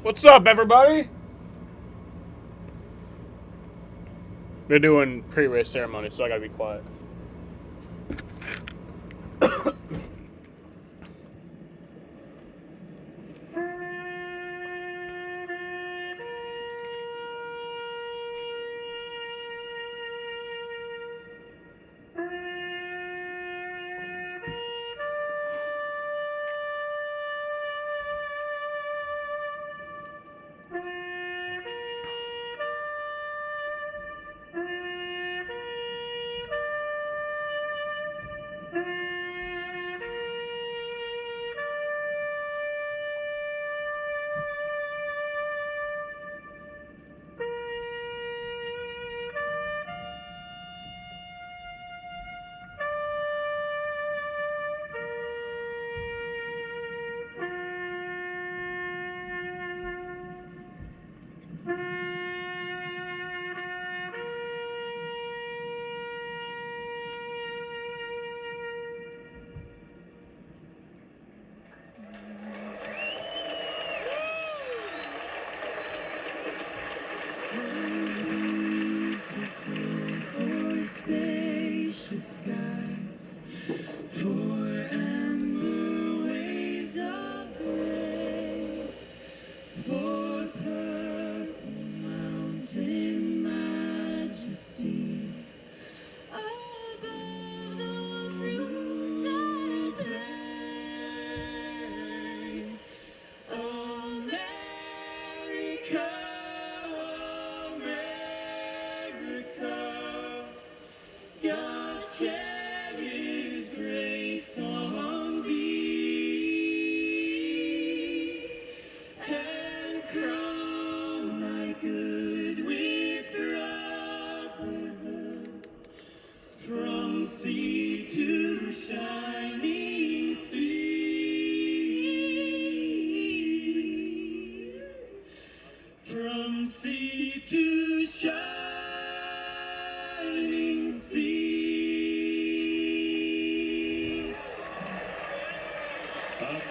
What's up, everybody? They're doing pre-race ceremony, so I gotta be quiet.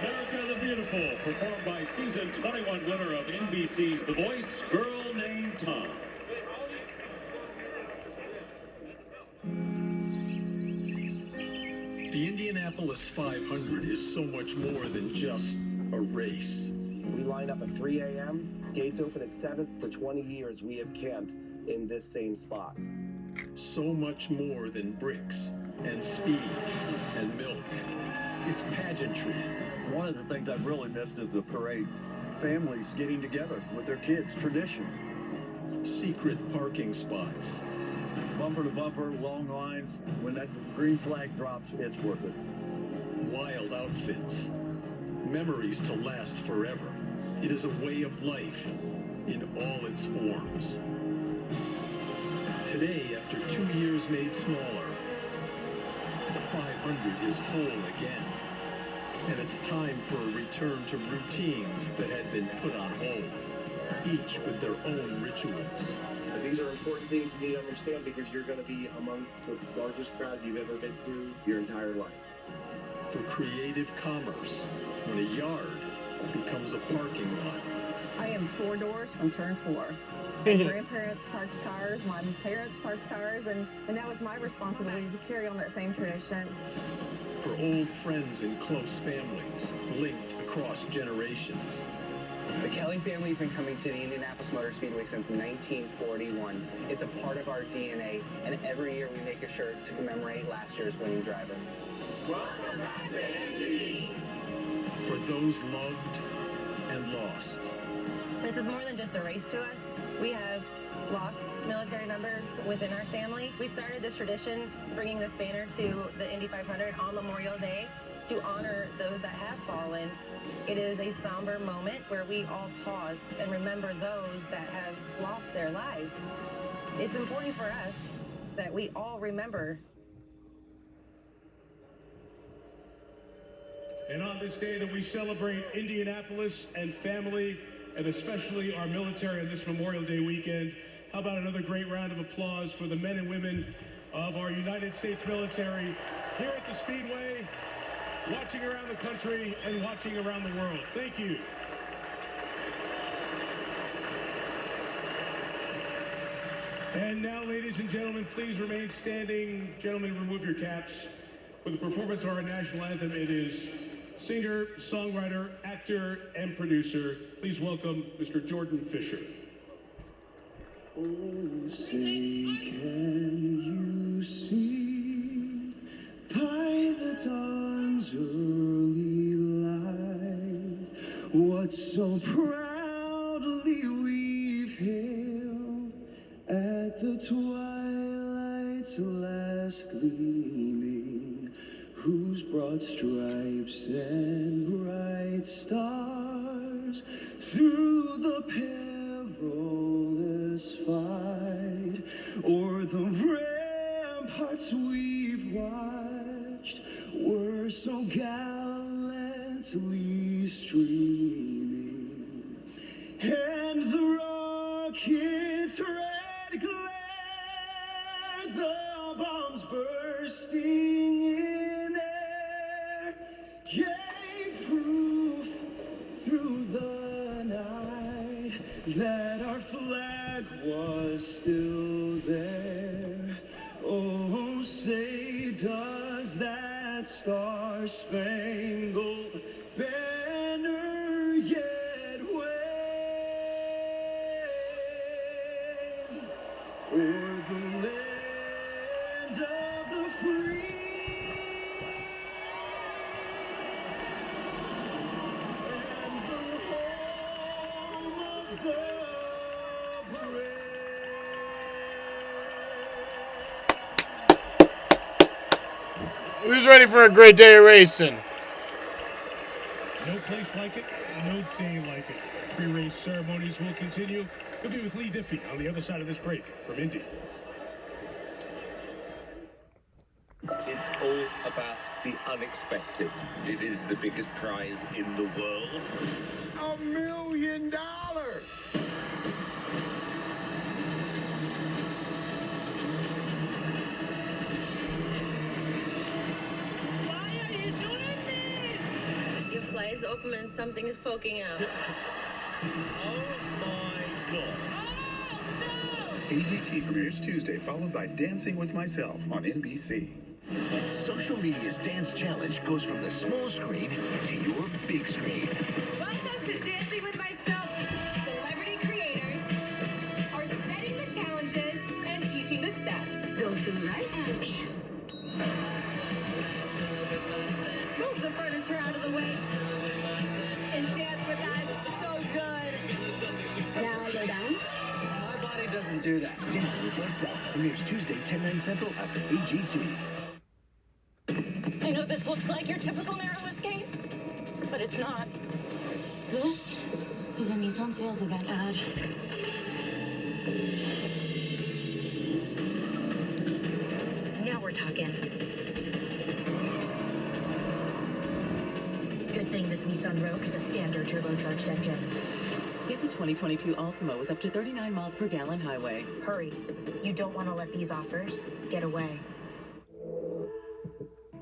America the Beautiful, performed by season 21 winner of NBC's The Voice, Girl Named Tom. The Indianapolis 500 is so much more than just a race. We line up at 3 a.m., gates open at 7. For 20 years, we have camped in this same spot. So much more than bricks and speed and milk. It's pageantry. One of the things I've really missed is the parade. Families getting together with their kids, tradition. Secret parking spots. Bumper to bumper, long lines. When that green flag drops, it's worth it. Wild outfits. Memories to last forever. It is a way of life in all its forms. Today, after 2 years made smaller, the 500 is whole again. And it's time for a return to routines that had been put on hold, each with their own rituals. These are important things you need to understand because you're going to be amongst the largest crowd you've ever been through your entire life. For creative commerce, when a yard becomes a parking lot. I am 4 doors from turn 4. My grandparents parked cars, my parents parked cars, and now it's my responsibility to carry on that same tradition. For old friends and close families, linked across generations. The Kelly family's been coming to the Indianapolis Motor Speedway since 1941. It's a part of our DNA, and every year we make a shirt to commemorate last year's winning driver. Welcome back to Indy. For those loved and lost. This is more than just a race to us. We have lost military members within our family. We started this tradition, bringing this banner to the Indy 500 on Memorial Day to honor those that have fallen. It is a somber moment where we all pause and remember those that have lost their lives. It's important for us that we all remember. And on this day that we celebrate Indianapolis and family, and especially our military on this Memorial Day weekend, how about another great round of applause for the men and women of our United States military here at the Speedway, watching around the country and watching around the world. Thank you. And now, ladies and gentlemen, please remain standing. Gentlemen, remove your caps. For the performance of our national anthem, it is singer, songwriter, actor, and producer. Please welcome Mr. Jordan Fisher. Oh, say can you see by the dawn's early light what so proudly we've hailed at the twilight's last gleaming, whose broad stripes and bright stars through the perilous fight o'er the ramparts we've watched were so gallantly streaming, and the rocket's red glare, the bombs bursting in air, gave proof through the night that our flag was still there. Oh, say does that star-spangled banner yet wave o'er the land of the free and the home of the brave? Who's ready for a great day of racing? No place like it, no day like it. Pre-race ceremonies will continue. We'll be with Lee Diffie on the other side of this break from Indy. It's all about the unexpected. It is the biggest prize in the world. $1 million! Your fly is open and something is poking out. Oh my God. AGT premieres Tuesday, followed by Dancing with Myself on NBC. Social media's dance challenge goes from the small screen to your big screen. Welcome to Dancing with Myself. Celebrity creators are setting the challenges and teaching the steps. Go to the right and move the furniture out of the way and dance with us. So good. Now go down. My body doesn't do that. Dancing with Myself premieres Tuesday, 10/9 Central after AGT. I know this looks like your typical narrow escape, but it's not. This is a Nissan sales event ad. Now we're talking. Good thing this Nissan Rogue is a standard turbocharged engine. Get the 2022 Altima with up to 39 miles per gallon highway. Hurry. You don't want to let these offers get away.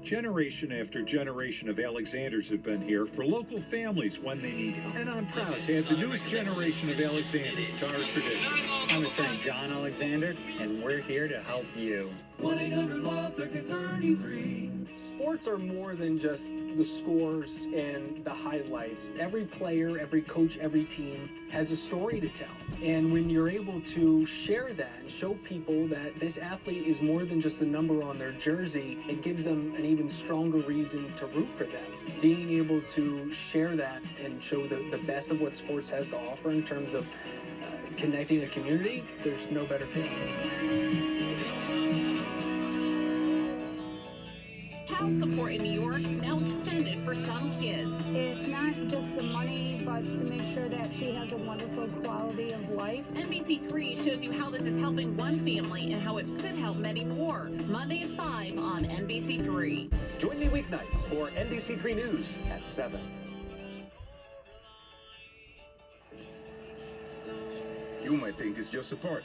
Generation after generation of Alexanders have been here for local families when they need it. And I'm proud to add the newest generation of Alexander to our tradition. I'm attorney John Alexander, and we're here to help you. 1-800-LOVE-1333. Sports are more than just the scores and the highlights. Every player, every coach, every team has a story to tell. And when you're able to share that and show people that this athlete is more than just a number on their jersey, it gives them an even stronger reason to root for them. Being able to share that and show the best of what sports has to offer in terms of connecting a community, there's no better feeling. Child support in New York now extended for some kids. It's not just the money, but to make sure that she has a wonderful quality of life. NBC3 shows you how this is helping one family and how it could help many more. Monday at 5 on NBC3. Join me weeknights for NBC3 News at 7. You might think it's just a park.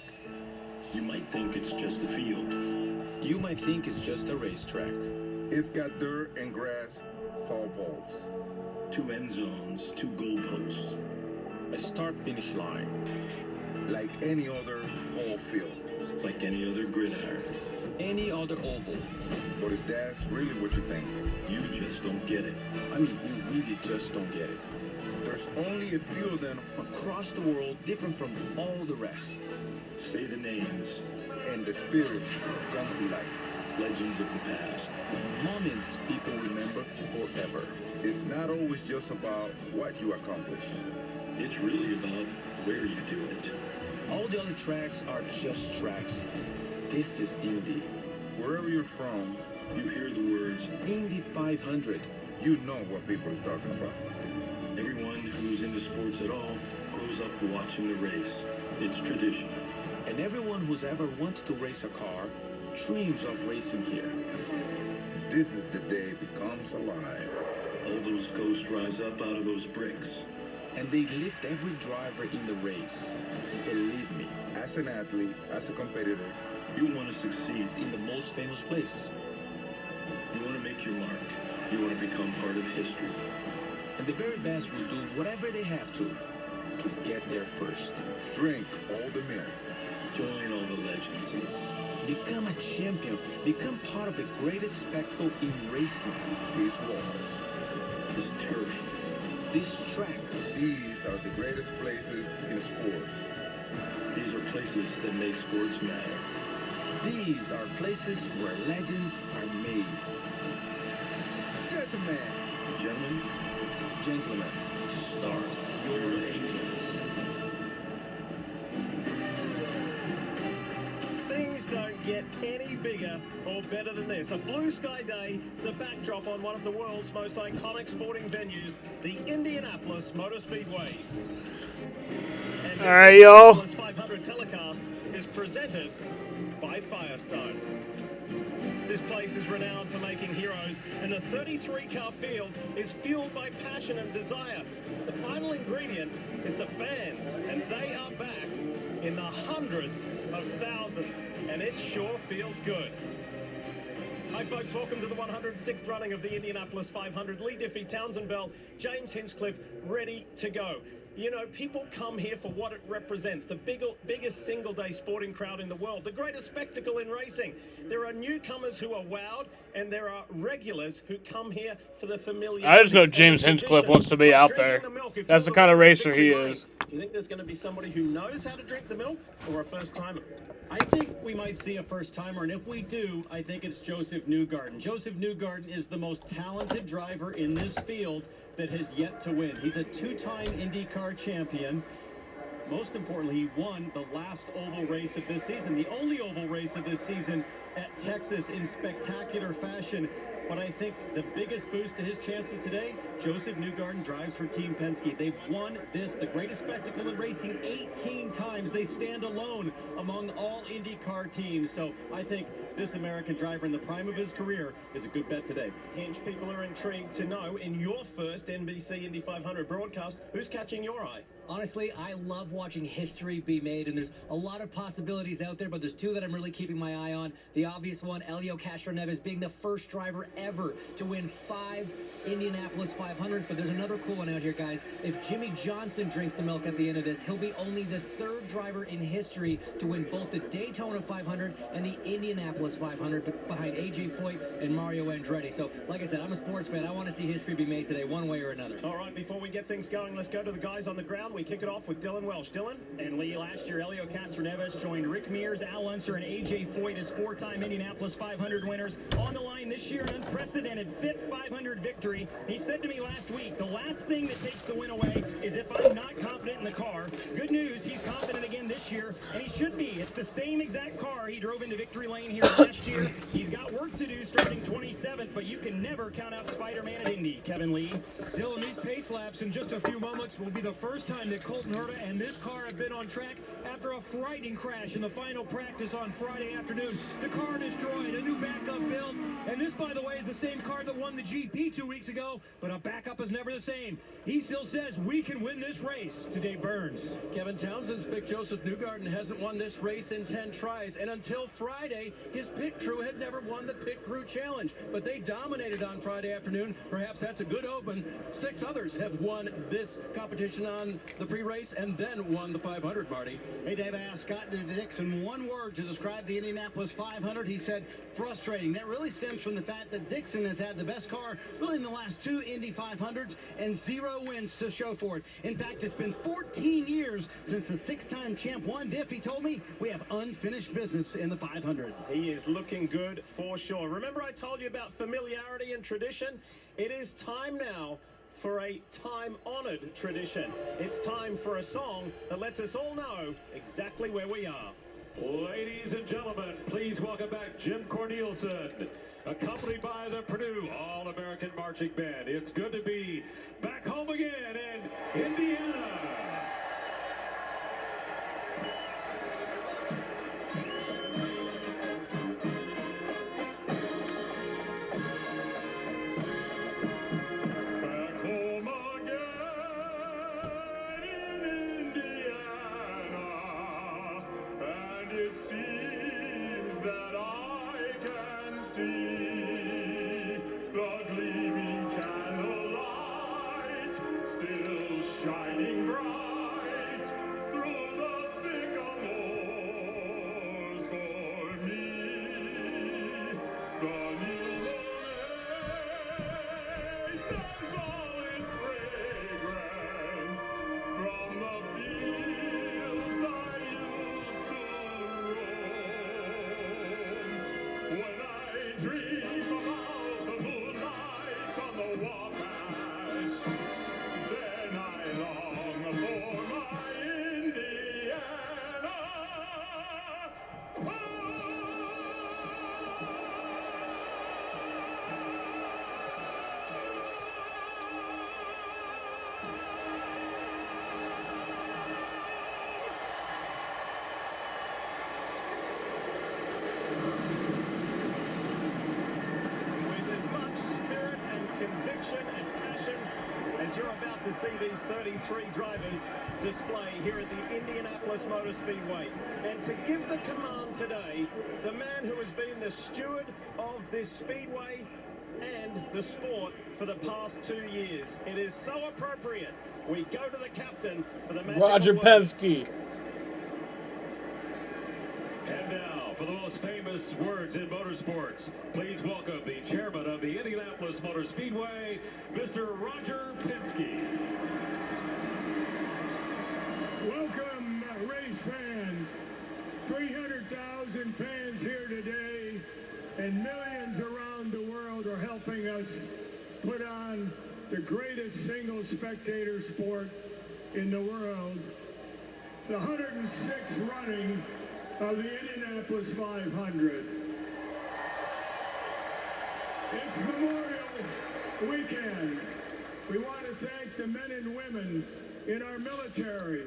You might think it's just a field. You might think it's just a racetrack. It's got dirt and grass, foul balls. 2 end zones, 2 goalposts. A start-finish line. Like any other ball field. like any other gridiron, any other oval. But if that's really what you think, you just don't get it. I mean, you really just don't get it. There's only a few of them across the world, different from all the rest. Say the names. And the spirits come to life. Legends of the past. Moments people remember forever. It's not always just about what you accomplish. It's really about where you do it. All the other tracks are just tracks. This is Indy. Wherever you're from, you hear the words Indy 500. You know what people are talking about. Everyone who's into sports at all grows up watching the race. It's tradition. And everyone who's ever wanted to race a car dreams of racing here. This is the day it becomes alive. All those ghosts rise up out of those bricks. And they lift every driver in the race. Believe me. As an athlete, as a competitor, you want to succeed in the most famous places. You want to make your mark. You want to become part of history. And the very best will do whatever they have to get there first. Drink all the milk. Join all the legends. Become a champion. Become part of the greatest spectacle in racing. These walls. This turf. This track. These are the greatest places in sports. These are places that make sports matter. These are places where legends are made. Gentlemen. Gentlemen, start your engines. Things don't get any bigger or better than this. A blue sky day, the backdrop on one of the world's most iconic sporting venues, the Indianapolis Motor Speedway. And all right, y'all. 500 telecast is presented by Firestone. This place is renowned for making heroes, and the 33-car field is fueled by passion and desire. The final ingredient is the fans, and they are back in the hundreds of thousands, and it sure feels good. Hi folks, welcome to the 106th running of the Indianapolis 500. Lee Diffie, Townsend Bell, James Hinchcliffe, ready to go. You know, people come here for what it represents, the biggest single-day sporting crowd in the world, the greatest spectacle in racing. There are newcomers who are wowed, and there are regulars who come here for the familiar. I just know James Hinchcliffe wants to be out there. That's the kind of racer he is. Do you think there's going to be somebody who knows how to drink the milk, or a first-timer? I think we might see a first-timer, and if we do, I think it's Joseph Newgarden. Joseph Newgarden is the most talented driver in this field that has yet to win. He's a two-time IndyCar champion. Most importantly, he won the last oval race of this season, the only oval race of this season at Texas in spectacular fashion. But I think the biggest boost to his chances today, Joseph Newgarden drives for Team Penske. They've won this, the greatest spectacle in racing, 18 times. They stand alone among all IndyCar teams. So I think this American driver in the prime of his career is a good bet today. Hinch, people are intrigued to know, in your first NBC Indy 500 broadcast, who's catching your eye? Honestly, I love watching history be made, and there's a lot of possibilities out there, but there's two that I'm really keeping my eye on. The obvious one, Helio Castroneves being the first driver ever to win 5 Indianapolis 500s, but there's another cool one out here, guys. If Jimmy Johnson drinks the milk at the end of this, he'll be only the 3rd driver in history to win both the Daytona 500 and the Indianapolis 500, behind A.J. Foyt and Mario Andretti. So, like I said, I'm a sports fan. I want to see history be made today, one way or another. All right, before we get things going, let's go to the guys on the ground. We kick it off with Dylan Welsh. Dylan? And Lee, last year, Helio Castroneves joined Rick Mears, Al Unser, and A.J. Foyt as 4-time Indianapolis 500 winners. On the line this year, an unprecedented 5th 500 victory. He said to me last week, the last thing that takes the win away is if I'm not confident in the car. Good news, he's confident again this year, and he should be. It's the same exact car he drove into victory lane here last year. He's got work to do starting 27th, but you can never count out Spider-Man at Indy. Kevin Lee. Dylan, these pace laps in just a few moments will be the first time that Colton Herta and this car have been on track after a frightening crash in the final practice on Friday afternoon. The car destroyed, a new backup built, and this, by the way, is the same car that won the GP 2 weeks ago, but a backup is never the same. He still says we can win this race. Today Burns. Kevin Townsend's pick Joseph Newgarden hasn't won this race race in 10 tries, and until Friday, his pit crew had never won the Pit Crew Challenge. But they dominated on Friday afternoon. Perhaps that's a good open. 6 others have won this competition on the pre-race and then won the 500, Marty. Hey, Dave, I asked Scott Dixon one word to describe the Indianapolis 500. He said frustrating. That really stems from the fact that Dixon has had the best car really in the last 2 Indy 500s and 0 wins to show for it. In fact, it's been 14 years since the 6-time champ won. Diffie told me we have unfinished business in the 500. He is looking good for sure. Remember I told you about familiarity and tradition? It is time now for a time-honored tradition. It's time for a song that lets us all know exactly where we are. Ladies and gentlemen, please welcome back Jim Cornelison, accompanied by the Purdue All-American Marching Band. It's good to be back home again in Indiana. Shining bright through the sycamores for me, the new moon sends all its fragrance from the fields I used to roam. When I dream about the moonlight on the Wabash, then I long for my Indiana. With as much spirit and conviction and passion as you're about to see these 33 drivers display here at the Indianapolis Motor Speedway. And to give the command today, the man who has been the steward of this speedway and the sport for the past 2 years. It is so appropriate. We go to the captain for the magical Roger words. Penske. And now, for the most famous words in motorsports, please welcome the chairman of the Indianapolis Motor Speedway, Mr. Roger Penske. Welcome, race fans. 300,000 fans here today, and millions around the world are helping us put on the greatest single spectator sport in the world, the 106th running of the Indianapolis 500. It's Memorial Weekend. We want to thank the men and women in our military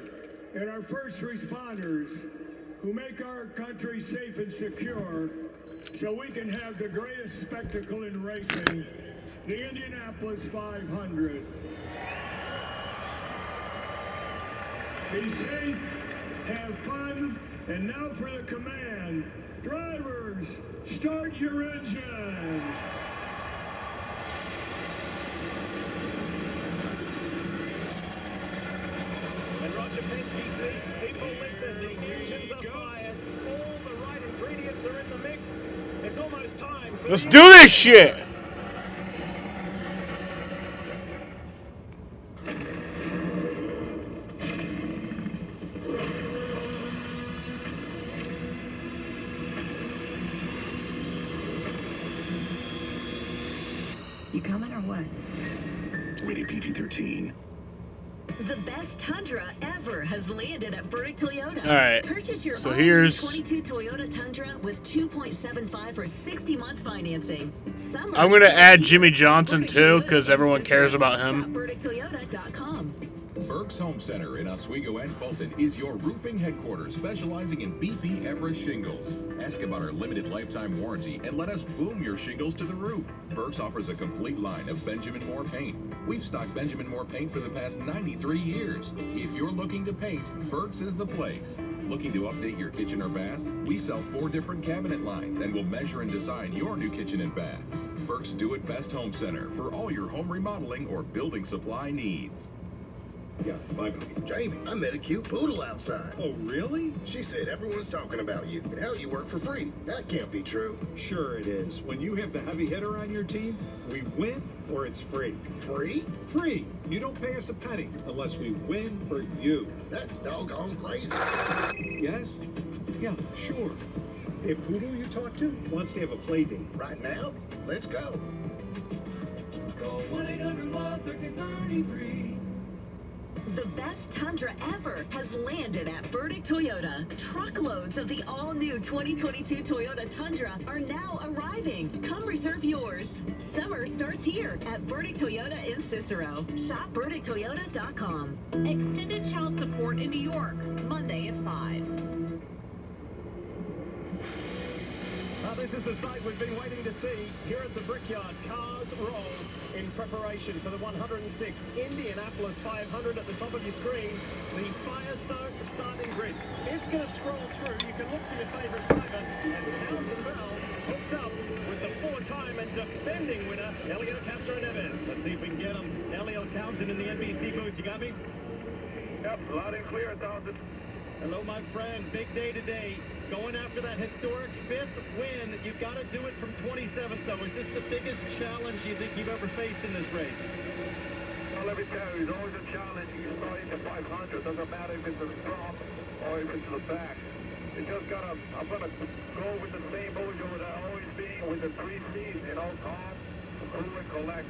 and our first responders who make our country safe and secure so we can have the greatest spectacle in racing, the Indianapolis 500. Be safe, have fun, and now for the command. Drivers, start your engines. And Roger Penske speaks, people listen, the engines are fired, all the right ingredients are in the mix. It's almost time for Let's do this shit. You coming or what? Rated PG-13. The best Tundra ever has landed at Burdick Toyota. All right. Purchase your So own here's 22 Toyota Tundra with 2.75 for 60 months financing. I'm gonna add Jimmy Johnson too, because everyone cares about him. BurdickToyota.com. Burke's Home Center in Oswego and Fulton is your roofing headquarters specializing in BP Everest shingles. Ask about our limited lifetime warranty and let us boom your shingles to the roof. Burke's offers a complete line of Benjamin Moore paint. We've stocked Benjamin Moore paint for the past 93 years. If you're looking to paint, Burke's is the place. Looking to update your kitchen or bath? We sell 4 different cabinet lines and will measure and design your new kitchen and bath. Burke's Do It Best Home Center for all your home remodeling or building supply needs. Yeah, bye, Jamie, I met a cute poodle outside. Oh, really? She said everyone's talking about you and how you work for free. That can't be true. Sure it is. When you have the heavy hitter on your team, we win or it's free. Free? Free. You don't pay us a penny unless we win for you. That's doggone crazy. Yes? Yeah, sure. If poodle you talk to wants to have a play date. Right now? Let's go. Call 1-800-LOVE-1333. The best Tundra ever has landed at Burdick Toyota. Truckloads of the all-new 2022 Toyota Tundra are now arriving. Come reserve yours. Summer starts here at Burdick Toyota in Cicero. Shop BurdickToyota.com. Extended child support in New York, Monday at 5. This is the sight we've been waiting to see here at the Brickyard. Cars roll in preparation for the 106th Indianapolis 500 at the top of your screen. The Firestone starting grid. It's going to scroll through. You can look for your favorite driver as Townsend Bell hooks up with the 4-time and defending winner, Elio Castro Neves. Let's see if we can get him. Elio Townsend in the NBC booth. You got me? Yep, loud and clear, Townsend. Hello, my friend. Big day today. Going after that historic 5th win. You've got to do it from 27th, though. Is this the biggest challenge you think you've ever faced in this race? Well, let me tell you, it's always a challenge. You start into 500. Doesn't matter if it's a drop or if it's the back. You just gotta, I'm gonna go with the same mojo that I always been with the 3 C's, you know, calm, cool, and collect.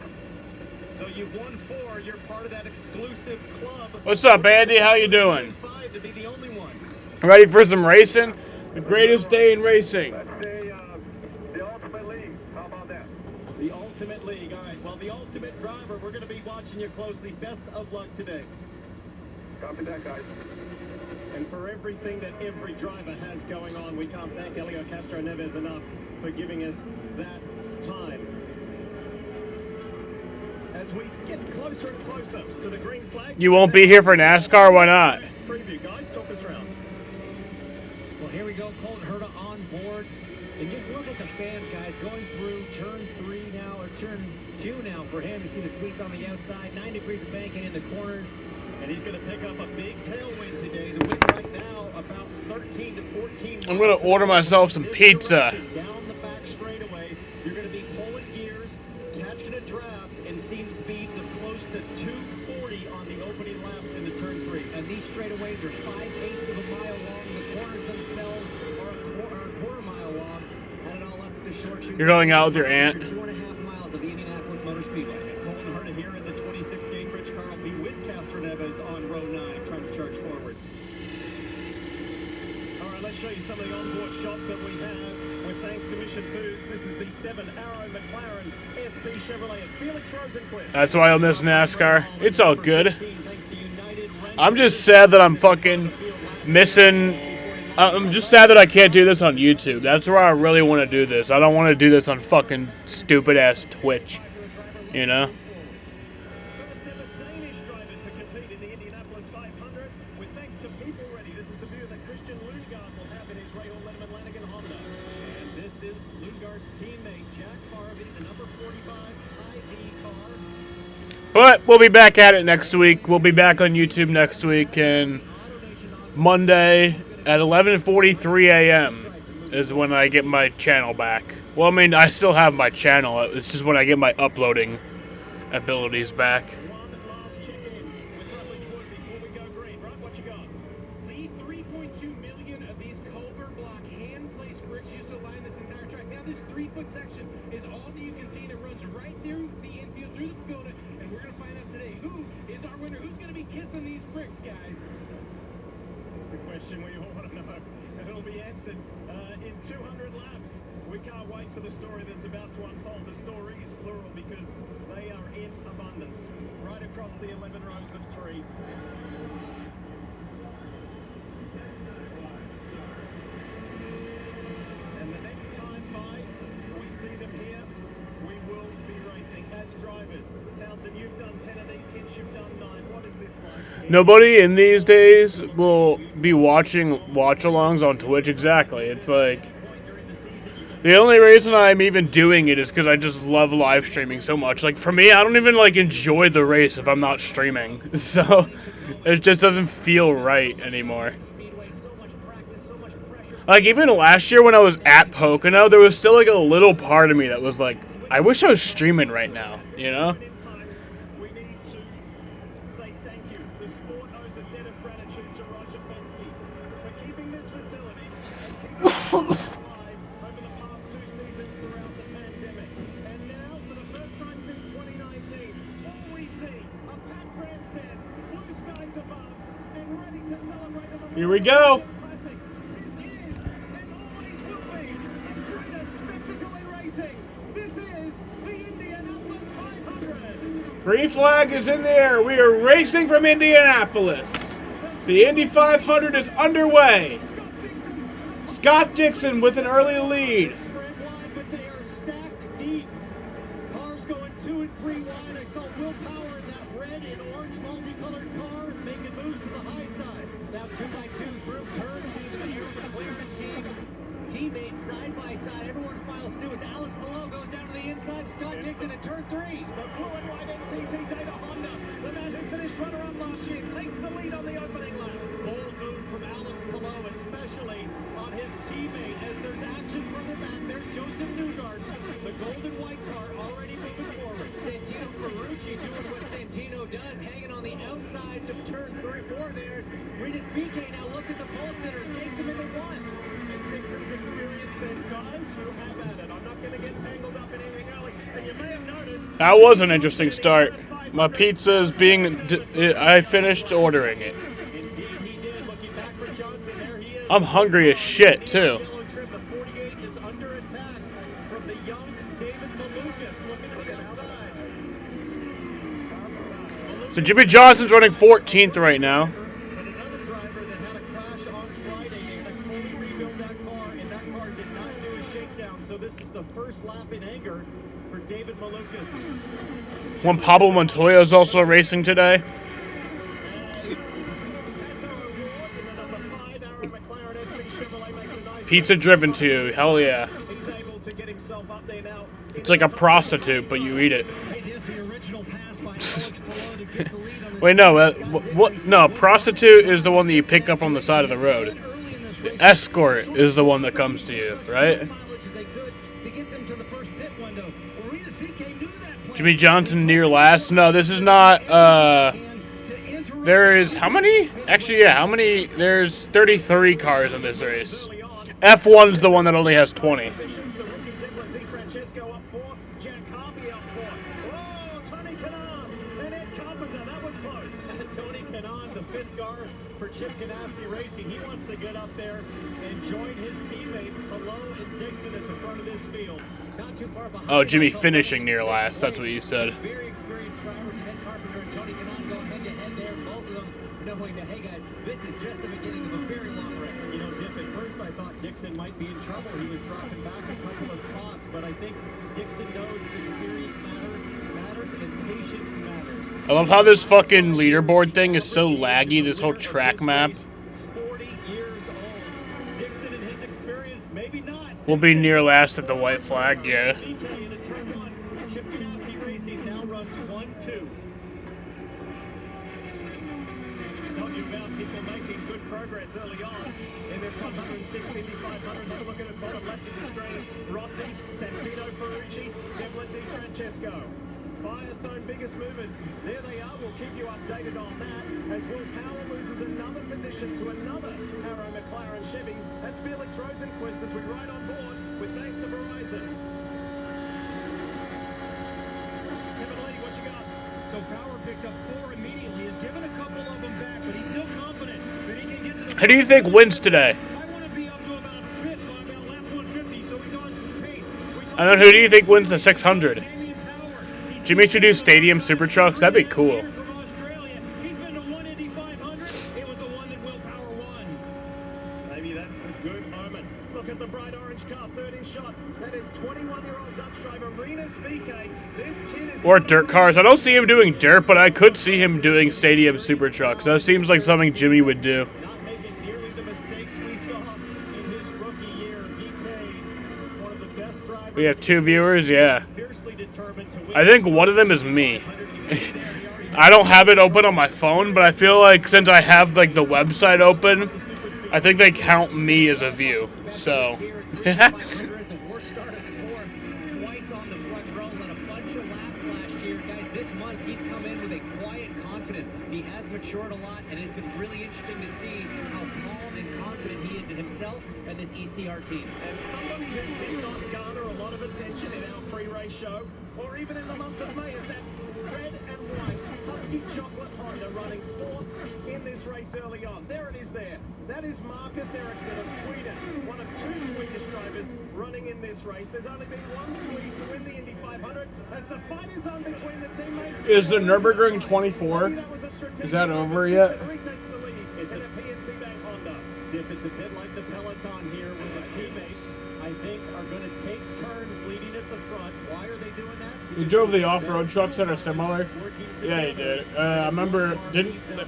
So you've won 4. You're part of that exclusive club. What's up, Andy? How you doing? 5 to be the only one. Ready for some racing? The greatest day in racing. Let's say the Ultimate League. How about that? The Ultimate League. All right. Well, the Ultimate Driver, we're going to be watching you closely. Best of luck today. Copy that, guys. And for everything that every driver has going on, we can't thank Elio Castro Neves enough for giving us that time. As we get closer and closer to the green flag. You won't be here for NASCAR? Why not? Preview, guys. Talk us around. Well, here we go. Colton Herta on board. And just look at the fans, guys, going through turn 3 now, or turn 2 now for him. You see the sweets on the outside, 9 degrees of banking in the corners. And he's going to pick up a big tailwind today. The wind right now about 13 to 14. I'm going to order myself some pizza. Down the back straightaway, you're going to be pulling gears, catching a draft, and seeing speeds of close to 240 on the opening laps into turn 3. And these straightaways are 5/8 of a mile long. The corners themselves are a quarter mile long. Add it all up with the short shoes. You're going out with your aunt? 2.5 miles of the Indianapolis Motor Speedway. Colton Herta here in the 26 Gingrich car will be with Castro Neves on row 9, trying to charge forward. All right, let's show you some of the onboard shots that we have. With thanks to Mission Foods, this is the 7 Arrow McLaren SP Chevrolet at Felix Rosenquist. That's why I'll miss NASCAR. It's all good. I'm just sad that I'm fucking missing. I'm just sad that I can't do this on YouTube. That's where I really want to do this. I don't want to do this on fucking stupid ass Twitch. You know? But we'll be back at it next week. We'll be back on YouTube next week, and Monday at 11:43 a.m. is when I get my channel back. Well, I mean, I still have my channel. It's just when I get my uploading abilities back. Lee, 3.2 million of these culvert block hand-placed bricks used to line this entire track. Now this 3-foot section is all that you can see, and it runs right through the infield, through the pagoda, and we're going to find out today who is our winner. Who's going to be kissing these bricks, guys? That's the question we all want to know. And it'll be answered in 200 laps. We can't wait for the story that's about to unfold. The story is plural because they are in abundance. Right across the 11 rows of 3. Nobody in these days will be watching watch-alongs on Twitch. Exactly. It's like the only reason I'm even doing it is because I just love live streaming so much. Like for me, I don't even like enjoy the race if I'm not streaming. So it just doesn't feel right anymore. Like even last year when I was at Pocono, there was still like a little part of me that was like, I wish I was streaming right now, you know? Here we go. Green flag is in the air. We are racing from Indianapolis. The Indy 500 is underway. Scott Dixon with an early lead. But they are stacked deep. Cars going 2 and 3 wide. I saw Will Power in that red and orange multicolored car making moves to the high side. Now 2 by 2 through turn 2 to the Air McLaren team. Teammates side by side. Everyone files through as Alex Palou goes down to the inside. Scott Dixon at turn 3. The blue and white NTT Data Honda, the man who finished runner-up last year, takes the lead on the opening lap. Bold move from Alex Palou, especially on his teammate. As there's action further back, there's Joseph Newgarden. The gold and white car already moving forward. Santino Ferrucci doing what Santino does, hanging on the outside to turn 3-4 there. Rinus VeeKay now looks at the pole center, takes him into 1. And Dixon's experience says, guys, you have at it. I'm not going to get tangled up in anything early. And you may have noticed... That was an interesting start. My pizza is being... I finished ordering it. I'm hungry as shit, too. So Jimmy Johnson's running 14th right now. Juan Pablo Montoya is also racing today. Pizza driven to, hell yeah. It's like a prostitute, but you eat it. Wait, no, what? No, prostitute is the one that you pick up on the side of the road. Escort is the one that comes to you, right? Jimmy Johnson near last. No, this is not, there is, how many? Actually, yeah, how many? There's 33 cars in this race. F1's the one that only has 20. Chip Ganassi Racing, he wants to get up there and join his teammates Palou and Dixon at the front of this field. Not too far behind. Oh, Jimmy finishing near last. That's what you said. Very experienced drivers, Ed Carpenter and Tony Kanaan go head to head there. Both of them knowing that, hey guys, this is just the beginning of a very long race. You know, Dick, at first I thought Dixon might be in trouble. He was dropping back a couple of spots, but I think Dixon knows experience matters and patience matters. I love how this fucking leaderboard thing is so laggy, this whole track map. 40 years old. Dixon and his experience, maybe not. We'll be near last at the white flag, yeah. Chip Ganassi Racing now runs 1-2. Told you about people making good progress early on in this 160 500. Have a look at it, bottom left of the screen. Rossi, Santino Ferrucci, Devlin DiFrancesco. Firestone biggest movers. There they are. We'll keep you updated on that as Will Power loses another position to another Arrow McLaren Chevy. That's Felix Rosenquist as we ride on board with thanks to Verizon. Kevin Lee, what you got? So Power picked up 4 immediately. Has given a couple of them back, but he's still confident that he can get to the... Who do you think wins today? I want to be up to about 5th by about lap 150, so he's on pace. And then who do you think wins the 600? Jimmy should do stadium super trucks. That'd be cool. He's been to one Indy 500. It was the one that Will Power won. Maybe that's good omen. Look at the bright orange car, third in shot. That is 21-year-old Dutch driver Rinus VK. This kid is... Or dirt cars. I don't see him doing dirt, but I could see him doing stadium super trucks. That seems like something Jimmy would do. Not making nearly the mistakes we saw in his rookie year. VK, one of the best drivers. We have 2 viewers, yeah. Fiercely determined to win. I think one of them is me. I don't have it open on my phone, but I feel like since I have like the website open, I think they count me as a view. So. It's a worse start at 4th, twice on the front row, led a bunch of laps last year. Guys, this month he's come in with a quiet confidence. He has matured a lot, and it's been really interesting to see how calm and confident he is in himself and this ECR team. And somebody who did not garner a lot of attention in our pre-race show, or even in the month of May, is that red and white Husky Chocolate Honda running 4th in this race early on. There it is there. That is Marcus Ericsson of Sweden, one of 2 Swedish drivers running in this race. There's only been 1 Swede to win the Indy 500 as the fight is on between the teammates. Is the Nürburgring 24? Is that over yet? Retakes the lead. It's a PNC Bank Honda. If it's a bit like the peloton here, where the teammates, I think, are going to take turns leading at the front. Why are they doing that? He drove the off-road trucks that are similar. Yeah, he did. I remember,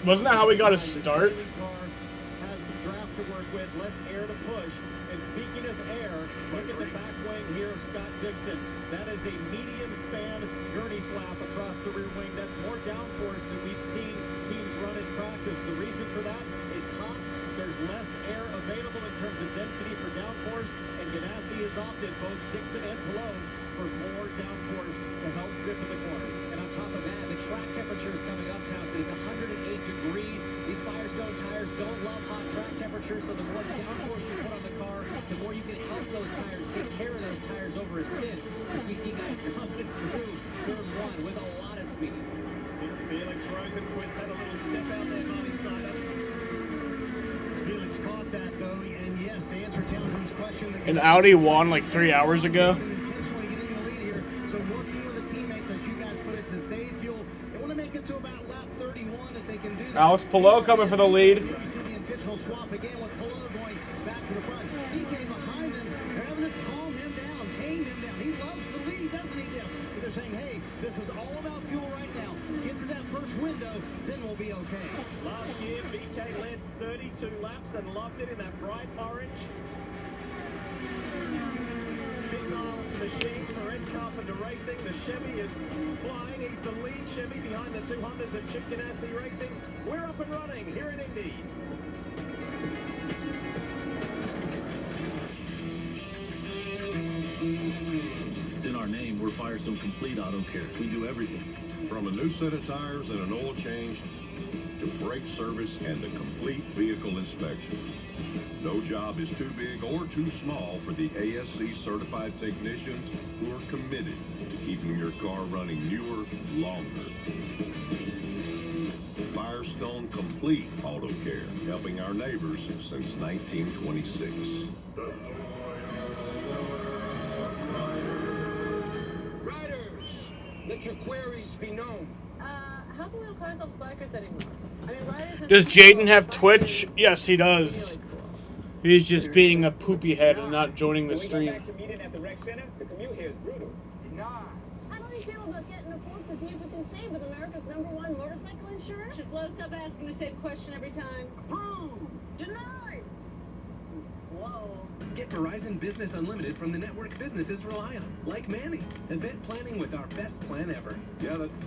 wasn't that how we got his start? Has some draft to work with, less air to push. And speaking of air, look at the back wing here of Scott Dixon. That is a medium span gurney flap across the rear wing. That's more downforce than we've seen teams run in practice. The reason for that, it's hot. There's less air available in terms of density for downforce, and Ganassi has opted, both Dixon and Pallone, for more downforce to help grip in the corners. And on top of that, the track temperature is coming up, Townsend. It's 108 degrees. These Firestone tires don't love hot track temperatures, so the more downforce you put on the car, the more you can help those tires, take care of those tires over a spin. As we see guys coming through turn 1 with a lot of speed. Felix Rosenquist had a little step out there, Marty Snyder. Felix caught that, though, and yes, to answer Townsend's question... An Audi won like 3 hours ago. Intentionally getting the lead here, so working with the teammates, as you guys put it, to save fuel. They want to make it to about lap 31 if they can do that. Alex Palou coming for the lead. You see the intentional swap again with Palou going back to the front. DK behind them. They're having to calm him down, tame him down. He loves to lead, doesn't he, Diff? But they're saying, hey, this is all about fuel right now. Get to that first window, then we'll be okay. Last year, BK led 32 laps and loved it in that bright orange. Big machine for Ed Carpenter Racing. The Chevy is flying. He's the lead Chevy behind the 2 Hondas of Chip Ganassi Racing. We're up and running here in Indy. It's in our name. We're Firestone Complete Auto Care. We do everything. From a new set of tires and an oil change to brake service and the complete vehicle inspection. No job is too big or too small for the ASC certified technicians who are committed to keeping your car running newer, longer. Firestone Complete Auto Care, helping our neighbors since 1926. Riders, let your queries be known. How come we don't call ourselves bikers anymore? I mean, riders. Does Jaden have Twitch? Yes, he does. He's just being a poopy head and not joining the stream. Back to meet it at the rec center. The commute here is brutal. How do we feel about getting a quote to see if we can save with America's #1 motorcycle insurer? Should Flo stop asking the same question every time? Prove! Deny! Whoa. Get Verizon Business Unlimited from the network businesses rely on, like Manny. Event planning with our best plan ever. Yeah, that's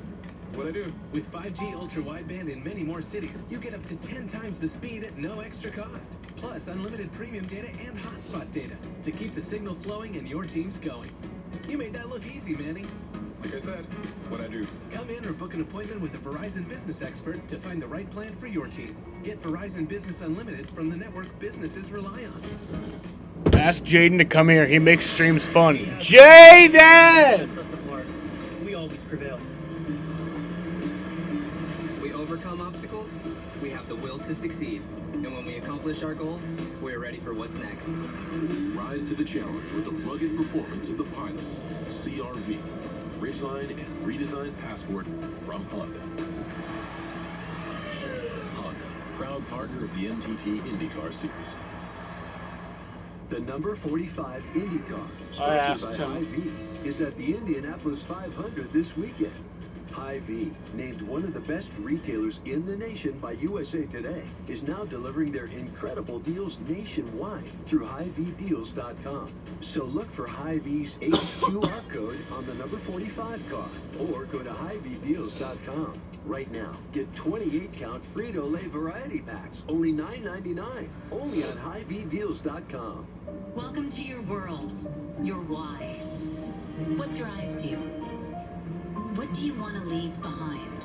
what I do. With 5G ultra-wideband in many more cities, you get up to 10 times the speed at no extra cost. Plus, unlimited premium data and hotspot data to keep the signal flowing and your teams going. You made that look easy, Manny. Like I said, it's what I do. Come in or book an appointment with a Verizon business expert to find the right plan for your team. Get Verizon Business Unlimited from the network businesses rely on. Ask Jaden to come here. He makes streams fun. Jaden! Sets us apart. We always prevail. We overcome obstacles. We have the will to succeed. And when we accomplish our goal, we're ready for what's next. Rise to the challenge with the rugged performance of the Pilot, CRV, Ridgeline and redesigned Passport from Honda. Honda, proud partner of the NTT IndyCar Series. The number 45 Indy car, I sponsored asked by him. Hy-Vee, is at the Indianapolis 500 this weekend. Hy-Vee, named one of the best retailers in the nation by USA Today, is now delivering their incredible deals nationwide through HyVeeDeals.com. So look for Hy-Vee's QR code on the number 45 car, or go to HyVeeDeals.com. Right now, get 28-count Frito-Lay variety packs, only $9.99, only on HyVeeDeals.com. Welcome to your world, your why. What drives you? What do you want to leave behind?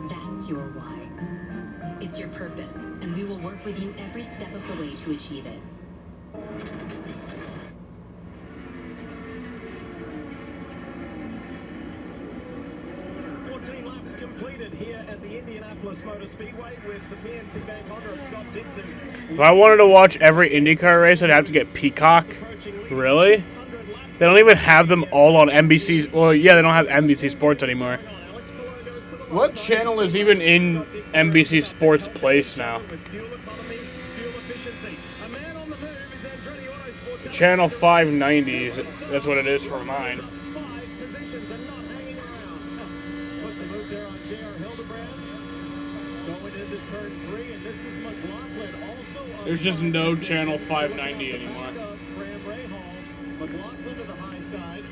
That's your why. It's your purpose, and we will work with you every step of the way to achieve it. Laps completed here at the Indianapolis Motor Speedway with the PNC Bank Honda of Scott Dixon. If I wanted to watch every IndyCar race, I'd have to get Peacock. Really? They don't even have them all on NBC. Well, yeah, they don't have NBC Sports anymore. What channel is even in NBC Sports Place now? Channel 590. That's what it is for mine. There's just no channel 590 anymore. McLaughlin to the high side.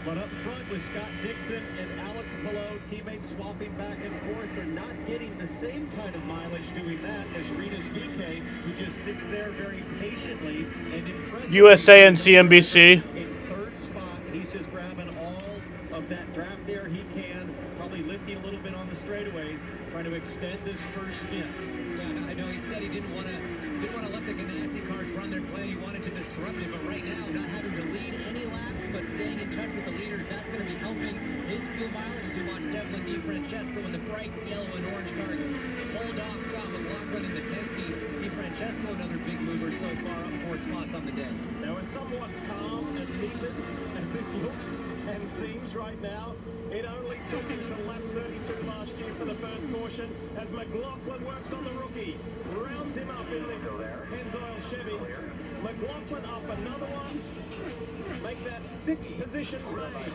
But up front with Scott Dixon and Alex Palou, teammates swapping back and forth. They're not getting the same kind of mileage doing that as Rinus VeeKay, who just sits there very patiently and impressively. USA and CNBC. In third spot, he's just grabbing all of that draft air he can, probably lifting a little bit on the straightaways, trying to extend this first stint. Yeah, I know he said he didn't want to let the Ganassi cars run their play. He wanted to disrupt it, but right now, not having to lead any laps, but staying in touch with the leaders, that's going to be helping his fuel mileage as we watch Devlin DiFrancesco in the bright yellow and orange car hold off Scott McLaughlin and the Penske. DiFrancesco, another big mover so far, up 4 spots on the day. Now, as somewhat calm and measured as this looks and seems right now, it only took until lap 32 last year for the first caution as McLaughlin works on the rookie, rounds him up in the Pennzoil Chevy. McLaughlin up another one, make that 6th position play.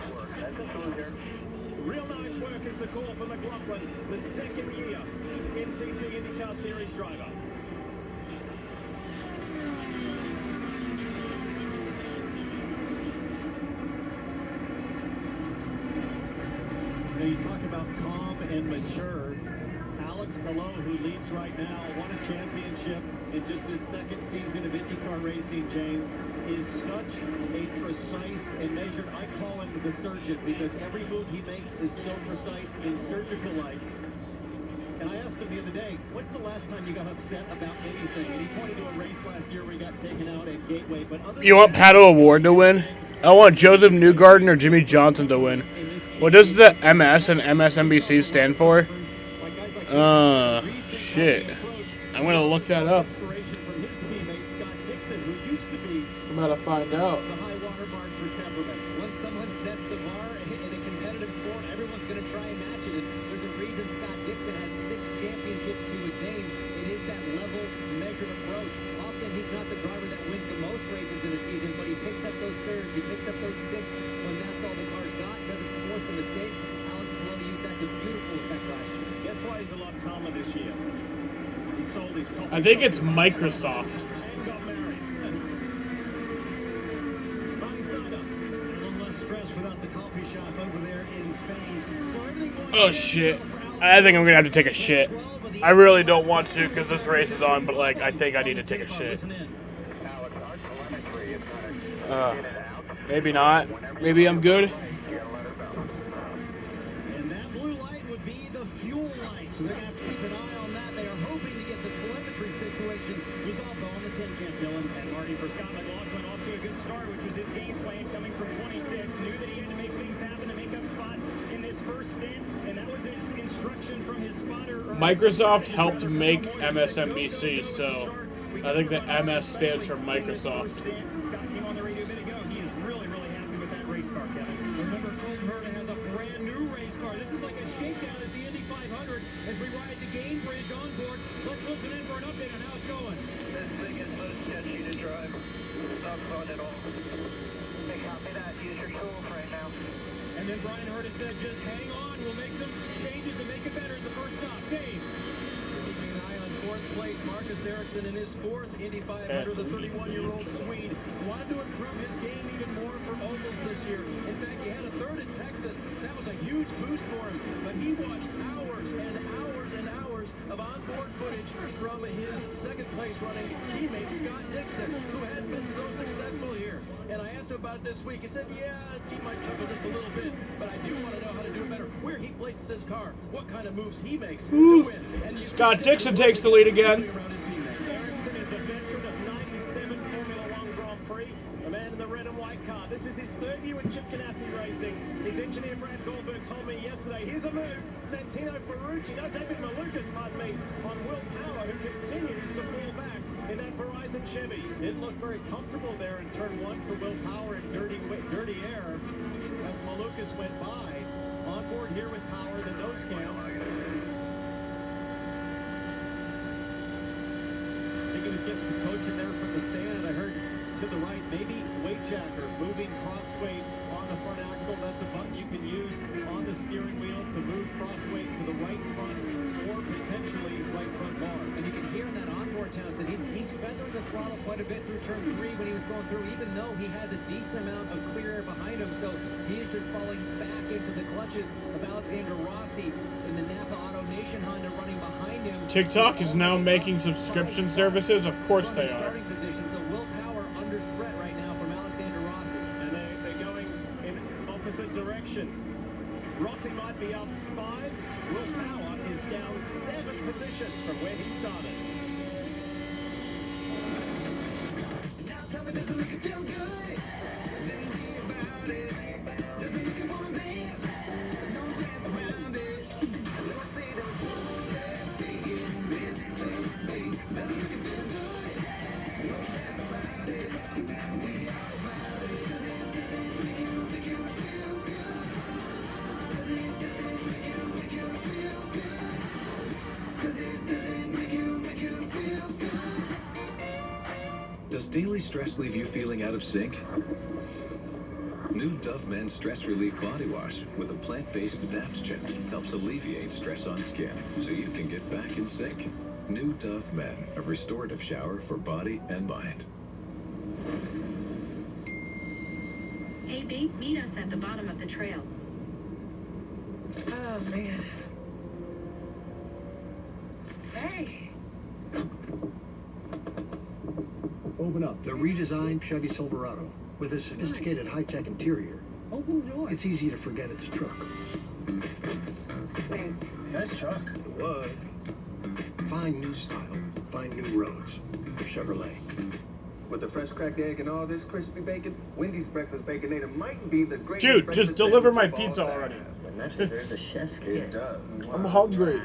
Real nice work is the call for McLaughlin, the 2nd year NTT IndyCar Series driver. Now you talk about calm and mature. Alex Palou, who leads right now, won a championship in just his 2nd season of IndyCar racing, James, is such a precise and measured. I call him the surgeon because every move he makes is so precise and surgical-like. And I asked him the other day, when's the last time you got upset about anything? And he pointed to a race last year where he got taken out at Gateway. But other You want Pato Award to win? I want Joseph Newgarden or Jimmy Johnson to win. What does the MS and MSNBC stand for? Shit. I'm gonna look that up. I'm about to find out. Once someone sets the bar in a competitive sport, everyone's going to try and match it. And there's a reason Scott Dixon has 6 championships to his name. It is that level, measured approach. Often he's not the driver that wins the most races in a season, but he picks up those 3rds, he picks up those 6th when that's all the car's got. Doesn't force a mistake. Alex Palou used that to beautiful effect last year. Guess why he's a lot calmer this year? He sold his coffee. I think it's Microsoft. And got married. A little less stress without the coffee shop over there in Spain. So everything going Oh shit. I think I'm gonna have to take a shit. I really don't want to because this race is on, but like I think I need to take a shit. Maybe not. Maybe I'm good. And that blue light would be the fuel light. So they're going to have to keep an eye on that. They are hoping to get the telemetry situation resolved on the 10 camp, Dylan. And Marty, for Scott McLaughlin, off to a good start, which was his game plan coming from 26. Knew that he had to make things happen to make up spots in this first stint, and that was his instruction from his spotter. Microsoft helped make MSNBC, so I think the MS stands for Microsoft. Scott came on the radio a bit ago. He is really, really happy with that race car, Kevin. Remember, Colton Herta has a brand new race car. This is like a shakedown at the Indy 500 as we ride the Gainbridge on board. Let's listen in for an update on how said, just hang on. We'll make some changes to make it better at the first stop. Dave. Keeping an eye on fourth place, Marcus Ericsson in his fourth Indy 500. The 31-year-old Swede wanted to improve his game even more for ovals this year. In fact, he had a third at Texas. That was a huge boost for him. But he watched hours and hours and hours of onboard footage from his second place running teammate Scott Dixon, who has been so successful here. And I asked him about it this week. He said, yeah, the team might chuckle just a little bit, but I do want to know how to do it better. Where he places his car, what kind of moves he makes to win. And Scott Dixon takes the lead again. Ericsson is a veteran of 97 Formula One Grand Prix, a man in the red and white car. This is his third year with Chip Ganassi Racing. His engineer Brad Goldberg told me yesterday, here's a move, Santino Ferrucci, no, David Malukas, pardon me, on Will Power, who continues to fall back in that Verizon Chevy. Didn't look very comfortable there in turn one for Will Power in dirty air as Malukas went by. On board here with Power, the nose cam. I think he was getting some coaching there from the stand. I heard to the right, maybe weight jacker, moving cross weight on the front axle. That's a button you can use on the steering wheel to move cross weight to the right front or potentially right front bar. And you can hear in that onboard, Townsend, he's feathering the throttle quite a bit through turn 3 when he was going through, even though he has a decent amount of clear air behind him. So he is just falling back into the clutches of Alexander Rossi in the Napa Auto Nation Honda running behind him. TikTok is now making subscription services. Of course they are. Starting position, so Will Power under threat right now from Alexander Rossi. And they're going in opposite directions. Rossi might be up 5. Will Power is down 7 positions from where he started. Now tell me, does it make you feel good? Then think about it. Does it make you wanna dance? Don't dance around it. Let me see them do that figure. Busy to me. Does it make you feel good? No doubt about it. We all about it. Does it make you feel good? Does it make you feel good? Does it make you feel good? Does daily stress leave you feeling out of sync? New Dove Men Stress Relief Body Wash with a plant-based adaptogen helps alleviate stress on skin so you can get back in sync. New Dove Men, a restorative shower for body and mind. Hey, babe, meet us at the bottom of the trail. Oh, man. Hey. Open up. The redesigned Chevy Silverado with a sophisticated high-tech interior. Open the door. It's easy to forget it's a truck. Thanks. Nice truck. It was. Find new style. Find new roads. Chevrolet. With the fresh cracked egg and all this crispy bacon, Wendy's breakfast baconator might be the greatest. Dude, breakfast just deliver my sandwich of pizza all time. already. And that deserves a chef's kiss. It does. I'm hungry.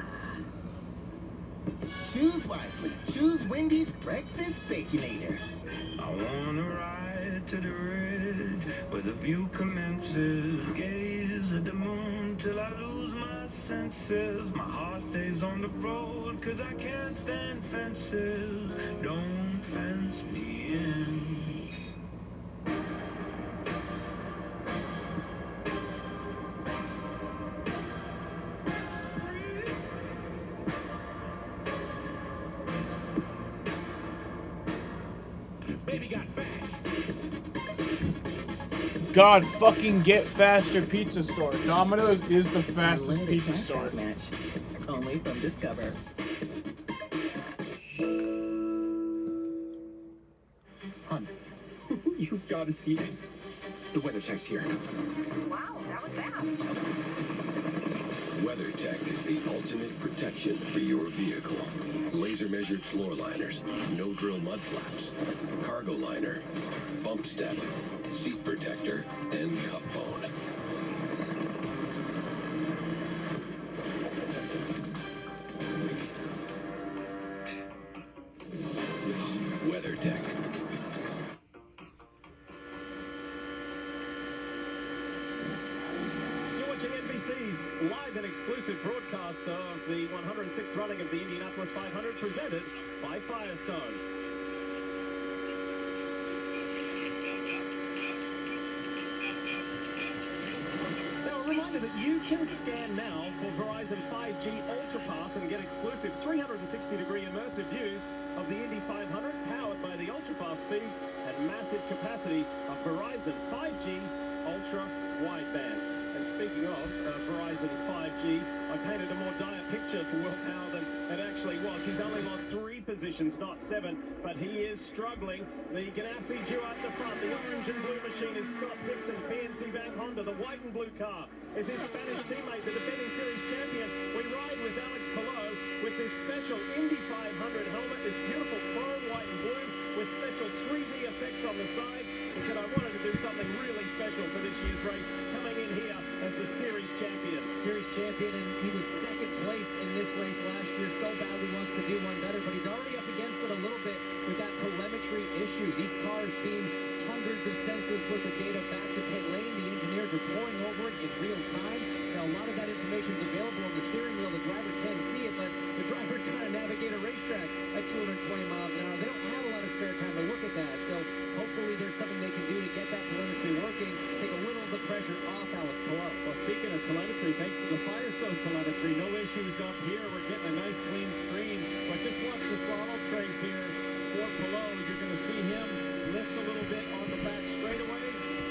Choose wisely. Choose Wendy's Breakfast Baconator. I wanna ride to the ridge where the view commences. Gaze at the moon till I lose my senses. My heart stays on the road 'cause I can't stand fences. Don't fence me in. God fucking get faster pizza store. Domino's is the fastest pizza store. Match. Only from Discover. Hon, you've got to see this. The weather check's here. Wow, that was fast. WeatherTech is the ultimate protection for your vehicle. Laser measured floor liners, no drill mud flaps, cargo liner, bump step, seat protector, and cup phone. WeatherTech. You're watching NBC's live and exclusive broadcast of the 106th running of the Indianapolis 500, presented by Firestone. Now, a reminder reminder that you can scan now for Verizon 5G Ultra Pass and get exclusive 360-degree immersive views of the Indy 500 powered by the ultra-fast speeds and massive capacity of Verizon 5G Ultra Wideband. And speaking of Verizon 5G, I painted a more dire picture for Will Power than it actually was. He's only lost 3 positions, not 7, but he is struggling. The Ganassi duo at the front. The orange and blue machine is Scott Dixon, PNC Bank Honda. The white and blue car is his Spanish teammate, the defending series champion. We ride with Alex Palou with this special Indy 500 helmet, this beautiful chrome white and blue with special 3D effects on the side. He said, I wanted to do something really special for this year's race, coming in here as the series champion. Series champion, and he was second place in this race last year. So badly wants to do one better, but he's already up against it a little bit with that telemetry issue. These cars being hundreds of sensors worth of data back to pit lane. The engineers are pouring over it in real time. Now, a lot of that information is available on the steering wheel. The driver can see it, but the driver's trying to navigate a racetrack at 220 miles an hour. They don't have a lot of spare time to look at that, so hopefully there's something they can do to get that telemetry working, take a little of the pressure off Alex Palou. Well, speaking of telemetry, thanks to the Firestone telemetry, no issues up here. We're getting a nice clean screen, but just watch the throttle trace here for Palou. You're going to see him lift a little bit on the back straightaway.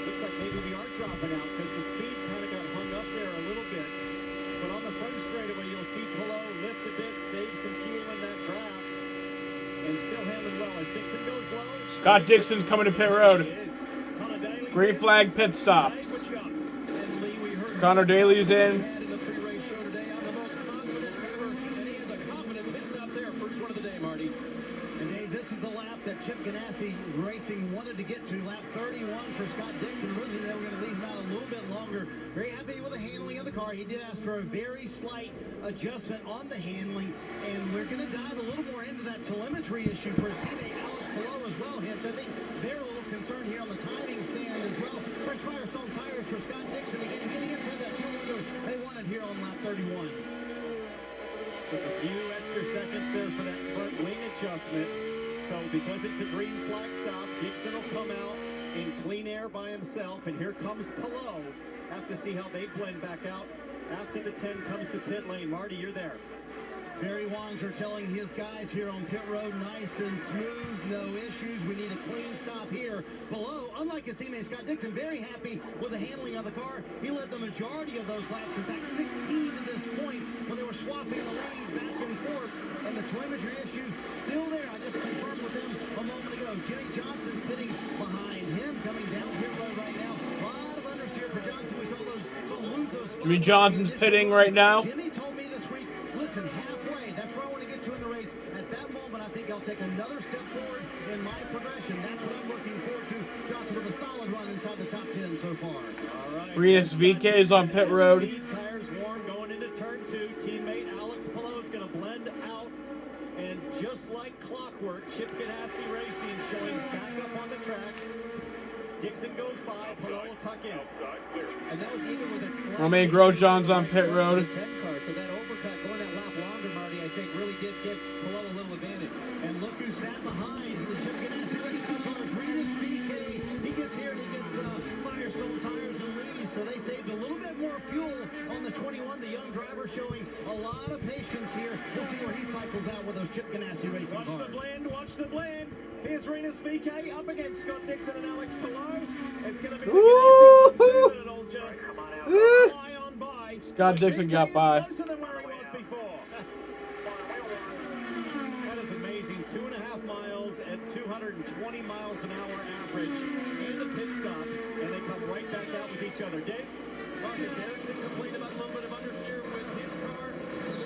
Looks like maybe we are dropping out because the speed kind of got hung up there a little bit. But on the front straightaway, you'll see Palou lift a bit, save some fuel in that draft, and still handling well as Dixon goes low. Scott Dixon's coming to pit road. Green flag pit stops. Connor Daly's in. Chip Ganassi Racing wanted to get to lap 31 for Scott Dixon. Originally, they were going to leave him out a little bit longer. Very happy with the handling of the car. He did ask for a very slight adjustment on the handling, and we're going to dive a little more into that telemetry issue for his teammate Alex Palou as well, Hitch. I think they're a little concerned here on the timing stand as well. Fresh Firestone tires for Scott Dixon again, getting inside that fuel window they wanted here on lap 31. Took a few extra seconds there for that front wing adjustment. So because it's a green flag stop, Dixon will come out in clean air by himself, and here comes Palou. Have to see how they blend back out after the 10 comes to pit lane. Marty, you're there. Barry Wangs are telling his guys here on pit road, nice and smooth, no issues. We need a clean stop here. Palou, unlike his teammate Scott Dixon, very happy with the handling of the car. He led the majority of those laps, in fact 16 to this point, when they were swapping the lead back and forth. And the telemetry issue still there. I just confirmed with him a moment ago. Jimmy Johnson's pitting behind him, coming down pit road right now. A lot of understeer for Johnson. We saw lose those. Jimmy Johnson's pitting right now. Jimmy told me this week, listen, halfway, that's where I want to get to in the race. At that moment, I think I'll take another step forward in my progression. That's what I'm looking forward to. Johnson with a solid run inside the top 10 so far. All right. Rinus VK is on pit road. Tires warm going into turn 2. Teammate Alex Palou is going to blend out. And just like clockwork, Chip Ganassi Racing joins back up on the track. Dixon goes by, Palou will tuck in. And that was even with a slight Romain Grosjean's on pit road. 10 car, so that overcut going that lap longer, Marty, I think really did give Palou a little advantage. And look who sat behind the Chip Ganassi Racing cars, Rinus VK. He gets here and he gets Firestone tires and leaves, so they saved a little bit more fuel on the 21. The young driver showing a lot of patience here. We'll see where he cycles out with those Chip Ganassi Racing cars. Watch the blend, watch the blend. Here's Rinus VK up against Scott Dixon and Alex Palou. It's going to be the it'll just fly on by. Scott Dixon got by. Closer than where he was before. That is amazing. 2.5 miles at 220 miles an hour average. And the pit stop, and they come right back out with each other. Dave? Marcus Ericsson complained about a little bit of understeer with his car.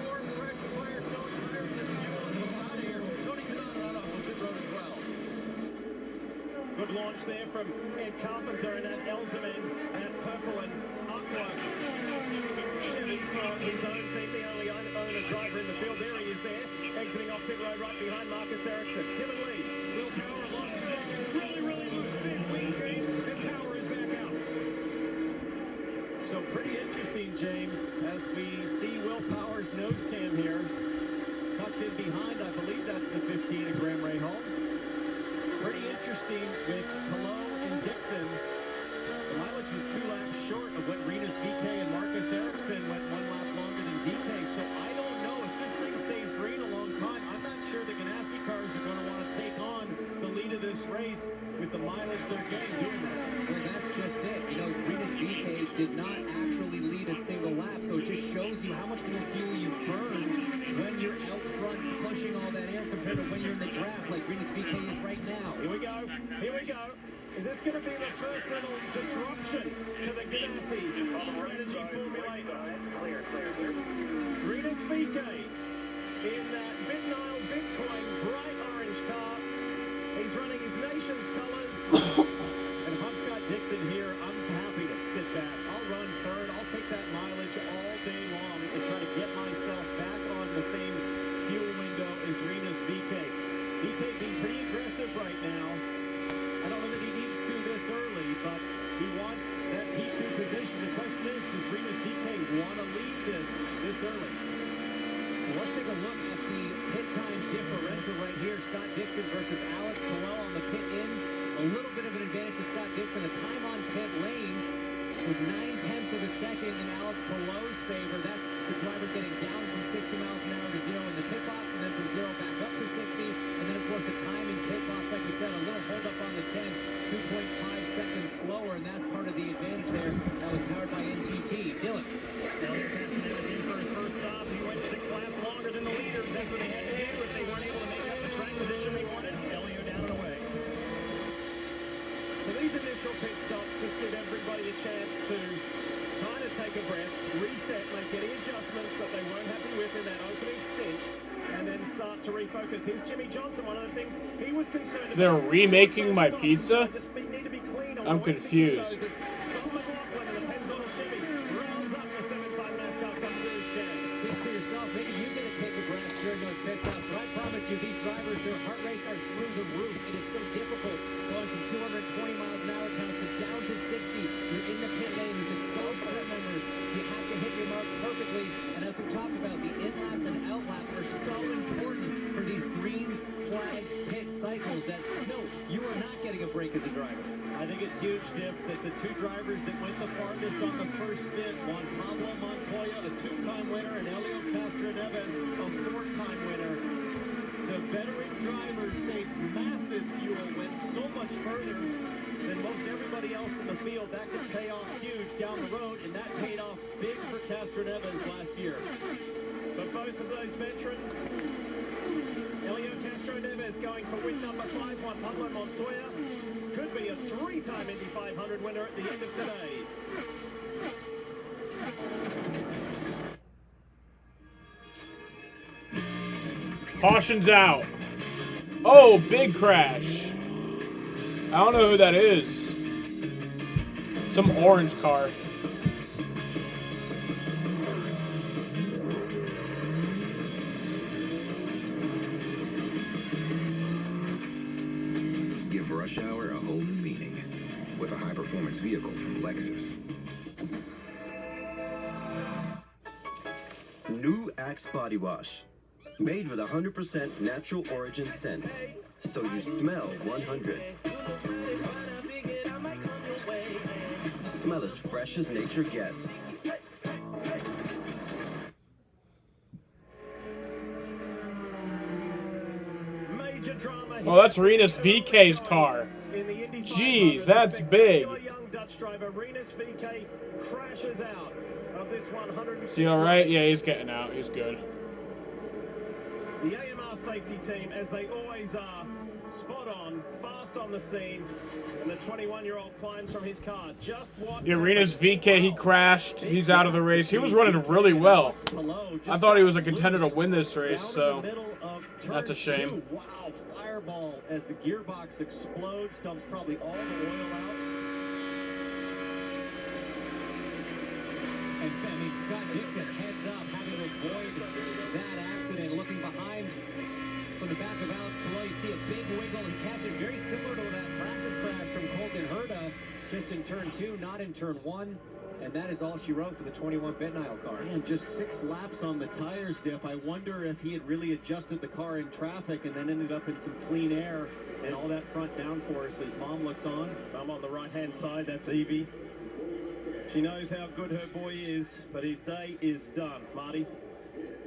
More fresh Firestone tires and fuel on the out of here. Tony Kanata off the pit road as well. Good launch there from Ed Carpenter and that Elzerman, that purple and aqua Chevy from his own team, the only owner driver in the field. There he is there, exiting off pit road right behind Marcus Ericsson. Him and Lee. Will Power lost position. Really loose. Big wing change, and Power is back out. So pretty interesting, James, as we see Will Power's nose cam here. Tucked in behind, I believe that's the 15 of Graham Rahal. Pretty interesting with Palou and Dixon. The mileage was 2 laps short of what Rinus VK and Marcus changed their game doing that. Well, that's just it. You know, Rinus VeeKay did not actually lead a single lap, so it just shows you how much more fuel you burn when you're out front pushing all that air compared to when you're in the draft like Rinus VeeKay is right now. Here we go. Here we go. Is this going to be the first little disruption to the Ganassi strategy formulator? Rinus VeeKay in that Big Nile Bitcoin bright orange car. He's running his nation's colors. And if I'm Scott Dixon here, I'm happy to sit back. I'll run third. I'll take that mileage all day long and try to get myself back on the same fuel window as Rinus VeeKay. VeeKay being pretty aggressive right now. I don't know that he needs to this early, but he wants that P2 position. The question is, does Rinus VeeKay want to lead this early? Well, let's take a look at the pit time differential right here. Scott Dixon versus Alex Palou on the pit in. A little bit of an advantage to Scott Dixon. The time on pit lane was 9/10 of a second in Alex Palou's favor. That's the driver getting down from 60 miles an hour to 0 in the pit box, and then from 0 back up to 60. And then, of course, the time in pit box, like we said, a little hold up on the 10, 2.5 seconds slower, and that's part of the advantage there. That was powered by NTT. Dylan. Elio Castro was in for his first stop. He went 6 laps longer than the leaders. That's what they had to do if they weren't able to make up the track position they wanted. Elio down and away. So these initial pit stops just give everybody a chance to kind of take a breath, reset, make any adjustments that they weren't happy with in that opening stint, and then start to refocus. Here's Jimmy Johnson. One of the things he was concerned about. They're remaking my pizza? Need to be clean on I'm confused. Scott McLaughlin and the Pennzoil Chevy rounds up the 7-time NASCAR Cup Series champ. Speak for yourself. Maybe you get to take a breath during those pit stops, but I promise you, these drivers, their heart rates are through the roof. It is so difficult going from 220 miles an hour to down to 60. You're in the pit lane. There's exposed pit members. You have to hit your marks perfectly. And as we talked about, the in-laps and out-laps are so important for these green flag pit cycles that, no, you are not getting a break as a driver. I think it's huge, Diff, that the two drivers that went the farthest on the first stint, Juan Pablo Montoya, a 2-time winner, and Elio Castroneves, a 4-time winner. The veteran drivers saved massive fuel, went so much further than most everybody else in the field. That could pay off huge down the road, and that paid off big for Castroneves last year. But both of those veterans, Elio Castroneves going for win number 5, Juan Pablo Montoya could be a 3-time Indy 500 winner at the end of today. Caution's out. Oh, big crash. I don't know who that is. Some orange car. Give rush hour a whole new meaning with a high-performance vehicle from Lexus. New Axe Body Wash. Made with 100% natural origin scents, so you smell 100. Smell as fresh as nature gets. Major drama Oh, that's Rinus VeeKay's car. Jeez, that's big. young Dutch driver Rinus VeeKay crashes out of this 160. Is he alright? Yeah, he's getting out. He's good. The AMR safety team, as they always are, spot on, fast on the scene, and the 21-year-old climbs from his car. Just what? Yeah, Rinus VeeKay, he crashed. He's out of the race. He was running really well. I thought he was a contender to win this race, so that's a shame. Wow, fireball as the gearbox explodes, dumps probably all the oil out. And I mean, Scott Dixon heads up, having to avoid that accident. Looking behind from the back of Alex Palou, you see a big wiggle. He catches it very similar to that practice crash from Colton Herta, just in turn 2, not in turn 1. And that is all she wrote for the 21 Bit Nile car. And just 6 laps on the tires, Diff. I wonder if he had really adjusted the car in traffic and then ended up in some clean air and all that front downforce as Mom looks on. I'm on the right-hand side, that's Evie. She knows how good her boy is, but his day is done. Marty?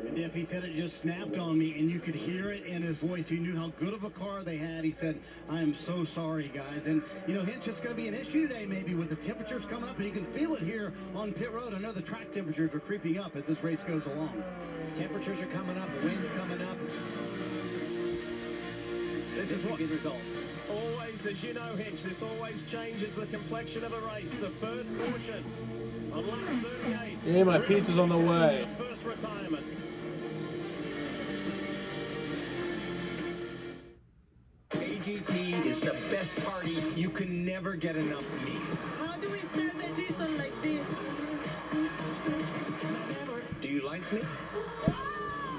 And if he said it just snapped on me, and you could hear it in his voice. He knew how good of a car they had. He said, I am so sorry, guys. And, you know, it's just going to be an issue today, maybe, with the temperatures coming up. And you can feel it here on pit road. I know the track temperatures are creeping up as this race goes along. Temperatures are coming up, the wind's coming up. This is what good result. always, as you know, Hinch, this always changes the complexion of a race. The first caution on lap 38. Yeah, my pizza's on the way. The first retirement. AGT is the best party. You can never get enough of me. How do we start the season like this? Do you like me?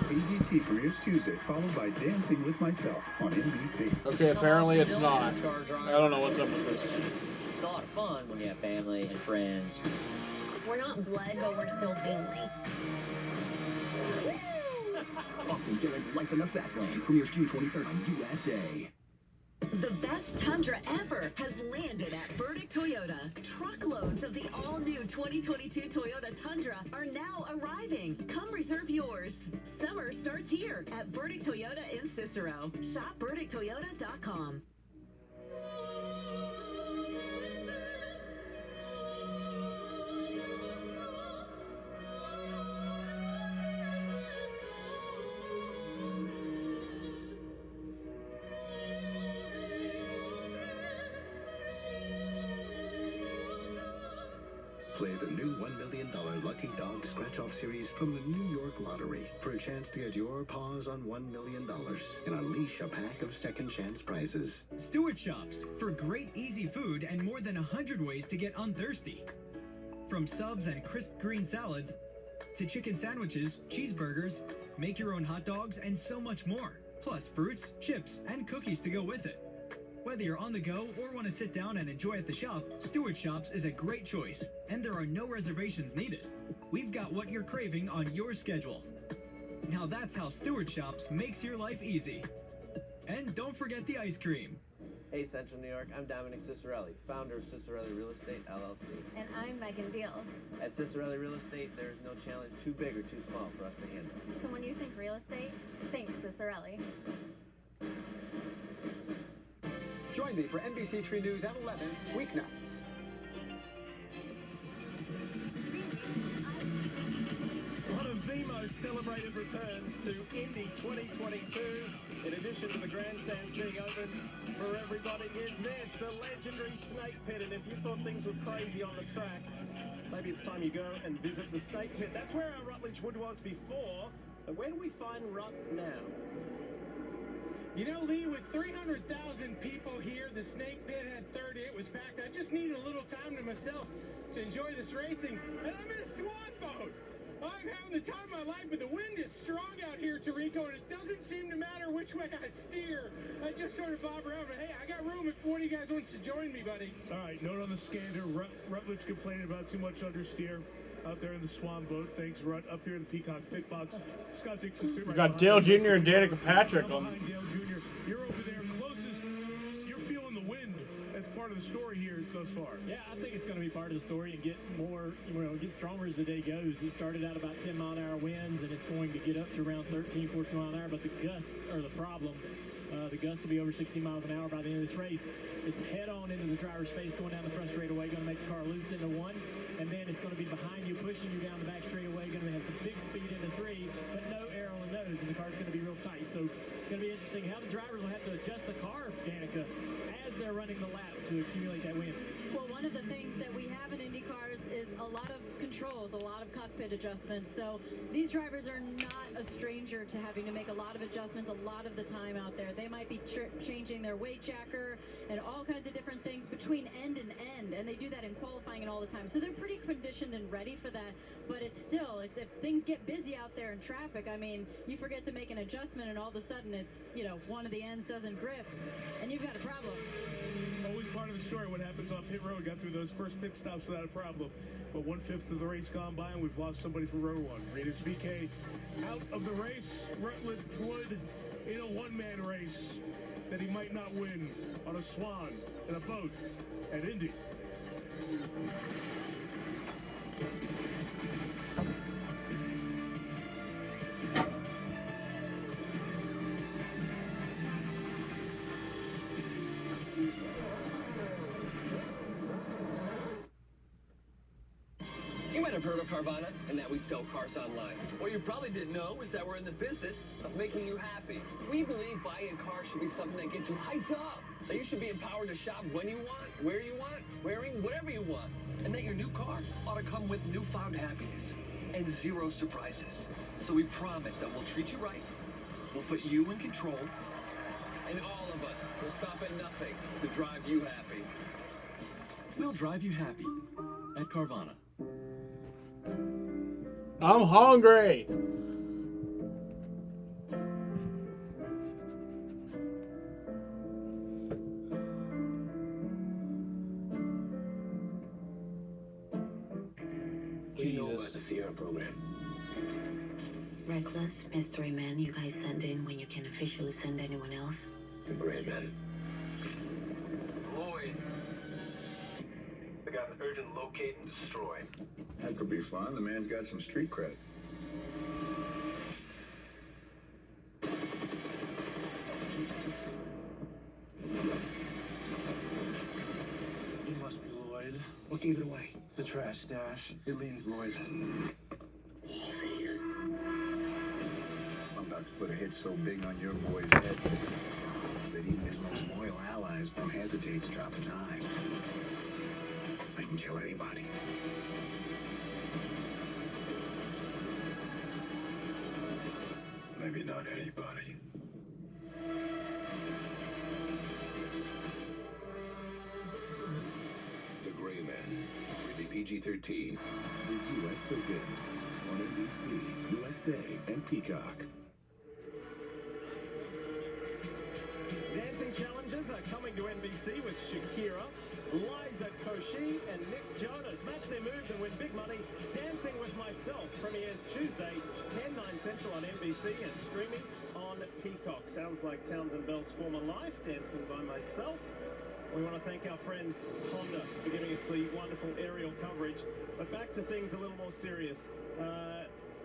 AGT premieres Tuesday, followed by Dancing with Myself on NBC. Okay, apparently it's not. I don't know what's up with this. It's a lot of fun when you have family and friends. We're not blood, but we're still family. Austin Derrick's Life in the Fast Lane premieres June 23rd on USA. The best Tundra ever has landed at Burdick Toyota. Truckloads of the all-new 2022 Toyota Tundra are now arriving. Come reserve yours. Summer starts here at Burdick Toyota in Cicero. Shop burdicktoyota.com. Play the new $1 million Lucky Dog Scratch-Off series from the New York Lottery for a chance to get your paws on $1 million and unleash a pack of second chance prizes. Stewart Shops, for great easy food and more than 100 ways to get unthirsty. From subs and crisp green salads, to chicken sandwiches, cheeseburgers, make your own hot dogs, and so much more. Plus fruits, chips, and cookies to go with it. Whether you're on the go or want to sit down and enjoy at the shop, Stewart Shops is a great choice, and there are no reservations needed. We've got what you're craving on your schedule. Now that's how Stewart Shops makes your life easy. And don't forget the ice cream. Hey Central New York, I'm Dominic Cicerelli, founder of Cicerelli Real Estate, LLC. And I'm Megan Deals. At Cicerelli Real Estate, there is no challenge too big or too small for us to handle. So when you think real estate, think Cicerelli. Join me for NBC3 News at 11, weeknights. One of the most celebrated returns to Indy 2022, in addition to the grandstands being open for everybody, is this, the legendary Snake Pit. And if you thought things were crazy on the track, maybe it's time you go and visit the Snake Pit. That's where our Rutledge Wood was before, but where do we find Rut now? You know, Lee, with 300,000 people here, the Snake Pit had 30. It was packed. I just needed a little time to myself to enjoy this racing. And I'm in a swan boat. I'm having the time of my life, but the wind is strong out here, Tarico, and it doesn't seem to matter which way I steer. I just sort of bob around, but hey, I got room if one of you guys wants to join me, buddy. All right, note on the scanner, Rutledge complaining about too much understeer out there in the swan boat. Thanks, Rut. Up here in the Peacock pit box. Scott Dixon's pit We right got behind Dale us. Jr. and Danica Patrick on. Behind Dale Jr. You're over there closest. You're feeling the wind. That's part of the story here thus far. Yeah, I think it's going to be part of the story and get more, get stronger as the day goes. He started out about 10-mile-an-hour winds, and it's going to get up to around 13, 14 miles an hour, but the gusts are the problem. The gusts will be over 60 miles an hour by the end of this race. It's head-on into the driver's face going down the front straightaway, going to make the car loose into one, and then it's going to be behind you, pushing you down the back straightaway, going to have some big speed into three, but no air on the nose, and the car's going to be real tight. So it's going to be interesting how the drivers will have to adjust the car, Danica, as they're running the lap to accumulate that wind. Well, one of the things that we have in Indy cars is a lot of controls, a lot of cockpit adjustments. So these drivers are not a stranger to having to make a lot of adjustments a lot of the time out there. They might be changing their weight jacker and all kinds of different things between end and end, and they do that in qualifying and all the time. So they're pretty conditioned and ready for that, but it's still, if things get busy out there in traffic, I mean, you forget to make an adjustment and all of a sudden it's, one of the ends doesn't grip and you've got a problem. Always part of the story what happens on pit road. Got through those first pit stops without a problem. But 1/5 of the race gone by and we've lost somebody for row one. Renus VK out of the race. Rutledge Wood in a one-man race that he might not win on a swan in a boat at Indy. have heard of Carvana and that we sell cars online. What you probably didn't know is that we're in the business of making you happy. We believe buying cars should be something that gets you hyped up. That you should be empowered to shop when you want, where you want, wearing whatever you want. And that your new car ought to come with newfound happiness and zero surprises. So we promise that we'll treat you right, we'll put you in control, and all of us will stop at nothing to drive you happy. We'll drive you happy at Carvana. I'm hungry. We know about the Sierra program. Reckless mystery men you guys send in when you can officially send anyone else? The Gray Man. Lloyd. I got an urgent locate and destroy. That could be fun. The man's got some street cred. He must be Lloyd. What gave it away? The trash stash. It leans Lloyd. I'm about to put a hit so big on your boy's head that even his most loyal allies won't hesitate to drop a dime. I can kill anybody. Maybe not anybody. The Gray Man. Rated PG-13. The U.S. Open on NBC, USA, and Peacock. Dancing challenges are coming to NBC with Shakira, Liza Koshy, and Nick Jonas. Match their moves and win big money. Dancing with Myself premieres Tuesday, 10/9 Central on NBC and streaming on Peacock. Sounds like Townsend Bell's former life, Dancing by Myself. We want to thank our friends Honda for giving us the wonderful aerial coverage. But back to things a little more serious.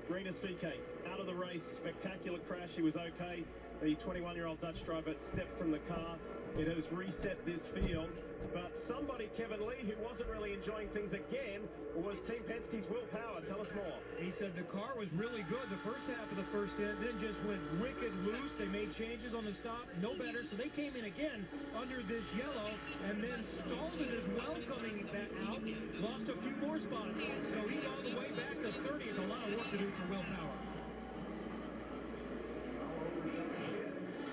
Rinus VK out of the race, spectacular crash. He was okay. The 21-year-old Dutch driver stepped from the car. It has reset this field. But somebody, Kevin Lee, who wasn't really enjoying things again, was Team Penske's Will Power. Tell us more. He said the car was really good the first half of the first end, then just went wicked loose. They made changes on the stop, no better. So they came in again under this yellow and then stalled it as well coming back out. Lost a few more spots. So he's all the way back to 30th. A lot of work to do for Will Power.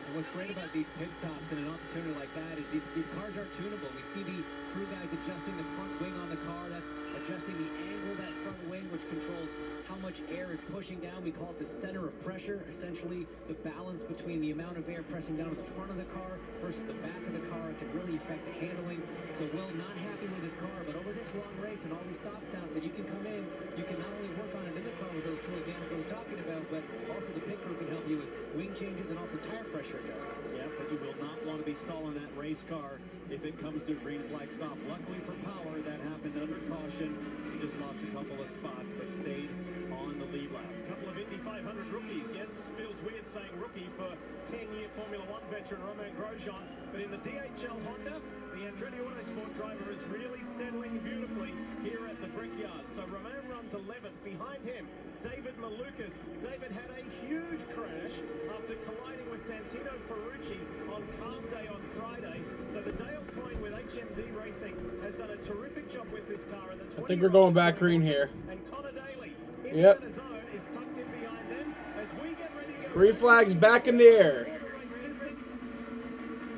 And what's great about these pit stops and an opportunity like that is these cars are tunable. We see the crew guys adjusting the front wing on the car. That's adjusting the angle of that front wing, which controls how much air is pushing down. We call it the center of pressure, essentially the balance between the amount of air pressing down to the front of the car versus the back of the car. It can really affect the handling. So Will not happy with his car, but over this long race and all these stops down, so you can come in, you can not only work on it in the car with those tools Danica was talking about, but also the pit crew can help you with wing changes and also tire pressure adjustments. Yeah, but you will not want to be stalling that race car if it comes to a green flag stop. Luckily for Power, that happened under caution. He just lost a couple of spots, but stayed on the lead lap. A couple of Indy 500 rookies. Yes, feels weird saying rookie for 10-year Formula One veteran Romain Grosjean. But in the DHL Honda, the Andretti Autosport driver is really settling beautifully here at the Brickyard. So Romain runs 11th. Behind him, David Malukas. David had a huge crash after colliding with Santino Ferrucci on Calm Day on Friday. So the Dale Coyne with HMD Racing has done a terrific job with this car. And the I think we're going back green here. And Connor Daly, Yep. Indiana's own, is tucked in behind them as we get ready to go. Green flag's back in the air.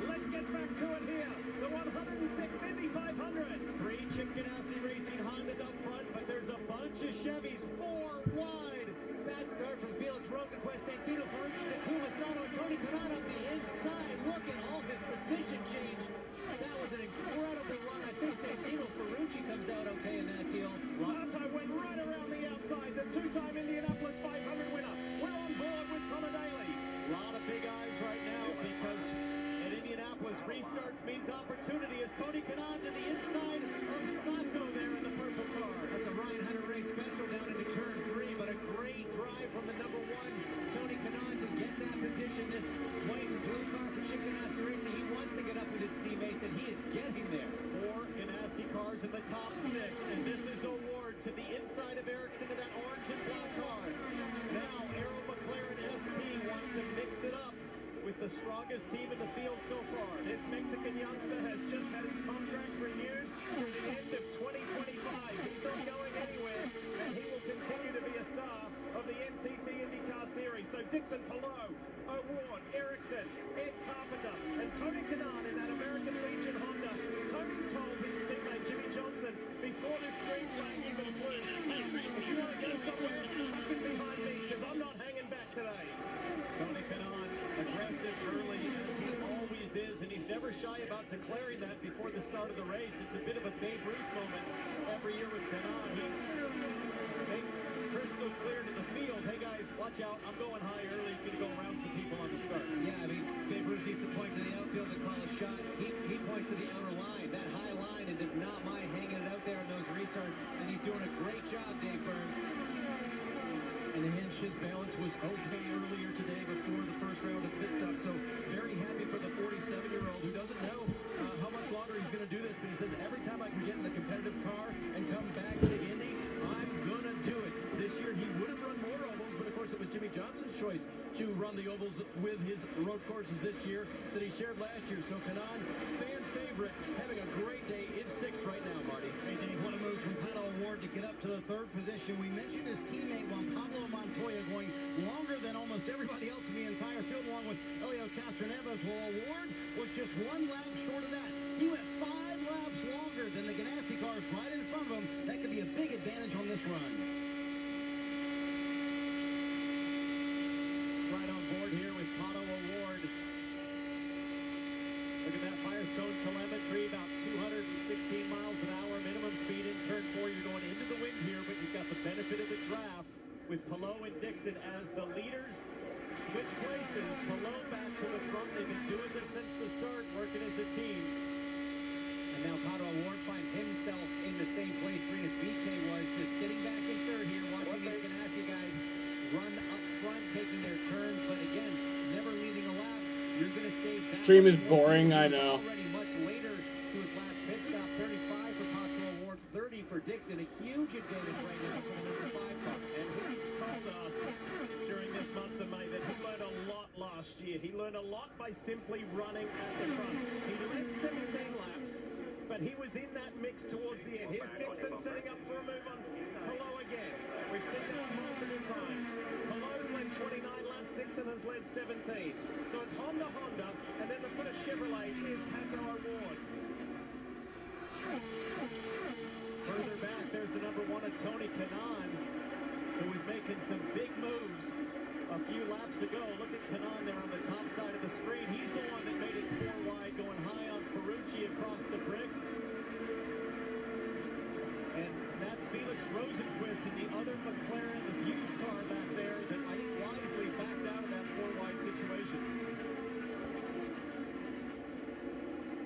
Let's get back to it here. The 106th Indy 500. 3 Chip Ganassi Racing Hondas up front, but there's a bunch of Chevys 4 wide. Bad start from Felix Rosenquist, Santino Ferrucci, Takuma Sato, and Tony Kanaan up the inside. Look at all his position change. That was an incredible run. I think Santino Ferrucci comes out okay in that deal. Sato went right around the outside. The two-time Indianapolis 500 winner. We're on board with Connor Daly. A lot of big eyes right now because at Indianapolis, restarts means opportunity as Tony Kanaan to the inside of Sato there in the purple car. That's a Ryan Hunter race special down into turn 3, but a great drive from the number 1, Tony Kanaan, to get that position. This white and blue car for Chip Ganassi Racing, he wants to get up with his teammates, and he is getting there. 4 Ganassi cars in the top 6, and this is award to the inside of Ericsson to that orange and black car. Now, Arrow McLaren SP wants to mix it up with the strongest team in the field so far. This Mexican youngster has just had his contract renewed through the end of 2025. He's not going anywhere, and he will continue to be a star of the NTT IndyCar Series. So Dixon Palou, O'Ward, Ericsson, Ed Carpenter, and Tony Kanaan in that American Legion Honda. Tony told his teammate Jimmy Johnson before this green flag even flew, hey, if you want to go somewhere, tuck in behind me, because I'm not hanging back today. Tony Kanaan, aggressive early as he always is, and he's never shy about declaring that before the start of the race. It's a bit of a Babe Ruth moment every year with Kanaan. He makes crystal clear to the field, hey guys, watch out, I'm going high early, I'm going to go around some people on the start. Yeah, I mean, Babe Ruth used to point to the outfield and call a shot. He points to the outer line, that high line, and does not mind hanging it out there in those restarts, and he's doing a great job, Dave Burns. And Hinch, his balance was okay earlier today before the first round of pit stop, so very happy for the 47-year-old who doesn't know how much longer he's going to do this, but he says every time I can get in a competitive car and come back to Indy, I'm going to do it. This year he would have run more ovals, but of course it was Jimmy Johnson's choice to run the ovals with his road courses this year that he shared last year. So Kanaan, fan favorite, having a great day in sixth right now, Marty. Hey Dave, what a move from Pato O'Ward to get up to the third position. We mentioned his teammate Juan Pablo Montoya going longer than almost everybody else in the entire field, along with Helio Castroneves. Well, O'Ward was just one lap short of that. He went 5 laps longer than the Ganassi cars right in front of him. That could be a big advantage on this run. Right on board here with Pato O'Ward. Look at that Firestone telemetry, about 216 miles an hour minimum speed in turn 4. You're going into the wind here, but you've got the benefit of the draft with Palou and Dixon as the leaders. Switch places, Palou back to the front. They've been doing this since the start, working as a team. And now Pato O'Ward finds himself in the same place Rinus VeeKay was, just getting back in third here, watching these Ganassi guys run up front, taking their turns, but again, never leaving a lap. You're going to save that. Stream is boring, I know. Already much later to his last pit stop, 35 for Pato O'Ward, 30 for Dixon. A huge advantage right now for the number 5 car. And he told us during this month of May that he learned a lot last year. He learned a lot by simply running at the front. He led 17 laps, but he was in that mix towards the end. Here's Dixon setting up for a move on Palou again. We've seen that multiple times. Palou's led 29 laps, Dixon has led 17. So it's Honda, and then the first Chevrolet is Pato O'Ward. Further back, there's the number 1 of Tony Kanaan, who was making some big moves a few laps ago. Look at Kanaan there on the top side of the screen. He's the one that made it 4 wide, going high on Ferrucci across the bricks. And that's Felix Rosenquist in the other McLaren, the Hughes car back there that I think wisely backed out of that 4-wide situation.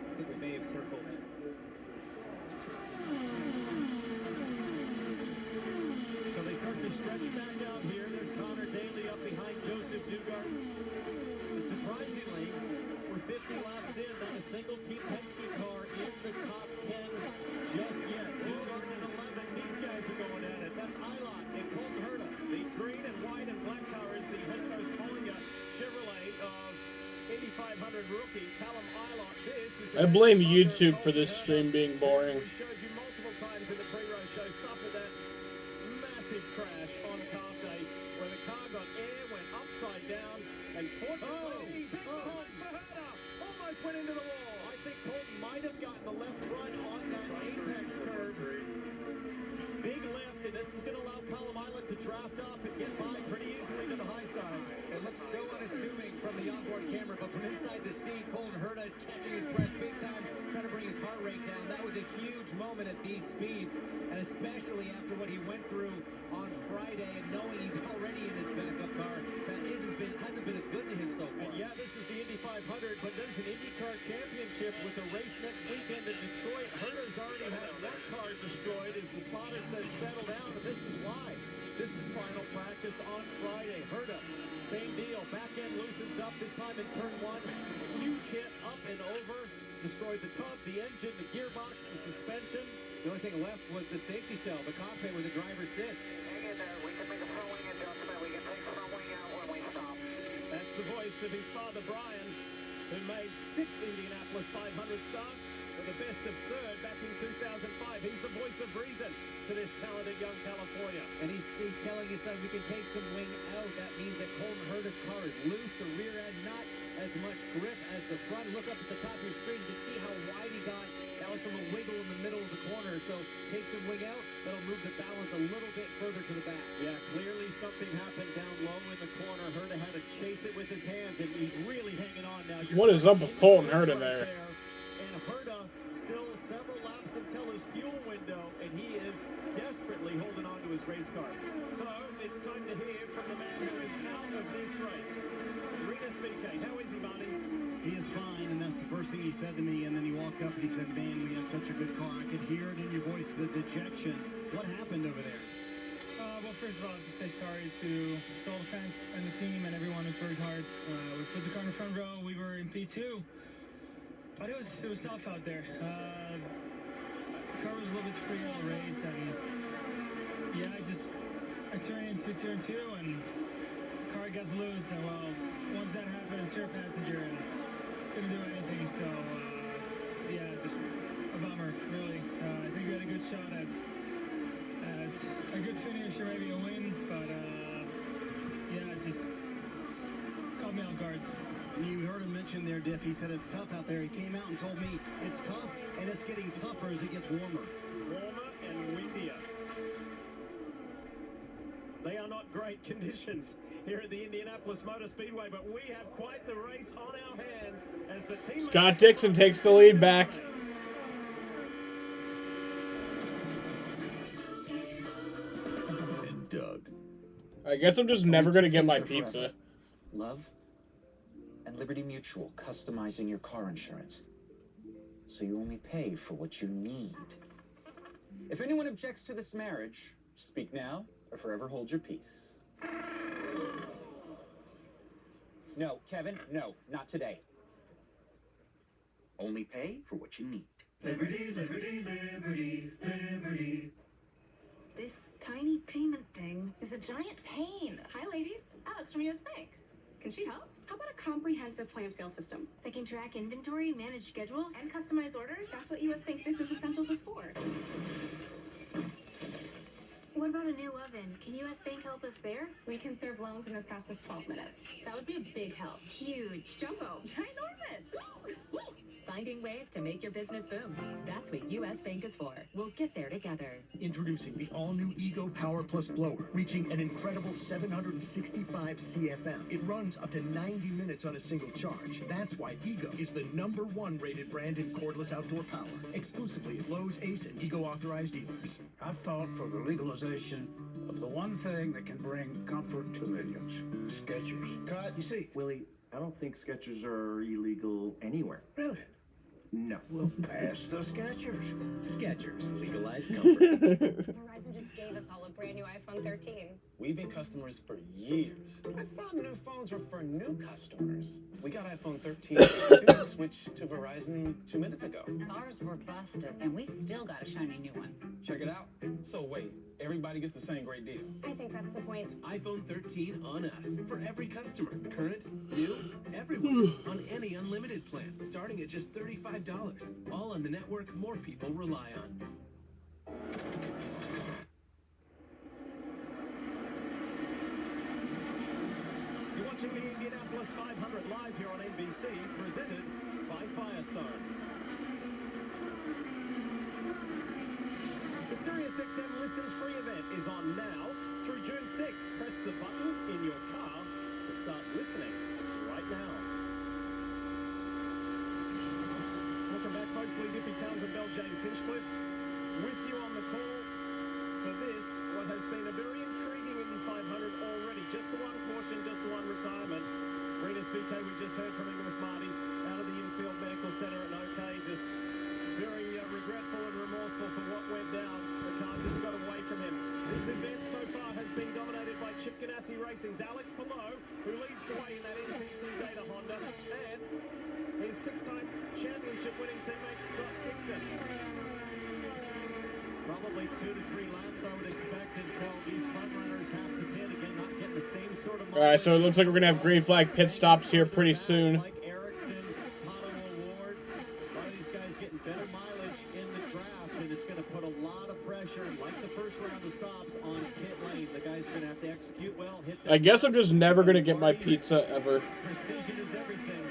I think we may have circled. So they start to stretch back out here. There's Connor Daly up behind Joseph Newgarden. And surprisingly, we're 50 laps in, not a single Team Penske car in the top 10 just yet. Newgarden at 11. These guys are going at it. That's Eilot and Colton Herta. The green and white and black car is the Henko Smolinga Chevrolet of Indy 500 rookie Callum Eilot. This is the I blame YouTube for this stream being boring. We showed you multiple times in the pre-race show, suffered that massive crash on calf day where the car got air, went upside down, and fortunately, big moment for Herta, almost went into the wall. I think Colton might have gotten the left front on that apex curve. Big lift, and this is going to allow Callum Eilot to draft up and get by pretty easily to the high side. It looks so unassuming from the onboard camera, but from inside the seat, Colton Herta is catching his breath big time, trying to bring his heart rate down. That was a huge moment at these speeds, and especially after what he went through on Friday and knowing he's already in his backup car, that hasn't been as good to him so far. And yeah, this is the Indy 500, but there's an IndyCar Championship with a race next weekend in Detroit. Herta's already had one car destroyed as the spotter says settle down, and this is why. This is final practice on Friday. Herta, same deal. Back end loosens up, this time in turn 1. Huge hit up and over. destroyed the top, the engine, the gearbox, the suspension. The only thing left was the safety cell, the cockpit where the driver sits. Hang in there. We can make a front wing adjustment. We can take front wing out when we stop. That's the voice of his father, Brian, who made 6 Indianapolis 500 starts with a best of third back in 2005. He's the voice of reason to this talented young California. And he's telling you, son, we can take some wing out. That means that Colton Herta's car is loose. The rear end not as much grip as the front. Look up at the top of your screen. You can see how wide he got. That was from a wiggle in the middle of the corner. So take some wing out. That'll move the balance a little bit further to the back. Yeah, clearly something happened down low in the corner. Herta had to chase it with his hands, and he's really hanging on now. What is up with Colton Herta there? And Herta still several laps until his fuel window, and he is desperately holding on to his race car. So it's time to hear from the man who is out of this race. Rinus VK, how is he, Marty? He is fine, and that's the first thing he said to me. And then he walked up and he said, "Man, we had such a good car. I could hear it in your voice, the dejection. What happened over there?" Well, first of all, to say sorry to all the fans and the team and everyone who's worked hard. We put the car in the front row. We were in P2, but it was tough out there. The car was a little bit free in the race, and yeah, I turned into turn 2 and the car gets loose. And well, once that happens, you're a passenger and couldn't do anything. So yeah, just a bummer, really. I think we had a good shot at a good finish or maybe a win, but yeah, it just caught me off guard. You heard him mention there, Diff. He said it's tough out there. He came out and told me it's tough, and it's getting tougher as it gets warmer. Warmer and windier. They are not great conditions here at the Indianapolis Motor Speedway, but we have quite the race on our hands as the team. Scott Dixon takes the lead back. And Doug. I guess I'm just never gonna get my pizza. Love and Liberty Mutual, customizing your car insurance, so you only pay for what you need. If anyone objects to this marriage, speak now or forever hold your peace. No, Kevin, no, not today. Only pay for what you need. Liberty, liberty, liberty, liberty. This tiny payment thing is a giant pain. Hi, ladies. Alex from US Bank. Can she help? How about a comprehensive point of sale system that can track inventory, manage schedules, and customize orders? That's what US Bank Business Essentials is for. What about a new oven? Can US Bank help us there? We can serve loans in as fast as 12 minutes. That would be a big help. Huge. Jumbo. Ginormous. Finding ways to make your business boom. That's what US Bank is for. We'll get there together. Introducing the all-new Ego Power Plus blower, reaching an incredible 765 CFM. It runs up to 90 minutes on a single charge. That's why Ego is the #1 rated brand in cordless outdoor power. Exclusively at Lowe's, Ace, and Ego authorized dealers. I fought for the legalization of the one thing that can bring comfort to millions. Skechers. Cut. You see, Willie, I don't think Skechers are illegal anywhere. Really? No. We'll pass the Skechers. Skechers, legalized comfort. Verizon just gave us all a brand new iPhone 13. We've been customers for years. I thought new phones were for new customers. We got iPhone 13 to switch to Verizon 2 minutes ago. Ours were busted, and we still got a shiny new one. Check it out. So wait, everybody gets the same great deal. I think that's the point. iPhone 13 on us for every customer. Current, new, everyone on any unlimited plan, starting at just $35. All on the network more people rely on. You're watching the Indianapolis 500 live here on NBC, presented by Firestone. The SiriusXM Listen Free event is on now through June 6th. Press the button in your car to start listening right now. Welcome back, folks. Lee Diffie, Townsend, Bell, James Hinchcliffe with you on the call for this, what has been a very intriguing Indy 500 already. Just the one caution, just the one retirement. Rinus VK, we just heard from English Marty out of the infield medical center at OK. Just very regretful and remorseful for what went down. The car just got away from him. This event so far has been dominated by Chip Ganassi Racing's Alex Palou, who leads the way in that NTT Data Honda, and his 6-time championship winning Probably 2 to 3 laps, I would expect, until these front runners have to pit again, not getting the same sort of. All right, so it looks like we're gonna have green flag pit stops here pretty soon. Like Erickson, Pato Award, a lot of these guys getting better mileage in the draft, and it's going to put a lot of pressure, like the first round of stops, on pit lane. The guys are going to have to execute well. Hit I guess I'm just never gonna get my pizza ever. Precision is everything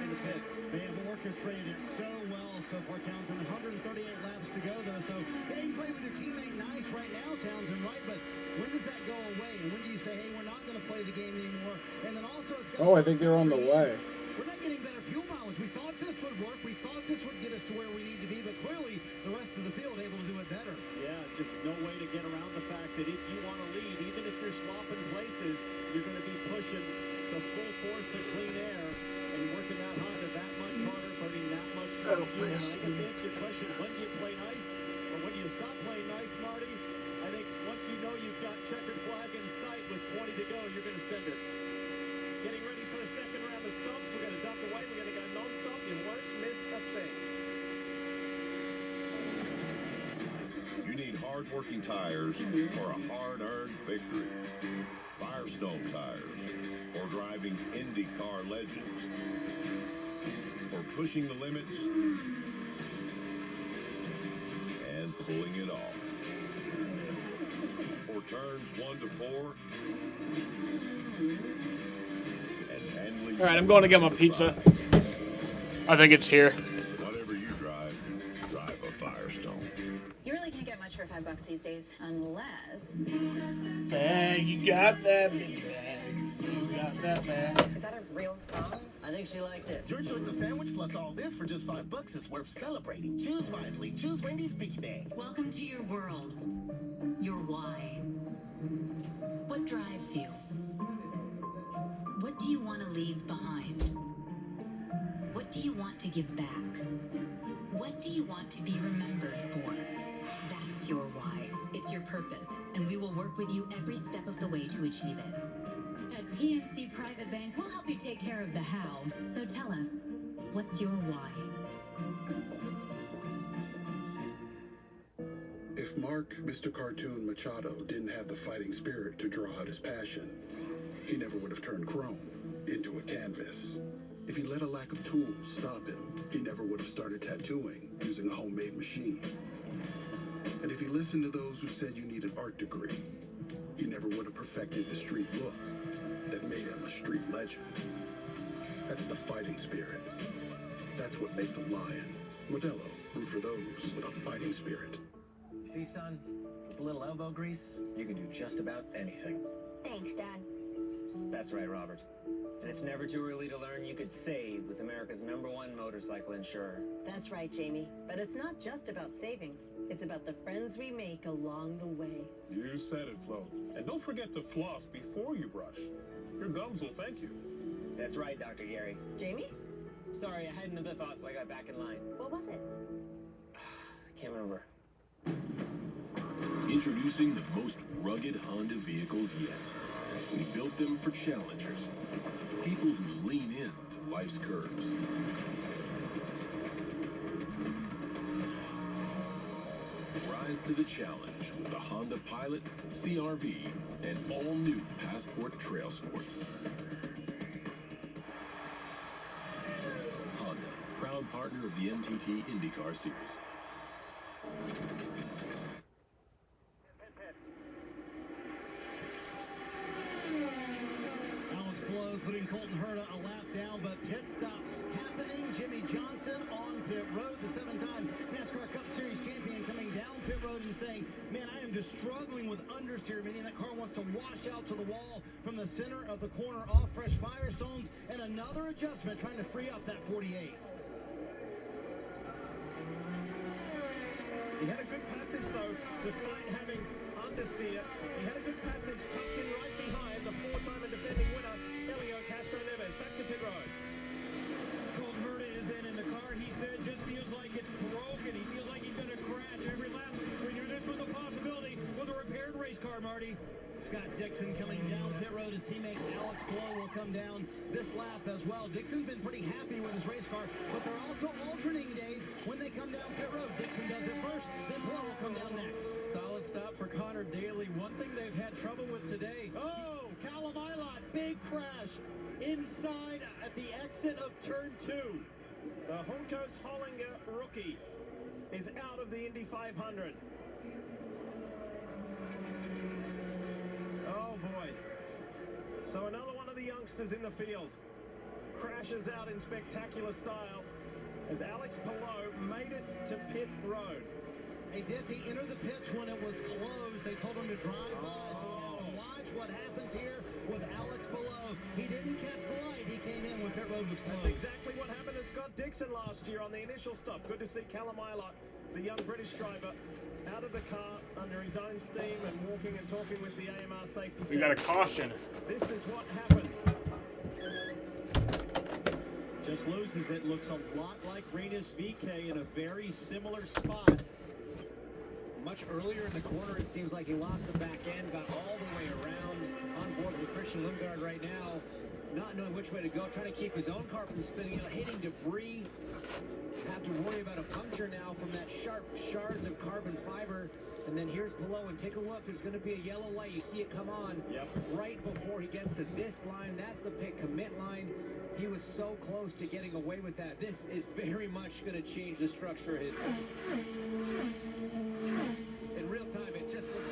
in the pits. They have orchestrated it so well so far, Townsend. 138 laps to go, though. So, yeah, you play with your teammate nice right now, Townsend, right? But when does that go away? And when do you say, hey, we're not going to play the game anymore? And then also, it's Oh, I think they're on the way. we're not getting better fuel mileage. We thought this would work. We thought this would get us to where we need to be. But clearly, the rest of the field able to do it better. Yeah, just no way to get around the fact that if you want to lead, even if you're swapping places, you're going to be pushing the full force of clean air and working that Honda that much harder, burning that much more fuel. And I guess to answer your question, when do you play nice or when do you stop playing nice, Marty? I think once you know you've got checkered flag in sight with 20 to go, you're going to send it. Getting ready for the second round of stumps. We're going to duck away. We're going to go non-stop. You won't miss a thing. You need hard-working tires for a hard-earned victory. Firestone tires for driving Indy car legends. For pushing the limits and pulling it off. For turns 1 to 4 and handling. All right, I'm going to get my pizza. I think it's here. Whatever you drive, drive a Firestone. You really can't get much for $5 these days, unless. Bag, you got that big bag. You got that bag. Is that a real song? I think she liked it. Your choice of sandwich plus all this for just $5 is worth celebrating. Choose wisely. Choose Wendy's Picky Bag. Welcome to your world. Your why. What drives you? What do you want to leave behind? What do you want to give back? What do you want to be remembered for? That's your why. It's your purpose, and we will work with you every step of the way to achieve it. At PNC Private Bank, we'll help you take care of the how. So tell us, what's your why? If Mark, Mr. Cartoon Machado, didn't have the fighting spirit to draw out his passion, he never would have turned chrome into a canvas. If he let a lack of tools stop him, he never would have started tattooing using a homemade machine. And if he listened to those who said you need an art degree, he never would have perfected the street look that made him a street legend. That's the fighting spirit. That's what makes a lion. Modelo, root for those with a fighting spirit. See, son, with a little elbow grease, you can do just about anything. Thanks, Dad. That's right, Robert. And it's never too early to learn you could save with America's #1 motorcycle insurer. That's right, Jamie. But it's not just about savings. It's about the friends we make along the way. You said it, Flo. And don't forget to floss before you brush. Your gums will thank you. That's right, Dr. Gary. Jamie? Sorry, I had another thought, so I got back in line. What was it? I can't remember. Introducing the most rugged Honda vehicles yet. We built them for challengers, people who lean into life's curves. Rise to the challenge with the Honda Pilot, CR-V, and all-new Passport Trail Sport. Honda, proud partner of the MTT IndyCar Series. Putting Colton Herta a lap down, but pit stops happening. Jimmy Johnson on pit road, the 7-time NASCAR Cup Series champion, coming down pit road and saying, man, I am just struggling with understeer, meaning that car wants to wash out to the wall from the center of the corner off fresh Firestones, and another adjustment trying to free up that 48. He had a good passage, though, despite having understeer. He had a good passage tucked in right behind the 4-time and defending winner, back to pit road. Colton Herta is in the car. He said just feels like it's broken. He feels like he's going to crash every lap. We knew this was a possibility with a repaired race car, Marty. Scott Dixon coming down pit road. His teammate Alex Blow will come down this lap as well. Dixon's been pretty happy with his race car, but they're also alternating, Dave, when they come down pit road. Dixon does it first, then Blow will come down next. Solid stop for Connor Daly. One thing they've had trouble with today. Oh, Calamilot, big crash inside at the exit of turn 2. The Juncos Hollinger rookie is out of the Indy 500. Oh boy. So another one of the youngsters in the field crashes out in spectacular style as Alex Palou made it to pit road. Hey, Diff, he entered the pits when it was closed. They told him to drive by, so we have to watch what happens here with Alex Palou. He didn't catch the light. He came in when pit road was closed. That's exactly what happened to Scott Dixon last year on the initial stop. Good to see Callum Ilott, the young British driver, out of the car under his own steam and walking and talking with the AMR safety team. We got a caution. This is what happened. Just loses it. Looks a lot like Rinus VK in a very similar spot. Much earlier in the corner, it seems like he lost the back end, got all the way around, on board with Christian Lundgaard right now, not knowing which way to go, trying to keep his own car from spinning out, hitting debris. Have to worry about a puncture now from that sharp shards of carbon fiber. And then here's Palou, and take a look, there's going to be a yellow light. You see it come on right before he gets to this line. That's the pit commit line. He was so close to getting away with that. This is very much going to change the structure of his race. In real time, it just looks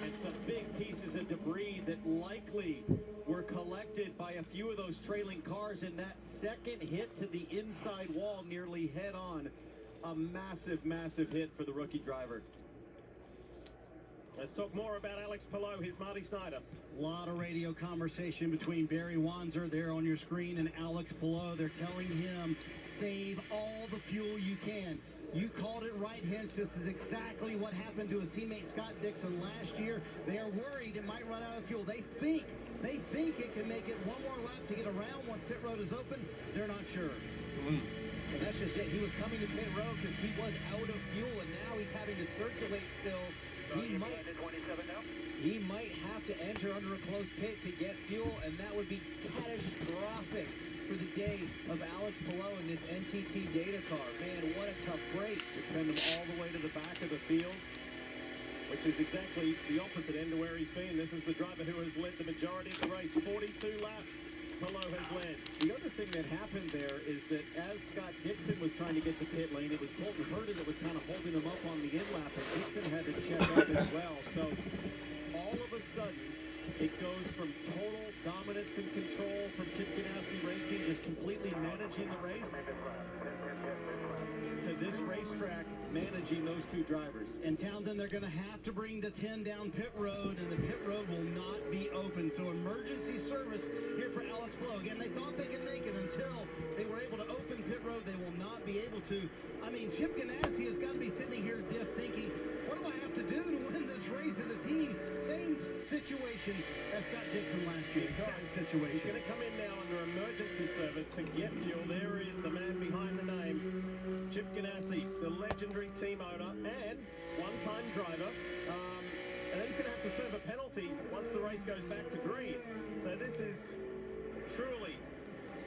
and some big pieces of debris that likely were collected by a few of those trailing cars in that second hit to the inside wall, nearly head on. A massive, massive hit for the rookie driver. Let's talk more about Alex Palou. Here's Marty Snyder. A lot of radio conversation between Barry Wanzer there on your screen and Alex Palou. They're telling him, save all the fuel you can. You called it right, Hinch. This is exactly what happened to his teammate Scott Dixon last year. They are worried it might run out of fuel. They think it can make it one more lap to get around once pit road is open. They're not sure. And that's just it. He was coming to pit road because he was out of fuel, and now he's having to circulate still. He might have to enter under a closed pit to get fuel, and that would be catastrophic for the day of Alex Palou in this NTT data car. Man, what a tough break. Would send him all the way to the back of the field, which is exactly the opposite end of where he's been. This is the driver who has led the majority of the race, 42 laps. Palou has led. The other thing that happened there is that as Scott Dixon was trying to get to pit lane, it was Colton Herta that was kind of holding him up on the in lap, and Dixon had to check up as well. So all of a sudden, it goes from total dominance and control from Chip Ganassi Racing, just completely managing the race, to this racetrack managing those two drivers. And Townsend, they're going to have to bring the 10 down pit road, and the pit road will not be open. So emergency service here for Alex Palou. Again, they thought they could make it until they were able to open pit road. They will not be able to. I mean, Chip Ganassi has got to be sitting here, Diff, thinking, what do I have to do to win this race as a team? Same situation as Scott Dixon last year. Exact situation. He's going to come in now under emergency service to get fuel. There is the man behind the name, Chip Ganassi, the legendary team owner and one-time driver. And then he's going to have to serve a penalty once the race goes back to green. So this is truly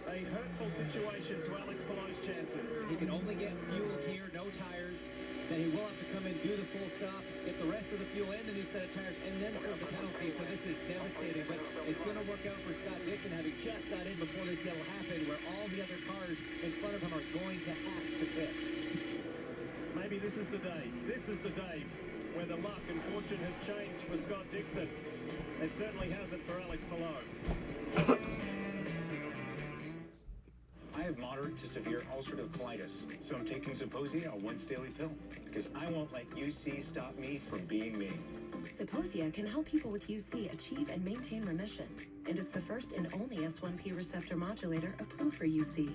a hurtful situation to Alex Palou's chances. He can only get fuel here, no tires. Then he will have to come in, do the full stop, get the rest of the fuel and the new set of tires, and then serve the penalty. So this is devastating, but it's going to work out for Scott Dixon, having just got in before this yellow happened, where all the other cars in front of him are going to have to pit. Maybe this is the day. This is the day where the luck and fortune has changed for Scott Dixon. It certainly hasn't for Alex Palou. I have moderate to severe ulcerative colitis, so I'm taking Zeposia, a once-daily pill, because I won't let UC stop me from being me. Zeposia can help people with UC achieve and maintain remission, and it's the first and only S1P receptor modulator approved for UC.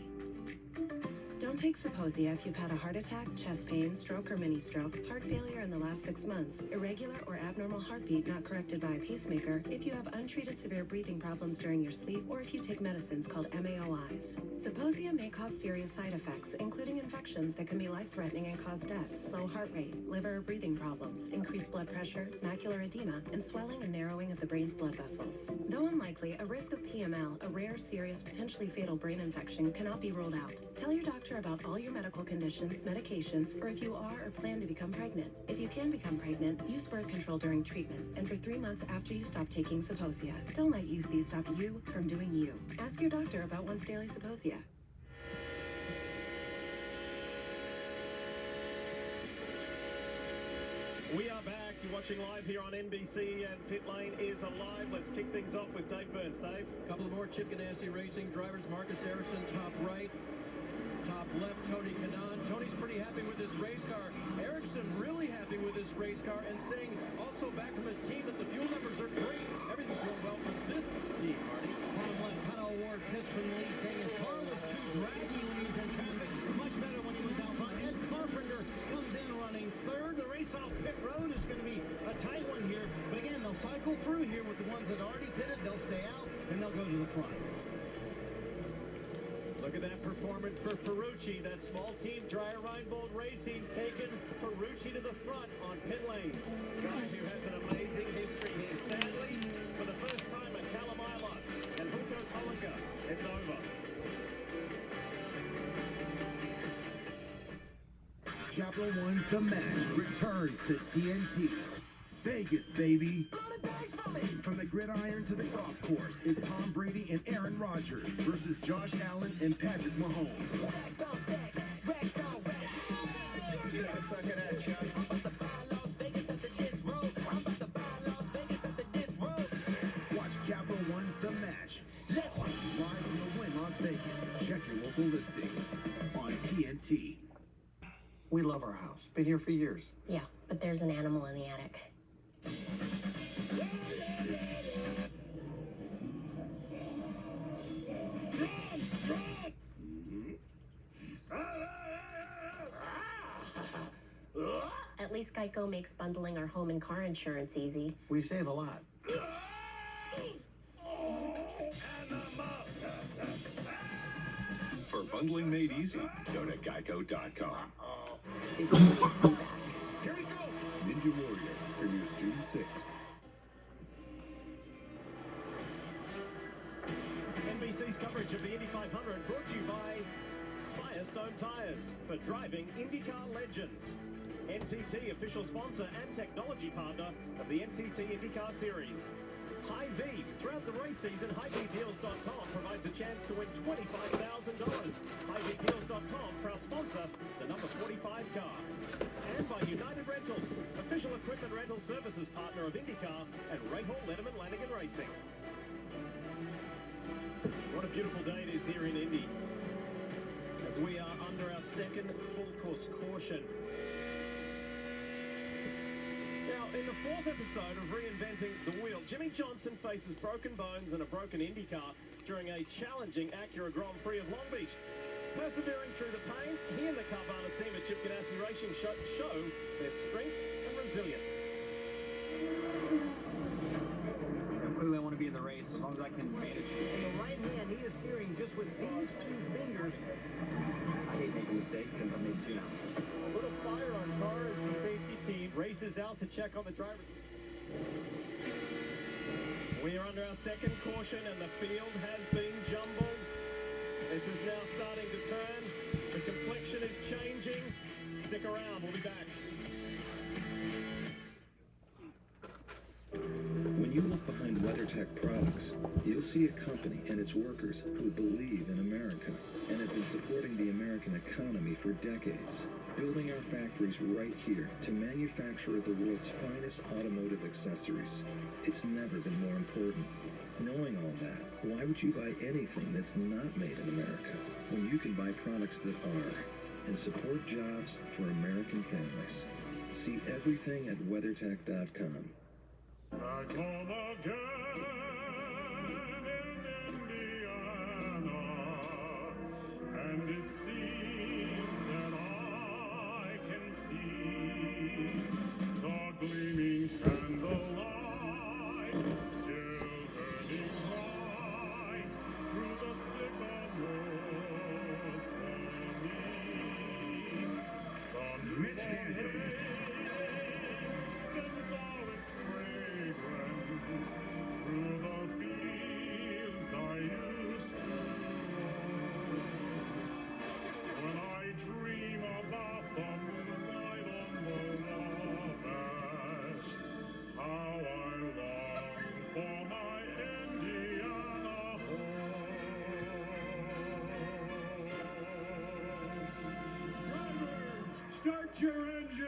Don't take Take Saposia if you've had a heart attack, chest pain, stroke or mini stroke, heart failure in the last 6 months, irregular or abnormal heartbeat not corrected by a pacemaker, if you have untreated severe breathing problems during your sleep, or if you take medicines called MAOIs. Saposia may cause serious side effects, including infections that can be life-threatening and cause death, slow heart rate, liver or breathing problems, increased blood pressure, macular edema, and swelling and narrowing of the brain's blood vessels. Though unlikely, a risk of PML, a rare, serious, potentially fatal brain infection, cannot be ruled out. Tell your doctor about all your medical conditions, medications, or if you are or plan to become pregnant. If you can become pregnant, use birth control during treatment and for 3 months after you stop taking Saposia. Don't let UC stop you from doing you. Ask your doctor about once daily Saposia. We are back. You're watching live here on NBC, and Pit Lane is alive. Let's kick things off with Dave Burns. Dave? A couple of more Chip Ganassi Racing drivers. Marcus Harrison, top right. Top left, Tony Kanaan. Tony's pretty happy with his race car. Ericsson really happy with his race car and saying also back from his team that the fuel numbers are great. Everything's going well for this team, Marty. Bottom left, Pato O'Ward pissed from the lead, saying his car was too draggy when he was in traffic. Much better when he was out front. Ed Carpenter comes in running third. The race off pit road is going to be a tight one here. But again, they'll cycle through here with the ones that already pitted. They'll stay out, and they'll go to the front. Look at that performance for Ferrucci. That small team, Dreyer Reinbold Racing, taking Ferrucci to the front on pit lane. Guy who has an amazing history here. Sadly, for the first time at Kalamila and Hukos Hollinger, it's over. Capital One's The Match returns to TNT. Vegas, baby. From the gridiron to the golf course is Tom Brady and Aaron Rodgers versus Josh Allen and Patrick Mahomes. Watch Capital One's The Match. Live from the Wynn Las Vegas. Check your local listings on TNT. We love our house. Been here for years. Yeah, but there's an animal in the attic. At least Geico makes bundling our home and car insurance easy. We save a lot. For bundling made easy, go to geico.com. Here we go! Ninja Warrior premieres June 6th. NBC's coverage of the Indy 500 brought to you by Firestone Tires for driving IndyCar legends. NTT, official sponsor and technology partner of the NTT IndyCar Series. Hy-Vee. Throughout the race season, HyVeeDeals.com provides a chance to win $25,000. HyVeeDeals.com, proud sponsor, the number 45 car. And by United Rentals, official equipment rental services partner of IndyCar and Rahal Letterman Lanigan Racing. What a beautiful day it is here in Indy, as we are under our second full course caution. Now, in the fourth episode of Reinventing the Wheel, Jimmy Johnson faces broken bones and a broken Indy car during a challenging Acura Grand Prix of Long Beach. Persevering through the pain, he and the Carvana team at Chip Ganassi Racing show their strength and resilience. Clearly I want to be in the race as long as I can manage. In the right hand, he is steering just with these two fingers. I hate making mistakes, and I made two now. A little fire on car as the safety team races out to check on the driver. We are under our second caution and the field has been jumbled. This is now starting to turn. The complexion is changing. Stick around, we'll be back. When you look behind WeatherTech products, you'll see a company and its workers who believe in America and have been supporting the American economy for decades, building our factories right here to manufacture the world's finest automotive accessories. It's never been more important. Knowing all that, why would you buy anything that's not made in America when you can buy products that are and support jobs for American families? See everything at WeatherTech.com. Back home again in Indiana, and it seems Start your engines!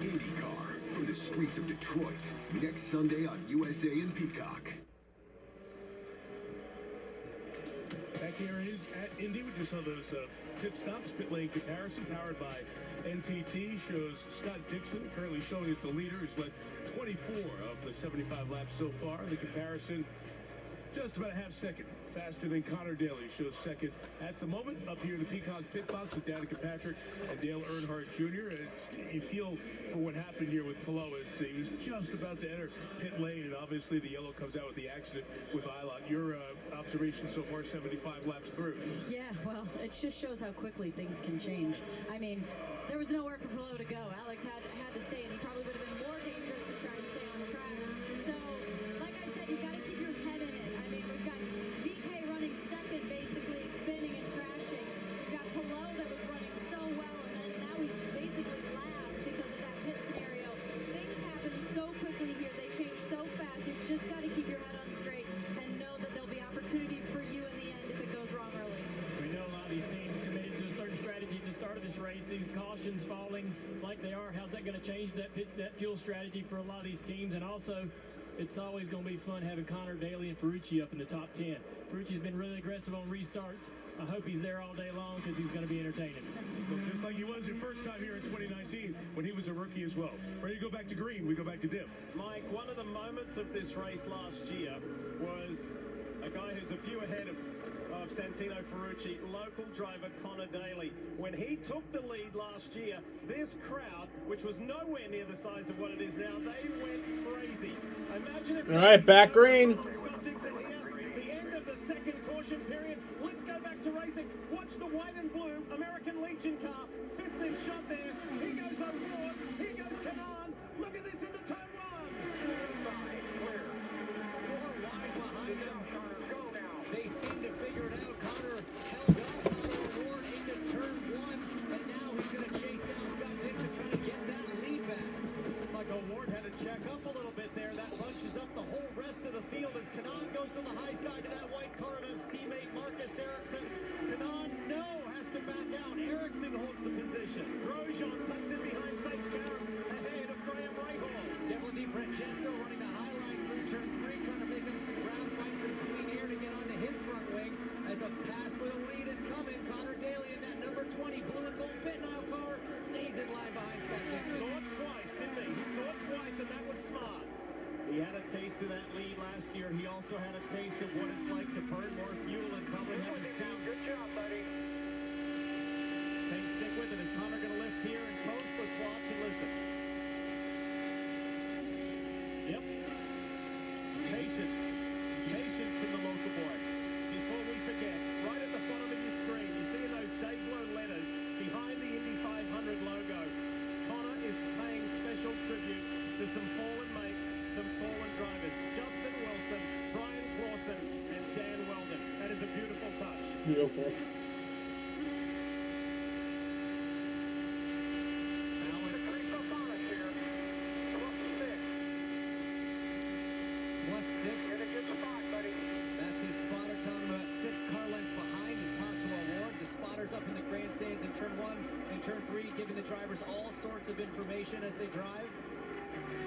IndyCar from the streets of Detroit. Next Sunday on USA and Peacock. Back here at Indy, we just saw those pit stops, pit lane comparison powered by NTT shows Scott Dixon currently showing as the leader. He's led 24 of the 75 laps so far. The comparison just about a half second faster than Connor Daly shows second at the moment. Up here in the Peacock pit box with Danica Patrick and Dale Earnhardt Jr. You feel for what happened here with Palou as he was just about to enter pit lane, and obviously the yellow comes out with the accident with Ilott. Your observation so far, 75 laps through. Yeah, well, it just shows how quickly things can change. I mean, there was nowhere for Palou to go. Alex had to stay, and he probably would have been more dangerous to try and stay on track. So, like I said, you've got to keep your head in it. I mean, we've got VK running second, basically spinning and crashing. We've got Palou that was running so well, and then now he's basically last because of that pit scenario. Things happen so quickly here. They change so fast. You've just got to keep your head on straight and know that there'll be opportunities for you in the end if it goes wrong early. We know a lot of these teams committed to a certain strategy at the start of this race. These cautions falling like they are, how's that going to change that fuel strategy for a lot of these teams? And also, it's always going to be fun having Connor Daly and Ferrucci up in the top 10. Ferrucci's been really aggressive on restarts. I hope he's there all day long because he's going to be entertaining. Just like he was your first time here in 2019 when he was a rookie as well. Ready to go back to green? We go back to diff. Mike, one of the moments of this race last year was a guy who's a few ahead of Santino Ferrucci, local driver Connor Daly. When he took the lead last year, this crowd, which was nowhere near the size of what it is now, they went crazy. Imagine if... All right, back green. Scott Dixon here, the end of the second caution period. Let's go back to racing. Watch the white and blue American Legion car. 15th shot there. He goes O'Rourke. He goes Kanan. Look at this into turn one. Four wide behind him. They seem to figure it out. Connor held off O'Rourke into turn one, and now he's going to chase down Scott Dixon, trying to get that lead back. Looks like O'Rourke had to check up a little bit there. That bunches up the whole rest of the field as Kanan goes to the high side of that white car and his teammate Marcus Ericsson. Kanan, has to back out. Ericsson holds the position. Grosjean tucks in behind Sage Garrett, ahead of Graham Rahal. Devlin DiFrancesco running the high line through turn three, trying to make up some ground, find some clean air to get onto his front wing. As a pass for the lead is coming, Connor Daly in that number 20 blue and gold pit now car stays in line behind Scott Dixon. Thought twice, didn't he? He thought twice, and that was smart. He had a taste of that lead last year. He also had a taste of what it's like to burn more fuel and probably have his team. Good job, buddy. Stick with it. Is Connor going to lift here and coast? Let's watch and listen. Yep. Patience. Patience from the local boy. Before we forget, right at the bottom of your screen, you see those day-blown letters behind the Indy 500 logo. Connor is paying special tribute to some fallen mates, some fallen drivers. Justin Wilson, Brian Clausen, and Dan Weldon. That is a beautiful touch. Beautiful. Plus six. That's his spotter time, about 6 car lengths behind his Poncho Award. The spotters up in the grandstands in turn one and turn three, giving the drivers all sorts of information as they drive.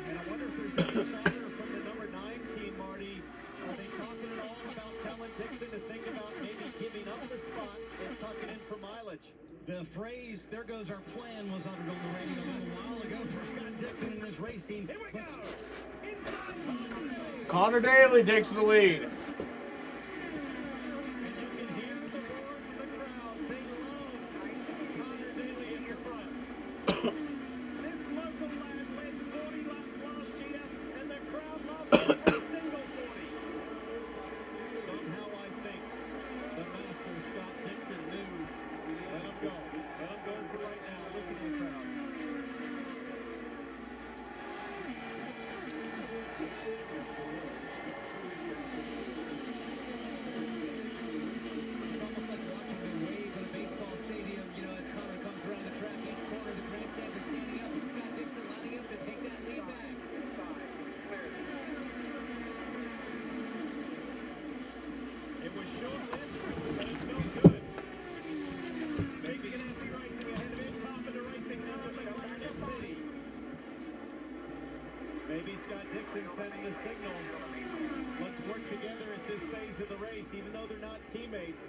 And I wonder if there's any chatter from the number 9 team, Marty. Are they talking at all about telling Dixon to think about maybe giving up the spot and tucking in for mileage? The phrase, "there goes our plan," was uttered on the radio a little while ago for Scott Dixon and his race team. Here we go. Inside Connor Daly takes the lead. And you can hear the roar from the crowd. They love Connor Daly in your front. This local lad led 40 laps last year, and the crowd loved every single 40. Somehow I think the master Scott Dixon knew sending a signal. Let's work together at this phase of the race, even though they're not teammates.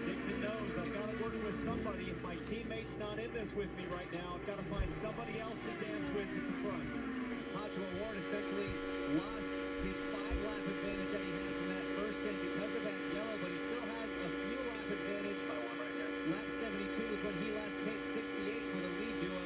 Dixon knows I've got to work with somebody. If my teammate's not in this with me right now, I've got to find somebody else to dance with at the front. Pacho Ward essentially lost his 5-lap advantage that he had from that first stint because of that yellow, but he still has a fuel-lap advantage. Lap 72 was when he last pit, 68 for the lead duo.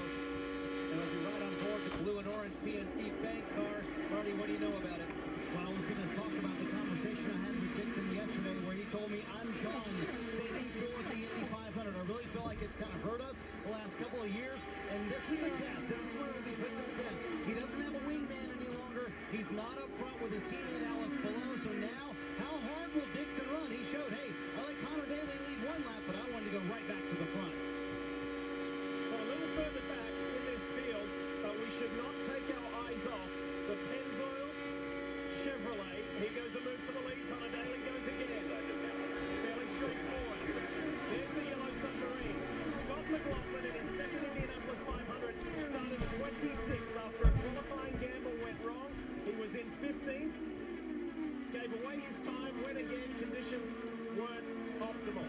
And as we ride on board the blue and orange PNC Bank car, Marty, what do you know about it? Well, I was going to talk about the conversation I had with Dixon yesterday where he told me I'm done saving fuel with the Indy 500. I really feel like it's kind of hurt us the last couple of years, and this is the test. This is when it'll be put to the test. He doesn't have a wingman any longer. He's not up front with his teammate Alex Palou, so now how hard will Dixon run? He showed, hey, I let Connor Daly lead one lap, but I wanted to go right back to the front. So a little further back in this field, we should not take our eyes off the Pennzoil Chevrolet. He goes a move for the lead. Connor Daly goes again. Fairly straightforward. There's the yellow submarine. Scott McLaughlin in his second Indianapolis 500 started 26th after a qualifying gamble went wrong. He was in 15th. Gave away his time, went again. Conditions weren't optimal.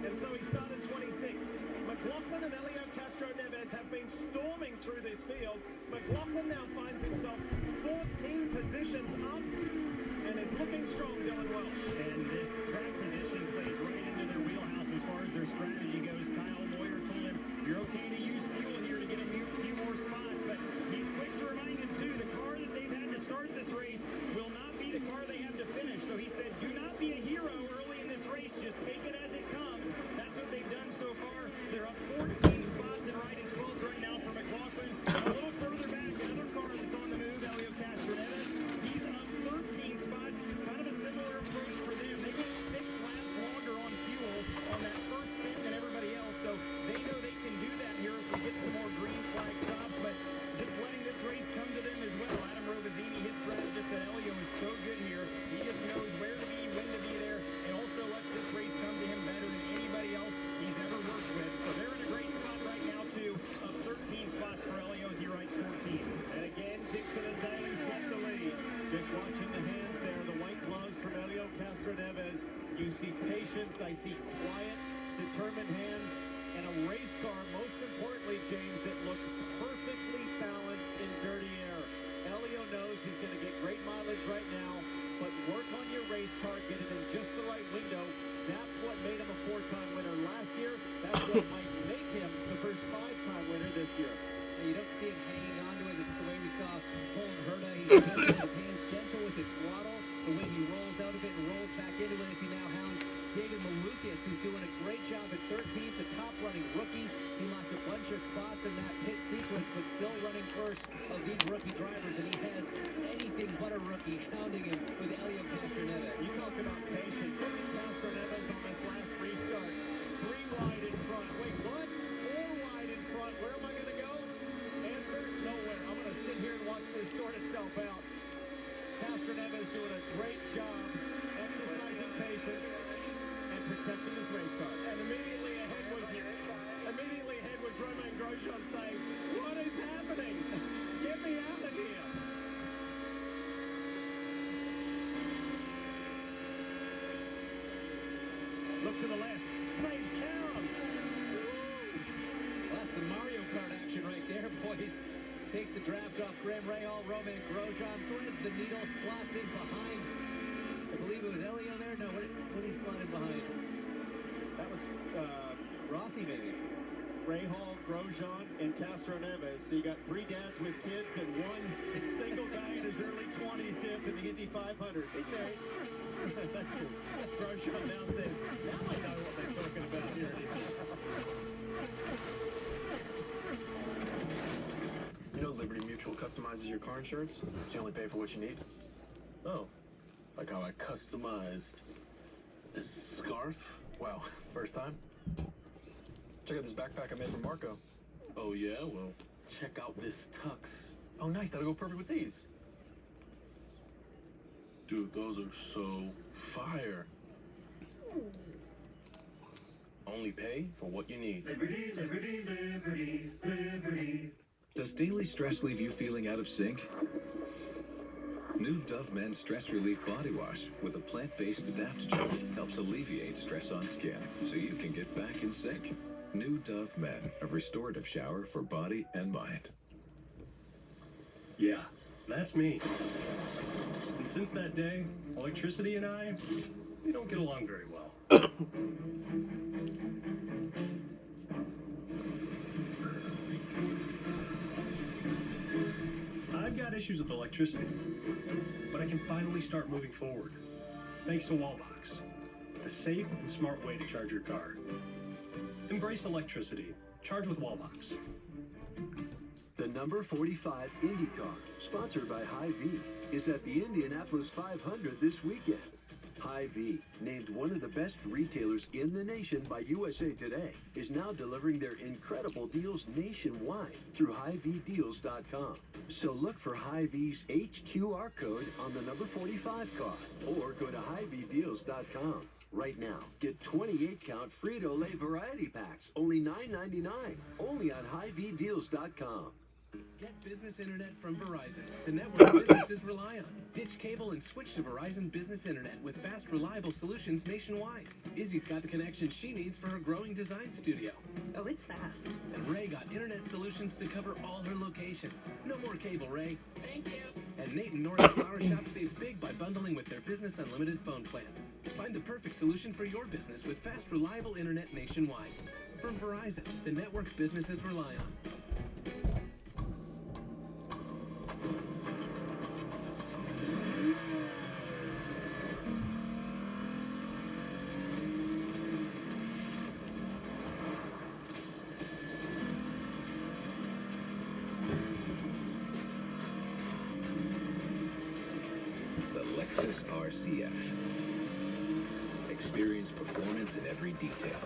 And so he started 26th. McLaughlin and Elio Castro Neves have been storming through this field. McLaughlin now finds himself 14 positions up and is looking strong, Dylan Welsh. And this track position plays right into their wheelhouse as far as their strategy goes. Kyle Moyer told him, you're okay to use fuel here to get a few more spots, but he's quick to remind him too, the car that they've had to start this race will not be the car they have to finish. So he said, do not be a hero early in this race, just take it as it comes. That's what they've done so far. They're up 14 spots and right in 12th right now for McLaughlin. A little further back, another car that's on the move, Elio Castro Neves. He's up 13 spots, kind of a similar approach for them. They went 6 laps longer on fuel on that first stint than everybody else, so they know they can do that here if we get some more green flag stops, but just letting this race come to them as well. Adam Robazzini, his strategist, said Elio is so good here. He just knows where to be, when to be there, and also lets this race come to him better than anybody else he's ever worked with. So they're in a great spot right now, too, of 13 spots for Elio as he rides 14. And again, Dixon and Daly swept the lead. Just watching the hands there, the white gloves from Elio Castro Neves. You see patience, I see quiet, determined hands, and a race car, most importantly, James, that looks perfectly balanced in dirty air. Elio knows he's going to get great mileage right now, but work on your race car, get it in just the right window. That's what made him a 4-time winner last year. That's what might make him the first 5-time winner this year. And you don't see him hanging on to it. This is the way we saw Colin Herta. He's gentle with his hands, gentle with his throttle. The way he rolls out of it and rolls back into it as he now hounds David Malukas, who's doing a great job at 13th, the top-running rookie. He lost a bunch of spots in that pit sequence, but still running first of these rookie drivers, and he has anything but a rookie hounding him with Elio Castro Neves. You talk about patience. Look at Castro Neves on this last restart. 3 wide in front. Wait, what? 4 wide in front. Where am I going to go? Answer, nowhere. I'm going to sit here and watch this sort itself out. Castro Neves doing a great job exercising patience and protecting his race car. And immediately ahead was Romain Grosjean saying, what is happening? Get me out of here. Look to the left. Sage Karam. That's some Mario Kart action right there, boys. Takes the draft off Graham Rahal. Romain Grosjean threads the needle, slots in behind. I believe it was Elio there. No, what did he slot in behind? That was Rossi, maybe. Rahal, Grosjean, and Castro Neves. So you got 3 dads with kids and 1 single guy in his early 20s diff in the Indy 500. He's married. That's true. Grosjean now says, now I know what they're talking about here. You know Liberty Mutual customizes your car insurance, so you only pay for what you need? Oh, like how I customized this scarf? Wow, first time? Check out this backpack I made for Marco. Oh yeah? Well, check out this tux. Oh nice, that'll go perfect with these. Dude, those are so fire. Only pay for what you need. Liberty, liberty, liberty, liberty. Does daily stress leave you feeling out of sync? New Dove Men Stress Relief Body Wash with a plant-based adaptogen helps alleviate stress on skin so you can get back in sync. New Dove Men, a restorative shower for body and mind. Yeah, that's me. And since that day, electricity and I, we don't get along very well. I've got issues with electricity, but I can finally start moving forward. Thanks to Wallbox, the safe and smart way to charge your car. Embrace electricity. Charge with Wallbox. The number 45 Indy car, sponsored by Hy-Vee, is at the Indianapolis 500 this weekend. Hy-Vee, named one of the best retailers in the nation by USA Today, is now delivering their incredible deals nationwide through HyVeeDeals.com. So look for Hy-Vee's HQR code on the number 45 car, or go to HyVeeDeals.com. Right now, get 28-count Frito-Lay variety packs, only $9.99, only on HyVeeDeals.com. Get business internet from Verizon, the network businesses rely on. Ditch cable and switch to Verizon Business Internet with fast, reliable solutions nationwide. Izzy's got the connection she needs for her growing design studio. Oh, it's fast. And Ray got internet solutions to cover all her locations. No more cable, Ray. Thank you. And Nate and Nora's Flower Shop save big by bundling with their Business Unlimited phone plan. Find the perfect solution for your business with fast, reliable internet nationwide. From Verizon, the network businesses rely on. Lexus RCF. Experience performance in every detail.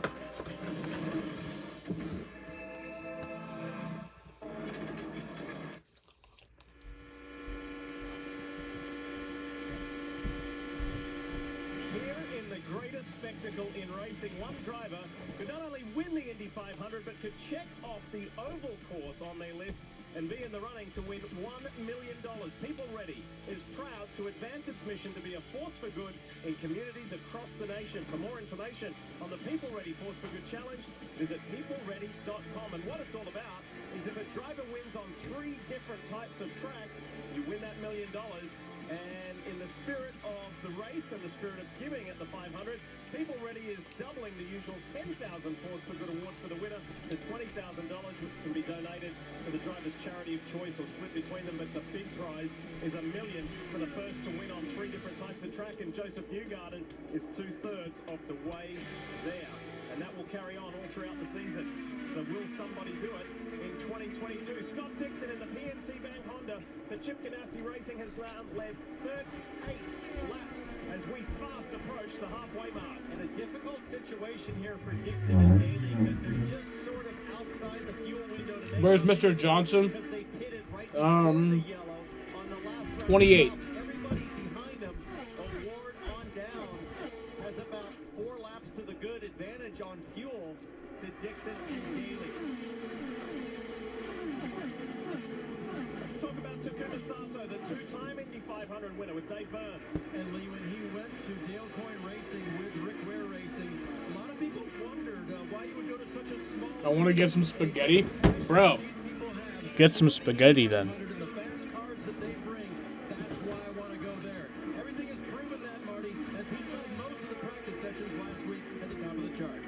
Here in the greatest spectacle in racing, one driver could not only win the Indy 500, but could check off the oval course on their list and be in the running to win $1 million. People Ready is proud to advance its mission to be a force for good in communities across the nation. For more information on the People Ready Force for Good Challenge, visit peopleready.com. And what it's all about is if a driver wins on 3 different types of tracks, you win that $1 million. And in the spirit of the race and the spirit of giving at the 500, People Ready is doubling the usual $10,000 Force for Good awards for the winner to $20,000, which can be donated to the driver's charity of choice or split between them. But the big prize is $1 million for the first to win on 3 different types of track. And Joseph Newgarden is 2/3 of the way there. And that will carry on all throughout the season. So will somebody do it in 2022? Scott Dixon in the PNC Bank Honda for Chip Ganassi Racing has now led 38 laps as we fast approach the halfway mark. And a difficult situation here for Dixon and Daly because they're just sort of outside the fuel window. Where's Mr. Johnson? 28. Everybody behind him, Award on down, has about 4 laps to the good, advantage on fuel to Dixon and Daly. Let's talk about Takuma Sato, the 2-time Indy 500 winner with Dave Burns. And Lee, when he went to Dale Coyne Racing with Rick Ware Racing, a lot of people wondered why you would go to such a small... I want to get some spaghetti. Bro, get some spaghetti then.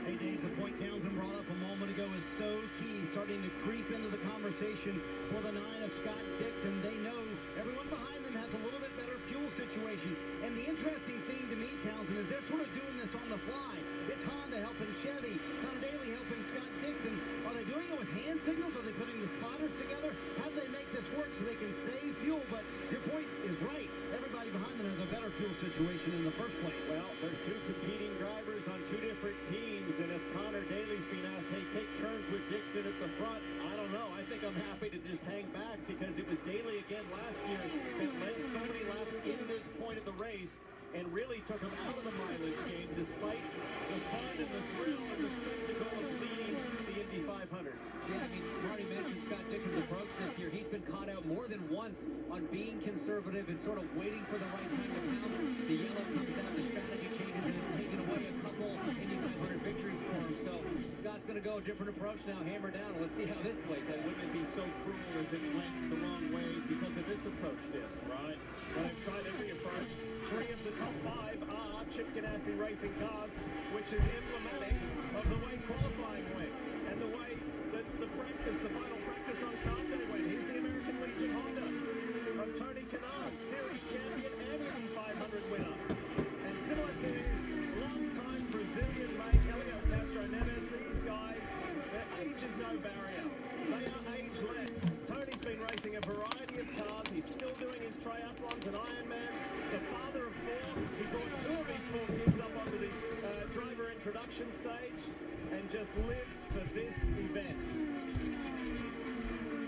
Hey Dave, the point Townsend brought up a moment ago is so key, starting to creep into the conversation for the 9 of Scott Dixon. They know everyone behind them has a little bit better fuel situation. And the interesting thing to me, Townsend, is they're sort of doing this on the fly. It's Honda helping Chevy, Connor Daly helping Scott Dixon. Are they doing it with hand signals? Are they putting the spotters together? How do they make this work so they can save fuel? But your point is right. Everybody behind them has a better fuel situation in the first place. Well, they're 2 competing drivers on 2 different teams, and if Connor Daly's being asked, hey, take turns with Dixon at the front, I don't know. I think I'm happy to just hang back because it was Daly again last year that led so many laps into this point of the race and really took him out of the mileage game despite the fun and the thrill and the spectacle of leading the Indy 500. Yeah, I mean, Marty mentioned Scott Dixon's approach this year. He's been caught out more than once on being conservative and sort of waiting for the right time to pounce. The yellow comes out, the strategy changes, and it's taken away a couple Indy 500 victories for him. So Scott's going to go a different approach now, hammer down. Let's see how this plays out. Wouldn't it be so cruel if it went the wrong way because of this approach, Diff, right? Well, they've tried every approach. 3 of the top 5 are Chip Ganassi racing cars, which is emblematic of the way qualifying went and the way that the final practice on Carb Day went. Here's the American Legion Honda of Tony Kanaan, series champion and Indy 500 winner. And similar to his long-time Brazilian mate, Helio Castro Neves, these guys, their age is no barrier. They are ageless. Tony's been racing a variety of cars. He's still doing his triathlons and Ironmans. The father of 4. He brought 2 of his 4 kids up onto the driver introduction stage and just lives for this event.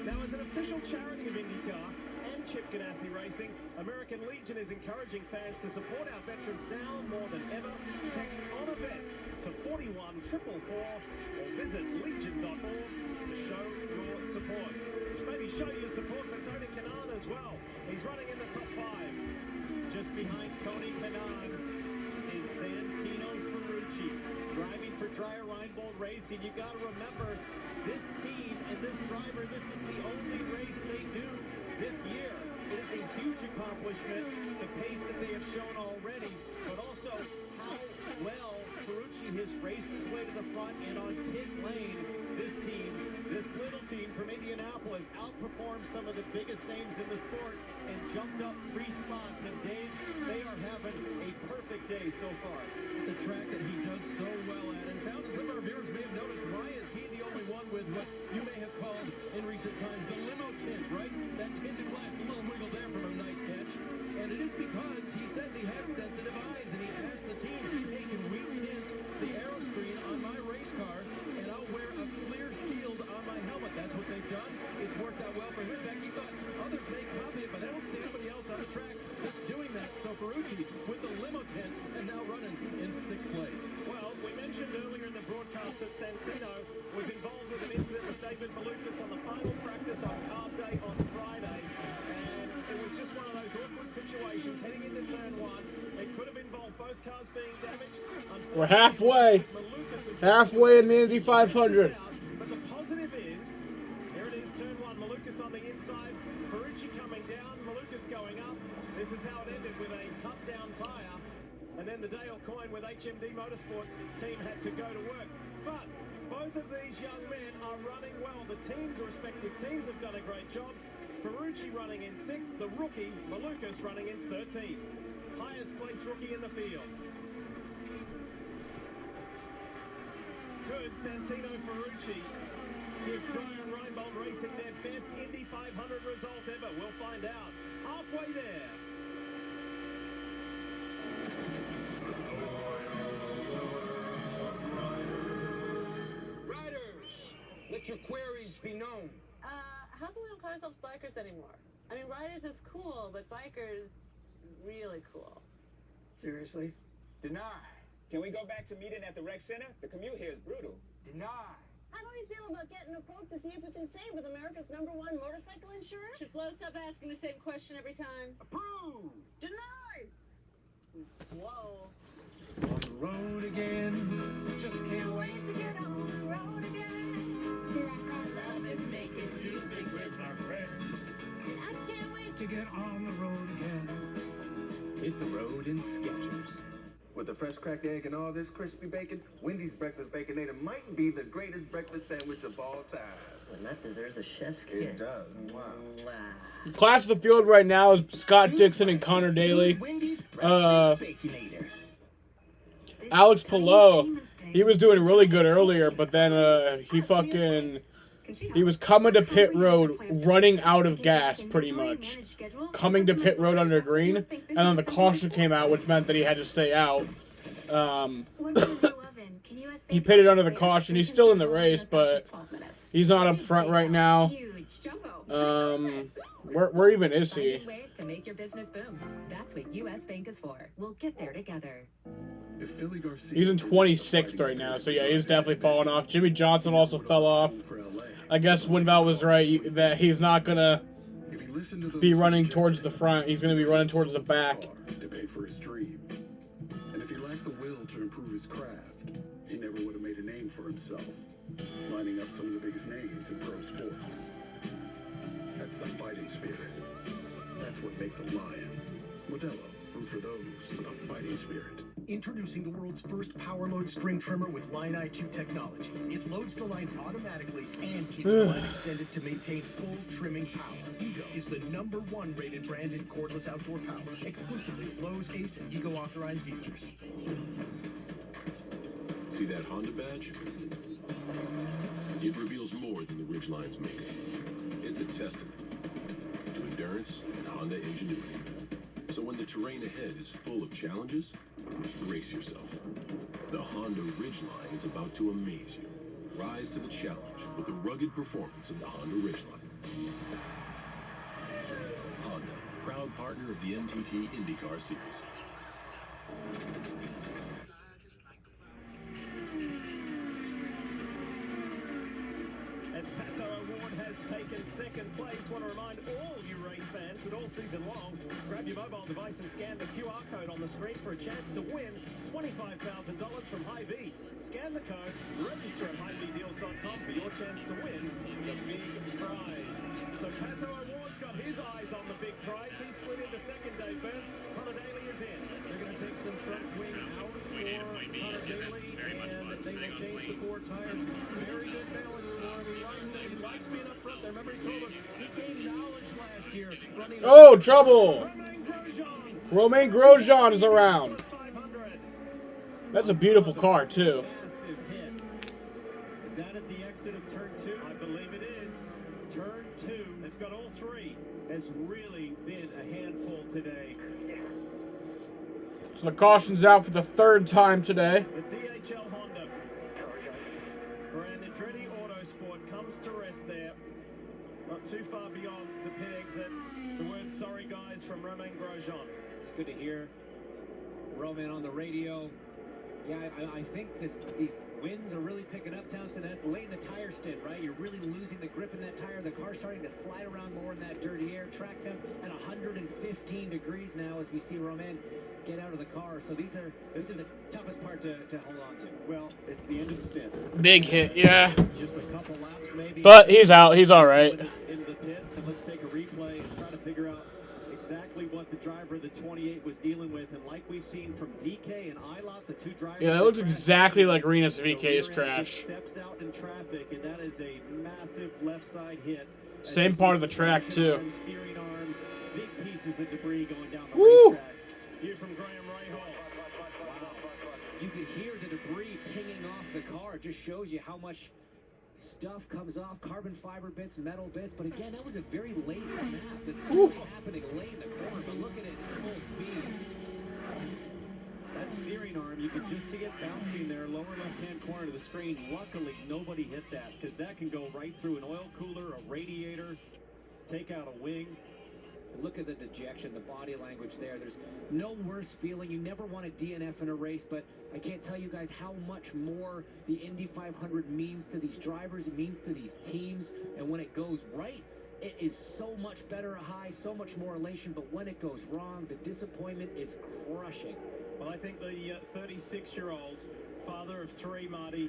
Now, as an official charity of IndyCar and Chip Ganassi Racing, American Legion is encouraging fans to support our veterans now more than ever. Text HONOR VETS to 41444 or visit legion.org to show your support. Which maybe show your support for Tony Kanaan as well. He's running in the top 5. Just behind Tony Kanaan is Santino Ferrucci, driving for Dreyer Reinbold Racing. You got to remember, this team and this driver, this is the only race they do this year. It is a huge accomplishment, the pace that they have shown already, but also how well Ferrucci has raced his way to the front. And on pit lane, this team, this little team from Indianapolis, outperformed some of the biggest names in the sport and jumped up 3 spots. And Dave, they are having a perfect day so far. The track that he does so well at. And Townsend, some of our viewers may have noticed, why is he the only one with what you may have called in recent times the limo tint, right? That tinted glass, a little wiggle there from a nice catch. And it is because he says he has sensitive eyes, and he asked the team, hey, can we tint the aero screen on my race car, and I'll wear a clear shield on my helmet. That's what they've done. It's worked out well for him. In fact, he thought others may copy it, but I don't see anybody else on the track that's doing that. So Ferrucci with the limo tent and now running in 6th place. Well, we mentioned earlier in the broadcast that Santino was involved with an incident with David Malukas on the final practice on Carb Day on Friday. And it was just one of those awkward situations heading into turn 1. It could have involved both cars being damaged. We're halfway. Halfway in the Indy 500. But the positive is, here it is, turn 1, Malukas on the inside, Ferrucci coming down, Malukas going up. This is how it ended, with a cut-down tyre. And then the Dale Coyne with HMD Motorsport team had to go to work. But both of these young men are running well. The teams, the respective teams, have done a great job. Ferrucci running in 6th, the rookie, Malukas, running in 13th. Highest placed rookie in the field. Could Santino Ferrucci give Dreyer and Reinbold Racing their best Indy 500 result ever? We'll find out. Halfway there. Riders, let your queries be known. How come we don't call ourselves bikers anymore? I mean, riders is cool, but bikers, really cool. Seriously? Deny. Can we go back to meeting at the rec center? The commute here is brutal. Deny. How do you feel about getting a quote to see if we can save with America's #1 motorcycle insurer? Should Flo stop asking the same question every time? Approve. Denied! Whoa. On the road again. Just can't wait to get on the road again. Rock our love is making music with our friends. And I can't wait To get on the road again. Hit the road in Skechers. With the fresh cracked egg and all this crispy bacon, Wendy's Breakfast Baconator might be the greatest breakfast sandwich of all time. Well, that deserves a chef's kiss. It does. Wow. Class of the field right now is Scott Dixon and Connor Daly. Alex Palou, he was doing really good earlier, but then he was coming to pit road, running out of gas, pretty much. Coming to pit road under green, and then the caution came out, which meant that he had to stay out. He pitted under the caution. He's still in the race, but he's not up front right now. Where even is he? Finding ways to make your business boom. That's what U.S. Bank is for. We'll get there together. If Philly Garcia He's in 26th right now, so yeah, he's definitely falling off. Jimmy Johnson also fell off. I guess Winval was right that he's not gonna be running towards the front. He's gonna be running towards the back. to pay for his dream. And if he lacked the will to improve his craft, he never would have made a name for himself, lining up some of the biggest names in pro sports. That's the fighting spirit. That's what makes a lion. Modelo, root for those with a fighting spirit. Introducing the world's first power load string trimmer with Line IQ technology. It loads the line automatically and keeps the line extended to maintain full trimming power. Ego is the #1 rated brand in cordless outdoor power, exclusively at Lowe's, Ace, and Ego authorized dealers. See that Honda badge? It reveals more than the Ridgeline's maker. It's a testament to endurance and Honda ingenuity. So when the terrain ahead is full of challenges, brace yourself. The Honda Ridgeline is about to amaze you. Rise to the challenge with the rugged performance of the Honda Ridgeline. Honda, proud partner of the NTT IndyCar Series. As Pato Award has taken second place, want to remind all you race fans that all season long, grab your mobile device and scan the QR code on the screen for a chance to win $25,000 from Hy-Vee. Scan the code, register at HyVeeDeals.com for your chance to win the big prize. So Pato Award's got his eyes on the big prize. He's slid into second, Dave Burns. Connor Daly is in. They're going to take some front wing out for Connor Daly, and they will change the four tires. Very good balance for him. He likes being up front there. Remember, he told us he gained knowledge last year running. Oh, trouble! Romain Grosjean is around. That's a beautiful car, too. Massive hit. Is that at the exit of turn 2? I believe it is. Turn 2 It's got all three. has really been a handful today. So the caution's out for the third time today. The DHL Honda brand Andretti Autosport comes to rest there. Not too far beyond the pit exit. The word sorry guys from Romain Grosjean. It's good to hear Roman on the radio. Yeah, I think these winds are really picking up, Townsend. That's late in the tire stint, right? You're really losing the grip in that tire. The car's starting to slide around more in that dirty air. Track temp at 115 degrees now as we see Roman get out of the car. So this is the toughest part to hold on to. Well, it's the end of the stint. Big hit, yeah. Just a couple laps maybe. But he's out. He's all right. Into the pits, and let's take a replay and try to figure out exactly what the driver of the 28 was dealing with. And like we've seen from VK and Ilott, the two drivers. Yeah, that looks exactly like Renus VK's crash. Steps out in traffic, and that is a massive left side hit. Same part of the track, too. Steering arms, big pieces of debris going down the Woo! racetrack. View from Graham Rahal. You could hear the debris pinging off the car. It just shows you how much stuff comes off, carbon fiber bits, metal bits. But again, that was a very late snap. That's really happening late in the corner. But look at it full speed. That steering arm, you can just see it bouncing there, lower left-hand corner of the screen. Luckily, nobody hit that, because that can go right through an oil cooler, a radiator, take out a wing. Look at the dejection, the body language there. There's no worse feeling. You never want a DNF in a race, but I can't tell you guys how much more the Indy 500 means to these drivers. It means to these teams. And when it goes right, it is so much better a high, so much more elation. But when it goes wrong, the disappointment is crushing. Well, I think the 36-year-old father of three, Marty,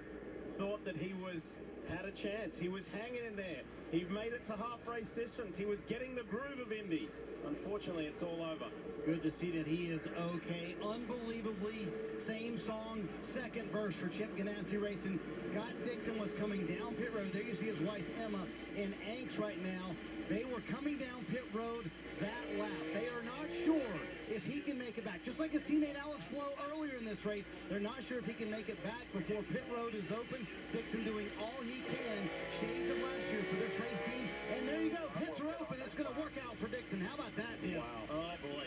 thought that he had a chance. He was hanging in there. He made it to half race distance. He was getting the groove of Indy. Unfortunately, it's all over. Good to see that he is okay. Unbelievably, same song, second verse for Chip Ganassi Racing. Scott Dixon was coming down pit road. There you see his wife Emma in angst right now. They were coming down pit road that lap. They are not sure if he can make it back. Just like his teammate Alex Blow earlier in this race, they're not sure if he can make it back before pit road is open. Dixon doing all he can, shades of last year for this race team. And there you go, pits are open. It's going to work out for Dixon. How about that, Diff? Wow. Oh, boy.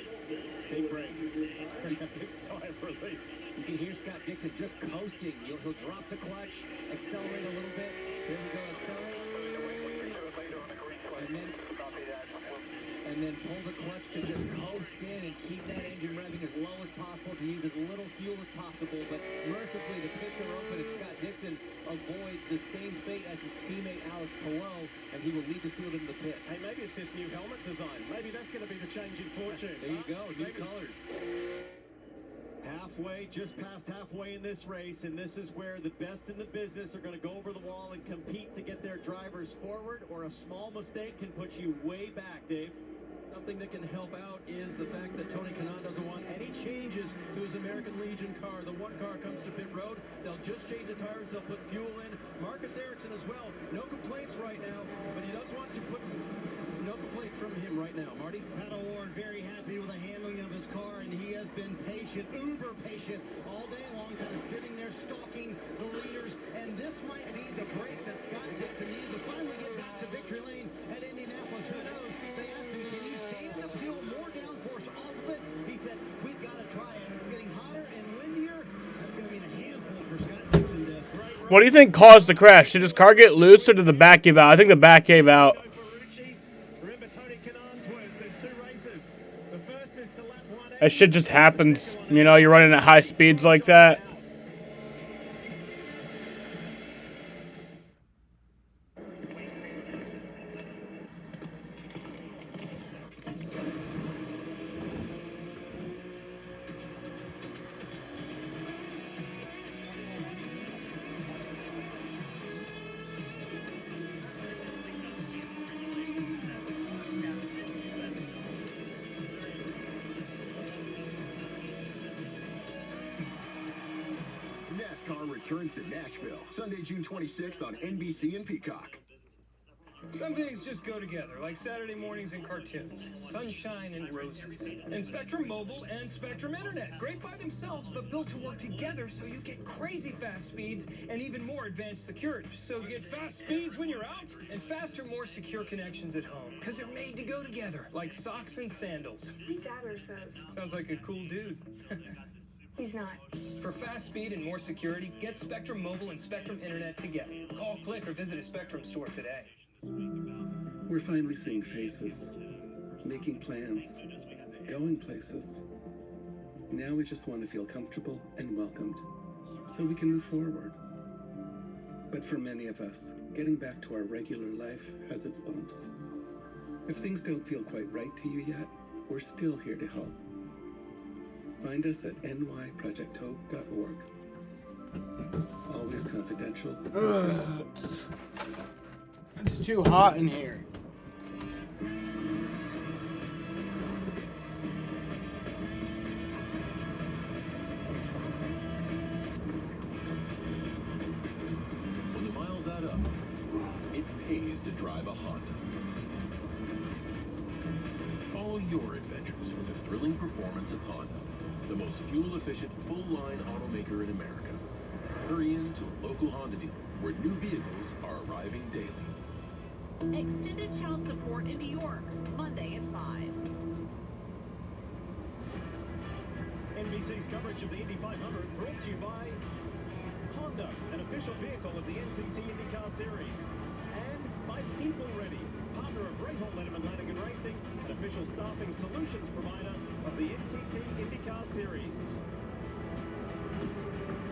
Big break. Big sigh of relief. You can hear Scott Dixon just coasting. He'll drop the clutch, accelerate a little bit. There we go, accelerate. And then and then pull the clutch to just coast in and keep that engine revving as low as possible to use as little fuel as possible. But mercifully, the pits are open, and Scott Dixon avoids the same fate as his teammate Alex Palou, and he will lead the field into the pits. Hey, maybe it's this new helmet design. Maybe that's going to be the change in fortune. There you go, new colors. Halfway, just past halfway in this race, and this is where the best in the business are going to go over the wall and compete to get their drivers forward, or a small mistake can put you way back, Dave. Something that can help out is the fact that Tony Kanaan doesn't want any changes to his American Legion car. The one car comes to pit road. They'll just change the tires. They'll put fuel in. Marcus Ericsson as well. No complaints right now, but he does want to put no complaints from him right now. Marty? Pat O'Ward very happy with the handling of his car, and he has been patient, uber patient, all day long, kind of sitting there stalking the leaders. And this might be the break that Scott Dixon needed to finally get back to victory lane at Indianapolis. Who knows? They asked him, can you stay in the field, more downforce off of it? He said, we've got to try it. It's getting hotter and windier. That's going to be a handful for Scott Dixon to throw. What do you think caused the crash? Did his car get loose or did the back give out? I think the back gave out. That shit just happens. You know, you're running at high speeds like that. NASCAR returns to Nashville, Sunday, June 26th on NBC and Peacock. Some things just go together, like Saturday mornings and cartoons, sunshine and roses, and Spectrum Mobile and Spectrum Internet. Great by themselves, but built to work together so you get crazy fast speeds and even more advanced security. So you get fast speeds when you're out and faster, more secure connections at home, because they're made to go together, like socks and sandals. He dabbers those. Sounds like a cool dude. He's not. For fast speed and more security, get Spectrum Mobile and Spectrum Internet together. Call, click, or visit a Spectrum store today. We're finally seeing faces, making plans, going places. Now we just want to feel comfortable and welcomed, so we can move forward. But for many of us, getting back to our regular life has its bumps. If things don't feel quite right to you yet, we're still here to help. Find us at nyprojecthope.org. Always confidential. It's too hot in here. When the miles add up, it pays to drive a Honda. Follow your adventures with the thrilling performance of Honda, the most fuel-efficient full-line automaker in America. Hurry in to a local Honda dealer where new vehicles are arriving daily. Extended child support in New York, Monday at 5. NBC's coverage of the Indy 500 brought to you by Honda, an official vehicle of the NTT IndyCar Series, and by People Ready, partner of Rahal Letterman Lanigan Racing, an official staffing solutions provider of the NTT IndyCar Series.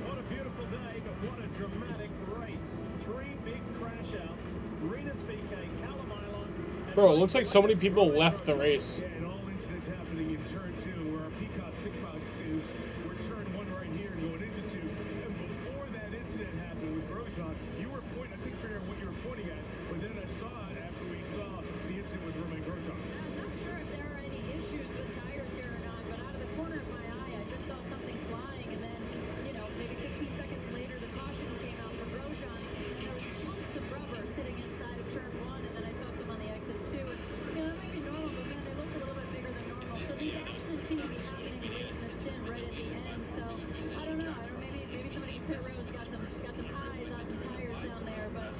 What a beautiful day, but what a dramatic race. 3 big crash outs. Renus VK, Callum Island. Bro, it looks like so many people left the race. Yeah, and all incidents happening in turn 2, where our Peacock kickboxers were turn 1 right here and going into 2. And before that incident happened with Grosjean, you were pointing, I couldn't figure out what you were pointing at, but then I saw it after we saw the incident with Romain Grosjean. I'm not sure if there are any issues with tires here or not, but out of the corner of my eye, I just saw something flying, and then, you know, maybe 15 seconds later, the caution came out for Grosjean, and there was chunks of rubber sitting inside of turn 1, and then I saw some on the exit 2, and, you know, that might be normal, but man, they looked a little bit bigger than normal, so these accidents seem to be happening late in the stint, right at the end, so, I don't know, maybe somebody in pit road's got some eyes on some tires down there, but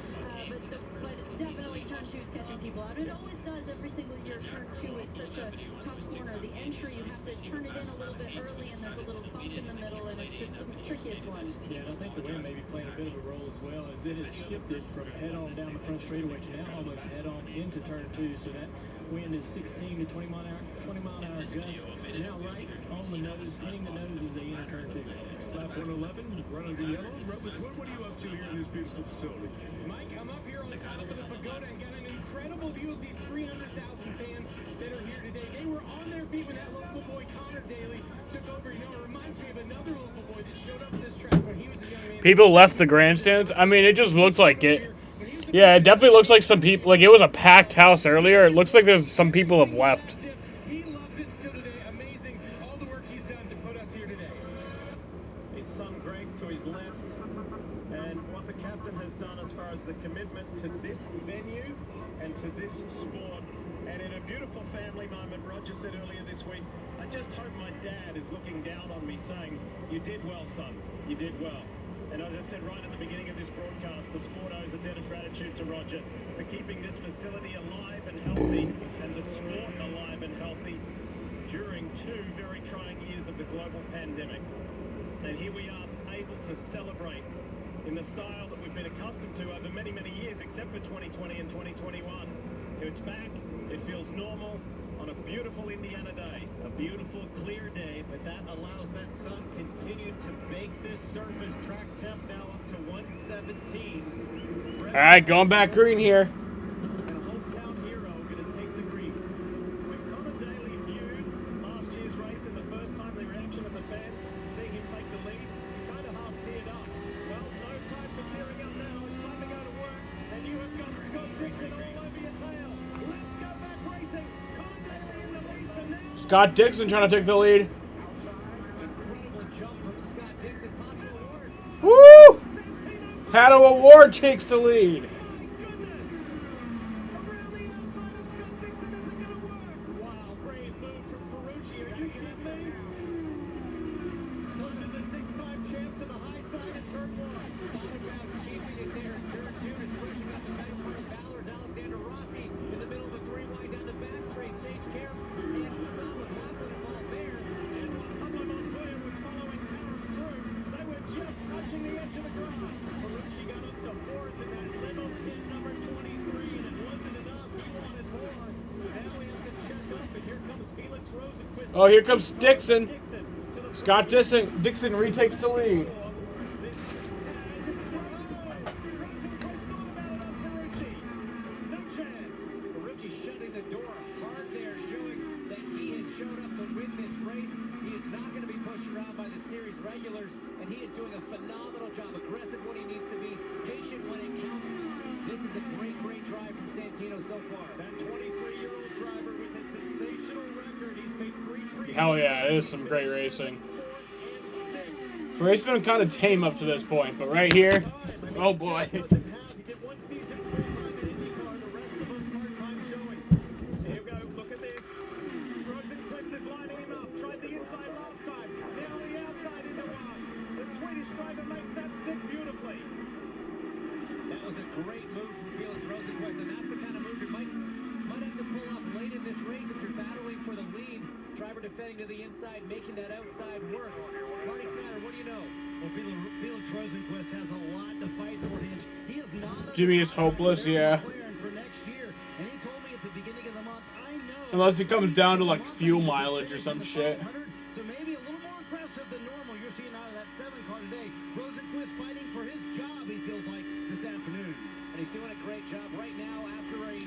it's definitely turn 2's catching people out. It always does every single year. Turn 2 is such a tough corner. The entry, you have to turn it in a little bit early, and there's a little bump in the middle, and it's the trickiest one. Yeah, and I think the wind may be playing a bit of a role as well, as it has shifted from head-on down the front straightaway to now almost head-on into turn 2, so that wind is 16 to 20 mile an hour gusts. Now right on the nose, hitting the nose as they enter turn 2. Lap 111, run under yellow. Rutledge, what are you up to here in this beautiful facility? Mike, I'm up here on top of the pagoda and got an incredible view of these 300,000 fans that are here today. They were on their feet when that local boy Connor Daly took over. You know, it reminds me of another local boy that showed up at this track when he was a young man. People left the grandstands. I mean, it just looked like it. Yeah, it definitely looks like some people, like it was a packed house earlier. It looks like there's some people have left. He loves it still today. Amazing all the work he's done to put us here today. His son Greg to his left, and what the captain has done as far as the commitment to this venue and to this sport. And in a beautiful family moment, Roger said earlier this week, I just hope my dad is looking down on me saying, you did well, son, you did well. And as I said right at the beginning of this broadcast, the sport owes a debt of gratitude to Roger for keeping this facility alive and healthy, and the sport alive and healthy during 2 very trying years of the global pandemic. And here we are able to celebrate in the style that we've been accustomed to over many, many years, except for 2020 and 2021. It's back, it feels normal on a beautiful Indiana day. A beautiful, clear day, but that allows that sun continue to bake this surface. Track temp now up to 117. All right, going back green here. And a hometown hero going to take the green. When Connor Daly viewed last year's race and the first time the reaction of the fans, seeing him take the lead, he kind of half teared up. Well, no time for tearing up now. It's time to go to work. And you have got Scott Dixon all over your tail. Let's go back racing. Connor Daly in the lead for now. Scott Dixon trying to take the lead. Incredible jump from Scott Dixon. Pato Award. Woo! Pato Award takes the lead. Wow, brave move from Ferrucci. Are you kidding me? Pushing the 6-time champ to the high side of turn 1. Battleground keeping it there. Turn 2 is pushing up the middle part of Ballard. Alexander Rossi in the middle of the 3 wide down the back straight. Sage Care and Scott McLaughlin involved there. And while Pablo Montoya was following Cameron through, they were just touching the edge of the grass. Ferrucci got up to 4th in that limo 10 number 23, and it wasn't enough. He wanted more. Now he has to check up, and here comes Felix Rosenquist. Oh, here comes Dixon. Scott Dixon retakes the lead. Ferrucci shutting the door hard there, showing that he has showed up to win this race. He is not going to be pushed around by the series regulars, and he is doing a phenomenal job. Aggressive when he needs to be, patient when it counts. This is a great, great drive from Santino so far. That 23-year-old driver with a sensational record. He's made 3 Hell yeah, it is some great racing. The race has been kind of tame up to this point, but right here, oh boy. Here we go, look at this. Rosenquist is lining him up. Tried the inside last time. Now the outside into one. The Swedish driver makes that stick beautifully. That was a great move from Felix Rosenquist, and that's the kind of move you might have to pull off late in this race if you're battling for the lead. Driver defending to the inside, making that outside work. Marty Snyder, what do you know? Well, Felix Rosenquist has a lot to fight for. He is not Jimmy is hopeless, yeah. for next year, and he told me at the beginning of the month, I know. Unless it comes down to like fuel mileage or some shit. So maybe a little more aggressive than normal. You're seeing out of that 7 car today. Rosenquist fighting for his job, he feels like, this afternoon. And he's doing a great job right now. After a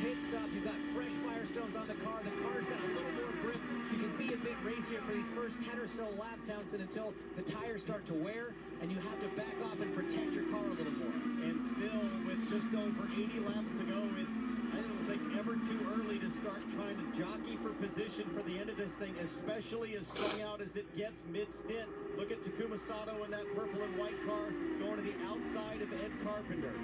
pit stop, you've got fresh Firestones on the car. The car's got a little more grip. You can be a bit racier for these first 10 or so laps, Townsend, until the tires start to wear, and you have to back off and protect your car a little more. And still, with just over 80 laps to go, it's, I don't think, ever too early to start trying to jockey for position for the end of this thing, especially as strung out as it gets mid-stint. Look at Takuma Sato in that purple and white car going to the outside of Ed Carpenter.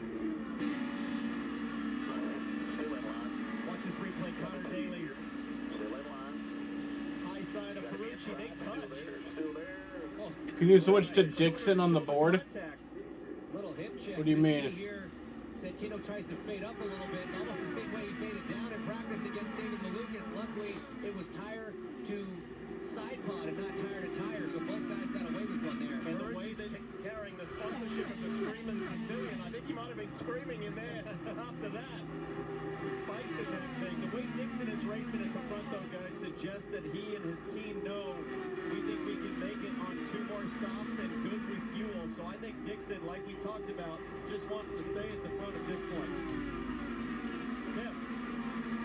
Watch this replay, Connor Daly. High side of Ferrucci, they touch. Can you switch to Dixon on the board? Little hip check. What do you mean? Here, Santino tries to fade up a little bit, almost the same way he faded down in practice against David Malukas. Luckily, it was tire to side pod and not tire to tire, so both guys got away with one there. And the way that carrying the sponsorship of the Screaming Sicilian, I think he might have been screaming in there after that. some spice in that thing. The way Dixon is racing at the front, though, guys, suggests that he and his team know we think we can make it on 2 more stops and good refuel. So I think Dixon, like we talked about, just wants to stay at the front at this point. Kev.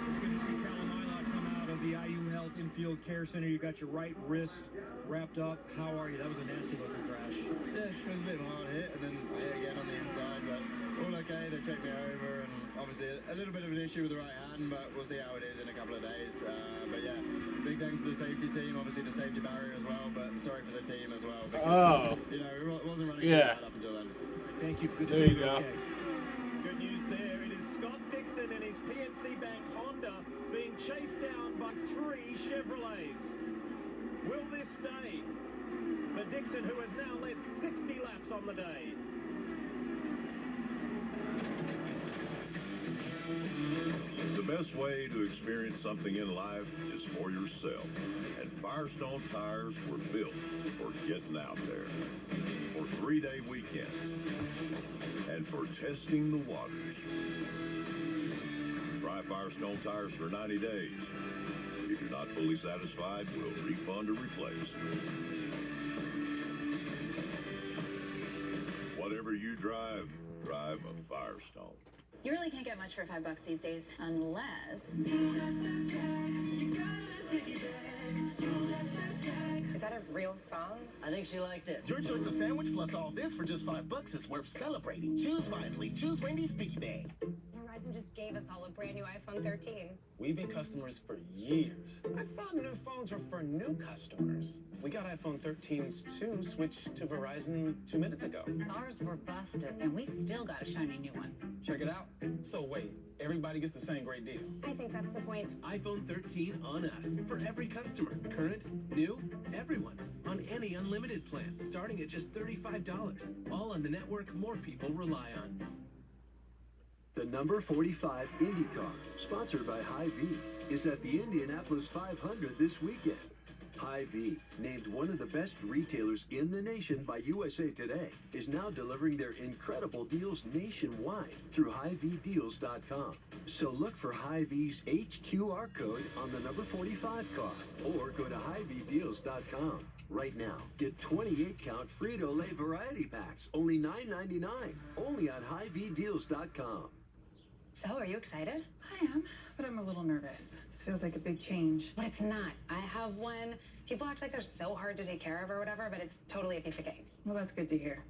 It's good to see Callum Ilott come out of the IU Health Infield Care Center. You got your right wrist wrapped up. How are you? That was a nasty looking crash. Yeah, it was a bit of a hard hit, and then I hit again on the inside, but all okay. They checked me over, and obviously a little bit of an issue with the right hand, but we'll see how it is in a couple of days. But yeah, big thanks to the safety team, obviously the safety barrier as well, but sorry for the team as well, because, you know, it wasn't running too bad up until then. Thank you. Good to There see you go. Okay. Good news there. It is Scott Dixon and his PNC Bank Honda being chased down by 3 Chevrolets. Will this stay for Dixon, who has now led 60 laps on the day? The best way to experience something in life is for yourself. And Firestone tires were built for getting out there. For 3-day weekends. And for testing the waters. Try Firestone tires for 90 days. If you're not fully satisfied, we'll refund or replace. Whatever you drive, drive a Firestone. You really can't get much for $5 these days, unless... Is that a real song? I think she liked it. Your choice of sandwich plus all this for just $5 is worth celebrating. Choose wisely. Choose Wendy's Biggie Bag. Verizon just gave us all a brand new iPhone 13. We've been customers for years. I thought new phones were for new customers. We got iPhone 13s too, switched to Verizon 2 minutes ago. Ours were busted, and we still got a shiny new one. Check it out. So wait, everybody gets the same great deal. I think that's the point. iPhone 13 on us. For every customer. Current, new, everyone. On any unlimited plan. Starting at just $35. All on the network more people rely on. The number 45 Indy car, sponsored by Hy-Vee, is at the Indianapolis 500 this weekend. Hy-Vee, named one of the best retailers in the nation by USA Today, is now delivering their incredible deals nationwide through HyVeeDeals.com. So look for Hy-Vee's HQR code on the number 45 car, or go to HyVeeDeals.com. Right now, get 28-count Frito-Lay variety packs, only $9.99, only on HyVeeDeals.com. So, are you excited? I am, but I'm a little nervous. This feels like a big change. But it's not. I have one. People act like they're so hard to take care of or whatever, but it's totally a piece of cake. Well, that's good to hear.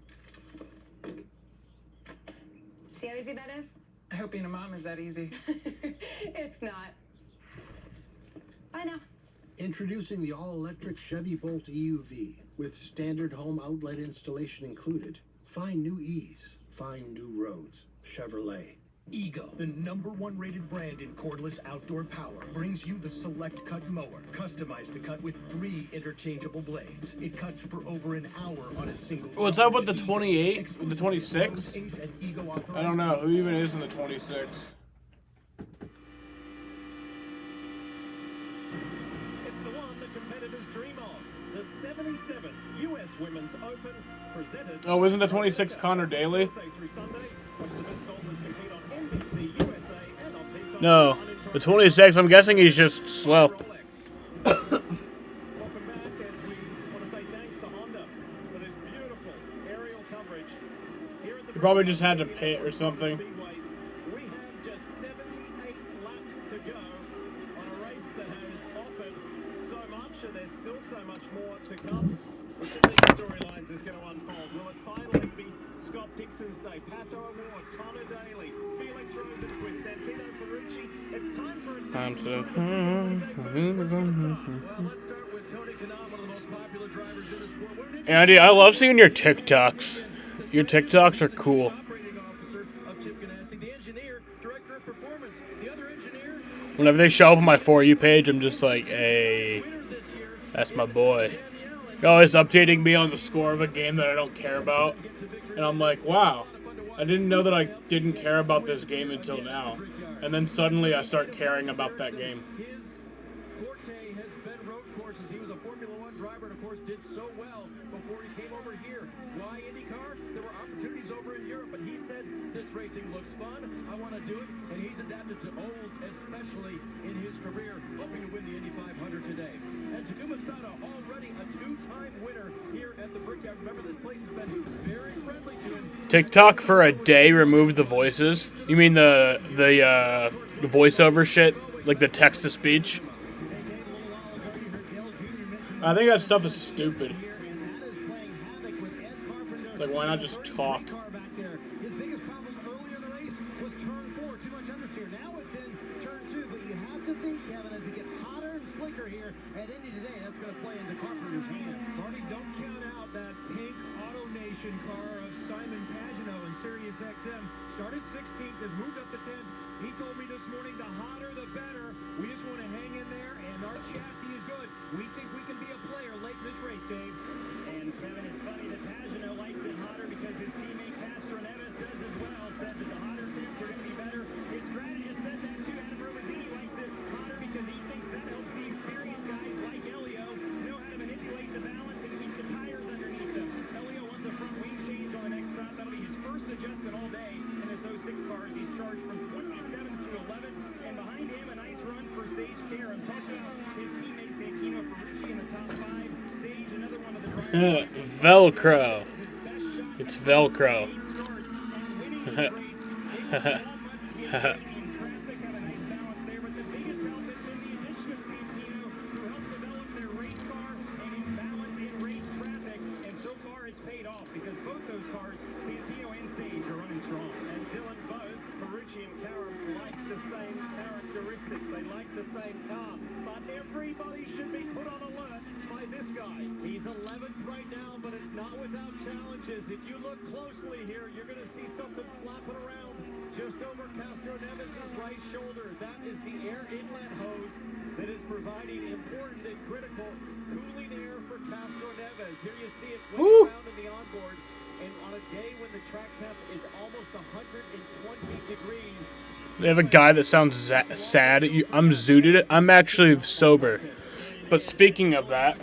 See how easy that is? I hope being a mom is that easy. It's not. Bye now. Introducing the all-electric Chevy Bolt EUV with standard home outlet installation included. Find new ease. Find new roads. Chevrolet. Ego, the #1 rated brand in cordless outdoor power, brings you the Select Cut mower. Customized to cut with 3 interchangeable blades. It cuts for over an hour on a single. What's up with the 28? The 26? I don't know. Who even is in the 26? It's the one that competitors dream of. The 77th U.S. Women's Open, presented... Oh, isn't the 26 Connor Daly? Thursday through Sunday. Watch the best golfers compete on NBC USA and on Peacock. No. The 26, I'm guessing he's just slow. Welcome back as we want to say thanks to Honda for this beautiful aerial coverage. Here at the He probably just had to pit or something. Speedway, we have just 78 laps to go on a race that has offered so much, and there's still so much more to come. Which of these storylines is going to unfold? Will it finally be Scott Dixon's day? Pato Award, Connor Daly, Felix Rosenquist, Santino Ferrucci. It's time for a I'm so. Well, let's start with Tony Kanaan, one of the most popular drivers in the sport. Andy, I love seeing your TikToks. Your TikToks are cool. Whenever they show up on my For You page, I'm just like, hey, that's my boy. You're always updating me on the score of a game that I don't care about. And I'm like, wow, I didn't know that I didn't care about this game until now. And then suddenly I start caring about that game. His forte has been road courses. He was a Formula One driver and, of course, did so well before he came over here. Why IndyCar? There were opportunities over in Europe, but he said, this racing looks fun, I want to do it, and he's adapted to ovals, especially in his career, hoping to win the Indy 500 today. And Takuma Sato, already a two-time winner here at the Brickyard. Remember, this place has been very friendly to him. TikTok for a day removed the voices. You mean the voiceover shit, like the text to speech? I think that stuff is stupid. Like, why not just talk? His biggest problem earlier in the race was turn 4, too much understeer. Now it's in turn 2, but you have to think, Kevin, as it gets hotter and slicker here at Indy today, that's going to play into Carpenter's hands. Marty, don't count out that pink AutoNation car of Simon Pagenaud in Sirius XM. Started 16th, has moved up to 10th. He told me this morning, the hotter the better. We just want to hang in there, and our chassis is good. We think we can be a player late in this race, Dave. And Kevin, it's funny that Pagenaud likes it hotter because his teammate Castro Neves does as well. Said that the hotter temps are going to be better. His strategist said that too. Adam Romazzini likes it hotter because he thinks that helps the experienced guys like Elio know how to manipulate the balance and keep the tires underneath them. Elio wants a front wing change on the next stop. That'll be his first adjustment all day in this 06 cars. He's charged from 27th to 11th, and behind him a nice run for Sage Karam. Talked about his teammate Santino Ferrucci in the top 5. Sage, another one of the drivers. Velcro. It's Velcro. Because both those cars, Santino and Sage, are running strong. And Dylan, both Ferrucci and Karam like the same characteristics. They like the same car. But everybody should be put on alert by this guy. He's 11th right now, but it's not without challenges. If you look closely here, you're going to see something flapping around just over Castro Neves' right shoulder. That is the air inlet hose that is providing important and critical cooling air for Castro Neves. Here you see it wave around in the onboard, and on a day when the track temp is almost 120 degrees. They have a guy that sounds sad. I'm zooted. I'm actually sober. But speaking of that,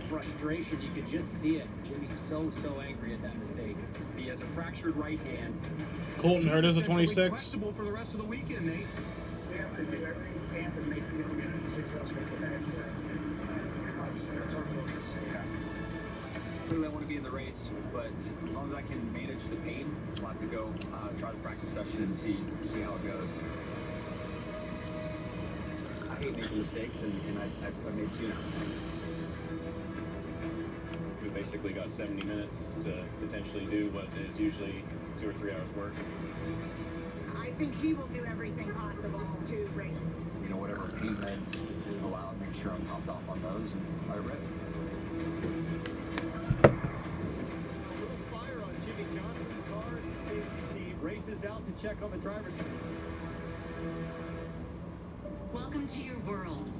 Frustration, you could just see it. Jimmy's so angry at that mistake. He has a fractured right hand. Colton Hurt is a 26. Flexible for the rest of the weekend, Nate. We have to do everything we can to make people get successful today. That's our focus. Yeah. Clearly, I want to be in the race, but as long as I can manage the pain, I'll have to go try the practice session and see how it goes. I hate making mistakes, and I made 2 now. We basically got 70 minutes to potentially do what is usually 2 or 3 hours work. I think he will do everything possible to race. You know, whatever pain meds is allowed, make sure I'm topped off on those and I'm ready. A little fire on Jimmy Johnson's car. He races out to check on the driver's. Welcome to your world,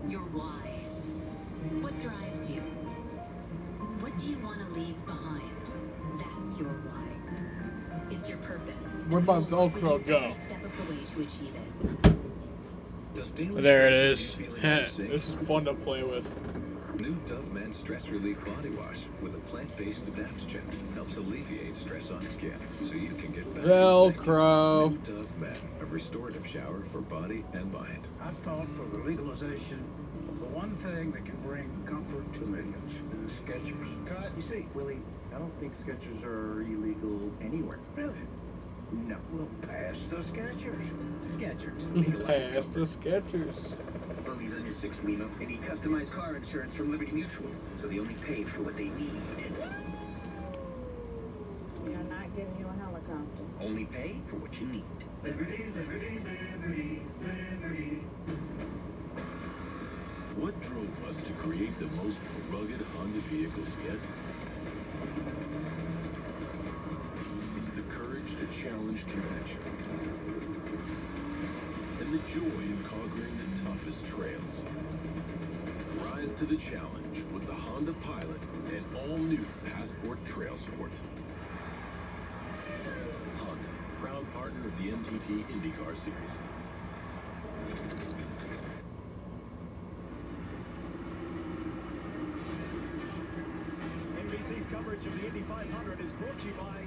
your why. What drives you? What do you want to leave behind? That's your why. It's your purpose. Where my Velcro go? Every step of the way to achieve it. There it is. This is fun to play with. New Dove Men Stress Relief Body Wash with a plant-based adaptogen helps alleviate stress on skin so you can get back Velcro. to New Dove Men, a restorative shower for body and mind. I fought for the legalization of the one thing that can bring comfort to millions. Skechers. Cut. You see, Willie, I don't think Skechers are illegal anywhere. Really? No. We'll pass the Skechers. Skechers. Pass the Skechers. Well, he's under 6 Lima, and he customized car insurance from Liberty Mutual, so they only paid for what they need. We are not giving you a helicopter. Only pay for what you need. Liberty, liberty, liberty, liberty. What drove us to create the most rugged Honda vehicles yet? It's the courage to challenge convention and the joy in conquering the toughest trails. Rise to the challenge with the Honda Pilot and all-new Passport Trail Sport. Honda, proud partner of the NTT IndyCar Series. NBC's coverage of the Indy 500 is brought to you by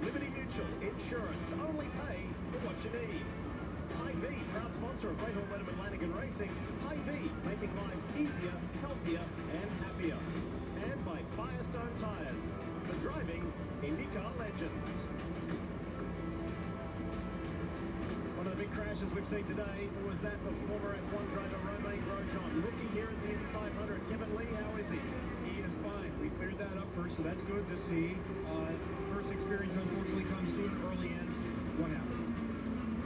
Liberty Mutual Insurance. Only pay for what you need. Hy-V, proud sponsor of Great Hall Letterman Lanigan Racing. Hy-V, making lives easier, healthier, and happier. And by Firestone Tires, for driving IndyCar legends. One of the big crashes we've seen today was that of former F1 driver Romain Grosjean. Rookie here at the Indy 500. Kevin Lee, how is he? He is fine. We cleared that up first, so that's good to see. First experience unfortunately comes to an early end. What happened?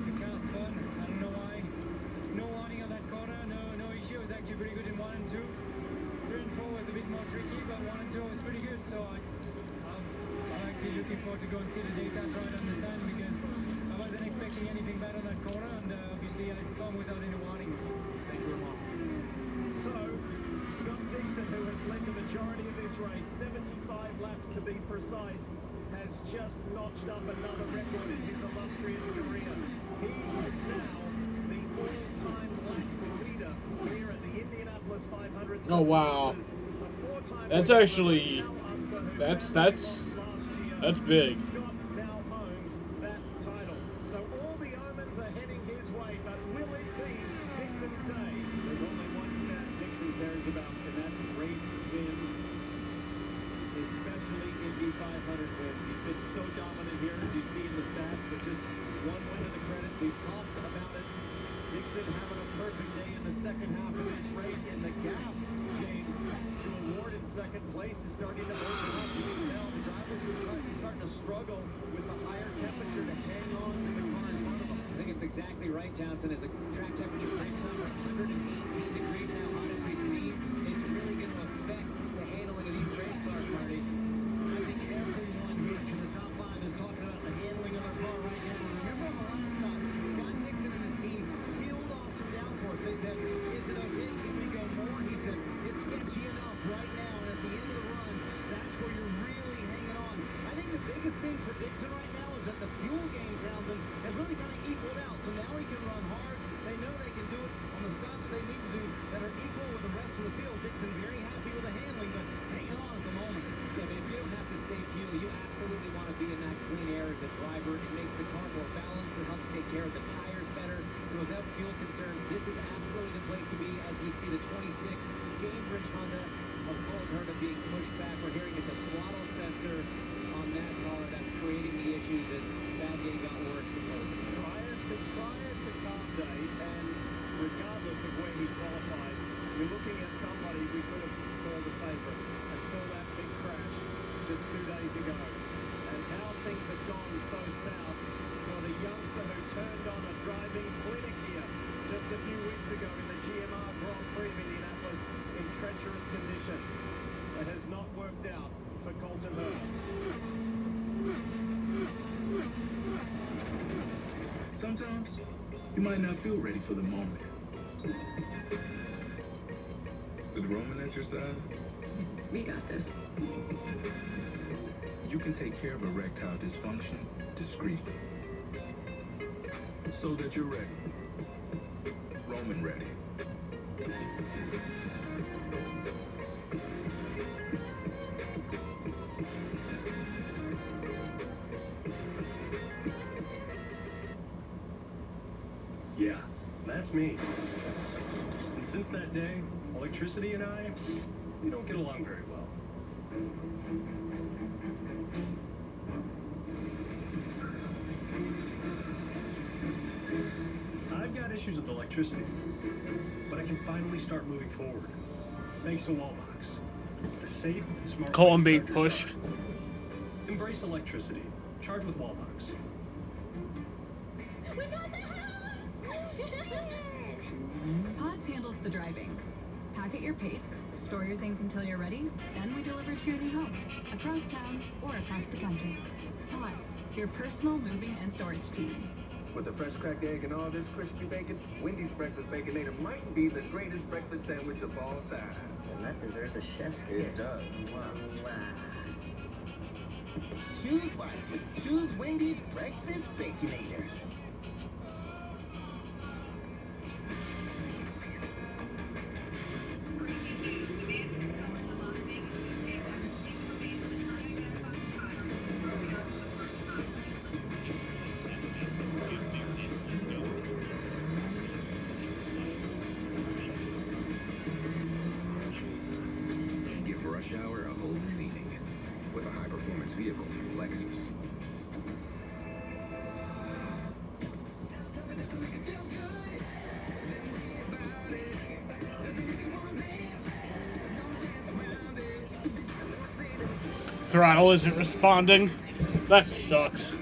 The car spun. I don't know why. No warning on that corner. No issue. It was actually pretty good in 1 and 2. 3 and 4 was a bit more tricky, but 1 and 2 was pretty good. So I'm actually looking forward to go and see the data, try and understand, because I wasn't expecting anything bad on that corner, and obviously I spun without any warning. Thank you, Ramon. So, Scott Dixon, who has led the majority of this race, 75 laps to be precise, has just notched up another record in his illustrious career. He is now the all-time lap leader here at the Indianapolis 500. Oh wow, that's actually that's big. Scott now owns that title. So all the omens are heading his way, but will it be Dixon's day? There's only one stat Dixon cares about, and that's race wins, especially Indy 500 wins. He's been so dominant here, as you see in the stats, but just one win of the credit. We've talked about it. Dixon having a perfect day in the second half of this race, and the gap, James, to award in second place is starting to open up. You can tell the drivers are starting to struggle with the higher temperature to hang on to the car in front of them. I think it's exactly right, Townsend. As the track temperature creeps up, 118 degrees now, hot as we've seen. It's really going to affect the handling of these race cars, Marty. I think everyone here from the top 5 is talking about the handling of their car right now. Remember on the last stop, Scott Dixon and his team peeled off some downforce. They said, is it okay? Can we go more? He said, it's sketchy enough right now. And at the end of the run, that's where you're really hanging on. I think the biggest thing for Dixon right now is that the fuel gain, Townsend, has really kind of equaled out. So now he can run hard. They know they can do it on the stops they need to do that are equal with the rest of the field. Dixon very happy with the handling, but hanging on at the moment. Yeah, but if you don't have to save fuel, you absolutely want to be in that clean air as a driver. It makes the car more balanced. It helps take care of the tires better. So without fuel concerns, this is absolutely the place to be as we see the 26 Cambridge Honda of Colin Herta being pushed back. We're hearing it's a throttle sensor on that car that's creating the issues as that day got worse for Colton. Prior to Calm Day, and regardless of where he qualified, you're looking at somebody we could have called a favourite until that big crash just 2 days ago. And how things have gone so south for the youngster who turned on a driving clinic here just a few weeks ago in the GMR Grand Prix of Indianapolis in treacherous conditions. It has not worked out for Colton Herta. Sometimes you might not feel ready for the moment. With Roman at your side, We got this. you can take care of erectile dysfunction discreetly. So that you're ready. Roman ready. That's me. And since that day, electricity and I, we don't get along very well. I've got issues with electricity, but I can finally start moving forward. Thanks to Wallbox. The safe and smart Colin way to being charge your pushed. car. Embrace electricity. Charge with Wallbox. We got the house! Pods handles the driving. Pack at your pace, store your things until you're ready, then we deliver to your new home, across town or across the country. Pods, your personal moving and storage team. With a fresh cracked egg and all this crispy bacon, Wendy's Breakfast Baconator might be the greatest breakfast sandwich of all time. And that deserves a chef's kiss. It does. Wow. Wow. Choose wisely. Choose Wendy's Breakfast Baconator. Give rush hour a whole new meaning with a high-performance vehicle from Lexus. Throttle isn't responding. That sucks.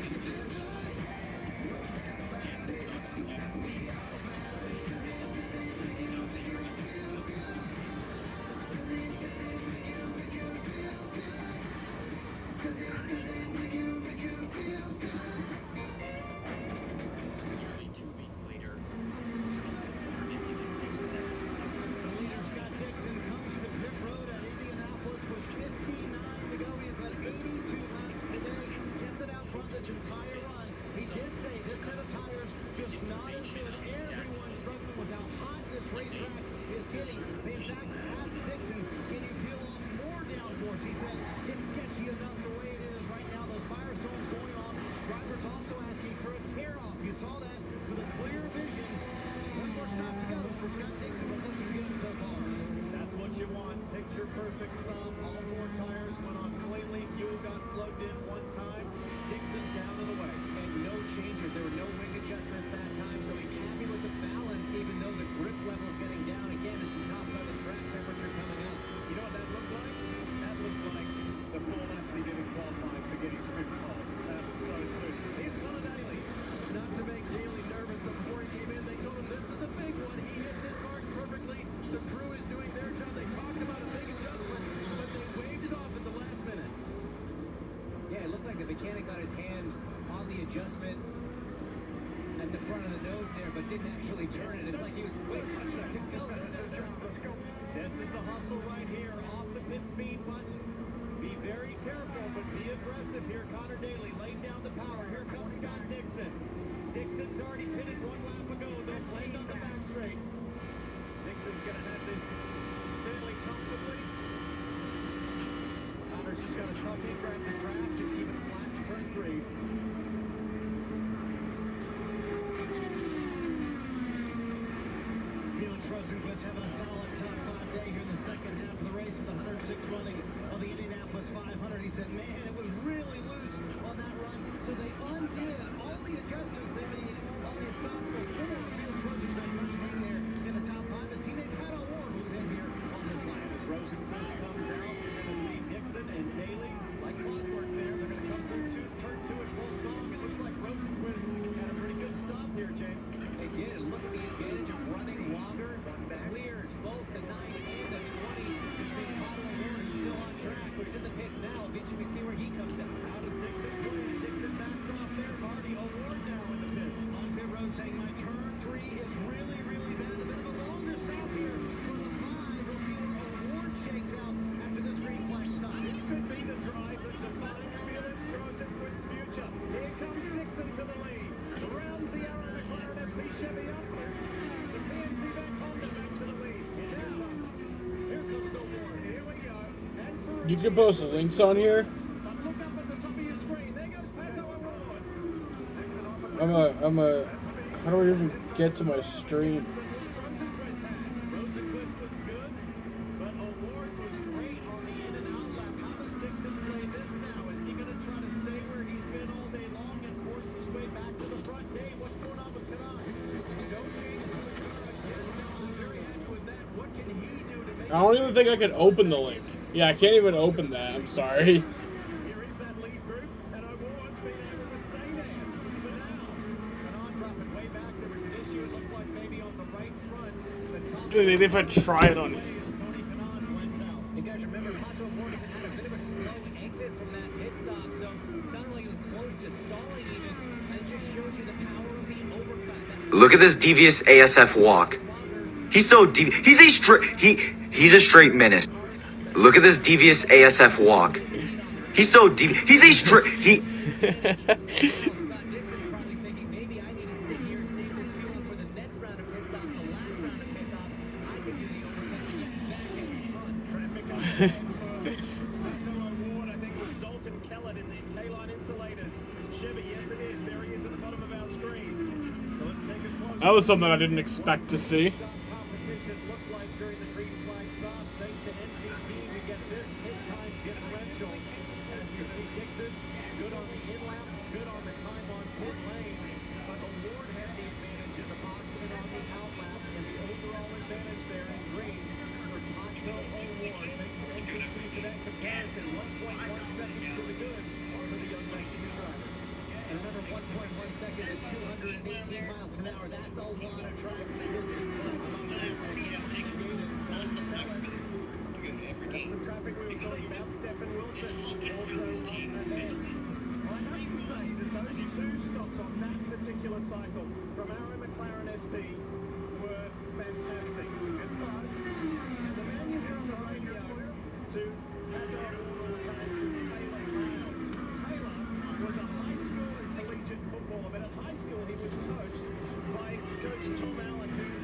Perfect stop. All four tires went on cleanly. Fuel got plugged in one time. Dixon down and away. And no changes. There were no wing adjustments that time, so he's happy with the balance, even though the grip level's getting down again as we talk about the track temperature coming up. You know what that looked like? That looked like the 4 laps he did in qualifying to get his fifth pole. That was so smooth. Here's Connor Daly. Not to make Daly nervous, but before he came in, they told him this is a big one. He hits his marks perfectly. The crew is doing their job. They talked about a big adjustment, but they waved it off at the last minute. Yeah, it looked like the mechanic got his hand on the adjustment at the front of the nose there, but didn't actually turn it. It's like he was, wait, This is the hustle right here. Off the pit speed button. Be very careful, but be aggressive here. Connor Daly laying down the power. Here comes Scott Dixon. Dixon's already pitted 1 lap ago. They're playing on the back straight. Dixon's going to have this fairly comfortably. Connor's just got to tuck in, grab the draft, and keep it flat in turn 3. Felix Rosenquist having a solid top 5 day here in the second half of the race in the 106 running of the Indianapolis 500. He said, man, it was really loose on that run. So they undid all the adjustments they made on the stop before Felix Rosenquist trying to hang there in the top 5. His teammate Pat O'Ward will get here on this lap. As Rosenquist comes out, you're going to see Dixon and Daly like clockwork there. They're going to come through turn 2 in full song. It looks like Rosenquist had a pretty good stop here, James. they did. And look at the advantage of running longer. Clears both the 9 and the 20, which means Pat O'Ward is still on track, but he's in the pits now. Eventually we see where he comes out. How does Dixon do it? Dixon backs off there. Marty O'Ward now in the pits. On pit road saying my turn 3 is really, really bad. A bit of a longer stop here for the 5. We'll see where O'Ward shakes out after this green flag stop. This could be the drive that defines Felix Rosenquist's future. Here comes Dixon to the lead. Rounds the Arrow McLaren SP Chevy up. The PNC back Honda back to the lead. Here comes O'Ward. Here we go. And for You can post links on here. but look up at the top of your screen. There goes Pat O'Ward. I'm a, how do I even get to my stream. Rosenquist was good, but O'Ward was great on the in and out lap. How does Dixon play this now? Is he going to try to stay where he's been all day long and force his way back to the front? Dave, what's going on with Kanan? No changes to his car again. Townsend very happy with that. What can he do to make I don't even think I can open the link. Yeah, I can't even open that. I'm sorry. Here is that lead group, and O'Ward's been able to stay there for now. Kanan dropping way back. There was an issue. It looked like maybe on the right front. The top Maybe if I try it on. Tony Kanan blends out. And guys, remember, Pato O'Ward had a bit of a slow exit from that pit stop, so it sounded like it was close to stalling even. And it just shows you the power of the overcut. Look at this devious ASF walk. He's so deep. He's a straight menace. Look at this devious ASF walk. He's so deep. He's a straight. He. That was something I didn't expect to see.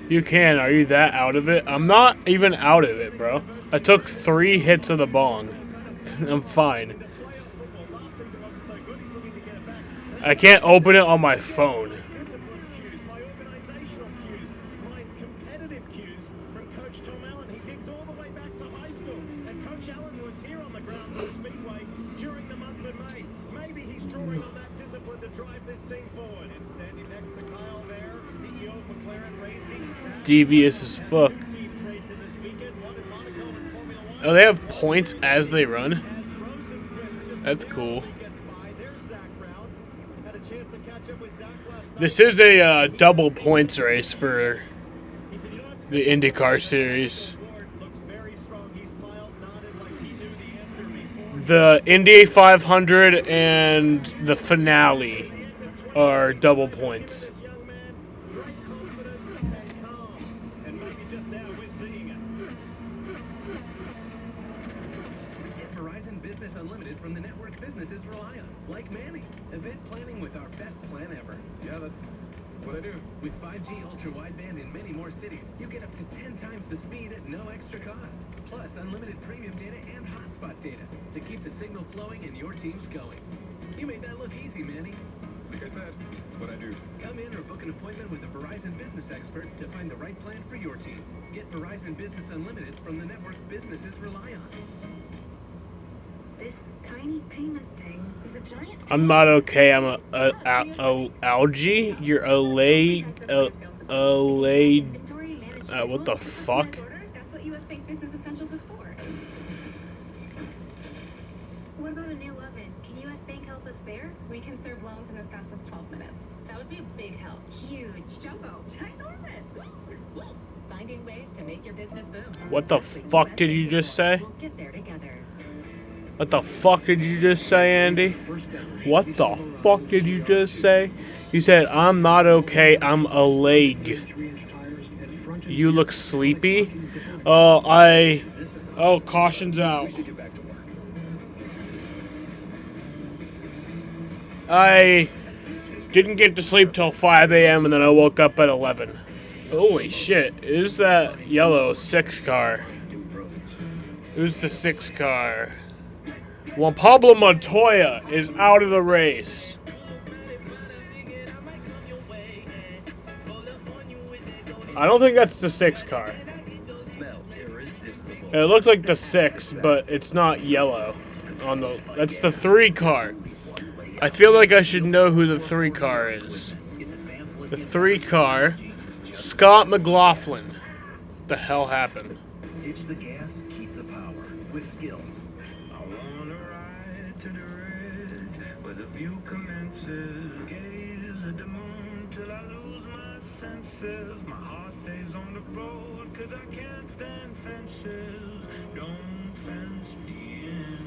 You can. Are you that out of it? I'm not even out of it, bro. I took 3 hits of the bong. I'm fine. I can't open it on my phone. Devious as fuck. Oh, they have points as they run? That's cool. This is a double points race for the IndyCar series. The Indy 500 and the finale are double points. Verizon Business Unlimited from the network businesses rely on, like Manny. Event planning with our best plan ever. Yeah, that's what I do. With 5G ultra-wideband in many more cities, you get up to 10 times the speed at no extra cost. Plus, unlimited premium data and hotspot data to keep the signal flowing and your teams going. You made that look easy, Manny. Like I said, it's what I do. Come in or book an appointment with a Verizon business expert to find the right plan for your team. Get Verizon Business Unlimited from the network businesses rely on. This tiny payment thing is a giant. I'm not okay. I'm a algae. You're a what the fuck? That's what US Bank Business Essentials is for. What about a new oven? Can US Bank help us there? We can serve loans in as fast as 12 minutes. That would be a big help. Huge. Jumbo. Ginormous. Finding ways to make your business boom. What the fuck did you just say? We'll get there together. What the fuck did you just say, Andy? What the fuck did you just say? You said, I'm not okay, I'm a leg. You look sleepy? Oh, caution's out. I didn't get to sleep till 5 a.m. and then I woke up at 11. Holy shit, is that yellow 6 car? Who's the 6 car? Juan Pablo Montoya is out of the race. I don't think that's the 6 car. Smell irresistible. It looked like the 6, but it's not yellow. That's the 3 car. I feel like I should know who the 3 car is. The 3 car, Scott McLaughlin. What the hell happened? Ditch the gas, keep the power with skill. I wanna ride to the ridge where the view commences. Gaze at the moon till I lose my senses. My heart stays on the road 'cause I can't stand fences. Don't fence me in.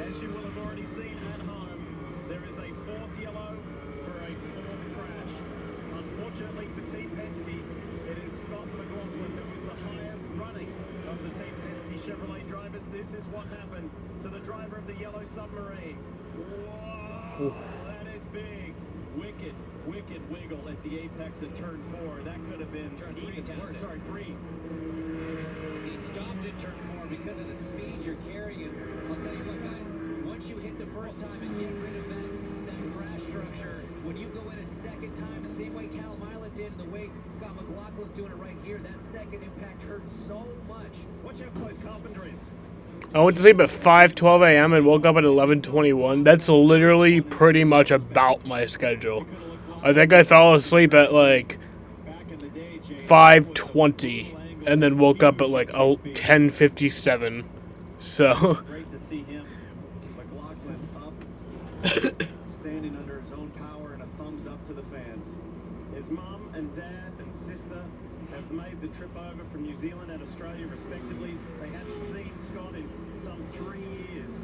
As you will have already seen at home, there is a 4th yellow for a 4th crash. Unfortunately for Team Penske, it is Scott McLaughlin who is the highest running of the Team Penske Chevrolet drivers. This is what happened to the driver of the yellow submarine. Whoa, that is big. Wicked wiggle at the apex at turn 4. That could have been Turn 3, even worse. Sorry, 3. He stopped at turn 4 because of the speed you're carrying. I'll tell you what, guys, once you hit the first time and get rid of that crash structure, when you go in a second time, the same way Cal Milet did and the way Scott McLaughlin's doing it right here, that second impact hurts so much. Watch how close Carpenter is. I went to sleep at 5:12 a.m. and woke up at 11:21. That's literally pretty much about my schedule. I think I fell asleep at like 5:20 and then woke up at like 10:57. So Great to see him. McLaughlin up, standing under his own power, and a thumbs up to the fans. His mum and dad and sister have made the trip over from New Zealand and Australia respectively. They hadn't seen Scott in some 3 years. A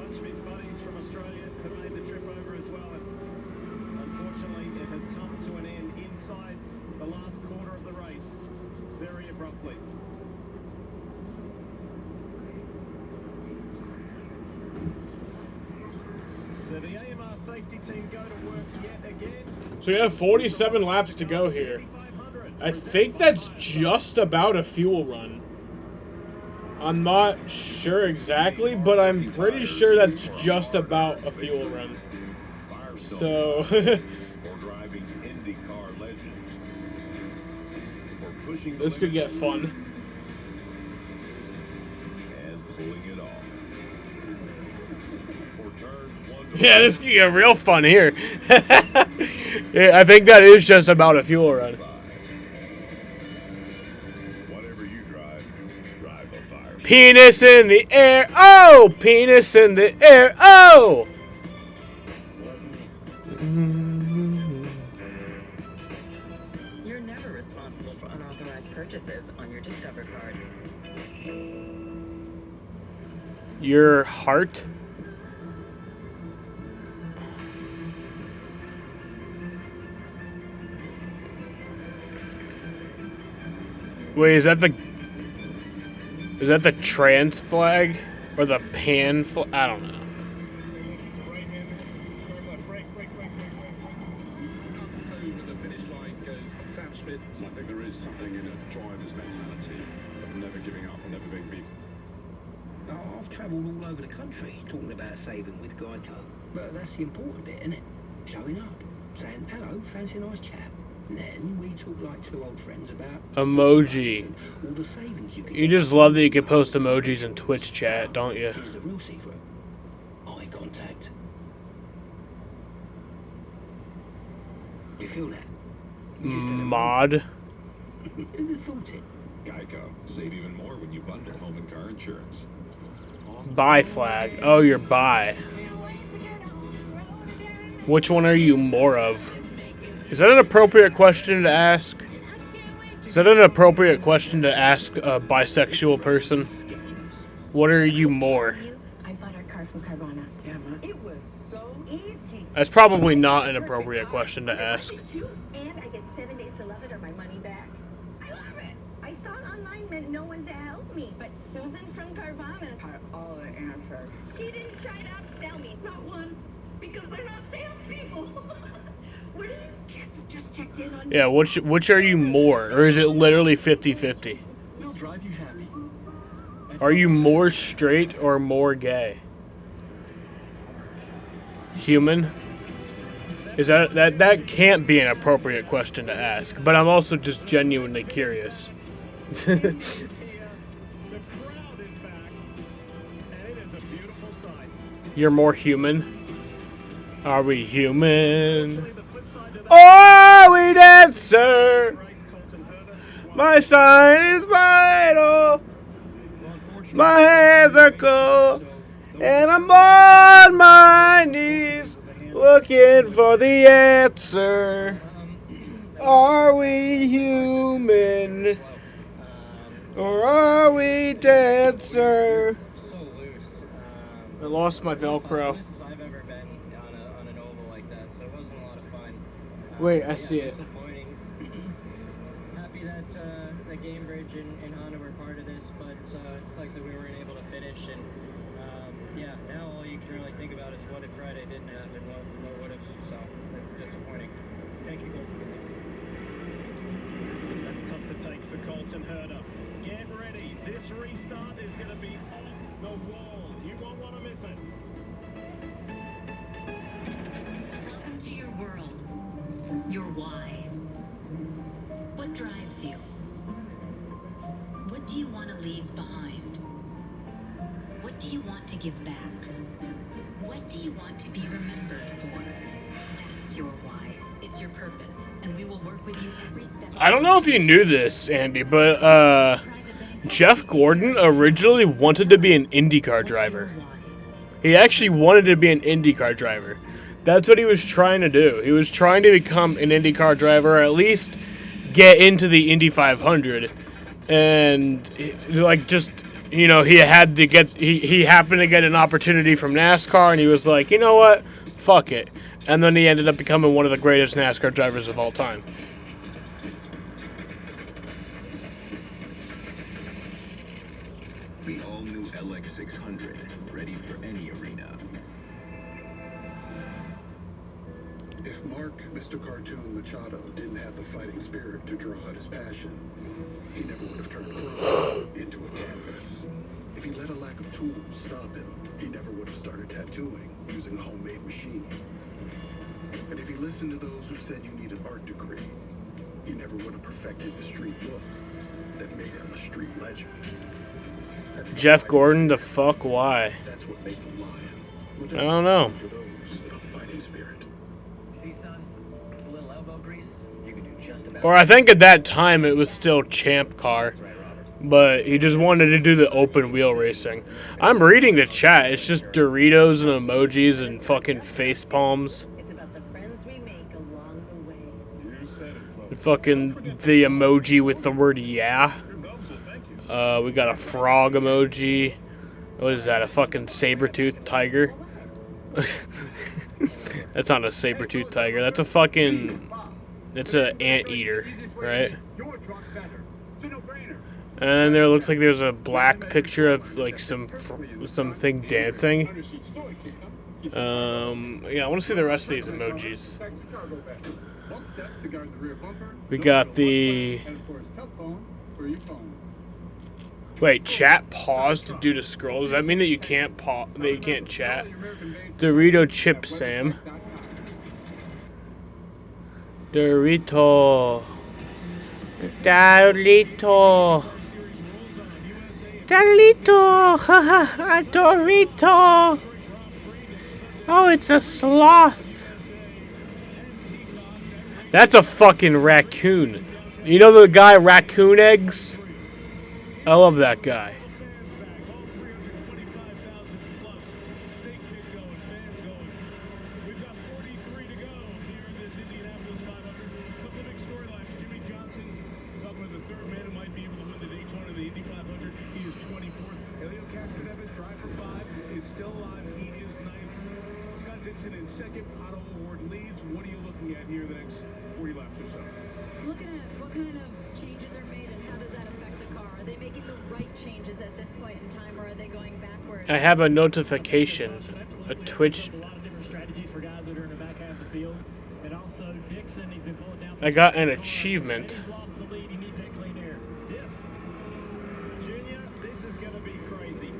bunch of his buddies from Australia have made the trip over as well. And unfortunately, it has come to an end inside the last quarter of the race, very abruptly. So the AMR safety team go to work yet again. we have 47 laps to go here. I think that's just about a fuel run. I'm not sure exactly, but I'm pretty sure that's just about a fuel run. So For driving IndyCar legends. For pushing this could get fun. And pulling it off. For turns 1 to Yeah, this could get real fun here. Yeah, I think that is just about a fuel run. Whatever you drive, drive a fire. Penis in the air, oh! Penis in the air, oh! You're never responsible for unauthorized purchases on your Discover card. Your heart? Wait, is that the trans flag or the pan flag? I don't know. Over the finish line goes Sam Schmidt. I think there is something in a driver's mentality of never giving up, never being beaten. Oh, I've travelled all over the country talking about saving with Geico. But that's the important bit, isn't it? Showing up, saying, hello, fancy a nice chap. And then we talk like two old friends about Emoji. all the savings you can You just love that you can post emojis in Twitch chat, don't you? Here's the real secret. Eye contact. Do you feel that? Mod. Who'd have thought it? Geico. Save even more when you bundle home and car insurance. Buy flag. Oh, you're buy. Which one are you more of? Is that an appropriate question to ask? Is that an appropriate question to ask a bisexual person? What are you more? I bought our car from Carvana. Yeah, man. It was so easy. That's probably not an appropriate question to ask. And I get 7 days to love it or my money back. I love it. I thought online meant no one to help me, but Susan from Carvana had all the answers. She didn't try to upsell me, not once. because they're not salespeople. What do you guess who just checked in on Yeah, which are you more? Or is it literally 50-50? We'll drive you happy. Are you more straight or more gay? Human? Is that can't be an appropriate question to ask, but I'm also just genuinely curious. You're more human? Are we human? Are we dancer? My sign is vital. My hands are cold. And I'm on my knees looking for the answer. Are we human? Or are we dancer? I lost my Velcro. I've ever been on an oval like that, so it wasn't a lot of fun. Wait, I see it. Disappointing. Happy that the Game Bridge and Honda were part of this, but it sucks that we weren't able to finish. And yeah, now all you can really think about is what if Friday didn't happen? What would have? So that's disappointing. Thank you, Colton. That's tough to take for Colton Herder. Get ready. This restart is going to be off the wall. You won't want to miss it. Welcome to your world. Your why. What drives you? What do you want to leave behind? What do you want to give back? What do you want to be remembered for? That's your why. It's your purpose, and we will work with you every step. I don't know if you knew this, Andy, but Jeff Gordon originally wanted to be an IndyCar driver. He actually wanted to be an IndyCar driver. That's what he was trying to do. He was trying to become an IndyCar driver, or at least get into the Indy 500. And, like, just, you know, he happened to get an opportunity from NASCAR, and he was like, you know what? Fuck it. And then he ended up becoming one of the greatest NASCAR drivers of all time. The all-new LX600, ready for any arena. If Mark, Mr. Cartoon Machado, didn't have the fighting spirit to draw out his passion, he never would have turned chrome into a canvas. If he let a lack of tools stop him, he never would have started tattooing using a homemade machine. And if he listened to those who said you need an art degree, he never would have perfected the street look that made him a street legend. Jeff Gordon, the fuck why? That's what makes a lion. I don't know. For those with a fighting spirit. See, son, a little elbow grease, you can do just about. Or I think at that time it was still Champ Car. But he just wanted to do the open wheel racing. I'm reading the chat. It's just Doritos and emojis and fucking face palms. It's about the friends we make along the way. Fucking the emoji with the word yeah. We got a frog emoji. What is that? A fucking saber-toothed tiger? That's not a saber-toothed tiger. That's a fucking... It's an anteater, right? And then there looks like there's a black picture of like something dancing. Yeah, I want to see the rest of these emojis. We got the... Wait, chat paused due to scroll. Does that mean that you can't that you can't chat? Dorito Chip Sam. Dorito. Dorito. Dorito. Haha, Dorito. Oh, it's a sloth. That's a fucking raccoon. You know the guy Raccoon Eggs? I love that guy. Looking at what kind of changes are made and how does that affect the car? Are they making the right changes at this point in time, or are they going backwards? I have a notification. A Twitch. And also Dixon, he's been pulling down. I got an achievement. He's lost the lead. He needs that clean air. Diff. Junior, this is going to be crazy.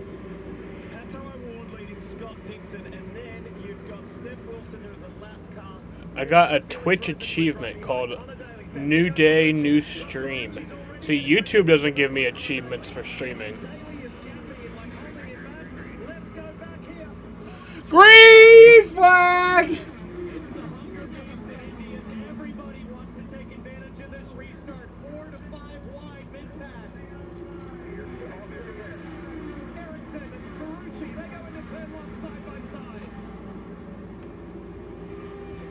Pato O'Ward leading Scott Dixon, and then you've got Steph Wilson, who is a lap car. I got a Twitch achievement called New Day, New Stream. See, YouTube doesn't give me achievements for streaming. Green flag! Everybody wants to take advantage of this restart. 4 to 5 wide mid-pack. Ericsson and Ferrucci, they go into turn one side by side.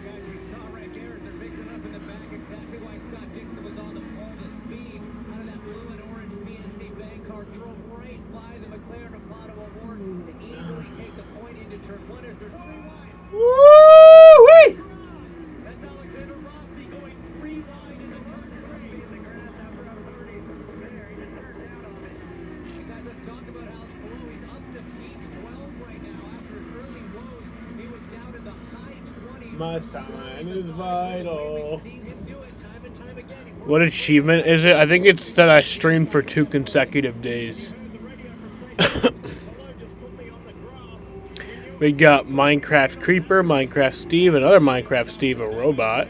Guys, we saw right there as they're mixing up in the back exactly why Scott Dixon was on the pole. The speed out of that blue and orange PNC bank car drove right by the McLaren of Pato O'Ward to easily take the point into turn one as they're 3 wide. Woo-wee! That's Alexander Rossi going 3 wide into turn 3. Hey guys, let's talk about Alex Palou. He's up to P12 right now after his early woes. He was down in the high 20s. My sign is vital. We've seen him do it time and time again. He's What achievement is it? I think it's that I streamed for 2 consecutive days. We got Minecraft Creeper, Minecraft Steve, another Minecraft Steve, a robot.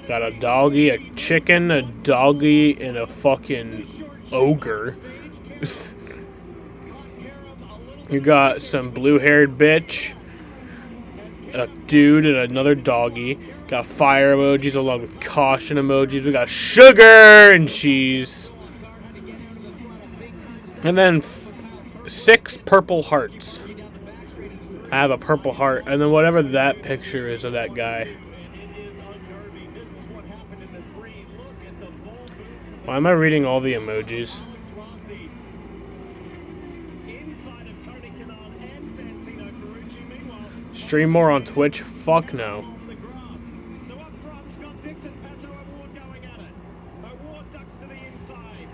Got a doggy, a chicken, a doggy, and a fucking ogre. You got some blue-haired bitch, a dude, and another doggy. Got fire emojis along with caution emojis. We got sugar and cheese. And then 6 purple hearts. I have a purple heart, and then whatever that picture is of that guy. Why am I reading all the emojis? Stream more on Twitch? Fuck no. So up front, Scott Dixon, Pato O'Ward going at it. O'Ward ducks to the inside.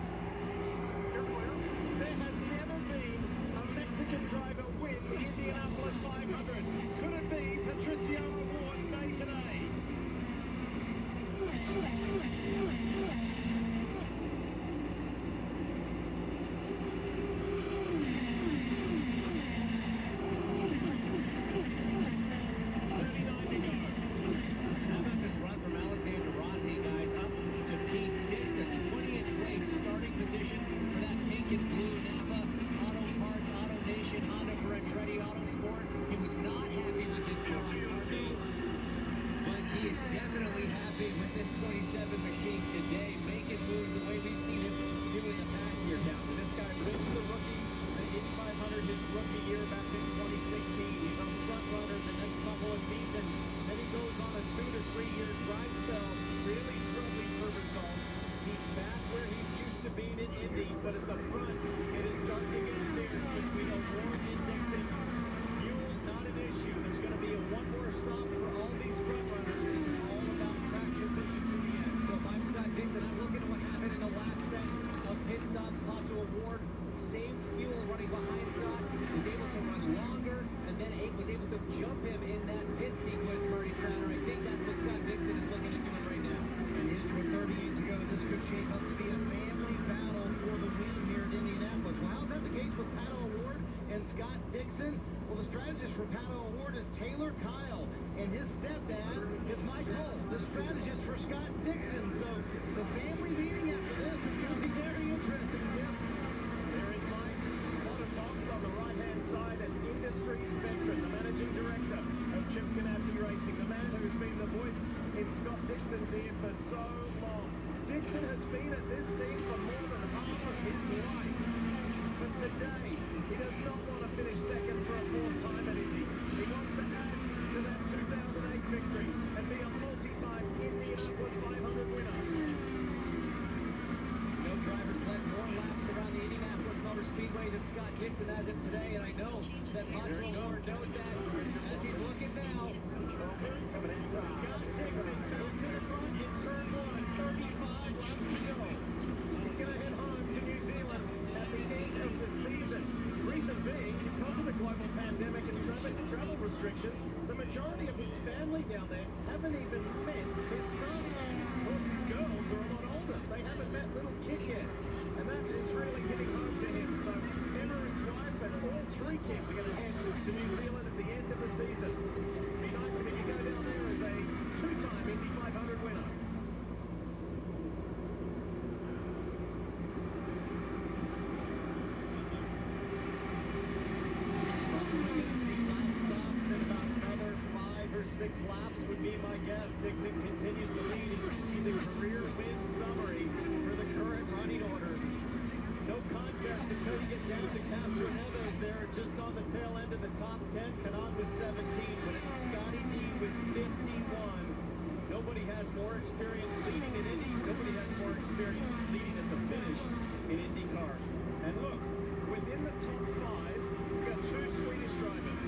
There has never been a Mexican driver win the Indianapolis 500. Could it be Patricio O'Ward's day today? How about this run from Alexander Rossi, guys, up to P6, a 20th place starting position for that pink and blue Napa Auto Parts, Auto Nation, Honda for Andretti Autosport. He was not happy with his car on Cardo, but he is definitely happy with this 27 machine today, making moves the way we've seen him do in the past year, Townsend. This guy wins the rookie, the Indy 500, his rookie year back in 2016. He's a front runner the next couple of seasons. Then he goes on a 2 to 3 year dry spell, really struggling for results. He's back where he's used to being in Indy, but at the front, it is starting to get fierce between O'Ward and Dixon. Fuel, not an issue. There's going to be one more stop for all these front runners. It's all about track position to the end. So if I'm Scott Dixon, I'm looking at what happened in the last set of pit stops. Pato O'Ward, same fuel running behind Scott, was able to run longer, and then was able to jump him in that pit sequence, Murray Trotter. I think that's what Scott Dixon is looking at doing right now. And Hitch with 38 to go. This could shape up to be a family battle for the win here in Indianapolis. Well, how's that the case with Pato O'Ward and Scott Dixon? Well, the strategist for Pato O'Ward is Taylor Kyle, and his stepdad is Mike Hull, the strategist for Scott Dixon. So the family meeting after this is going to be very interesting, Jeff. There is Mike Box on the right-hand side, an industry veteran, the managing director of Chip Ganassi Racing, the man who's been the voice in Scott Dixon's ear for so long. Dixon has been at this team for more than half of his life. But today, he does not want to finish second for a 4th time at Indy. He wants to add to that 2008 victory and be a multi-time Indianapolis 500 winner. No drivers led more laps around the Indianapolis Motor Speedway than Scott Dixon has it today, and I know that Pato O'Ward knows that as he's looking now. Scott Dixon back to the front in turn 1, 35 laps to go. He's going to head home to New Zealand at the end of the season. Reason being, because of the global pandemic and travel restrictions, the majority of his family down there haven't even met guess, Dixon continues to lead as you see the career win summary for the current running order. No contest until you get down to Castro Neves there, just on the tail end of the top 10. Kanan with 17, but it's Scotty D with 51. Nobody has more experience leading in Indy. Nobody has more experience leading at the finish in IndyCar. And look, within the top 5, we've got 2 Swedish drivers.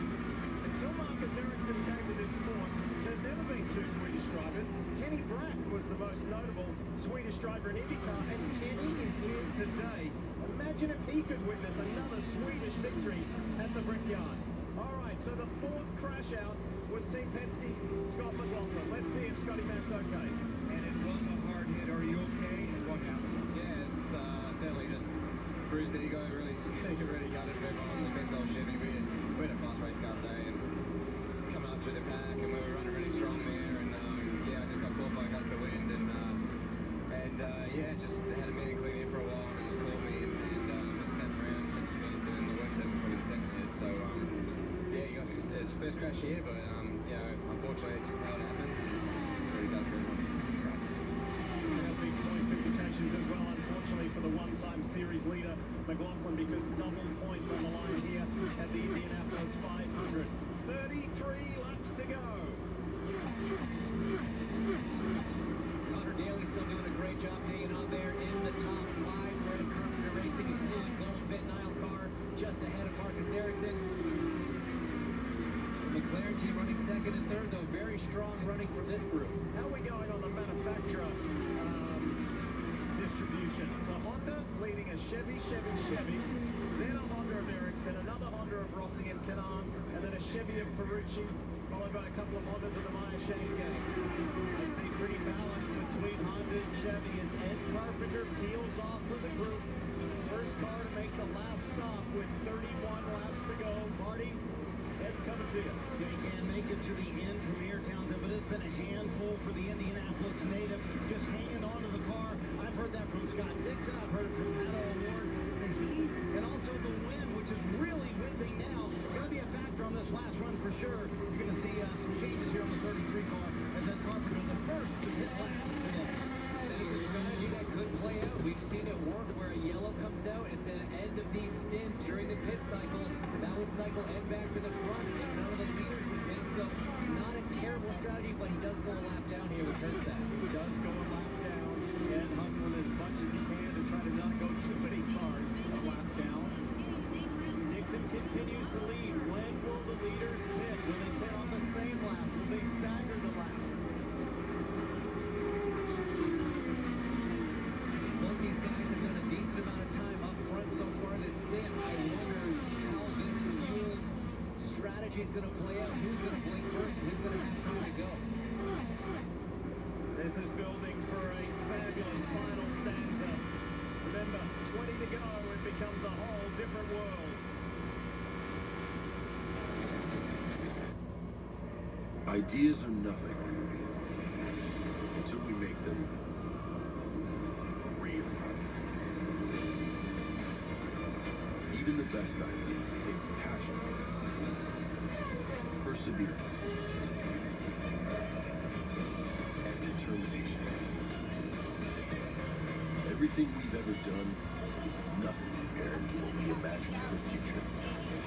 Until Marcus Ericsson came to this sport, there've never been 2 Swedish drivers. Kenny Brack was the most notable Swedish driver in IndyCar, and Kenny is here today. Imagine if he could witness another Swedish victory at the Brickyard. All right, so the 4th crash out was Team Penske's Scott McLaughlin. Let's see if Scotty Mack's okay. And it was a hard hit. Are you okay? And what happened? Yeah, it's certainly just bruised the ego. Really gutted for everyone on the Benzol Chevy. We had a fast race car today, and it's coming up through the pack, and we were running really strong there. And yeah, I just got caught by a gust of wind, and yeah, just had a meeting clean in for a while, and it just caught me, and I snapped around, hit the fence, and then the worst hit was probably the second hit. So yeah, it's the first crash here, but you know, unfortunately, it's just how it happens. Really done for everyone. So. There'll be points implications as well, unfortunately, for the one-time series leader, McLaughlin, because double points on the line here at the Indianapolis 500. 33 laps to go. Connor Daly still doing a great job hanging on there in the top 5. Fred Carpenter Racing his blue and gold Ben Nile car just ahead of Marcus Ericsson. The McLaren team running 2nd and 3rd, though very strong running from this group. How are we going on the manufacturer distribution? So Honda leading a Chevy, then a Honda of Ericsson, another Honda of Rossi and Kanan, and then a Chevy of Ferrucci, followed by a couple of Hondas of the Maya Shane gang. I'd say pretty balanced between Honda and Chevy as Ed Carpenter peels off for the group. First car to make the last stop with 31 laps to go. Marty, Ed's coming to you. They can make it to the end from here, Townsend, but it's been a handful for the Indianapolis native, just hanging on to the car. I've heard that from Scott Dixon. I've heard it from Pato O'Ward. The heat and also the wind, which is really whipping now, going to be a factor on this last run for sure. You're going to see some changes here on the 33 car as Ed Carpenter, the first to hit last today. That is a strategy that could play out. We've seen it work where a yellow comes out at the end of these stints during the pit cycle. That would cycle Ed back to the front if none of the leaders had been. So not a terrible strategy, but he does go a lap down here, which hurts that. He does go a lap down. Ed hustling as much as he can to try to not go too many cars a lap down. Dixon continues to lead. When will the leaders pit? Will they pit on the same lap? Will they stagger the laps? Both these guys have done a decent amount of time up front so far this stint. I wonder how this yield strategy is going to play out. Who's going to blink first and who's going to have time to go? This is building for a fabulous final stanza. Remember, 20 to go, it becomes a whole different world. Ideas are nothing until we make them real. Even the best ideas take passion, perseverance, and determination. Everything we've ever done is nothing compared to what we imagine for the future.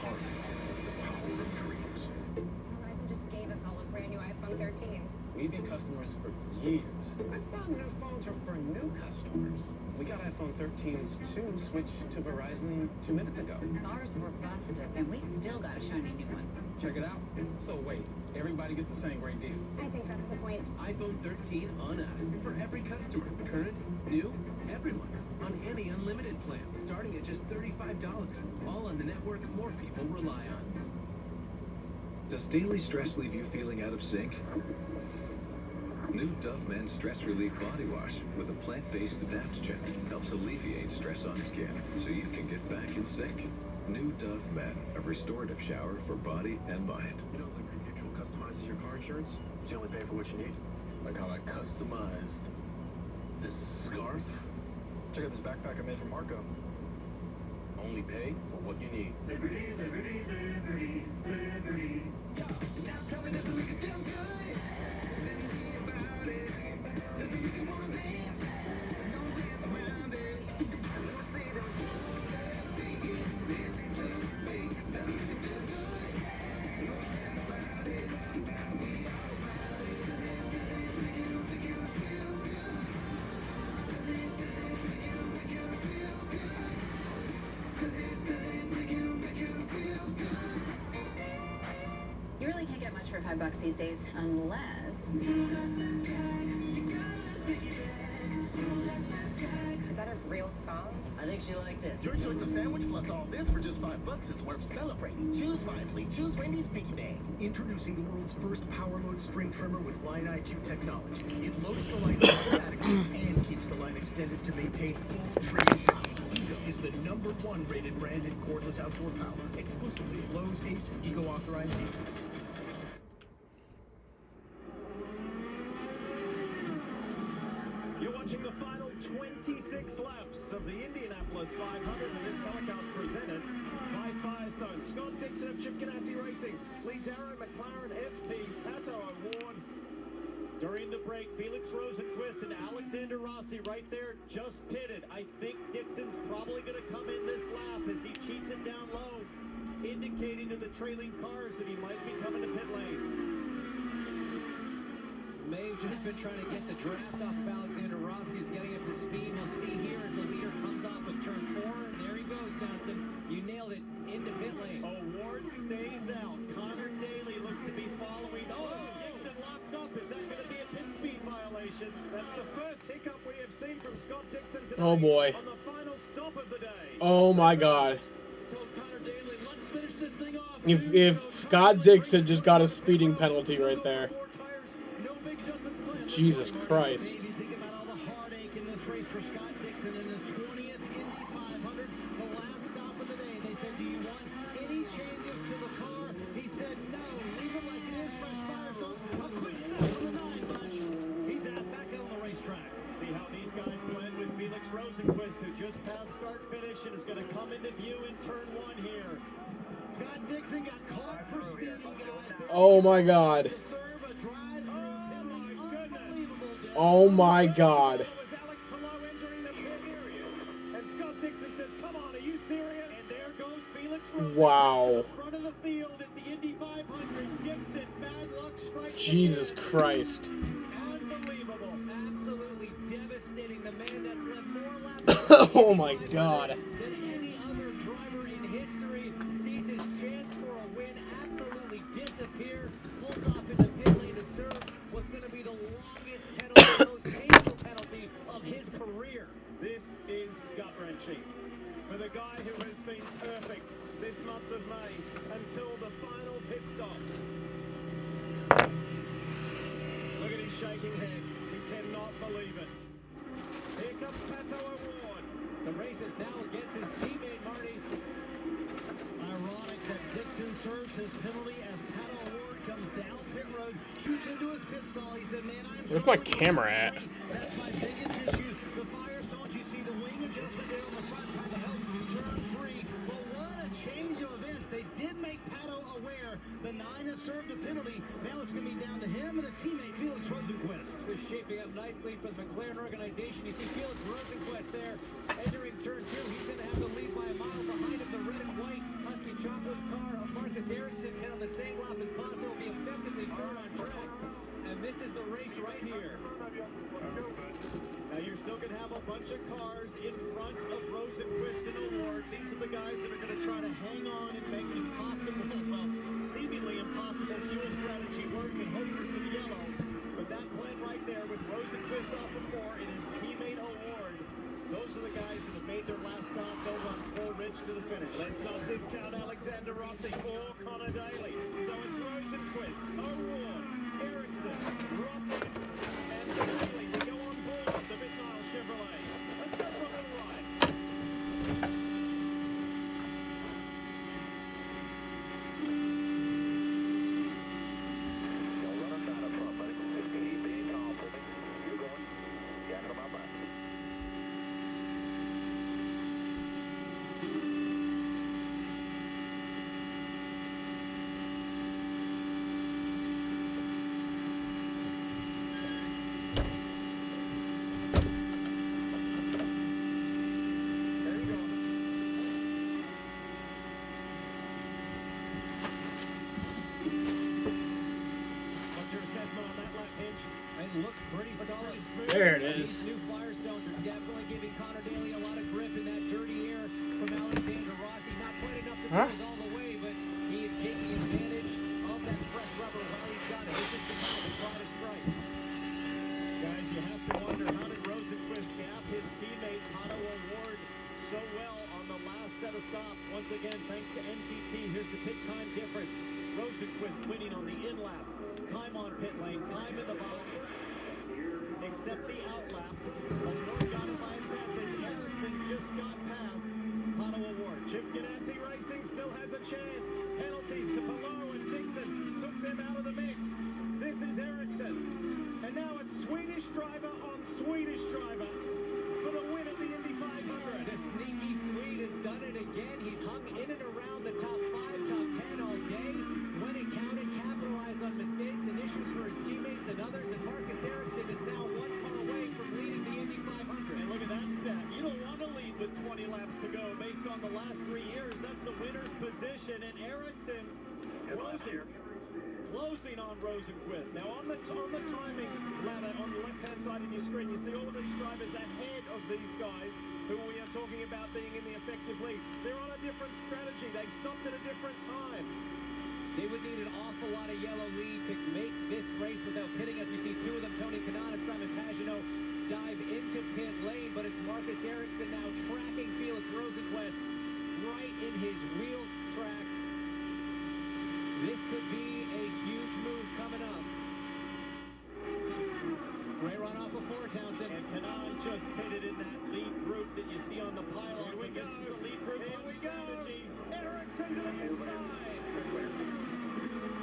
Harness the power of dreams. Verizon just gave us all a brand new iPhone 13. We've been customers for years. I thought new phones were for new customers. We got iPhone 13s too, switched to Verizon 2 minutes ago. Ours were busted, and we still got a shiny new one. Check it out. So wait, everybody gets the same great deal. I think that's the point. iPhone 13 on us for every customer. Current, new, everyone. On any unlimited plan, starting at just $35. All on the network more people rely on. Does daily stress leave you feeling out of sync? New Dove Men Stress Relief Body Wash with a plant-based adaptogen helps alleviate stress on skin so you can get back in sync. New Dove Men, a restorative shower for body and mind. You know, Liberty Mutual customizes your car insurance, so you only pay for what you need. Like how I customized This scarf? Check out this backpack I made for Marco. Only pay for what you need. Liberty, liberty, liberty, liberty. Now tell me, does it make it feel good? box these days, unless... Is that a real song? I think she liked it. Your choice of sandwich plus all this for just $5 is worth celebrating. Choose wisely. Choose Wendy's Piggy Bank. Introducing the world's first power load string trimmer with Line IQ technology. It loads the line automatically and keeps the line extended to maintain full tree power. Ego is the #1 rated brand in cordless outdoor power. Exclusively at Lowe's, Ace, and Ego authorized dealers. You're watching the final 26 laps of the Indianapolis 500, and this telecast presented by Firestone. Scott Dixon of Chip Ganassi Racing leads Arrow McLaren SP Pato Award. During the break, Felix Rosenquist and Alexander Rossi right there just pitted. I think Dixon's probably going to come in this lap as he cheats it down low, indicating to the trailing cars that he might be coming to pit lane. May have just been trying to get the draft off of Alexander Rossi, who's getting up to speed. We'll see here as the leader comes off of turn 4. And there he goes, Townsend. You nailed it into pit lane. Ward stays out. Connor Daly looks to be following. Oh, Dixon locks up. Is that going to be a pit speed violation? That's the first hiccup we have seen from Scott Dixon today. Oh boy. On the final stop of the day. Oh my God. Told Connor Daly, let's finish this thing off. If Scott Dixon just got a speeding penalty right there. Jesus Christ. You think about all the heartache in this race for Scott Dixon in his 20th Indy 500, the last stop of the day. They said, do you want any changes to the car? He said, no, leave it like it is, fresh Firestones. A quick stop from the 9 bunch. He's back out on the racetrack. See how these guys blend with Felix Rosenquist, who just passed start-finish and is going to come into view in turn 1 here. Scott Dixon got caught for speeding, guys. Oh my God. Oh my God. And Scott Dixon says, come on, are you serious? And there goes Felix Rosenquist Wow. to the front of the field at the Indy 500. Dixon, bad luck strikes. Jesus Christ. Unbelievable. Absolutely devastating. The man that's led more laps Oh my God. than any other driver in history sees his chance for a win absolutely disappear. Pulls off into pit lane to serve what's going to be the longest penalty, most painful penalty of his career. This is gut-wrenching for the guy who has been perfect this month of May until the final pit stop. Look at his shaking head. He cannot believe it. Here comes Pato Award. The race is now against his teammate, Marty. Ironic that Dixon serves his penalty as Pato Award comes down pit road, shoots into his pit stall. He said, man, Where's my camera at? That's my biggest issue. The Firestones, you see the wing adjustment there on the front trying to help turn 3. But what a change of events. They did make Pato aware the 9 has served a penalty. Now it's going to be down to him and his teammate, Felix Rosenquist. So shaping up nicely for the McLaren organization. You see Felix Rosenquist there entering turn 2. He's going to have the lead by a mile behind him. The red and white Husky Chocolate's car of Marcus Ericsson, and on the same lap as Pato will be effectively third on track. And this is the race right here. Now you're still going to have a bunch of cars in front of Rosenquist and Award. These are the guys that are going to try to hang on and make impossible, well, seemingly impossible fuel strategy work and hope for some yellow. But that blend right there with Rosenquist off of 4 and his teammate Award, those are the guys that have made their last stop. They'll run full ridge to the finish. Let's not discount Alexander Rossi or Connor Daly. So it's Rosenquist, Award, Ericsson, Rossi, and Daly to go on board the Midnight Chevrolet. Let's go for a little ride. Looks pretty solid. There it is. These new Firestones are definitely giving Connor Daly a lot of grip in that dirty air from Alexander Rossi. Not quite enough to do all the way, but he is taking advantage of that fresh rubber while he's got it. Rosenquist winning on the in-lap. Time on pit lane, time in the box. Except the outlap. Award got it by a tenth as Ericsson just got past Pato Award. Chip Ganassi Racing still has a chance. Penalties to Below and Dixon took them out of the mix. This is Ericsson. And now it's Swedish driver on Swedish driver for the win of the Indy 500. The sneaky Swede has done it again. He's hung in and around the top 5, top 10 all day. When it counted, capitalized on mistakes and issues for his teammates and others. And Marcus Ericsson is now 1 car away from leading the Indy 500. And look at that stat. You don't want to lead with 20 laps to go based on the last 3 years. That's the winner's position. And Ericsson closing on Rosenquist. Now on the timing ladder on the left-hand side of your screen, you see all of these drivers ahead of these guys who we are talking about being in the effective lead. They're on a different strategy. They stopped at a different time. They would need an awful lot of yellow lead to make this race without pitting. As we see 2 of them, Tony Kanaan and Simon Pagenaud, dive into pit lane, but it's Marcus Ericsson now tracking Felix Rosenquist right in his wheel tracks. This could be a huge move coming up. Great run off of 4, Townsend. And Kanaan just pitted in that lead group that you see on the pylon. Here we This go. is the lead group Here on we go. strategy. Ericsson to the inside.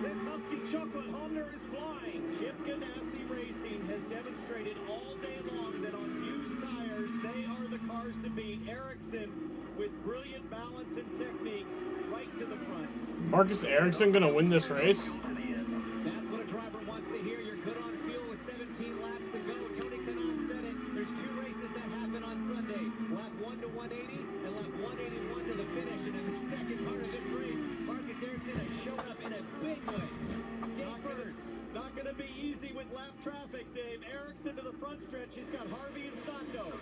This Husky Chocolate Honda is flying. Chip Ganassi Racing has demonstrated all day long that on used tires, they are the cars to beat. Ericsson with brilliant balance and technique right to the front. Marcus Ericsson gonna win this race? That's what a driver wants to hear. You're good on fuel with 17 laps to go. Tony Kanaan said it. There's 2 races that happen on Sunday. Lap 1 to 180 and lap 181 to the finish. And in the second part of this race, Marcus Ericsson has shown up in a big way. Dave Burns. Not going to be easy with lap traffic, Dave. Ericsson to the front stretch. He's got Harvey and Sato.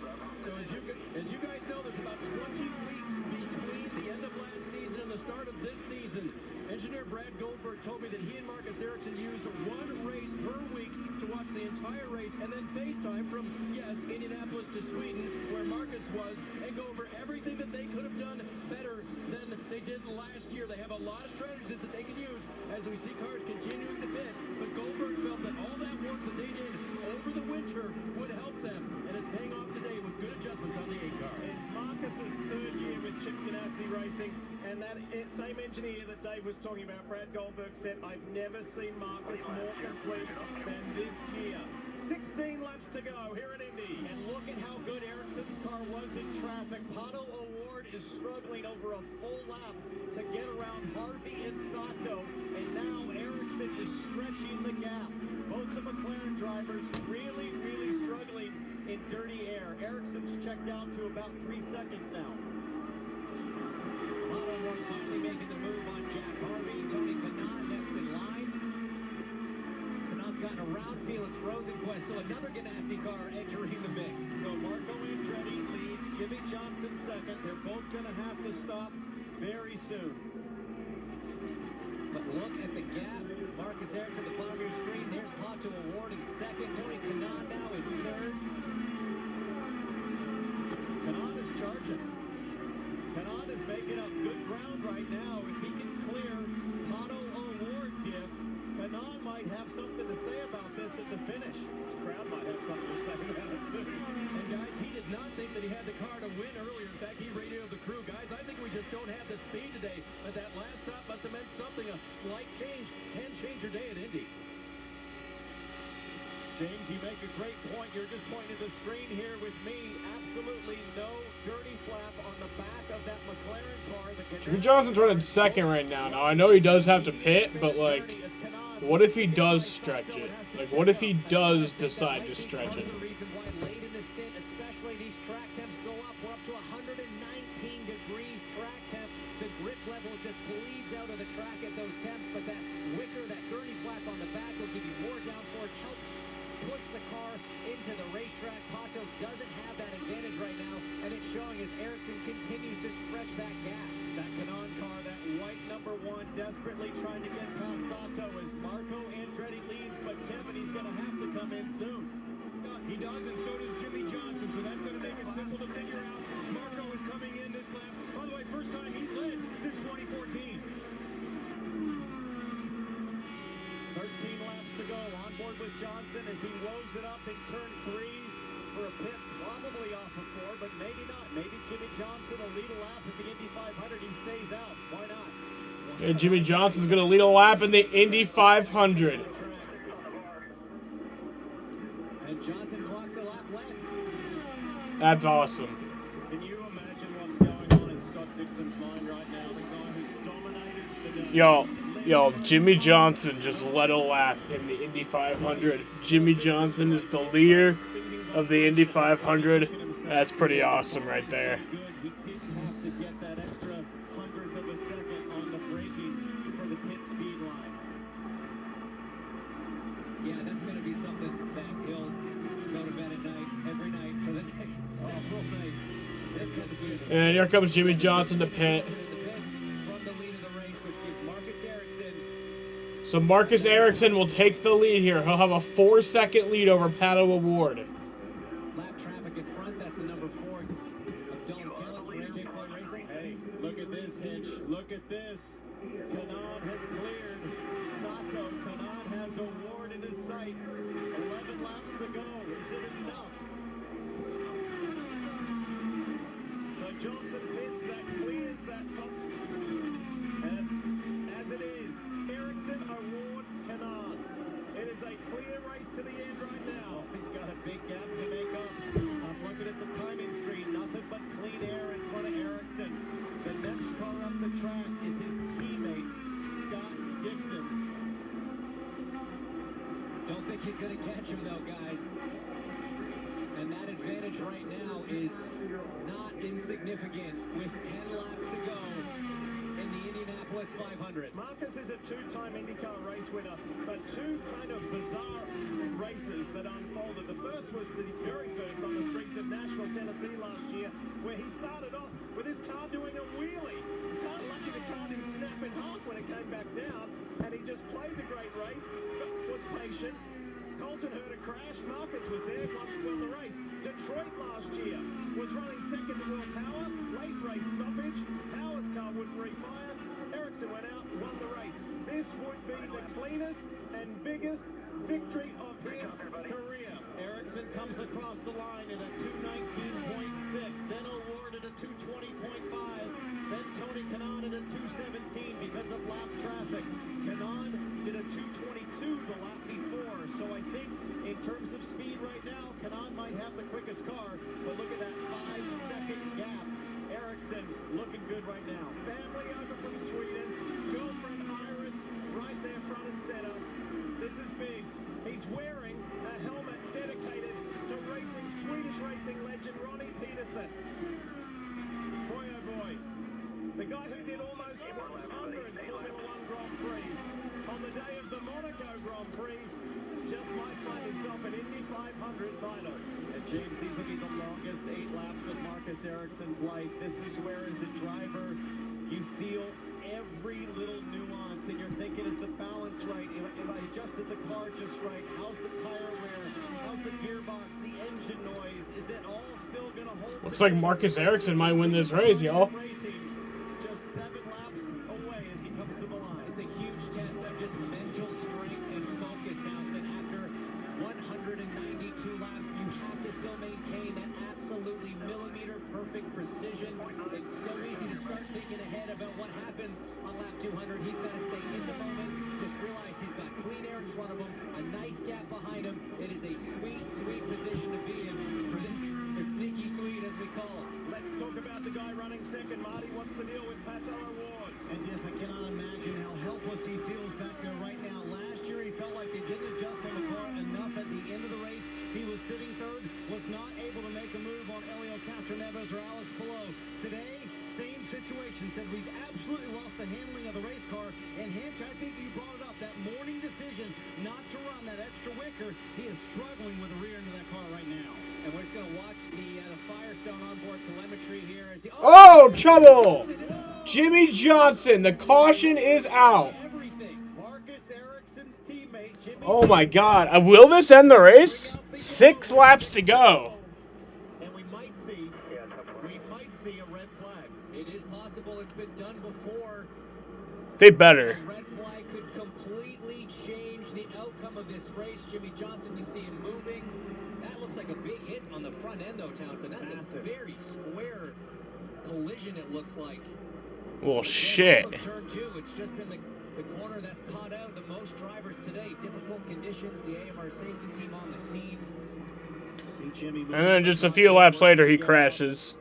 So as you guys know, there's about 20 weeks between the end of last season and the start of this season. Engineer Brad Goldberg told me that he and Marcus Ericsson use 1 race per week to watch the entire race and then FaceTime from, yes, Indianapolis to Sweden, where Marcus was, and go over everything that they could have done better than they did last year. They have a lot of strategies that they can use as we see cars continuing to pit, but Goldberg felt that all that work that they did over the winter would help them, and it's paying off today with good adjustments on the 8 car. It's Marcus's 3rd year with Chip Ganassi Racing, and that same engineer that Dave was talking about, Brad Goldberg, said, I've never seen Marcus more complete than this year. 16 laps to go here at Indy. And look at how good Ericsson's car was in traffic. Pato Award is struggling over a full lap to get around Harvey and Sato, and now Ericsson is stretching the gap. Both the McLaren drivers really, really struggling in dirty air. Ericsson's checked out to about 3 seconds now. Pato Award finally making the move on Jack Harvey. Tony Kanaan next in line. Kanaan's gotten around Felix Rosenquist, so another Ganassi car entering the mix. So Marco Andretti leads, Jimmy Johnson second. They're both going to have to stop very soon. But look at the gap. Marcus Ericsson, the bottom of your screen. There's Pato Award in second. Tony Kanaan now in 3rd. Kanaan is charging. Kanaan is making up good ground right now. If he can clear Pato Award diff, Kanaan might have something to say about this at the finish. This crowd might have something to say about it too. And guys, he did not think that he had the car to win earlier. In fact, he radioed the crew, guys, I think we just don't have the speed today. But that last stop must have meant something. A slight change can change your day at Indy. James, you make a great point. You're just pointing to the screen here with me. Absolutely no dirty flap on the back of that McLaren car. Jimmy Johnson's running 2nd right now. Now, I know he does have to pit, but, like, what if he does stretch it? Like, what if he does decide to stretch it? The reason why late in the stint, especially these track temps go up. We're up to 119 degrees track temp. The grip level just bleeds out of the track at those temps, but that wicker, that gurney flap on the back will give you more downforce, help push the car into the racetrack. Pato doesn't have that advantage right now, and it's showing as Ericsson continues to stretch that gap. That Kanaan car, that white number 1, desperately trying to get past Sato as Marco Andretti leads, but Kevin, he's going to have to come in soon. He does, and so does Jimmy Johnson, so that's going to make it simple to figure out. Marco is coming in this lap. By the way, first time he's led since 2014. go. On board with Johnson as he woes it up in turn 3 for a pit, probably off of 4, but maybe not. Maybe Jimmy Johnson will lead a lap at the Indy 500. He stays out. Why not? And Jimmy Johnson's going to lead a lap in the Indy 500. And Johnson clocks a lap led. That's awesome. Can you imagine what's going on in Scott Dixon's mind right now? The guy who dominated the day. Yo, Jimmy Johnson just led a lap in the Indy 500. Jimmy Johnson is the leader of the Indy 500. That's pretty awesome right there. He didn't have to get that extra hundredth of a second on the braking for the pit speed line. Yeah, that's going to be something that he'll go to bed at night, every night for the next several nights. And here comes Jimmy Johnson to pit. From the lead of the race, which gives Marcus Ericsson. So Marcus Ericsson will take the lead here. He'll have a 4-second lead over Pato O'Ward. Lap traffic in front, that's the number 4 of Dylan Kellett for AJ Foy Racing. Hey, look at this, Hinch. Look at this. Kanaan has cleared. Sato, Kanaan has O'Ward in his sights. 11 laps to go. Is it enough? So Johnson pits, that clears that top. And it's as it is. Ericsson, O'Ward, Kanaan. It is a clear race to the end right now. He's got a big gap to make up. I'm looking at the timing screen. Nothing but clean air in front of Ericsson. The next car up the track is his teammate, Scott Dixon. Don't think he's going to catch him, though, guys. And that advantage right now is not insignificant with 10 laps to go in the Indianapolis 500. Marcus is a 2-time IndyCar race winner, but 2 kind of bizarre races that unfolded. The first was the very first on the streets of Nashville, Tennessee last year, where he started off with his car doing a wheelie. Kind of lucky the car didn't snap in half when it came back down, and he just played the great race, but was patient. Colton heard a crash. Marcus was there, won the race. Detroit last year was running second to Will Power. Late race stoppage. Power's car wouldn't refire. Ericsson went out, won the race. This would be the cleanest and biggest victory of his career. Ericsson comes across the line at a 219.6, then O'Ward at a 220.5, then Tony Kanaan at a 217 because of lap traffic. Kanaan did a 222 the lap before, so I think in terms of speed right now, Kanaan might have the quickest car, but look at that 5-second gap. Ericsson looking good right now. Family over from Sweden. Girlfriend Iris right there front and center. This is big. He's wearing a helmet dedicated to racing Swedish racing legend Ronnie Peterson. Boy oh boy. The guy who did almost 100 Formula One Grand Prix on the day of the Monaco Grand Prix just might find himself an Indy 500 title. And James, these will be the longest 8 laps of Marcus Ericsson's life. This is where, as a driver, you feel every little nuance, and you're thinking, is the balance right? If I adjusted the car just right, how's the tire wear? How's the gearbox? The engine noise? Is it all still going to hold? Looks like Marcus Ericsson might win this race, y'all. Just 7 laps away as he comes to the line. It's a huge test of just mental strength and focus, Townsend. After 192 laps, you have to still maintain that absolutely millimeter perfect precision. It's so easy to start thinking ahead about what happens on lap 200. He's got to stay in the moment. Just realize he's got clean air in front of him, a nice gap behind him. It is a sweet, sweet position to be in for this, the sneaky Swede, as we call it. Let's talk about the guy running second. Marty, what's the deal with Pato O'Ward? And yes, I cannot imagine how helpless he feels back there right now. Last year, he felt like they didn't adjust on the car enough at the end of the race. He was sitting third, was not able to make a move on Elio Castroneves or Alex Palou. Today, same situation. Said we've absolutely lost the handling of the race car. And Hinch, I think you brought it up. That morning decision not to run that extra wicker. He is struggling with the rear end of that car right now. And we're just going to watch the Firestone onboard telemetry here as he... Oh, trouble! Jimmy Johnson, the caution is out. Marcus Ericsson's teammate, Jimmy. Oh my God! Will this end the race? 6 laps to go. And we might see a red flag. It is possible. It's been done before. They better. A red flag could completely change the outcome of this race. Jimmy Johnson, you see him moving. That looks like a big hit on the front end, though, Townsend. That's a very square collision, it looks like. Well, shit. Turn two, it's just been the corner that's caught out the most drivers today. Difficult conditions, the AMR safety team on the scene. See Jimmy And then just a few laps later, he crashes.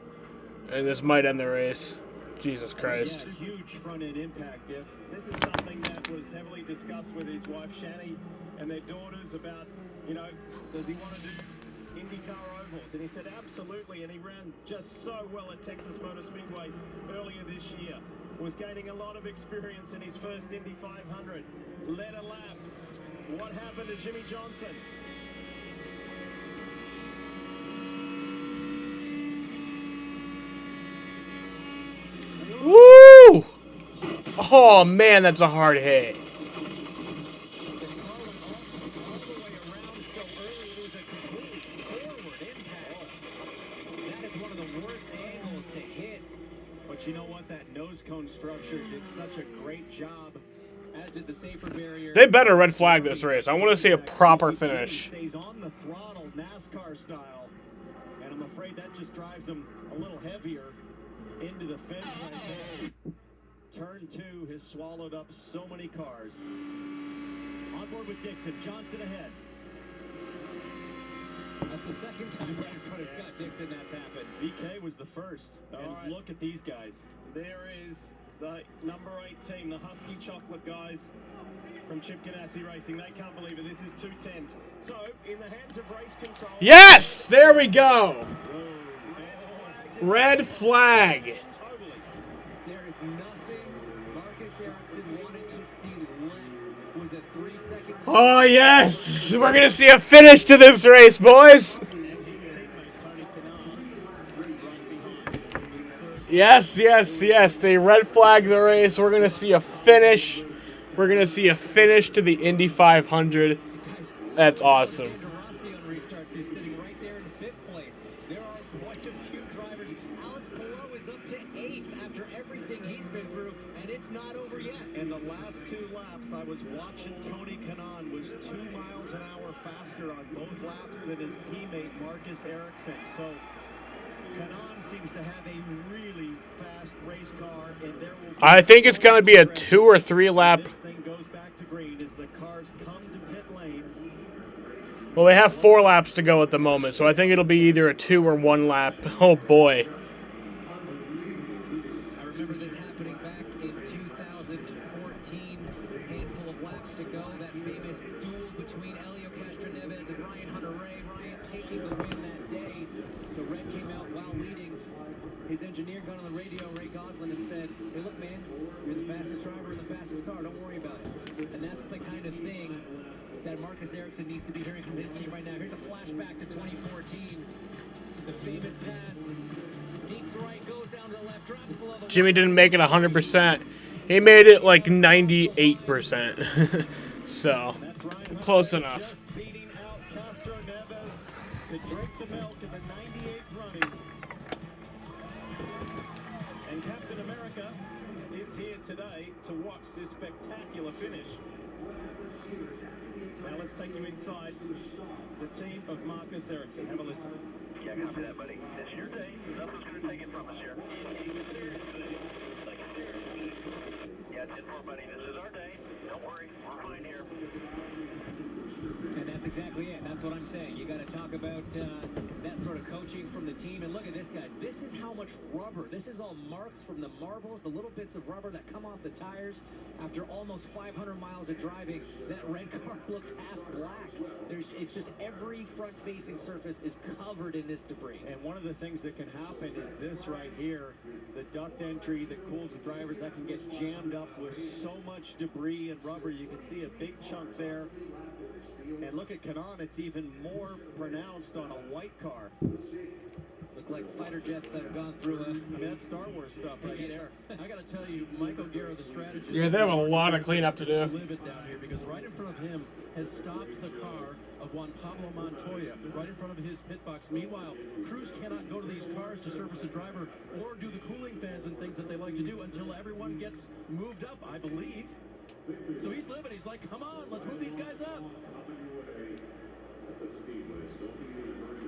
And this might end the race. Jesus Christ. Yeah, huge front-end impact, Diff. This is something that was heavily discussed with his wife, Shani, and their daughters about, you know, does he want to do IndyCar ovals? And he said absolutely, and he ran just so well at Texas Motor Speedway earlier this year. Was gaining a lot of experience in his first Indy 500. Led a lap. What happened to Jimmy Johnson? Woo! Oh man, that's a hard hit. That is one of the worst angles to hit. But you know what? That nose cone structure did such a great job, as did the safer barrier. They better red flag this race. I want to see a proper finish. Stays on the throttle, NASCAR style, and I'm afraid that just drives him a little heavier into the fence right there. Turn two has swallowed up so many cars. On board with Dixon, Johnson ahead. That's the second time right in front of Scott Dixon that's happened. VK was the first. And look at these guys. There is the number 8 team, the Husky Chocolate guys from Chip Ganassi Racing. They can't believe it. This is 210s. So, in the hands of race control... Yes! There we go! Red flag. There is nothing Marcus Ericsson wanted to see less with a 3-second... Oh, yes! We're going to see a finish to this race, boys! Yes, yes, yes. They red flag the race. We're going to see a finish. We're going to see a finish to the Indy 500. That's awesome. Who's sitting right there in 5th place. There are quite a few drivers. Alex Palou is up to 8th after everything he's been through, and it's not over yet. In the last 2 laps, I was watching Tony Kanaan was 2 miles an hour faster on both laps than his teammate Marcus Ericsson. So Kanaan seems to have a really fast race car, and there will be I think it's going to be a 2 or 3 lap. This thing goes back to green as the cars come to pit lane. Well, they have 4 laps to go at the moment, so I think it'll be either a 2 or 1 lap. Oh, boy. I remember this happening back in 2014. Handful of laps to go. That famous duel between Helio Castroneves and Ryan Hunter-Reay. Ryan taking the win that day. The red came out while leading. His engineer got on the radio, Ray Goslin, and said, hey, look, man, you're the fastest driver in the fastest car. Don't worry about it. And that's the kind of thing that Marcus Ericsson needs to be hearing from his team right now. Here's a flashback to 2014. The famous pass. Deeks right, goes down to the left, drops below the Jimmy didn't make it 100%. He made it like 98%. So, close enough. Just beating out Castroneves to drink the milk in the 98th running. And Captain America is here today to watch this spectacular finish. Now let's take you inside the team of Marcus Ericsson. Have a listen. Yeah, copy that, buddy. It's your day. Nothing's going to take it from us here. Yeah, 10-4, buddy. This is our day. Don't worry. We're fine here. And that's exactly it. That's what I'm saying. You got to talk about that sort of coaching from the team. And look at this, guys. This is how much rubber. This is all marks from the marbles, the little bits of rubber that come off the tires after almost 500 miles of driving. That red car looks half black. It's just every front-facing surface is covered in this debris. And one of the things that can happen is this right here, the duct entry that cools the drivers, that can get jammed up with so much debris and rubber. You can see a big chunk there. And look at Kanaan, it's even more pronounced on a white car. Look like fighter jets that have gone through I mean, that's Star Wars stuff right there. I got to tell you, Michael Guerra, the strategist... Yeah, they have a lot of cleanup to do. ...livid down here because right in front of him has stopped the car of Juan Pablo Montoya right in front of his pit box. Meanwhile, crews cannot go to these cars to service a driver or do the cooling fans and things that they like to do until everyone gets moved up, I believe. So he's living. He's like, come on, let's move these guys up.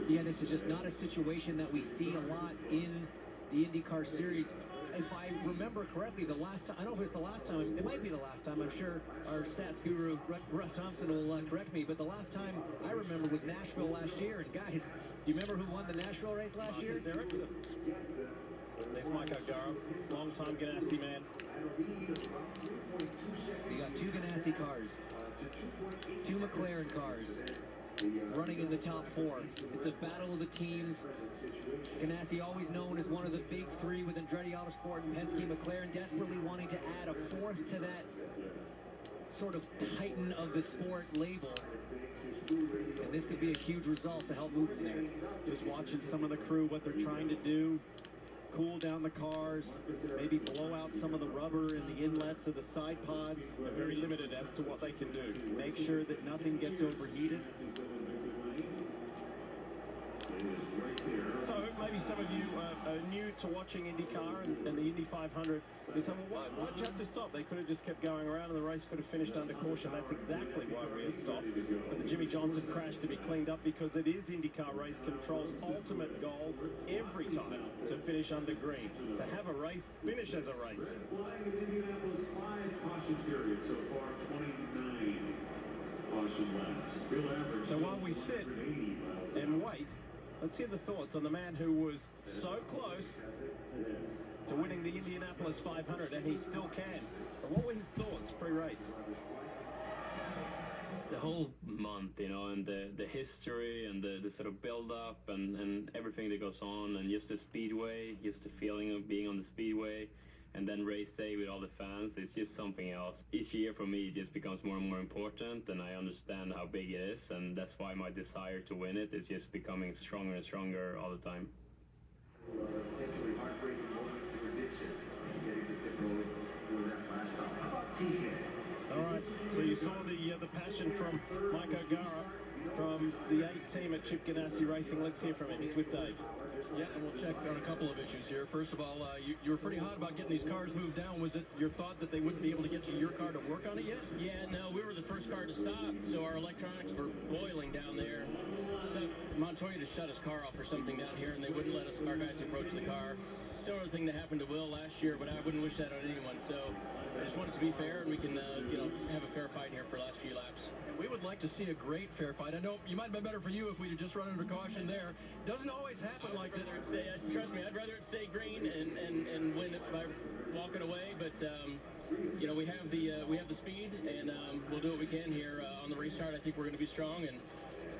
Yeah, this is just not a situation that we see a lot in the IndyCar series. If I remember correctly, the last time, I don't know if it's the last time, it might be the last time, I'm sure our stats guru, Russ Thompson, will correct me, but the last time I remember was Nashville last year. And guys, do you remember who won the Nashville race last year? There's Mike O'Gara, long-time Ganassi man. You got two Ganassi cars, two McLaren cars, running in the top four. It's a battle of the teams. Ganassi, always known as one of the big three with Andretti Autosport and Penske. McLaren desperately wanting to add a fourth to that sort of titan of the sport label. And this could be a huge result to help move them there. Just watching some of the crew, what they're trying to do. Cool down the cars, maybe blow out some of the rubber in the inlets of the side pods. They're very limited as to what they can do. Make sure that nothing gets overheated. So maybe some of you are new to watching IndyCar and the Indy 500. You say, well, why'd you have to stop? They could have just kept going around and the race could have finished under caution. That's exactly why we have stopped. For the Jimmy Johnson crash to be cleaned up, because it is IndyCar Race Control's ultimate goal every time to finish under green. To have a race finish as a race. Indianapolis, 5 caution periods so far, 29 caution laps. So while we sit and wait, let's hear the thoughts on the man who was so close to winning the Indianapolis 500, and he still can. But what were his thoughts pre-race? The whole month, you know, and the history and the sort of build-up and everything that goes on, and just the speedway, just the feeling of being on the speedway, and then race day with all the fans, it's just something else. Each year for me, it just becomes more and more important, and I understand how big it is, and that's why my desire to win it is just becoming stronger and stronger all the time. Potentially heartbreaking moment for prediction, getting the pit road for that last stop. How about T-Head? All right, so you saw the passion from Mike O'Gara from the 8 team at Chip Ganassi Racing. Let's hear from him. He's with Dave. Yeah, and we'll check on a couple of issues here. First of all, you were pretty hot about getting these cars moved down. Was it your thought that they wouldn't be able to get to your car to work on it yet? Yeah, no, we were the first car to stop, so our electronics were boiling down there. So Montoya just shut his car off or something down here, and they wouldn't let our guys approach the car. Similar thing that happened to Will last year, but I wouldn't wish that on anyone. So I just wanted to be fair, and we can, have a fair fight here for the last few laps. And we would like to see a great fair fight. I know you might have been better for you if we'd have just run under caution there. Doesn't always happen like that. Trust me, I'd rather it stay green and win it by walking away. But we have the speed, and we'll do what we can here on the restart. I think we're going to be strong, and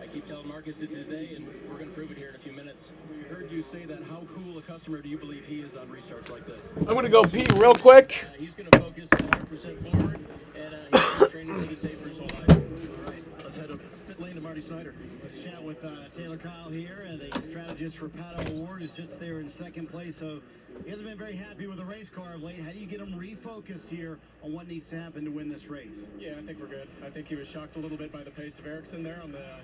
I keep telling Marcus it's his day, and we're going to prove it here in a few minutes. We heard you say that. How cool a customer do you believe he is on restarts like this? I'm going to go pee real quick. He's going to focus 100% forward, and he's been training for this day for his whole life. All right, let's head to pit lane to Marty Snyder. Let's chat with Taylor Kyle here, the strategist for Pato Award, who sits there in second place. So he hasn't been very happy with the race car of late. How do you get him refocused here on what needs to happen to win this race? Yeah, I think we're good. I think he was shocked a little bit by the pace of Ericsson there on that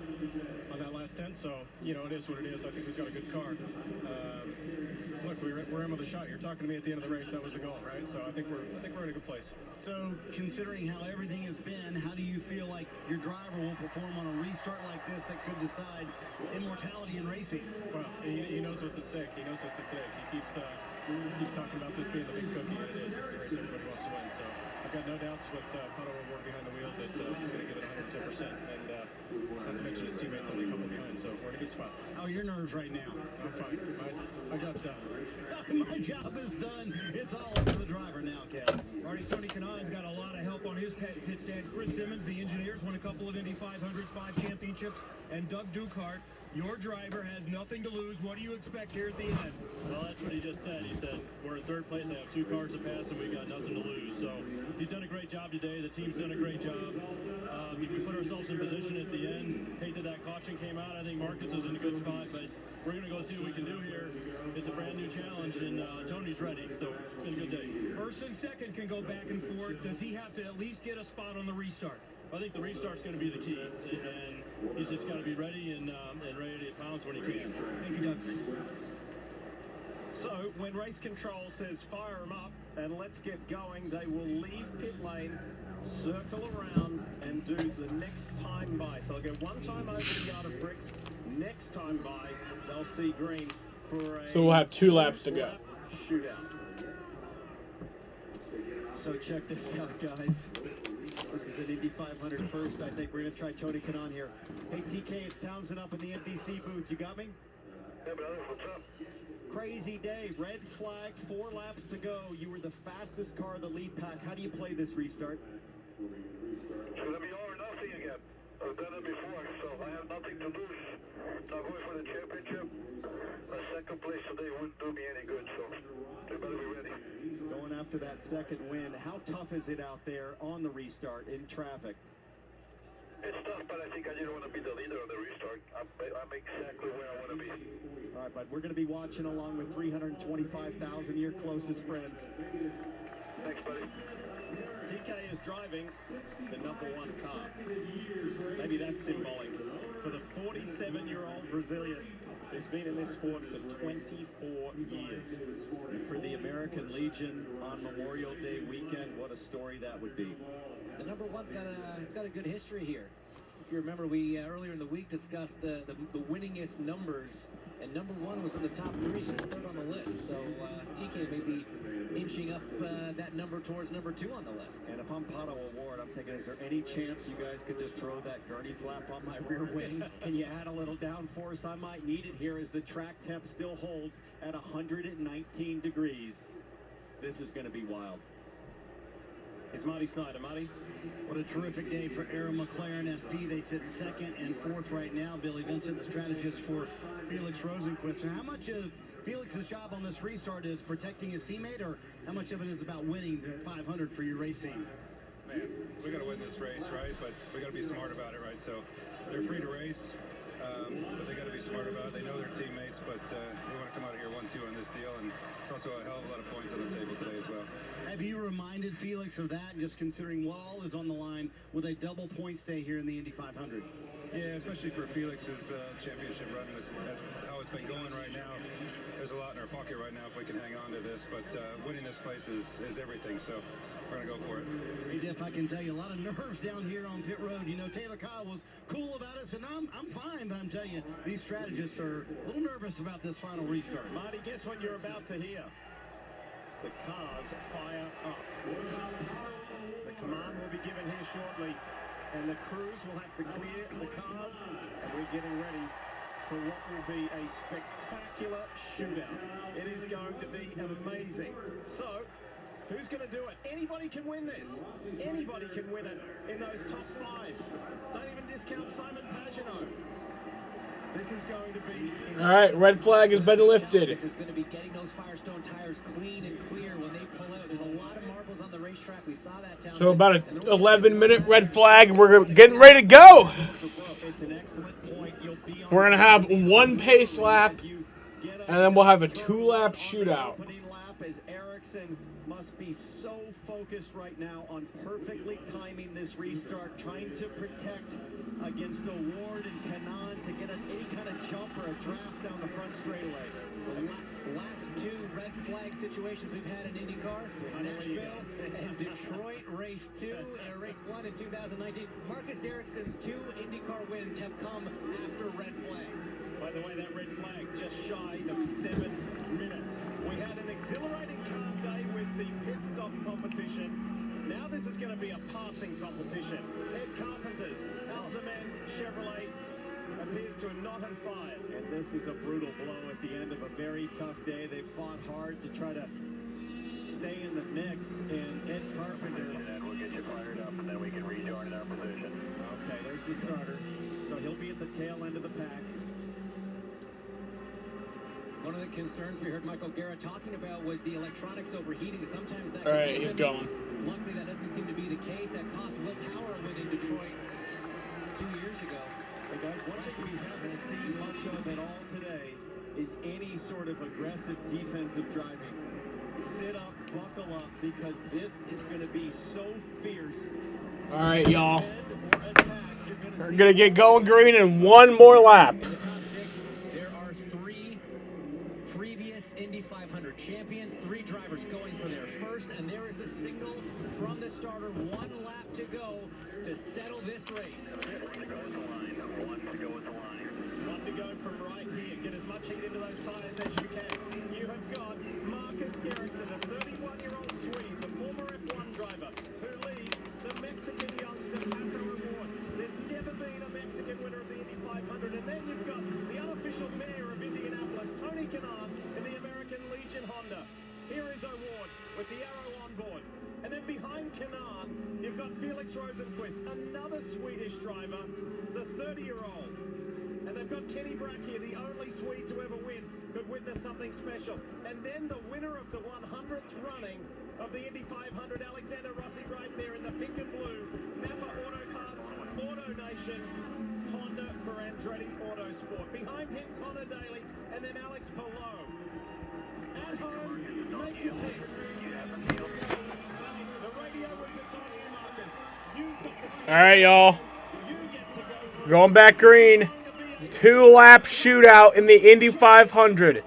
last stint. So, it is what it is. I think we've got a good car. Look, we're in with a shot. You're talking to me at the end of the race. That was the goal, right? So I think we're in a good place. So, considering how everything has been, how do you feel like your driver will perform on a restart like this that could decide immortality in racing? Well, he knows what's at stake. He knows what's at stake. He keeps talking about this being the big cookie, and it is. This is the race everybody wants to win. So I've got no doubts with Pato Award behind the wheel that he's going to give it 110%, and not to mention his teammates only a couple behind. So we're in a good spot. How are your nerves right now? I'm fine. My job's done. My job is done. It's all up to the driver now, Kev. Marty, Tony Kanon's got a lot of help on his pit stand. Chris Simmons, the engineers, won a couple of Indy 500s, 5 championships, and Doug Ducart, your driver, has nothing to lose. What do you expect here at the end? Well, that's what he just said. He said, we're in third place. I have 2 cars to pass, and we've got nothing to lose. So he's done a great job today. The team's done a great job. We put ourselves in position at the end. Hate that caution came out. I think Marcus is in a good spot, but we're going to go see what we can do here. It's a brand new challenge, and Tony's ready. So it's been a good day. First and second can go back and forth. Does he have to at least get a spot on the restart? I think the restart's going to be the key, and he's just got to be ready and ready to pounce when he can. Thank you, Doug. So when race control says fire them up and let's get going, they will leave pit lane circle around and do the next time by. So they'll go one time over the yard of bricks. Next time by, they'll see green for a... So we'll have 2 laps to go. Shootout. So check this out, guys. This is an Indy 500 first. I think we're going to try Tony Kanaan here. Hey, TK, it's Townsend up in the NBC booth. You got me? Yeah, brother, what's up? Crazy day. Red flag, 4 laps to go. You were the fastest car of the lead pack. How do you play this restart? It's going to be all or nothing again. I've done it before, so I have nothing to lose. I'm going for the championship. A second place today wouldn't do me any good, so they better be ready. Going after that second win. How tough is it out there on the restart in traffic? It's tough, but I think I didn't want to be the leader on the restart. I'm exactly where I want to be. All right, bud. We're going to be watching along with 325,000 of your closest friends. Thanks, buddy. TK is driving the #1 car. Maybe that's symbolic for the 47-year-old Brazilian who's been in this sport for 24 years. And for the American Legion on Memorial Day weekend, what a story that would be. The #1's got a good history here. If you remember, we earlier in the week discussed the winningest numbers, and #1 was in the top 3. He's third on the list. So TK may be inching up that number towards #2 on the list. And if I'm Pato Award, I'm thinking, is there any chance you guys could just throw that gurney flap on my rear wing? Can you add a little downforce? I might need it here as the track temp still holds at 119 degrees. This is going to be wild. It's Marty Snyder. Marty? What a terrific day for Aaron McLaren SP. They sit 2nd and 4th right now. Billy Vincent, the strategist for Felix Rosenquist. Now, how much of Felix's job on this restart is protecting his teammate, or how much of it is about winning the 500 for your race team? Man, we got to win this race, right? But we got to be smart about it, right? So they're free to race, but they got to be smart about it. They know their teammates, but we want to come out of here 1-2 on this deal, and it's also a hell of a lot of points on the table today as well. Have you reminded Felix of that, just considering what all is on the line with a double point stay here in the Indy 500? Yeah, especially for Felix's championship run, how it's been going right now. There's a lot in our pocket right now if we can hang on to this, but winning this place is everything, so we're going to go for it. Hey, Diff, I can tell you a lot of nerves down here on pit road. You know, Taylor Kyle was cool about it, and I'm fine, but I'm telling you, these strategists are a little nervous about this final restart. Marty, guess what you're about to hear? The cars fire up. The command will be given here shortly, and the crews will have to clear the cars, and we're getting ready for what will be a spectacular shootout. It is going to be amazing. So, who's going to do it? Anybody can win this. Anybody can win it in those top 5. Don't even discount Simon Pagenaud. This is going to be... All right, red flag has been lifted. This is going to be getting those Firestone tires clean and clear when they pull out. There's a lot of marbles on the racetrack. We saw that. Townsend. So about an 11-minute red flag, and we're getting ready to go. It's an excellent point. You'll be on We're going to have 1 pace lap, and then we'll have a 2-lap shootout. As Ericsson must be so focused right now on perfectly timing this restart, trying to protect against Award and Kanaan to get any kind of jump or a draft down the front straightaway. The last 2 red flag situations we've had in IndyCar, Nashville and Detroit race 1 in 2019. Marcus Ericsson's 2 IndyCar wins have come after red flags. By the way, that red flag just shy of 7 minutes. We had an exhilarating car day with the pit stop competition. Now this is going to be a passing competition. Ed Carpenter's Alzaman Chevrolet appears to not have fired. And this is a brutal blow at the end of a very tough day. They fought hard to try to stay in the mix, and Ed Carpenter... And we'll get you fired up, and then we can rejoin in our position. Okay, there's the starter. So he'll be at the tail end of the pack. One of the concerns we heard Michael Guerra talking about was the electronics overheating. Sometimes that... All right, he's going. Luckily, that doesn't seem to be the case. That cost Will Power a win in Detroit 2 years ago. Hey guys, what we haven't seen much of at all today is any sort of aggressive defensive driving. Sit up, buckle up, because this is going to be so fierce. All right, y'all. We're going to get going green in 1 more lap. In the top 6, there are 3 previous previous Indy 500 champions. 3 drivers going for their first, and there is the signal from the starter. 1 lap to go to settle this race. One to go at the line. One to go at the line. One to go from right here. Get as much heat into those tires as you can. You have got Marcus Ericsson, a 31-year-old Swede, the former F1 driver, who leads the Mexican youngster Pato O'Ward. There's never been a Mexican winner of the Indy 500. And then you've got the unofficial mayor of Indianapolis, Tony Kanaan, in the American Legion Honda. Here is O'Ward with the arrow on board. And then behind Kanaan, you've got Felix Rosenqvist, another Swedish driver, the 30-year-old. And they've got Kenny Brack here, the only Swede to ever win, could witness something special. And then the winner of the 100th running of the Indy 500, Alexander Rossi, right there in the pink and blue. Napa Auto Parts, Auto Nation, Honda for Andretti Autosport. Behind him, Connor Daly, and then Alex Palou. At home, make your picks. The radio was it's on you, Marcus. You've got the... All right, y'all. Going back green. 2-lap shootout in the Indy 500.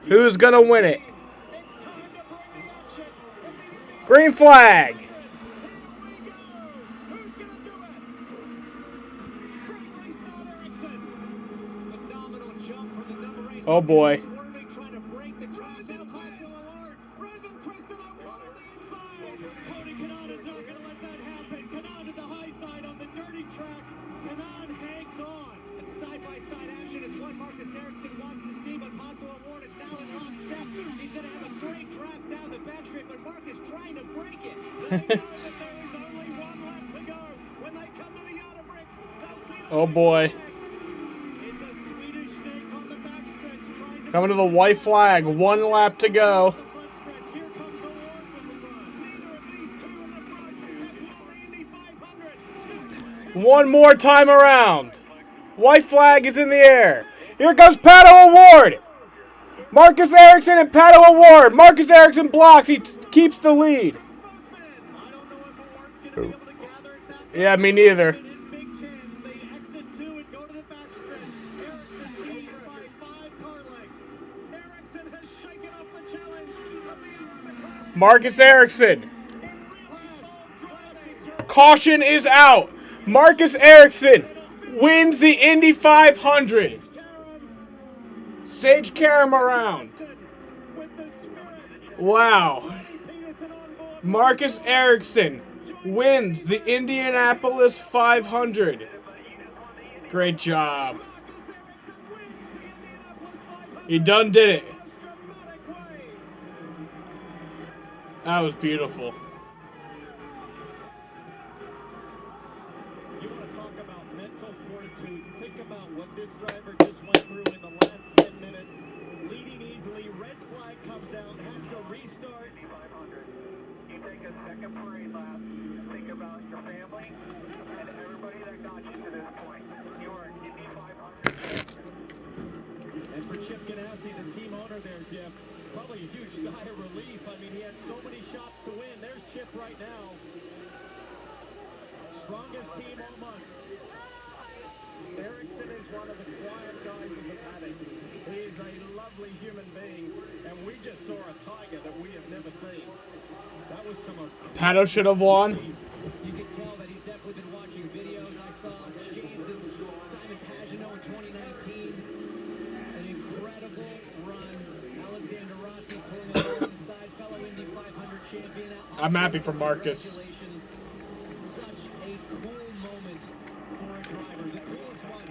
Who's going to win it? Green flag. Oh boy. Tony Kanaan is not going to let that happen. Kanaan to the high side on the dirty track. Kanaan hangs on. And side-by-side action is what Marcus Ericsson wants to see, but Pato O'Ward is now in lockstep. He's going to have a great draft down the backstreet, but Marcus trying to break it. They know that there is only 1 lap to go. When they come to the yard of bricks, they'll see Oh boy. It's a Swedish snake on the backstretch trying to... Coming to the white flag. 1 lap to go. Here comes O'Ward with the run. Neither of these two in the front have won the Indy 500. One more time around. White flag is in the air. Here comes Pato O'Ward. Marcus Ericsson and Pato O'Ward. Marcus Ericsson blocks. He keeps the lead. Yeah, me neither. Marcus Ericsson. Caution is out. Marcus Ericsson wins the Indy 500. Sage Karam around. Wow. Marcus Ericsson wins the Indianapolis 500. Great job. He done did it. That was beautiful. You want to talk about mental fortitude. Think about what this driver just went through in the last 10 minutes. Leading easily, red flag comes out, has to restart. 500. You take a second parade lap. Think about your family and everybody that got you to this point. You are an Indy 500. And for Chip Ganassi, the team owner there, Jeff, probably a huge sigh of relief. I mean, he had so many shots to win. There's Chip right now. Strongest team all month. Ericsson is one of the quiet guys in the paddock. He is a lovely human being, and we just saw a tiger that we have never seen. That was some of... Pato should have won. You can tell that he's definitely been watching videos. I saw shades of Simon Pagenaud in 2019. An incredible run. Alexander Rossi pulling it alongside fellow Indy 500 champion. I'm happy for Marcus. Such a cool moment for a driver. The coolest one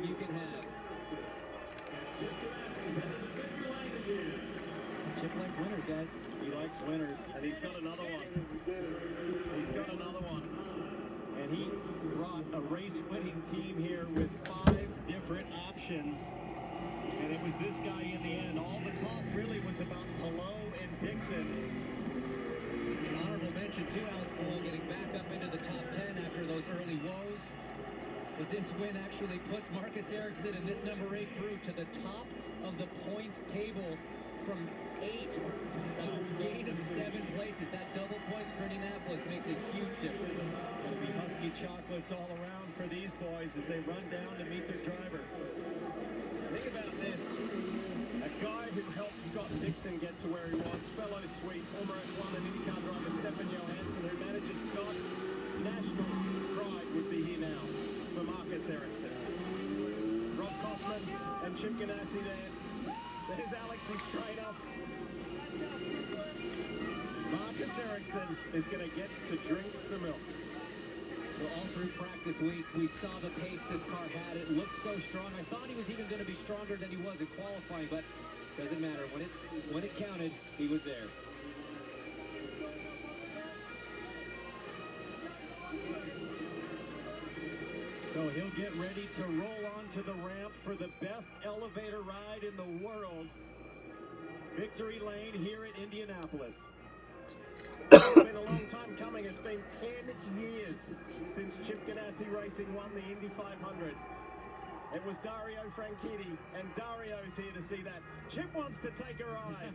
you can have. Chip likes winners, guys. He likes winners, and he's got another one. He's got another one. And he brought a race-winning team here with 5 different options. And it was this guy in the end. All the talk really was about Palou and Dixon. An honorable mention too, Alex Palou getting back up into the top 10 after those early woes. But this win actually puts Marcus Ericsson and this number 8 crew to the top of the points table from 8, a gain of 7 places. That double points for Indianapolis makes a huge difference. Gonna be Husky chocolates all around for these boys as they run down to meet their driver. Think about this. A guy who helped Scott Ericsson get to where he was? Fellow sweep, former F1 and IndyCar driver Stefan Johansson, who manages Scott. National pride would be here now for Marcus Ericsson. Rob Kosman and Chip Ganassi there. There's Alex's trainer. Marcus Ericsson is going to get to drink the milk. Well, all through practice week, we saw the pace this car had. It looked so strong. I thought he was even going to be stronger than he was in qualifying, but doesn't matter. When it counted, he was there. So he'll get ready to roll onto the ramp for the best elevator ride in the world. Victory lane here at Indianapolis. It's been a long time coming. It's been 10 years since Chip Ganassi Racing won the Indy 500. It was Dario Franchitti, and Dario's here to see that. Chip wants to take a ride.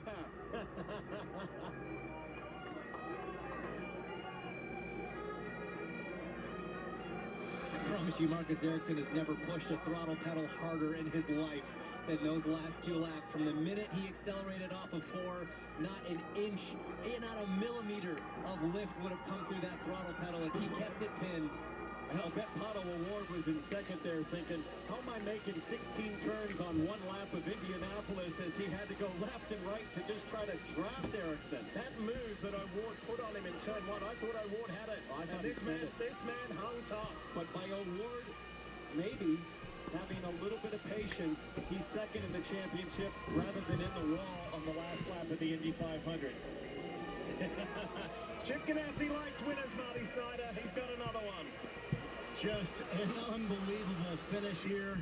I promise you, Marcus Ericsson has never pushed a throttle pedal harder in his life than those last 2 laps. From the minute he accelerated off of 4, not an inch, not a millimeter of lift would have come through that throttle pedal as he kept it pinned. And I'll bet Pato Award was in second there thinking, how am I making 16 turns on 1 lap of Indianapolis, as he had to go left and right to just try to draft Ericsson. That move that Award put on him in turn 1, I thought Award had it. And this man hung tough. But by Award, maybe having a little bit of patience, he's second in the championship rather than in the wall on the last lap of the Indy 500. Chip Ganassi likes winners, Marty Snyder. He's got another one. Just an unbelievable finish here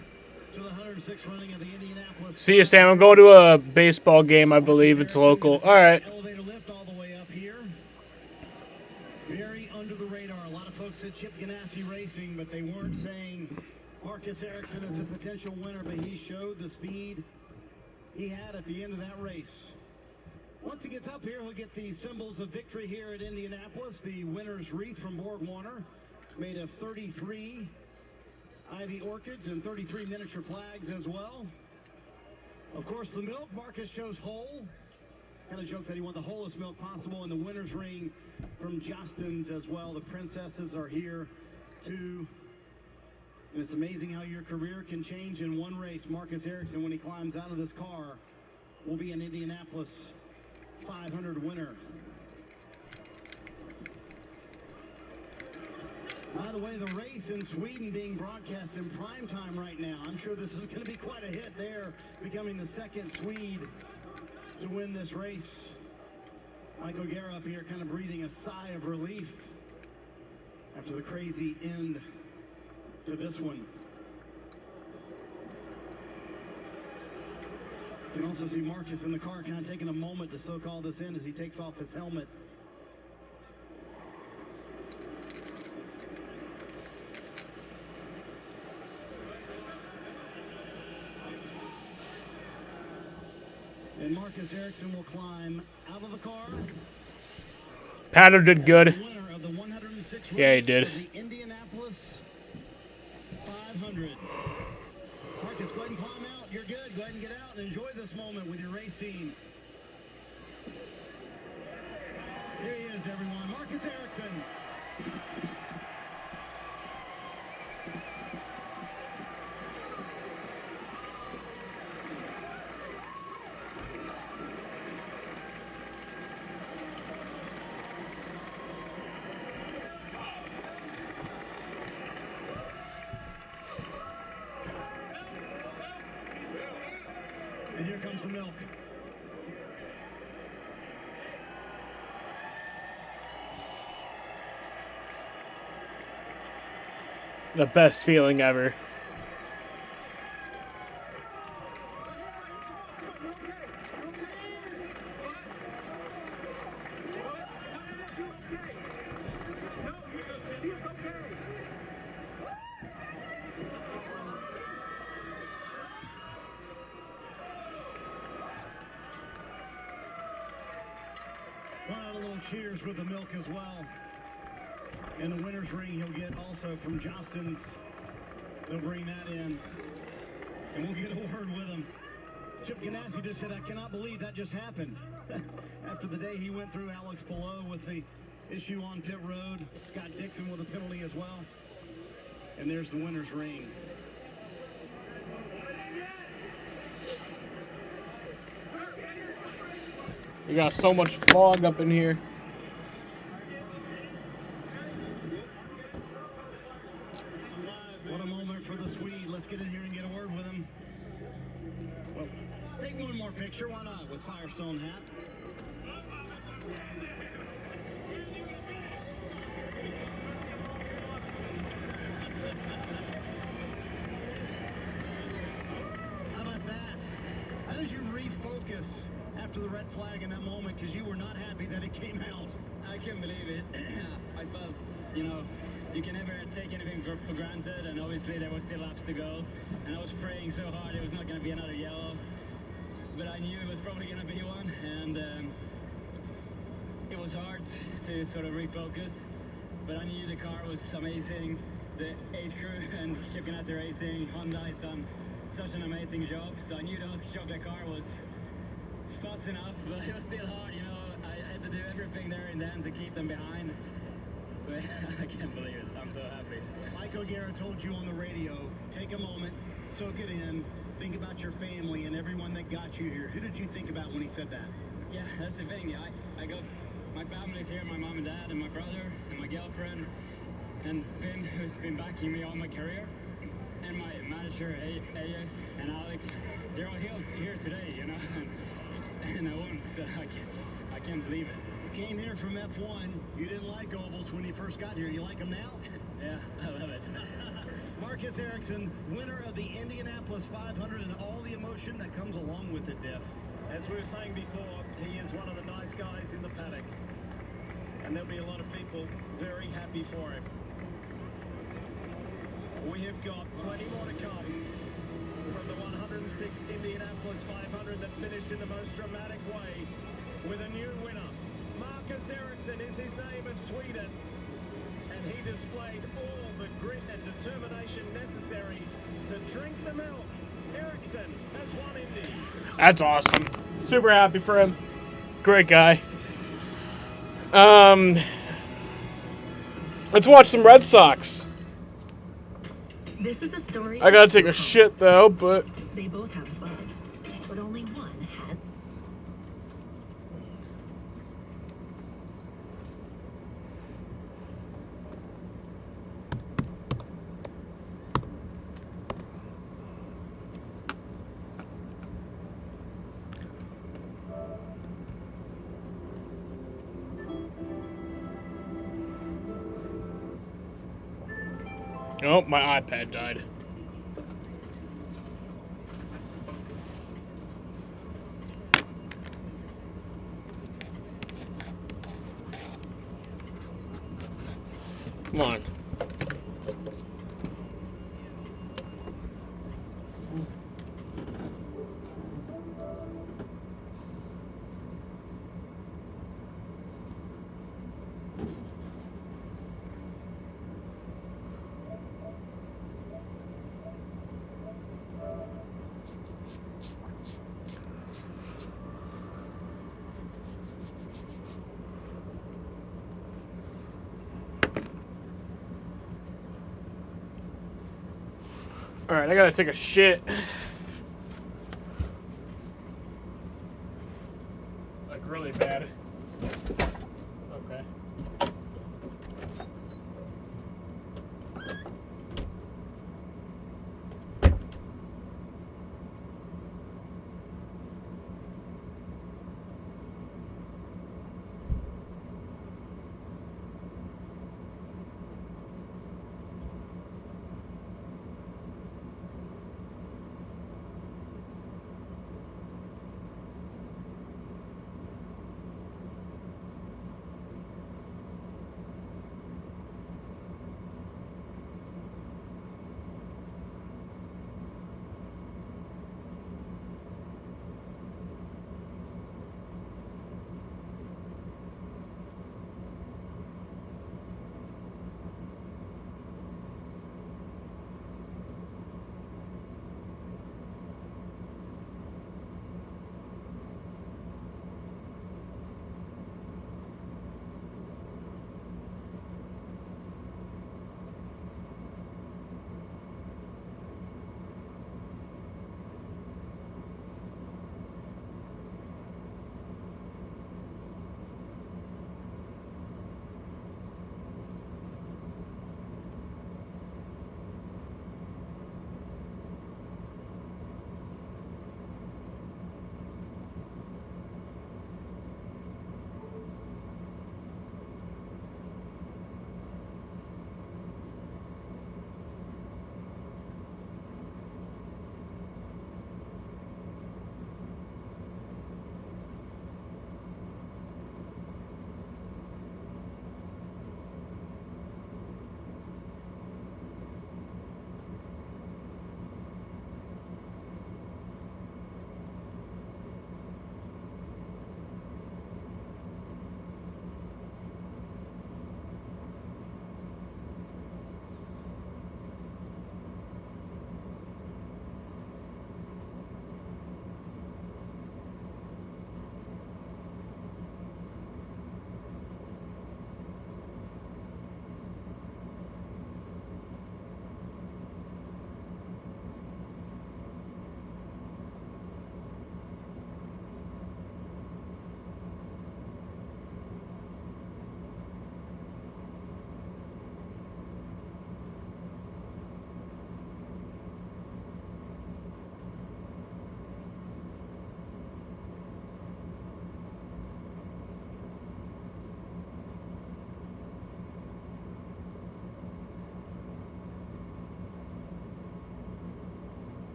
to the 106 running of the Indianapolis. See you, Sam. I'm going to a baseball game. I believe it's local. All right. Elevator lift all the way up here. Very under the radar. A lot of folks said Chip Ganassi Racing, but they weren't saying Marcus Ericsson is a potential winner, but he showed the speed he had at the end of that race. Once he gets up here, he'll get the symbols of victory here at Indianapolis. The winner's wreath from Borg Warner, made of 33 ivy orchids and 33 miniature flags as well. Of course, the milk, Marcus shows whole. Kind of joke that he won the wholest milk possible in the winner's ring from Justin's as well. The princesses are here too. And it's amazing how your career can change in one race. Marcus Ericsson, when he climbs out of this car, will be an Indianapolis 500 winner. By the way, the race in Sweden being broadcast in prime time right now. I'm sure this is going to be quite a hit there, becoming the second Swede to win this race. Michael Guerra up here kind of breathing a sigh of relief after the crazy end to this one. You can also see Marcus in the car kind of taking a moment to soak all this in as he takes off his helmet. And Marcus Ericsson will climb out of the car. Pato did good. Winner of the 106 Yeah, he did. The Indianapolis 500. Marcus, go ahead and climb out. You're good. Go ahead and get out and enjoy this moment with your race team. Here he is, everyone. Marcus Ericsson. And here comes the milk. The best feeling ever. One out a little cheers with the milk as well. And the winner's ring he'll get also from Justin's. They'll bring that in. And we'll get a word with him. Chip Ganassi just said, I cannot believe that just happened. After the day he went through, Alex Palou with the issue on pit road, Scott Dixon with a penalty as well. And there's the winner's ring. We got so much fog up in here. What a moment for the Swede. Let's get in here and get a word with him. Well, take one more picture. Why not? With Firestone hat. How about that? How did you refocus after the red flag in that moment? Because you were not happy that it came out. I couldn't believe it. I felt, you know, you can never take anything for granted, and obviously there was still laps to go, and I was praying so hard it was not going to be another yellow, but I knew it was probably going to be one, and it was hard to sort of refocus, but I knew the car was amazing. The 8 crew and Chip Ganassi Racing, Honda's done such an amazing job, so I knew the Husky chocolate car was fast enough, but it was still hard, you know. I had to do everything there in the end to keep them behind. But I can't believe it. I'm so happy. Mike O'Gara told you on the radio, take a moment, soak it in, think about your family and everyone that got you here. Who did you think about when he said that? Yeah, that's the thing. I got my family's here, my mom and dad, and my brother, and my girlfriend, and Finn, who's been backing me all my career, and my manager, Aya, and Alex. They're all here today, you know, and I won, so I can't believe it. You came here from F1. You didn't like ovals when you first got here. You like them now? Yeah, I love it. Marcus Ericsson, winner of the Indianapolis 500 and all the emotion that comes along with it, Diff. As we were saying before, he is one of the nice guys in the paddock. And there'll be a lot of people very happy for him. We have got plenty more to come from the 106th Indianapolis 500 that finished in the most dramatic way with a new winner. Marcus Ericsson is his name of Sweden, and he displayed all the grit and determination necessary to drink the milk. Ericsson has won Indy. That's awesome. Super happy for him. Great guy. Let's watch some Red Sox. This is the story. I gotta take a shit though, but They both have bugs, but only one has. oh, my iPad died. Come on. Alright, I gotta take a shit. Like, really bad. Okay.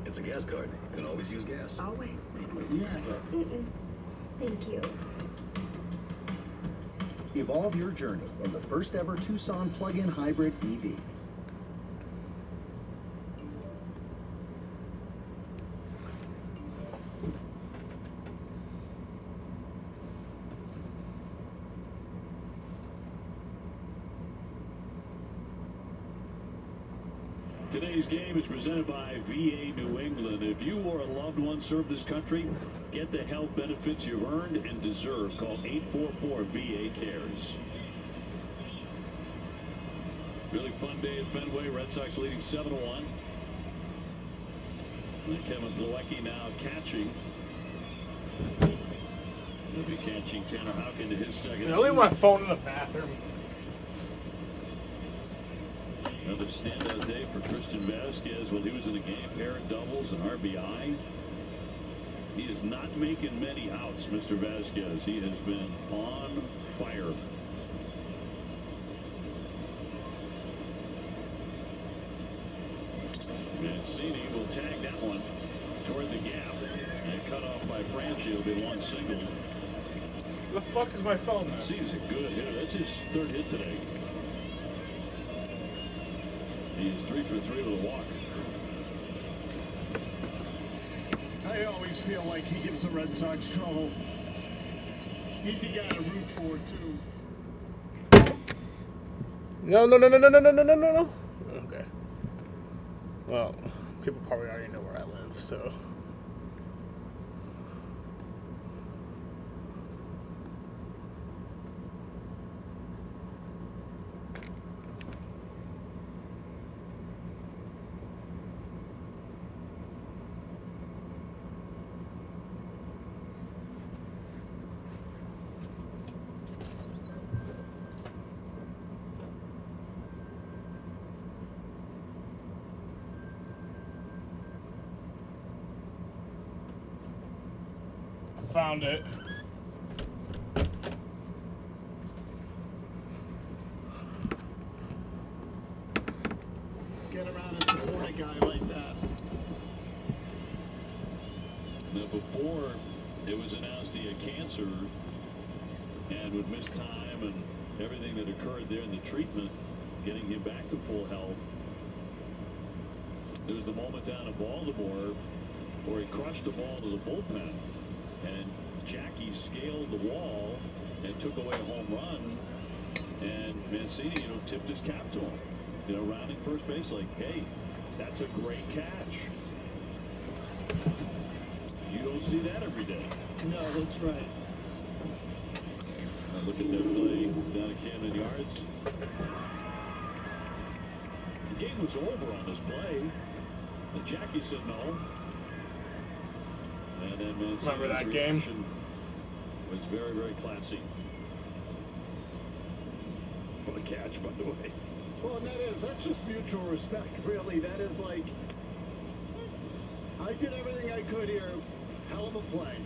It's a gas card. You can always use gas. Always. Never. Thank you. Evolve your journey in the first ever Tucson plug-in hybrid EV. Today's game is presented by VA New England. If you or a loved one serve this country, get the health benefits you've earned and deserve. Call 844-VA-CARES. Really fun day at Fenway. Red Sox leading 7-1. And Kevin Plawecki now catching. He'll be catching Tanner Houck into his second. I leave my phone in the bathroom. Another standout day for Christian Vasquez while he was in the game. Pair of doubles and RBI. He is not making many outs, Mr. Vasquez. He has been on fire. Mancini will tag that one toward the gap. And cut off by Francia. Will be one single. The fuck is my phone? Mancini's a good hitter. That's his third hit today. He's 3 for 3 with a walk. I always feel like he gives the Red Sox trouble. He's the guy to root for, too. No. Okay. Well, people probably already know where I live, so. Found it. Get around and support a guy like that. Now, before it was announced he had cancer and would miss time and everything that occurred there in the treatment, getting him back to full health, there was the moment down in Baltimore where he crushed the ball to the bullpen. And Jackie scaled the wall and took away a home run. And Mancini, tipped his cap to him. Rounding first base like, hey, that's a great catch. You don't see that every day. No, that's right. Now look at that play down at Camden Yards. The game was over on this play. And Jackie said no. And then Mancini's remember that game? Was very, very classy. What a catch, by the way. Well, and that's just mutual respect, really. That is like, I did everything I could here. Hell of a play.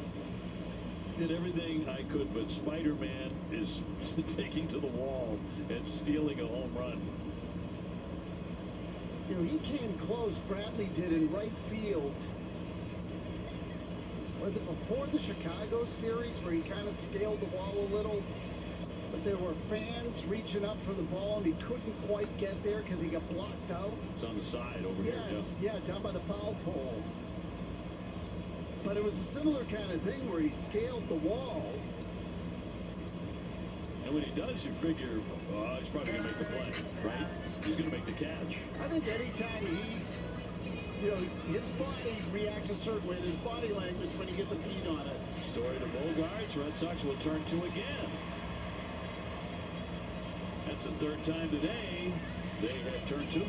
Did everything I could, but Spider-Man is taking to the wall and stealing a home run. He came close, Bradley did, in right field. Was it before the Chicago series where he kind of scaled the wall a little? But there were fans reaching up for the ball and he couldn't quite get there because he got blocked out. It's on the side over here. Yeah, down by the foul pole. But it was a similar kind of thing where he scaled the wall. And when he does, you figure, he's probably going to make the play, right? He's going to make the catch. I think anytime his body reacts a certain way, his body language when he gets a beat on it. Story to Bogarts. Red Sox will turn 2 again. That's the third time today they have turned 2.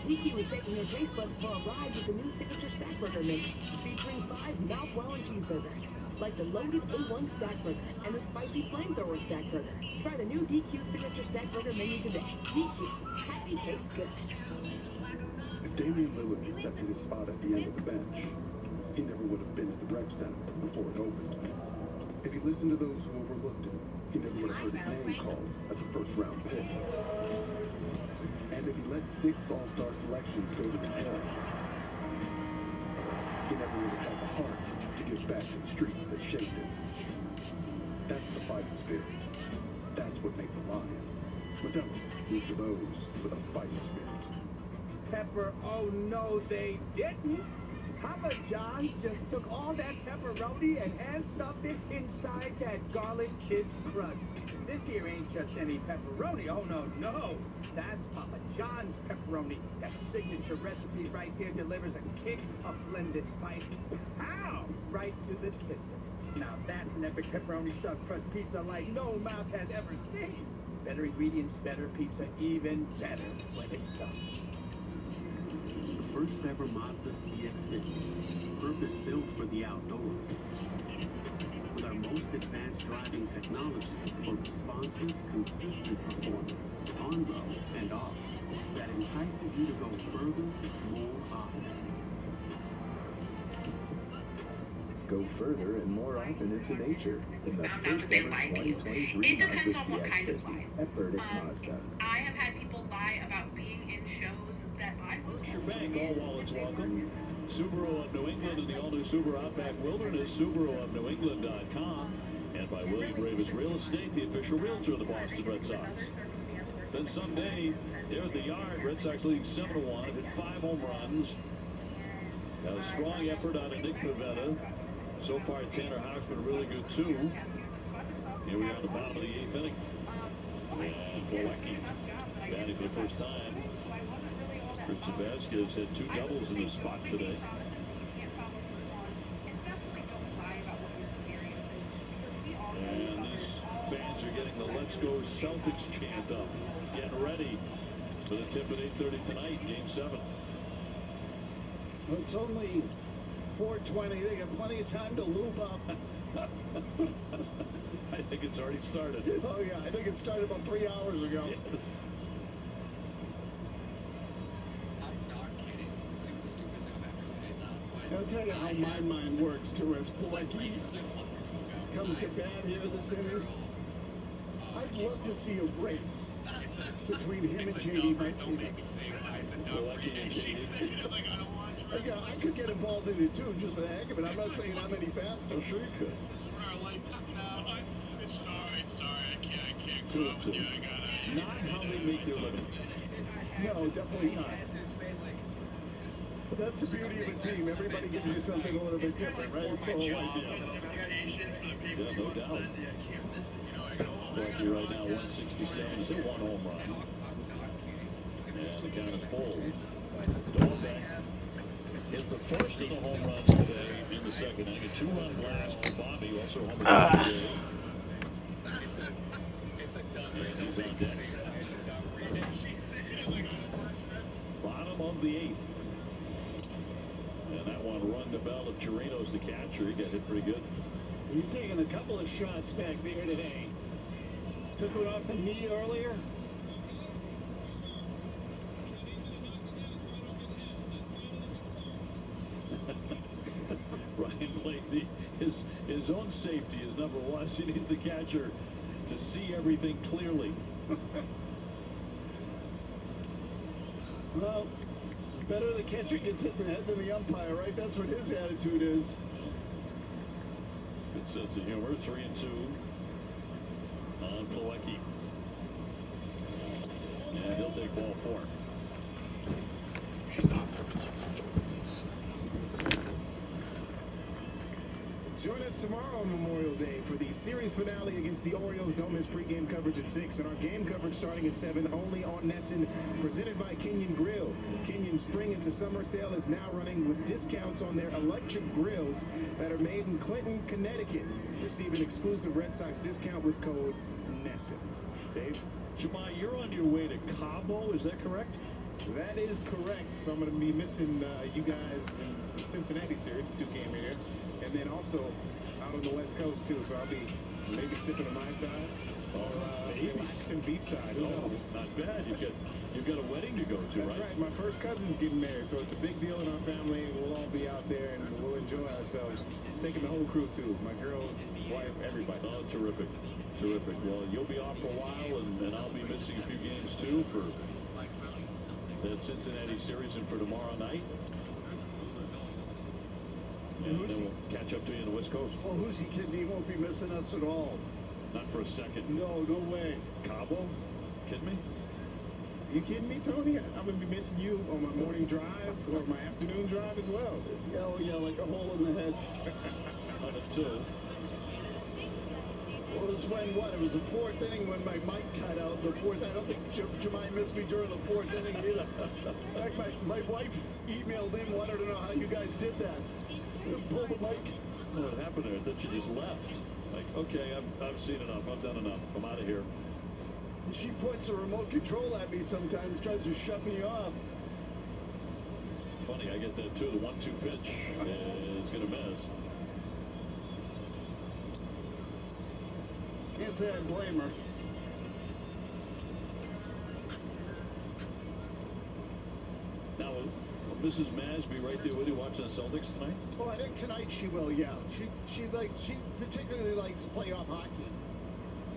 DQ is taking their taste buds for a ride with the new signature Stack Burger mix, featuring 5 mouth-watering cheeseburgers. like the loaded A1 Stack Burger and the spicy Flamethrower Stack Burger. Try the new DQ Signature Stack Burger menu today. DQ, happy tastes good. If Damian Lillard accepted his spot at the end of the bench, he never would have been at the rec center before it opened. If he listened to those who overlooked him, he never would have heard his name called as a first-round pick. And if he let 6 all-star selections go to his head, he never would have had the heart to give back to the streets that shaped him. That's the fighting spirit. That's what makes a lion. Modelo is for those with a fighting spirit. Pepper, oh no, they didn't. Papa John's just took all that pepperoni and hand-stuffed it inside that garlic-kissed crust. This here ain't just any pepperoni, oh no. That's Papa John's pepperoni. That signature recipe right there delivers a kick of blended spices. Pow! Right to the kisser. Now that's an epic pepperoni stuffed crust pizza like no mouth has ever seen. Better ingredients, better pizza, even better when it's stuffed. The first ever Mazda CX-50, purpose-built for the outdoors. With our most advanced driving technology for responsive, consistent performance, on road and off, that entices you to go further, more often. Go further and more often into nature in the first ever 2023 Mazda CX-50 at Burdick Mazda. I have had people lie about being in shows that I was. Your bank, all wallets welcome. Subaru of New England and the all-new Subaru Outback Wilderness, SubaruofNewEngland.com, and by William Ravis Real Estate, the official realtor of the Boston Red Sox. Then Sunday, there at the yard, Red Sox leading 7-1, hit 5 home runs. Got a strong effort out of Nick Pivetta. So far, Tanner Houck's been really good, too. Here we are at the bottom of the 8th inning. And Bolecki batting for the first time. Christian Vasquez had 2 doubles in his spot today. And these fans are getting the Let's Go Celtics chant up. Getting ready for the tip at 8:30 tonight, Game 7. Well, it's only 4:20. They got plenty of time to loop up. I think it's already started. Oh, yeah. I think it started about 3 hours ago. Yes. I'll tell you how my mind works, too, as Bolecki comes to bat here this inning. I'd love to see a race between him and J.D. Martinez. Bolecki and J.D. I could get involved in it, too, just for the heck of it. I'm not saying I'm any faster. I'm sure you could. Sorry, I can't. 2-2. Not how they make their living. No, definitely not. But that's the beauty of a team. Everybody gives you something a little bit different, right? So, yeah, no doubt. Bolecki right now, 167. He's hit 1 home run. And the count is full. Dolbeck hit the first of the home runs today in the second inning. A 2-run blast for Bobby, also home run today. And he's on deck. Bottom of the 8th. And that one run to Bell of Chirinos, the catcher. He got hit pretty good. He's taking a couple of shots back there today. Took it off the knee earlier. Ryan Blake, his own safety is number one. He needs the catcher to see everything clearly. Well, better the catcher gets hit in the head than the umpire, right? That's what his attitude is. Good sense of humor. 3-2 on Bolecki. And he'll take ball 4. I thought there was something for these. Join us tomorrow on Memorial Day for the series finale against the Orioles. Don't miss pregame coverage at 6 and our game coverage starting at 7 only on Nesson, presented by Kenyon Grill. Kenyon's spring into summer sale is now running with discounts on their electric grills that are made in Clinton, Connecticut. Receive an exclusive Red Sox discount with code Nesson. Dave? Jemai, you're on your way to Cabo, is that correct? That is correct. So I'm going to be missing you guys in the Cincinnati series, a 2-game here. and then also out on the West Coast too. So I'll be maybe sipping a Mai Tai or relaxing beachside. Who knows? Not bad. You've got a wedding to go to, That's right? right. My first cousin's getting married, so it's a big deal in our family. We'll all be out there and we'll enjoy ourselves. Taking the whole crew too. My girls, wife, everybody. Oh, terrific. Terrific. Well, you'll be off for a while, and I'll be missing a few games too for that Cincinnati series and for tomorrow night. And then we'll catch up to you on the West Coast. Well, who's he kidding? He won't be missing us at all. Not for a second. No, no way. Cabo? Kidding me? You kidding me, Tony? I'm gonna be missing you on my morning drive or my afternoon drive as well. Oh yeah, like a hole in the head. On a two. Well, it was when what? It was the fourth inning when my mic cut out. The fourth. I don't think Jemai missed me during the fourth inning either. In fact, my wife emailed in, wanted to know how you guys did that. Pull the mic. What happened there? I thought you just left. Like, okay, I've seen enough. I've done enough. I'm out of here. She points a remote control at me sometimes, tries to shut me off. Funny, I get that too. The 1-2 pitch is going to miss. Can't say I blame her. Now, will Mrs. Maz be right there with you watching the Celtics tonight? Well, I think tonight she will. Yeah, she particularly likes playoff hockey.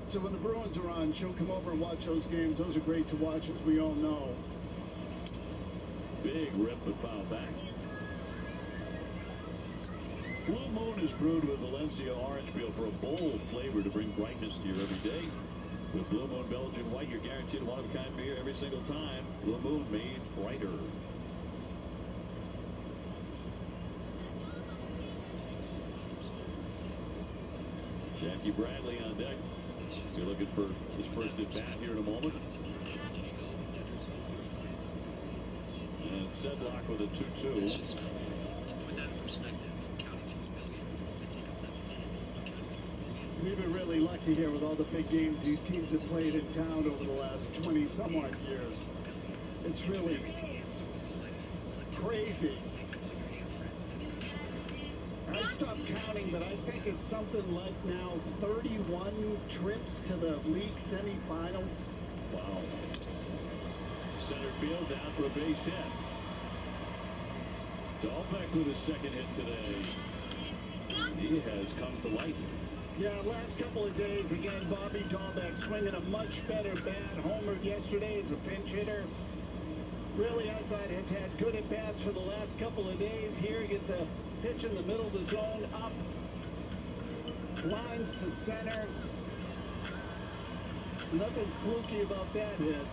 So when the Bruins are on, she'll come over and watch those games. Those are great to watch, as we all know. Big rip, but foul back. Blue Moon is brewed with Valencia orange peel for a bold flavor to bring brightness to your everyday. With Blue Moon Belgian White, you're guaranteed a one-of-a-kind beer every single time. Blue Moon made brighter. Jackie Bradley on deck. You're looking for his first at bat here in a moment. And Sedlock with a 2-2. We've been really lucky here with all the big games these teams have played in town over the last 20-some-odd years. It's really crazy. I stopped counting, but I think it's something like now 31 trips to the league semifinals. Wow. Center field down for a base hit. Dahlbeck with his second hit today. He has come to life. Yeah, last couple of days, again, Bobby Dahlbeck swinging a much better bat. Homered yesterday as a pinch hitter. Really, I thought has had good at-bats for the last couple of days. Here he gets a pitch in the middle of the zone, up, lines to center. Nothing fluky about that hit.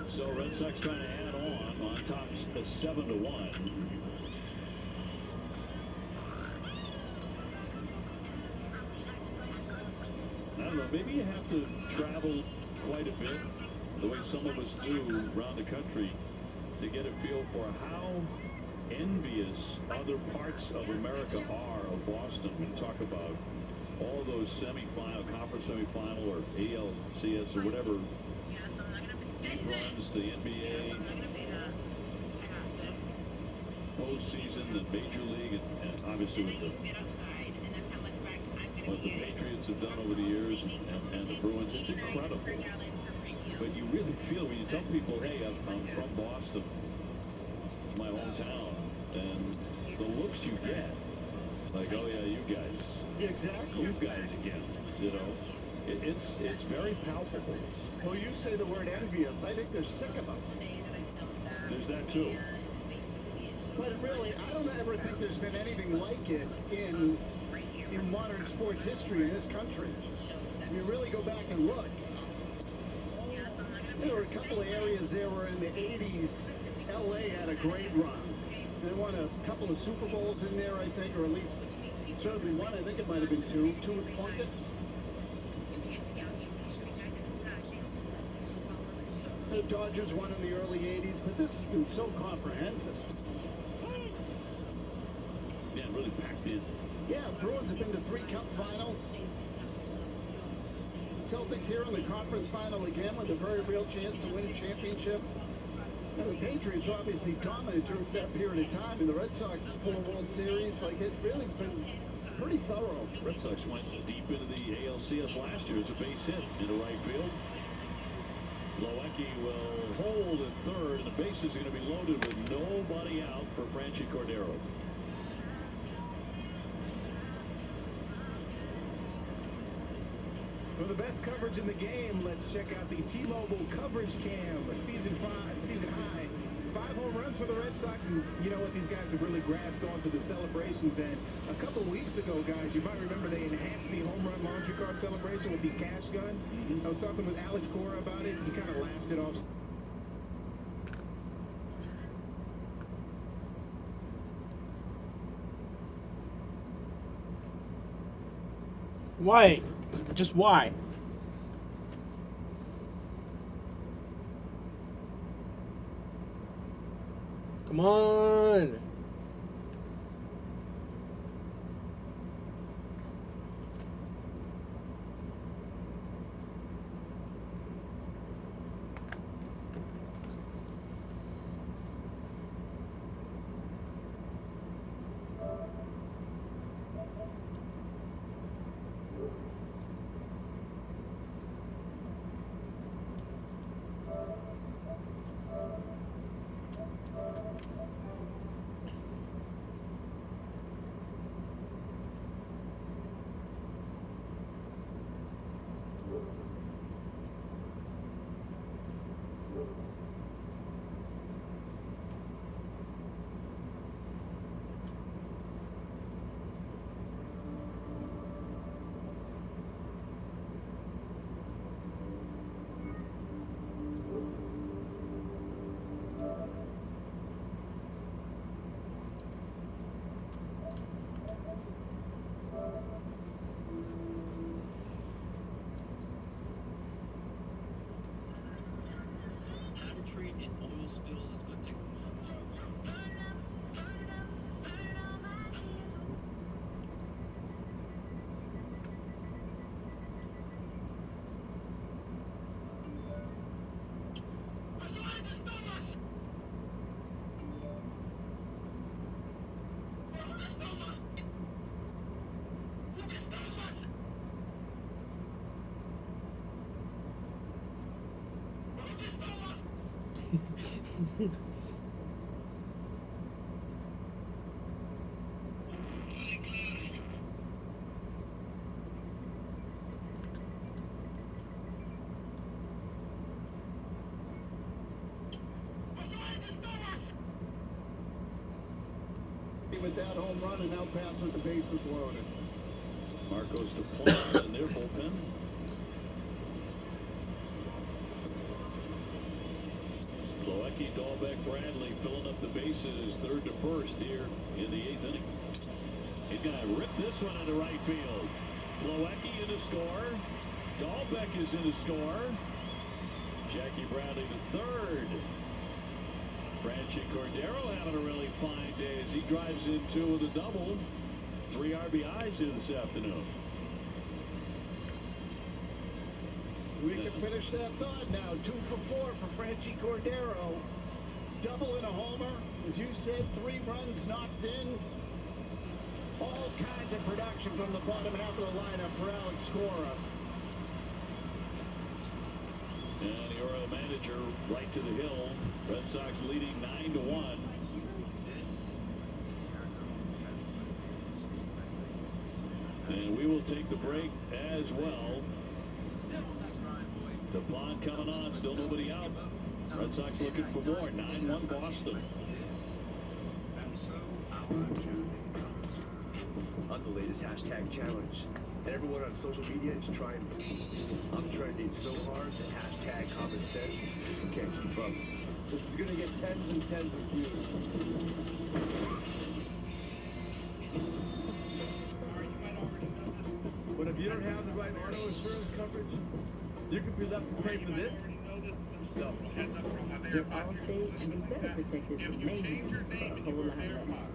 So Red Sox trying to add on top of 7-1. I don't know, maybe you have to travel quite a bit, the way some of us do around the country, to get a feel for how envious other parts of America are of Boston. We talk about all those conference semifinal or ALCS or whatever runs to the NBA, postseason, the Major League, and obviously what the Patriots have done over the years and the Bruins. It's incredible. But you really feel when you tell people, hey, I'm from Boston, it's my hometown, and the looks you get, like, oh yeah, you guys. Exactly. You guys again, you know. It's very palpable. Well, you say the word envious. I think they're sick of us. There's that too. But really, I don't ever think there's been anything like it in modern sports history in this country. You really go back and look. There were a couple of areas there where in the 80s, LA had a great run. They won a couple of Super Bowls in there, I think, or at least certainly one. I think it might have been two with Plunkett. The Dodgers won in the early 80s, but this has been so comprehensive. Yeah, really packed in. Yeah, Bruins have been to 3 Cup finals. Celtics here in the conference final again with a very real chance to win a championship. Well, the Patriots are obviously dominant during that period of time, and the Red Sox 4 World Series. Like, it really has been pretty thorough. Red Sox went deep into the ALCS last year as a base hit into right field. Loecki will hold at third, and the bases are going to be loaded with nobody out for Franchi Cordero. For the best coverage in the game, let's check out the T-Mobile Coverage Cam, season high. 5 home runs for the Red Sox, and you know what? These guys have really grasped onto the celebrations. And a couple of weeks ago, guys, you might remember they enhanced the home run laundry card celebration with the cash gun. I was talking with Alex Cora about it. He kind of laughed it off. Why? Just why? Come on. Treat an oil spill that's going to take With that home run, and now Pats with the bases loaded. Marcos to Plant in their bullpen. Loecki, Dahlbeck, Bradley filling up the bases, third to first here in the 8th inning. He's going to rip this one into right field. Loecki in to score. Dahlbeck is in to score. Jackie Bradley to third. Franchi Cordero having a really fine day as he drives in 2 with a double. 3 RBIs here this afternoon. We can finish that thought now. 2 for 4 for Franchi Cordero. Double and a homer. As you said, 3 runs knocked in. All kinds of production from the bottom half of the lineup for Alex Cora. And the Oriole manager right to the hill. Red Sox leading 9-1. And we will take the break as well. The pond coming on, still nobody out. Red Sox looking for more. 9-1 Boston. I'm the latest hashtag challenge. And everyone on social media is trying me. I'm trending so hard that hashtag common sense can't keep up. This is gonna get tens and tens of views. But if you don't have the right auto insurance coverage, you could be left to pay for this. So, Get Allstate and be better protected from mayhem for a whole lot less.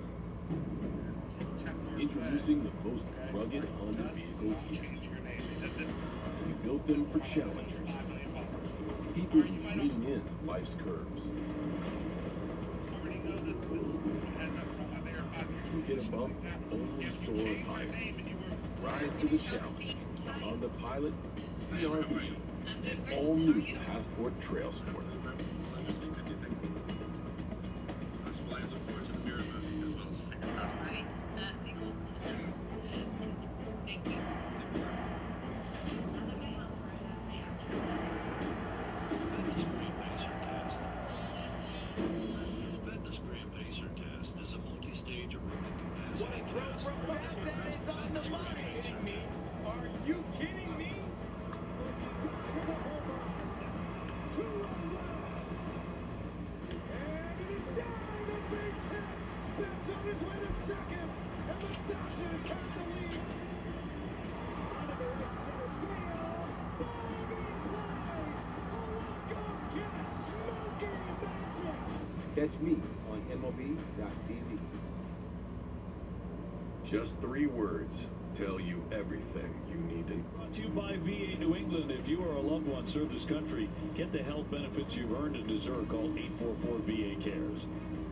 Introducing the most rugged Honda vehicles yet. We built them for challengers. People who lean into life's curves. You hit a bump, only soar higher. Rise to the challenge. On the Pilot, CRV, and all new Passport Trail Sport. Catch me on MLB.tv. Just 3 words tell you everything you need to know. Brought to you by VA New England. If you or a loved one serve this country, get the health benefits you've earned and deserve. Call 844 VA Cares.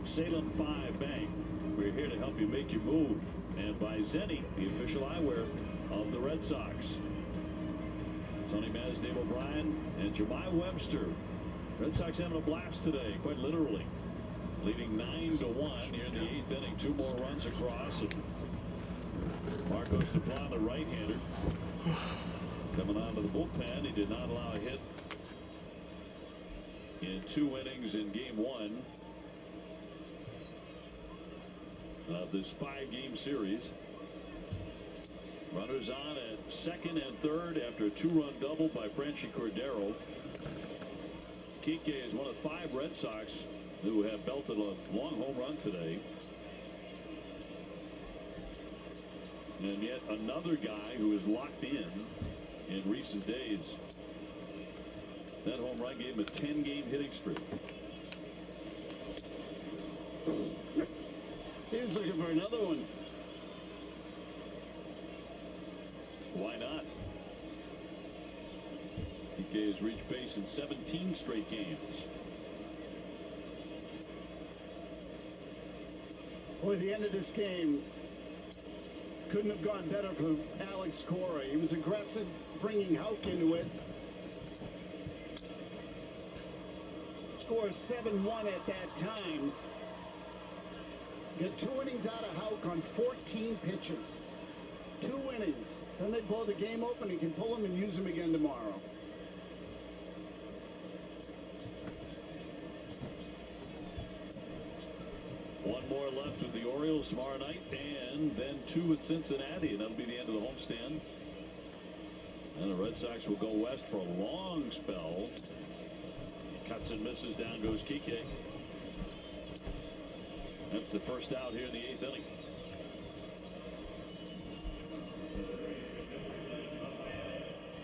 Salem 5 Bank. We're here to help you make your move. And by Zenni, the official eyewear of the Red Sox. Tony Maz, Dave O'Brien, and Jemai Webster. Red Sox having a blast today, quite literally. Leading 9-1 here in the 8th inning. 2 more runs across. And Marcos Duplan, the right-hander, coming onto the bullpen. He did not allow a hit in 2 innings in game 1 of this 5-game series. Runners on at second and third after a 2-run double by Franchy Cordero. Kike is one of 5 Red Sox who have belted a long home run today. And yet another guy who is locked in recent days. That home run gave him a 10-game hitting streak. He's looking for another one. Why not? Kike has reached base in 17 straight games. Boy, the end of this game couldn't have gone better for Alex Cora. He was aggressive, bringing Houck into it. Scores 7-1 at that time. Get 2 innings out of Houck on 14 pitches. 2 innings. Then they blow the game open. He can pull him and use him again tomorrow. One more left with the Orioles tomorrow night, and then 2 with Cincinnati, and that'll be the end of the homestand. And the Red Sox will go west for a long spell. Cuts and misses. Down goes Kike. That's the first out here in the 8th inning.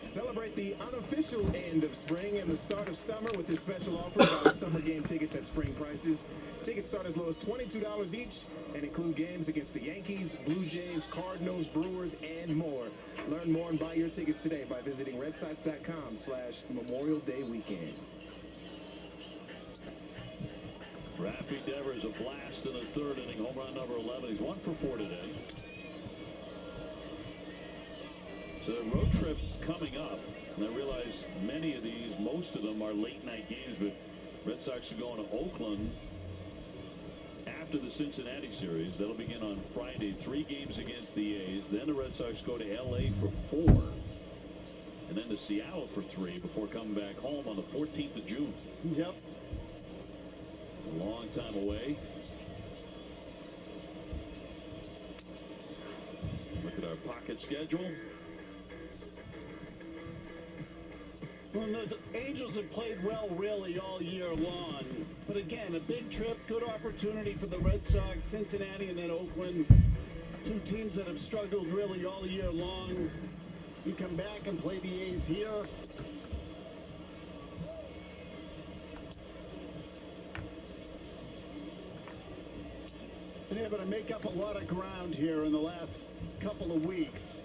Celebrate the unofficial end of spring and the start of summer with this special offer about summer game tickets at spring prices. Tickets start as low as $22 each and include games against the Yankees, Blue Jays, Cardinals, Brewers, and more. Learn more and buy your tickets today by visiting redsox.com/Memorial Day weekend. Rafi Devers a blast in the 3rd inning. Home run number 11. He's 1 for 4 today. So the road trip coming up, and I realize many of these, most of them are late night games, but Red Sox are going to Oakland after the Cincinnati series. That'll begin on Friday. 3 games against the A's. Then the Red Sox go to LA for 4, and then to Seattle for 3 before coming back home on the 14th of June. Yep. A long time away. Look at our pocket schedule. Well, the Angels have played well really all year long. But again, a big trip, good opportunity for the Red Sox, Cincinnati, and then Oakland. 2 teams that have struggled really all year long. You come back and play the A's here. Been able to make up a lot of ground here in the last couple of weeks.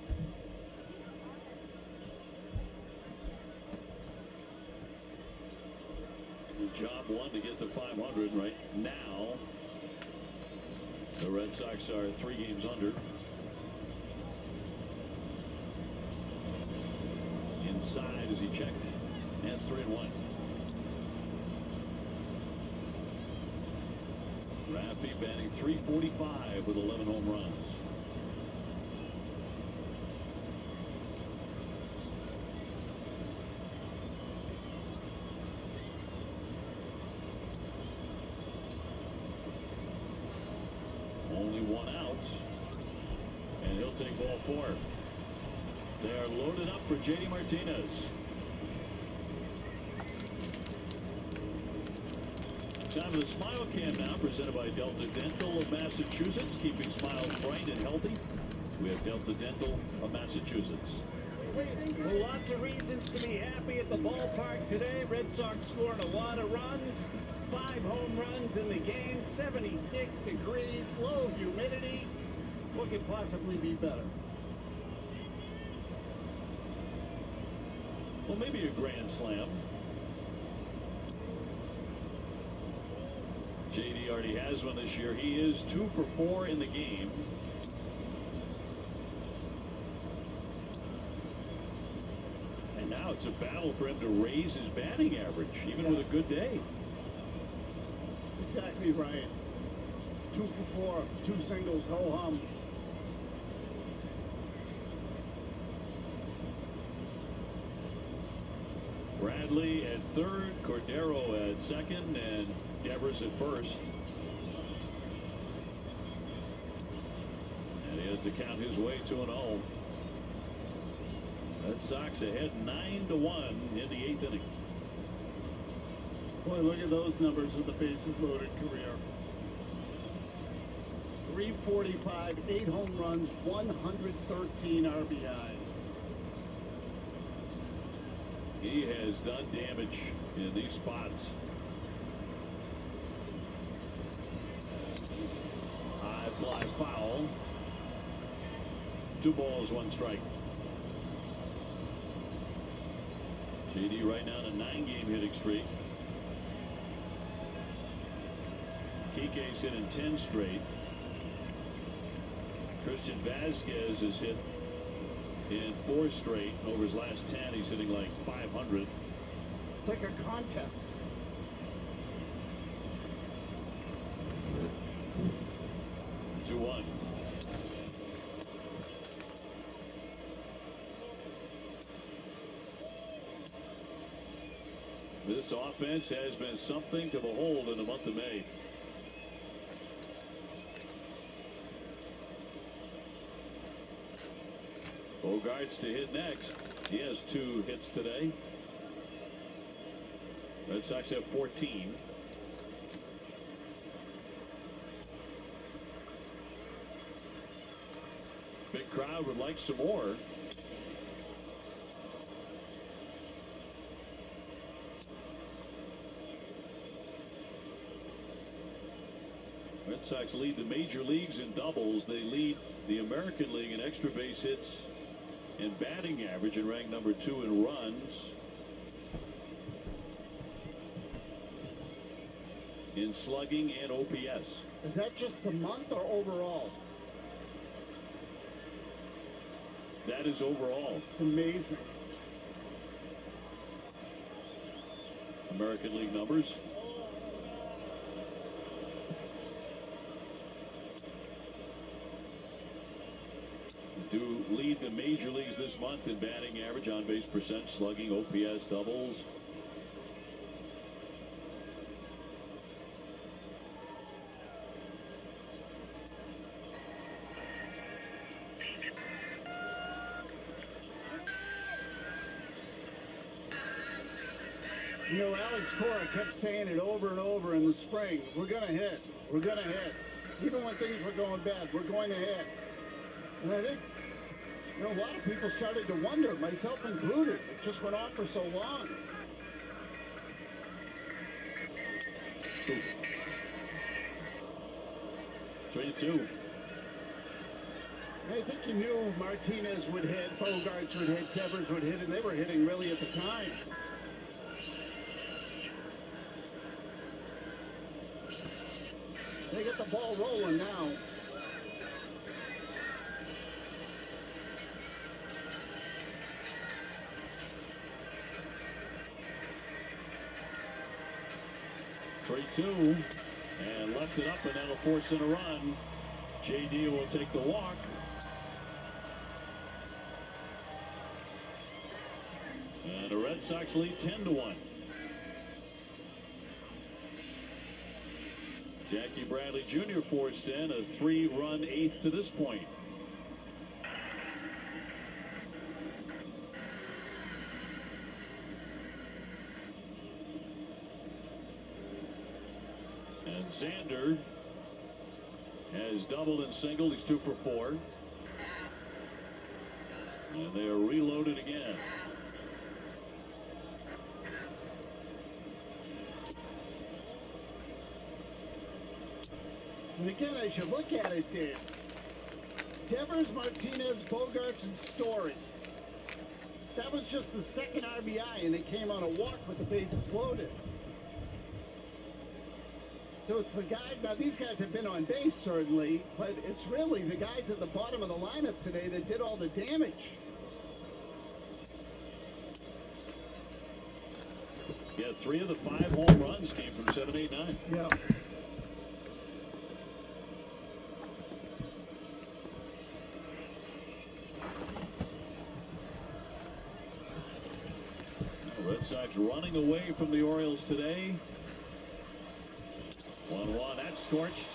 Job 1 to get to 500 right now. The Red Sox are 3 games under. Inside as he checked. And it's 3-1. Raffy batting .345 with 11 home runs. Only 1 out. And he'll take ball 4. They are loaded up for J.D. Martinez. Time for the Smile Cam now, presented by Delta Dental of Massachusetts, keeping smiles bright and healthy. We have Delta Dental of Massachusetts. Well, lots of reasons to be happy at the ballpark today. Red Sox scoring a lot of runs. 5 home runs in the game. 76 degrees. Low humidity. What could possibly be better? Well, maybe a grand slam. JD already has one this year. He is 2 for 4 in the game. And now it's a battle for him to raise his batting average, even with a good day. That's exactly right. 2 for 4, 2 singles, ho hum. Bradley at third, Cordero at second, and Devers at first. And he has to count his way 2-0. Red Sox ahead 9-1 in the 8th inning. Boy, look at those numbers with the bases loaded career. 345, 8 home runs, 113 RBI. He has done damage in these spots. High fly foul. 2 balls, 1 strike. JD right now on a 9-game hitting streak. Kike's hit in 10 straight. Christian Vasquez has hit in 4 straight. Over his last 10, he's hitting like 500. It's like a contest. This offense has been something to behold in the month of May. Bogarts to hit next. He has 2 hits today. Red Sox have 14. Big crowd would like some more. Red Sox lead the major leagues in doubles. They lead the American League in extra base hits and batting average and rank number 2 in runs. In slugging and OPS. Is that just the month or overall? That is overall. It's amazing. American League numbers. Do lead the major leagues this month in batting average, on base percent, slugging, OPS, doubles. You know, Alex Cora kept saying it over and over in the spring. We're going to hit. We're going to hit. Even when things were going bad, we're going to hit. And I think, you know, a lot of people started to wonder, myself included. It just went on for so long. Ooh. 3-2. I think you knew Martinez would hit, Bogarts would hit, Devers would hit, and they were hitting really at the time. They get the ball rolling now. 2 and left it up, and that'll force in a run. JD will take the walk. And the Red Sox lead 10-1. Jackie Bradley Jr. forced in a 3-run 8th to this point. And Xander has doubled and singled. He's 2 for 4. And they are reloaded again. And again, as you look at it, Dave, Devers, Martinez, Bogarts, and Story. That was just the second RBI, and they came on a walk with the bases loaded. So it's the guy, now these guys have been on base certainly, but it's really the guys at the bottom of the lineup today that did all the damage. Yeah, 3 of the 5 home runs came from 7, 8, 9. Yeah. Red Sox running away from the Orioles today. 1-1. That's scorched.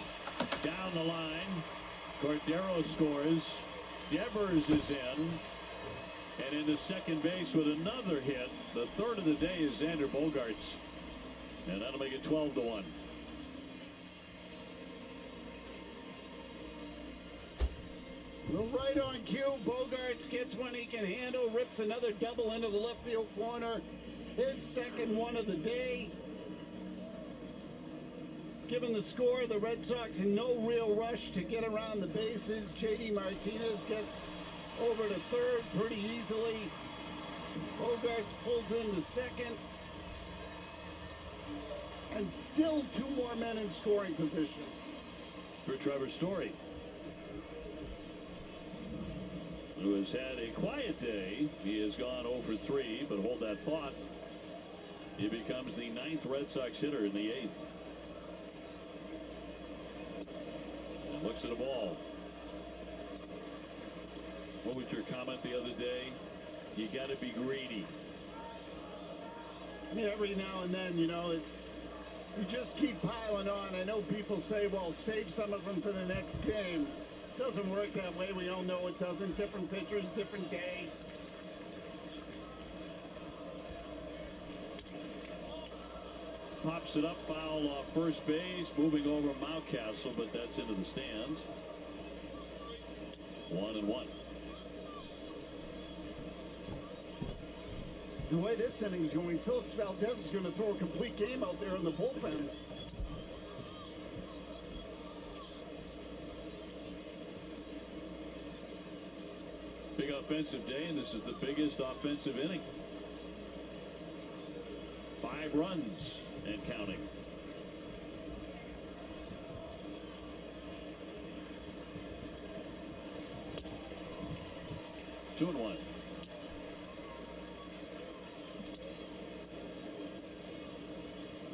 Down the line. Cordero scores. Devers is in. And into second base with another hit. The third of the day is Xander Bogaerts. And that'll make it 12-1. Well, right on cue, Bogarts gets one he can handle, rips another double into the left field corner. His second one of the day. Given the score, the Red Sox in no real rush to get around the bases. JD Martinez gets over to third pretty easily. Bogarts pulls into second. And still 2 more men in scoring position. For Trevor Story, who has had a quiet day. He has gone 0 for 3, but hold that thought. He becomes the 9th Red Sox hitter in the 8th. And looks at the ball. What was your comment the other day? You got to be greedy. I mean, every now and then, you know, you just keep piling on. I know people say, well, save some of them for the next game. It doesn't work that way. We all know it doesn't. Different pitchers, different day. Pops it up, foul off first base, moving over Mountcastle, but that's into the stands. 1-1. The way this inning is going, Phillips Valdez is going to throw a complete game out there in the bullpen. Big offensive day, and this is the biggest offensive inning. 5 runs and counting. Two and 1.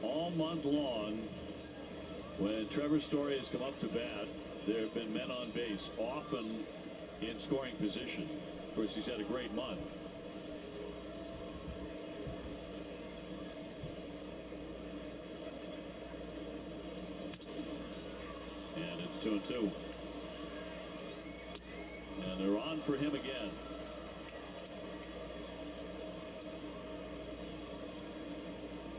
All month long, when Trevor Story has come up to bat, there have been men on base, often in scoring position. Of course, he's had a great month. And it's 2-2. And they're on for him again.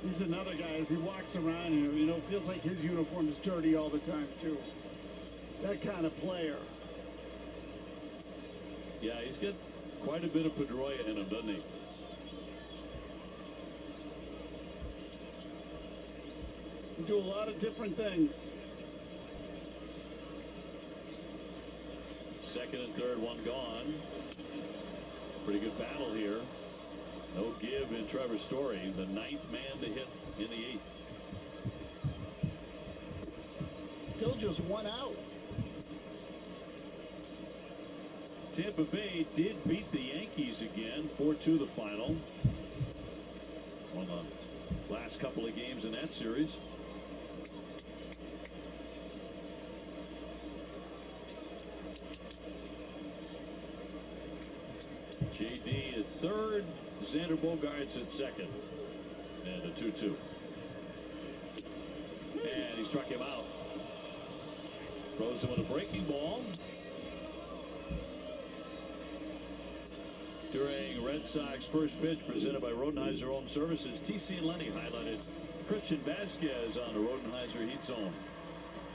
He's another guy, as he walks around here, you know, feels like his uniform is dirty all the time, too. That kind of player. Yeah, he's got quite a bit of Pedroia in him, doesn't he? He do a lot of different things. Second and third, one gone. Pretty good battle here. No give in Trevor Story, the 9th man to hit in the 8th. Still just 1 out. Tampa Bay did beat the Yankees again, 4-2 the final. Won the last couple of games in that series. JD at third, Xander Bogaerts at second, and a 2-2. And he struck him out. Throws him with a breaking ball. During Red Sox first pitch presented by Rodenhiser Home Services, TC and Lenny highlighted Christian Vasquez on the Rodenhiser Heat Zone.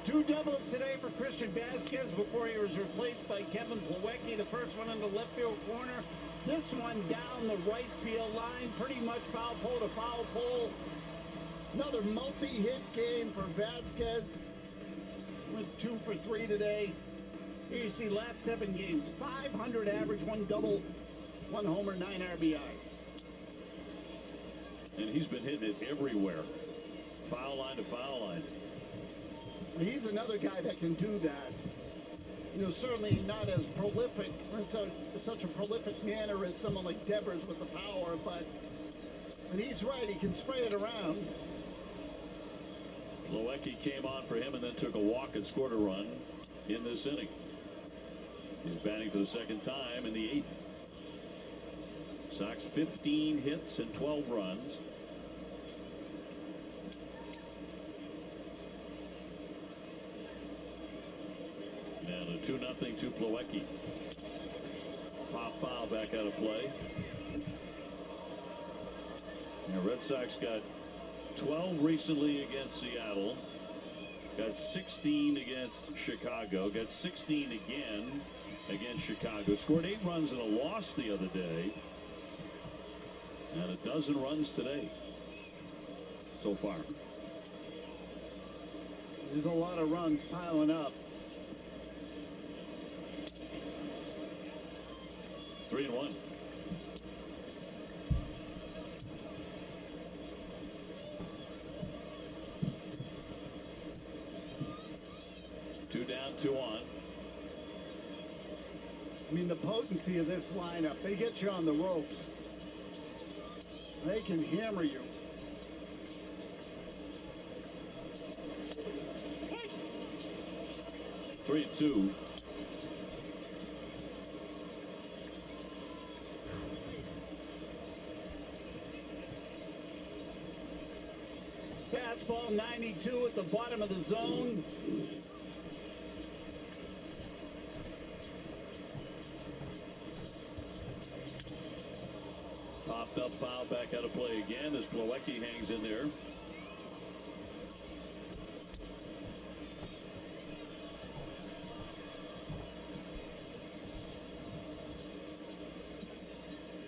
2 doubles today for Christian Vasquez before he was replaced by Kevin Plawecki. The first one in the left field corner. This one down the right field line, pretty much foul pole to foul pole. Another multi-hit game for Vasquez. Went 2 for 3 today. Here you see last 7 games. 500 average, 1 double, 1 homer, 9 RBI. And he's been hitting it everywhere. Foul line to foul line. He's another guy that can do that. You know, certainly not as prolific, or in such a prolific manner as someone like Devers with the power, but when he's right, he can spray it around. Plawecki came on for him and then took a walk and scored a run in this inning. He's batting for the second time in the 8th. Sox 15 hits and 12 runs. And a 2-0 to Plawecki. Pop foul back out of play. And the Red Sox got 12 recently against Seattle. Got 16 against Chicago. Got 16 again against Chicago. Scored 8 runs in a loss the other day. And a dozen runs today so far. There's a lot of runs piling up. 3-1. Two down, 2 on. I mean, the potency of this lineup, they get you on the ropes. They can hammer you. Three, 2. Fastball 92 at the bottom of the zone. Popped up, foul back out of play again as Plawecki hangs in there.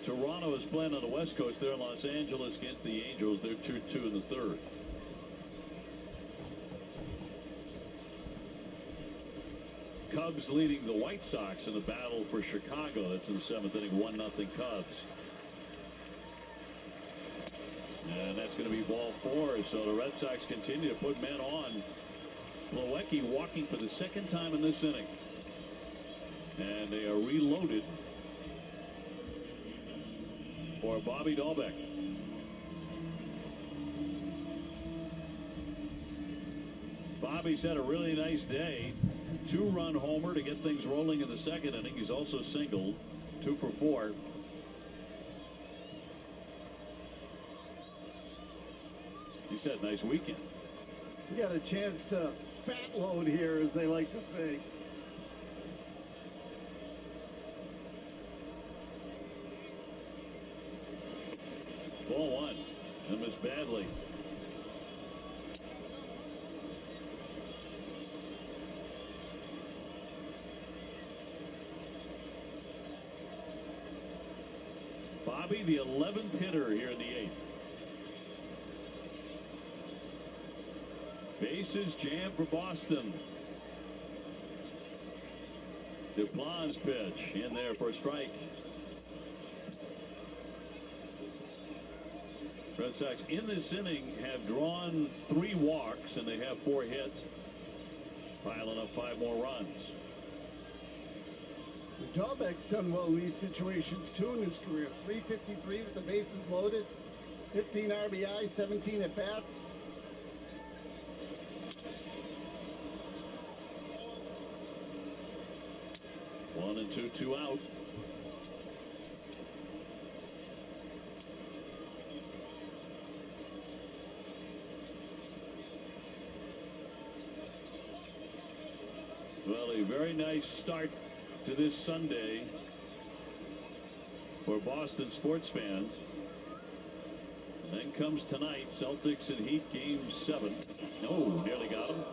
Toronto is playing on the West Coast. They're in Los Angeles against the Angels. They're 2-2 in the 3rd. Cubs leading the White Sox in the battle for Chicago. That's in the 7th inning, 1-0 Cubs. And that's going to be ball 4. So the Red Sox continue to put men on. Plawecki walking for the 2nd time in this inning. And they are reloaded for Bobby Dahlbeck. Bobby's had a really nice day. 2-run homer to get things rolling in the 2nd inning. He's also singled, 2 for 4. He said nice weekend. You got a chance to fat load here, as they like to say. Ball 1 and missed badly. Bobby, the 11th hitter here in the 8th. Bases jammed for Boston. Duplan's pitch in there for a strike. Red Sox in this inning have drawn 3 walks and they have 4 hits, piling up 5 more runs. Dahlbeck's done well in these situations too in his career. 353 with the bases loaded, 15 RBI, 17 at bats. One and two out. a very nice start to this Sunday for Boston sports fans. And then comes tonight, Celtics and Heat, Game 7. Oh, nearly got him.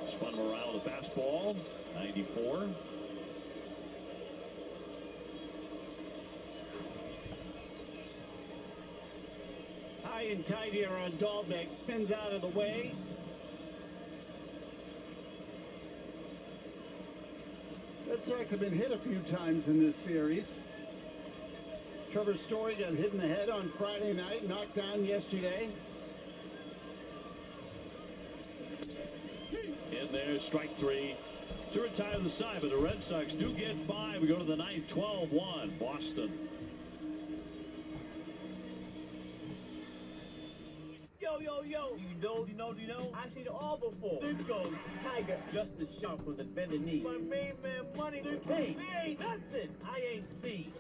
Spun him around with a fastball. 94. High and tight here on Dahlbeck. Spins out of the way. Red Sox have been hit a few times in this series. Trevor Story got hit in the head on Friday night, knocked down yesterday. In there, strike 3 to retire the side, but the Red Sox do get 5. We go to the ninth, 12-1, Boston. Yo. Do you know? I've seen it all before. This goes Tiger Justice Sharp from the bended knee. My main man money. Hey, there ain't nothing I ain't seen.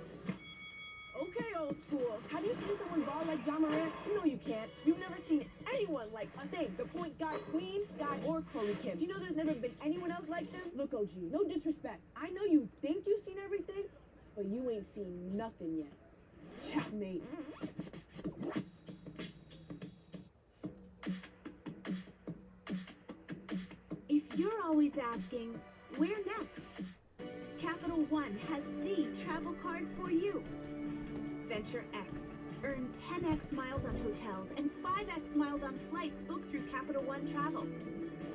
Okay, old school. Have you seen someone ball like John Morant? No, you can't. You've never seen anyone like a thing. The point guard queen, Sky, or Chloe Kim. Do you know there's never been anyone else like them? Look, OG, no disrespect. I know you think you've seen everything, but you ain't seen nothing yet. Chatmate. If you're always asking, where next? Capital One has the travel card for you. Venture X. Earn 10x miles on hotels and 5x miles on flights booked through Capital One Travel.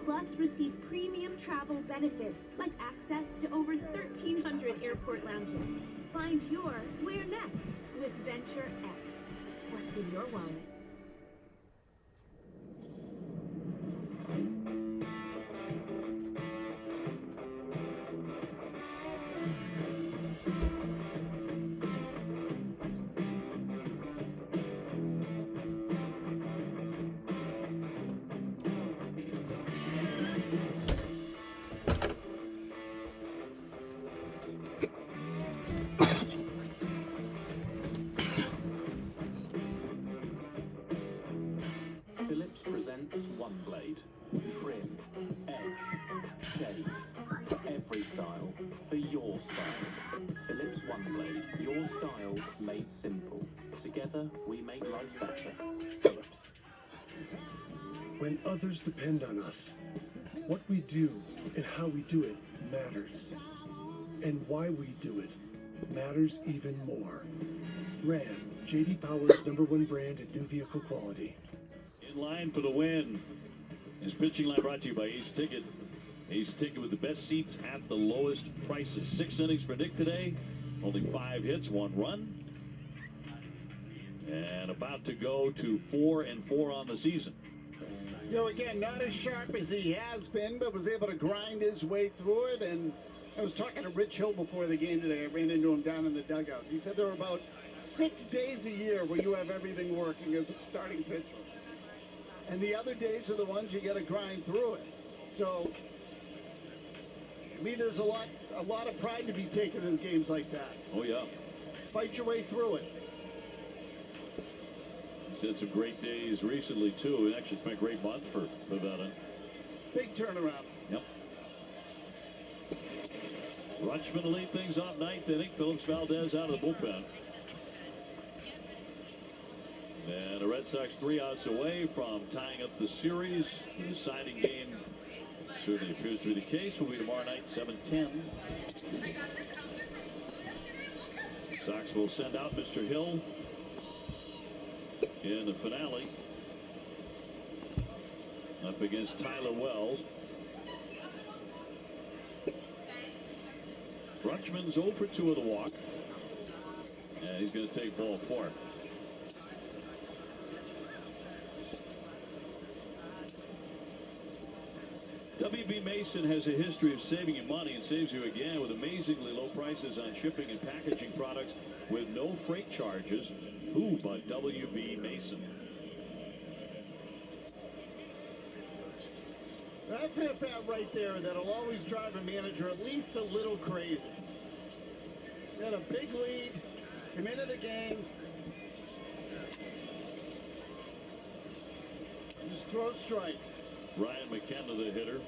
Plus, receive premium travel benefits like access to over 1,300 airport lounges. Find your where next with Venture X. What's in your wallet? Philips presents One Blade. Trim, edge, shave. Every style for your style. Philips One Blade. Your style made simple. Together we make life better. Phillips. When others depend on us, what we do and how we do it matters. And why we do it matters even more. Ram, J.D. Power's #1 brand in new vehicle quality. In line for the win. His pitching line brought to you by Ace Ticket. Ace Ticket with the best seats at the lowest prices. 6 innings for Nick today. Only 5 hits, 1 run. And about to go to 4-4 on the season. You know, again, not as sharp as he has been, but was able to grind his way through it. And I was talking to Rich Hill before the game today. I ran into him down in the dugout. He said there are about 6 days a year where you have everything working as a starting pitcher. And the other days are the ones you got to grind through it. So, to me, there's a lot of pride to be taken in games like that. Oh, yeah. Fight your way through it. He's had some great days recently, too. It actually been a great month for Veta. Big turnaround. Yep. Rutschman to lead things off ninth inning. Phillips Valdez out of the bullpen. And the Red Sox 3 outs away from tying up the series. The deciding game certainly appears to be the case. Will be tomorrow night, 7:10. The Sox will send out Mr. Hill in the finale up against Tyler Wells. Rutschman's 0 for 2 of the walk. And he's going to take ball 4. WB Mason has a history of saving you money and saves you again with amazingly low prices on shipping and packaging products with no freight charges. Who but WB Mason? That's an at-bat right there that'll always drive a manager at least a little crazy. You had a big lead, come into the game, just throw strikes. Ryan McKenna, the hitter.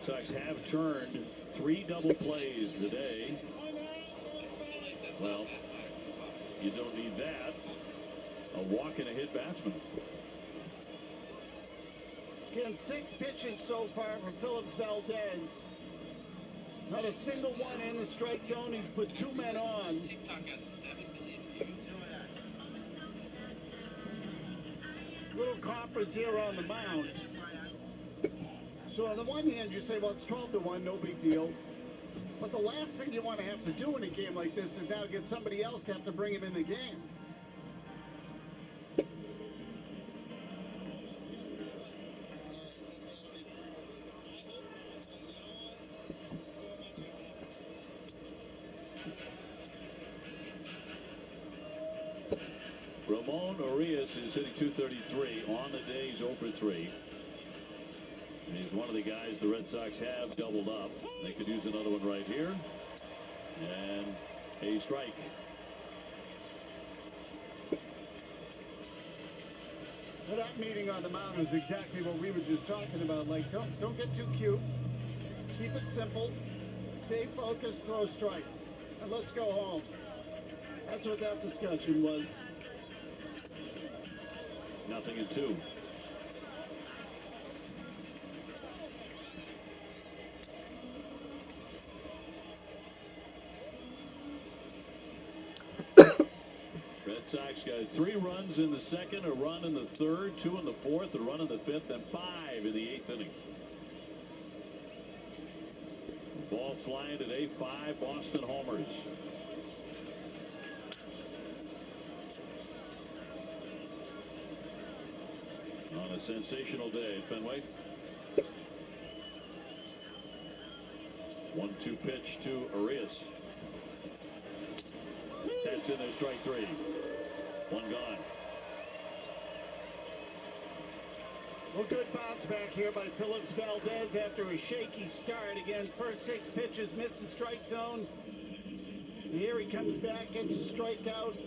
Red Sox have turned 3 double plays today. Well, you don't need that. A walk and a hit batsman. Again, 6 pitches so far from Phillips Valdez. Not a single one in the strike zone. He's put 2 men on. TikTok got 7 million views. Little conference here on the mound. So on the one hand, you say, well, it's 12-1, no big deal. But the last thing you want to have to do in a game like this is now get somebody else to have to bring him in the game. Ramon Urias is hitting .233 on the day. He's 0 for 3. And he's one of the guys the Red Sox have doubled up. They could use another one right here. And a strike. Well, that meeting on the mound is exactly what we were just talking about. Like, don't get too cute. Keep it simple. Stay focused, throw strikes. And let's go home. That's what that discussion was. 0-2. Red Sox got 3 runs in the second, a run in the third, 2 in the fourth, a run in the fifth, and 5 in the 8th inning. Ball flying today, 5 Boston homers. On a sensational day at Fenway. 1-2 pitch to Urias. That's in there, strike 3. 1 gone. Well, good bounce back here by Phillips Valdez after a shaky start. Again, first 6 pitches, missed the strike zone. Here he comes back, gets a strikeout.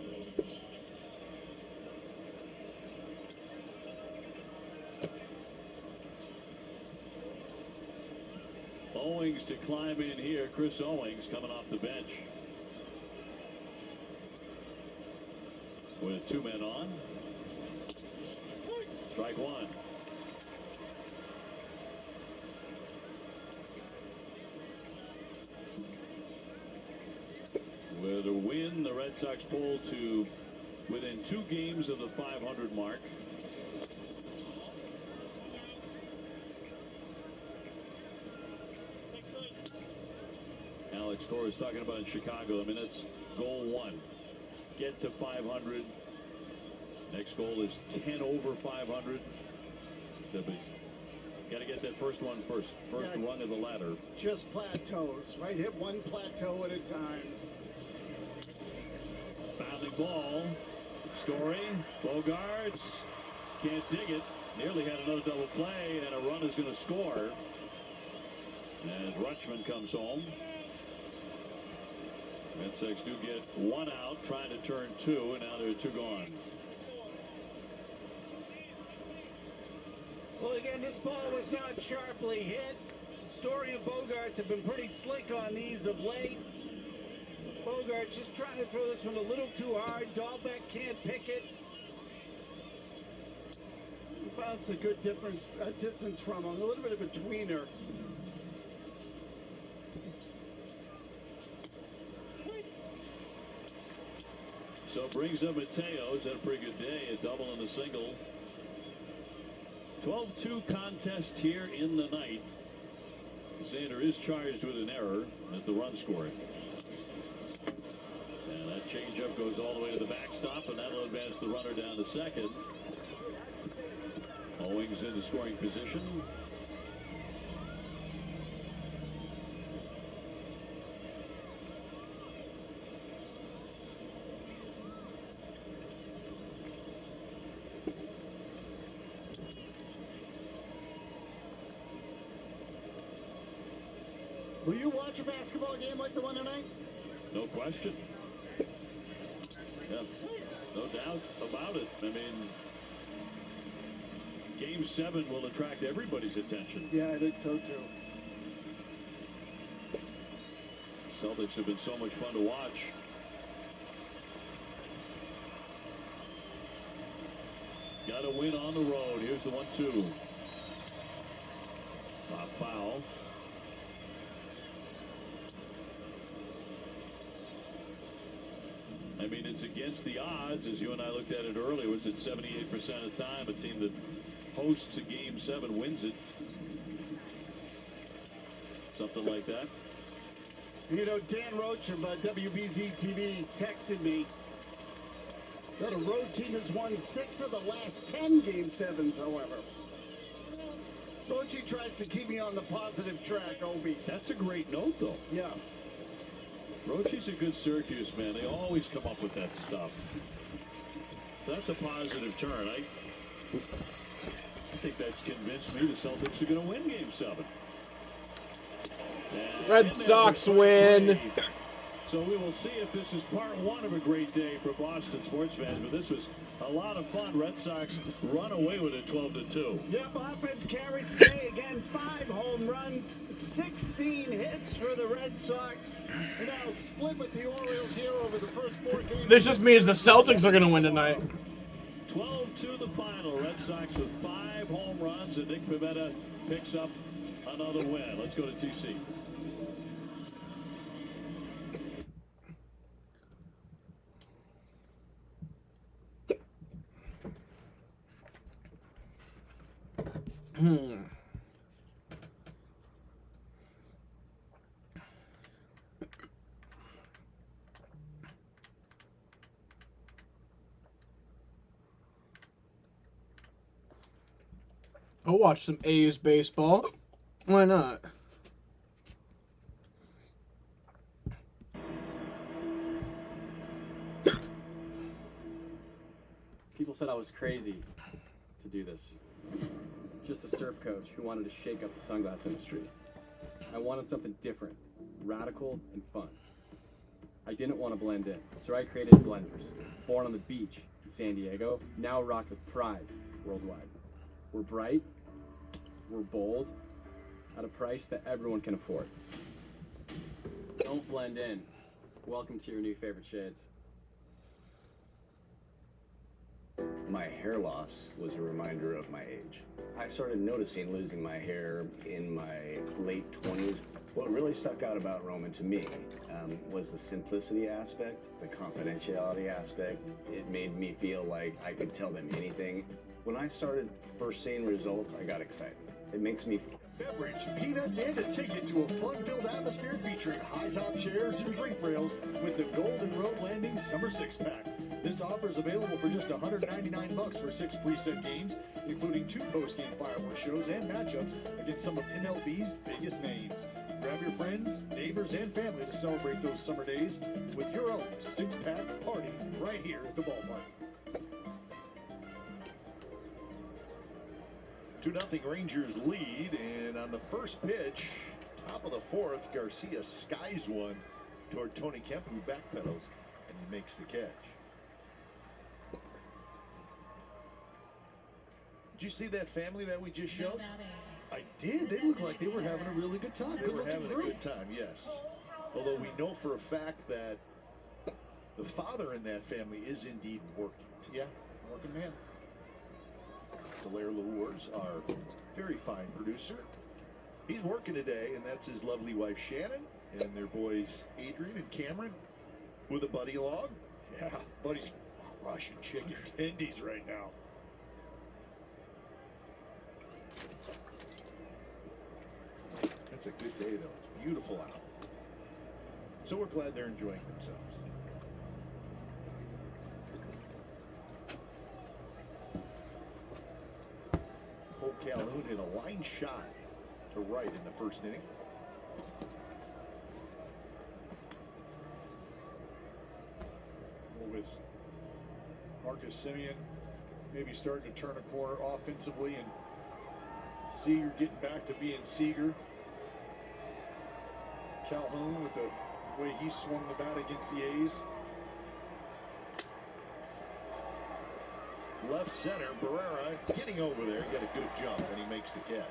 Owings to climb in here. Chris Owings coming off the bench. With 2 men on. Strike 1. With a win, the Red Sox pull to within 2 games of the 500 mark. Alex Cora is talking about in Chicago. I mean, that's goal 1. Get to 500. Next goal is 10 over 500. Got to get that first one first. First rung of the ladder. Just plateaus, right? Hit one plateau at a time. Bounding ball. Story. Bogarts. Can't dig it. Nearly had another double play, and a run is going to score. As Rutschman comes home. Red Sox do get 1 out, trying to turn 2, and now there are 2 gone. Well, again, this ball was not sharply hit. Story and Bogarts have been pretty slick on these of late. Bogarts just trying to throw this one a little too hard. Dahlbeck can't pick it. Bounced a good distance from him. A little bit of a tweener. So brings up Mateo's had a pretty good day, a double and a single. 12-2 contest here in the ninth. Sander is charged with an error as the run scored. And that changeup goes all the way to the backstop, and that'll advance the runner down to second. Owings in the scoring position. Will you watch a basketball game like the one tonight? No question. Yeah, no doubt about it. I mean, Game 7 will attract everybody's attention. Yeah, I think so too. Celtics have been so much fun to watch. Got to win on the road. Here's the 1-2. Foul. I mean, it's against the odds, as you and I looked at it earlier. It's at 78% of the time. A team that hosts a Game 7 wins it. Something like that. You know, Dan Roach of WBZ TV texted me that a road team has won 6 of the last 10 Game 7s, however. Roachy tries to keep me on the positive track, Obi. That's a great note, though. Yeah. Roachy's a good Syracuse man. They always come up with that stuff. That's a positive turn. I think that's convinced me the Celtics are going to win Game 7. Red Sox win. So we will see if this is part 1 of a great day for Boston sports fans. But this was a lot of fun. Red Sox run away with it 12-2. Yep, offense carries today. Again, 5 home runs, 16 hits for the Red Sox. And now split with the Orioles here over the first 4 games. This just means the Celtics are going to win tonight. 12-2 the final. Red Sox with 5 home runs, and Nick Pivetta picks up another win. Let's go to TC. I'll watch some A's baseball. Why not? People said I was crazy to do this. Just a surf coach who wanted to shake up the sunglass industry. I wanted something different, radical, and fun. I didn't want to blend in, so I created Blenders. Born on the beach in San Diego, now rocked with pride worldwide. We're bright, we're bold, at a price that everyone can afford. Don't blend in. Welcome to your new favorite shades. My hair loss was a reminder of my age. I started noticing losing my hair in my late 20s. What really stuck out about Roman to me was the simplicity aspect, the confidentiality aspect. It made me feel like I could tell them anything. When I started first seeing results, I got excited. It makes me beverage, peanuts, and a ticket to a fun-filled atmosphere featuring high-top chairs and drink rails with the Golden Road Landing Summer 6-Pack. This offer is available for just $199 for 6 preset games, including 2 post-game fireworks shows and matchups against some of MLB's biggest names. Grab your friends, neighbors, and family to celebrate those summer days with your own 6-pack party right here at the ballpark. 2-0 Rangers lead, and on the first pitch, top of the 4th, Garcia skies one toward Tony Kemp, who backpedals, and he makes the catch. Did you see that family that we just showed? I did. They looked like they were having a really good time. They were having a good time, yes. Although we know for a fact that the father in that family is indeed working. Yeah, working man. Hilaire Lewar's our very fine producer. He's working today, and that's his lovely wife Shannon and their boys Adrian and Cameron with a buddy along. Yeah, buddy's crushing chicken tendies right now. That's a good day, though. It's beautiful out. So we're glad they're enjoying themselves. Cole Calhoun hit a line shot to right in the first inning. Well, with Marcus Semien maybe starting to turn a corner offensively and Seager getting back to being Seager. Calhoun with the way he swung the bat against the A's. Left center, Barrera getting over there, got a good jump, and he makes the catch.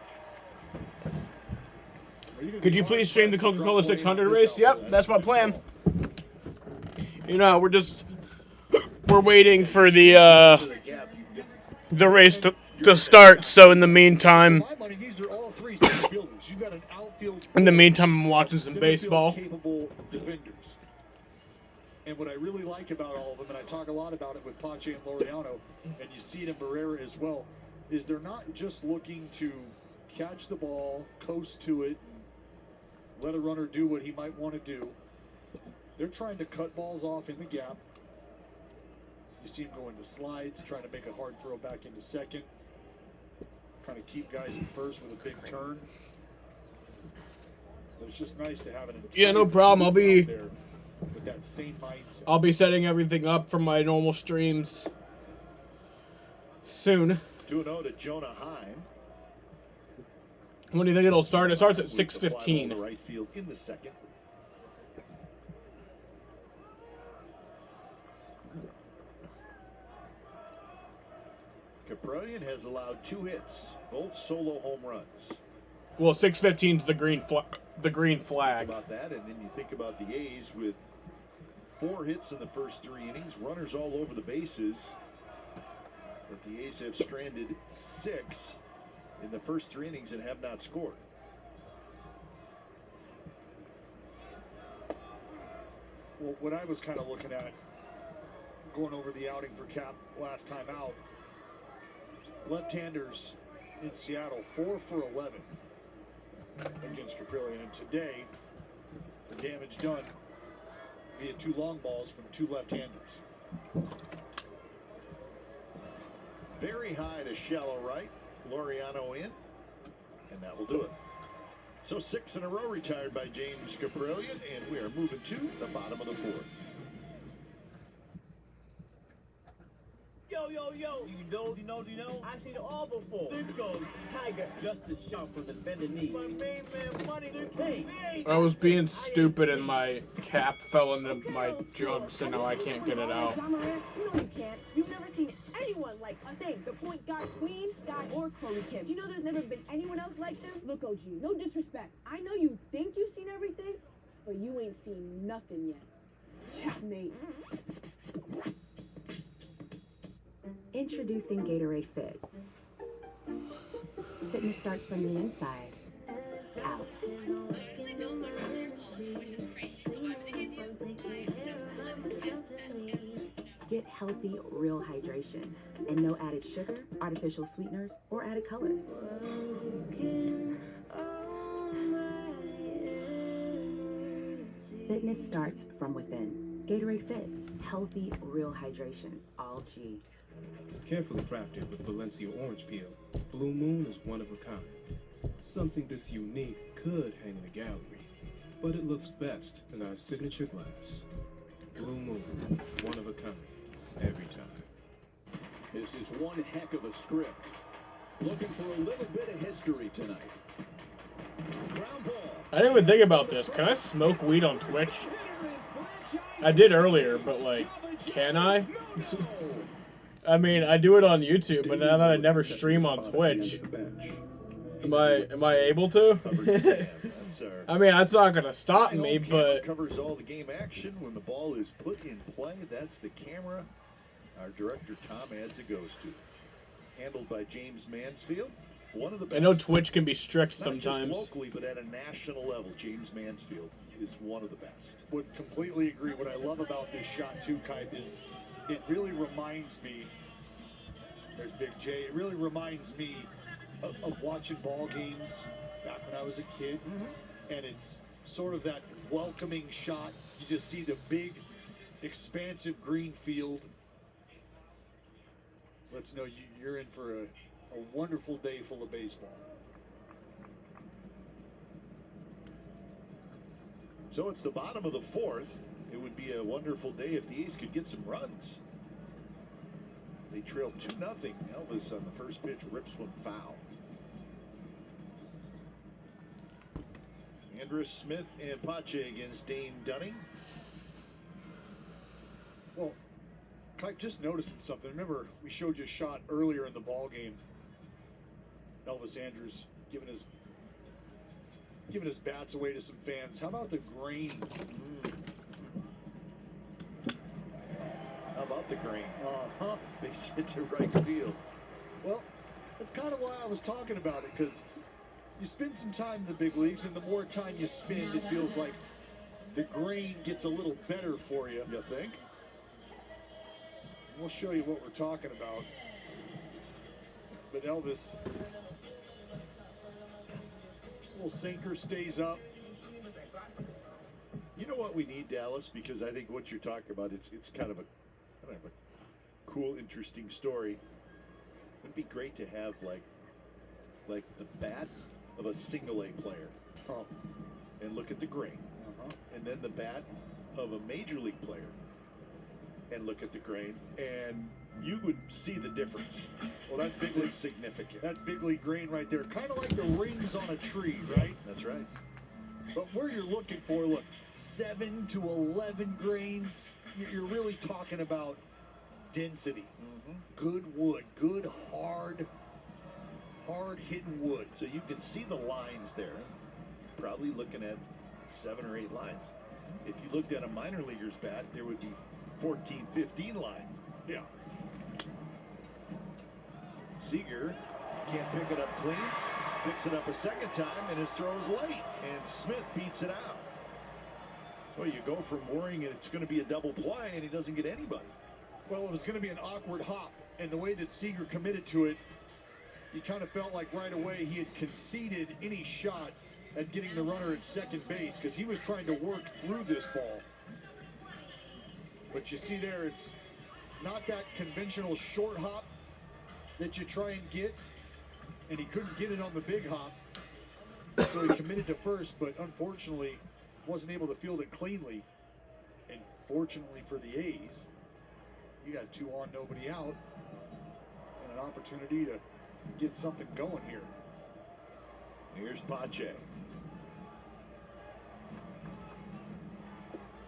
Could you please stream the Coca-Cola 600 race? Yep, that's my plan. You know, we're waiting for the race to start. So in the meantime, I'm watching some baseball. Capable defenders. And what I really like about all of them, and I talk a lot about it with Pache and Laureano, and you see it in Barrera as well, is they're not just looking to catch the ball, coast to it, and let a runner do what he might want to do. They're trying to cut balls off in the gap. You see him go into slides, trying to make a hard throw back into second, trying to keep guys at first with a big turn. But it's just nice to have an Yeah, no problem. with that same mindset. I'll be setting everything up for my normal streams soon. 2-0 to Jonah Heim. When do you think it'll start? It starts at 6:15. Right field in the second. Caprellian has allowed 2 hits, both solo home runs. Well, 6:15 is the green flag. Think about that, and then you think about the A's with 4 hits in the first 3 innings, runners all over the bases. But the A's have stranded 6 in the first 3 innings and have not scored. Well, what I was kind of looking at, going over the outing for Cap last time out, left-handers in Seattle, 4 for 11 against Caprillion, and today the damage done via 2 long balls from 2 left-handers. Very high to shallow right, Laureano in, and that will do it. So 6 in a row retired by James Caprillion, and we are moving to the bottom of the 4th. Yo, you know, I've seen it all before. This goes Tiger Justice Sharp from the bended knee. My main man, Money the King. I was being stupid and my cap fell into my jug, so now I can't get it out. You know you can't. You've never seen anyone like the point guard Queen, Sky, or Chloe Kim. Do you know there's never been anyone else like them? Look, OG, no disrespect. I know you think you've seen everything, but you ain't seen nothing yet. Checkmate. Introducing Gatorade Fit. Fitness starts from the inside out. Get healthy, real hydration and no added sugar, artificial sweeteners, or added colors. Fitness starts from within. Gatorade Fit. Healthy, real hydration. All G. Carefully crafted with Valencia orange peel, Blue Moon is one of a kind. Something this unique could hang in a gallery, but it looks best in our signature glass. Blue Moon, one of a kind, every time. This is one heck of a script. Looking for a little bit of history tonight. Ground ball. I didn't even think about this. Can I smoke weed on Twitch? I did earlier, but like, can I? I mean, I do it on YouTube, but now that I never stream on Twitch, am I able to? I mean, that's not gonna stop me, but Covers all the game action when the ball is put in play. That's the camera our director Tom adds a ghost to. Handled by James Mansfield. One of the best. I know Twitch can be strict Not sometimes. just locally, but at a national level, James Mansfield is one of the best. Would completely agree. What I love about this shot too, Kite, is it really reminds me. There's Big J. It really reminds me of watching ball games back when I was a kid, and it's sort of that welcoming shot. You just see the big, expansive green field. Lets know you're in for a wonderful day full of baseball. So it's the bottom of the 4th. It would be a wonderful day if the A's could get some runs. They trailed 2-0. Elvis on the first pitch rips one foul. Andrus Smith and Pache against Dane Dunning. Well, Kike, just noticing something. Remember, we showed you a shot earlier in the ball game. Elvis Andrus giving his giving his bats away to some fans. How about the grain? How about the grain? Makes it to right field. Well, that's kind of why I was talking about it, because you spend some time in the big leagues, and the more time you spend, it feels like the grain gets a little better for you. You think? We'll show you what we're talking about. But Elvis, little sinker stays up. You know what we need, Dallas? Because I think what you're talking about, it's kind of a cool, interesting story. It'd be great to have like the bat of a single A player, and look at the grain, and then the bat of a major league player, and look at the grain, and you would see the difference. Well, that's big league. It's significant. That's big league grain right there. Kind of like the rings on a tree, right? That's right. But where you're looking for, look, 7 to 11 grains, you're really talking about density. Good wood, good hard hitting wood. So you can see the lines there. Probably looking at 7 or 8 lines. If you looked at a minor leaguer's bat, there would be 14, 15 lines. Yeah. Seager can't pick it up clean. Picks it up a second time, and his throw is late. And Smith beats it out. Well, you go from worrying it's going to be a double play, and he doesn't get anybody. Well, it was going to be an awkward hop, and the way that Seager committed to it, you kind of felt like right away he had conceded any shot at getting the runner at second base, because he was trying to work through this ball. But you see there, it's not that conventional short hop that you try and get, and he couldn't get it on the big hop, so he committed to first, but unfortunately wasn't able to field it cleanly. And fortunately for the A's, you got 2 on, nobody out, and an opportunity to get something going here. Here's Pache.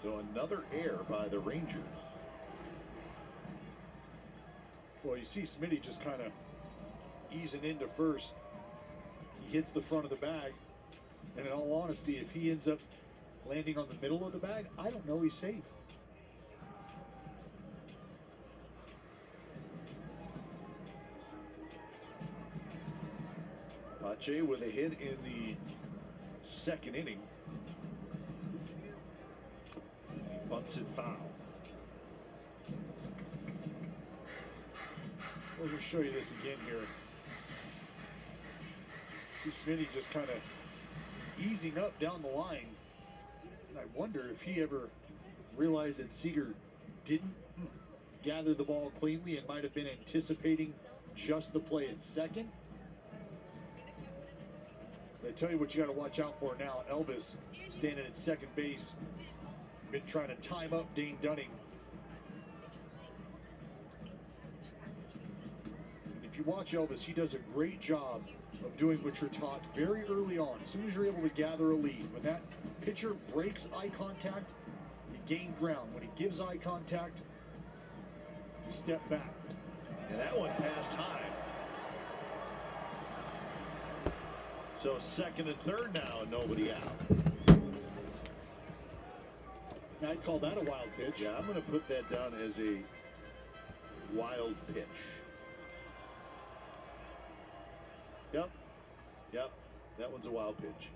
So another error by the Rangers. Well, you see Smitty just kind of easing into first. He hits the front of the bag, and in all honesty, if he ends up landing on the middle of the bag, I don't know he's safe. Pache with a hit in the second inning. He bunts it foul. We'll just show you this again here. See Smitty just kind of easing up down the line. And I wonder if he ever realized that Seager didn't gather the ball cleanly and might have been anticipating just the play at second. I tell you what you got to watch out for now. Elvis standing at second base, been trying to time up Dane Dunning. And if you watch Elvis, he does a great job of doing what you're taught very early on. As soon as you're able to gather a lead, when that pitcher breaks eye contact, you gain ground. When he gives eye contact, you step back. And that one passed high. So second and third now, and nobody out. I'd call that a wild pitch. Yeah, I'm going to put that down as a wild pitch. Yep, that one's a wild pitch.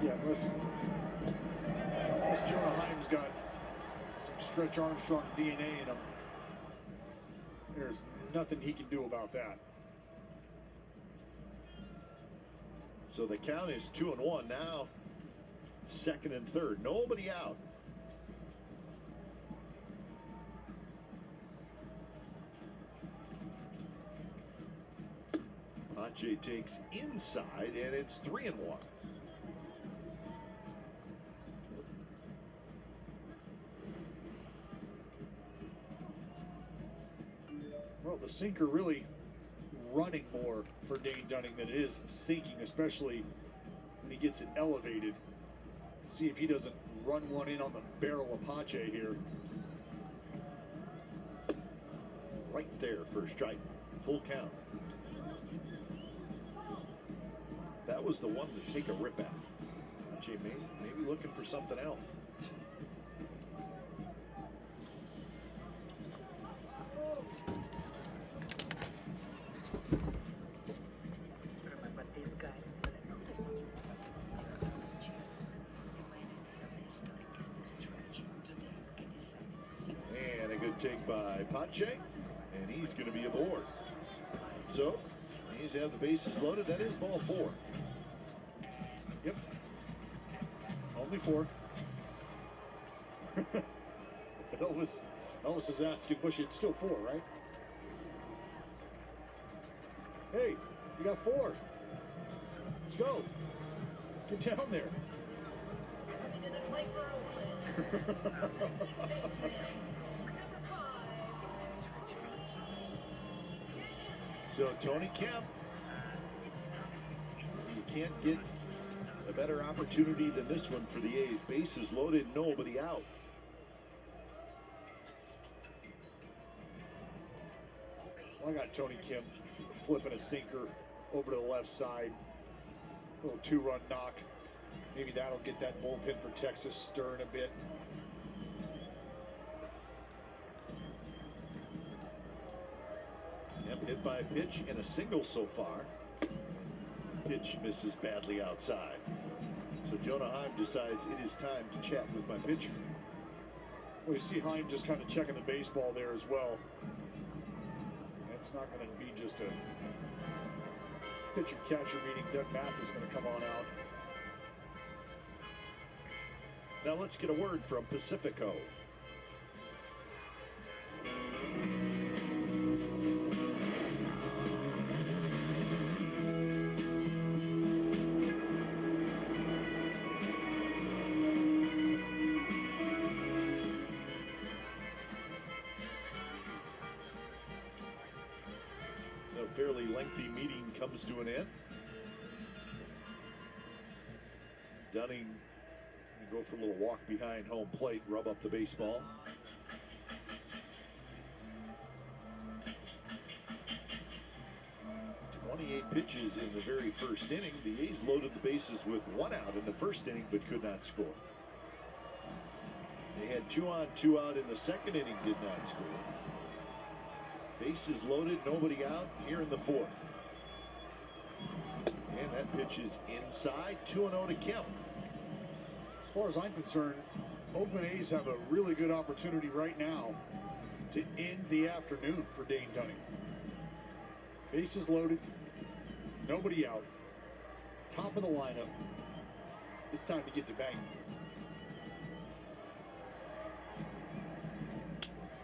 Yeah, unless Jonah Heim's got some Stretch Armstrong DNA in him, there's nothing he can do about that. So the count is 2-1 now. Second and third, nobody out. Pache takes inside, and it's 3-1. Well, the sinker really running more for Dane Dunning than it is sinking, especially when he gets it elevated. See if he doesn't run one in on the barrel of Pache here. Right there for a strike. Full count. That That was the one to take a rip at. Jay maybe looking for something else. And a good take by Pache, and he's going to be aboard. So, he's have the bases loaded. That is ball 4. Yep. Only 4. Elvis is asking Bushy, it's still 4, right? Hey, you got 4. Let's go. Get down there. So Tony Kemp, you can't get a better opportunity than this one for the A's. Bases loaded, nobody out. Well, I got Tony Kemp flipping a sinker over to the left side. Little 2-run knock. Maybe that'll get that bullpen for Texas stirring a bit. Kemp hit by a pitch and a single so far. Pitch misses badly outside. So Jonah Heim decides it is time to chat with my pitcher. Well, you see Heim just kind of checking the baseball there as well. It's not going to be just a pitcher-catcher meeting. Doug Math is going to come on out. Now let's get a word from Pacifico. A fairly lengthy meeting comes to an end. Dunning go for a little walk behind home plate, rub up the baseball. Pitches in the very first inning. The A's loaded the bases with 1 out in the first inning, but could not score. They had 2 on, 2 out in the second inning, did not score. Bases loaded, nobody out here in the 4th. And that pitch is inside, 2-0 to Kemp. As far as I'm concerned, Oakland A's have a really good opportunity right now to end the afternoon for Dane Dunning. Bases loaded, nobody out, top of the lineup. It's time to get to banging.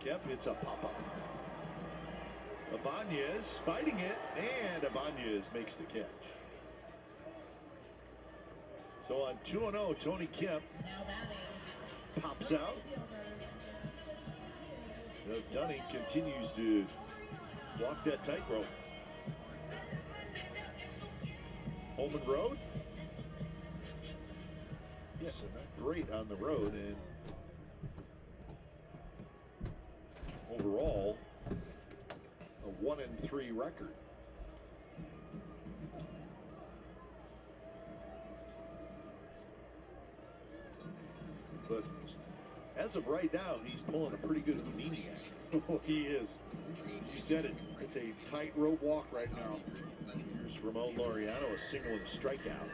Kemp hits a pop-up. Ibanez fighting it, and Ibanez makes the catch. So on 2-0, Tony Kemp pops out. Dunning continues to walk that tightrope. Holman Road? Yes, so not great on the road, and overall, a 1-3 record. But as of right now, he's pulling a pretty good Houdini act. Oh, he is. You said it. It's a tightrope walk right now. Here's Ramon Laureano, a single and a strikeout.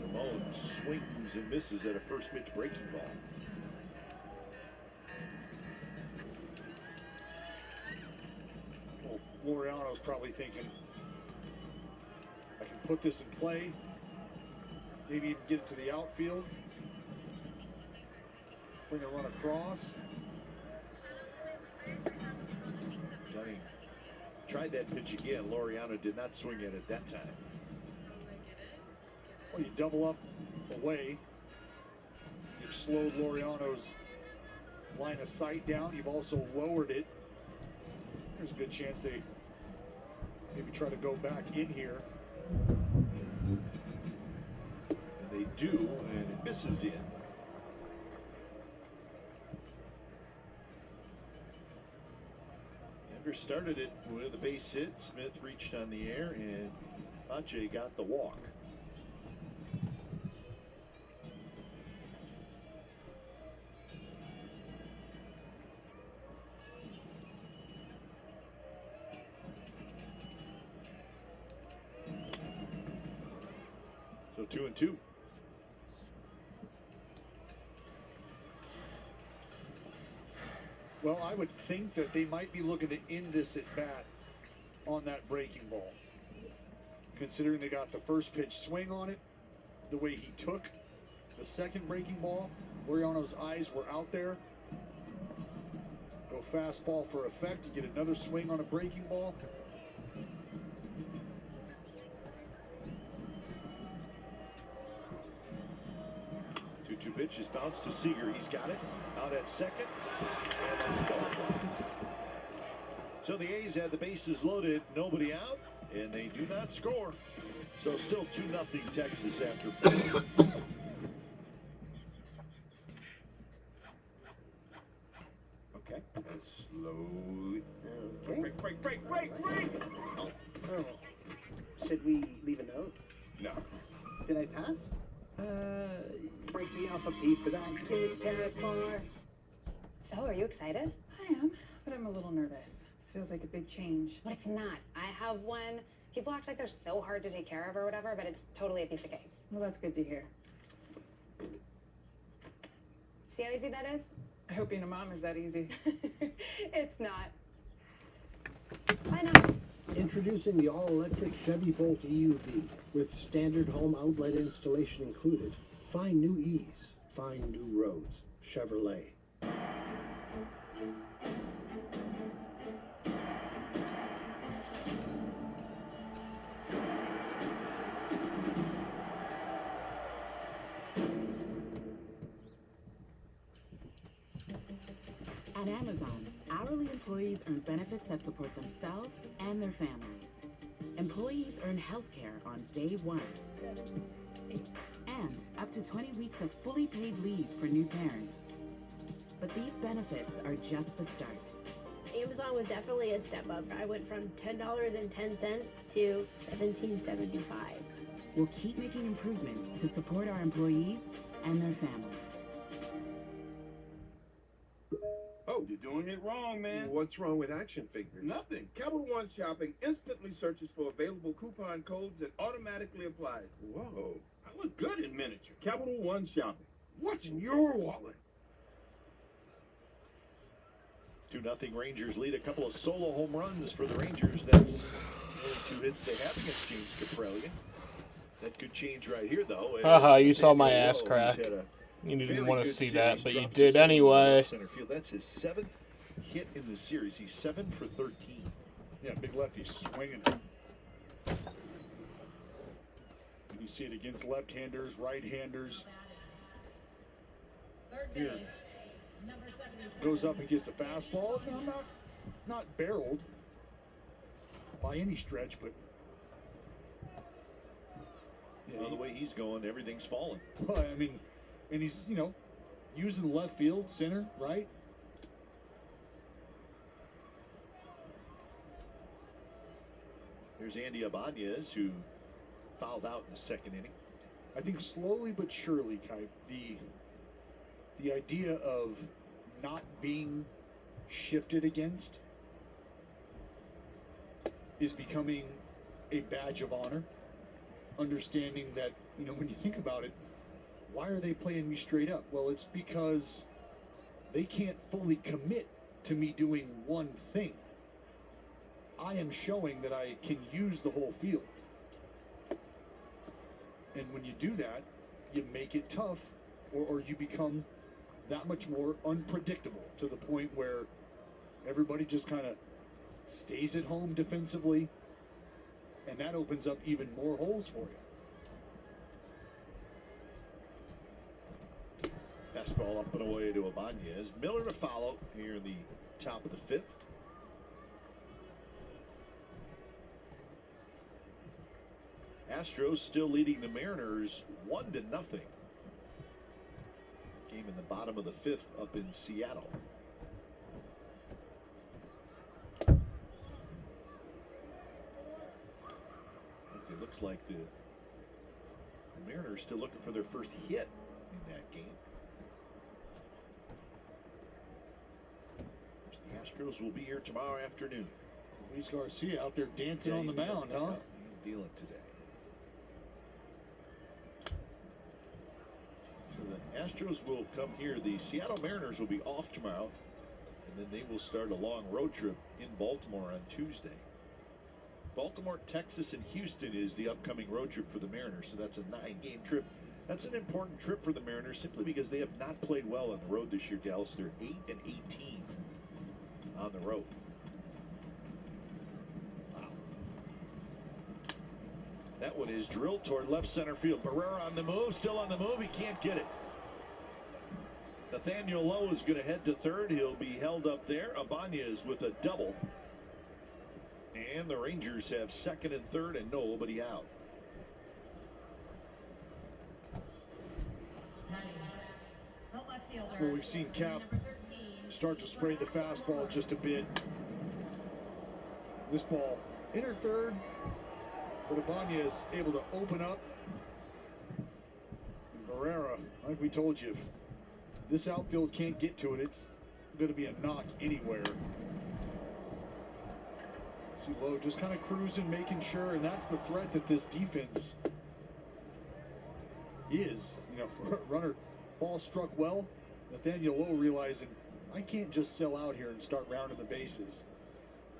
Ramon swings and misses at a first pitch breaking ball. Well, Laureano's probably thinking, I can put this in play, maybe even get it to the outfield, bring a run across. Dunning tried that pitch again. Laureano did not swing at it that time. Well, you double up away. You've slowed Laureano's line of sight down. You've also lowered it. There's a good chance they maybe try to go back in here. And they do, and it misses in. Started it with a base hit. Smith reached on the air, and Pache got the walk. So 2-2. Well, I would think that they might be looking to end this at bat on that breaking ball. Considering they got the first pitch swing on it, the way he took the second breaking ball, Laureano's eyes were out there. Go fastball for effect, you get another swing on a breaking ball. Two pitches bounce to Seager. He's got it. Out at second. And that's a double play. So the A's had the bases loaded, nobody out, and they do not score. So still 2-0 Texas after. Okay. And slowly. Okay. Break. Oh. Should we leave a note? No. Did I pass? Break me off a piece of that Kit Kat bar. So, are you excited? I am, but I'm a little nervous. This feels like a big change. But it's not. I have one. People act like they're so hard to take care of or whatever, but it's totally a piece of cake. Well, that's good to hear. See how easy that is? I hope being a mom is that easy. It's not. I know. Introducing the all-electric Chevy Bolt EUV with standard home outlet installation included. Find new ease. Find new roads. Chevrolet. At Amazon, hourly employees earn benefits that support themselves and their families. Employees earn health care on day one. And up to 20 weeks of fully paid leave for new parents. But these benefits are just the start. Amazon was definitely a step up. I went from $10.10 to $17.75. We'll keep making improvements to support our employees and their families. Oh, you're doing it wrong, man. What's wrong with action figures? Nothing. Capital One Shopping instantly searches for available coupon codes and automatically applies. Whoa. I look good in miniature. Capital One Shopping. What's in your wallet? 2-0 Rangers lead. A couple of solo home runs for the Rangers. That's only 2 hits they have against James Kaprielian. That could change right here, though. Haha, you saw my ass crack. You didn't want to see that, but you did anyway. Center field. That's his 7th hit in the series. He's 7 for 13. Yeah, big lefty swinging. You see it against left-handers, right-handers. Here. Goes up and gets the fastball. No, not barreled by any stretch, but Well, the way he's going, everything's falling. Well, I mean, and he's, using left field, center, right? There's Andy Ibanez, who fouled out in the second inning. I think slowly but surely, Kai, the idea of not being shifted against is becoming a badge of honor. Understanding that, when you think about it, why are they playing me straight up? Well, it's because they can't fully commit to me doing one thing. I am showing that I can use the whole field. And when you do that, you make it tough, or you become that much more unpredictable to the point where everybody just kind of stays at home defensively, and that opens up even more holes for you. Fastball up and away to Ibanez. Miller to follow here in the top of the 5th. Astros still leading the Mariners 1-0. Game in the bottom of the 5th up in Seattle. looks like the Mariners still looking for their first hit in that game. The Astros will be here tomorrow afternoon. Luis Garcia out there dancing on the mound, huh? He's dealing today. So the Astros will come here. The Seattle Mariners will be off tomorrow, and then they will start a long road trip in Baltimore on Tuesday. Baltimore, Texas, and Houston is the upcoming road trip for the Mariners, so that's a 9-game trip. That's an important trip for the Mariners simply because they have not played well on the road this year, Dallas. They're 8-18 on the road. Wow. That one is drilled toward left center field. Barrera on the move, still on the move. He can't get it. Nathaniel Lowe is going to head to third. He'll be held up there. Ibanez with a double. And the Rangers have second and third and nobody out. Well, we've seen Cap start to spray the fastball just a bit. This ball, inner third, but Ibanez able to open up. And Barrera, like we told you, if this outfield can't get to it, it's going to be a knock anywhere. See Lowe just kind of cruising, making sure, and that's the threat that this defense is. You know, runner, ball struck well. Nathaniel Lowe realizing, I can't just sell out here and start rounding the bases.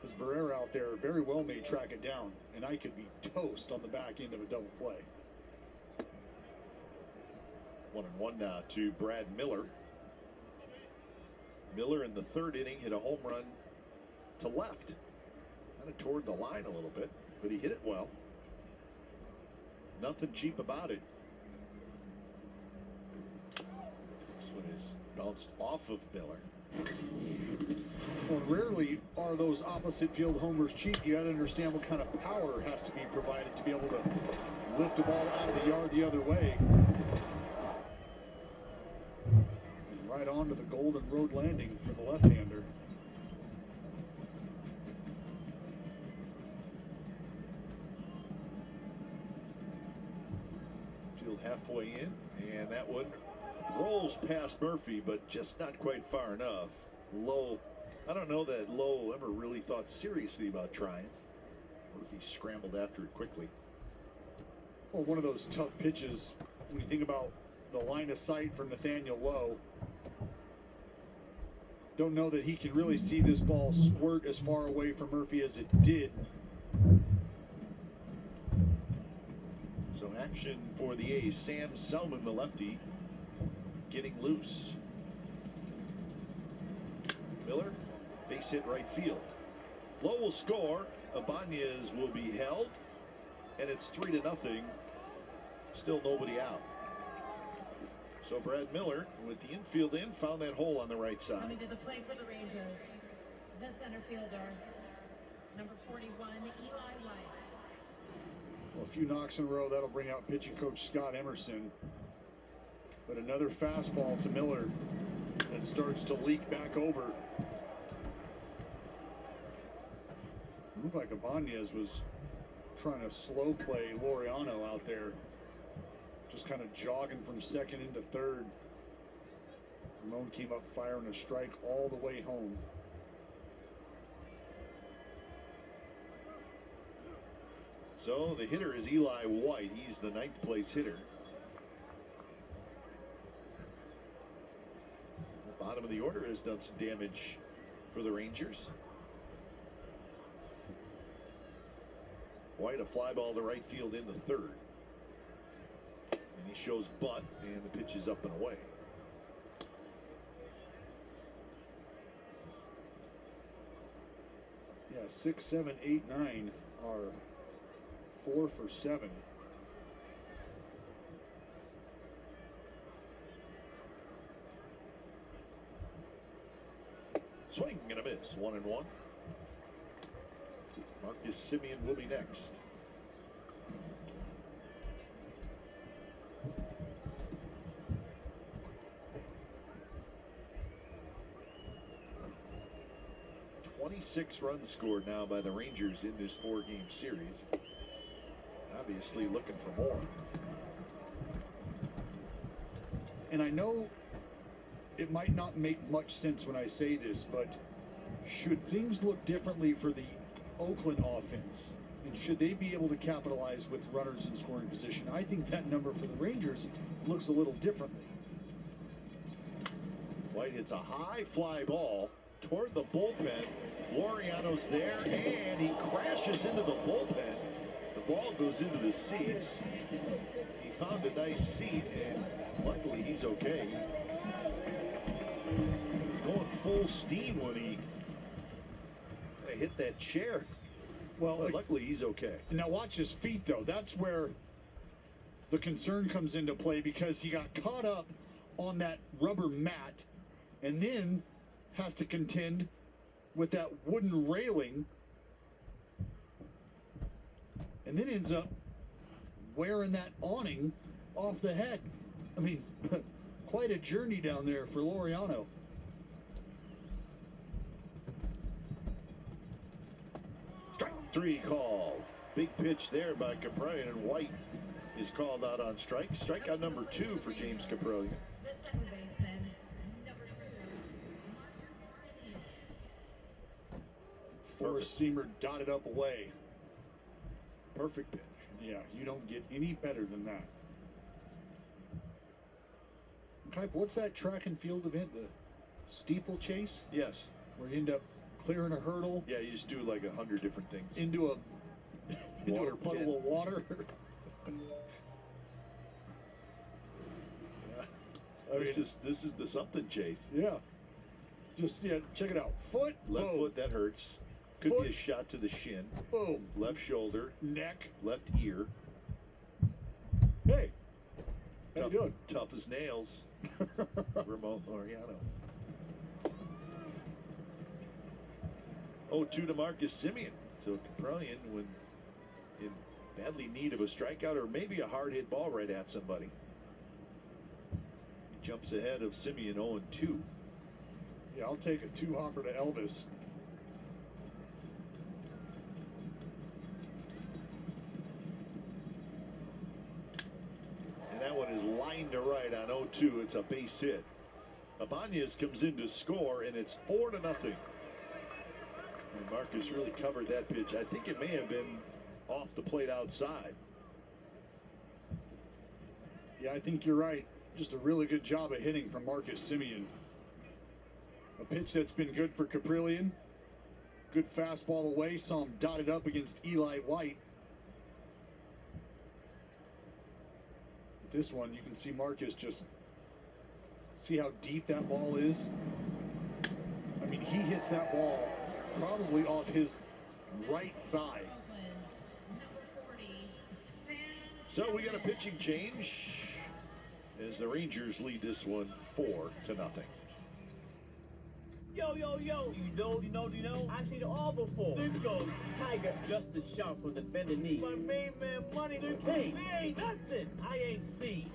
Because Barrera out there very well may track it down, and I could be toast on the back end of a double play. 1-1 now to Brad Miller. Miller in the third inning hit a home run to left. Kind of toward the line a little bit, but he hit it well. Nothing cheap about it. This one is bounced off of Miller. Well, rarely are those opposite field homers cheap. You got to understand what kind of power has to be provided to be able to lift a ball out of the yard the other way. And right onto the Golden Road landing for the left-hander. Field halfway in, and that one rolls past Murphy, but just not quite far enough. Lowe, I don't know that Lowe ever really thought seriously about trying. Murphy scrambled after it quickly. Well, one of those tough pitches when you think about the line of sight for Nathaniel Lowe. Don't know that he can really see this ball squirt as far away from Murphy as it did. So action for the A's. Sam Selman, the lefty, getting loose. Miller, base hit right field. Lowe will score. Ibanez will be held, and it's 3-0. Still nobody out. So Brad Miller, with the infield in, found that hole on the right side. Coming to the plate for the Rangers, the center fielder, number 41, Eli White. Well, a few knocks in a row, that'll bring out pitching coach Scott Emerson. But another fastball to Miller that starts to leak back over. It looked like Ibanez was trying to slow play Laureano out there. Just kind of jogging from second into third. Ramon came up firing a strike all the way home. So the hitter is Eli White. He's the 9th place hitter. The bottom of the order has done some damage for the Rangers. White, a fly ball to right field into third. And he shows butt, and the pitch is up and away. Yeah, 6, 7, 8, 9 are 4 for 7. Swing and a miss. 1-1. Marcus Simeon will be next. Six runs scored now by the Rangers in this 4-game series. obviously looking for more. And I know it might not make much sense when I say this, but should things look differently for the Oakland offense, and should they be able to capitalize with runners in scoring position, I think that number for the Rangers looks a little differently. White hits a high fly ball toward the bullpen. Laureano's there, and he crashes into the bullpen. The ball goes into the seats. He found a nice seat, and luckily he's okay. He's going full steam when he hit that chair. Well, but luckily he's okay. Now watch his feet, though. That's where the concern comes into play, because he got caught up on that rubber mat and then has to contend with that wooden railing, and then ends up wearing that awning off the head. I mean, quite a journey down there for Laureano. Strike three called. Big pitch there by Caprillion, and White is called out on strike. Strikeout number 2 for James Caprillion. Four-seamer dotted up away. Perfect pitch. Yeah, you don't get any better than that. Kuip, what's that track and field event? The steeplechase? Yes. Where you end up clearing a hurdle? Yeah, you just do like 100 different things. Into a puddle of water. This is the something chase. Yeah. Just check it out. Foot, left boom. foot, that hurts. Could be a shot to the shin. Boom. Left shoulder. Neck. Left ear. Hey. How you doing? Tough as nails. Remote Laureano. 0-2 to Marcus Semien. So Caprillion, when in badly need of a strikeout or maybe a hard hit ball right at somebody, he jumps ahead of Semien 0-2. Yeah, I'll take a 2-hopper to Elvis. And that one is lined to right on 0-2. It's a base hit. Ibanez comes in to score, and it's 4-0. And Marcus really covered that pitch. I think it may have been off the plate outside. Yeah, I think you're right. Just a really good job of hitting from Marcus Semien. A pitch that's been good for Caprillion. Good fastball away. Saw him dotted up against Eli White. But this one, you can see Marcus just see how deep that ball is. I mean, he hits that ball probably off his right thigh. So we got a pitching change as the Rangers lead this one 4-0. Yo, you know, I've seen it all before. This goes Tiger, just as sharp from the bending knee. My main man, Money the King. There ain't nothing I ain't seen.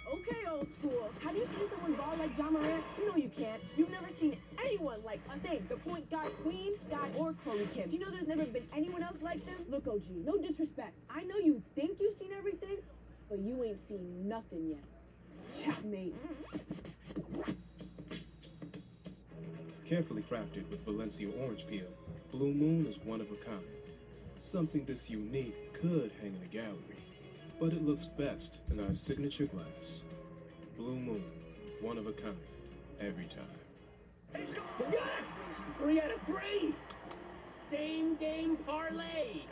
Okay, old school. Have you seen someone ball like John Morant? You know you can't. You've never seen anyone like the point guard Queen, Scott, or Chloe Kim. Do you know there's never been anyone else like them? Look, OG, no disrespect. I know you think you've seen everything, but you ain't seen nothing yet. Checkmate. Carefully crafted with Valencia orange peel, Blue Moon is one of a kind. Something this unique could hang in a gallery, but it looks best in our signature glass. Blue Moon, one of a kind, every time. Yes! 3 out of 3! Same game parlay!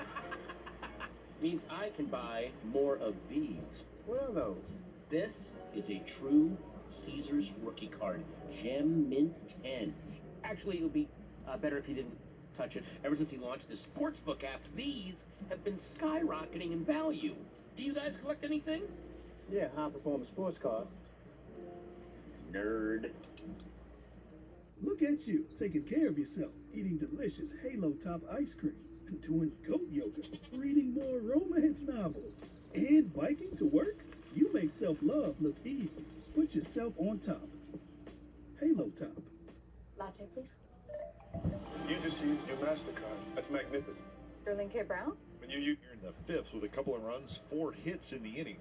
Means I can buy more of these. What are those? This is a true Caesar's rookie card, Gem Mint 10. Actually, it would be better if he didn't touch it. Ever since he launched his sportsbook app, these have been skyrocketing in value. Do you guys collect anything? Yeah, high-performance sports cars. Nerd. Look at you, taking care of yourself, eating delicious Halo Top ice cream, and doing goat yoga, reading more romance novels, and biking to work. You make self-love look easy. Put yourself on top. Halo Top. Latte, please. You just used your MasterCard. That's magnificent. Sterling K. Brown? When you're in the fifth with a couple of runs, 4 hits in the inning.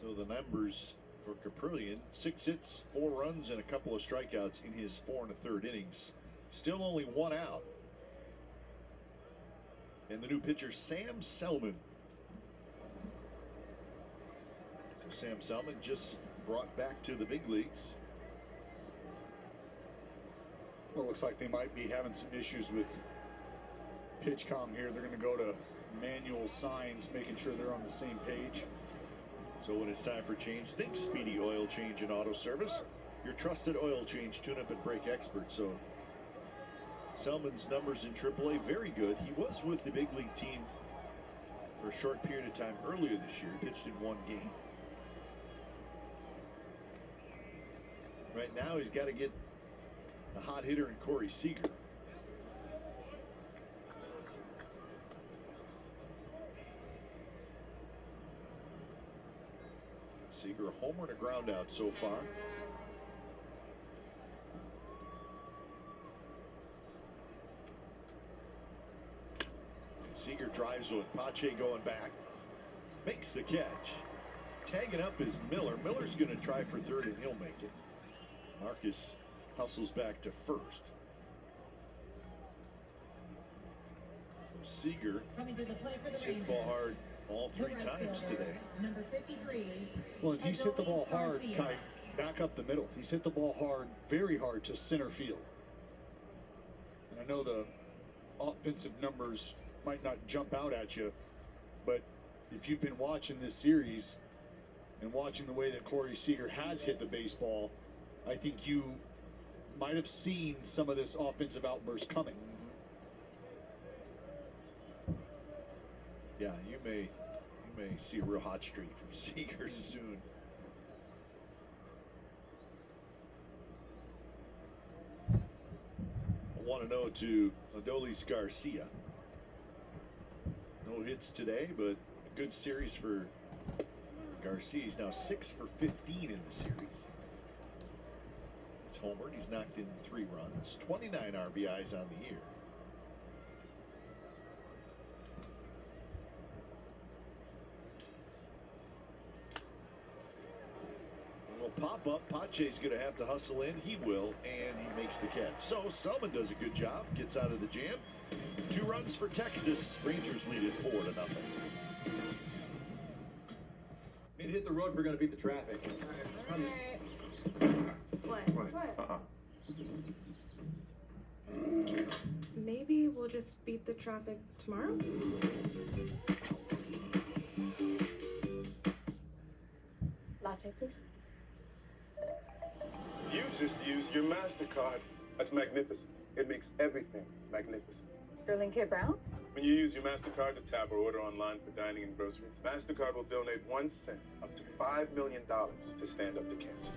So the numbers for Caprillion: 6 hits, 4 runs, and a couple of strikeouts in his 4 1/3 innings. Still only 1 out. And the new pitcher, Sam Selman. So Sam Selman just brought back to the big leagues. Well, it looks like they might be having some issues with PitchCom here. They're going to go to manual signs, making sure they're on the same page. So when it's time for change, think Speedy Oil Change and Auto Service. Your trusted oil change, tune-up, and brake expert. So Selman's numbers in AAA, very good. He was with the big league team for a short period of time earlier this year. He pitched in 1 game. Right now, he's got to get a hot hitter in Corey Seager. Seager, a homer and a ground out so far. And Seager drives with Pache going back. Makes the catch. Tagging up is Miller. Miller's going to try for third, and he'll make it. Marcus hustles back to first. So Seager hit the ball hard all 3 times today. Number 53. Well, and he's hit the ball hard, Kai, back up the middle. He's hit the ball hard, very hard to center field. And I know the offensive numbers might not jump out at you, but if you've been watching this series and watching the way that Corey Seager has hit the baseball, I think you might have seen some of this offensive outburst coming. Yeah, you may see a real hot streak from Seager soon. I 1-0 to Adolis Garcia. No hits today, but a good series for Garcia. He's now 6 for 15 in the series. He's homered. He's knocked in 3 runs, 29 RBIs on the year. Pop up. Pache's going to have to hustle in. He will, and he makes the catch. So Selman does a good job. Gets out of the jam. 2 runs for Texas. Rangers lead it 4-0. Need to hit the road if we're going to beat the traffic. What? Maybe we'll just beat the traffic tomorrow? Latte, please. You just use your MasterCard. That's magnificent. It makes everything magnificent. Sterling K. Brown? When you use your MasterCard to tap or order online for dining and groceries, MasterCard will donate 1 cent up to $5 million to stand up to cancer.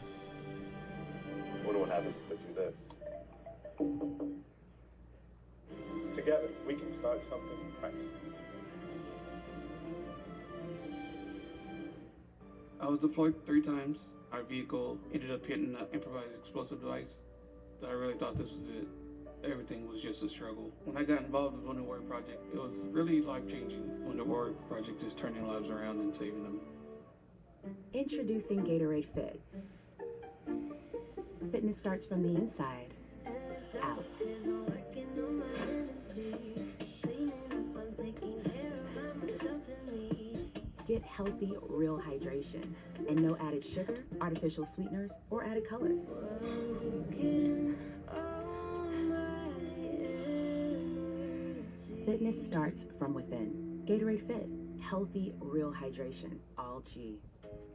I wonder what happens if I do this. Together, we can start something priceless. I was deployed 3 times. Our vehicle ended up hitting an improvised explosive device. I really thought this was it. Everything was just a struggle. When I got involved with the Wonder Warrior Project, it was really life-changing. Wonder Warrior Project is turning lives around and saving them. Introducing Gatorade Fit. Fitness starts from the inside out. Get healthy, real hydration and no added sugar, artificial sweeteners, or added colors. Fitness starts from within. Gatorade Fit. Healthy, real hydration. All G.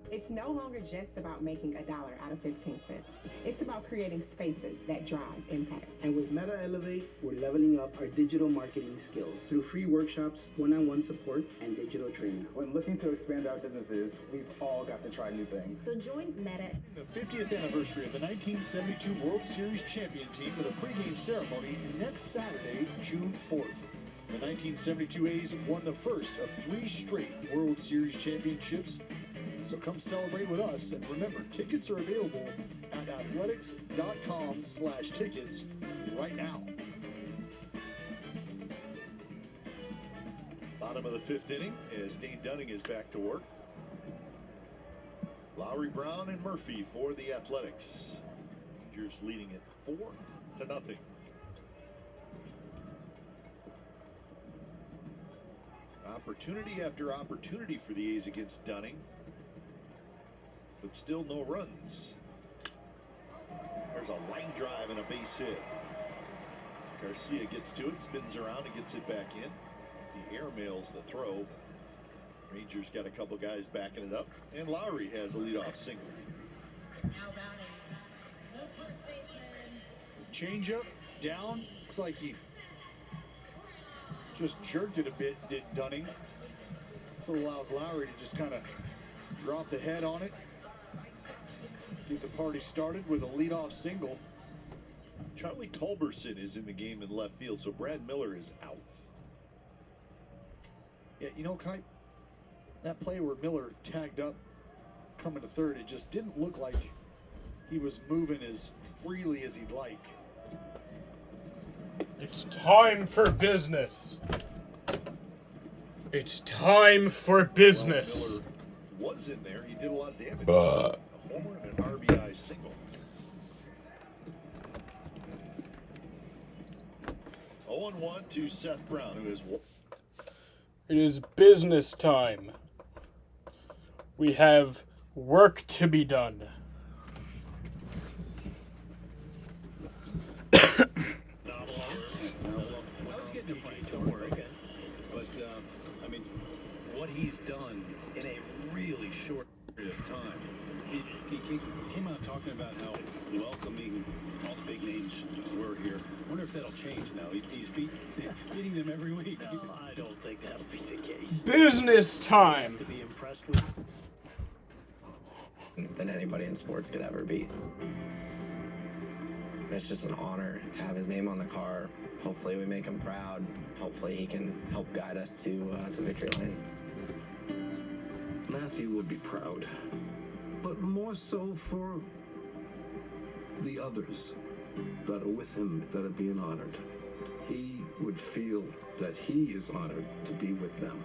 It's no longer just about making $1 out of 15 cents. It's about creating spaces that drive impact. And with Meta Elevate, we're leveling up our digital marketing skills through free workshops, one-on-one support, and digital training. When looking to expand our businesses, we've all got to try new things. So join Meta. The 50th anniversary of the 1972 World Series champion team with a pregame ceremony next Saturday, June 4th. The 1972 A's won the first of 3 straight World Series championships. So come celebrate with us, and remember, tickets are available at athletics.com/tickets right now. Bottom of the 5th inning as Dane Dunning is back to work. Lowry, Brown, and Murphy for the Athletics. Rangers leading it 4-0. Opportunity after opportunity for the A's against Dunning, but still no runs. There's a line drive and a base hit. Garcia gets to it, spins around and gets it back in. The air mails the throw. Rangers got a couple guys backing it up, and Lowry has a leadoff single. Changeup down. Looks like he just jerked it a bit, did Dunning. So it allows Lowry to just kind of drop the head on it. Get the party started with a leadoff single. Charlie Culberson is in the game in left field, so Brad Miller is out. Yeah, you know, Kai, that play where Miller tagged up coming to third, it just didn't look like he was moving as freely as he'd like. It's time for business. It's time for business. Well, Miller was in there. He did a lot of damage. A homer and an RBI single. 0-1 to Seth Brown, who has. It is business time. We have work to be done. I mean, what he's done in a really short period of time. He came out talking about how welcoming all the big names were here. I wonder if that'll change now. He's beating them every week. No, I don't think that'll be the case. Business time. To be impressed with than anybody in sports could ever be. It's just an honor to have his name on the car. Hopefully we make him proud. Hopefully he can help guide us to victory lane. Matthew would be proud, but more so for the others that are with him that are being honored. He would feel that he is honored to be with them.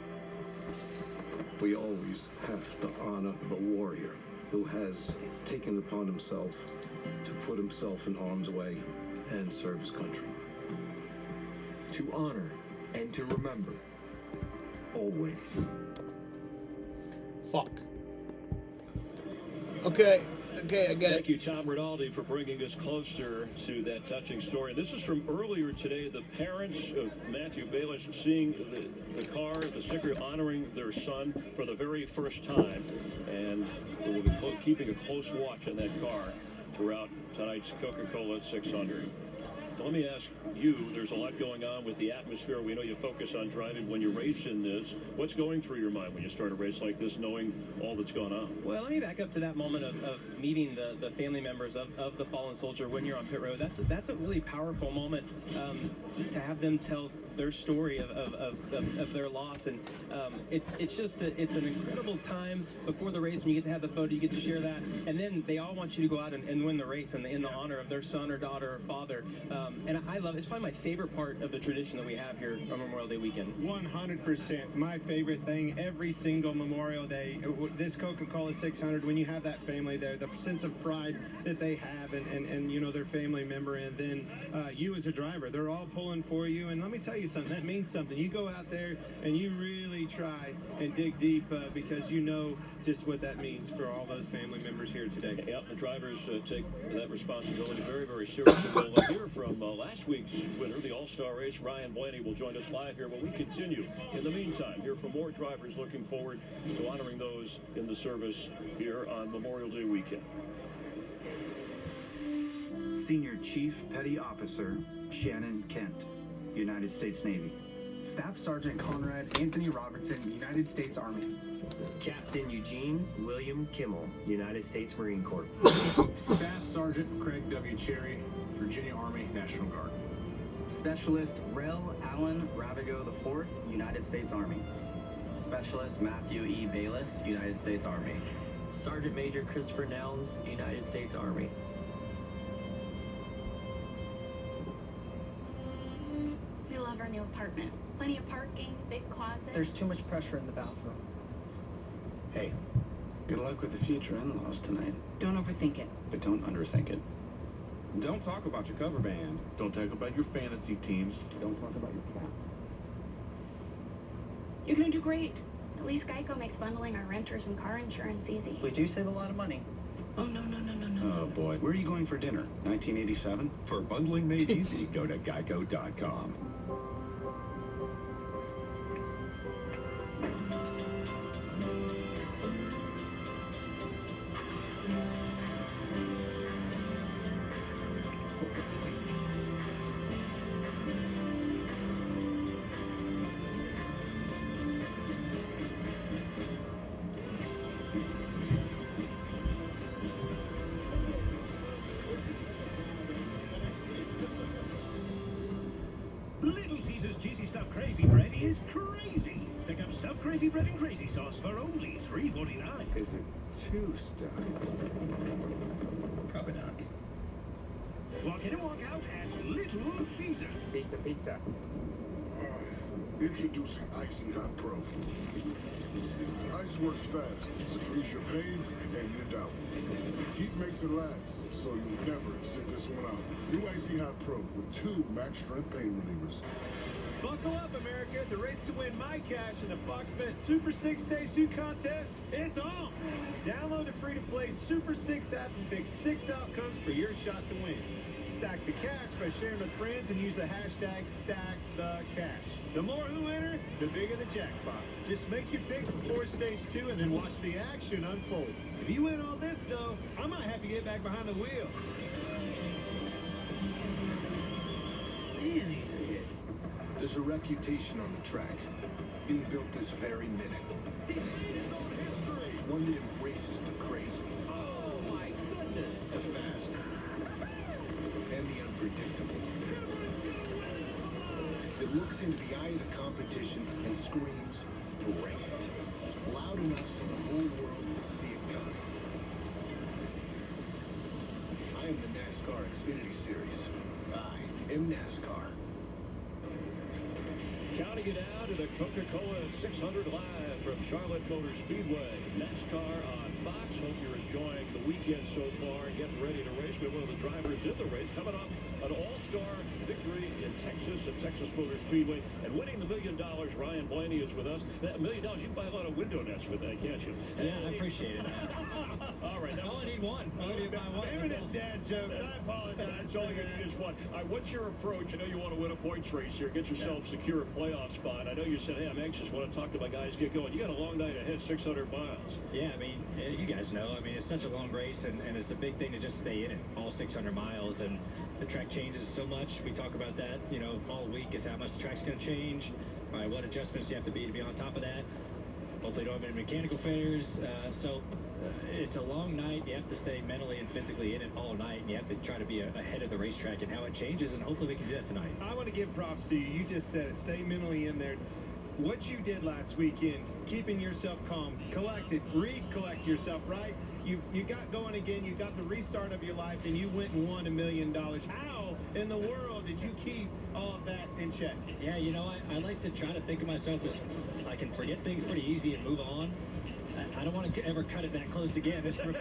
We always have to honor the warrior who has taken upon himself to put himself in harm's way and serve his country. To honor and to remember, always. Fuck. Okay, I get it. Thank you, Tom Rinaldi, for bringing us closer to that touching story. This is from earlier today. The parents of Matthew Bayless seeing the car, the sticker, honoring their son for the very first time. And we will be keeping a close watch on that car throughout tonight's Coca-Cola 600. So let me ask you, there's a lot going on with the atmosphere. We know you focus on driving when you race in this. What's going through your mind when you start a race like this, knowing all that's going on? Well, let me back up to that moment of meeting the family members of the fallen soldier when you're on pit road. That's a really powerful moment to have them tell their story of their loss. And it's just it's an incredible time before the race when you get to have the photo, you get to share that. And then they all want you to go out and win the race in the honor of their son or daughter or father. And I love it. It's probably my favorite part of the tradition that we have here on Memorial Day weekend. 100%. My favorite thing every single Memorial Day, this Coca-Cola 600, when you have that family there, the sense of pride that they have and you know, their family member, and then you as a driver, they're all pulling for you. And let me tell you something, that means something. You go out there and you really try and dig deep because you know just what that means for all those family members here today. Yeah, the drivers take that responsibility very, very seriously. We'll hear from last week's winner, the All-Star race. Ryan Blaney will join us live here when we continue. In the meantime, hear from more drivers looking forward to honoring those in the service here on Memorial Day weekend. Senior Chief Petty Officer Shannon Kent, United States Navy. Staff Sergeant Conrad Anthony Robertson, United States Army. Captain Eugene William Kimmel, United States Marine Corps. Staff Sergeant Craig W. Cherry, Virginia Army National Guard. Specialist Rel Allen Ravigo IV, United States Army. Specialist Matthew E. Bayless, United States Army. Sergeant Major Christopher Nelms, United States Army. We love our new apartment. Plenty of parking, big closet. There's too much pressure in the bathroom. Hey, good luck with the future in-laws tonight. Don't overthink it. But don't underthink it. Don't talk about your cover band. Don't talk about your fantasy teams. Don't talk about your cat. You're gonna do great. At least Geico makes bundling our renters and car insurance easy. We do save a lot of money. Oh, no. Oh boy, where are you going for dinner? 1987? For bundling made easy, go to geico.com. Little Caesar's Cheesy Stuffed Crazy Bread is crazy. Pick up Stuffed Crazy Bread and Crazy Sauce for only $3.49. Is it too stuffed? Probably not. Walk in and walk out at Little Caesar. Pizza. Introducing Icy Hot Pro. Ice works fast, so freeze your pain and your doubt. Heat makes it last, so you'll never sit this one out. New Icy Hot Pro with 2 max strength pain relievers. Buckle up, America. The race to win my cash in the Fox Bet Super 6 Day Suit Contest, it's on. Download the free-to-play Super 6 app and pick 6 outcomes for your shot to win. Stack the cash by sharing with friends and use the hashtag #StackTheCash. The more who enter, the bigger the jackpot. Just make your picks before stage 2 and then watch the action unfold. If you win all this, though, I might have to get back behind the wheel. There's a reputation on the track, being built this very minute. One that embraces the crazy. Oh, my goodness. The fast. And the unpredictable. It looks into the eye of the competition and screams, bring it. Loud enough so the whole world will see it coming. I am the NASCAR Xfinity Series. I am NASCAR. Counting it down to the Coca-Cola 600 live from Charlotte Motor Speedway. NASCAR on Fox. Hope you're enjoying the weekend so far and getting ready to race. We have one of the drivers in the race coming up. An all-star victory in Texas at Texas Motor Speedway. And winning the $1 million, Ryan Blaney is with us. That $1 million, you can buy a lot of window nests with that, can't you? Yeah, I appreciate it. All right. I only need one. I only need my one. Maybe it's dad jokes. I apologize. That's all you need is one. All right, what's your approach? I know you want to win a points race here. Get yourself secure a playoff spot. I know you said, hey, I'm anxious. Want to talk to my guys. Get going. You got a long night ahead, 600 miles. Yeah, I mean, you guys know. I mean, it's such a long race, and it's a big thing to just stay in it, all 600 miles. And the track changes so much. We talk about that, all week is how much the track's going to change. All right, what adjustments do you have to be on top of that? Hopefully don't have any mechanical failures. It's a long night. You have to stay mentally and physically in it all night, and you have to try to be ahead of the racetrack and how it changes, and hopefully we can do that tonight. I want to give props to you. You just said it. Stay mentally in there. What you did last weekend, keeping yourself calm, collected, recollect yourself, right? You got going again. You got the restart of your life, and you went and won $1 million. How in the world did you keep all of that in check? Yeah, I like to try to think of myself as I can forget things pretty easy and move on. I don't want to ever cut it that close again. It's from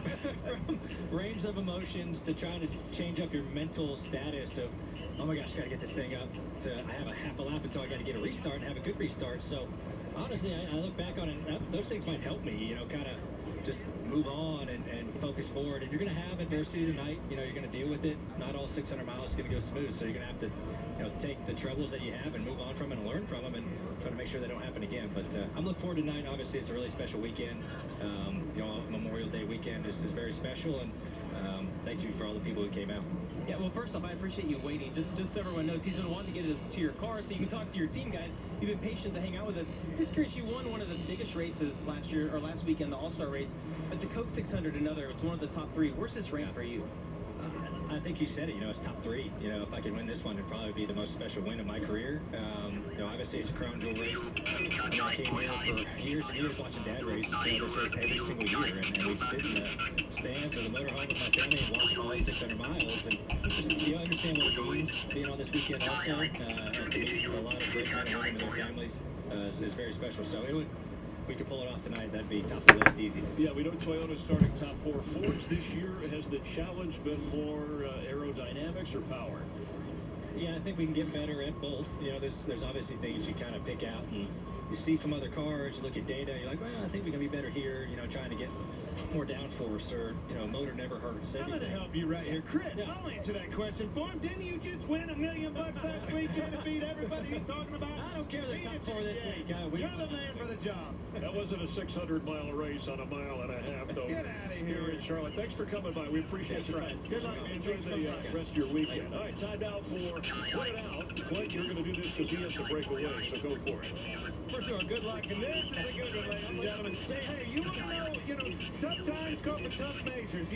range of emotions to trying to change up your mental status of, oh my gosh, got to get this thing up, to I have a half a lap until I got to get a restart and have a good restart. So honestly, I look back on it, those things might help me, kind of just move on and focus forward. And you're going to have adversity tonight. You're going to deal with it. Not all 600 miles is going to go smooth. So you're going to have to take the troubles that you have and move on from them and learn from them and try to make sure they don't happen again. But I'm looking forward to tonight. Obviously, it's a really special weekend. Memorial Day weekend is very special. And thank you for all the people who came out. Yeah, well, first off, I appreciate you waiting. Just so everyone knows, he's been wanting to get us to your car so you can talk to your team guys. You've been patient to hang out with us. Just curious, you won one of the biggest races last weekend, the All-Star race. But the Coke 600, it's one of the top 3. Where's this rank for you? I think you said it. It's top 3. If I can win this one, it'd probably be the most special win of my career. Obviously it's a crown jewel race. I came here for years and years watching Dad race. This race every single year, and we'd sit in the stands or the motorhome with my family and watch all 600 miles. And just you understand what it means being on this weekend also, and to meet a lot of great men and women and their families is very special. So it would. If we could pull it off tonight, that'd be top of the list easy. Yeah, we know Toyota's starting top 4 Fords this year. Has the challenge been more aerodynamics or power? Yeah, I think we can get better at both. There's obviously things you kind of pick out and you see from other cars, you look at data, you're like, well, I think we can be better here, trying to get more downforce or, motor never hurts. I'm going to help you right here. Chris, yeah. I'll answer that question for him. Didn't you just win $1 million last weekend and beat everybody you're talking about? I don't care the top 4 this week. You're the man for the job. That wasn't a 600-mile race on a mile and a half, though. Get out of here. In Charlotte. Thanks for coming by. We appreciate your time. Good luck, man. Enjoy the rest of your weekend. All right, time now for Put It Out. Clint, you're going to do this because he has to break away, so go for it. For sure. Good luck. And this is a good one, ladies and gentlemen. Hey, you want to know, tough times call for tough measures.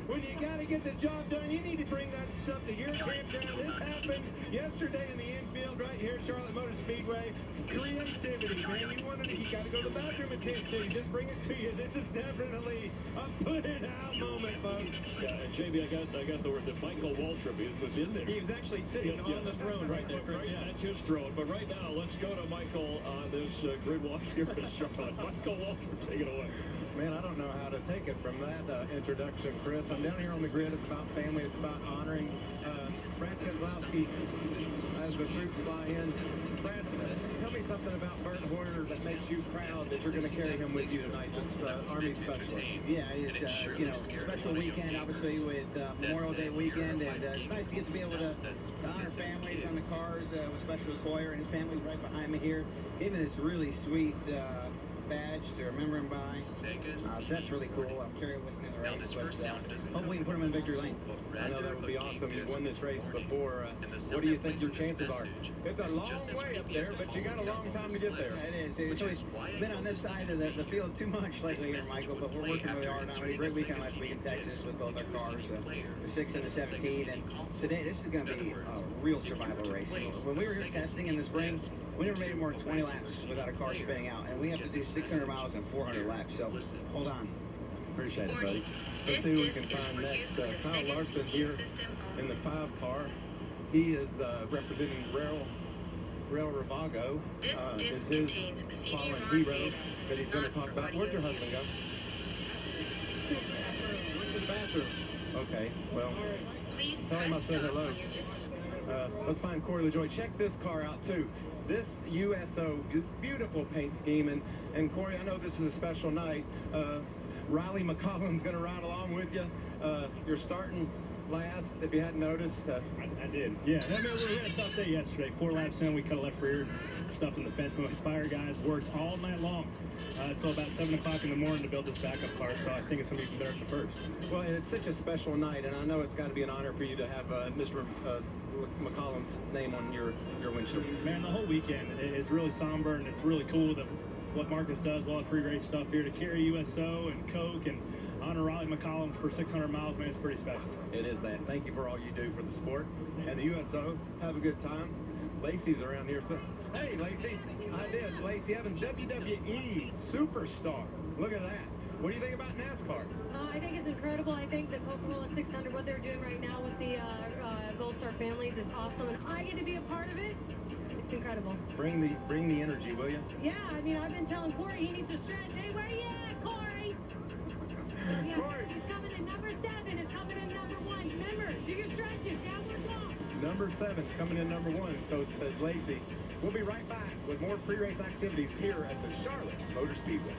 When you got to get the job done, you need to bring that stuff to your campground. This happened yesterday in the infield right here at Charlotte Motor Speedway. Creativity, man. You got to go to the bathroom in Tent City. Just bring it to you. This is definitely a put it out moment, folks. Yeah, and JB, I got the word that Michael Waltrip was in there. He was actually sitting on the throne right there, Chris. Right, that's his throne. But right now, let's go to Michael on this grid walk here in Charlotte. Michael Waltrip, take it away. Man, I don't know how to take it from that introduction, Chris. I'm down here on the grid. It's about family. It's about honoring Brad Keselowski as the troops fly in. Brad, tell me something about Bert Hoyer that makes you proud that you're going to carry him with you tonight, this Army specialist. Yeah, it's special weekend, obviously, with Memorial Day weekend, and it's nice to get to be able to honor families on the cars with Specialist Hoyer and his family right behind me here, giving this really sweet badge to remember him by. So that's really cool. I'll carry it with me in the race. Hopefully we can put him in victory lane. I know that would be awesome. You've won this race before. What do you think your chances are? It's a long way up there, but you got a long time to get there. It is. It's been on this side of the field too much lately here, Michael, but we're working really hard on it. We had a great weekend last week in Texas with both our cars, the 6 and the 17, and today this is going to be a real survival race. When we were here testing in the spring, we never made it more than 20 laps without a car spinning out, and we have to do 600 miles and 400 laps, so hold on. Appreciate it, buddy. Let's see who we can find next. Kyle Larson here in the 5 car. He is representing Rail Ravago. Is his fallen hero that he's going to talk about. Where'd your husband go? Went to the bathroom. Okay, well, tell him I said hello. Let's find Corey LaJoy. Check this car out, too. This USO, beautiful paint scheme. And Corey, I know this is a special night. Riley McCollum's going to ride along with you. You're starting last, if you hadn't noticed. I did, yeah. I mean, we had a tough day yesterday. 4 laps in, we cut a left rear, stuff in the fence. My Inspire guys worked all night long until about 7 o'clock in the morning to build this backup car, so I think it's going to be even better than the first. Well, and it's such a special night, and I know it's got to be an honor for you to have Mr. McCollum's name on your windshield. Man, the whole weekend is really somber, and it's really cool that what Marcus does, a lot of pre-race stuff here to carry USO and Coke and honor Riley McCollum for 600 miles, man, it's pretty special. It is that. Thank you for all you do for the sport and the USO. Have a good time. Lacey's around here. So, hey, Lacey. I did. Lacey Evans, WWE superstar. Look at that. What do you think about NASCAR? I think it's incredible. I think the Coca-Cola 600, what they're doing right now with the Gold Star families is awesome, and I get to be a part of it. It's incredible. Bring the energy, will you? Yeah, I mean, I've been telling Corey he needs to stretch. Hey, where you at, Corey? Yeah, Corey. He's coming in number 7. Is coming in number 1. Remember, do your stretches. Downward dog. Number 7's coming in number 1. So says Lacey. We'll be right back with more pre-race activities here at the Charlotte Motor Speedway.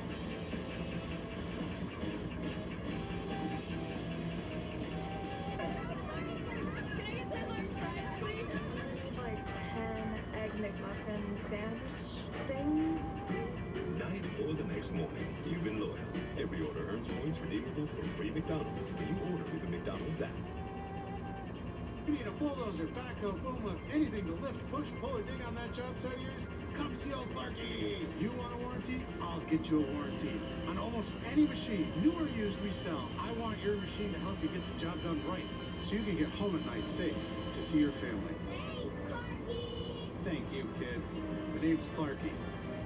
McMuffin sandwich things. Night or the next morning, you've been loyal. Every order earns points redeemable for free McDonald's when you order with the McDonald's app. You need a bulldozer, backhoe, boom lift, anything to lift, push, pull, or dig on that job site of yours? Come see old Clarky. You want a warranty? I'll get you a warranty. On almost any machine, new or used, we sell. I want your machine to help you get the job done right. so you can get home at night safe to see your family. Thank you, kids. My name's Clarky,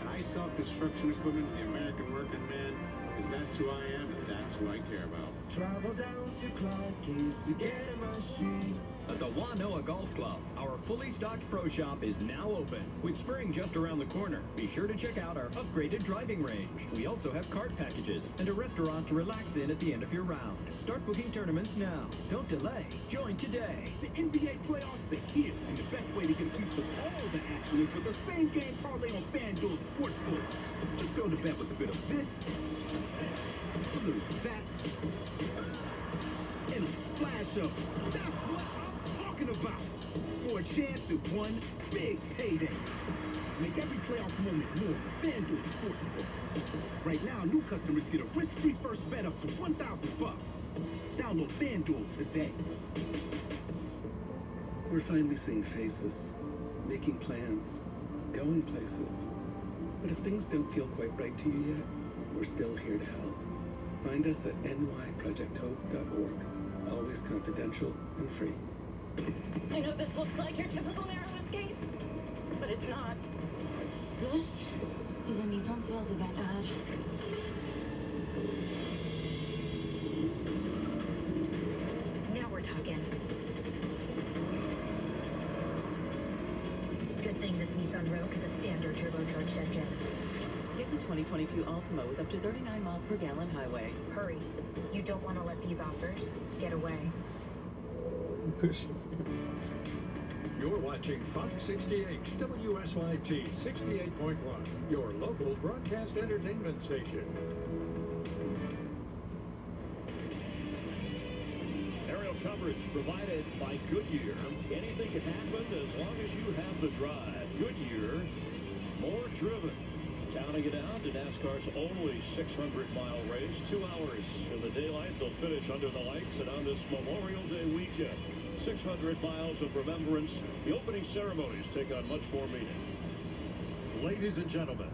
and I sell construction equipment to the American working man because that's who I am and that's who I care about. Travel down to Clarky's to get a machine. At the Wanoa Golf Club, our fully stocked pro shop is now open. With spring just around the corner, be sure to check out our upgraded driving range. We also have cart packages and a restaurant to relax in at the end of your round. Start booking tournaments now. Don't delay. Join today. The NBA playoffs are here, and the best way to get a piece of all the action is with the same game parlay on FanDuel Sportsbook. Just build a bet with a bit of this, a little of that, and a splash of that's what I'm talking about. For a chance at one big payday. Make every playoff moment more with FanDuel Sportsbook. Right now, new customers get a risk-free first bet up to $1,000. Download FanDuel today. We're finally seeing faces, making plans, going places. But if things don't feel quite right to you yet, we're still here to help. Find us at nyprojecthope.org. Always confidential and free. I know this looks like your typical narrow escape, but it's not. This is a Nissan sales event ad. Now we're talking. Good thing this Nissan Rogue is a standard turbocharged engine. Get the 2022 Altima with up to 39 miles per gallon highway. Hurry. You don't want to let these offers get away. You're watching Fox 68, WSYT 68.1, your local broadcast entertainment station. Aerial coverage provided by Goodyear. Anything can happen as long as you have the drive. Goodyear, more driven. Counting it down to NASCAR's only 600-mile race. 2 hours in the daylight. They'll finish under the lights, and on this Memorial Day weekend, 600 miles of remembrance. The opening ceremonies take on much more meaning. Ladies and gentlemen,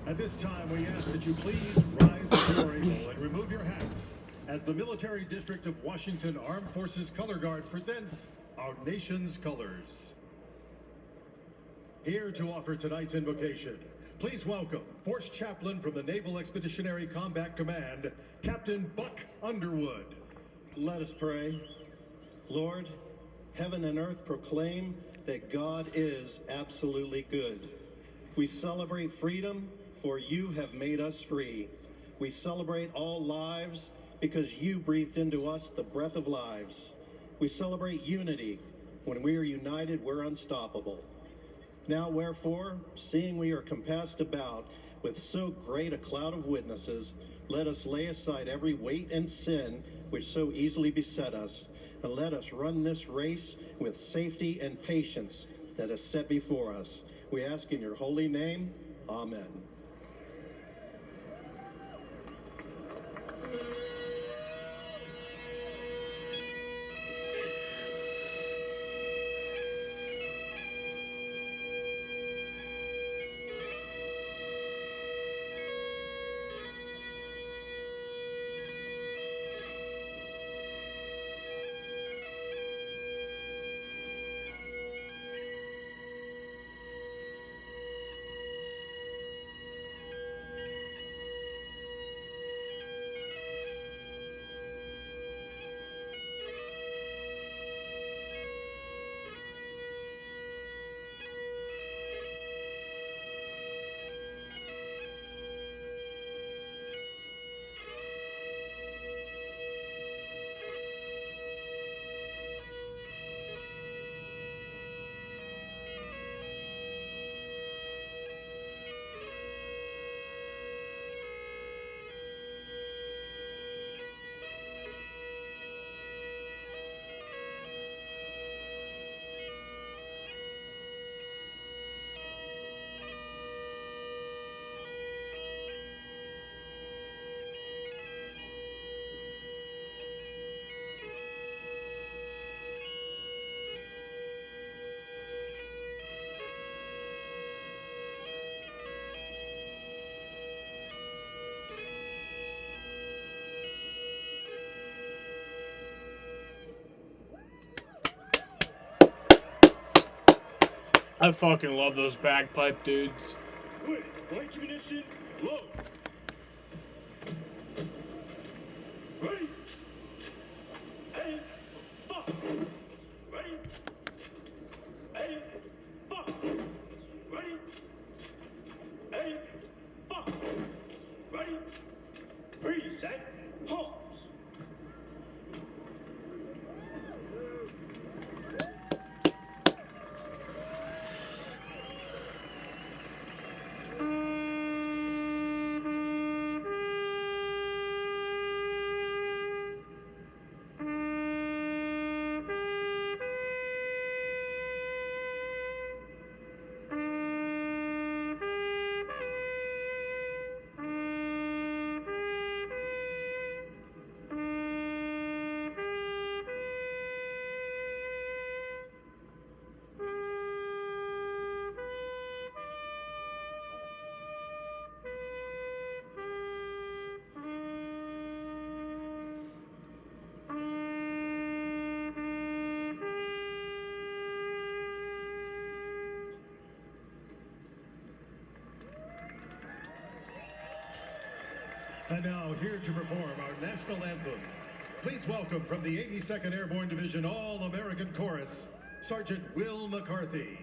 at this time we ask that you please rise if you are able and remove your hats as the Military District of Washington Armed Forces Color Guard presents our nation's colors. Here to offer tonight's invocation, please welcome Force Chaplain from the Naval Expeditionary Combat Command, Captain Buck Underwood. Let us pray. Lord, heaven and earth proclaim that God is absolutely good. We celebrate freedom, for you have made us free. We celebrate all lives because you breathed into us the breath of lives. We celebrate unity. When we are united, we're unstoppable. Now, wherefore, seeing we are compassed about with so great a cloud of witnesses, let us lay aside every weight and sin which so easily beset us, and let us run this race with safety and patience that is set before us. We ask in your holy name, amen. I fucking love those bagpipe dudes. Wait, brake ignition, low. Ready? Aim, fuck. Ready? Aim, fuck. Ready? Aim, fuck. Ready? Reset, pause. And now, here to perform our national anthem, please welcome from the 82nd Airborne Division All-American Chorus, Sergeant Will McCarthy.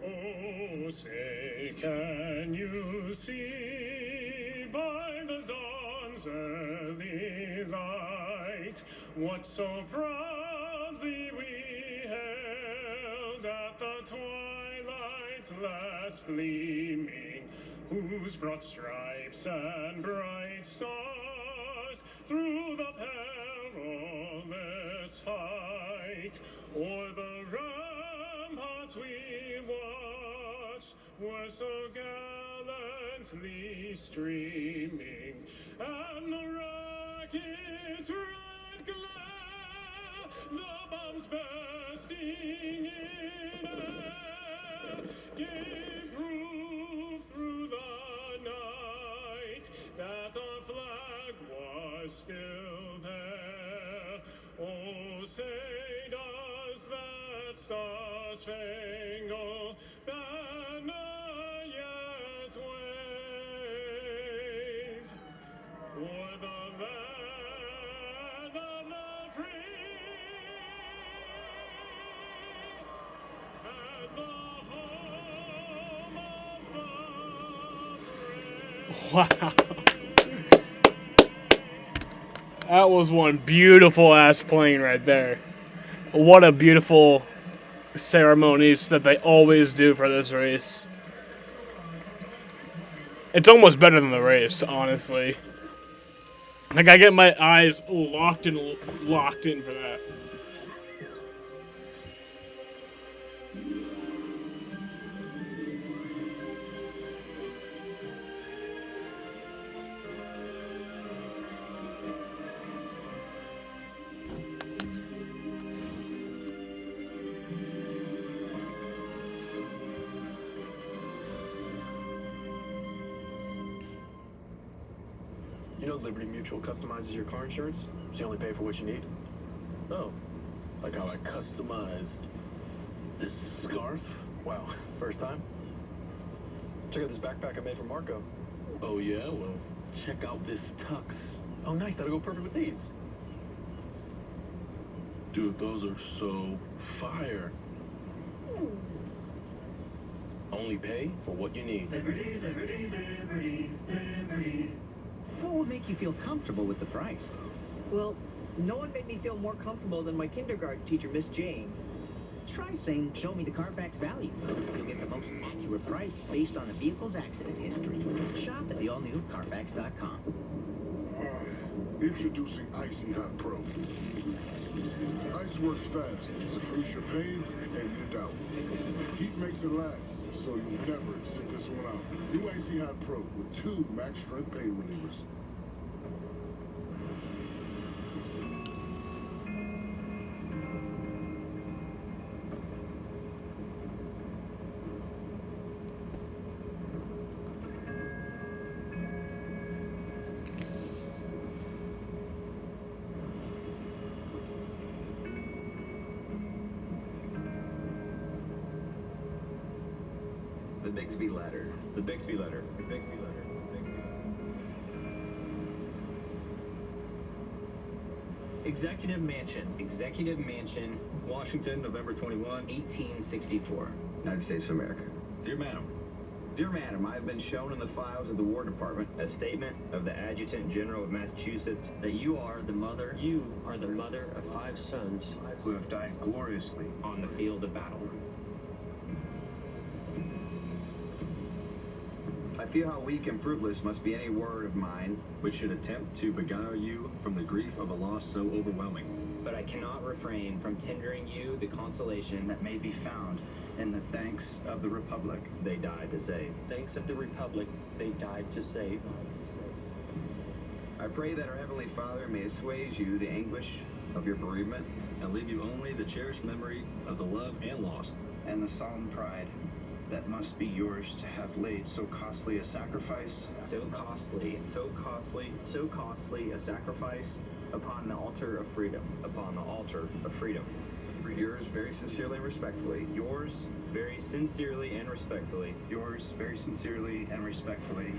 Oh, say, can you see by the dawn's early light what so proudly we held at the twilight's last gleaming, whose broad stripes and bright stars through the perilous fight o'er the ramparts we watched were so gallantly streaming, and the rocket's red glare, the bombs bursting in air, gave proof through the night that our flag was still there. Oh, say does that star-spangled banner yet wave o'er the land of the free and the home of the Wow. That was one beautiful ass plane right there. What a beautiful ceremonies that they always do for this race. It's almost better than the race, honestly. Like, I get my eyes locked in for that. You know Liberty Mutual customizes your car insurance, so you only pay for what you need? Oh, like how I customized this scarf? Wow, first time? Check out this backpack I made for Marco. Oh yeah? Well, check out this tux. Oh nice, that'll go perfect with these. Dude, those are so fire. Only pay for what you need. Liberty, liberty, liberty, liberty. What would make you feel comfortable with the price? Well, no one made me feel more comfortable than my kindergarten teacher, Miss Jane. Try saying, show me the Carfax value. You'll get the most accurate price based on the vehicle's accident history. Shop at the all-new Carfax.com. Introducing Icy Hot Pro. Ice works fast to freeze your pain and your doubt. Heat makes it last, so you'll never sit this one out. New Icy Hot Pro with 2 max strength pain relievers. Bixby ladder. The Bixby letter. The Bixby letter. The Bixby letter. Executive Mansion. Executive Mansion, Washington, November 21. 1864. United States of America. Dear Madam, Dear Madam, I have been shown in the files of the War Department a statement of the Adjutant General of Massachusetts that you are the mother of 5 sons who have died gloriously on the field of battle. I feel how weak and fruitless must be any word of mine which should attempt to beguile you from the grief of a loss so overwhelming. But I cannot refrain from tendering you the consolation that may be found in the thanks of the Republic they died to save. Thanks of the Republic they died to save. I pray that our Heavenly Father may assuage you the anguish of your bereavement And leave you only the cherished memory of the loved and lost. And the solemn pride that must be yours to have laid so costly a sacrifice. So costly a sacrifice upon the altar of freedom. Upon the altar of freedom. Yours very sincerely and respectfully. Yours very sincerely and respectfully. Yours very sincerely and respectfully.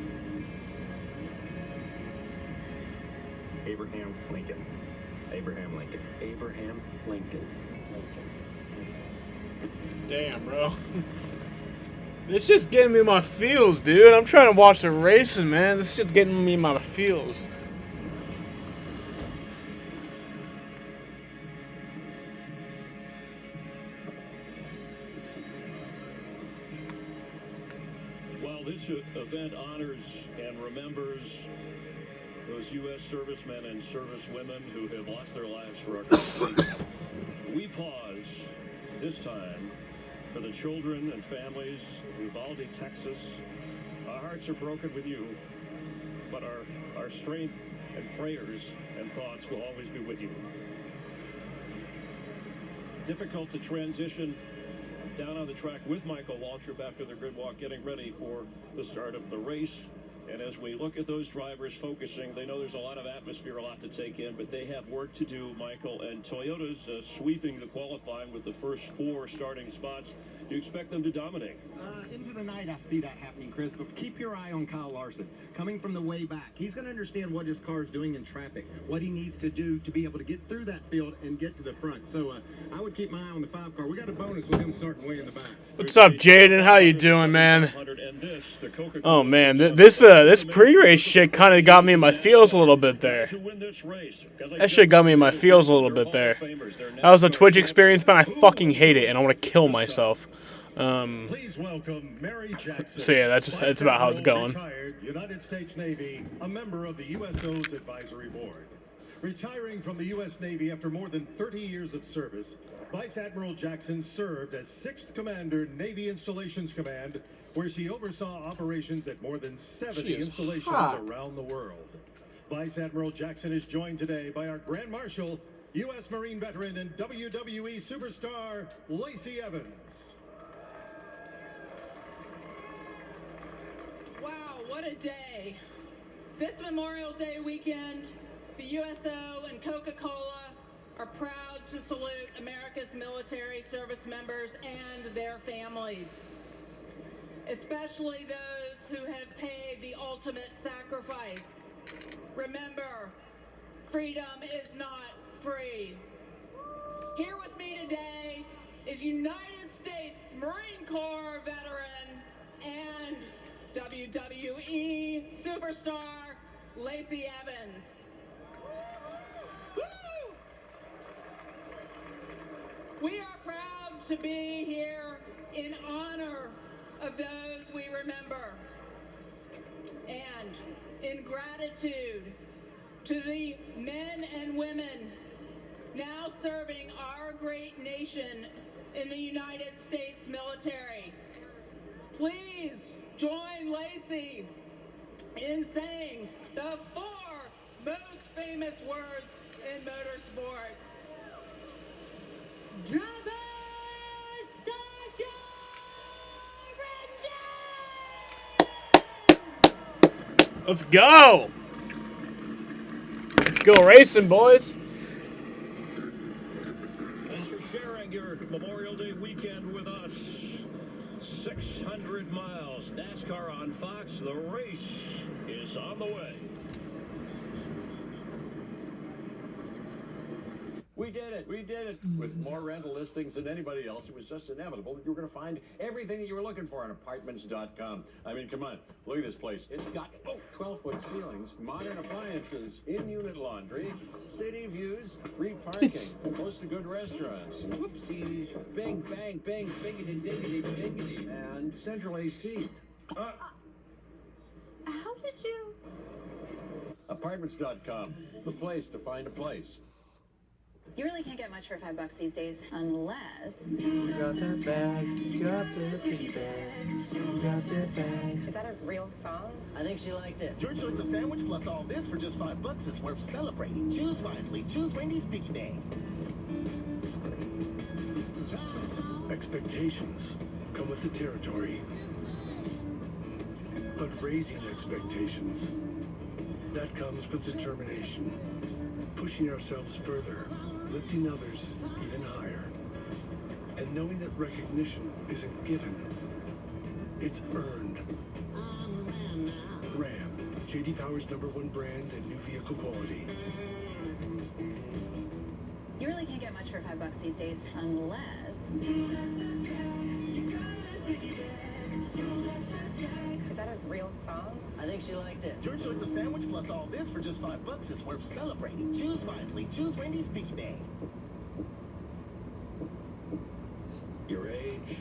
Abraham Lincoln. Abraham Lincoln. Abraham Lincoln. Damn, bro. This shit's getting me my feels, dude. I'm trying to watch the racing, man. This shit's getting me my feels. While this event honors and remembers those U.S. servicemen and servicewomen who have lost their lives for our country, we pause this time for the children and families of Uvalde, Texas. Our hearts are broken with you, but our strength and prayers and thoughts will always be with you. Difficult to transition down on the track with Michael Waltrip after the grid walk, getting ready for the start of the race. And as we look at those drivers focusing, they know there's a lot of atmosphere, a lot to take in, but they have work to do, Michael. And Toyota's sweeping the qualifying with the first 4 starting spots. Do you expect them to dominate? Into the night, I see that happening, Chris, but keep your eye on Kyle Larson. Coming from the way back, he's going to understand what his car is doing in traffic, what he needs to do to be able to get through that field and get to the front. So I would keep my eye on the 5 car. We got a bonus with him starting way in the back. What's up, Jaden? How you doing, man? Oh man, this pre-race shit kind of got me in my feels a little bit there. That shit got me in my feels a little bit there. That was a Twitch experience, but I fucking hate it, and I want to kill myself. Please welcome Mary Jackson. So yeah, that's about how it's going. Retired United States Navy, a member of the USO's advisory board. Retiring from the U.S. Navy after more than 30 years of service, Vice Admiral Jackson served as 6th Commander, Navy Installations Command, where she oversaw operations at more than 70 installations around the world. Vice Admiral Jackson is joined today by our Grand Marshal, U.S. Marine veteran and WWE superstar, Lacey Evans. Wow, what a day. This Memorial Day weekend, the USO and Coca-Cola are proud to salute America's military service members and their families, especially those who have paid the ultimate sacrifice. Remember, freedom is not free. Here with me today is United States Marine Corps veteran and WWE superstar Lacey Evans. Woo! We are proud to be here in honor of those we remember, and in gratitude to the men and women now serving our great nation in the United States military. Please join Lacey in saying the 4 most famous words in motorsports. Driver start your engine! Let's go! Let's go racing, boys. Thanks for sharing your Memorial Day weekend with us. 600 miles. NASCAR on Fox. The race is on the way. We did it. We did it. With more rental listings than anybody else, it was just inevitable that you were going to find everything that you were looking for on apartments.com. I mean, come on. Look at this place. It's got 12-foot ceilings, modern appliances, in-unit laundry, city views, free parking, close to good restaurants. Whoopsie. Bing, bang, bing, biggity, diggity, diggity. And central AC. How did you? Apartments.com. The place to find a place. You really can't get much for $5 these days, unless... You got that bag, you got the piggy bag, you got that bag. Is that a real song? I think she liked it. Your choice of sandwich plus all this for just $5 is worth celebrating. Choose wisely. Choose Wendy's Piggy Bag. Expectations come with the territory. But raising expectations, that comes with determination. Pushing ourselves further, lifting others even higher. And knowing that recognition isn't given, it's earned. Ram, J.D. Power's #1 brand and new vehicle quality. You really can't get much for $5 these days, unless... Is that a real song? I think she liked it. Your choice of sandwich plus all this for just $5 is worth celebrating. Choose wisely. Choose Wendy's Piggy Bag. Your age,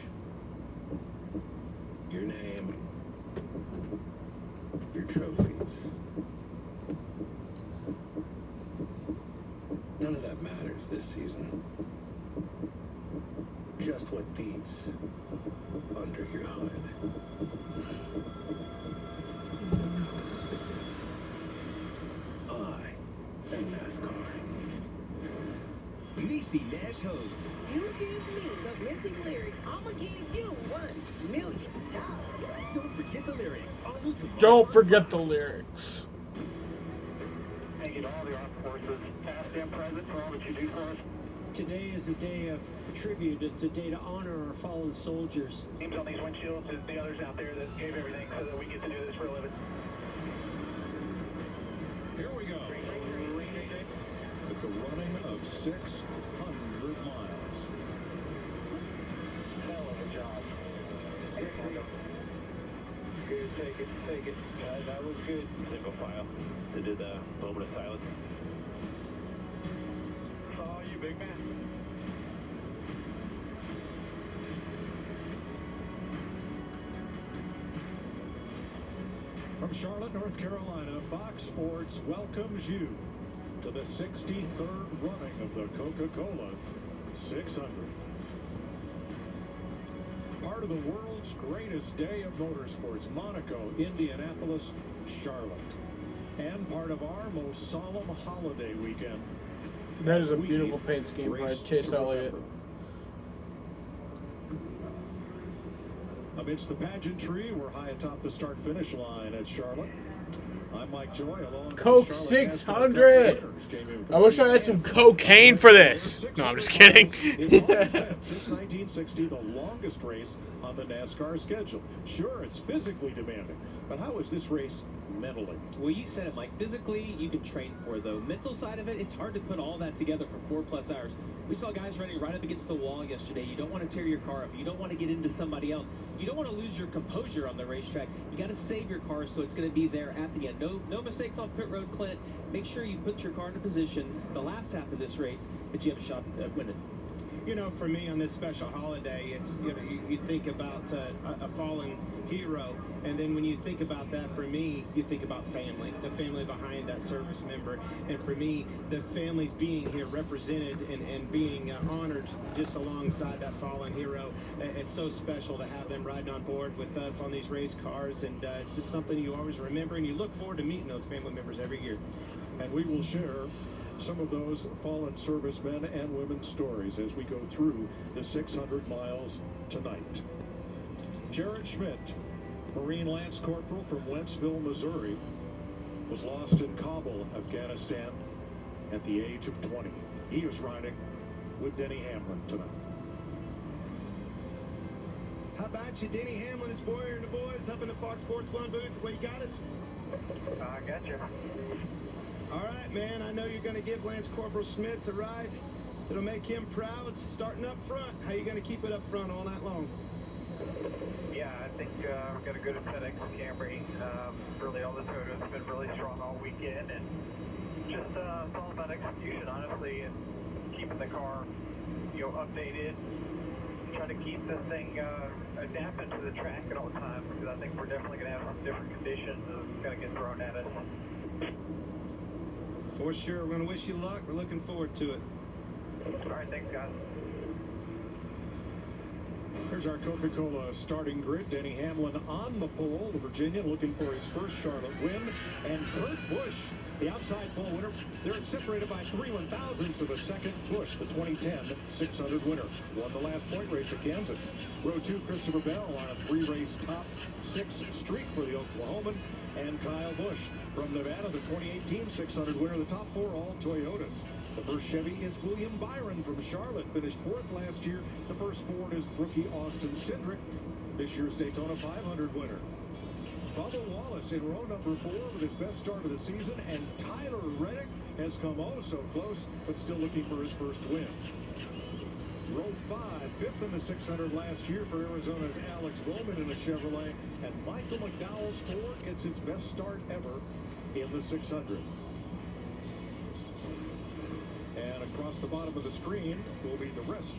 your name, your trophies. None of that matters this season. Just what beats under your hood. I am NASCAR. Niecy Nash hosts. You give me the missing lyrics, I'ma give you $1 million. Don't forget the lyrics. All new tomorrow. Don't forget the lyrics. Thank you to all the armed forces, past and present, for all that you do for us. Today is a day of tribute. It's a day to honor our fallen soldiers. Names on these windshields is the others out there that gave everything so that we get to do this for a living. Here we go. At the running of 600 miles. Hell of a job. Good, take it. That was good. Single file. They did a moment of silence. Saw you, big man. From Charlotte, North Carolina, Fox Sports welcomes you to the 63rd running of the Coca-Cola 600. Part of the world's greatest day of motorsports, Monaco, Indianapolis, Charlotte. And part of our most solemn holiday weekend. That is a beautiful paint scheme by Chase Elliott. Amidst the pageantry, we're high atop the start-finish line at Charlotte. I'm Mike Joy, along Coke 600. I wish I had some cocaine for this. No, I'm just kidding. Since 1960, the longest race on the NASCAR schedule. Sure, it's physically demanding, but how is this race mentally? Well, you said it, Mike. Physically, you can train for it, though. Mental side of it, it's hard to put all that together for 4+ hours. We saw guys running right up against the wall yesterday. You don't want to tear your car up. You don't want to get into somebody else. You don't want to lose your composure on the racetrack. You got to save your car so it's going to be there at the end. No mistakes on pit road, Clint. Make sure you put your car in a position the last half of this race that you have a shot at winning. You know, for me on this special holiday, it's, you know, you think about a fallen hero, and then when you think about that, for me, you think about family, the family behind that service member. And for me, the families being here represented and being honored just alongside that fallen hero, it's so special to have them riding on board with us on these race cars, and it's just something you always remember, and you look forward to meeting those family members every year. And we will share some of those fallen servicemen and women's stories as we go through the 600 miles tonight. Jared Schmidt, Marine Lance Corporal from Wentzville, Missouri, was lost in Kabul, Afghanistan at the age of 20. He is riding with Denny Hamlin tonight. How about you, Denny Hamlin? It's Boyer and the boys up in the Fox Sports 1 booth. Where you got us? I got you. All right, man. I know you're going to give Lance Corporal Smits a ride. It'll make him proud. Starting up front. How you going to keep it up front all night long? Yeah, I think we've got a good FedEx Camry. Really, all the Toyotas have been really strong all weekend, and just it's all about execution, honestly, and keeping the car, updated. Try to keep this thing adapted to the track at all times, because I think we're definitely going to have some different conditions that's going to get thrown at us. For sure. We're going to wish you luck. We're looking forward to it. All right, thanks, guys. Here's our Coca-Cola starting grid. Denny Hamlin on the pole, the Virginian, looking for his first Charlotte win. And Kurt Busch, the outside pole winner. They're separated by 3/1000ths of a second. Busch, the 2010 600 winner, won the last point race at Kansas. Row 2, Christopher Bell on a 3-race top 6 streak for the Oklahoman. And Kyle Busch from Nevada, the 2018 600 winner. The top 4 all Toyotas. The first Chevy is William Byron from Charlotte, finished 4th last year. The first Ford is rookie Austin Cindric, this year's Daytona 500 winner. Bubba Wallace in row number 4 with his best start of the season, and Tyler Reddick has come oh so close, but still looking for his first win. Row 5, 5th in the 600 last year for Arizona's Alex Bowman in a Chevrolet, and Michael McDowell's Ford gets its best start ever in the 600. And across the bottom of the screen will be the rest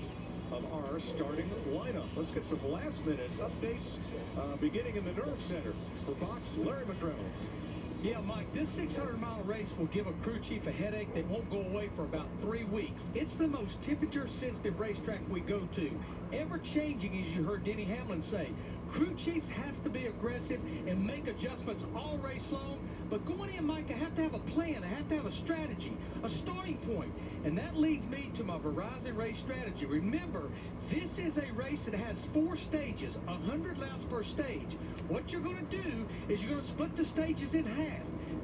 of our starting lineup. Let's get some last-minute updates, beginning in the Nerve Center. For Fox, Larry McReynolds. Yeah, Mike, this 600-mile race will give a crew chief a headache that won't go away for about 3 weeks. It's the most temperature-sensitive racetrack we go to. Ever-changing, as you heard Denny Hamlin say. Crew chiefs have to be aggressive and make adjustments all race long. But going in, Mike, I have to have a plan. I have to have a strategy, a starting point. And that leads me to my Verizon race strategy. Remember, this is a race that has 4 stages, 100 laps per stage. What you're going to do is you're going to split the stages in half.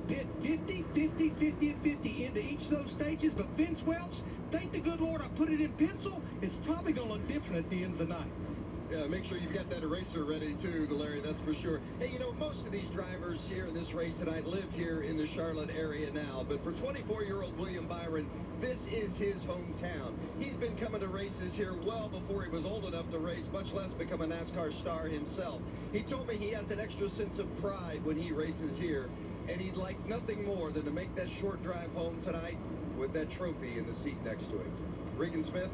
Pit 50, 50, 50, and 50 into each of those stages. But Vince Welch, thank the good Lord I put it in pencil. It's probably going to look different at the end of the night. Yeah, make sure you've got that eraser ready too, Larry, that's for sure. Hey, most of these drivers here in this race tonight live here in the Charlotte area now, but for 24-year-old William Byron, this is his hometown. He's been coming to races here well before he was old enough to race, much less become a NASCAR star himself. He told me he has an extra sense of pride when he races here, and he'd like nothing more than to make that short drive home tonight with that trophy in the seat next to him. Regan Smith.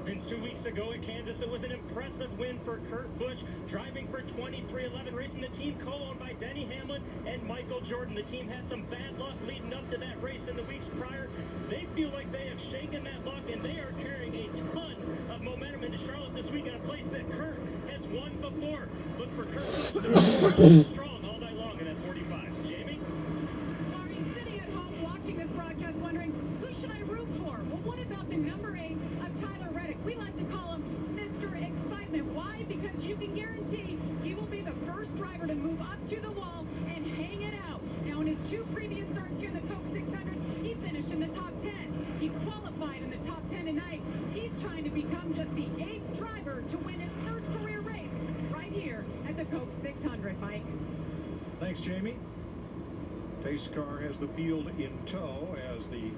Vince, 2 weeks ago at Kansas, it was an impressive win for Kurt Busch, driving for 2311, racing the team co-owned by Denny Hamlin and Michael Jordan. The team had some bad luck leading up to that race in the weeks prior. They feel like they have shaken that luck, and they are carrying a ton of momentum into Charlotte this week in a place that Kurt has won before. Look for Kurt Busch to strong all night long in that 45. Jamie? Are you sitting at home watching this broadcast wondering, who should I root for? Well, what about the number 8 of Tyler Reddick? We like to call him Mr. Excitement. Why? Because you can guarantee he will be the first driver to move up to the wall and hang it out. Now, in his 2 previous starts here in the Coke 600, he finished in the top 10. He qualified in the top 10 tonight. He's trying to become just the 8th driver to win his first career race right here at the Coke 600, Mike. Thanks, Jamie. Pace car has the field in tow as the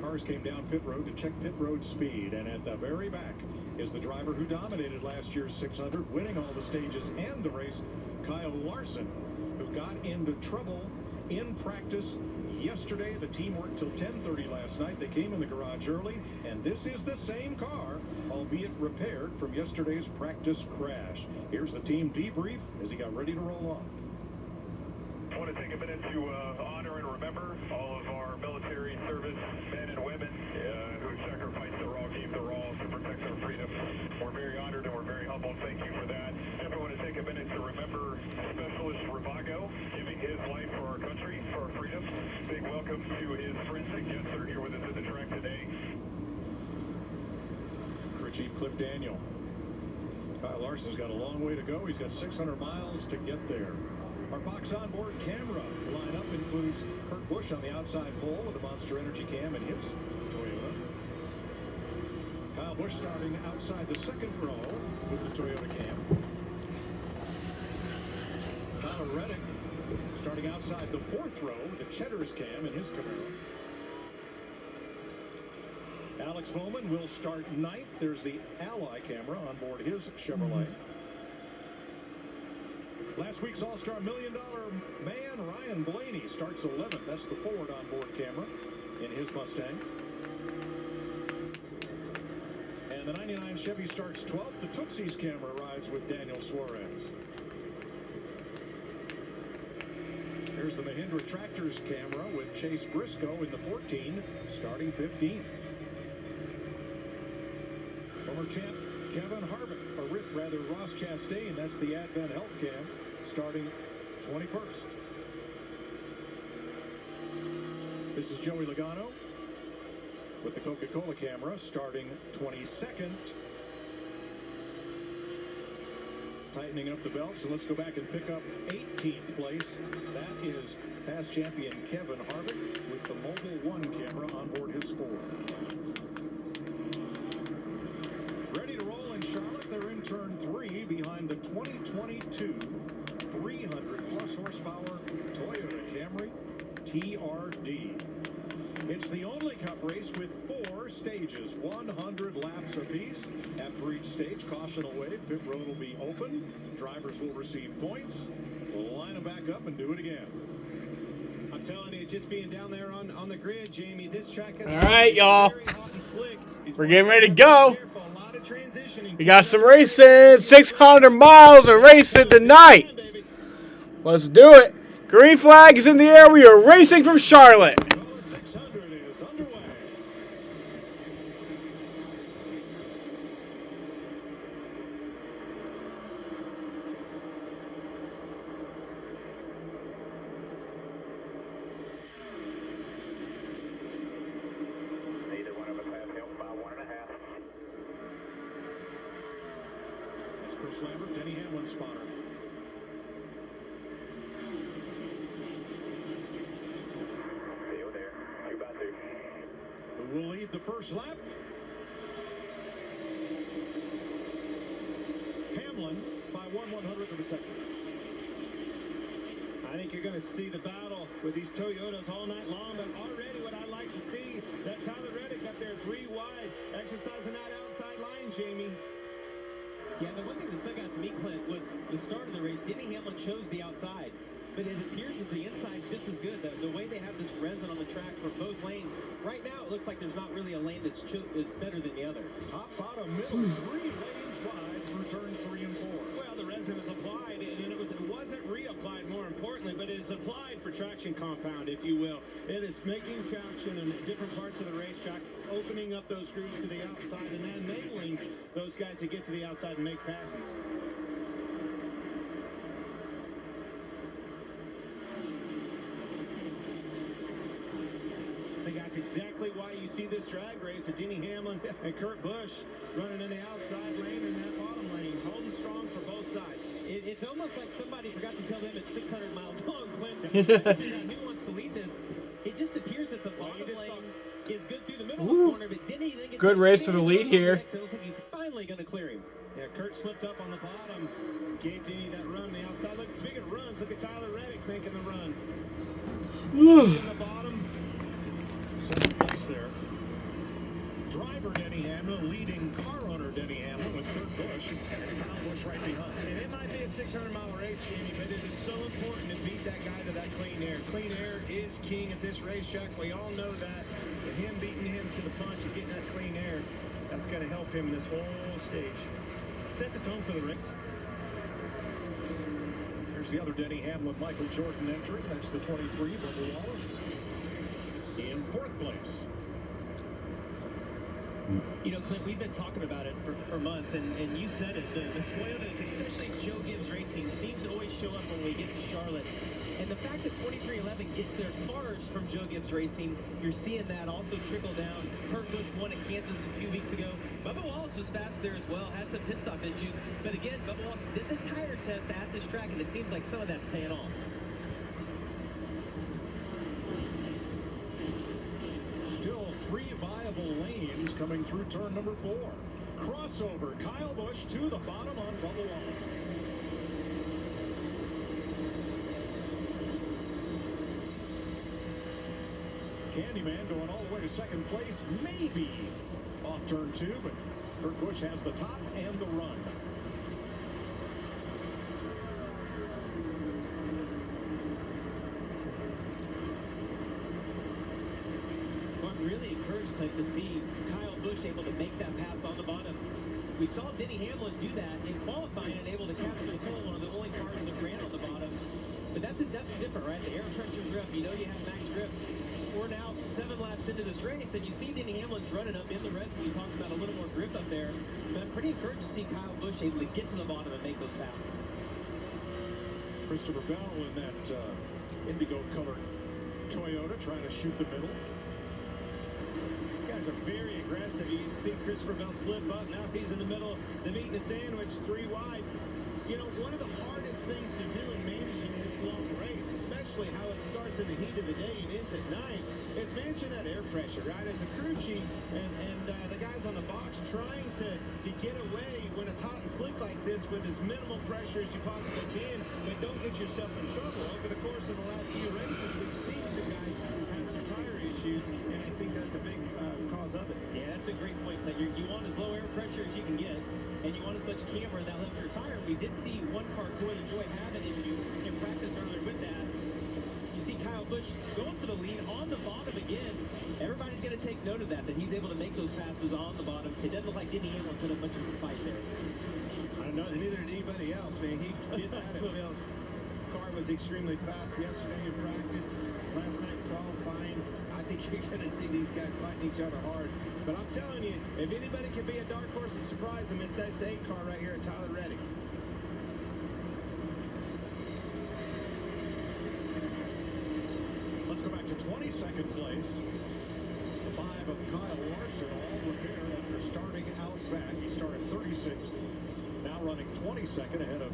cars came down pit road to check pit road speed. And at the very back is the driver who dominated last year's 600, winning all the stages and the race, Kyle Larson, who got into trouble in practice yesterday. The team worked till 10:30 last night. They came in the garage early, and this is the same car, albeit repaired from yesterday's practice crash. Here's the team debrief as he got ready to roll off. I want to take a minute to honor and remember all of our military service men and women who sacrificed their all, gave their all to protect our freedom. We're very honored and we're very humbled. Thank you for that. Definitely want to take a minute to remember Specialist Ravago, giving his life for our country, for our freedom. Big welcome to his friends and guests that are here with us at the track today. Crew Chief Cliff Daniel. Kyle Larson's got a long way to go. He's got 600 miles to get there. Our Fox onboard camera lineup includes Kurt Busch on the outside pole with a Monster Energy cam in his Toyota. Kyle Busch starting outside the second row with the Toyota cam. Tyler Reddick starting outside the 4th row with a Cheddar's cam in his Camaro. Alex Bowman will start 9th. There's the Ally camera on board his Chevrolet. Last week's All-Star $1 Million man, Ryan Blaney, starts 11th. That's the Ford onboard camera in his Mustang. And the 99 Chevy starts 12th. The Tootsie's camera rides with Daniel Suarez. Here's the Mahindra Tractors camera with Chase Briscoe in the 14, starting 15th. Former champ Kevin Harvick, or rather Ross Chastain, that's the Advent Health Cam, starting 21st. This is Joey Logano with the Coca-Cola camera, starting 22nd. Tightening up the belts, and let's go back and pick up 18th place. That is past champion Kevin Harvick with the Mobile One camera on board his Ford. Ready to roll in Charlotte. They're in turn 3 behind the 2022 300-plus horsepower Toyota Camry TRD. It's the only Cup race with 4 stages, 100 laps apiece. After each stage, caution will wave, pit road will be open, drivers will receive points. We'll line them back up and do it again. I'm telling you, just being down there on the grid, Jamie, this track is All right, y'all. very hot and slick. We're getting ready to go. A lot of transitioning. We got some racing. 600 miles of racing tonight. Let's do it. Green flag is in the air. We are racing from Charlotte. Chris Lambert, Denny Hamlin spotter. Stay there. You about to. Who will lead the first lap? Hamlin by 1/100th of a second. I think you're going to see the battle with these Toyotas all night long, but already what I like to see, that Tyler Reddick up there 3 wide, exercising that outside line, Jamie. Yeah, the one thing that stuck out to me, Clint, was the start of the race. Denny Hamlin chose the outside, but it appears that the inside's just as good. The way they have this resin on the track for both lanes, right now it looks like there's not really a lane that's is better than the other. Top, bottom, middle, 3 lanes wide through turns 3 and 4. Well, the resin is applied, and it wasn't reapplied, more importantly, but it is applied for traction compound, if you will. It is making traction in different parts of the racetrack, opening up those grooves to the outside, and then enabling those guys to get to the outside and make passes. I think that's exactly why you see this drag race of Denny Hamlin and Kurt Busch running in the outside lane and that bottom lane, holding strong for both sides. It's almost like somebody forgot to tell them it's 600 miles long, Clint. Who wants to lead this? It just appears that the bottom lane is good through the middle of the corner, but Denny then gets good race to the lead here. It looks like he's finally going to clear him. Yeah, Kurt slipped up on the bottom, gave Denny that run on the outside. Look, speaking of runs, look at Tyler Reddick making the run. In the bottom. Second place there. Driver Denny Hamlin leading car owner Denny Hamlin with Kurt Busch and Kyle Busch right behind. And it might be a 600-mile race, Jamie, but it is so important to beat that guy to that clean air. Clean air is king at this racetrack. We all know that. But him beating him to the punch and getting that clean air, that's going to help him this whole stage. Sets a tone for the race. Here's the other Denny Hamlin, Michael Jordan entry. That's the 23, Bubba Wallace. In 4th place. You know, Clint, we've been talking about it for months, and you said it. The Toyotas, especially Joe Gibbs Racing, seems to always show up when we get to Charlotte. And the fact that 2311 gets their cars from Joe Gibbs Racing, you're seeing that also trickle down. Kurt Busch won at Kansas a few weeks ago. Bubba Wallace was fast there as well, had some pit stop issues. But again, Bubba Wallace did the tire test at this track, and it seems like some of that's paying off. Still 3 viable lanes coming through turn number 4. Crossover, Kyle Busch to the bottom on Bubba Wallace. Candyman going all the way to second place, maybe off turn 2, but Kurt Busch has the top and the run. Well, I'm really encouraged, Clint, to see Kyle Busch able to make that pass on the bottom. We saw Denny Hamlin do that in qualifying and able to capture the pole, one of the only cars that ran on the bottom. But that's different, right? The air pressure's up. You know you have max grip. We're now 7 laps into this race, and you see Denny Hamlin's running up in the rest. You talked about a little more grip up there. But I'm pretty encouraged to see Kyle Busch able to get to the bottom and make those passes. Christopher Bell in that indigo-colored Toyota trying to shoot the middle. These guys are very aggressive. You see Christopher Bell slip up. Now he's in the middle. They've eaten a sandwich 3 wide. You know, one of the hardest things to do in managing this long race, especially how it starts in the heat of the day and ends at night, is managing that air pressure, right? As the crew chief and the guys on the box trying to get away when it's hot and slick like this with as minimal pressure as you possibly can, but don't get yourself in trouble. Over the course of the last few races, we've seen some guys have some tire issues, and I think that's a big cause of it. Yeah, that's a great point. That you want as low air pressure as you can get, and you want as much camber that'll help your tire. We did see one car, Coil Joy, have an issue in practice earlier with that. You see Kyle Busch going for the lead on the bottom again. Everybody's going to take note of that he's able to make those passes on the bottom. It doesn't look like Denny Hamlin put up much of a fight there. I don't know, neither did anybody else, man. He did that. Car was extremely fast yesterday in practice. Last night qualifying. I think you're going to see these guys fighting each other hard. But I'm telling you, if anybody can be a dark horse and surprise them, it's that same car right here at Tyler Reddick. Let's go back to 22nd place. The 5 of Kyle Larson, all repaired after starting out back. He started 36th, now running 22nd ahead of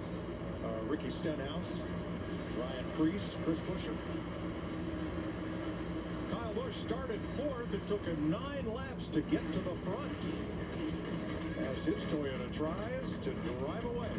Ricky Stenhouse, Ryan Preece, Chris Buescher. Kyle Busch started 4th. It took him 9 laps to get to the front as his Toyota tries to drive away.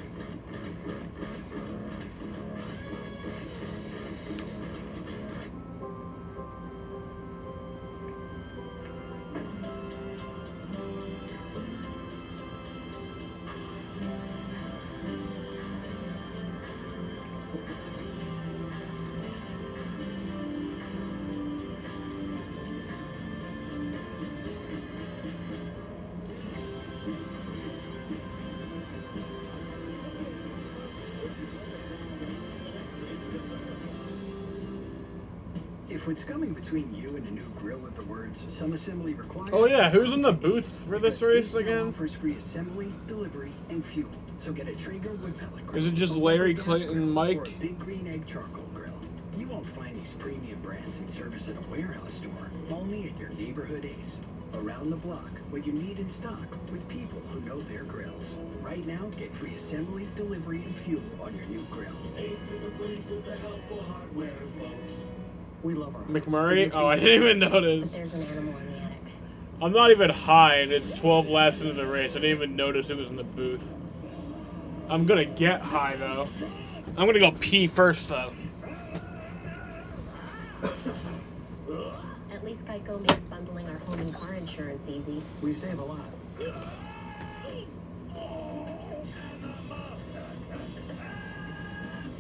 If what's coming between you and a new grill with the words "some assembly required." Oh yeah, who's in the booth for this race again? Offers free assembly, delivery, and fuel. So get a Traeger wood pellet grill. Is it just Larry, Clinton, and Mike? Or a big green egg charcoal grill. You won't find these premium brands in service at a warehouse store, only at your neighborhood Ace. Around the block, what you need in stock with people who know their grills. Right now, get free assembly, delivery, and fuel on your new grill. Ace is the place with the helpful hardware, folks. We love our McMurray? Oh, I didn't even notice. There's an animal in the attic. I'm not even high, and it's 12 laps into the race. I didn't even notice it was in the booth. I'm gonna get high, though. I'm gonna go pee first, though. At least Geico makes bundling our home and car insurance easy. We save a lot.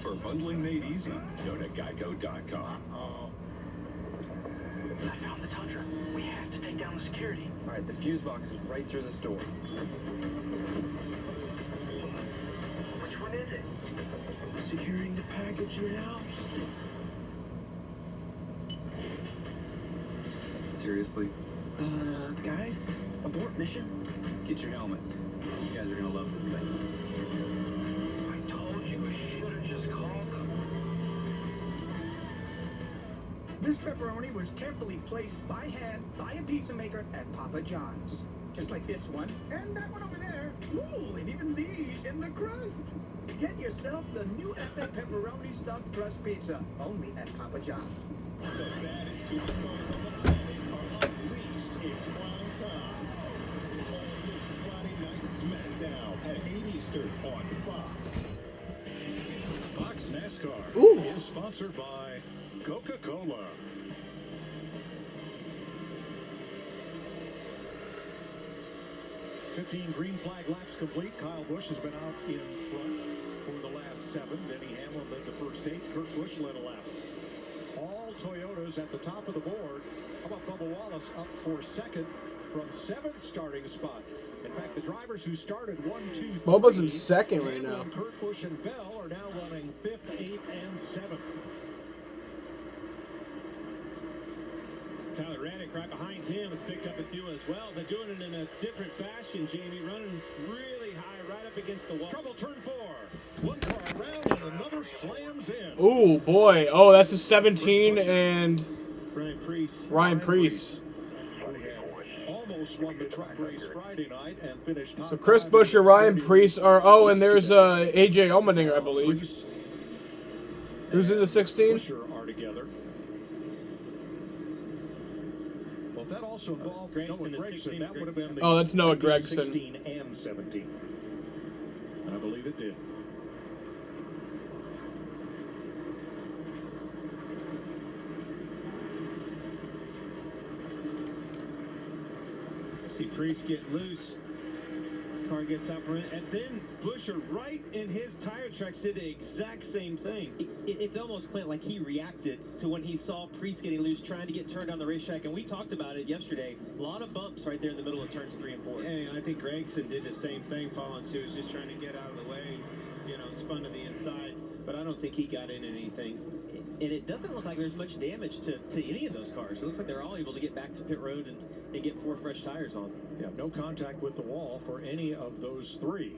For bundling made easy, go to geico.com. I found the Tundra. We have to take down the security. All right, the fuse box is right through the store. Which one is it? Securing the package now. Seriously? Guys, abort mission. Get your helmets. You guys are gonna love this thing. I told you we should have just called them. This pepperoni was carefully placed by hand by a pizza maker at Papa John's. Just like this one, and that one over there. Ooh, and even these in the crust. Get yourself the new epic pepperoni stuffed crust pizza, only at Papa John's. The baddest superstars on the planet are unleashed in prime time. All-new Friday Night SmackDown at 8 Eastern on Fox. Fox NASCAR is sponsored by Coca-Cola. 15 green flag laps complete. Kyle Busch has been out in front for the last 7. Denny Hamlin led the first 8. Kurt Busch led a lap. All Toyotas at the top of the board. How about Bubba Wallace up for second from 7th starting spot? In fact, the drivers who started 1, 2, 3. Bubba's in second right now. Kurt Busch and Bell are now running 5th, 8th, and 7th. Tyler Reddick right behind him has picked up a few as well. They're doing it in a different fashion, Jamie, running really high right up against the wall. Trouble turn 4. One car around and another slams in. Ooh, boy. Oh, that's a 17 and Ryan Preece. Almost won the truck race Friday night and finished top So Chris Buescher, Ryan Preece are. Oh, and there's AJ Allmendinger, I believe. Who's in the 16? Are together. Well, if that also involved Noah Gragson, that would have been the Oh, that's Noah Gragson. 16 and 17. And I believe it did. See Preece get loose. Car gets out front, and then Buescher, right in his tire tracks, did the exact same thing. It's almost, Clint, like he reacted to when he saw Preece getting loose, trying to get turned down the racetrack. And we talked about it yesterday. A lot of bumps right there in the middle of turns 3 and 4. And I think Gragson did the same thing, following suit, was just trying to get out of the way, spun to the inside. But I don't think he got in anything. And it doesn't look like there's much damage to any of those cars. It looks like they're all able to get back to pit road and get 4 fresh tires on. Yeah, no contact with the wall for any of those 3.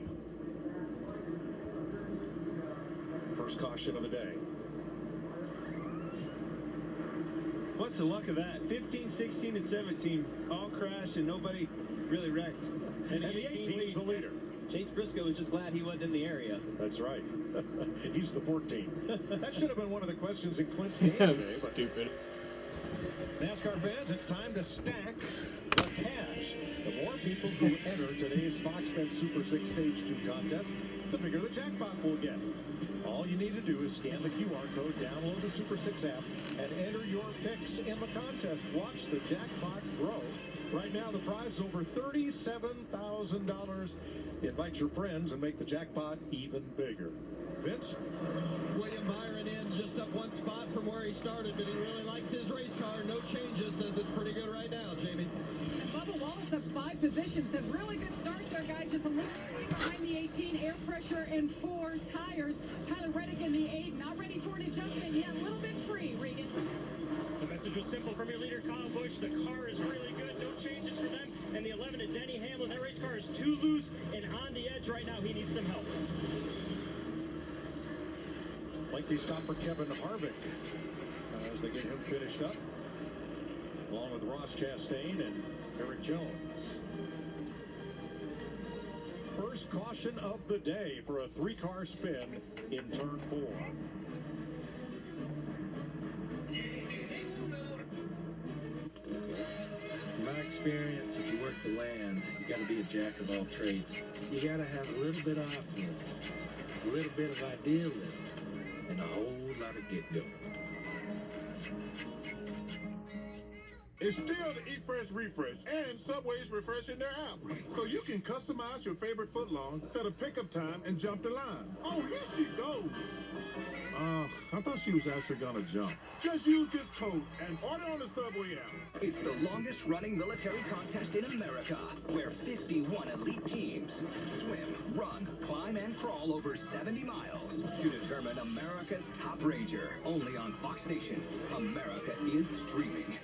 First caution of the day. What's the luck of that? 15, 16, and 17 all crashed and nobody really wrecked. And the 18 is the leader. Chase Briscoe was just glad he wasn't in the area. That's right. He's the 14. That should have been one of the questions in Clint's game today. Stupid. NASCAR fans, it's time to stack the cash. The more people who enter today's Fox Bet Super 6 Stage 2 contest, the bigger the jackpot will get. All you need to do is scan the QR code, download the Super 6 app, and enter your picks in the contest. Watch the jackpot grow. Right now, the prize is over $37,000. Invite your friends and make the jackpot even bigger. Vince? William Byron in just up 1 spot from where he started, but he really likes his race car. No changes, says it's pretty good right now, Jamie. And Bubba Wallace up 5 positions. A really good start there, guys. Just a little behind the 18, air pressure and 4 tires. Tyler Reddick in the 8, not ready for an adjustment yet. A little bit free, Regan. The message was simple from your leader, Kyle Busch. The car is really good. No changes for them. And the 11 to Denny Hamlin. That race car is too loose and on the edge right now. He needs some help. Lengthy stop for Kevin Harvick as they get him finished up, along with Ross Chastain and Eric Jones. First caution of the day for a 3-car spin in turn 4. In my experience, if you work the land, you got to be a jack of all trades. You got to have a little bit of optimism, a little bit of idealism, and a whole lot of get-go. It's still the Eat Fresh Refresh, and Subway's refreshing their app. So you can customize your favorite footlong, set a pickup time, and jump the line. Oh, here she goes. I thought she was actually gonna jump. Just use this code and order on the Subway app. It's the longest running military contest in America, where 51 elite teams swim, run, climb, and crawl over 70 miles to determine America's top ranger. Only on Fox Nation. America is streaming.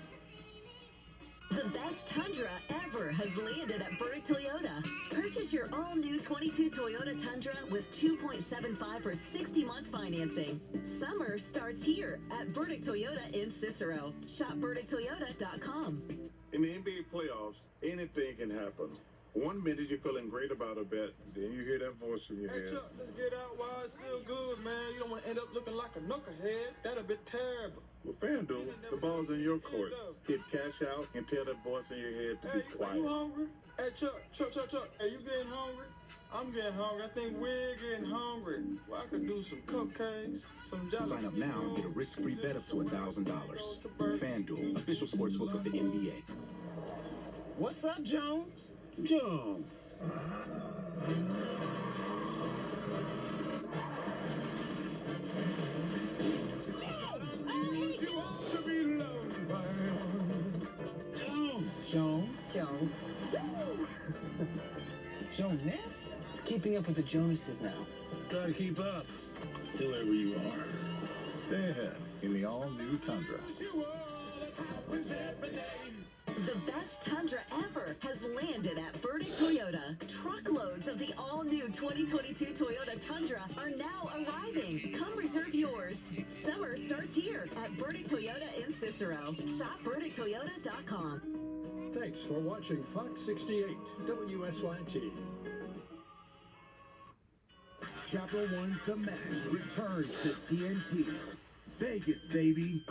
The best Tundra ever has landed at Burdick Toyota. Purchase your all-new 22 Toyota Tundra with 2.75 for 60 months financing. Summer starts here at Burdick Toyota in Cicero. Shop BurdickToyota.com. In the NBA playoffs, anything can happen. 1 minute you're feeling great about a bet, then you hear that voice in your head. Chuck, let's get out while it's still good, man. You don't want to end up looking like a knucklehead. That'd be terrible. Well, FanDuel, the ball's in your court. Hit cash out and tell that voice in your head to be quiet. Are you hungry? Hey, Chuck, are you getting hungry? I'm getting hungry. I think we're getting hungry. Well, I could do some cupcakes, some jelly. Sign up now and get a risk-free bet up to $1,000. FanDuel, official sportsbook of the NBA. What's up, Jones? Jones. Jones. Jonas? It's keeping up with the Jonases now. Try to keep up, whoever you are. Stay ahead in the all-new Tundra. The best Tundra ever has landed at Burdick Toyota. Truckloads of the all-new 2022 Toyota Tundra are now arriving. Come reserve yours. Summer starts here at Burdick Toyota in Cicero. Shop BurdickToyota.com. Thanks for watching Fox 68 WSYT. Capital One's The Match returns to TNT. Vegas, baby.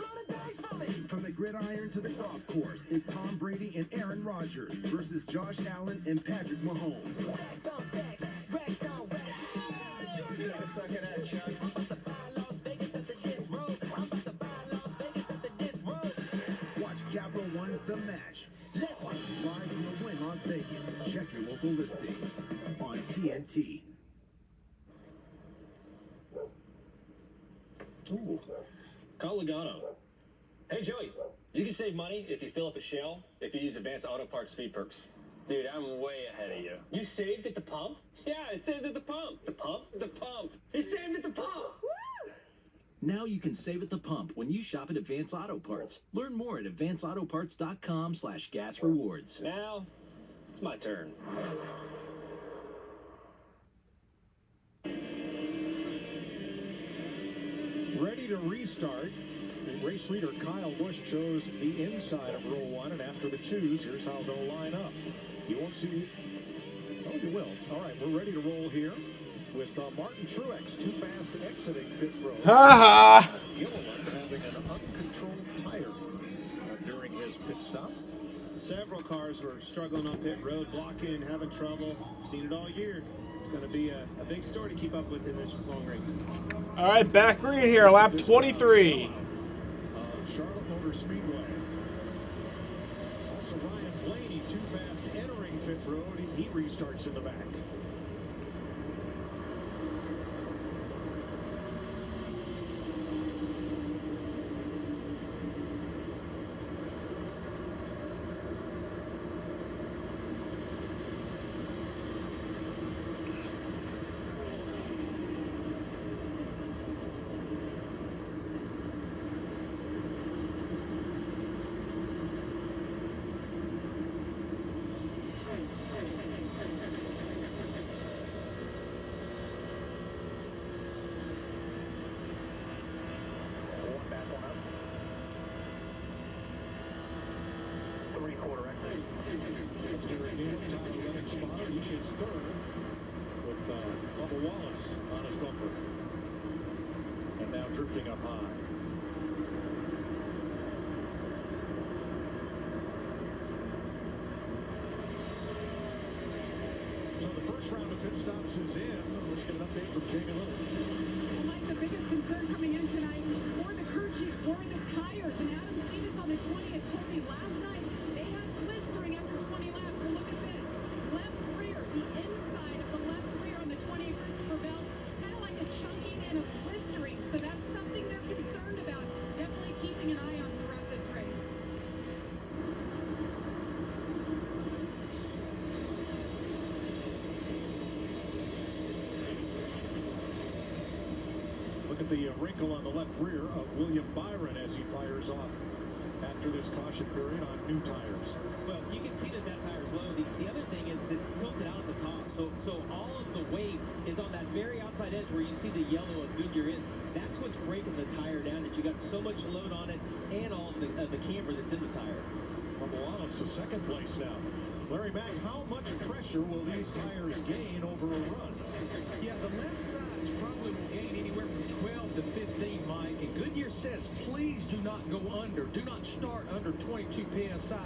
From the gridiron to the golf course, it's Tom Brady and Aaron Rodgers versus Josh Allen and Patrick Mahomes. Watch Capital One's The Match. Live from the Wynn Las Vegas. Check your local listings on TNT. Ooh. Call Logano. Hey, Joey, you can save money if you fill up a Shell if you use Advanced Auto Parts Speed Perks. Dude, I'm way ahead of you. You saved at the pump? Yeah, I saved at the pump. The pump? The pump. You saved at the pump! Woo! Now you can save at the pump when you shop at Advanced Auto Parts. Learn more at advancedautoparts.com/gas rewards. Now, it's my turn. Ready to restart. Race leader Kyle Busch chose the inside of row one, and after the choose, here's how they'll line up. You won't see... Oh, you will. All right, we're ready to roll here with Martin Truex too fast exiting pit road. Ha ha! Gilliland having an uncontrolled tire during his pit stop. Several cars were struggling on pit road, blocking, having trouble. Seen it all year. It's going to be a big story to keep up with in this long race. All right, back green here, lap 23. Charlotte Motor Speedway. Also Ryan Blaney too fast entering pit road. He restarts in the back. Drifting up high. So the first round of pit stops is in. Let's get an update from Jamie Lillard. Well, Mike, the biggest concern coming in tonight for the crew chiefs were the tires. And Adam Stevens on the 20 had told me last night they had blistering after 20 laps. So look at this. Left rear, the inside of the left rear on the 20 Christopher Bell. It's kind of like a chunking and a blistering. So that's something they're concerned about. Definitely keeping an eye on throughout this race. Look at the wrinkle on the left rear of William Byron as he fires off after this caution period on new tires. Well, you can see that tire's low. The other thing is it's tilted out at the top. So all of the weight is on that very outside edge where you see the yellow of Goodyear is. That's what's breaking the tire down. That you got so much load on it and all of the camber that's in the tire. From Wallace to second place now. Larry Mack, how much pressure will these tires gain over a run? Yeah, the left sides probably will gain anywhere from 12 to 15, Mike. And Goodyear says, please do not go under. Do not start under 22 PSI.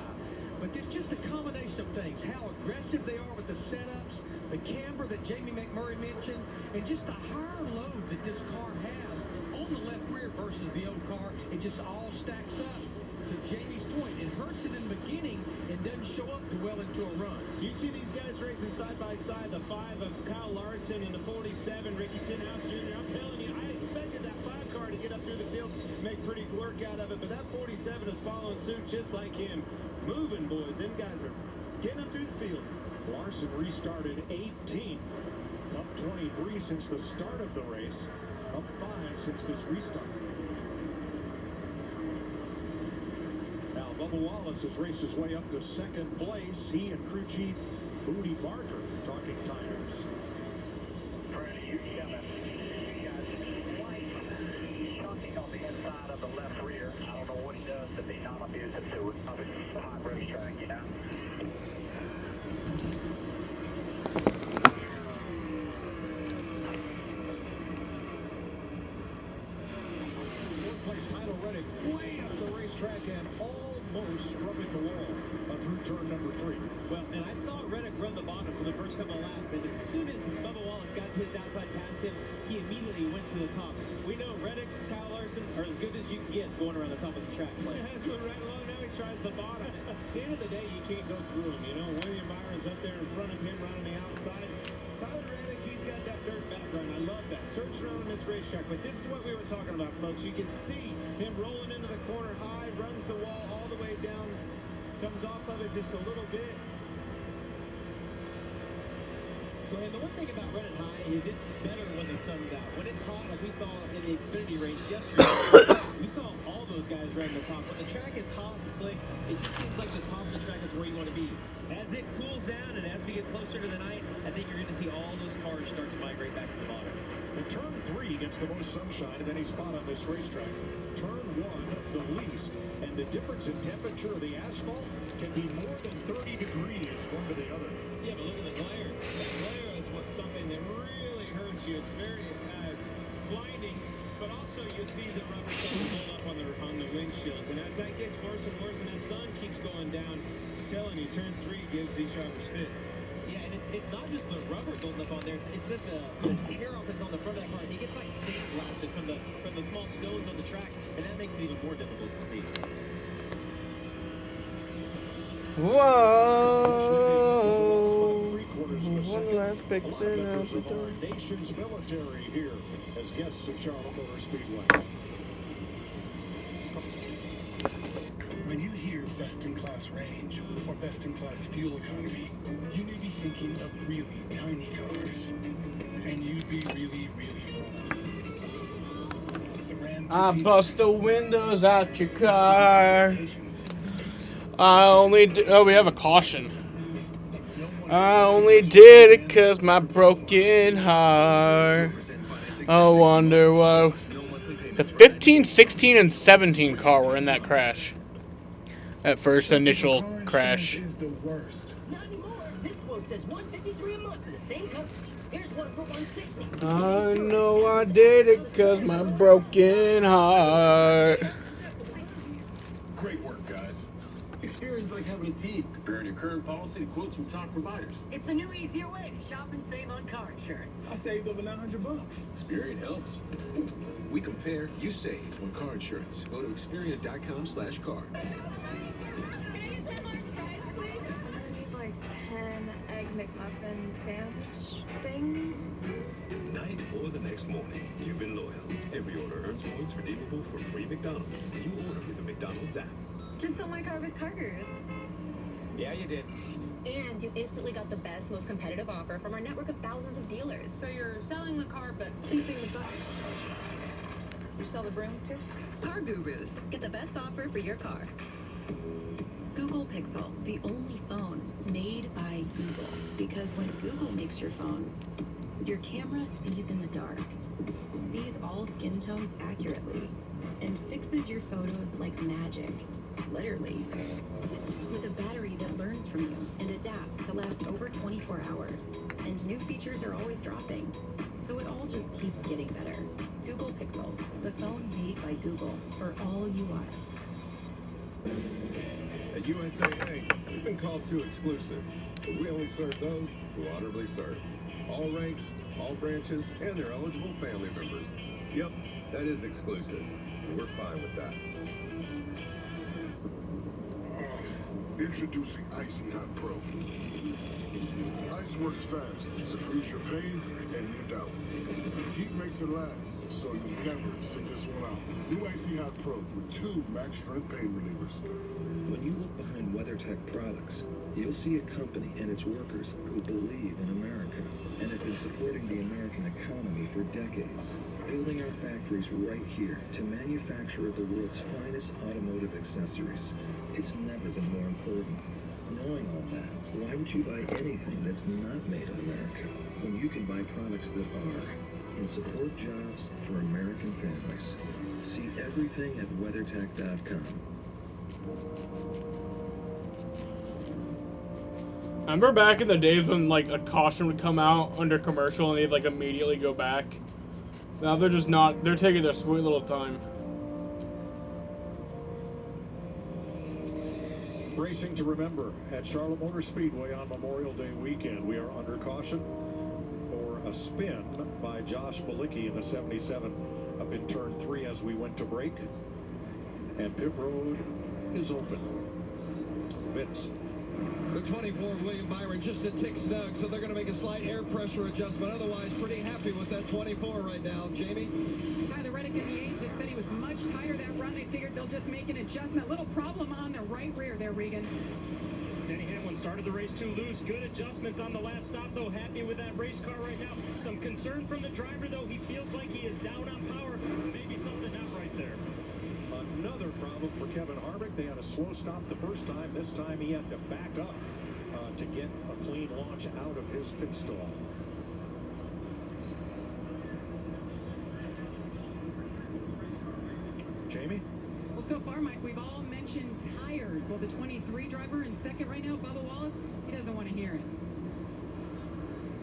But there's just a combination of things. How aggressive they are with the setups, the camber that Jamie McMurray mentioned, and just the higher loads that this car has on the left rear versus the old car. It just all stacks up. to Jamie's point, it hurts it in the beginning and doesn't show up too well into a run. You see these guys racing side by side, the 5 of Kyle Larson and the 47, Ricky Stenhouse Jr. I'm telling you, I expected that 5 car to get up through the field, make pretty work out of it, but that 47 is following suit just like him. Moving, boys. Them guys are getting up through the field. Larson restarted 18th, up 23 since the start of the race, up 5 since this restart. Now, Bubba Wallace has raced his way up to second place. He and crew chief Booty Barker talking tires. Freddie, you're coming. You got slight chunking on the inside of the left rear. I don't know what he does to be non-abusive to it. It's a hot racetrack, you know. Fourth place Tyler Reddick way up the racetrack and almost rubbing the wall through turn number 3. Well, and I saw Reddick run the bottom for the first couple of laps, and as soon as Bubba Wallace got his outside past him, he immediately went to the top. We know Reddick, Kyle Larson are as good as you can get going around the top of the track. That's what right along now he tries the bottom. At the end of the day, you can't go through him. You know, William Byron's up there in front of him, running the outside. Tyler Reddick, he's got that dirt background. I love that. Searching around on this racetrack. But this is what we were talking about, folks. You can see him rolling into the corner high, runs the wall all the way down, comes off of it just a little bit. And the one thing about running high is it's better when the sun's out. When it's hot, like we saw in the Xfinity race yesterday, we saw all those guys running the top. When the track is hot and slick, it just seems like the top of the track is where you want to be. As it cools down and as we get closer to the night, I think you're going to see all those cars start to migrate back to the bottom. And turn 3 gets the most sunshine of any spot on this racetrack. Turn 1, the least. And the difference in temperature of the asphalt can be more than 30 degrees one to the other. Yeah, but look at the glare. That glare is what's something that really hurts you. It's very blinding, but also you see the rubber starting to build up on the windshields. And as that gets worse and worse and the sun keeps going down, I'm telling you, turn 3 gives these drivers fits. Yeah, and it's not just the rubber building up on there. It's that the tear off that's on the front of that car. It gets like sandblasted from the small stones on the track, and that makes it even more difficult to see. Whoa! One last big thing. Nation's military here as guests at Charlotte Motor Speedway. When you hear best-in-class range or best-in-class fuel economy, you may be thinking of really tiny cars. And you'd be really, really wrong. I bust the windows out your car. I only we have a caution. I only did it 'cause my broken heart. I wonder what the 15, 16, and 17 car were in that crash. That first initial crash. Is the worst. Not anymore. This quote says $153 a month for the same coverage. Here's one for $160. I know I did it 'cause my broken heart. Great work, guys. Experience like having a team, comparing your current policy to quotes from top providers. It's a new, easier way to shop and save on car insurance. I saved over $900. Experian helps. We compare, you save on car insurance. Go to Experian.com/car. Can I get 10 large fries, please? I need like 10 egg McMuffin sandwich things. Night or the next morning, you've been loyal. Every order earns points redeemable for free McDonald's. You order with the McDonald's app. Just sold my car with Carter's. Yeah, you did. And you instantly got the best, most competitive offer from our network of thousands of dealers. So you're selling the car, but keeping the buck. You sell the broom too? Car Gurus. Get the best offer for your car. Google Pixel, the only phone made by Google. Because when Google makes your phone, your camera sees in the dark, sees all skin tones accurately, and fixes your photos like magic. Literally. With a battery that learns from you and adapts to last over 24 hours. And new features are always dropping. So it all just keeps getting better. Google Pixel, the phone made by Google for all you are. At USAA, we've been called too exclusive. We only serve those who honorably serve. All ranks, all branches, and their eligible family members. Yep, that is exclusive, and we're fine with that. Introducing Icy Hot Pro. Ice works fast to freeze your pain and your doubt. Heat makes it last, so you never sit this one out. New Icy Hot Pro with 2 max strength pain relievers. When you look behind WeatherTech products, you'll see a company and its workers who believe in America and have been supporting the American economy for decades, building our factories right here to manufacture the world's finest automotive accessories. It's never been more important. Knowing all that, why would you buy anything that's not made in America when you can buy products that are, and support jobs for American families? See everything at WeatherTech.com. Remember back in the days when like a caution would come out under commercial and they'd like immediately go back? Now they're just not. They're taking their sweet little time. Racing to remember at Charlotte Motor Speedway on Memorial Day weekend. We are under caution for a spin by Josh Balicki in the 77 up in turn 3 as we went to break. And pit road is open. Vince. The 24 William Byron just a tick snug, so they're going to make a slight air pressure adjustment. Otherwise, pretty happy with that 24 right now. Jamie? Tyler Reddick in the 8 just said he was much tired that run. They figured they'll just make an adjustment. Little problem on the right rear there, Regan. Denny Hamlin started the race 2 loose. Good adjustments on the last stop, though. Happy with that race car right now. Some concern from the driver, though. He feels like he is down on power. Maybe something not right there. Another problem for Kevin Harvick. They had a slow stop the first time. This time he had to back up to get a clean launch out of his pit stall. Jamie? Well, so far, Mike, we've all mentioned tires. Well, the 23 driver in second right now, Bubba Wallace, he doesn't want to hear it.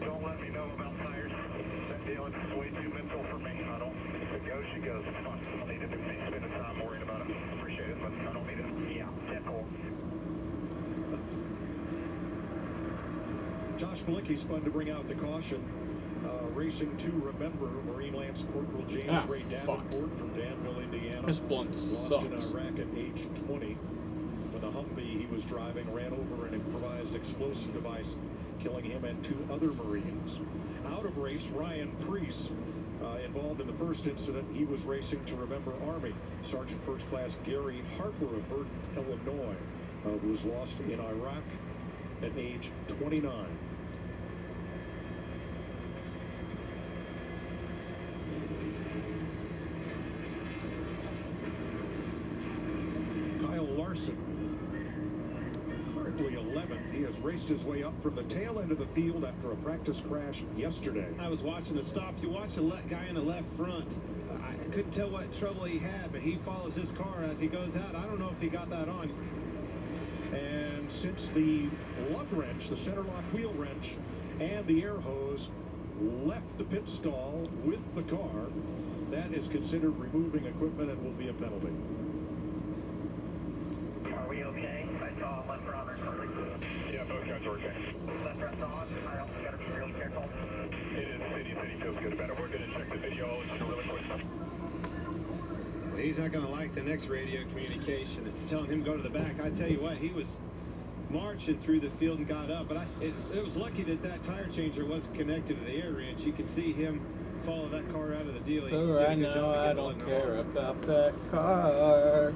Don't let me know about tires. That deal is way too mental for me. I don't. If it goes, she goes. It's fun. I don't need to do any spending time worrying about it. Appreciate it, but I don't need it. Yeah, 10 4. Josh Balicki spun to bring out the caution. Racing to remember Marine Lance Corporal James Ray Davenport from Danville, Indiana. This blunt lost sucks. in Iraq at age 20 when the Humvee he was driving ran over an improvised explosive device, killing him and 2 other Marines. Out of race, Ryan Preece, involved in the first incident. He was racing to remember Army. Sergeant First Class Gary Harper of Verdun, Illinois, was lost in Iraq at age 29. Kyle Larson, currently 11th. He has raced his way up from the tail end of the field after a practice crash yesterday. I was watching the stop. You watch the guy in the left front. I couldn't tell what trouble he had, but he follows his car as he goes out. I don't know if he got that on. And since the lug wrench, the center lock wheel wrench, and the air hose left the pit stall with the car, that is considered removing equipment and will be a penalty. Are we okay? I saw left front. Yeah, both guys are okay. Left front on. I also got to be real careful. It is city feels good about it. We're going to check the video. I'll let you know really quick. Well, he's not going to like the next radio communication. It's telling him to go to the back. I tell you what, he was marching through the field and got up. But it was lucky that tire changer wasn't connected to the air wrench. You could see him follow that car out of the deal. Right now, I don't care about that car.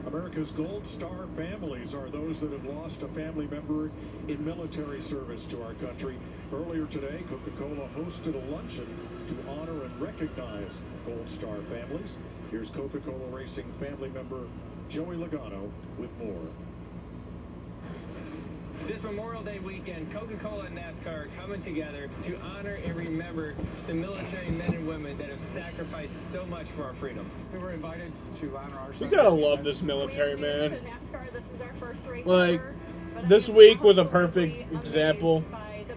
America's Gold Star families are those that have lost a family member in military service to our country. Earlier today, Coca-Cola hosted a luncheon to honor and recognize Gold Star families. Here's Coca-Cola Racing family member Joey Logano with more. This Memorial Day weekend, Coca-Cola and NASCAR are coming together to honor and remember the military men and women that have sacrificed so much for our freedom. We were invited to honor our. You gotta love this military, man. NASCAR, this is our first race Like, ever, this week was a perfect example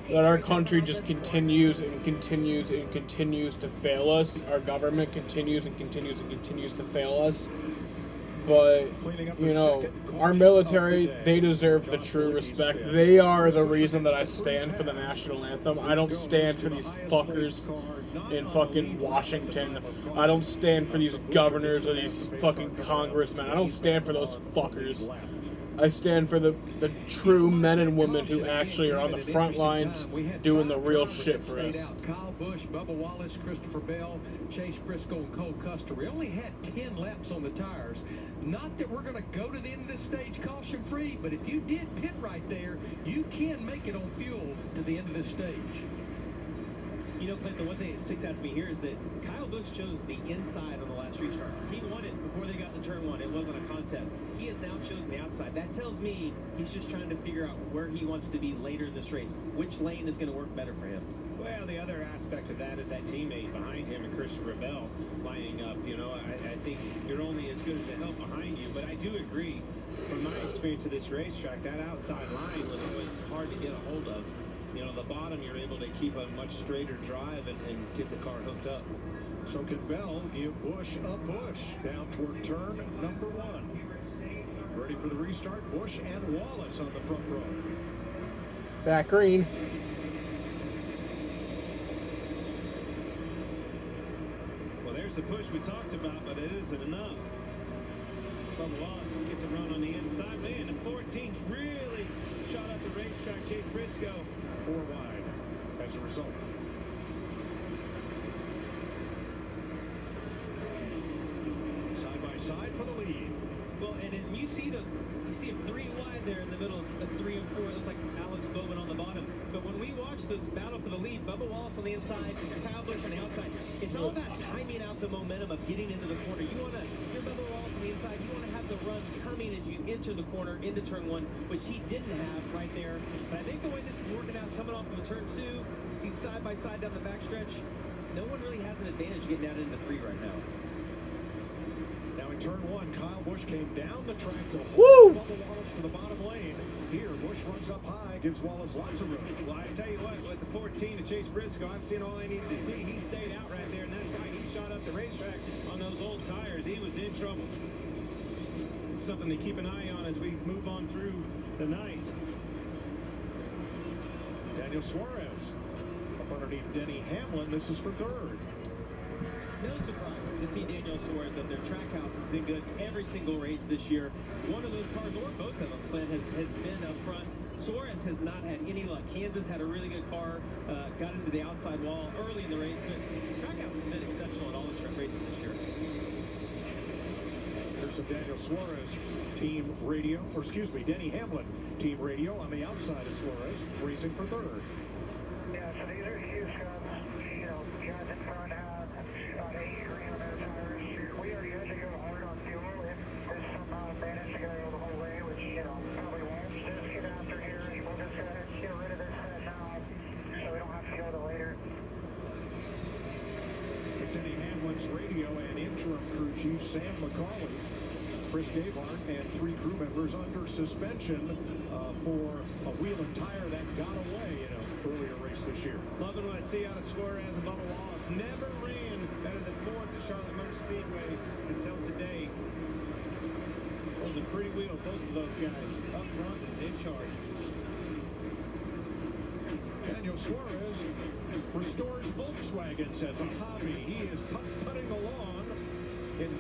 that our country just continues and continues and continues to fail us. Our government continues and continues and continues to fail us. But, you know, our military, they deserve the true respect. They are the reason that I stand for the national anthem. I don't stand for these fuckers in fucking Washington. I don't stand for these governors or these fucking congressmen. I don't stand for those fuckers. I stand for the true men and women who actually are on the front lines doing the real shit for us. Kyle Busch, Bubba Wallace, Christopher Bell, Chase Briscoe, and Cole Custer. We only had 10 laps on the tires. Not that we're going to go to the end of this stage caution-free, but if you did pit right there, you can make it on fuel to the end of this stage. You know, Clint, the one thing that sticks out to me here is that Kyle Busch chose the inside on the last restart. He won it before they got to turn one. It wasn't a contest. He has now chosen the outside. That tells me he's just trying to figure out where he wants to be later in this race. Which lane is going to work better for him? Well, the other aspect of that is that teammate behind him and Christopher Bell lining up. You know, I think you're only as good as the help behind you. But I do agree, from my experience of this racetrack, that outside line was hard to get a hold of. You know, the bottom, you're able to keep a much straighter drive and get the car hooked up. So can Bell give Busch a push down toward turn number 1? Ready for the restart, Busch and Wallace on the front row. Back green. Well, there's the push we talked about, but it isn't enough. Bubba Wallace gets it run on the inside. Man, the 14's really shot up the racetrack. Chase Briscoe 4 wide as a result. Side by side for the lead. Well, and you see those, you see him 3 wide there in the middle of 3 and 4. It looks like Alex Bowman on the bottom. But when we watch this battle for the lead, Bubba Wallace on the inside, Kyle Busch on the outside, it's all about timing out the momentum of getting into the corner. You want to, if you're Bubba Wallace on the inside, you want to have the run coming as you enter the corner into turn 1, which he didn't have right there. But I think the way this is working out, coming off of a turn 2, you see side by side down the backstretch, no one really has an advantage getting out into 3 right now. Now in turn 1, Kyle Busch came down the track to hold Bubba Wallace to the bottom lane. Here, Busch runs up high, gives Wallace lots of room. Well, I tell you what, with the 14 to Chase Briscoe, I've seen all I needed to see. He stayed out right there, and that's why he shot up the racetrack on those old tires. He was in trouble. It's something to keep an eye on as we move on through the night. Daniel Suarez up underneath Denny Hamlin. This is for 3rd. No surprise to see Daniel Suarez up there. Trackhouse has been good every single race this year. One of those cars, or both of them, Clint, has been up front. Suarez has not had any luck. Kansas had a really good car, got into the outside wall early in the race, but Trackhouse has been exceptional in all the truck races this year. There's some Daniel Suarez team radio, or excuse me, Denny Hamlin team radio on the outside of Suarez, racing for 3rd. Yeah, so these are huge guns. You know, guys in front have about 80 grand on their tires. We are usually go hard on fuel if there's somehow managed to go the whole way, which, you know, probably won't. Just get after here. We'll just get rid of this set now so we don't have to go to later. It's Denny Hamlin's radio and interim crew chief Sam McCauley, Chris Gabart, and 3 crew members under suspension for a wheel and tire that got away in an earlier race this year. Loving what I see out of Suarez and Bubba Wallace. Never ran better than 4th at Charlotte Motor Speedway until today. Holding a pretty wheel, both of those guys up front and in charge. Daniel Suarez restores Volkswagens as a hobby. He is putting along in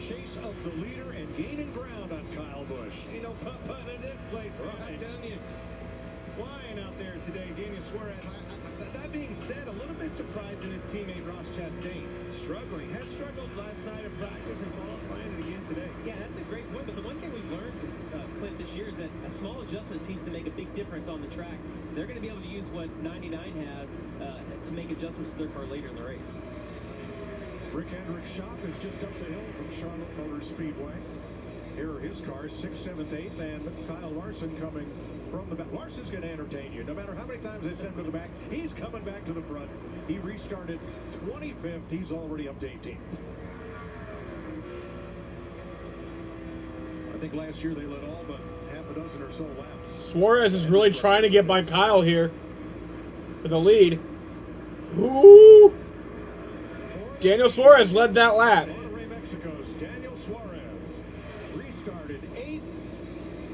chase of the leader and gaining ground on Kyle Busch. Ain't no putt-putting in this place, man. Right. I'm telling you. Flying out there today, Daniel Suarez. That being said, a little bit surprising his teammate Ross Chastain. Struggling. Has struggled last night in practice and qualifying it again today. Yeah, that's a great point. But the one thing we've learned, Clint, this year is that a small adjustment seems to make a big difference on the track. They're going to be able to use what 99 has to make adjustments to their car later in the race. Rick Hendrick's shop is just up the hill from Charlotte Motor Speedway. Here are his cars, 6th, 7th, 8th, and Kyle Larson coming from the back. Larson's going to entertain you. No matter how many times they send him to the back, he's coming back to the front. He restarted 25th. He's already up to 18th. I think last year they led all but half a dozen or so laps. Suarez is really trying to get by Kyle here for the lead. Ooh! Daniel Suarez led that lap. Monterrey, Mexico's Daniel Suarez restarted 8th.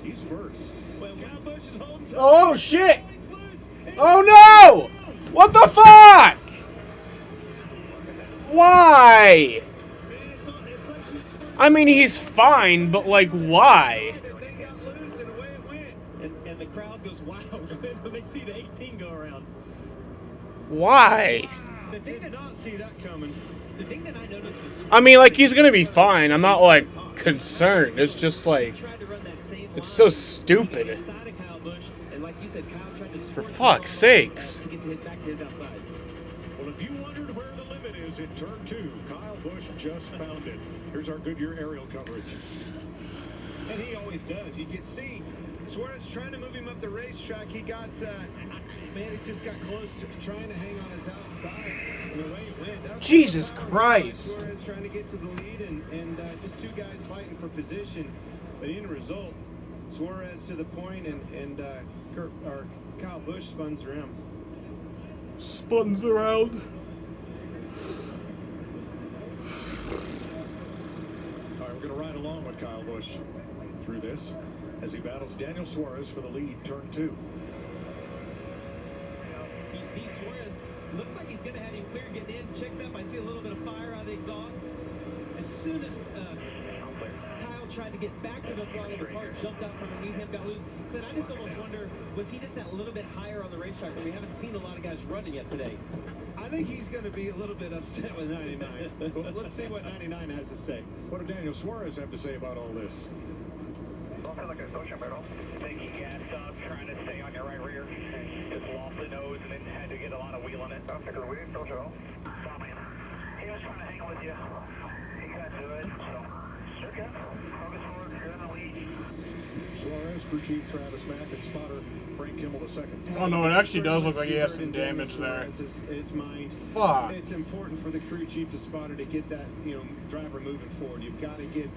He's first. Well, Kyle Busch is holding. Oh shit! Oh no! What the fuck? Why? I mean, he's fine, but like, why? They got loose and the crowd goes wild when they see the 18 go around. Why? They did not see that coming. The thing that I noticed was... I mean, like, he's gonna be fine. I'm not, like, concerned. It's just, like, it's so stupid. For fuck's sakes. To get back to his outside. Well, if you wondered where the limit is in turn 2, Kyle Busch just found it. Here's our Goodyear aerial coverage. And he always does. You can see Suarez trying to move him up the racetrack. He got, man, he just got close to trying to hang on his outside. And the way it went. Jesus Christ. Suarez trying to get to the lead and just two guys fighting for position. But in result, Suarez to the point and Kyle Busch spuns around. Spuns around. All right, we're going to ride along with Kyle Busch through this as he battles Daniel Suarez for the lead, turn 2. You see Suarez, looks like he's going to have him clear getting in. Checks up, I see a little bit of fire out of the exhaust. As soon as Kyle tried to get back to the throttle, the car jumped out from underneath him, got loose. Clint, I just almost wonder, was he just that little bit higher on the racetrack where we haven't seen a lot of guys running yet today? I think he's going to be a little bit upset with 99. Well, let's see what 99 has to say. What did Daniel Suarez have to say about all this? Think he gassed up, trying to stay on your right rear. Just lost the nose and then had to get a lot of wheel in it. He was trying to hang with you. He couldn't do it, so okay. Focus forward, you're in the lead. Suarez, crew chief Travis Mack, and spotter Frank Kimmel II. Oh no, it actually does look like he has some damage there. His mind. Fuck. It's important for the crew chief, the spotter, to get that driver moving forward. You've got to get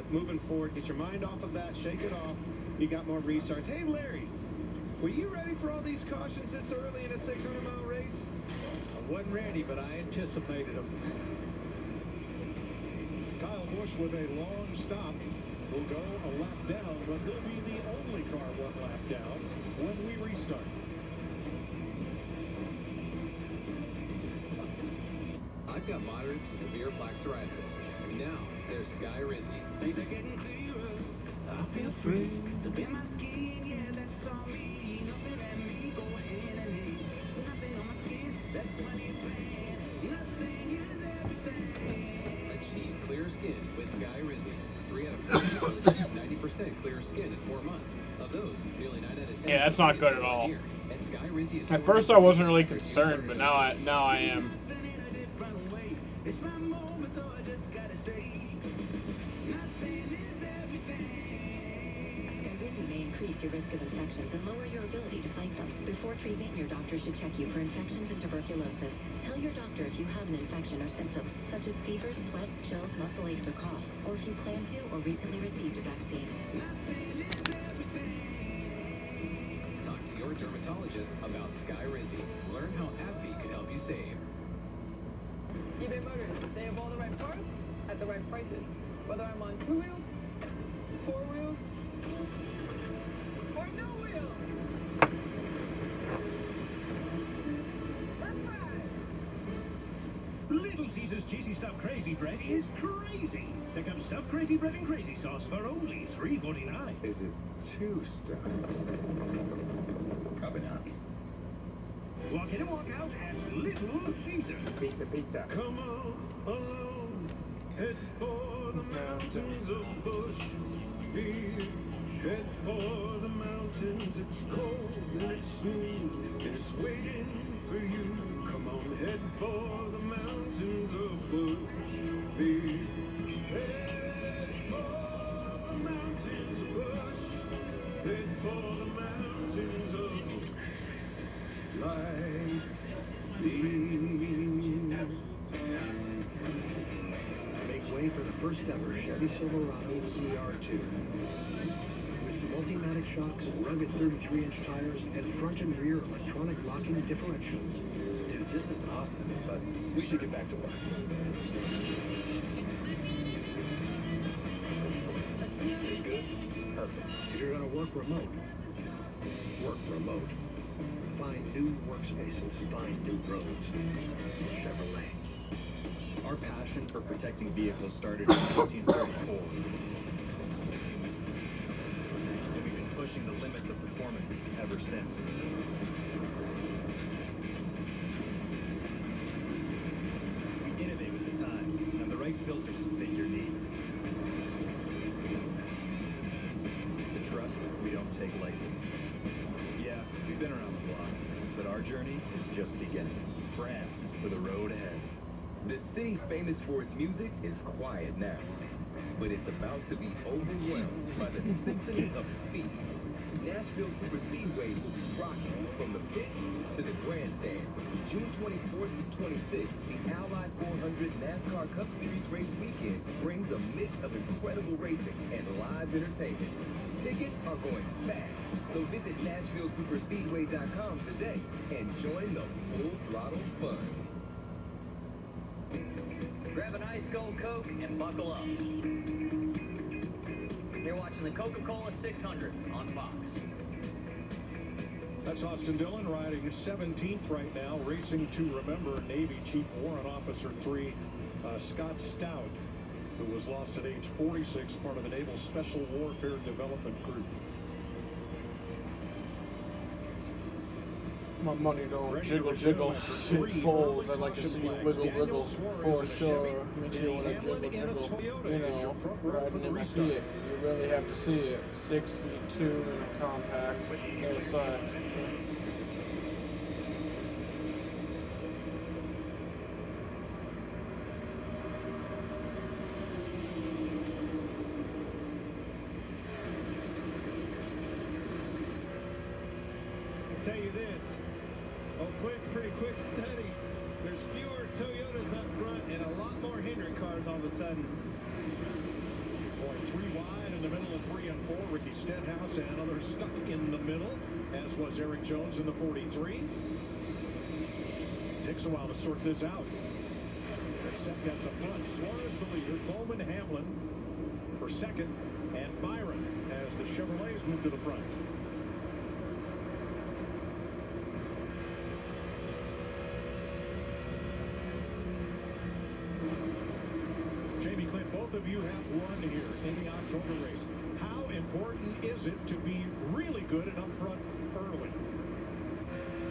moving forward. Get your mind off of that. Shake it off. You got more restarts. Hey Larry, were you ready for all these cautions this early in a 600-mile race? I wasn't ready, but I anticipated them. Kyle Busch with a long stop will go a lap down, but he'll be the only car one lap down when we restart. I've got moderate to severe plaque psoriasis. Now there's Sky Rizzy. Things are getting clearer. I feel free to be my skin. Yeah, that's all me. Nothing at me. Go ahead and hate. Nothing on my skin. That's when you plan. Nothing is everything. Achieve clear skin with Sky Rizzy. 3 out of 4 people achieve 90% clear skin in 4 months. Of those, nearly 9 out of 10. Yeah, that's not good at all. And Sky Rizzy is At first I wasn't really concerned, but now I am. It's my moment, so I just gotta say. Nothing is everything. Skyrizi may increase your risk of infections and lower your ability to fight them. Before treatment, your doctor should check you for infections and tuberculosis. Tell your doctor if you have an infection or symptoms, such as fevers, sweats, chills, muscle aches, or coughs, or if you plan to or recently received a vaccine. Talk to your dermatologist about Sky Rizzy. Learn how AbbVie could help you save. eBay Motors, they have all the right parts at the right prices. Whether I'm on 2 wheels, 4 wheels, or no wheels. Let's ride! Little Caesar's Cheesy Stuffed Crazy Bread is crazy. Pick up Stuffed Crazy Bread and Crazy Sauce for only $3.49. Is it too stuffed? Probably not. Walk in and walk out at Little Caesar. Pizza. Come on along, head for the mountains of Bush. Head for the mountains, it's cold and it's smooth, and it's waiting for you. Come on, head for the mountains of Bush. Head for the mountains of Bush. Head for the mountains of life. Make way for the first ever Chevy Silverado CR2. With multi-matic shocks, rugged 33-inch tires, and front and rear electronic locking differentials. Dude, this is awesome, but we should get back to work. Is good? Perfect. If you're going to work remote, work remote. Find new workspaces, find new roads. Chevrolet. Our passion for protecting vehicles started in 1934. And we've been pushing the limits of performance ever since. We innovate with the times and have the right filters to fit your needs. It's a trust we don't take lightly. Yeah, we've been around the block, but our journey is just beginning. Brand for the road ahead. The city famous for its music is quiet now, but it's about to be overwhelmed by the symphony of speed. Nashville Superspeedway will be rocking from the pit to the grandstand. June 24th to 26th, the Allied 400 NASCAR Cup Series race weekend brings a mix of incredible racing and live entertainment. Tickets are going fast, so visit NashvilleSuperspeedway.com today and join the full throttle fun. Grab an ice cold Coke and buckle up. You're watching the Coca-Cola 600 on Fox. That's Austin Dillon riding 17th right now, racing to remember Navy Chief Warrant Officer 3 Scott Stout, who was lost at age 46, part of the Naval Special Warfare Development Group. My money don't jiggle, jiggle, fold. I'd like to see you wiggle, wiggle, for sure. Make sure when I jiggle, jiggle, you know, riding in my Fiat. You really have to see it. 6'2" in a compact. Inside. I can tell you this. Oak Clint's pretty quick study. There's fewer Toyotas up front and a lot more Hendrick cars all of a sudden. Boy, 3 wide in the middle of 3 and 4. Ricky Stenhouse and others stuck in the middle, as was Eric Jones in the 43. Takes a while to sort this out. Except at the front, Suarez the leader, Coleman, Hamlin for second, and Byron as the Chevrolets move to the front. Jamie Clint, both of you have won here in the October race. How important is it to be really good and up front early?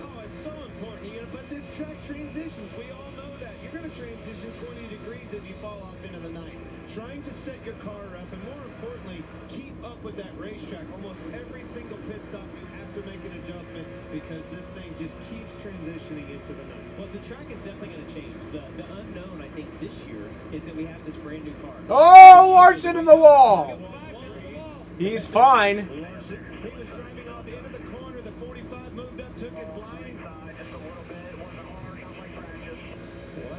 Oh, it's so important, but this track transitions. We all know that. You're going to transition 20 degrees if you fall off into the night. Trying to set your car up, and more importantly, keep up with that racetrack. Almost every single pit stop, you have to make an adjustment because this thing just keeps transitioning into the night. Well, the track is definitely going to change. The unknown, I think, this year is that we have this brand new car. Oh, Larson in the wall. He's fine. He was driving off into the corner. The 45 moved up, took his line.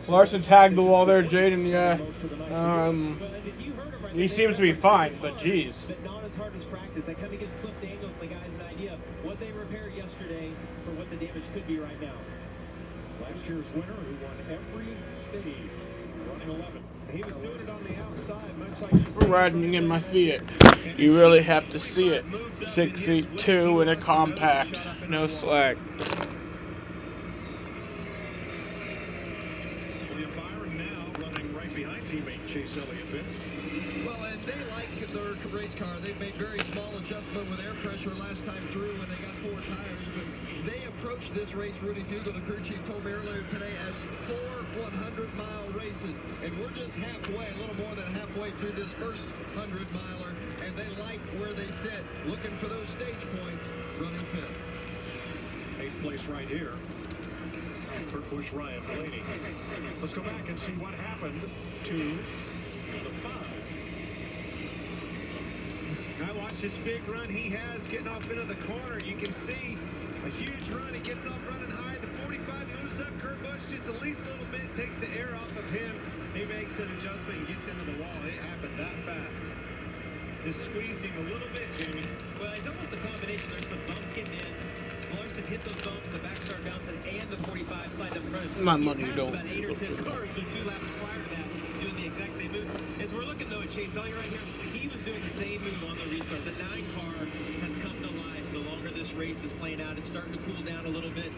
Larson tagged the wall there, Jaden. Yeah. He seems to be fine, but geez. But not as hard as practice. That kind of gives Cliff Daniels and the guys an idea of what they repaired yesterday for what the damage could be right now. Last year's winner who won every stage, running 11. He was doing it on the outside, much like Riding in my Fiat. You really have to see it. 6'2" in a compact. No slack. Byron now running right behind teammate Chase Elliott. Well, and they like their race car. They made very small adjustment with air pressure last time through when they got 4 tires, but they approached this race, Rudy Fugle, the crew chief, told me earlier today, as 4 100-mile races. And we're just halfway, a little more than halfway through this first 100-miler, and they like where they sit, looking for those stage points, running 5th. 8th place right here. Kurt Busch, Ryan Blaney. Let's go back and see what happened to the 5. I watched this big run he has getting off into the corner. You can see a huge run. He gets off running high. The 45 moves up. Kurt Busch just at least a little bit, takes the air off of him. He makes an adjustment and gets into the wall. It happened that fast. Just squeezed him a little bit, Jimmy. Well, it's almost a combination. There's some bumps getting in. Larson hit those bumps, the back start bouncing, and the 45 slide up front. My money don't. About 8 or 10 cars the 2 laps prior to that doing the exact same move. As we're looking though at Chase Elliott right here, he was doing the same move on the restart. The 9 car has come to life. The longer this race is playing out, it's starting to cool down a little bit.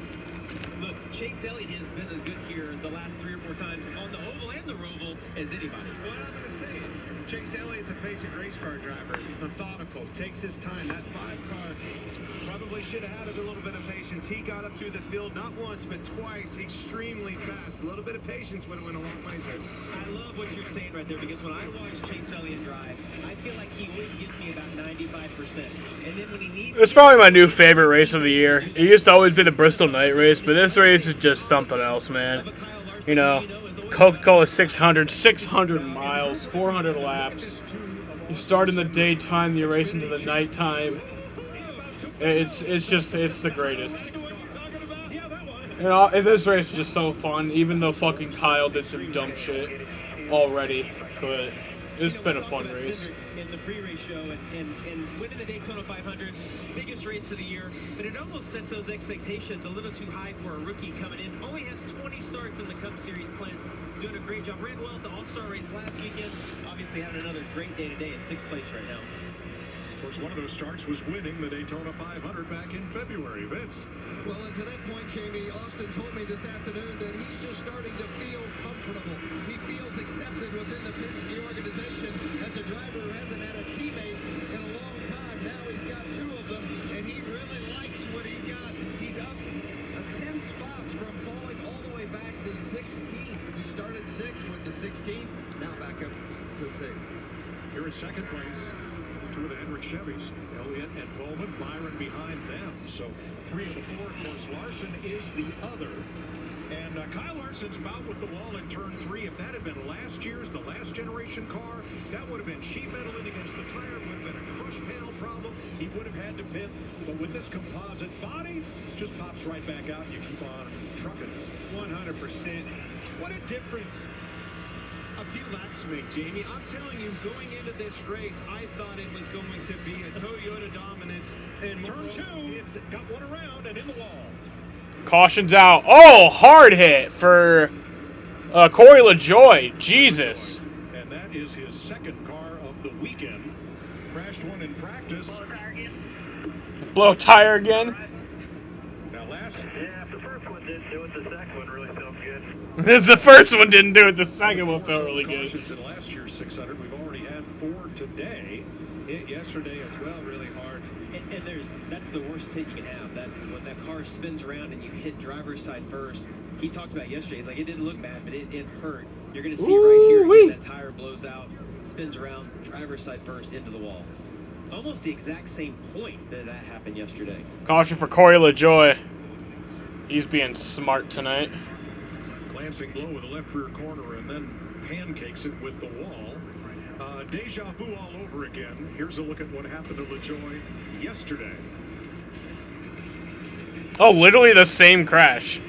Look, Chase Elliott has been as good here the last 3 or 4 times on the oval and the roval as anybody. Well, I'm going to say it. Chase Elliott's a basic race car driver, methodical, takes his time. That 5 car probably should have had a little bit of patience. He got up through the field not once but twice, extremely fast. A little bit of patience would have went a long way there. I love what you're saying right there, because when I watch Chase Elliott drive, I feel like he always gives me about 95%. And then when he needs, It's probably my new favorite race of the year. It used to always be the Bristol Night Race, but this race is just something else, man. You know, Coca-Cola 600 miles, 400 laps. You start in the daytime, you race into the nighttime. It's the greatest. You know, and this race is just so fun, even though fucking Kyle did some dumb shit already, but it's been a fun race. In the pre-race show and winning the Daytona 500, biggest race of the year, but it almost sets those expectations a little too high for a rookie coming in. Only has 20 starts in the Cup Series. Clint doing a great job. Ran well at the All-Star race last weekend. Obviously having another great day today in 6th place right now. Of course, one of those starts was winning the Daytona 500 back in February. Vince. Well, and to that point, Jamie, Austin told me this afternoon that he's just starting to feel comfortable. He feels accepted within the Penske organization as a driver who hasn't had a teammate in a long time. Now he's got 2 of them, and he really likes what he's got. He's up 10 spots from falling all the way back to 16th. He started 6th, went to 16th, now back up to 6th. Here in second place, 2 of the Hendrick Chevys, Elliott and Bowman, Byron behind them. So 3 of the 4, of course, Larson is the other. And Kyle Larson's bout with the wall in turn 3. If that had been last year's, the last generation car, that would have been sheet metal in against the tire, would have been a crush panel problem. He would have had to pit. But with this composite body, just pops right back out and you keep on trucking. 100%. What a difference a few laps make, Jamie. I'm telling you, going into this race, I thought it was going to be a Toyota dominance. And Turn 2, it's got one around and in the wall. Caution's out. Oh, hard hit for Corey LaJoie. Jesus. And that is his 2nd car of the weekend. Crashed one in practice. Blow tire again. Now last. Yeah, if the first one didn't do it, the second one really felt good. The first one didn't do it. The second one felt really good. In last year's 600, we've already had 4 today. hit yesterday as well, really hard. And that's the worst hit you can have. That when that car spins around and you hit driver's side first. He talked about yesterday. He's like, it didn't look bad, but it hurt. You're going to see right here again, that tire blows out, spins around, driver's side first into the wall. Almost the exact same point that happened yesterday. Caution for Corey LaJoie. He's being smart tonight. Glancing blow with the left rear corner and then pancakes it with the wall. Deja vu all over again. Here's a look at what happened to LaJoie yesterday. Oh, literally the same crash.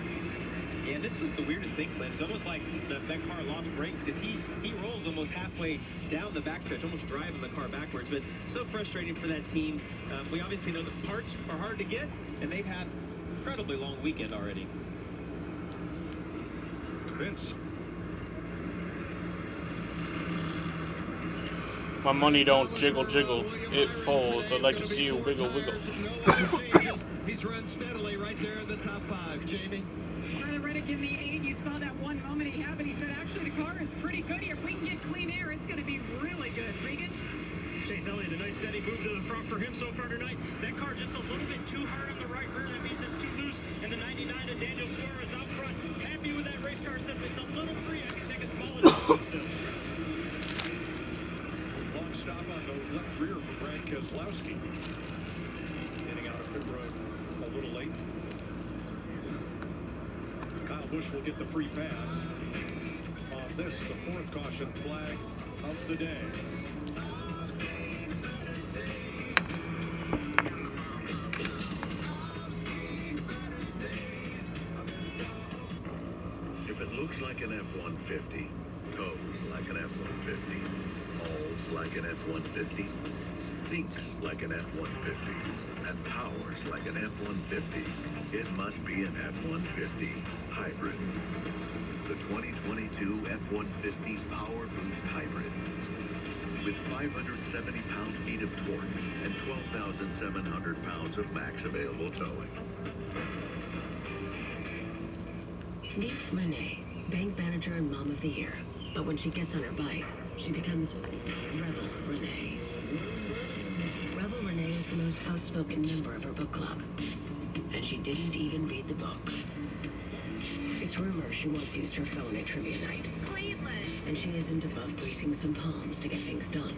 Yeah, this was the weirdest thing, Clint. It's almost like that car lost brakes because he rolls almost halfway down the backstretch, almost driving the car backwards. But so frustrating for that team. We obviously know the parts are hard to get, and they've had an incredibly long weekend already. Vince. My money don't jiggle, it folds. I'd like to see you wiggle. He's run steadily right there in the top 5, Jamie. Trying to Reddick in the 8. You saw that one moment he had, but he said, actually, the car is pretty good here. If we can get clean air, it's going to be really good. Regan? Chase Elliott, a nice steady move to the front for him so far tonight. That car just a little bit too hard on the right rear. That means it's too loose. And the 99 to Daniel Suarez out front. Happy with that race car. Except it's a little free. I can take a small adjustment still. Long stop on the left rear for Brad Keselowski. Getting out of pit road a little late. Kyle Busch will get the free pass. On this, the 4th caution flag of the day. If it looks like an F-150, tows like an F-150, hauls like an F-150, thinks like an F-150, and powers like an F-150, it must be an F-150 hybrid. The 2022 F-150 Power Boost Hybrid. With 570 pound-feet of torque and 12,700 pounds of max available towing. Meet Renee, bank manager and mom of the year. But when she gets on her bike, she becomes Rebel Renee. Rebel Renee is the most outspoken member of her book club, and she didn't even read the book. It's rumored she once used her phone at trivia night. Cleveland! And she isn't above greasing some palms to get things done.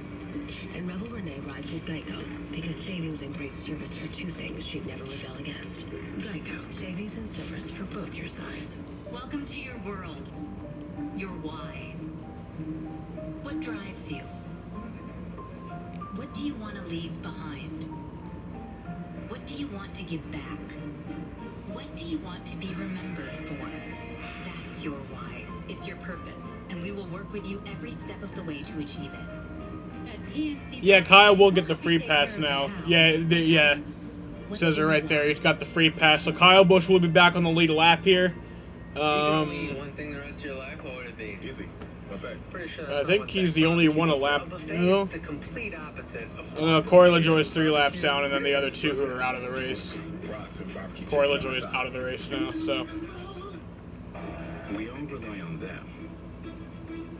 And Rebel Renee rides with Geico because savings and great service are two things she'd never rebel against. Geico, savings and service for both your sides. Welcome to your world. Your why. What drives you? What do you want to leave behind? What do you want to give back? What do you want to be remembered for? That's your why. It's your purpose, and we will work with you every step of the way to achieve it. At PNC, Yeah, Kyle will get the free pass now. Yeah, yeah. Says it right there. He's got the free pass. So Kyle Busch will be back on the lead lap here. One thing the rest of your life, what would it be? Easy. Perfect. Pretty sure I think he's the only one a lap. No. the complete opposite of Corey LaJoy's 3 laps down, and then the other 2 who are out of the race. Corey LaJoy is out of the race now, so. We all rely on them.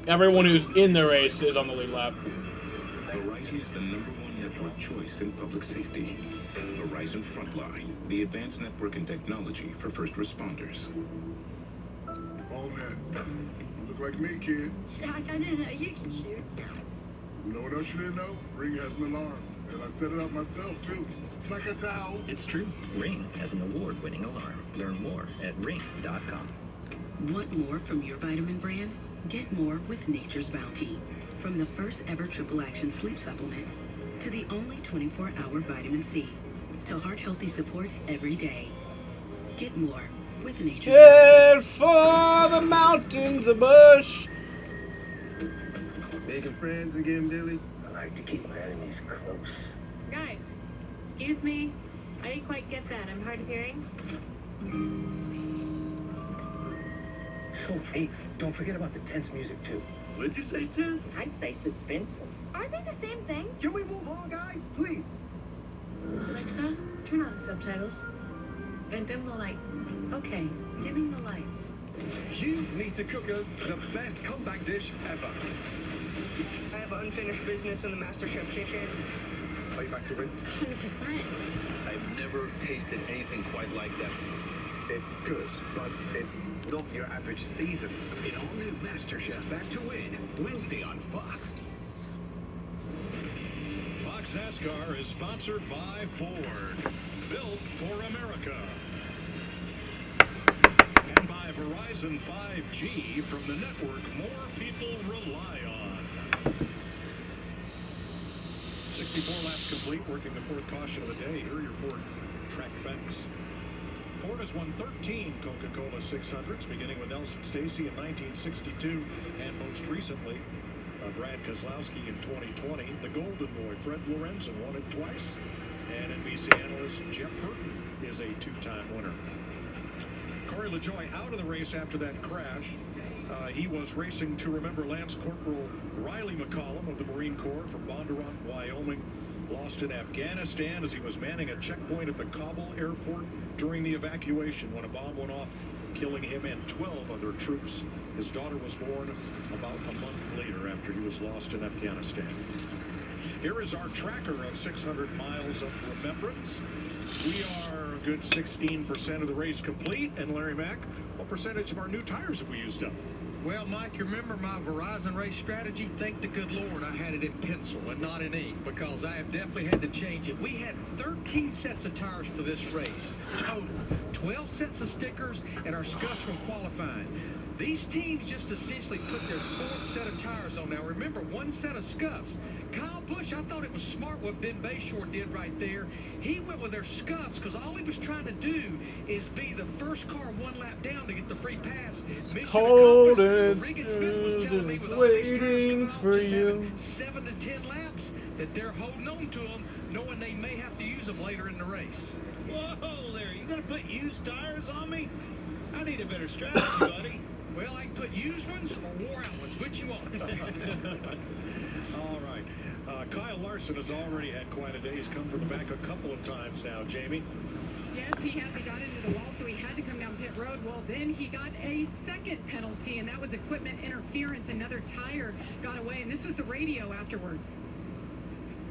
Everyone who's in the race is on the lead lap. Verizon is the #1 network choice in public safety. Verizon Frontline, the advanced network and technology for first responders. Oh man, you look like me, kid. Jack, I didn't know you could shoot. You know what else you didn't know? Ring has an alarm, and I set it up myself too. Like a towel. It's true. Ring has an award-winning alarm. Learn more at ring.com. Want more from your vitamin brand? Get more with Nature's Bounty. From the first ever triple action sleep supplement to the only 24-hour vitamin C to heart healthy support every day. Get more with Nature's Head for the mountains of Bush. Making friends again, Billy? I like to keep my enemies close. Guys, excuse me. I didn't quite get that. I'm hard of hearing. Oh, hey, don't forget about the tense music, too. What'd you say, Tim? I'd say suspenseful. Aren't they the same thing? Can we move on, guys? Please. Alexa, turn on the subtitles. And dim the lights. Okay, dimming the lights. You need to cook us the best comeback dish ever. I have unfinished business in the MasterChef kitchen. Are you back to win? 100%. I've never tasted anything quite like that. It's good, but it's not your average season. An all-new MasterChef Back to Win, Wednesday on Fox. Fox NASCAR is sponsored by Ford, built for America. And by Verizon 5G from the network more people rely on. 64 laps complete, working the 4th caution of the day. Here are your Ford track facts. Ford has won 13 Coca-Cola 600s, beginning with Nelson Stacy in 1962, and most recently, Brad Keselowski in 2020. The Golden Boy, Fred Lorenzen, won it twice, and NBC analyst Jeff Burton is a 2-time winner. Corey LaJoy out of the race after that crash. He was racing to remember Lance Corporal Riley McCollum of the Marine Corps from Bondurant, Wyoming. Lost in Afghanistan as he was manning a checkpoint at the Kabul airport during the evacuation when a bomb went off, killing him and 12 other troops. His daughter was born about a month later after he was lost in Afghanistan. Here is our tracker of 600 miles of remembrance. We are a good 16% of the race complete. And Larry Mack, what percentage of our new tires have we used up? Well, Mike, you remember my Verizon race strategy? Thank the good Lord I had it in pencil and not in ink, because I have definitely had to change it. We had 13 sets of tires for this race, total. 12 sets of stickers and our scuffs from qualifying. These teams just essentially put their 4th set of tires on. Now, remember, 1 set of scuffs. Kyle Busch, I thought it was smart what Ben Bayshore did right there. He went with their scuffs because all he was trying to do is be the first car 1 lap down to get the free pass. It's cold and it's waiting for you. 7 to 10 laps that they're holding on to them, knowing they may have to use them later in the race. Whoa, Larry, you gonna put used tires on me? I need a better strategy, buddy. Well, I can put used ones or wore out ones. Which you want? All right. Kyle Larson has already had quite a day. He's come from the back a couple of times now, Jamie. Yes, he has. He got into the wall, so he had to come down pit road. Well, then he got a second penalty, and that was equipment interference. Another tire got away, and this was the radio afterwards.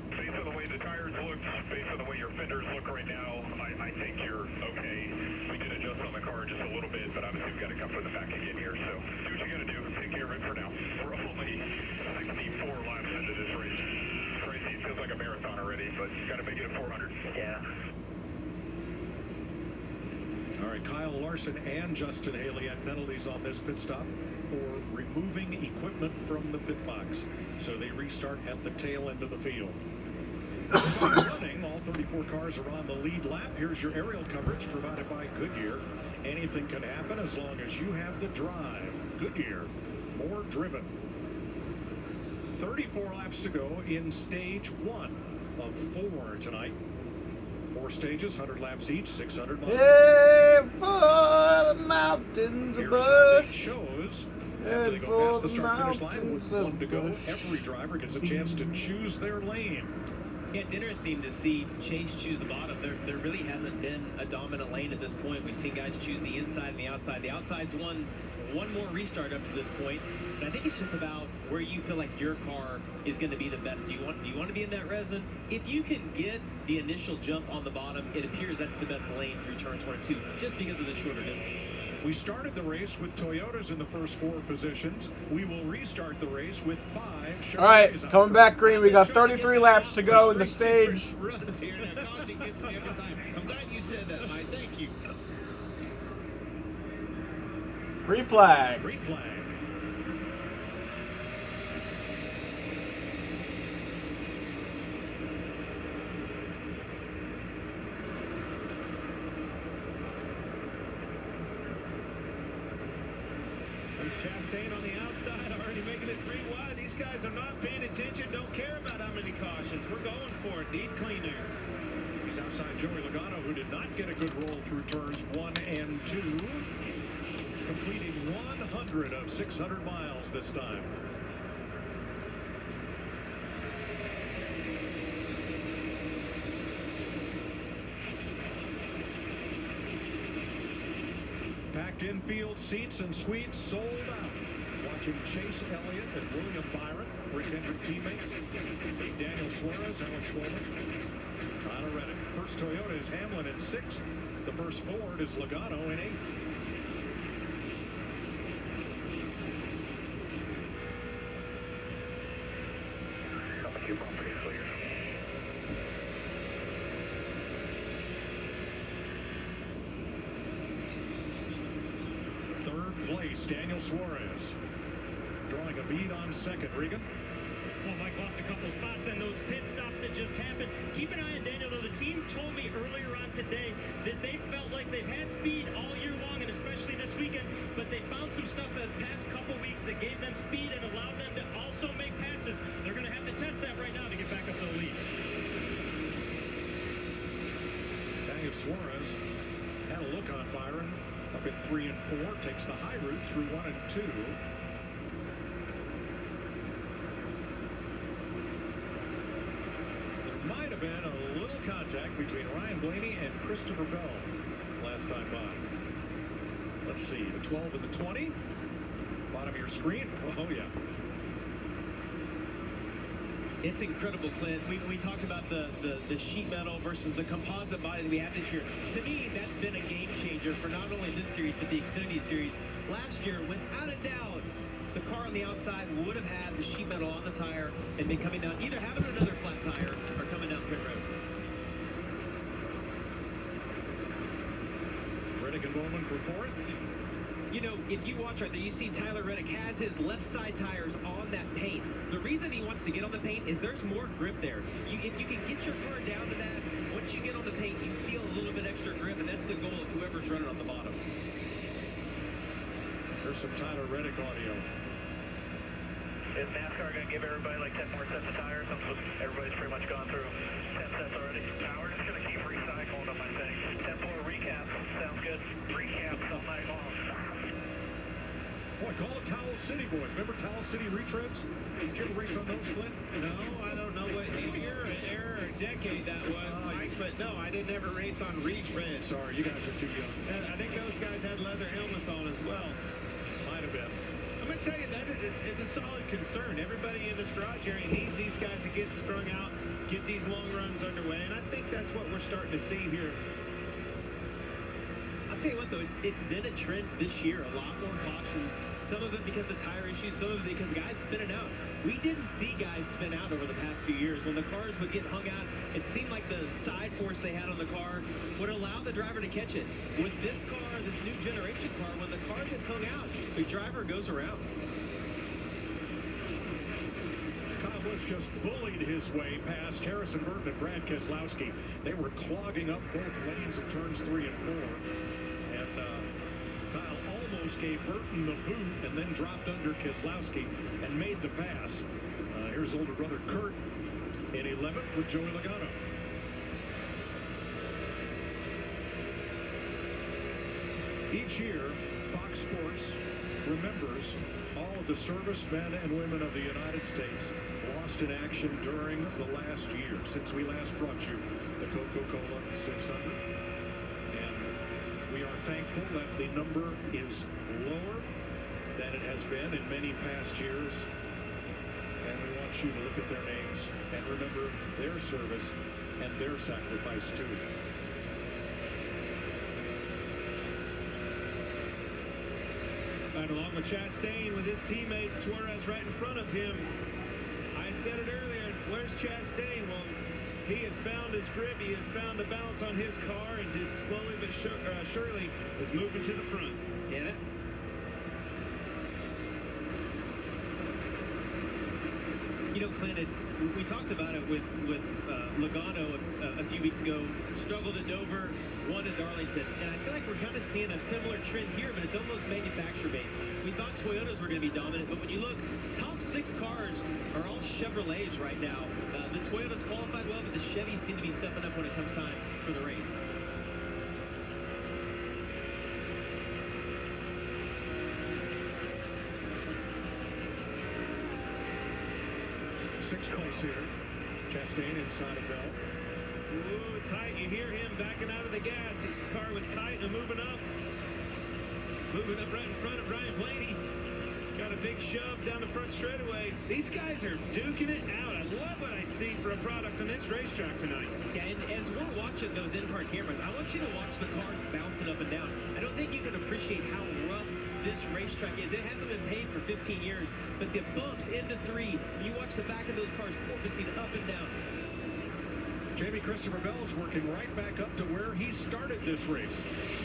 Based on the way the tires look, based on the way your fenders look right now, I think you're okay. We did adjust on the car just a little bit, but obviously we've got to come from the back again here. So do what you got to do. Take care of it for now. We're only 64 laps into this race. It's crazy. It feels like a marathon already, but got to make it a 400. Yeah. All right, Kyle Larson and Justin Haley had penalties on this pit stop for removing equipment from the pit box. So they restart at the tail end of the field. Running, all 34 cars are on the lead lap. Here's your aerial coverage provided by Goodyear. Anything can happen as long as you have the drive. Goodyear, more driven. 34 laps to go in stage 1 of 4 tonight. 4 stages, 100 laps each, 600 miles. Head for the mountains of Bush. Shows Head they go for past the the start finish line mountains with 1 to of go. Bush. Every driver gets a chance to choose their lane. Yeah, it's interesting to see Chase choose the bottom. There really hasn't been a dominant lane at this point. We've seen guys choose the inside and the outside. The outside's one more restart up to this point. But I think it's just about where you feel like your car is going to be the best. Do you want to be in that resin? If you can get the initial jump on the bottom, it appears that's the best lane through turn 22, just because of the shorter distance. We started the race with Toyotas in the first 4 positions. We will restart the race with 5. All right, coming back green. We got 33 laps to go in the stage. Runs here. Now, caution gets me every time. I'm glad you said that, Mike. Thank you. Green flag. Green flag. Chastain on the outside, already making it 3 wide. These guys are not paying attention, don't care about how many cautions. We're going for it. Need clean air. He's outside Joey Logano, who did not get a good roll through turns 1 and 2. Completing 100 of 600 miles this time. Packed infield seats and suites sold out. Watching Chase Elliott and William Byron, Rick Hendrick teammates. Daniel Suarez, Alex Bowman, Tyler Reddick. First Toyota is Hamlin in 6th. The first Ford is Logano in 8th. Place, Daniel Suarez. Drawing a bead on 2nd, Regan. Well, Mike lost a couple spots, and those pit stops that just happened. Keep an eye on Daniel, though. The team told me earlier on today that they felt like they've had speed all year long, and especially this weekend, but they found some stuff the past couple weeks that gave them speed and allowed them to also make passes. They're going to have to test that right now to get back up to the lead. Daniel Suarez had a look on Byron. Up in 3 and 4, takes the high route through 1 and 2. There might have been a little contact between Ryan Blaney and Christopher Bell last time by. Let's see, the 12 and the 20. Bottom of your screen. Oh, yeah. It's incredible, Clint. We talked about the sheet metal versus the composite body that we have this year. To me, that's been a game changer for not only this series, but the Xfinity series. Last year, without a doubt, the car on the outside would have had the sheet metal on the tire and been coming down, either having another flat tire or coming down pit road. Reddick and Bowman for 4th. You know, if you watch right there, you see Tyler Reddick has his left side tires on that paint. The reason he wants to get on the paint is there's more grip there. If you can get your car down to that, once you get on the paint, you feel a little bit extra grip, and that's the goal of whoever's running on the bottom. There's some Tyler Reddick audio. Is NASCAR going to give everybody like 10 more sets of tires? Everybody's pretty much gone through 10 sets already. We're just going to keep recycling them, I think. 10 more recaps. Sounds good. Recaps all night long. Boy, call it towel City boys. Remember Towel City retreads? Did you ever race on those, Clint? No, I don't know what year, era, or decade that was, Mike, but no, I didn't ever race on retreads. Sorry, you guys are too young. And I think those guys had leather helmets on as well. Might have been. I'm going to tell you, it's a solid concern. Everybody in this garage area needs these guys to get strung out, get these long runs underway, and I think that's what we're starting to see here. I'll tell you what, though, it's been a trend this year. A lot more cautions. Some of it because of tire issues, some of it because guys spinning out. We didn't see guys spin out over the past few years. When the cars would get hung out, it seemed like the side force they had on the car would allow the driver to catch it. With this car, this new generation car, when the car gets hung out, the driver goes around. Kyle Busch just bullied his way past Harrison Burton and Brad Keselowski. They were clogging up both lanes of turns 3 and 4. And Kyle almost gave Burton the boot and then dropped under Keselowski and made the pass. Here's older brother Kurt in 11th with Joey Logano. Each year, Fox Sports remembers all of the servicemen and women of the United States lost in action during the last year, since we last brought you the Coca-Cola 600. And we are thankful that the number is lower than it has been in many past years. And we want you to look at their names and remember their service and their sacrifice too. Right along with Chastain with his teammate Suarez right in front of him. I said it earlier, where's Chastain? Well, he has found his grip, he has found the balance on his car, and just slowly but surely is moving to the front. Yeah. You know, Clint, we talked about it with Logano a few weeks ago. Struggled at Dover, won at Darlington. And I feel like we're kind of seeing a similar trend here, but it's almost manufacturer-based. We thought Toyotas were going to be dominant, but when you look, top 6 cars are all Chevrolets right now. The Toyotas qualified well, but the Chevys seem to be stepping up when it comes time for the race. Sixth place here. Chastain inside of Bell. Ooh, tight. You hear him backing out of the gas. His car was tight and moving up. Moving up right in front of Brian Blaney. Got a big shove down the front straightaway. These guys are duking it out. I love what I see for a product on this racetrack tonight. Yeah, and as we're watching those in-car cameras, I want you to watch the cars bouncing up and down. I don't think you can appreciate how rough this racetrack is. It hasn't been paved for 15 years, but the bumps into 3, you watch the back of those cars porpoising up and down. Jamie Christopher Bell's working right back up to where he started this race.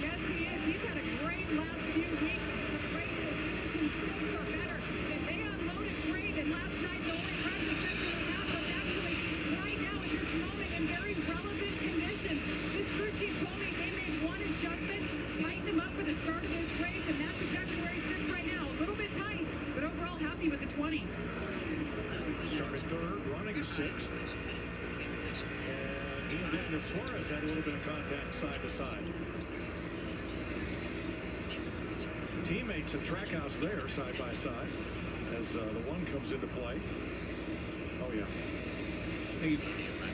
Yes, he is. He's had a great last few weeks with races, finishing 6th or better. And they unloaded great, and last night the only practice session we had was actually right now at this moment in very relevant conditions. This crew chief told me they made one adjustment, tightened him up for the start of this race, and that's exactly where he sits right now. A little bit tight, but overall happy with the 20. Started 3rd, running 6th. And he and Daniel Suarez had a little bit of contact side to side. Teammates at Trackhouse there, side by side, as the one comes into play. Oh, yeah.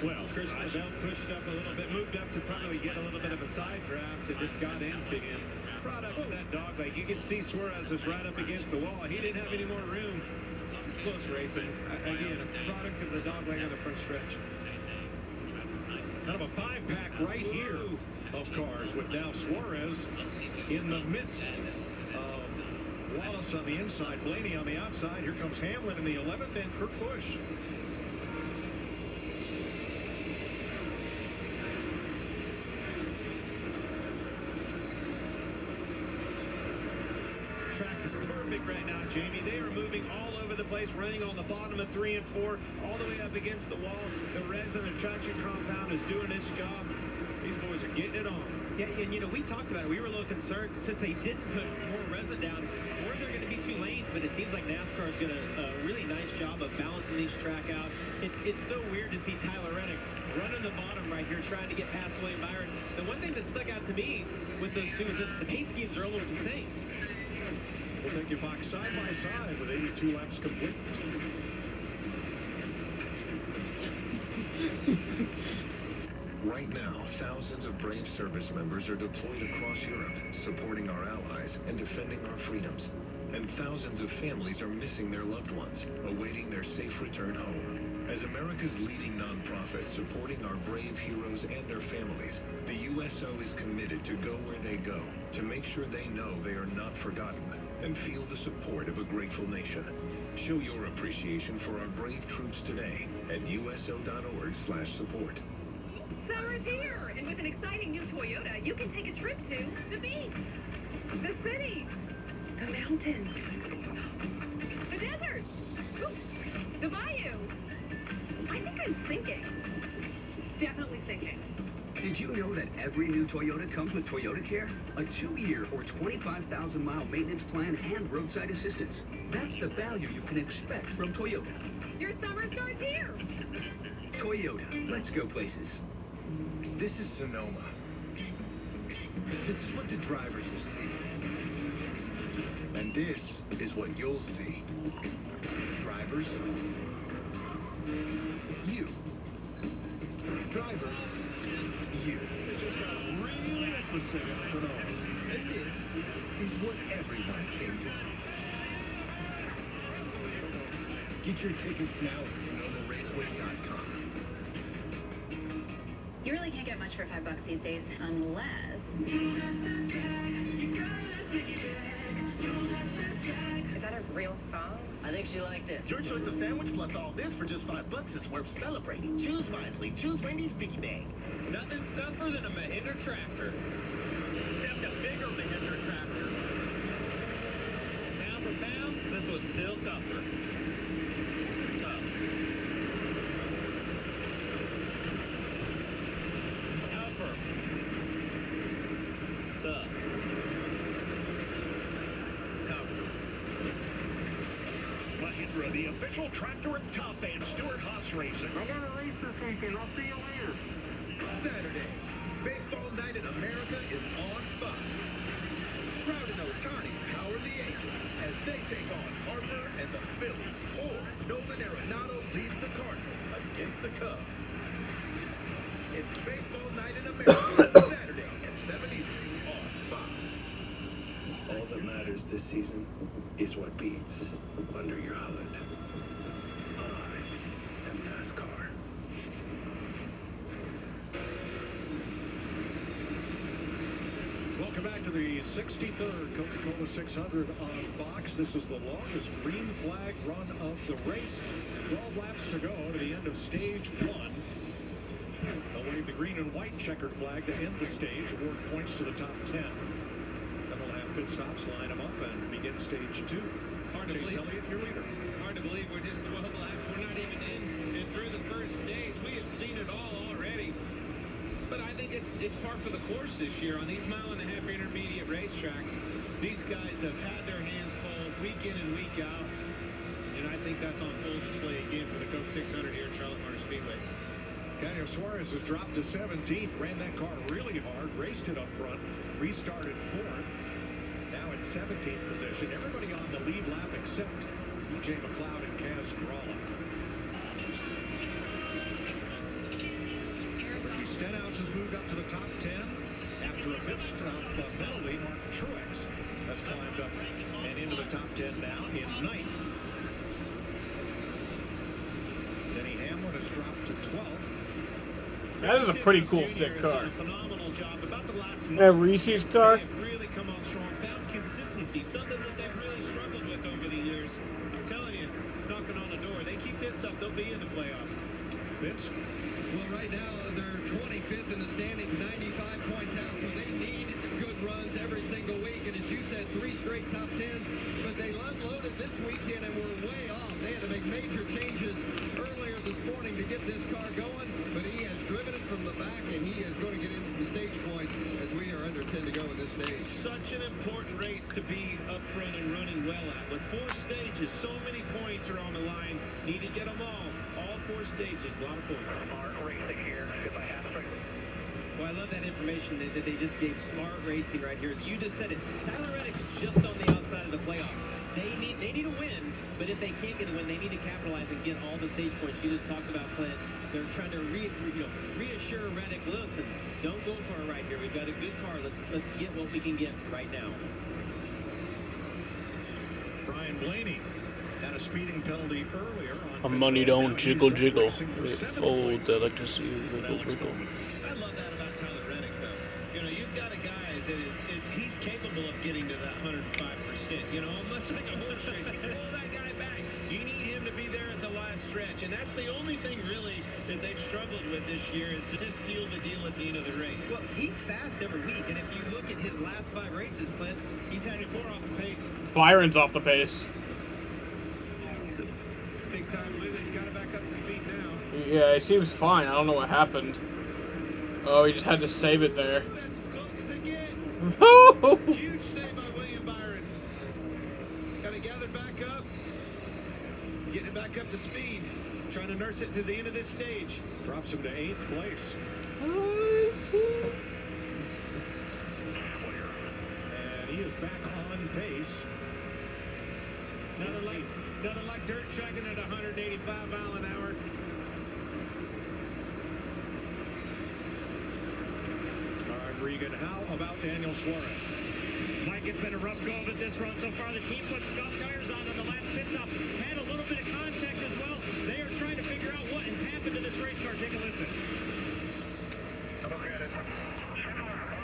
Well, Christopher Bell pushed up a little bit, moved up to probably get a little bit of a side draft and just got into him. Product of that dog leg. You can see Suarez was right up against the wall. He didn't have any more room. Just close racing. Again, a product of the dog leg on the front stretch. Kind of a 5-pack right here of cars with now Suarez in the midst of Wallace on the inside, Blaney on the outside. Here comes Hamlin in the 11th and Kurt Busch. Track is perfect right now, Jamie. They are moving all over the place, running on the bottom of 3 and 4, all the way up against the wall. The resin and traction compound is doing its job. These boys are getting it on. Yeah, and you know, we talked about it. We were a little concerned since they didn't put more resin down. Were there going to be 2 lanes? But it seems like NASCAR is doing a really nice job of balancing these track out. It's so weird to see Tyler Reddick running the bottom right here, trying to get past William Byron. The one thing that stuck out to me with those 2 is that the paint schemes are almost the same. We'll take you back side by side with 82 laps complete. Right now, thousands of brave service members are deployed across Europe, supporting our allies and defending our freedoms. And thousands of families are missing their loved ones, awaiting their safe return home. As America's leading nonprofit supporting our brave heroes and their families, the USO is committed to go where they go, to make sure they know they are not forgotten, and feel the support of a grateful nation. Show your appreciation for our brave troops today at uso.org/support. Summer's here, and with an exciting new Toyota, you can take a trip to the beach, the city, the mountains, the desert, the bayou. I think I'm sinking. Definitely sinking. Did you know that every new Toyota comes with Toyota Care? A 2-year or 25,000-mile maintenance plan and roadside assistance. That's the value you can expect from Toyota. Your summer starts here. Toyota, let's go places. This is Sonoma. This is what the drivers will see. And this is what you'll see. Drivers, you. Drivers, you. Really interesting in Sonoma. And this is what everyone came to see. Get your tickets now at SonomaRaceway.com. You really can't get much for $5 these days, unless... Is that a real song? I think she liked it. Your choice of sandwich plus all this for just $5 is worth celebrating. Choose wisely. Choose Wendy's Biggie Bag. Nothing's tougher than a Mahindra tractor. Except a bigger Mahindra tractor. Pound for pound, this one's still tougher. Tough. Tougher. Tough. Tougher. Mahindra, the official tractor of Tough and Stuart Haas Racing. I got a race this weekend. I'll see you later. Saturday, Baseball Night in America is on Fox. Trout and Ohtani power the Angels as they take on Harper and the Phillies, or Nolan Arenado leads the Cardinals against the Cubs. It's Baseball Night in America, Saturday at 7 Eastern on Fox. All that matters this season is what beats under your hood. I am NASCAR. Welcome back to the 63rd Coca-Cola 600 on Fox. This is the longest green flag run of the race. 12 laps to go to the end of stage 1. They'll wave the green and white checkered flag to end the stage, award points to the top 10. Then we'll have pit stops, line them up, and begin stage 2. Hard to Chase believe. Elliott, your leader. Hard to believe we're just 12 laps. We're not even in and through the first stage. We have seen it all already. But I think it's par for the course this year on these mile-and-a-half intermediate racetracks. These guys have had their hands full week in and week out. And I think that's on full display again for the Coke 600 here at Charlotte Motor Speedway. Daniel Suarez has dropped to 17th, ran that car really hard, raced it up front, restarted 4th, now in 17th position. Everybody on the lead lap except E.J. McLeod and Kaz Gralla. Ricky Stenhouse has moved up to the top 10. After a pit stop penalty, Mark Truex has climbed up and into the top 10 now in 9th. Denny Hamlin has dropped to 12th. That is a pretty cool sick car. Phenomenal job. About the last month, That Reese's car? they have really come on strong, found consistency, something that they've really struggled with over the years. I'm telling you, knocking on the door. They keep this up, they'll be in the playoffs. Vince? Well, right now, they're 25th in the standings, 95 points out, so they need good runs every single week. And as you said, 3 straight top 10s, but they unloaded this weekend and were way off. They had to make major changes earlier this morning to get this car going, but he has driven it from the back, and he is going to get in some stage points as we are under 10 to go in this stage. Such an important race to be up front and running well at. With 4 stages, so many points are on the line. Need to get them all. All 4 stages, a lot of points. Mark racing here. Goodbye, Hamstring. Well, I love that information that they just gave. Smart racing right here. You just said it. Tyler Reddick's just on the outside of the playoffs. They need a win, but if they can't get a win, they need to capitalize and get all the stage points. You just talked about, Clint. They're trying to reassure Reddick, listen, don't go for it right here. We've got a good car. Let's get what we can get right now. Brian Blaney had a speeding penalty earlier on. My money don't jiggle jiggle. It folds. I like to see it wiggle wiggle. I love that about Tyler Reddick, though. You know, you've got a guy that he's capable of getting to that 105%. You know, much like a horse race, you pull that guy back. You need him to be there at the last stretch, and that's the only thing really that they've struggled with this year is to just seal the deal at the end of the race. Well, he's fast every week, and if you look at his last 5 races, Clint, he's had 4 off the pace. Byron's off the pace. Big time win. He's got to back up to speed now. Yeah, it seems fine. I don't know what happened. Oh, he just had to save it there. That's as close as it gets. Huge save by William Byron. Got to gather back up. Getting it back up to speed. Trying to nurse it to the end of this stage. Drops him to 8th place. And he is back on pace. Nothing like dirt chugging at 185 mile an hour. All right, Regan, how about Daniel Suarez? Mike, it's been a rough go of it this run so far. The team put scuff tires on the last pit stop. Had a little bit of contact as well. They are trying to figure out what has happened to this race car. Take a listen. Look at it. We're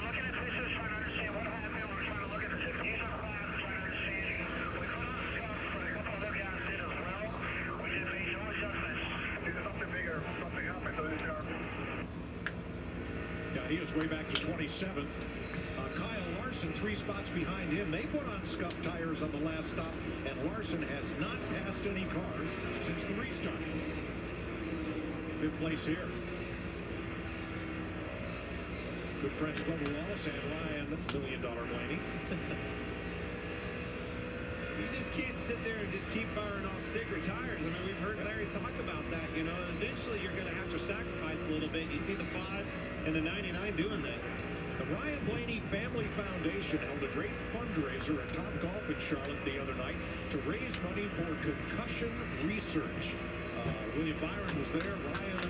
looking at this, trying to understand what happened. We're trying to look at the techniques of the class, trying to understand. We put on scuff, but a couple of other guys did as well. We did make no adjustments. Either something bigger, something happened to this car. Yeah, he is way back to 27th. Kyle Larson, 3 spots behind him. They put on scuff tires on the last stop, and Larson has not passed any cars since the restart. 5th place here. Good friends Bubba Wallace and Ryan $1 Million Blaney. You just can't sit there and just keep firing off sticker tires. I mean, we've heard Larry talk about that, you know. Eventually, you're going to have to sacrifice a little bit. You see the 5 and the 99 doing that. The Ryan Blaney Family Foundation held a great fundraiser at Top Golf in Charlotte the other night to raise money for concussion research. William Byron was there, Ryan, of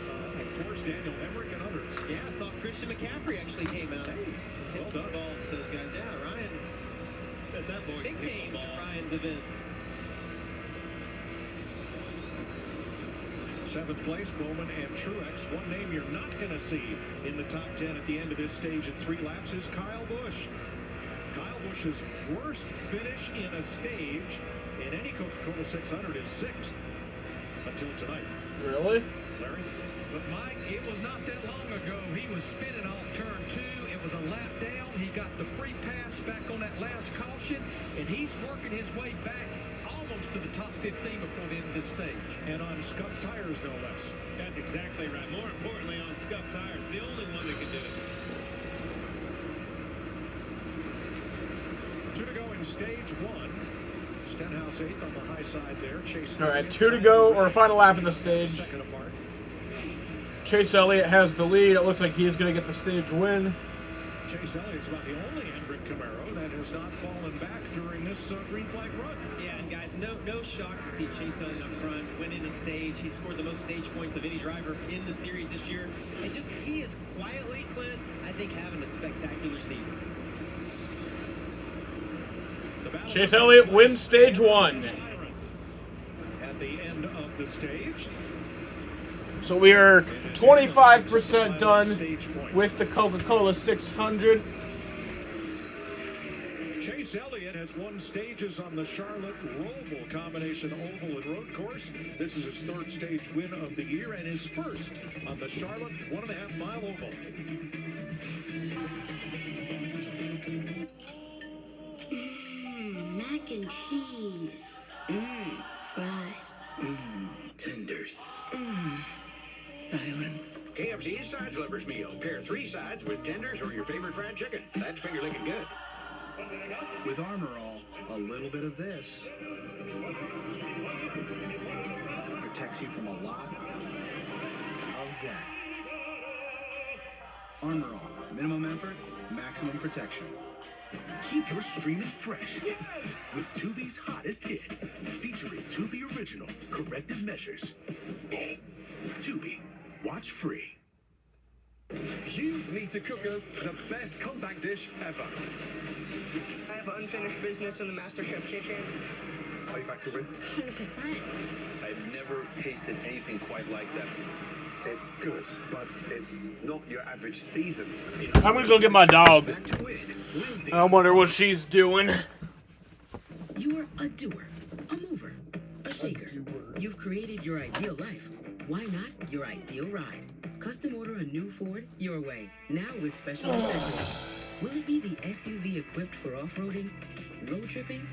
course, Daniel Emmerich, and others. Yeah, I saw Christian McCaffrey actually came out. Hey, well done. Balls to those guys. Yeah, Ryan. Bet that boy Big name at Ryan's events. 7th place, Bowman and Truex. One name you're not going to see in the top 10 at the end of this stage in 3 laps is Kyle Busch. Kyle Busch's worst finish in a stage in any Coca-Cola 600 is 6th until tonight. Really? Larry? But Mike, it was not that long ago. He was spinning off turn 2. It was a lap down. He got the free pass back on that last caution, and he's working his way back almost to the top 15 before the end of this stage. And on scuffed tires, no less. That's exactly right. More importantly, on scuffed tires, the only one that can do it. 2 to go in stage 1. Stenhouse 8th on the high side there. Chase. All right, 2 to go, or final lap of the stage. Second apart. Chase Elliott has the lead. It looks like he's going to get the stage win. Chase Elliott's about the only Hendrick Camaro that has not fallen back during this green flag run. Yeah, and guys, no shock to see Chase Elliott up front, winning a stage. He scored the most stage points of any driver in the series this year. And just, he is quietly, Clint, I think, having a spectacular season. Chase Elliott wins stage 1. At the end of the stage. So we are 25% done with the Coca-Cola 600. Chase Elliott has won stages on the Charlotte Roval combination oval and road course. This is his 3rd stage win of the year and his first on the Charlotte 1.5 mile oval. Mac and cheese. Fries. Tenders. Silence. KFC's Sides Lovers Meal. Pair 3 sides with tenders or your favorite fried chicken. That's finger licking good. With Armor All, a little bit of this protects you from a lot of that. Armor All. Minimum effort, maximum protection. Keep your streaming fresh with Tubi's hottest hits, featuring Tubi Original corrective measures. Tubi, watch free. You need to cook us the best comeback dish ever. I have unfinished business in the MasterChef kitchen. Are you back to win? 100%. I've never tasted anything quite like that. It's good, but it's not your average season. I'm gonna go get my dog. I wonder what she's doing. You're a doer, a mover, a shaker. You've created your ideal life. Why not your ideal ride? Custom order a new Ford your way, now with special incentives. Will it be the SUV equipped for off-roading, road tripping,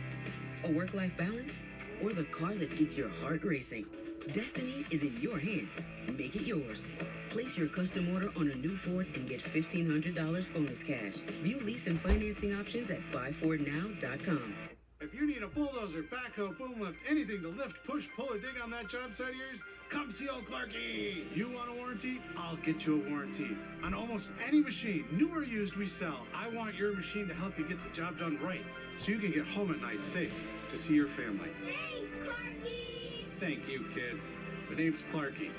a work-life balance, or the car that gets your heart racing? Destiny is in your hands. Make it yours. Place your custom order on a new Ford and get $1,500 bonus cash. View lease and financing options at buyfordnow.com. If you need a bulldozer, backhoe, boom lift, anything to lift, push, pull, or dig on that job site of yours, come see old Clarky. You want a warranty? I'll get you a warranty. On almost any machine, new or used, we sell. I want your machine to help you get the job done right, so you can get home at night safe to see your family. Thanks, Clarky! Thank you, kids. My name's Clarky,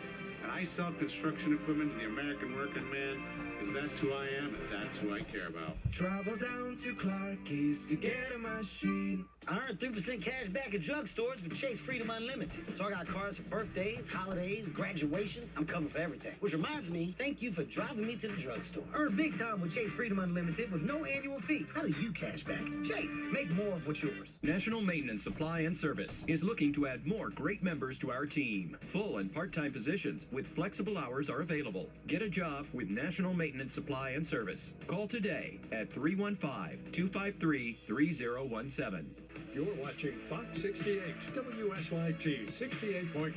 and I sell construction equipment to the American working man, because that's who I am, and that's who I care about. Travel down to Clarky's to get a machine. I earned 3% cash back at drugstores with Chase Freedom Unlimited. So I got cars for birthdays, holidays, graduations. I'm covered for everything. Which reminds me, thank you for driving me to the drugstore. Earn big time with Chase Freedom Unlimited with no annual fee. How do you cash back? Chase, make more of what's yours. National Maintenance Supply and Service is looking to add more great members to our team. Full and part-time positions with flexible hours are available. Get a job with National Maintenance Supply and Service. Call today at 315-253-3017. You're watching Fox 68, WSYT 68.1.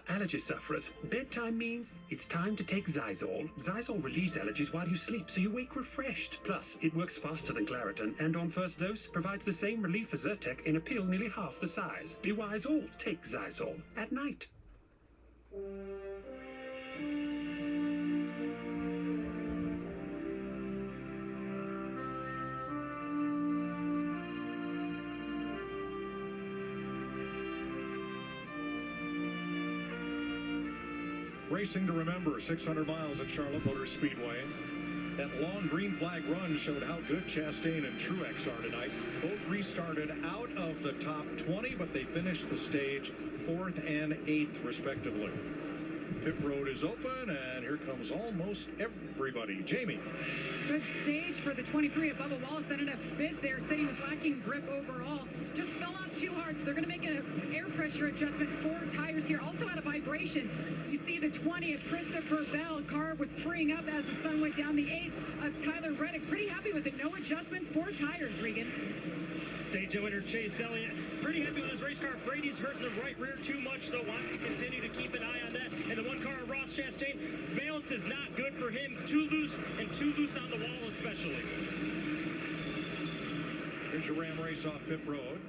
Allergy sufferers. Bedtime means it's time to take Zysol. Zysol relieves allergies while you sleep, so you wake refreshed. Plus, it works faster than Claritin, and on first dose, provides the same relief as Zyrtec in a pill nearly half the size. Be wise all. Take Zysol at night. Racing to remember, 600 miles at Charlotte Motor Speedway. That long green flag run showed how good Chastain and Truex are tonight. Both restarted out of the top 20, but they finished the stage 4th and 8th, respectively. Pit road is open, and here comes almost everybody. Jamie. Good stage for the 23 at Bubba Wallace. Ended up fifth there, said he was lacking grip overall. Just fell off too hard, so they're going to make an air pressure adjustment. 4 tires here, also had a vibration. You see the 20 of Christopher Bell. Car was freeing up as the sun went down. The 8th of Tyler Reddick. Pretty happy with it. No adjustments, 4 tires, Regan. Stage winner Chase Elliott. Pretty happy with his race car. Brady's hurting the right rear too much, though. Wants to continue to keep an eye on that. And the one car, Ross Chastain, balance is not good for him. Too loose, and too loose on the wall especially. Here's your Ram race off pit road.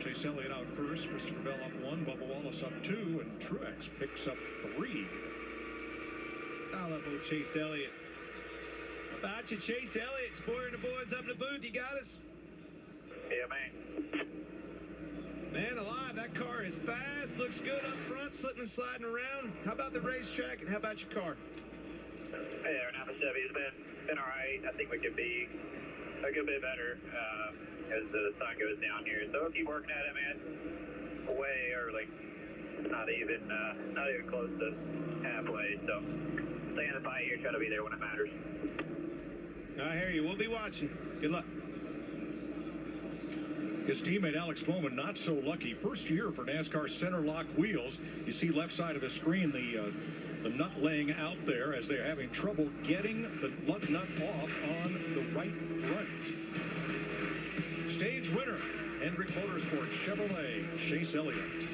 Chase Elliott out first. Christopher Bell up 1. Bubba Wallace up 2. And Truex picks up 3. Style up old Chase Elliott. About you, Chase Elliott. Spoiler and the boys up in the booth. You got us? Yeah, man. Man alive, that car is fast. Looks good up front, slipping and sliding around. How about the racetrack, and how about your car? Hey there, Napa Chevy's been all right. I think we could be a good bit better as the sun goes down here. So we'll keep working at it, man. Way early. Not even close to halfway. So stay in the fight here. Try to be there when it matters. I hear you. We'll be watching. Good luck. His teammate Alex Bowman not so lucky. First year for NASCAR center lock wheels. You see left side of the screen the nut laying out there as they're having trouble getting the lug nut off on the right front. Stage winner, Hendrick Motorsports Chevrolet, Chase Elliott.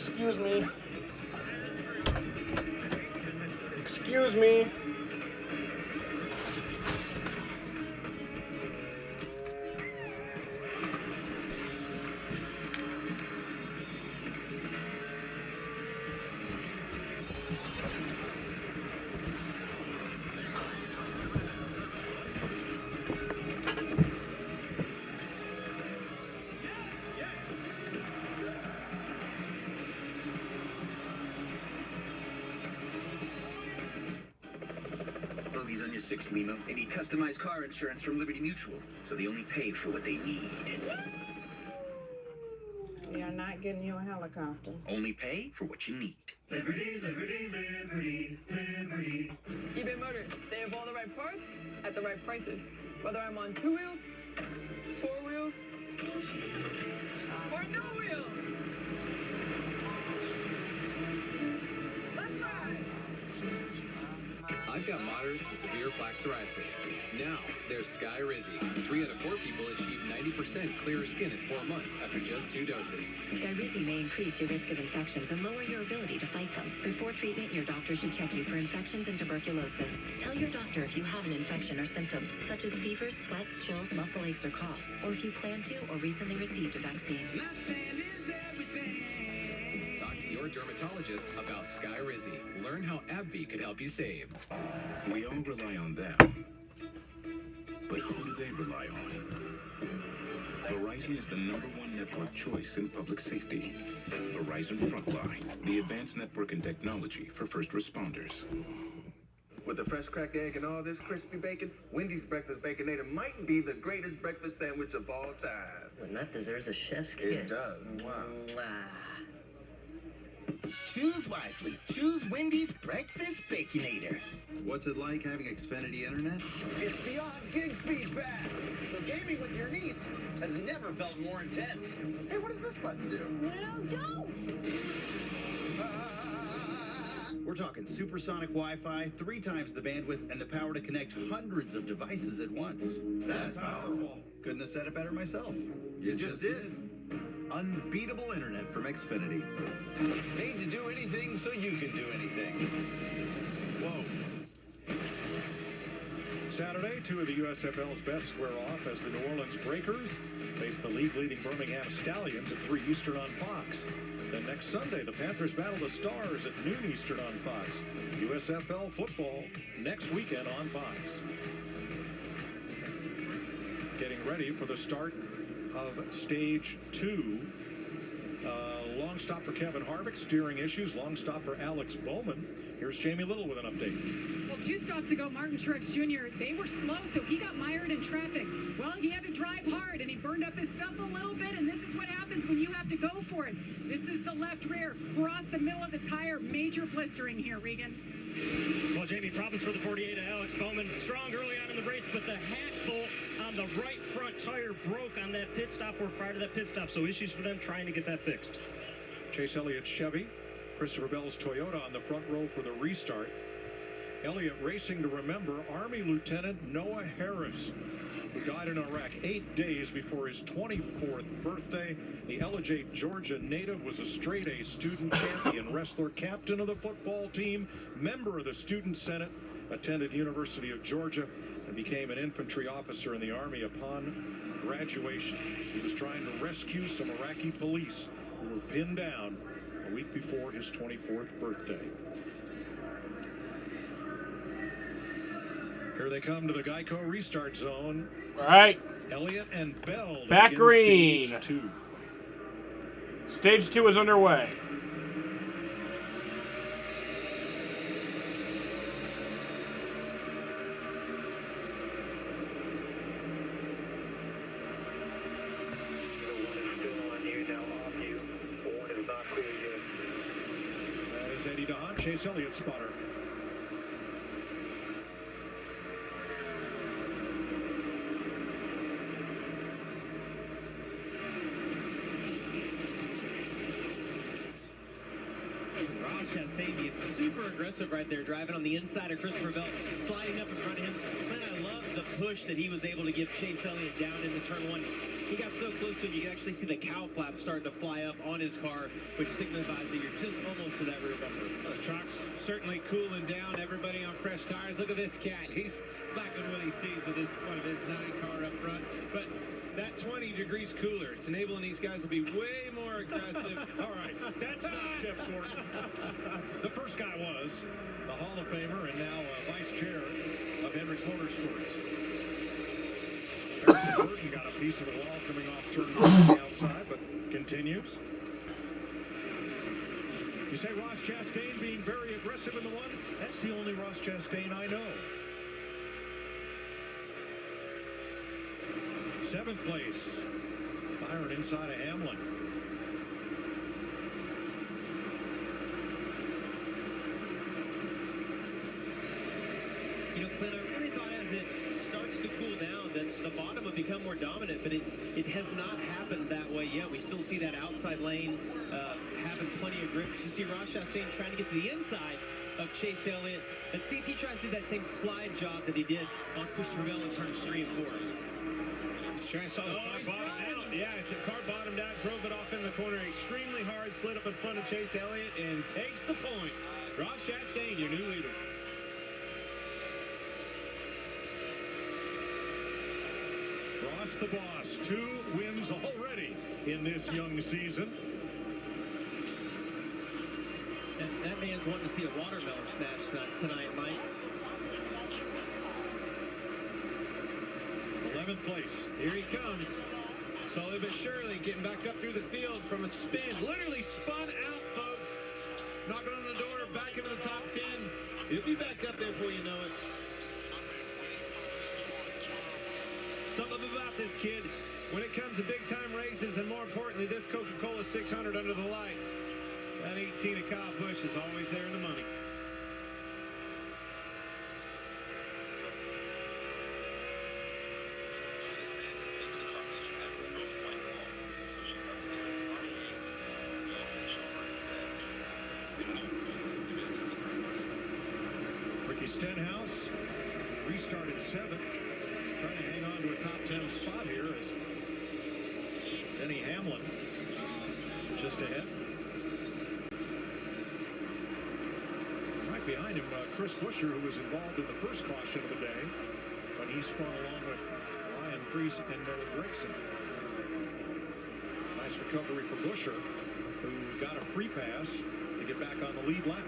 Excuse me. Excuse me. Bogeys on your 6 Limo. They need customized car insurance from Liberty Mutual, so they only pay for what they need. We are not getting you a helicopter. Only pay for what you need. Liberty, liberty, liberty, liberty. eBay Motors. They have all the right parts at the right prices. Whether I'm on 2 wheels, 4 wheels, or no wheels. Let's ride. I've got moderate to severe plaque psoriasis. Now, there's Skyrizi. 3 out of 4 people achieve 90% clearer skin at 4 months after just 2 doses. Skyrizi may increase your risk of infections and lower your ability to fight them. Before treatment, your doctor should check you for infections and tuberculosis. Tell your doctor if you have an infection or symptoms, such as fevers, sweats, chills, muscle aches, or coughs, or if you plan to or recently received a vaccine. Talk to your dermatologist about Skyrizi. Learn how AbbVie could help you save. We all rely on them. But who do they rely on? Verizon is the #1 network choice in public safety. Verizon Frontline, the advanced network and technology for first responders. With the fresh cracked egg and all this crispy bacon, Wendy's Breakfast Baconator might be the greatest breakfast sandwich of all time. And that deserves a chef's kiss. It does. Wow. Choose wisely. Choose Wendy's Breakfast Baconator. What's it like having Xfinity Internet? It's beyond gig speed fast. So gaming with your niece has never felt more intense. Hey, what does this button do? No, don't! We're talking supersonic Wi-Fi, 3 times the bandwidth, and the power to connect hundreds of devices at once. That's powerful. Couldn't have said it better myself. You just did. Unbeatable internet from Xfinity. Made to do anything so you can do anything. Whoa. Saturday, 2 of the USFL's best square off as the New Orleans Breakers face the league-leading Birmingham Stallions at 3 Eastern on Fox. Then next Sunday, the Panthers battle the Stars at noon Eastern on Fox. USFL football next weekend on Fox. Getting ready for the start of Stage 2. Long stop for Kevin Harvick, steering issues. Long stop for Alex Bowman. Here's Jamie Little with an update. Well, 2 stops ago, Martin Truex Jr., they were slow, so he got mired in traffic. Well, he had to drive hard, and he burned up his stuff a little bit, and this is what happens when you have to go for it. This is the left rear, across the middle of the tire. Major blistering here, Regan. Well, Jamie, problems for the 48 of Alex Bowman. Strong early on in the race, but the hat bolt on the right front tire broke on that pit stop or prior to that pit stop, so issues for them trying to get that fixed. Chase Elliott's Chevy, Christopher Bell's Toyota on the front row for the restart. Elliott racing to remember Army Lieutenant Noah Harris, who died in Iraq 8 days before his 24th birthday. The Ellijay, Georgia native was a straight-A student champion, wrestler, captain of the football team, member of the Student Senate, attended University of Georgia, and became an infantry officer in the Army upon graduation. He was trying to rescue some Iraqi police who were pinned down a week before his 24th birthday. Here they come to the Geico restart zone. All right. Elliott and Bell. Back green. Stage 2. Stage 2 is underway. That is Eddie Don, Chase Elliott spotter. Sabian, super aggressive right there, driving on the inside of Christopher Bell, sliding up in front of him. Man, I love the push that he was able to give Chase Elliott down into turn one. He got so close to him, you can actually see the cow flap starting to fly up on his car, which signifies that you're just almost to that rear bumper. The truck's certainly cooling down. Everybody on fresh tires. Look at this cat. He's liking what he sees with this one of his 9 car up front. But that 20 degrees cooler, it's enabling these guys to be way more aggressive. All right, that's not Jeff Gordon. The first guy was the Hall of Famer and now vice chair of Hendrick Motorsports. Harrison Burton got a piece of the wall coming off turn one on the outside, but continues. You say Ross Chastain being very aggressive in the one? That's the only Ross Chastain I know. 7th place, Byron inside of Hamlin. You know, Clint, I really thought as it starts to cool down that the bottom would become more dominant, but it has not happened that way yet. We still see that outside lane having plenty of grip. You see Ross Chastain trying to get to the inside of Chase Elliott. Let's see if he tries to do that same slide job that he did on Christopher Bell in turns 3 and 4. I saw the car bottom out. Yeah, the car bottomed out, drove it off in the corner extremely hard, slid up in front of Chase Elliott, and takes the point. Ross Chastain, your new leader. Ross the boss, 2 wins already in this young season. And that man's wanting to see a watermelon smash tonight, Mike. 11th place. Here he comes. Slowly but surely getting back up through the field from a spin. Literally spun out, folks. Knocking on the door, back into the top 10. He'll be back up there before you know it. Something about this kid, when it comes to big-time races, and more importantly, this Coca-Cola 600 under the lights, that 18 of Kyle Busch is always there in the money. Ricky Stenhouse restarted 7th, trying to hang on to a top 10 spot here as Denny Hamlin just ahead. Right behind him, Chris Buescher, who was involved in the first caution of the day, but he spun along with Ryan Preece and Miller Gregson. Nice recovery for Buescher, who got a free pass to get back on the lead lap.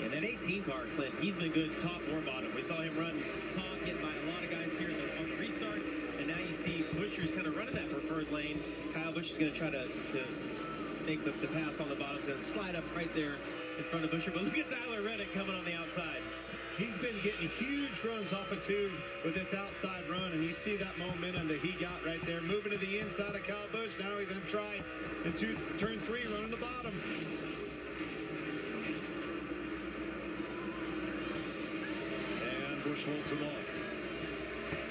And that 18 car, Clint, he's been good top or bottom. We saw him run top, getting by a lot of guys here on the restart. And now you see Buescher's kind of running that preferred lane. Kyle Busch is going to try to make the pass on the bottom to slide up right there in front of Buescher. But look at Tyler Reddick coming on the outside. He's been getting huge runs off a tube with this outside run, and you see that momentum that he got right there. Moving to the inside of Kyle Busch. Now he's going to try into turn 3, running the bottom. Busch holds them off.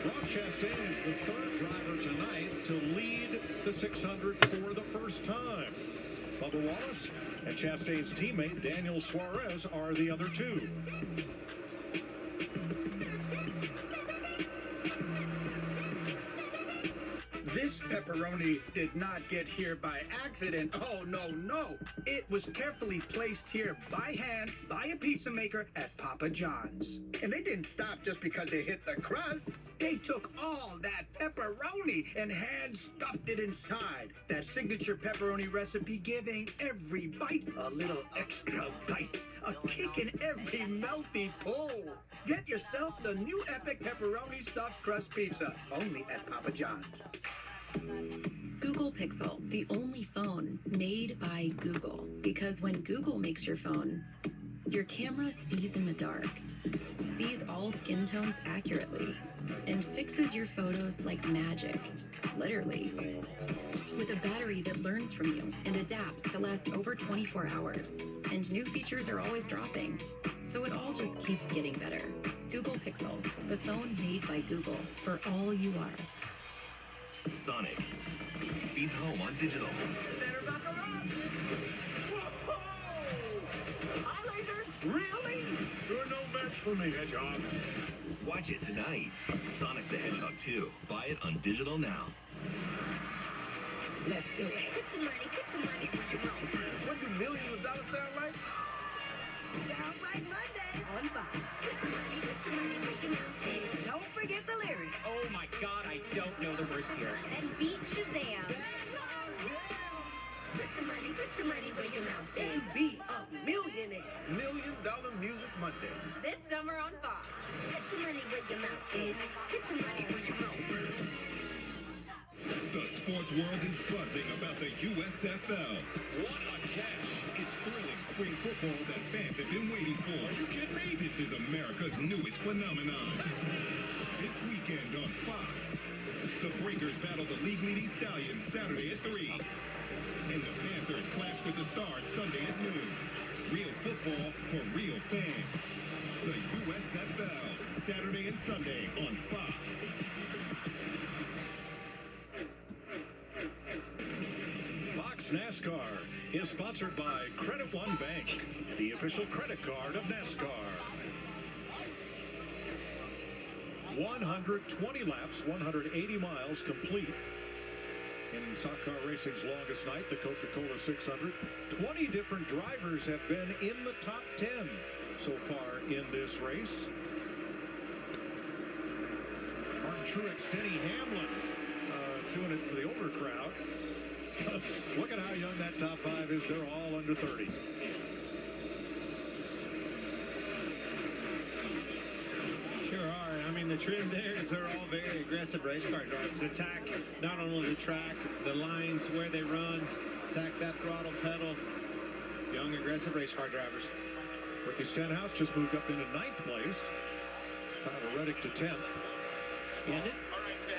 Ross Chastain is the 3rd driver tonight to lead the 600 for the first time. Bubba Wallace and Chastain's teammate Daniel Suarez are the other 2. This pepperoni did not get here by accident. Oh, no, no. It was carefully placed here by hand by a pizza maker at Papa John's. And they didn't stop just because they hit the crust. They took all that pepperoni and hand stuffed it inside. That signature pepperoni recipe giving every bite a little extra bite. A kick in every melty pull. Get yourself the new epic pepperoni stuffed crust pizza, only at Papa John's. Google Pixel, the only phone made by Google. Because when Google makes your phone, your camera sees in the dark, sees all skin tones accurately, and fixes your photos like magic, literally. With a battery that learns from you and adapts to last over 24 hours. And new features are always dropping, so it all just keeps getting better. Google Pixel, the phone made by Google for all you are. Sonic speeds home on digital. They're about to run. Whoa! Hi, lasers! Really? You're no match for me, Hedgehog. Watch it tonight. Sonic the Hedgehog 2. Buy it on digital now. Let's do it. Put some money where your mouth is. What do millions of dollars sound like? Sounds like Monday On Fox. Put some money where your mouth is. Don't forget the lyrics. Oh my God, I don't know the words here. And beat Shazam. Put some money where your mouth is. And be a millionaire. $1 Million Music Monday. This summer on Fox. Put some money where your mouth is. Put some money where your mouth is. The sports world is buzzing about the USFL. What a catch. It's thrilling spring football that fans have been waiting for. Are you kidding me? This is America's newest phenomenon. This weekend on Fox, the Breakers battle the league-leading Stallions Saturday at 3. And the Panthers clash with the Stars Sunday at noon. Real football for real fans. The USFL, Saturday and Sunday on Fox. Fox NASCAR is sponsored by Credit One Bank, the official credit card of NASCAR. 120 laps, 180 miles complete. In stock car racing's longest night, the Coca-Cola 600, 20 different drivers have been in the top 10 so far in this race. Martin Truex, Denny Hamlin doing it for the older crowd. Look at how young that top 5 is. They're all under 30. Sure are. I mean, the trend there is they're all very aggressive race car drivers. Attack not only the track, the lines, where they run, attack that throttle pedal. Young, aggressive race car drivers. Ricky Stenhouse just moved up into 9th place. Tyler Reddick to 10th. Yeah,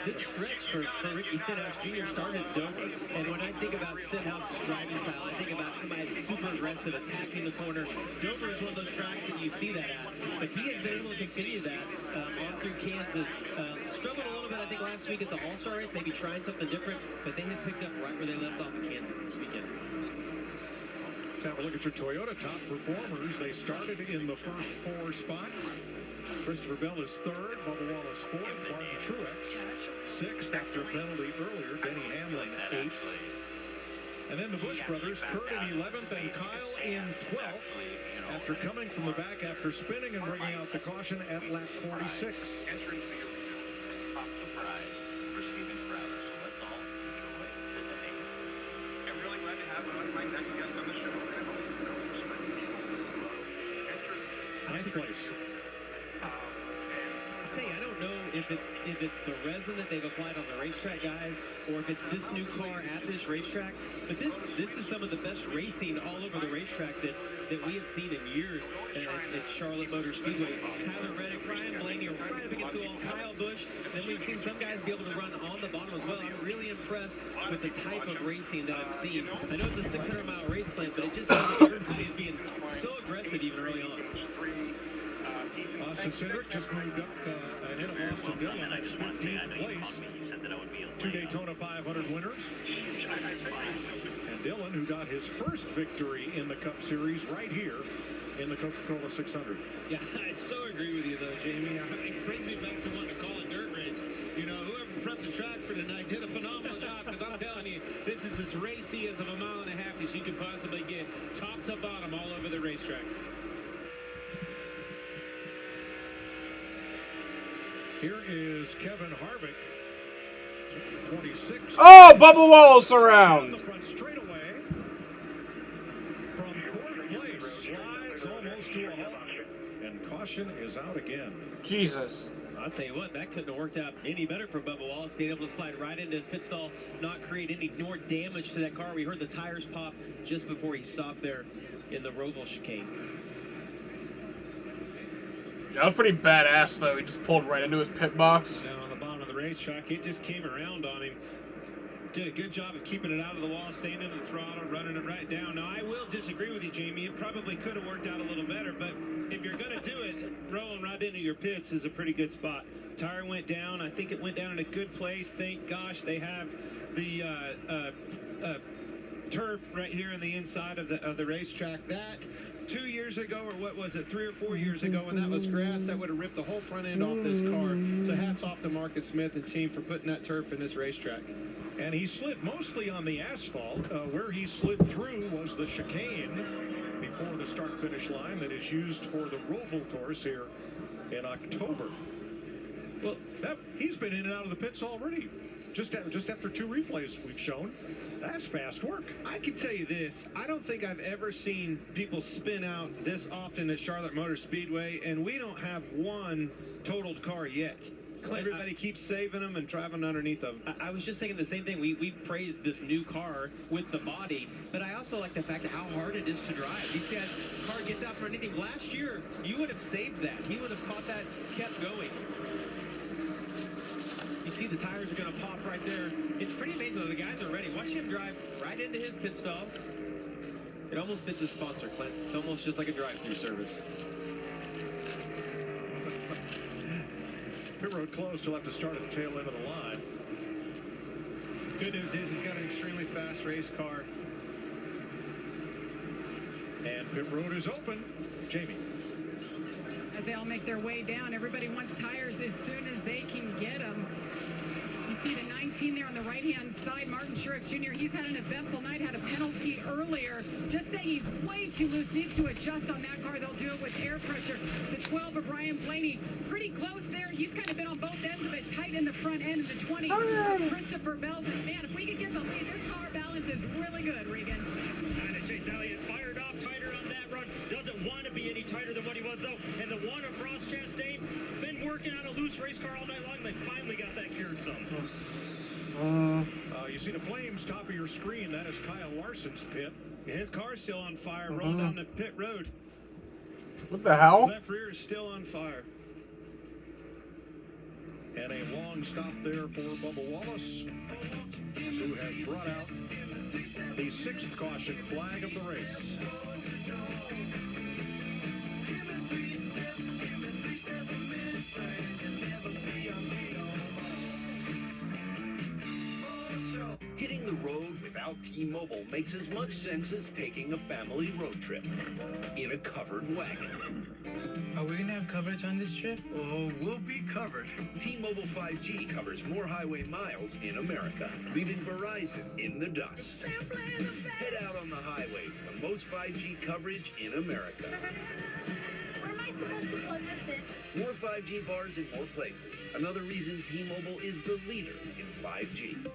this stretch for Ricky Stenhouse Jr. started at Dover. And when I think about Stenhouse's driving style, I think about somebody that's super aggressive, attacking the corner. Dover is one of those tracks that you see that at. But he has been able to continue that on through Kansas. Struggled a little bit, I think, last week at the All-Star race, maybe trying something different. But they have picked up right where they left off in Kansas this weekend. Let's have a look at your Toyota top performers. They started in the first 4 spots. Christopher Bell is 3rd, Bubba Wallace 4th, Martin Truex 6th after a penalty earlier, Denny Hamlin 8th. And then the Busch brothers, Kurt in 11th and Kyle in 12th after coming from the back after spinning and bringing out the caution at lap 46. Entering for your top surprise for Steven Crowder. So let's all enjoy the debate. I'm really glad to have my next guest on the show. And I hope since I was respected. 9th place. I'd say I don't know if it's the resin that they've applied on the racetrack, guys, or if it's this new car at this racetrack. But this is some of the best racing all over the racetrack that we have seen in years at Charlotte Motor Speedway. Tyler Reddick, Ryan Blaney are right up against the wall, Kyle Busch. Then we've seen some guys be able to run on the bottom as well. I'm really impressed with the type of racing that I've seen. I know it's a 600-mile race plan, but it just seems as being so aggressive even early on. Austin Cindric just moved up ahead of Austin Dillon. And I just want to say, I know you called me. You said that I would be a 2 Daytona 500 winners. And Dillon, who got his first victory in the Cup Series right here in the Coca-Cola 600. Yeah, I so agree with you, though, Jamie. It brings me back to wanting to call a dirt race. You know, whoever prepped the track for tonight did a phenomenal job, because I'm telling you, this is as racy as of a mile and a half as you could possibly get, top to bottom all over the racetrack. Here is Kevin Harvick, 26. Oh, Bubba Wallace around. The front straightaway from 4th place, slides almost to a halt, and caution is out again. Jesus. I'll tell you what, that couldn't have worked out any better for Bubba Wallace, being able to slide right into his pit stall, not create any more damage to that car. We heard the tires pop just before he stopped there in the Roval chicane. That was pretty badass, though. He just pulled right into his pit box. Down on the bottom of the racetrack, it just came around on him. Did a good job of keeping it out of the wall, staying into the throttle, running it right down. Now, I will disagree with you, Jamie. It probably could have worked out a little better, but if you're going to do it, rolling right into your pits is a pretty good spot. Tire went down. I think it went down in a good place. Thank gosh they have the turf right here in the inside of the racetrack. That 2 years ago, or what was it, 3 or 4 years ago, when that was grass, that would have ripped the whole front end off this car. So hats off to Marcus Smith and team for putting that turf in this racetrack. And he slid mostly on the asphalt. Where he slid through was the chicane before the start-finish line that is used for the Roval course here in October. Well, he's been in and out of the pits already. Just after 2 replays we've shown. That's fast work. I can tell you this, I don't think I've ever seen people spin out this often at Charlotte Motor Speedway, and we don't have one totaled car yet. Clint, everybody keeps saving them and driving underneath them. I was just thinking the same thing. We praised this new car with the body, but I also like the fact of how hard it is to drive. These guys, car gets out from underneath him. Last year, you would have saved that. He would have caught that, kept going. You see the tires are going to pop right there. It's pretty amazing though. The guys are ready. Watch him drive right into his pit stop. It almost fits his sponsor, Clint. It's almost just like a drive-through service. Pit road closed. He'll have to start at the tail end of the line. Good news is he's got an extremely fast race car. And pit road is open. Jamie. As they all make their way down, everybody wants tires as soon as they can get them. You see the 19 there on the right-hand side, Martin Truex Jr. He's had an eventful night, had a penalty earlier. Just saying he's way too loose, needs to adjust on that car. They'll do it with air pressure. The 12 of Brian Blaney, pretty close there. He's kind of been on both ends of it, tight in the front end of the 20. Christopher Belson, man, if we could get the lead, this car balance is really good, Regan. And Chase Elliott fired off tighter on that run. Doesn't want to be any tighter than what he was, though. And the one of Ross Chastain's been working on a loose race car all night long. They finally got that cured some. You see the flames top of your screen. That is Kyle Larson's pit. His car's still on fire, rolling down the pit road. What the hell? Left rear is still on fire. And a long stop there for Bubba Wallace, who has brought out the 6th caution flag of the race. Hitting the road without T-Mobile makes as much sense as taking a family road trip in a covered wagon. Are we gonna have coverage on this trip? Oh, we'll be covered. T-Mobile 5G covers more highway miles in America, leaving Verizon in the dust. Head out on the highway for the most 5G coverage in America. Where am I supposed to plug this in? More 5G bars in more places. Another reason T-Mobile is the leader in 5G.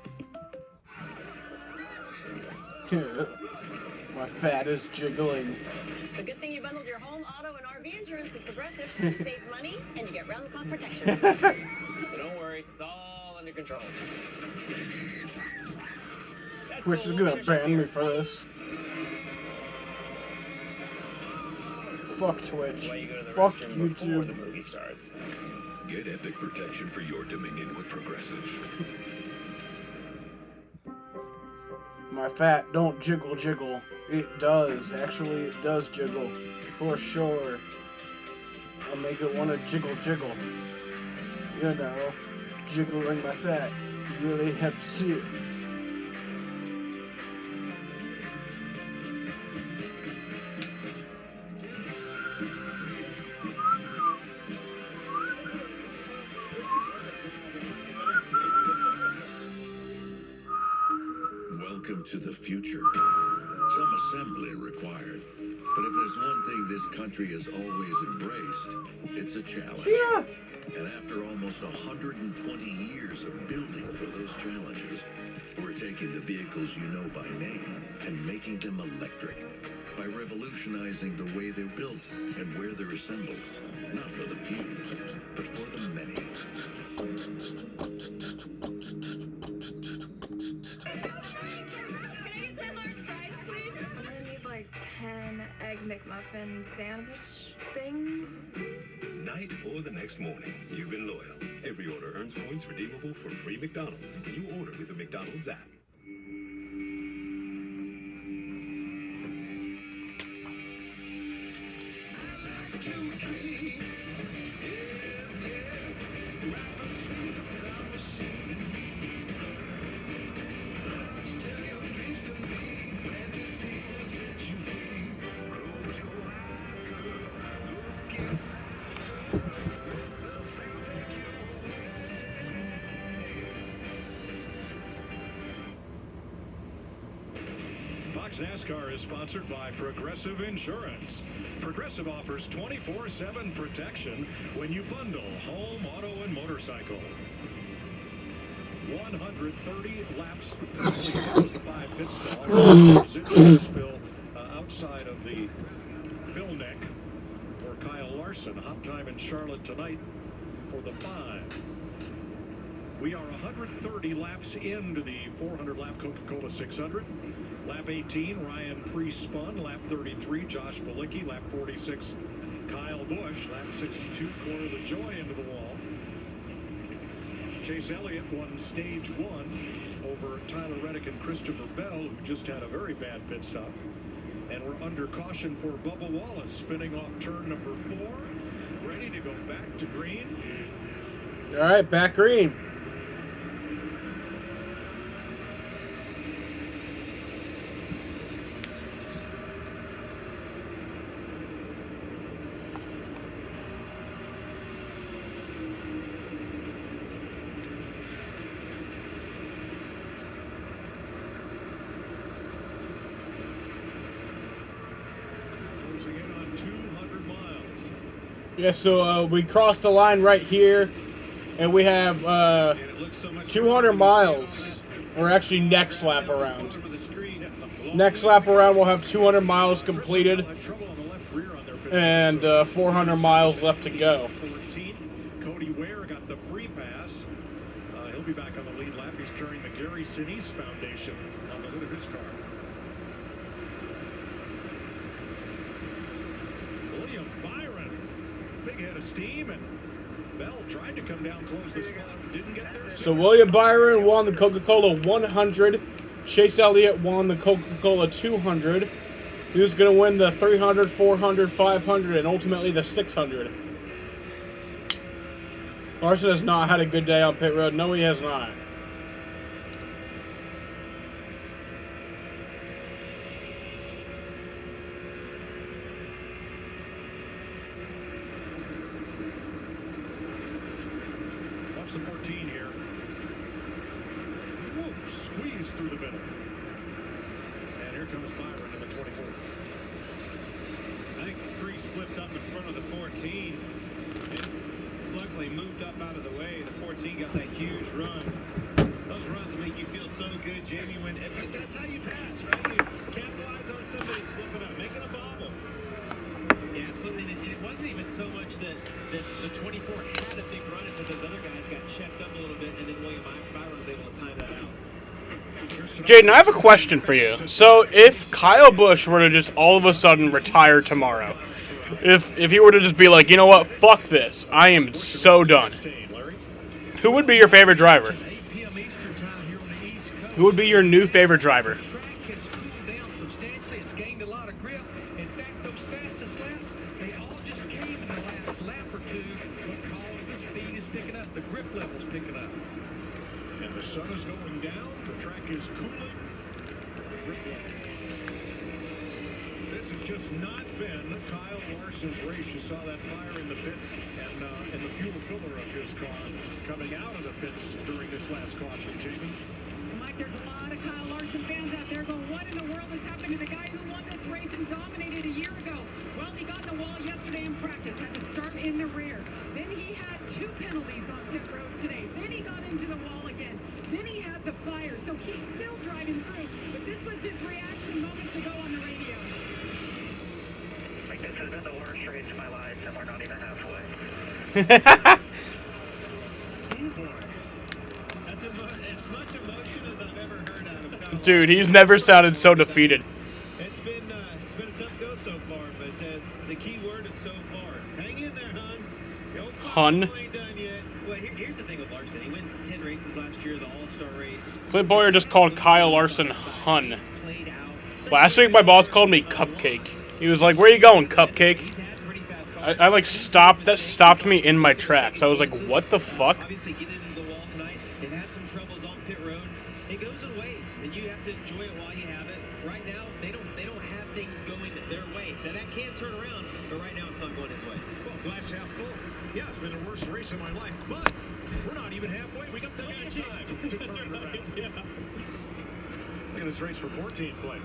My fat is jiggling. It's a good thing you bundled your home, auto, and RV insurance with Progressive. You save money and you get round-the-clock protection. So don't worry, it's all under control. Twitch is gonna ban me for this. Fuck Twitch. Fuck YouTube. The movie starts. Get epic protection for your Dominion with Progressive. My fat don't jiggle. It does. Actually, it does jiggle. For sure. I'll make it want to jiggle. You know, jiggling my fat. You really have to see it. Welcome to the future. Some assembly required. But if there's one thing this country has always embraced, it's a challenge. Yeah. And after almost 120 years of building for those challenges, we're taking the vehicles you know by name and making them electric by revolutionizing the way they're built and where they're assembled. Not for the few, but for the many. I'm gonna need like 10 egg McMuffin sandwich things. Night or the next morning, you've been loyal. Every order earns points redeemable for free McDonald's when you order with the McDonald's app. Sports NASCAR is sponsored by Progressive Insurance. Progressive offers 24/7 protection when you bundle home, auto, and motorcycle. 130 laps complete, 5 pit stops. Residual spill outside of the fill neck for Kyle Larson. Hot time in Charlotte tonight for the 5. We are 130 laps into the 400-lap Coca-Cola 600. Lap 18, Ryan pre-spun. Lap 33, Josh Bilicki. Lap 46, Kyle Busch. Lap 62, Corey LaJoie into the wall. Chase Elliott won stage 1 over Tyler Reddick and Christopher Bell, who just had a very bad pit stop. And we're under caution for Bubba Wallace, spinning off turn number 4. Ready to go back to green. All right, back green. Yeah, so we crossed the line right here, and we have 200 miles, or actually next lap around. Next lap around, we'll have 200 miles completed, and 400 miles left to go. Cody Ware got the free pass. He'll be back on the lead lap. He's carrying the Gary Sinise Foundation on the hood of his car. William Byron. Big head of steam, and Bell tried to come down, close the spot, didn't get there. So William Byron won the Coca-Cola 100. Chase Elliott won the Coca-Cola 200. Who's going to win the 300, 400, 500, and ultimately the 600? Larson has not had a good day on pit road. No, he has not. The 14 here. Whoa, squeeze through the middle. And here comes Byron in the 24. I think Crease slipped up in front of the 14. And luckily moved up out of the way. The 14 got that huge run. Those runs make you feel so good, Jamie. When that's how you pass, right? You capitalize on somebody slipping up, making a bobble. Yeah, absolutely. And it wasn't even so much that the 24 had a big run until those other guys got checked up a little bit, and then William Byron was able to time that out. Jaden, I have a question for you. So if Kyle Busch were to just all of a sudden retire tomorrow, if he were to just be like, you know what, fuck this, I am so done, who would be your favorite driver? Who would be your new favorite driver? The sun is going down. The track is cooling. This has just not been Kyle Larson's race. You saw that fire in the pit and the fuel filler of his car coming out of the pits during this last caution, Jamie. Mike, there's a lot of Kyle Larson fans out there going, what in the world has happened to the guy who won this race and dominated a year ago? Well, he got in the wall yesterday in practice, had to start in the rear. Then he had 2 penalties on pit road today. Then he got into the wall again. Then he had the fire, so he's still driving through. But this was his reaction moments ago on the radio. Like, this has been the worst race of my life, and we're not even halfway. That's as much emotion as I've ever heard out of Kyle. Dude, he's never sounded so defeated. It's been a tough go so far, but the key word is so far. Hang in there, hon. Hun. Ain't done yet. Well, here's the thing with Larson. He wins 10 races last year, the All-Star race. Clint Boyer just called Kyle Larson Hun. Last week my boss called me Cupcake. He was like, where you going, Cupcake? I like stopped. That stopped me in my tracks. I was like, what the fuck? Obviously, getting into the wall tonight, they've had some troubles on pit road. It goes in waves, and you have to enjoy it while you have it. Right now, they don't have things going their way. Now that can turn around, but right now it's not going his way. Well, glass half full. Yeah, it's been the worst race of my life, but we're not even halfway. We got plenty of time to turn it around. Look at this race for 14th place.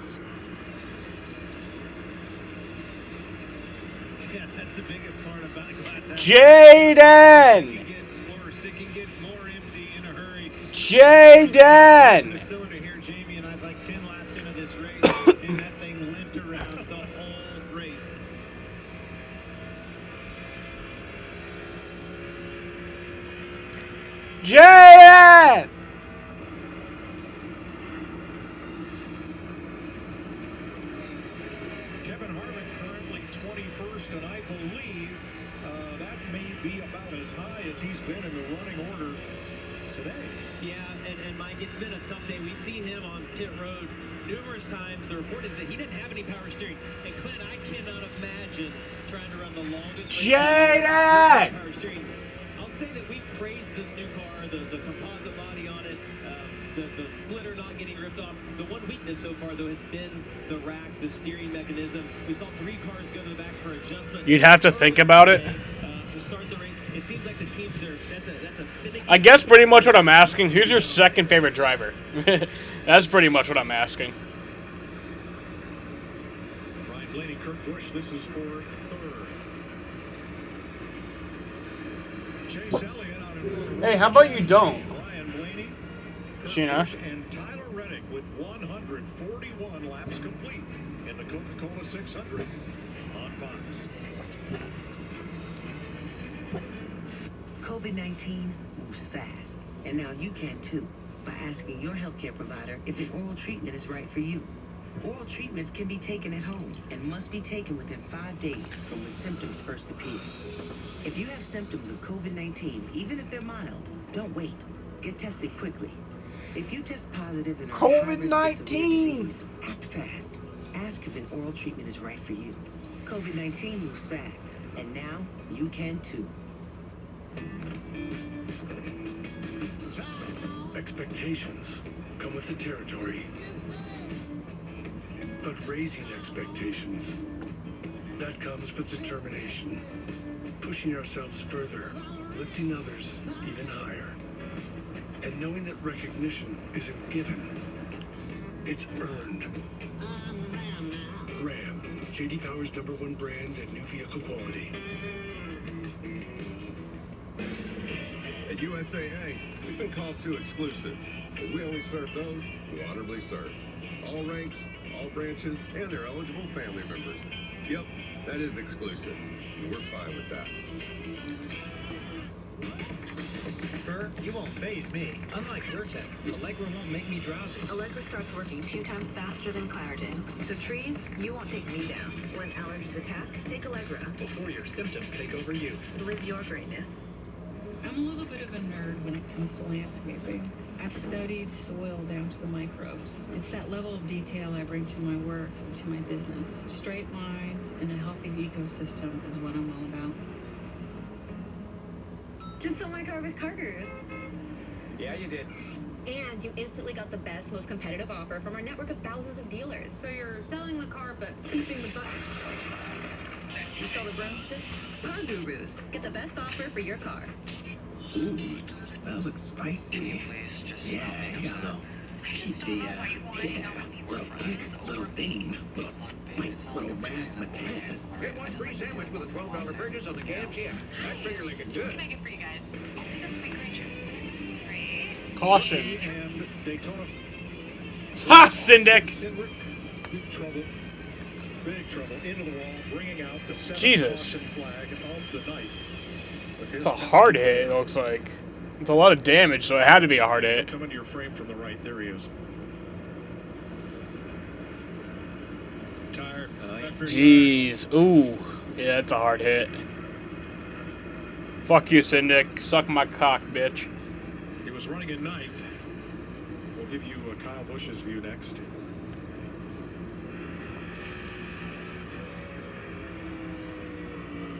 Yeah, that's the biggest part about a class action. Jaden! It can get worse. It can get more empty in a hurry. Jaden! The cylinder here, Jamie, and I'd like 10 laps into this race, and that thing limped around the whole race. Jaden! Kevin Harvick currently 21st, and I believe that may be about as high as he's been in the running order today. Yeah, and Mike, it's been a tough day. We've seen him on pit road numerous times. The report is that he didn't have any power steering. And Clint, I cannot imagine trying to run the longest Jaden! power steering. I'll say that we've praised this new car, the composite body on it, the splitter not getting ripped off. The one weakness so far, though, has been the rack, the steering mechanism. We saw 3 cars go to the back for adjustments. You'd have to think about it. To start the race, it seems like the teams are. That's a finicky. I guess pretty much what I'm asking, who's your second favorite driver? That's pretty much what I'm asking. Ryan Blaney, Kurt Busch, this is for third. Chase Elliott out in front. Hey, how about you don't? Ryan Blaney, Kurt Sheena. Busch, and Tyler Reddick with 141 laps complete in the Coca-Cola 600 on Fox. COVID-19 moves fast, and now you can too, by asking your healthcare provider if an oral treatment is right for you. Oral treatments can be taken at home and must be taken within 5 days from when symptoms first appear. If you have symptoms of COVID-19, even if they're mild, don't wait. Get tested quickly. If you test positive and are at high risk for severe disease, act fast. Ask if an oral treatment is right for you. COVID-19 moves fast, and now you can too. Expectations come with the territory. But raising expectations, that comes with determination. Pushing ourselves further, lifting others even higher. And knowing that recognition isn't given, it's earned. Ram, J.D. Power's #1 brand and new vehicle quality. At USAA, we've been called too exclusive, because we only serve those who honorably serve. All ranks, all branches, and their eligible family members. Yep, that is exclusive, and we're fine with that. Burr, you won't faze me. Unlike Zyrtec, Allegra won't make me drowsy. Allegra starts working 2 times faster than Claritin. So trees, you won't take me down. When allergies attack, take Allegra. Before your symptoms take over you. Live your greatness. I'm a little bit of a nerd when it comes to landscaping. I've studied soil down to the microbes. It's that level of detail I bring to my work and to my business. Straight lines and a healthy ecosystem is what I'm all about. Just sell my car with Carter's. Yeah, you did. And you instantly got the best, most competitive offer from our network of thousands of dealers. So you're selling the car, but keeping the buck. You sell the brand too? Car Gurus. Get the best offer for your car. Ooh, that looks spicy. Can you please just stop making yeah. up? I just don't know why you want to know what the little kick, little thing, little spice, little razzmatazz. Get one free sandwich with a $12 purchase on the KFC app. That's finger licking I good. can make it for you guys. I'll take a sweet green juice, please. Great. Caution. And Daytona. Ha, Syndic! Big trouble. Big trouble. Into the wall, bringing out the 7th Jesus. caution flag of the night. It's a hard hit, it looks like. It's a lot of damage, so it had to be a hard hit. Coming to your frame from the right. There he is. Tire. Jeez. Ooh. Yeah, it's a hard hit. Fuck you, Syndic. Suck my cock, bitch. He was running in ninth. We'll give you Kyle Busch's view next.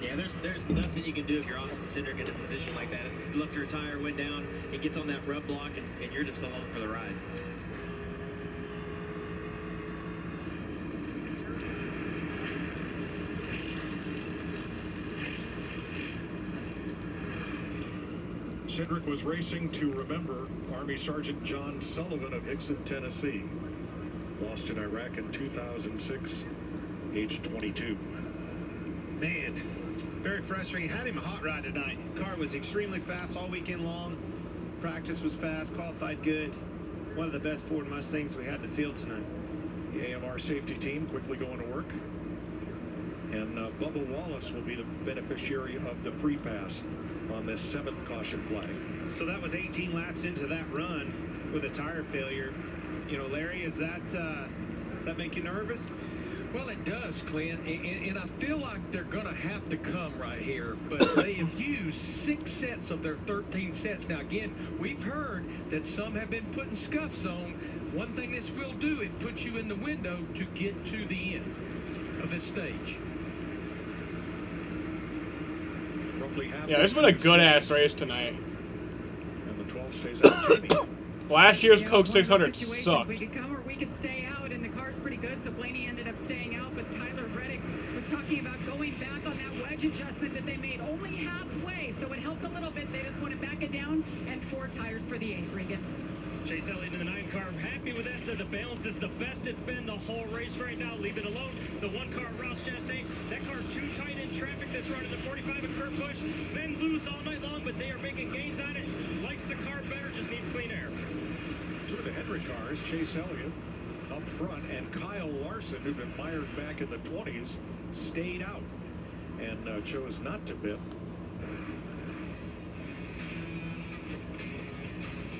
Yeah, there's nothing you can do if you're Austin Cindric in a position like that. If you left your tire, went down, it gets on that rub block, and you're just along for the ride. Cindric was racing to remember Army Sergeant John Sullivan of Hickson, Tennessee. Lost in Iraq in 2006, age 22. Man, very frustrating. Had him a hot ride tonight. Car was extremely fast all weekend long. Practice was fast, qualified good. One of the best Ford Mustangs we had in the field tonight. The AMR safety team quickly going to work. And Bubba Wallace will be the beneficiary of the free pass on this 7th caution flag. So that was 18 laps into that run with a tire failure. You know, Larry, does that make you nervous? Well, it does, Clint, and I feel like they're going to have to come right here, but they have used 6 sets of their 13 sets. Now, again, we've heard that some have been putting scuffs on. One thing this will do, it puts you in the window to get to the end of this stage. Yeah, it's been a good-ass race tonight. And the 12 stays out. Jamie. Last year's Coke 600 sucked. We could come or we could stay out, and the car's pretty good, so Blaney ended up staying out, but Tyler Reddick was talking about going back on that wedge adjustment that they made only halfway, so it helped a little bit. They just want to back it down, and 4 tires for the 8, Regan. Chase Elliott in the 9 car, happy with that. Said the balance is the best it's been the whole race right now. Leave it alone. The 1 car, Ross Chastain, that car too tight in traffic that's running the 45 and curb push. Been loose all night long, but they are making gains on it. Likes the car better, just needs clean air. 2 of the Hendrick cars, Chase Elliott up front, and Kyle Larson, who'd been mired back in the 20s, stayed out and chose not to pit.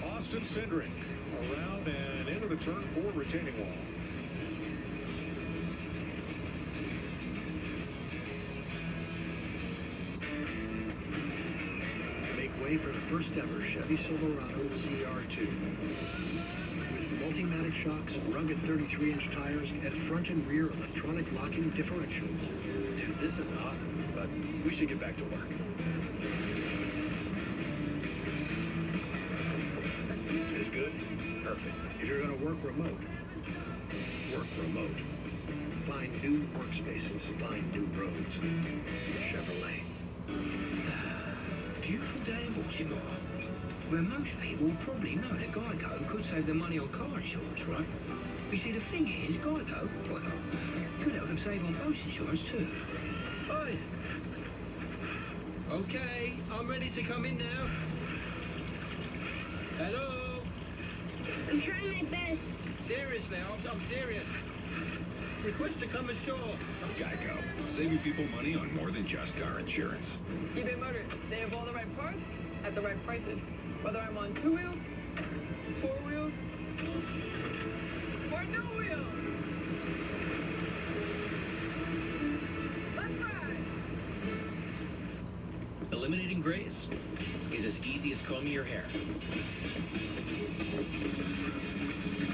Austin Cindric around and into the turn 4 retaining wall. Make way for the first ever Chevy Silverado CR2. With Multimatic shocks, rugged 33-inch tires, and front and rear electronic locking differentials. Dude, this is awesome, but we should get back to work. Is good? Perfect. If you're going to work remote, work remote. Find new workspaces, find new roads. Chevrolet. Beautiful day in Baltimore, where most people probably know that Geico could save them money on car insurance, right? You see, the thing is, Geico, well, could help them save on boat insurance too. Oi! Okay, I'm ready to come in now. Hello? I'm trying my best. Seriously, I'm serious. Request to come ashore. Geico. Saving people money on more than just car insurance. eBay Motors. They have all the right parts at the right prices. Whether I'm on 2 wheels, 4 wheels, or no wheels. Let's ride. Eliminating grays is as easy as combing your hair.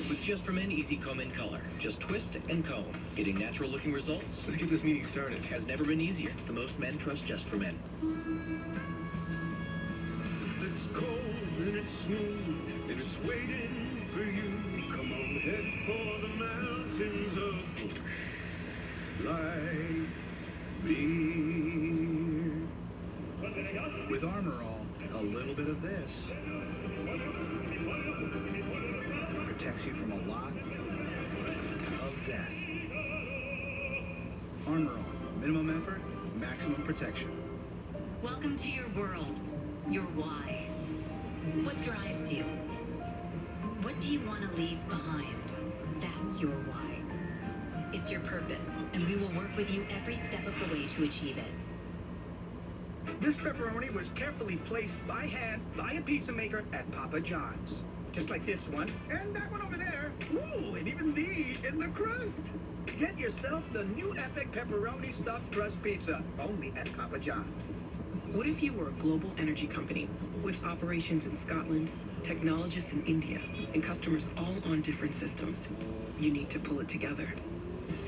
With Just for Men Easy Comb in Color. Just twist and comb. Getting natural looking results. Let's get this meeting started. Has never been easier. The most men trust Just for Men. It's cold and it's smooth and it's waiting for you. Come on, head for the mountains of light beer. With Armor All, a little bit of this protects you from a lot of that. Armor All, minimum effort, maximum protection. Welcome to your world, your why. What drives you? What do you want to leave behind? That's your why. It's your purpose, and we will work with you every step of the way to achieve it. This pepperoni was carefully placed by hand by a pizza maker at Papa John's. Just like this one, and that one over there. Ooh, and even these in the crust. Get yourself the new epic pepperoni stuffed crust pizza, only at Papa John's. What if you were a global energy company with operations in Scotland, technologists in India, and customers all on different systems? You need to pull it together.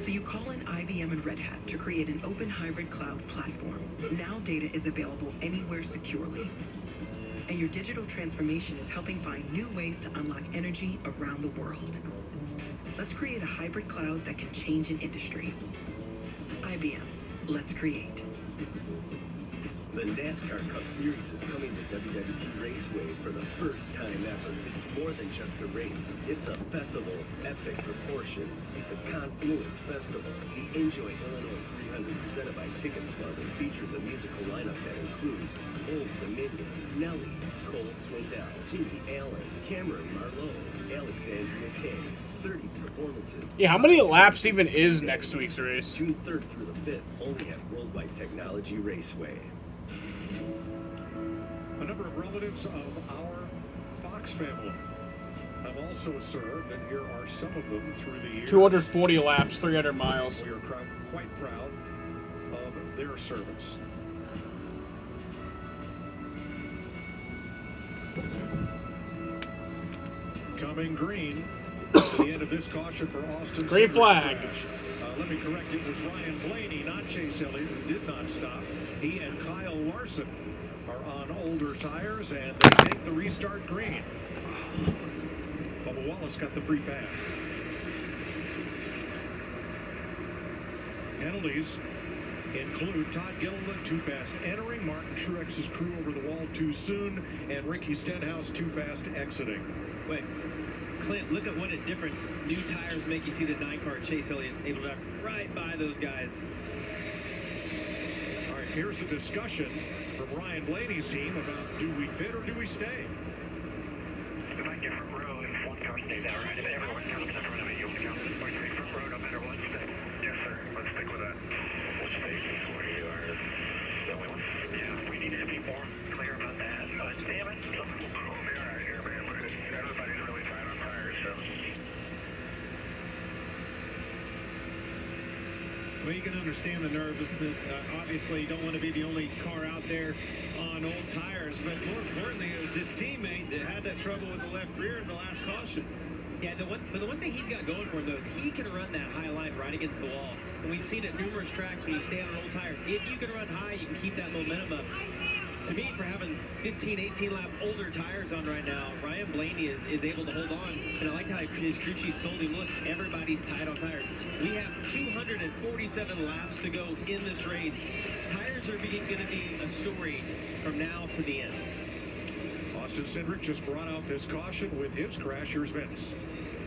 So you call in IBM and Red Hat to create an open hybrid cloud platform. Now data is available anywhere securely. And your digital transformation is helping find new ways to unlock energy around the world. Let's create a hybrid cloud that can change an industry. IBM, let's create. The NASCAR Cup Series is coming to WWT Raceway for the first time ever. It's more than just a race. It's a festival of epic proportions. The Confluence Festival, the Enjoy Illinois 300 presented by TicketSmart, features a musical lineup that includes Old Dominion, Nelly, Cole Swindell, Jimmy Allen, Cameron Marlowe, Alexandria Kay. 30 performances. Yeah, how many laps even is next week's race? June 3rd through the 5th, only at Worldwide Technology Raceway. A number of relatives of our Fox family have also served, and here are some of them through the years. 240 laps, 300 miles. We are quite proud of their service. Coming green. The end of this caution for Austin. Green flag. Let me correct, it was Ryan Blaney, not Chase Elliott, who did not stop. He and Kyle Larson are on older tires, and they take the restart green. Bubba Wallace got the free pass. Penalties include Todd Gilliland too fast entering, Martin Truex's crew over the wall too soon, and Ricky Stenhouse too fast exiting. Wait, Clint, look at what a difference new tires make. You see the 9-car Chase Elliott able to drive right by those guys. All right, here's the discussion from Ryan Blaney's team about do we pit or do we stay? If I get front row, if one car stays out, right? If everyone comes in front of me, you'll count. Or take front row no matter what, stay. Yes, sir. Let's stick with that. Which stage is where you are? The only one? Yeah, we need to be more clear about that. Damn it. We'll be all right here, man. Everybody's really tight on tires, so. Well, you can understand the nervousness. Obviously, you don't want to be the only car out there on old tires. But more importantly, it was his teammate that had that trouble with the left rear in the last caution. Yeah, the one thing he's got going for him, though, is he can run that high line right against the wall. And we've seen it numerous tracks when you stay on old tires. If you can run high, you can keep that momentum up. To me, for having 15, 18 lap older tires on right now, Ryan Blaney is able to hold on. And I like how his crew chief sold him. Look, everybody's tight on tires. We have 247 laps to go in this race. Tires are going to be a story from now to the end. Austin Cindric just brought out this caution with his crash. Here's Vince.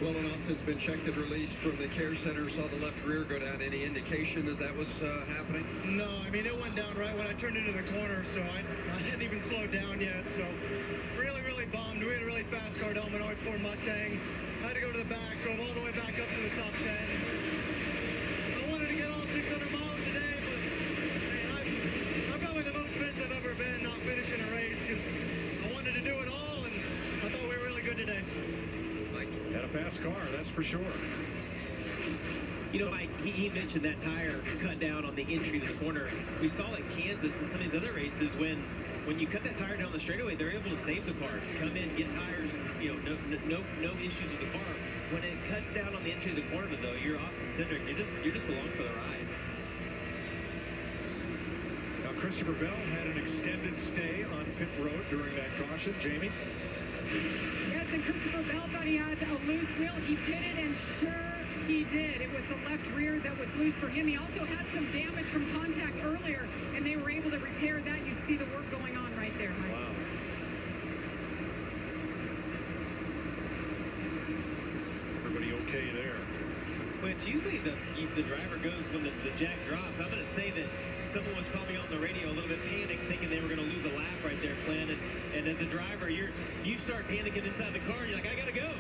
Well, and Austin's been checked and released from the care center. Saw the left rear go down. Any indication that that was happening? No, I mean, it went down right when I turned into the corner, so I hadn't even slowed down yet. So really, really bummed. We had a really fast car, Delman R4 Mustang. Had to go to the back, drove all the way back up to the top 10. I wanted to get all 600 miles today, but man, I'm probably the most pissed I've ever been not finishing a race because I wanted to do it all, and I thought we were really good today. Had a fast car, that's for sure. You know, Mike, he mentioned that tire cut down on the entry to the corner. We saw at Kansas and some of these other races when you cut that tire down the straightaway, they're able to save the car, come in, get tires, you know, no issues with the car. When it cuts down on the entry of the corner, though, you're Austin Cindric. You're just along for the ride. Now, Christopher Bell had an extended stay on pit road during that caution. Jamie? Yes, and Christopher Bell thought he had a loose wheel. He pitted, and sure he did. It was the left rear that was loose for him. He also had some damage from contact earlier, and they were able to repair that. You see the work going on right there, Mike. Wow. Everybody okay there? Well, it's usually the driver goes when the jack drops. I'm going to say that someone was probably on the radio a little bit panicked, thinking they were going to lose a lap right there, Clint. And as a driver, you start panicking inside the car, and you're like, I got to go.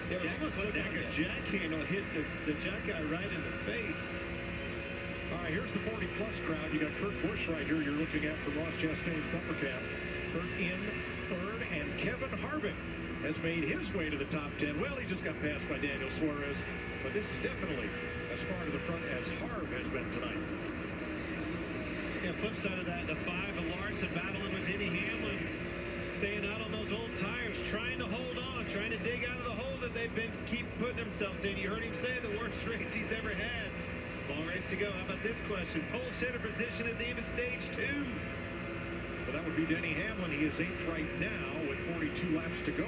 Yeah, it almost looked like a jackhammer hit the jack guy right in the face. All right, here's the 40-plus crowd. You got Kurt Busch right here you're looking at from Ross Chastain's bumper cap. Kurt in third, and Kevin Harvick has made his way to the top 10. Well, he just got passed by Daniel Suarez, but this is definitely as far to the front as Harv has been tonight. Yeah, flip side of that, the 5 of Larson battling with Denny Hamlin, staying out on those old tires, trying to hold on, trying to dig out of the hole that they've been keep putting themselves in. You heard him say the worst race he's ever had. Long race to go. How about this question? Pole center position at the end of stage 2. Well, that would be Denny Hamlin. He is 8th right now with 42 laps to go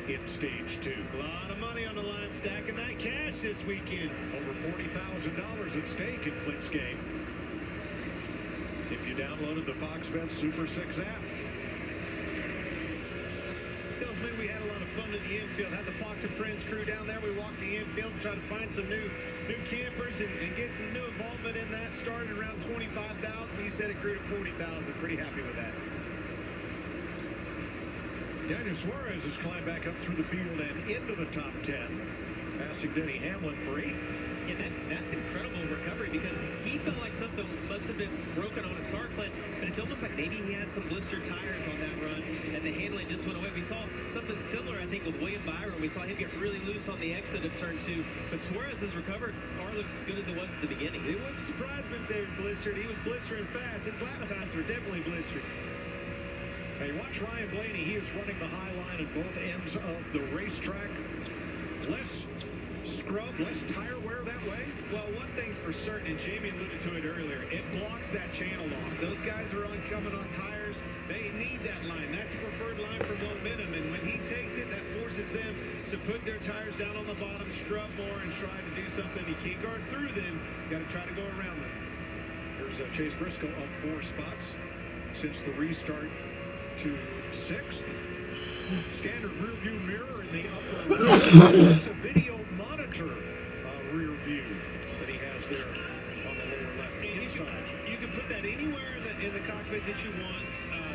in stage 2. A lot of money on the line, stacking that cash this weekend. Over $40,000 at stake in Clint's game. if you downloaded the Fox Bet Super 6 app. Tells me we had a lot of fun at the infield. Had the Fox and Friends crew down there. We walked the infield, tried to find some new campers and get the new involvement in that. Started around 25,000. He said it grew to 40,000. Pretty happy with that. Daniel Suarez has climbed back up through the field and into the top 10, passing Denny Hamlin for 8th. Yeah, that's incredible recovery because he felt like something must have been broken on his car, Clint, but it's almost like maybe he had some blistered tires on that run and the handling just went away. We saw something similar, I think, with William Byron. We saw him get really loose on the exit of turn 2, but Suarez has recovered. Car looks as good as it was at the beginning. It wouldn't surprise me if they were blistered. He was blistering fast. His lap times were definitely blistered. Hey, watch Ryan Blaney. He is running the high line at both ends of the racetrack. Less scrub, less tire wear that way. Well, one thing's for certain, and Jamie alluded to it earlier, it blocks that channel off. Those guys are coming on tires. They need that line. That's a preferred line for momentum, and when he takes it, that forces them to put their tires down on the bottom, scrub more, and try to do something. You can't guard through them. You got to try to go around them. Here's Chase Briscoe up 4 spots since the restart to 6th. Standard rear view mirror in the upper right. It's a video monitor rear view that he has there on the lower left-hand side. You can put that anywhere in the cockpit that you want.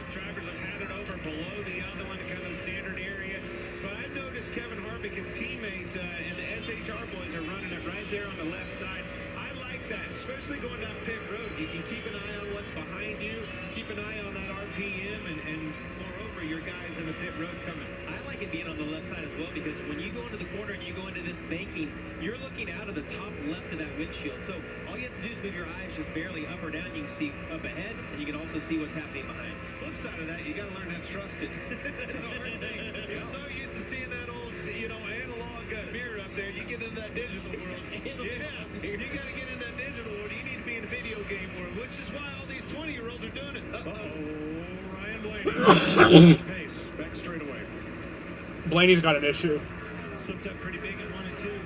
Drivers have had it over below the other one, kind of the standard area. But I noticed Kevin Harvick, his teammate, and the SHR boys are running it right there on the left side. I like that, especially going down pit road. You can keep an eye on what's behind you, keep an eye on that RPM, and moreover, your guys in the pit road coming. I like it being on the left side as well because when you go into the corner and you go into this banking, you're looking out of the top left of that windshield. So all you have to do is move your eyes just barely up or down. You can see up ahead, and you can also see what's happening behind. Flip side of that, you got to learn how to trust it. That's the hard thing. You're so used to seeing that old, analog mirror up there. You get into that digital world. You got to get in that digital world. You need to be in the video game world, which is why all these 20-year-olds are doing it. Ryan Blaney. Pace, back straight away. Blaney's got an issue. Slipped up pretty big in 1 and 2.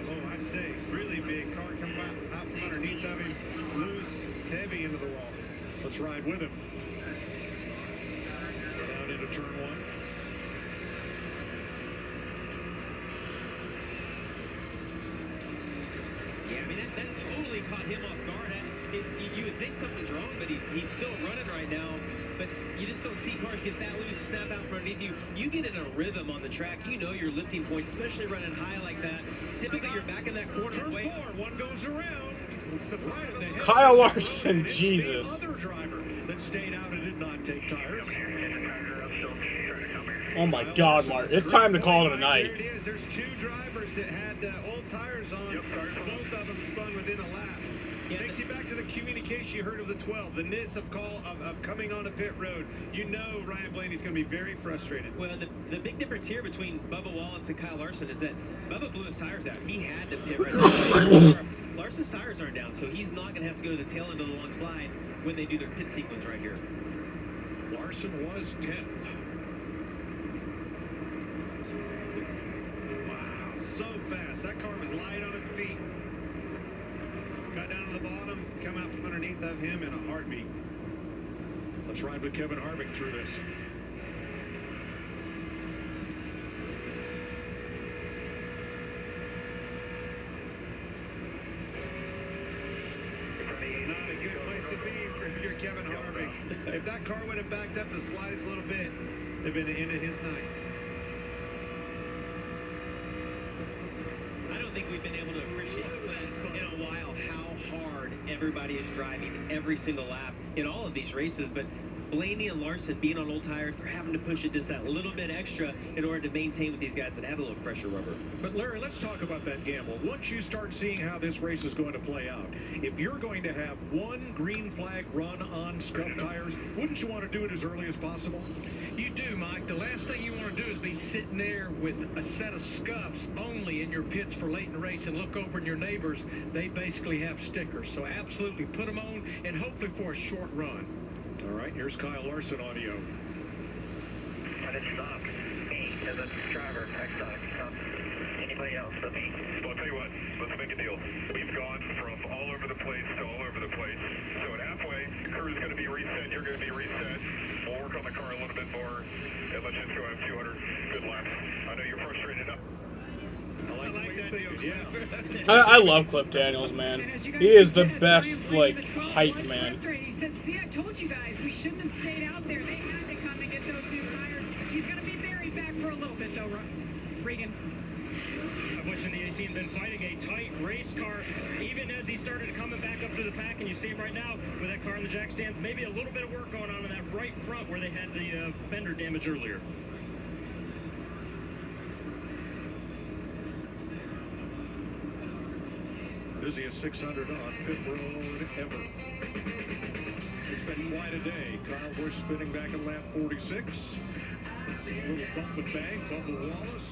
Oh, I'd say really big. Car coming out from underneath of him, loose, heavy into the wall. Let's ride with him. Down into turn 1. Yeah, I mean, that totally caught him off guard. You would think something's wrong, but he's still running right now. But you just don't see cars get that loose, snap out from underneath you. You get in a rhythm on the track. You know your lifting points, especially running high like that. Typically, you're back in that corner. Turn 4, one goes around. It's the front of the head. Kyle Larson, Jesus. The other driver that stayed out and did not take tires. Oh my God, Larson. It's time to call it a night. There it is. There's 2 drivers that had old tires on. Both of them spun within a lap. Takes you back to the communication you heard of the 12, the ness of coming on a pit road. You know Ryan Blaney's going to be very frustrated. Well, the big difference here between Bubba Wallace and Kyle Larson is that Bubba blew his tires out. He had to pit right away. Larson's tires aren't down, so he's not going to have to go to the tail end of the long slide when they do their pit sequence right here. Larson was 10th. Wow, so fast. That car was light on its feet. Got down to the bottom, come out from underneath of him in a heartbeat. Let's ride with Kevin Harvick through this. It's not a good place to be if you're Kevin Harvick. If that car would have backed up the slightest little bit, it'd have been the end of his night. I don't think we've been able to appreciate in a while how hard everybody is driving every single lap in all of these races. But Blaney and Larson being on old tires, they're having to push it just that little bit extra in order to maintain with these guys that have a little fresher rubber. But Larry, let's talk about that gamble. Once you start seeing how this race is going to play out, if you're going to have one green flag run on scuffed tires, wouldn't you want to do it as early as possible? You do, Mike. The last thing you want to do is be sitting there with a set of scuffs only in your pits for late in the race and look over and your neighbors, they basically have stickers. So absolutely put them on and hopefully for a short run. All right, here's Kyle Larson audio. But it stopped. 8. as a driver, text anybody else but me. Well, I'll tell you what, let's make a deal. We've gone from all over the place to all over the place. So at halfway, crew's going to be reset, you're going to be reset. We'll work on the car a little bit more, and let's just go have 200 good laps. I know you're frustrated enough. I like that deal, yeah. I love Cliff Daniels, man. He is the best, like, hype man. He said, see, I told you guys, we shouldn't have stayed out there. They had to come to get those new tires. He's going to be buried back for a little bit, though, Regan. I'm watching the 18 been fighting a tight race car, even as he started coming back up to the pack, and you see him right now with that car in the jack stands. Maybe a little bit of work going on in that right front where they had the fender damage earlier. Busiest 600 on pit road ever. It's been quite a day. Kyle Busch spinning back at lap 46. A little bump and bang. Bubba Wallace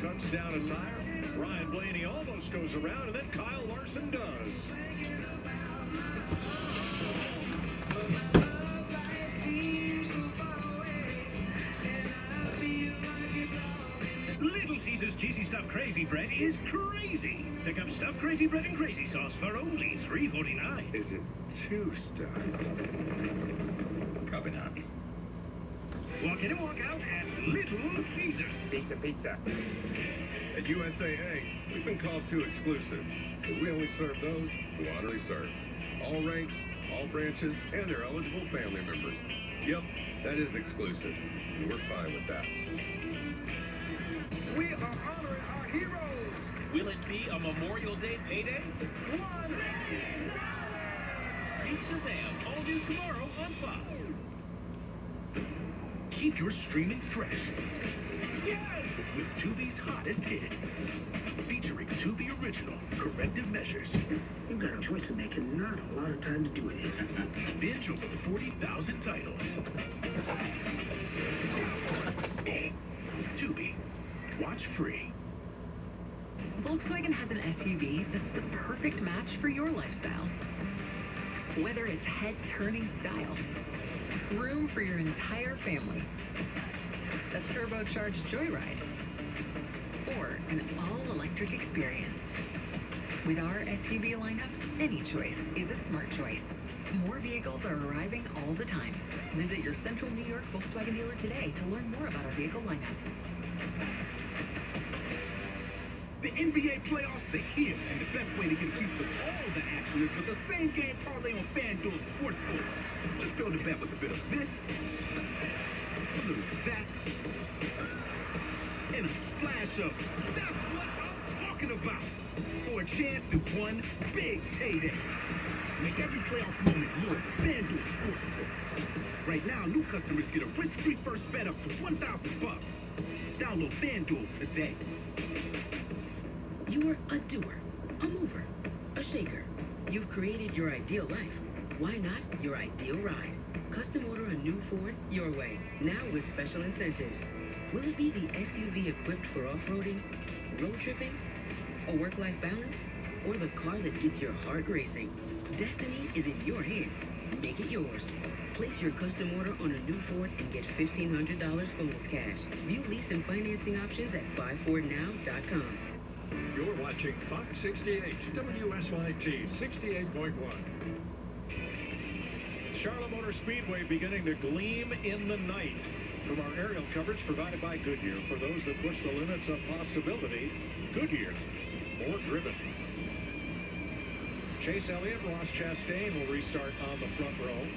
cuts down a tire. Ryan Blaney almost goes around, and then Kyle Larson does. Little Caesars Cheesy Stuffed Crazy Bread is crazy. Pick up Stuffed Crazy Bread and Crazy Sauce for only $3.49. Is it too stuffed? Probably not. Walk in and walk out at Little Caesars. Pizza, pizza. At USAA, we've been called too exclusive, because we only serve those who honorably serve. All ranks, all branches, and their eligible family members. Yep, that is exclusive, and we're fine with that. We are honoring our heroes. Will it be a Memorial Day payday? $1 million! Meet Shazam, all new tomorrow on Fox. Keep your streaming fresh. Yes! With Tubi's hottest hits. Featuring Tubi Original Corrective Measures. You got a choice to make and not a lot of time to do it in. Binge over 40,000 titles. Tubi. Watch free. Volkswagen has an SUV that's the perfect match for your lifestyle. Whether it's head-turning style, room for your entire family, a turbocharged joyride, or an all-electric experience. With our SUV lineup, any choice is a smart choice. More vehicles are arriving all the time. Visit your Central New York Volkswagen dealer today to learn more about our vehicle lineup. The NBA playoffs are here, and the best way to get a piece of all the action is with the same game parlay on FanDuel Sportsbook. Just build a bet with a bit of this, a little of that, and a splash of that's what I'm talking about. For a chance at one big payday. Make every playoff moment more. FanDuel Sportsbook. Right now, new customers get a risk-free first bet up to $1,000. Download FanDuel today. You're a doer, a mover, a shaker. You've created your ideal life. Why not your ideal ride? Custom order a new Ford your way, now with special incentives. Will it be the SUV equipped for off-roading, road tripping, a work-life balance, or the car that gets your heart racing? Destiny is in your hands. Make it yours. Place your custom order on a new Ford and get $1,500 bonus cash. View lease and financing options at buyfordnow.com. You're watching Fox 68, WSYT 68.1. Charlotte Motor Speedway beginning to gleam in the night. From our aerial coverage provided by Goodyear. For those that push the limits of possibility, Goodyear, more driven. Chase Elliott, Ross Chastain will restart on the front row.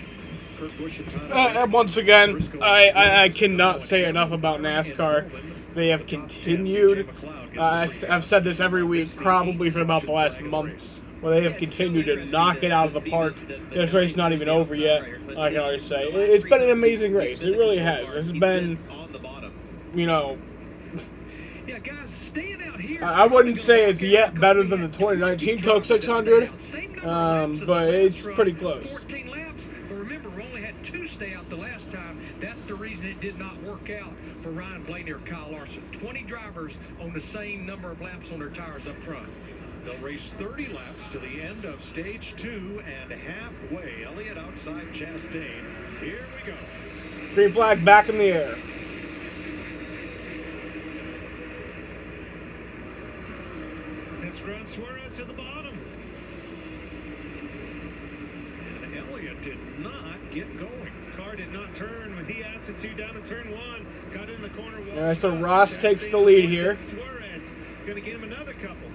Kurt Busch and Tom once again, I cannot say enough about NASCAR. They have continued, I've said this every week, probably for about the last month, where they have continued to knock it out of the park. This race is not even over yet, I can already say. It's been an amazing race. It really has. It's been, you know, I wouldn't say it's yet better than the 2019 Coke 600, but it's pretty close. 14 laps, but remember, we only had 2 stay out the last time. That's the reason it did not work out for Ryan Blaney or Kyle Larson. 20 drivers on the same number of laps on their tires up front. They'll race 30 laps to the end of stage 2 and halfway. Elliott outside Chastain. Here we go. Green flag back in the air. this run, Suarez to the bottom. And Elliott did not get going. Car did not turn when he asked it to down in turn 1. Got in the corner. All right, so Ross takes the lead here. Suarez going to get him another couple.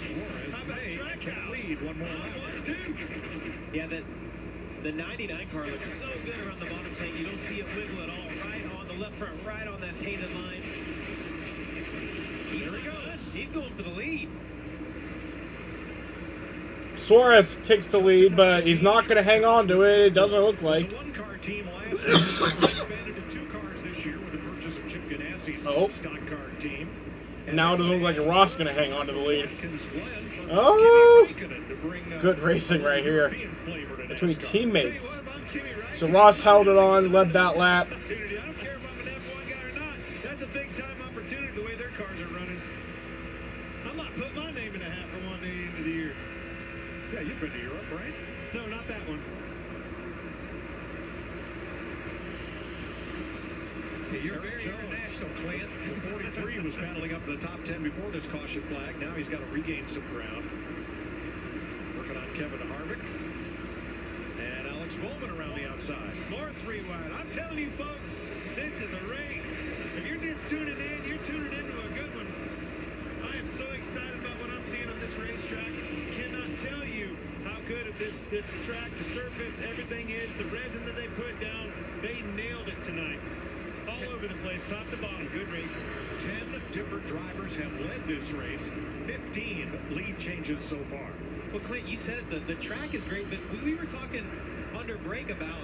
Suarez may lead one more lap. 1-2. Yeah, the 99 car looks so good around the bottom tank. You don't see it wiggle at all. Right on the left front, right on that painted line. Here he goes. He's going for the lead. Suarez takes the lead, but he's not going to hang on to it. It doesn't look like. The one-car team last year expanded to 2 cars this year with the purchase of Chip Ganassi's stock car team. Now it doesn't look like Ross is going to hang on to the lead. Oh! Good racing right here between teammates. So Ross held it on, led that lap. I don't care if I'm an F1 guy or not. That's a big-time opportunity the way their cars are running. I'm not putting my name in a hat for one at the end of the year. Yeah, you've been to Europe, right? No, not that one. Yeah, you're very international, Clint. The 43 was battling up in the top 10 before this caution flag. Now he's got to regain some ground. Working on Kevin Harvick. And Alex Bowman around the outside. More 3 wide. I'm telling you, folks, this is a race. If you're just tuning in, you're tuning into a good one. I am so excited about what I'm seeing on this racetrack. Cannot tell you how good of this track, the surface, everything is. The resin that they put down, they nailed it tonight. All over the place, top to bottom. Good racing. 10 different drivers have led this race. 15 lead changes so far. Well, Clint, you said it. The track is great, but we were talking under break about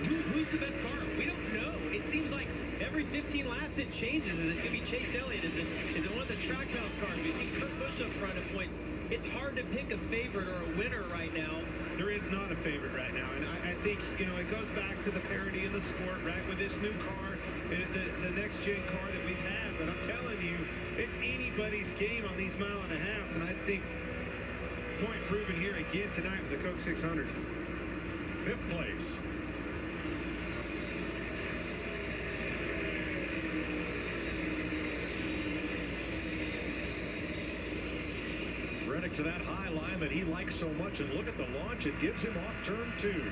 who's the best car. We don't know. It seems like every 15 laps it changes. Is it going to be Chase Elliott? Is it one of the Trackhouse cars? We see Kurt Busch up front at points. It's hard to pick a favorite or a winner right now. There is not a favorite right now, and I think, it goes back to the parity of the sport, right, with this new car, the next-gen car that we've had. But I'm telling you, it's anybody's game on these mile-and-a-halves, and I think point proven here again tonight with the Coke 600. 5th place. Reddick to that high line that he likes so much, and look at the launch it gives him off turn 2.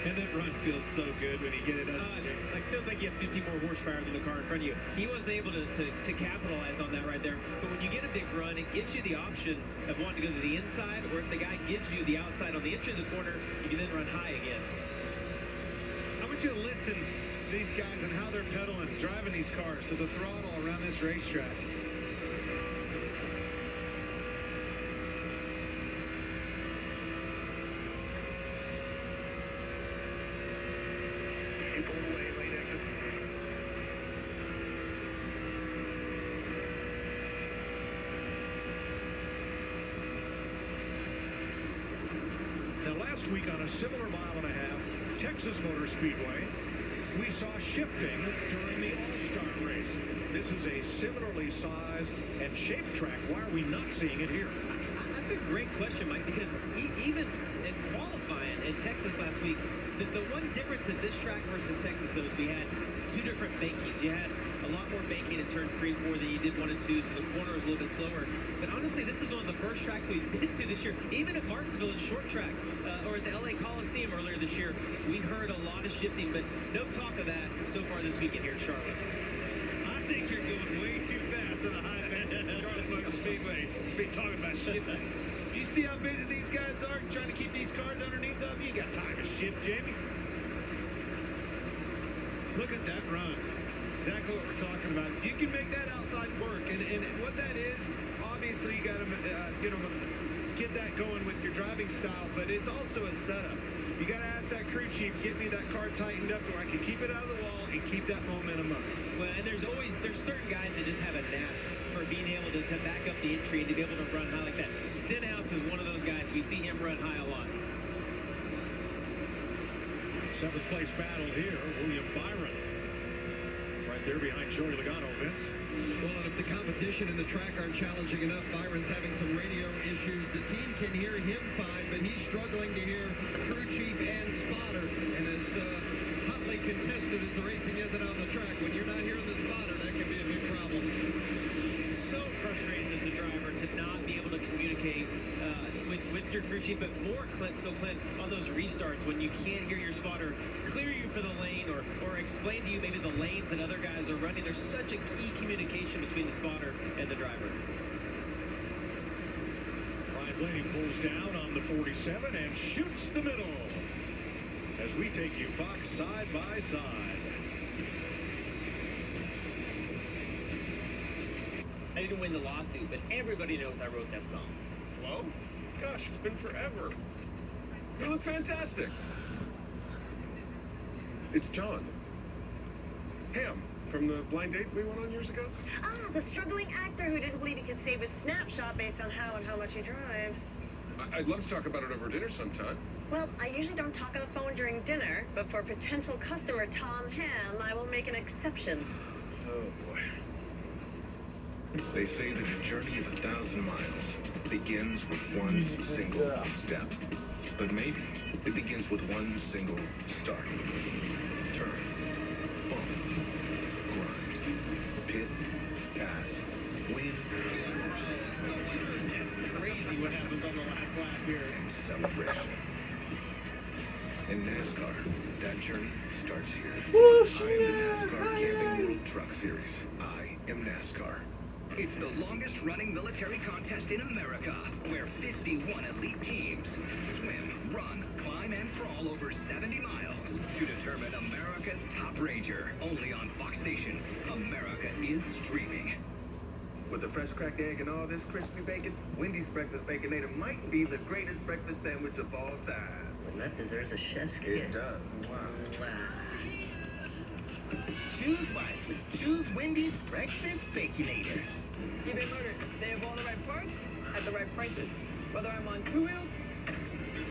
And that run feels so good when you get it up. It feels like you have 50 more horsepower than the car in front of you. He wasn't able to capitalize on that right there. But when you get a big run, it gives you the option of wanting to go to the inside, or if the guy gives you the outside on the entry of the corner, you can then run high again. I want you to listen to these guys and how they're pedaling, driving these cars to the throttle around this racetrack. Last week on a similar mile-and-a-half, Texas Motor Speedway, we saw shifting during the All-Star race. This is a similarly sized and shaped track. Why are we not seeing it here? That's a great question, Mike, because even in qualifying in Texas last week, the one difference in this track versus Texas, though, is we had 2 different bankings. You had a lot more banking in turns 3 and 4 than you did 1 and 2, so the corner was a little bit slower. But honestly, this is one of the first tracks we've been to this year. Even at Martinsville, a short track, or at the LA Coliseum earlier this year, we heard a lot of shifting, but no talk of that so far this weekend here in Charlotte. I think you're going way too fast at a high-pace Charlotte Motor Speedway. Be talking about shifting. You see how busy these guys are trying to keep these cars underneath them? You got time to shift, Jamie. Look at that run. Exactly what we're talking about. You can make that outside work, and what that is, obviously you got to, get that going with your driving style, but it's also a setup. You got to ask that crew chief, get me that car tightened up where I can keep it out of the wall and keep that momentum up. Well, and there's certain guys that just have a knack for being able to back up the entry and to be able to run high like that. Stenhouse is one of those guys. We see him run high a lot. 7th place battle here, William Byron. Right there behind Joey Logano, Vince. Well, and if the competition and the track aren't challenging enough, Byron's having some radio issues. The team can hear him fine, but he's struggling to hear crew chief and spotter. And as the racing isn't on the track. When you're not here in the spotter, that can be a big problem. So frustrating as a driver to not be able to communicate with your crew chief, but more Clint, on those restarts when you can't hear your spotter clear you for the lane or explain to you maybe the lanes that other guys are running. There's such a key communication between the spotter and the driver. Ryan Blaney pulls down on the 47 and shoots the middle. As we take you, Fox, side by side. I didn't win the lawsuit, but everybody knows I wrote that song. Flo? Gosh, it's been forever. You look fantastic. It's John. Him, from the blind date we went on years ago? Ah, the struggling actor who didn't believe he could save his snapshot based on how and how much he drives. I'd love to talk about it over dinner sometime. Well, I usually don't talk on the phone during dinner, but for potential customer Tom Ham, I will make an exception. Oh, boy. They say that a journey of 1,000 miles begins with one single step. But maybe it begins with one single start. Turn, bump, grind, pit, pass, win, It's crazy what happens on the last lap here. and celebration. In NASCAR, that journey starts here. I am the NASCAR Camping World Truck Series. I am NASCAR. It's the longest running military contest in America, where 51 elite teams swim, run, climb, and crawl over 70 miles to determine America's top ranger. Only on Fox Nation, America is streaming. With the fresh cracked egg and all this crispy bacon, Wendy's Breakfast Baconator might be the greatest breakfast sandwich of all time. Well, that deserves a chef's kiss. It does. Wow. Choose wisely. Choose Wendy's Breakfast Baconator. eBay Motors, they have all the right parts at the right prices. Whether I'm on 2 wheels,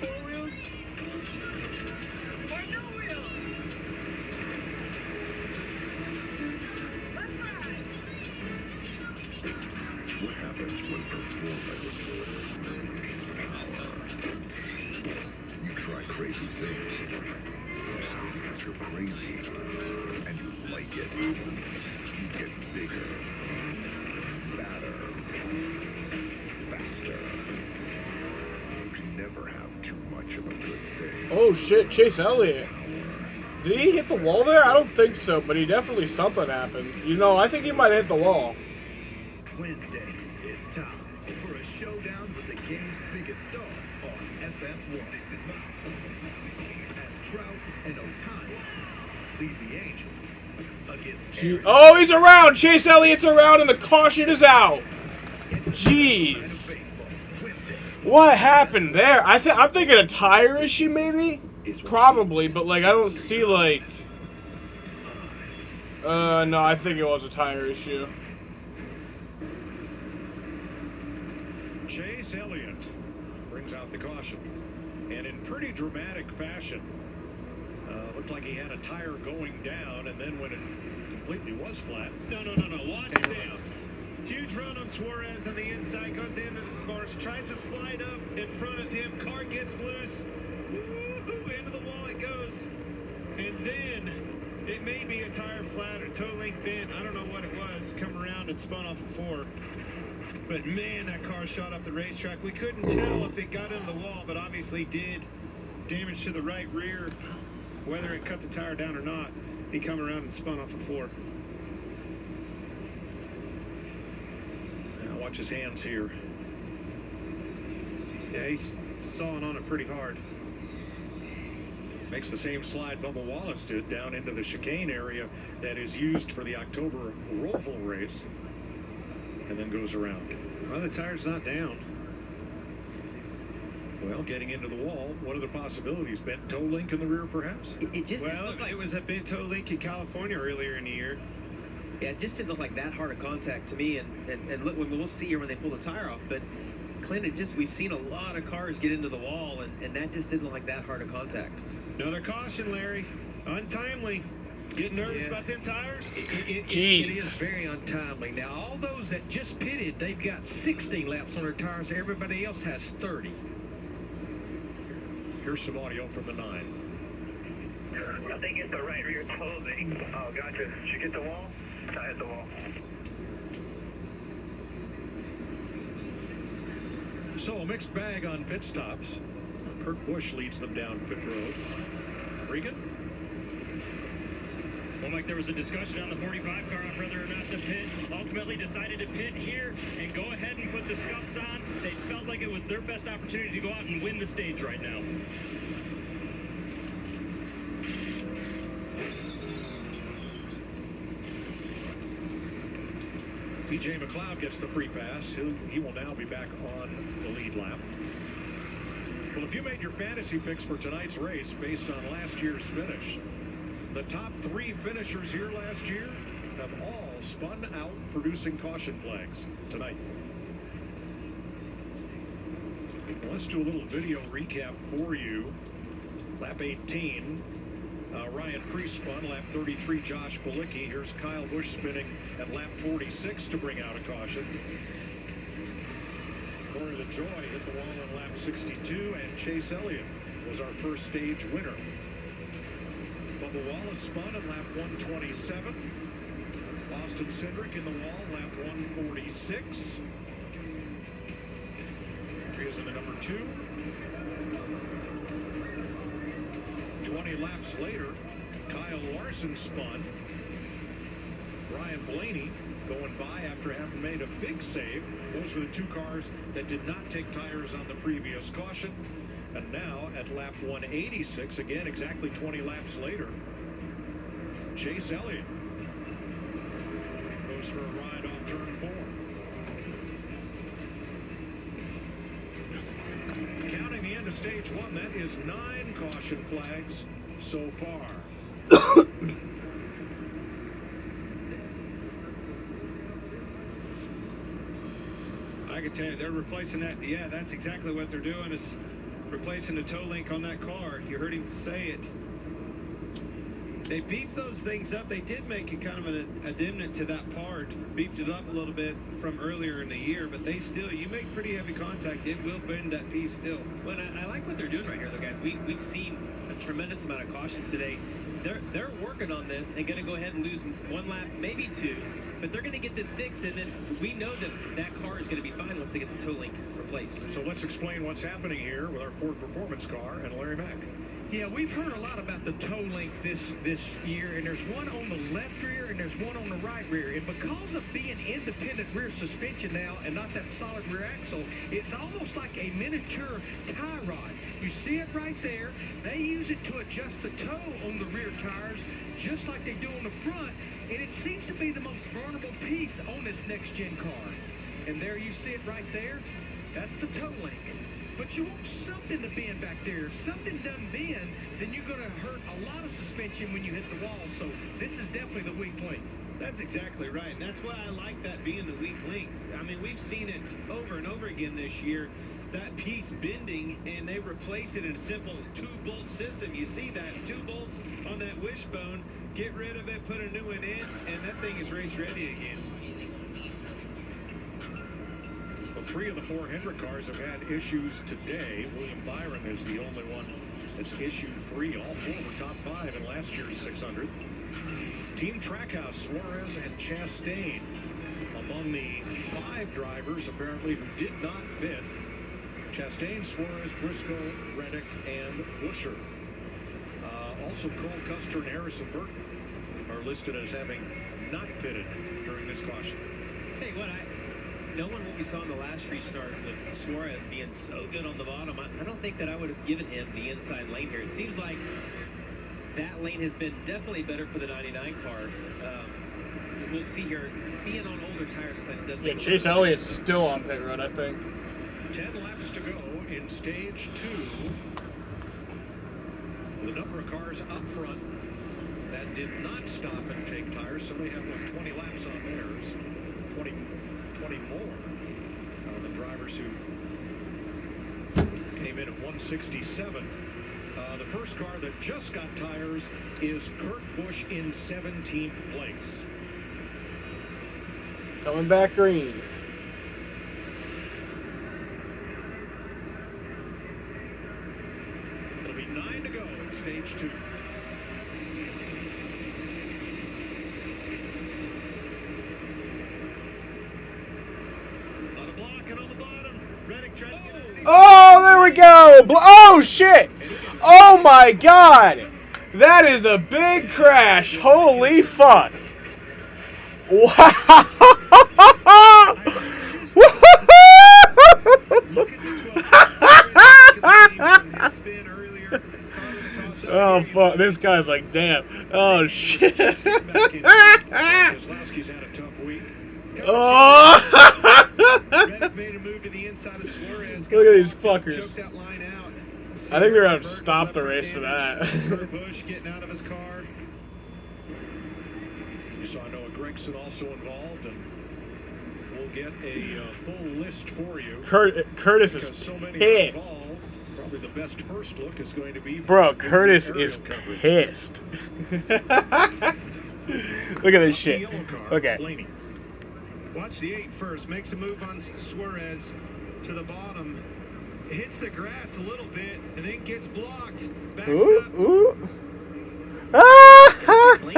4 wheels, or no wheels. Let's ride! What happens when performance meets power? You try crazy things because you're crazy and you like it. You get bigger, badder, faster. You can never have too much of a good thing. Oh shit, Chase Elliott. Did he hit the wall there? I don't think so, but he definitely something happened. You know, I think he might have hit the wall. Wednesday, it's time for a showdown with the game's biggest stars on FS1. As Trout and Otani lead the Angels against Oh, he's around! Chase Elliott's around and the caution is out! Jeez. What happened there? I'm thinking a tire issue, maybe? Probably, but like I don't see like... no, I think it was a tire issue. Chase Elliott brings out the caution. And in pretty dramatic fashion. Looked like he had a tire going down, and then when it completely was flat. No. Watch this. Huge run on Suarez on the inside, goes into the course, tries to slide up in front of him. Car gets loose. Woo-hoo, into the wall it goes. And then it may be a tire flat or toe link bent. I don't know what it was. Come around and spun off a 4. But man, that car shot up the racetrack. We couldn't tell if it got into the wall, but obviously did. Damage to the right rear. Whether it cut the tire down or not, he come around and spun off a 4. Now watch his hands here. Yeah, he's sawing on it pretty hard. Makes the same slide Bubba Wallace did down into the chicane area that is used for the October Roval race. And then goes around. Well, the tire's not down. Well, getting into the wall, what are the possibilities? Bent toe link in the rear, perhaps? It just didn't Well, look like it was a bent toe link in California earlier in the year. Yeah, it just didn't look like that hard a contact to me. And look, we'll see here when they pull the tire off. But Clint, we've seen a lot of cars get into the wall, and that just didn't look like that hard a contact. Another caution, Larry. Untimely. Getting nervous about them tires? It is very untimely. Now, all those that just pitted, they've got 16 laps on their tires. Everybody else has 30. Here's some audio from the 9. I think it's the right rear toe thing. Oh, gotcha. Did you get the wall? I hit the wall. So a mixed bag on pit stops. Kurt Busch leads them down pit road. Regan? Well, Mike, there was a discussion on the 45 car on whether or not to pit. Ultimately decided to pit here and go ahead and put the scuffs on. They felt like it was their best opportunity to go out and win the stage right now. PJ McLeod gets the free pass. He will now be back on the lead lap. Well, if you made your fantasy picks for tonight's race based on last year's finish, the top 3 finishers here last year have all spun out producing caution flags tonight. Well, let's do a little video recap for you. Lap 18. Ryan Preece spun. Lap 33, Josh Bilicki. Here's Kyle Busch spinning at lap 46 to bring out a caution. Corey LaJoy hit the wall on lap 62, and Chase Elliott was our first stage winner. Bubba Wallace spun at lap 127. Austin Cindric in the wall, lap 146. He is in the number 2. 20 laps later, Kyle Larson spun. Brian Blaney going by after having made a big save. Those were the 2 cars that did not take tires on the previous caution. And now at lap 186, again exactly 20 laps later, Chase Elliott goes for a ride off turn 4. Counting the end of stage 1, that is 9 caution flags so far. I can tell you, they're replacing that. Yeah, that's exactly what they're doing, is replacing the toe link on that car. You heard him say it. They beefed those things up. They did make it kind of an addendum to that part, beefed it up a little bit from earlier in the year, but they still, you make pretty heavy contact, it will bend that piece still. Well, I like what they're doing right here, though, guys. We've seen a tremendous amount of cautions today. They're working on this and going to go ahead and lose 1 lap, maybe 2, but they're going to get this fixed, and then we know that car is going to be fine once they get the toe link replaced. So let's explain what's happening here with our Ford Performance car and Larry Mack. Yeah, we've heard a lot about the toe link this year, and there's one on the left rear and there's one on the right rear. And because of being independent rear suspension now and not that solid rear axle, it's almost like a miniature tie rod. You see it right there. They use it to adjust the toe on the rear tires just like they do on the front, and it seems to be the most vulnerable piece on this next-gen car. And there you see it right there. That's the toe link. But you want something to bend back there. If something doesn't bend, then you're going to hurt a lot of suspension when you hit the wall. So this is definitely the weak link. That's exactly right. And that's why I like that being the weak link. I mean, we've seen it over and over again this year. That piece bending, and they replace it in a simple 2-bolt system. You see that, 2 bolts on that wishbone. Get rid of it, put a new one in, and that thing is race ready again. 3 of the 4 Hendrick cars have had issues today. William Byron is the only one that's issued 3. All 4 were top 5 in last year's 600. Team Trackhouse, Suarez and Chastain among the 5 drivers apparently who did not pit. Chastain, Suarez, Briscoe, Reddick, and Buescher. Also Cole Custer and Harrison Burton are listed as having not pitted during this caution. Tell you what, knowing what we saw in the last restart with Suarez being so good on the bottom, I don't think that I would have given him the inside lane here. It seems like that lane has been definitely better for the 99 car. We'll see here. Being on older tires, Clinton does. Yeah, Chase Elliott's still on pit road, I think. 10 laps to go in stage 2. The number of cars up front that did not stop and take tires, so they have 20 laps on theirs. 20 more. The drivers who came in at 167. The first car that just got tires is Kurt Busch in 17th place. Coming back green. It'll be 9 to go in stage 2. Oh, there we go. Oh, shit. Oh, my God. That is a big crash. Holy fuck. Wow. Oh, fuck. This guy's like, damn. Oh, shit. Oh. Look at these fuckers. I think they're going to stop the race for that. You saw Noah Gregson also involved, and we'll get a full list for you. Curtis is pissed. Probably the best first look is going to be. Bro, Curtis is pissed. Look at this shit. Okay. Watch the 8 first. Makes a move on Suarez to the bottom. Hits the grass a little bit and then gets blocked. Backs up. Ooh. Ah! Look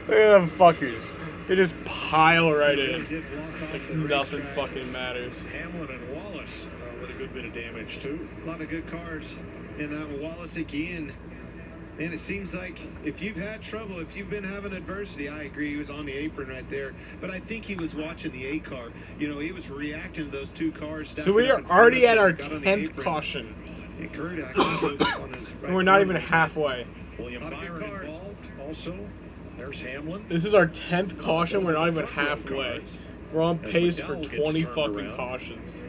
at them fuckers. They just pile right in. Like nothing fucking matters. Hamlin and Wallace with a good bit of damage too. A lot of good cars in that one. Wallace again. And it seems like if you've had trouble, if you've been having adversity, I agree, he was on the apron right there. But I think he was watching the 8 car. You know, he was reacting to those 2 cars. So we are already at our 10th caution. And Kurt actually on his right, and we're not even halfway. William Byron involved also. There's Hamlin. This is our 10th caution. We're not even halfway. We're on pace for 20 fucking cautions.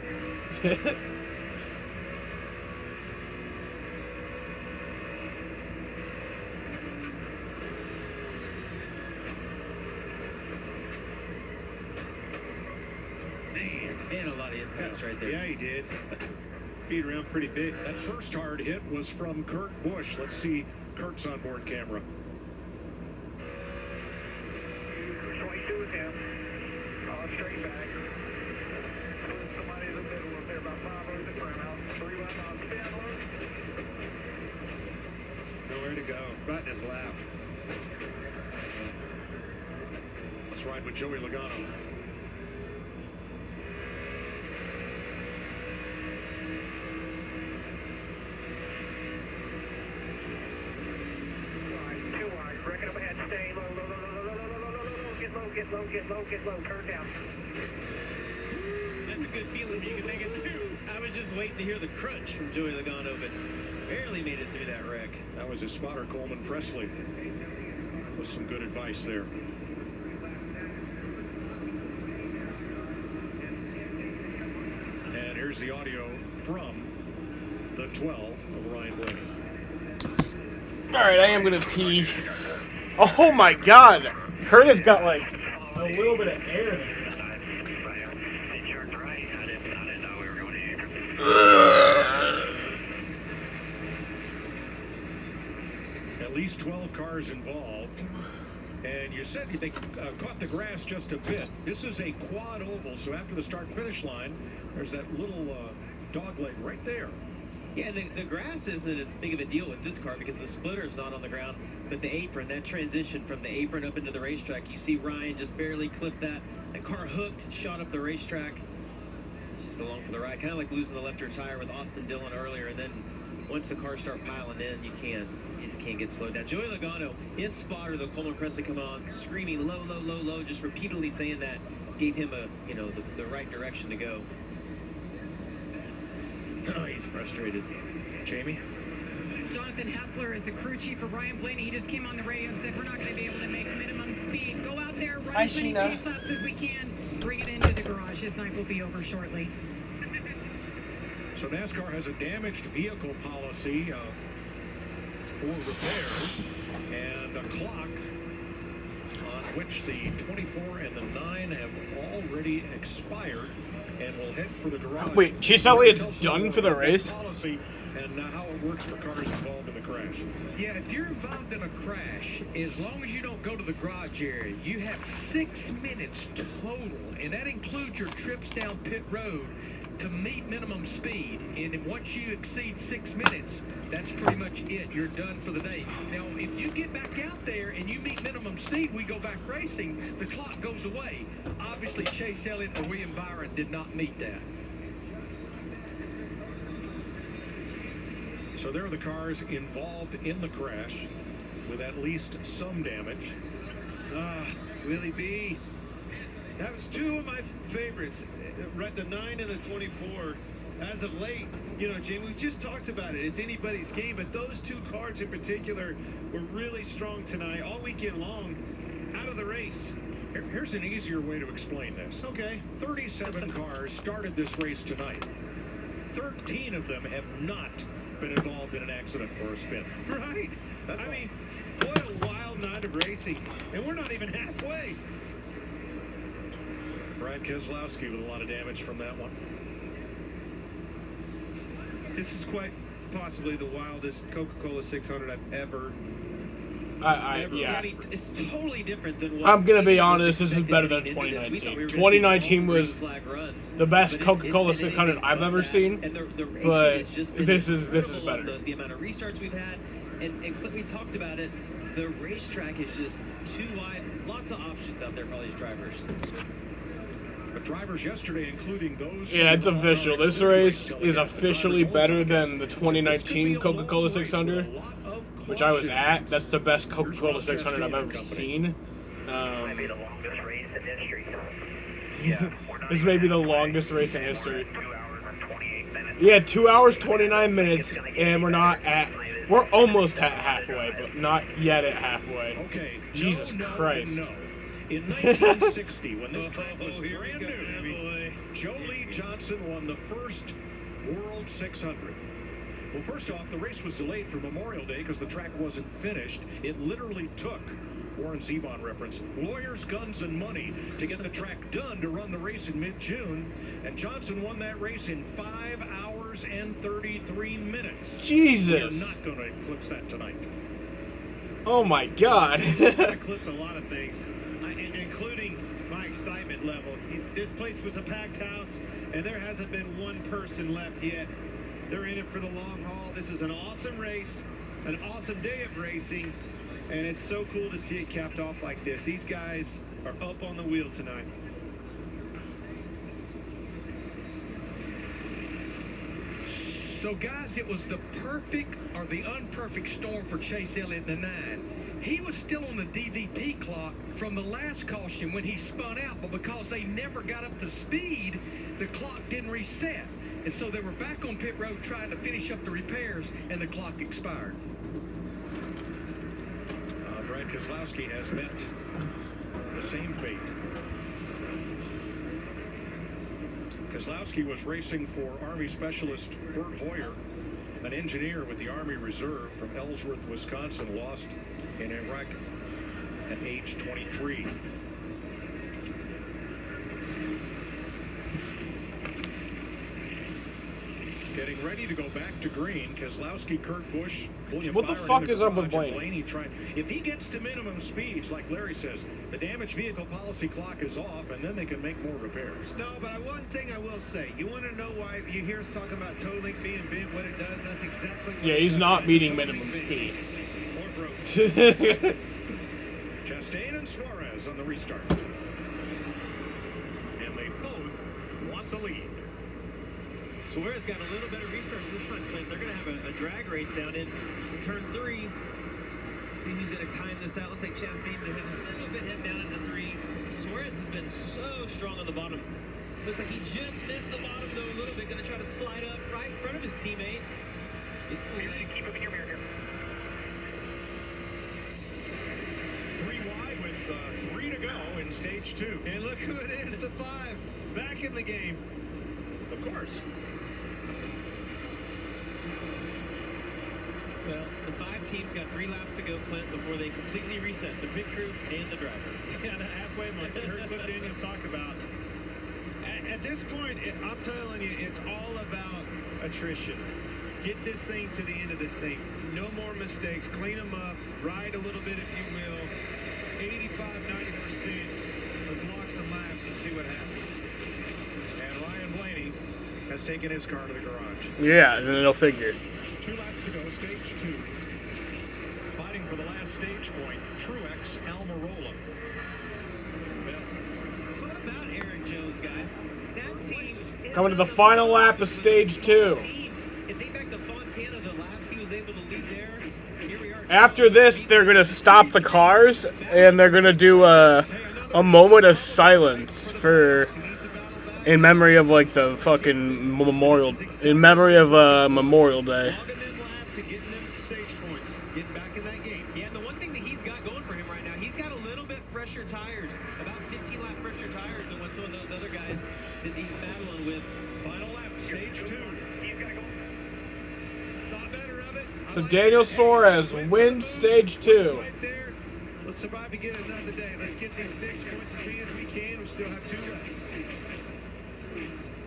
Man, a lot of impacts right there. Yeah, he did. Beat around pretty big. That first hard hit was from Kurt Busch. Let's see Kurt's onboard camera. 22 is him. Straight back. Somebody in the middle up there, about 5 rows in front out. 3 left on spin. Nowhere to go. Right in his lap. Let's ride with Joey Logano. Get low, curve down. That's a good feeling you can make it through. I was just waiting to hear the crunch from Joey Logano, but barely made it through that wreck. That was his spotter, Coleman Presley, with some good advice there. And here's the audio from the 12 of Ryan Blaney. Alright, I am gonna pee. Oh my god! Curtis got like a little bit of air there. At least 12 cars involved. And you said they caught the grass just a bit. This is a quad oval, so after the start-finish line, there's that little dog leg right there. Yeah, the grass isn't as big of a deal with this car because the splitter is not on the ground, but the apron, that transition from the apron up into the racetrack, you see Ryan just barely clip that. That car hooked, shot up the racetrack. It's just along for the ride, kind of like losing the left rear tire with Austin Dillon earlier, and then once the cars start piling in, you just can't get slowed down. Joey Logano, his spotter, the Coleman Presley, come on, screaming low, low, low, low, just repeatedly saying that, gave him the right direction to go. Oh, he's frustrated. Jamie? Jonathan Hessler is the crew chief for Ryan Blaney. He just came on the radio and said we're not going to be able to make minimum speed. Go out there, run as many pace laps as we can, bring it into the garage. His night will be over shortly. So NASCAR has a damaged vehicle policy for repairs and a clock on which the 24 and the 9 have already expired and will head for the garage. Wait, Chase Elliott's done for the race? Policy and how it works for cars involved in the crash. Yeah, if you're involved in a crash, as long as you don't go to the garage area, you have 6 minutes total, and that includes your trips down pit road to meet minimum speed. And once you exceed 6 minutes, that's pretty much it. You're done for the day. Now, if you get back out there and you meet minimum speed, we go back racing, the clock goes away. Obviously, Chase Elliott and William Byron did not meet that. So there are the cars involved in the crash with at least some damage. Willie B. That was two of my favorites, the 9 and the 24. As of late, you know, Jim, we just talked about it. It's anybody's game, but those two cars in particular were really strong tonight, all weekend long, out of the race. Here's an easier way to explain this. Okay. 37 cars started this race tonight. 13 of them have not been involved in an accident or a spin. Right. I mean, what a wild night of racing. And we're not even halfway. Brad Keselowski with a lot of damage from that one. This is quite possibly the wildest Coca-Cola 600 I've ever. Yeah. I mean, it's totally different than what I'm gonna be honest. This is better than 2019. 2019 was the best Coca-Cola 600 I've ever seen. But this is better. The amount of restarts we've had, and Clint, we talked about it. The racetrack is just too wide. Lots of options out there for all these drivers. But drivers yesterday, including those. Yeah, it's official. This race is officially better than the 2019 Coca-Cola 600, which I was at. That's the best Coca-Cola 600 I've ever seen. Might be the longest race in history. This may be the longest race in history. 2 hours and 28 minutes. Yeah, 2 hours, 29 minutes, and we're almost at halfway, but not yet at halfway. Okay. Jesus Christ. No. In 1960, when this track was brand new, Joe Lee Johnson won the first World 600. Well, first off, the race was delayed for Memorial Day because the track wasn't finished. It literally took, Warren Zevon reference, lawyers, guns, and money to get the track done to run the race in mid-June. And Johnson won that race in 5 hours and 33 minutes. Jesus. We're not going to eclipse that tonight. Oh, my God. Eclipse a lot of things, including my excitement level. This place was a packed house, and there hasn't been one person left yet. They're in it for the long haul. This is an awesome race, an awesome day of racing, and it's so cool to see it capped off like this. These guys are up on the wheel tonight. So, guys, it was the perfect or the unperfect storm for Chase Elliott in the 9. He was still on the DVP clock from the last caution when he spun out, but because they never got up to speed, the clock didn't reset. And so they were back on pit road trying to finish up the repairs, and the clock expired. Brad Keselowski has met the same fate. Keselowski was racing for Army Specialist Bert Hoyer, an engineer with the Army Reserve from Ellsworth, Wisconsin, lost in Iraq at age 23. Getting ready to go back to green, Keselowski, Kurt Busch, William What the Byron fuck in the is up with garage, and Blaney? If he gets to minimum speeds, like Larry says, the damaged vehicle policy clock is off, and then they can make more repairs. No, but one thing I will say, you want to know why you hear us talking about toe link being bent, what it does? That's exactly what Yeah, he's not meeting minimum speed. Or broke. Chastain and Suarez on the restart. And they both want the lead. Suarez got a little better restart this time, Clint. They're going to have a drag race down into turn 3. See who's going to time this out. Looks like Chastain's a little bit head down into 3. Suarez has been so strong on the bottom. Looks like he just missed the bottom, though, a little bit. Going to try to slide up right in front of his teammate. It's the lead. Keep moving your mirror. 3 wide with 3 to go in stage 2. And look who it is, the 5, back in the game. Of course. Well, the 5 teams got 3 laps to go, Clint, before they completely reset the pit crew and the driver. Yeah, the halfway mark. I heard Cliff Daniels talk about. At this point, I'm telling you, it's all about attrition. Get this thing to the end of this thing. No more mistakes. Clean them up. Ride a little bit if you will. 85, 90%. Let's lock some laps and see what happens. And Ryan Blaney has taken his car to the garage. Yeah, and then it'll figure. 2 laps to go, stage 2. Fighting for the last stage point, Truex Almirola. What about Aaron Jones, guys? That team is Coming to the final lap of stage 2. If they back to Fontana, the laps he was able to lead there, here we are. After this, they're going to stop the cars, and they're going to do a moment of silence in memory of, like, the fucking Memorial Day. Yeah, and the one thing that he's got going for him right now, he's got a little bit fresher tires, about 15 lap fresher tires than what some of those other guys that he's battling with. Final lap, stage 2. Thought better of it. So Daniel Suarez wins stage 2. Right there. Let's survive to get another day. Let's get these 6 points as speed as we can. We still have 2 left.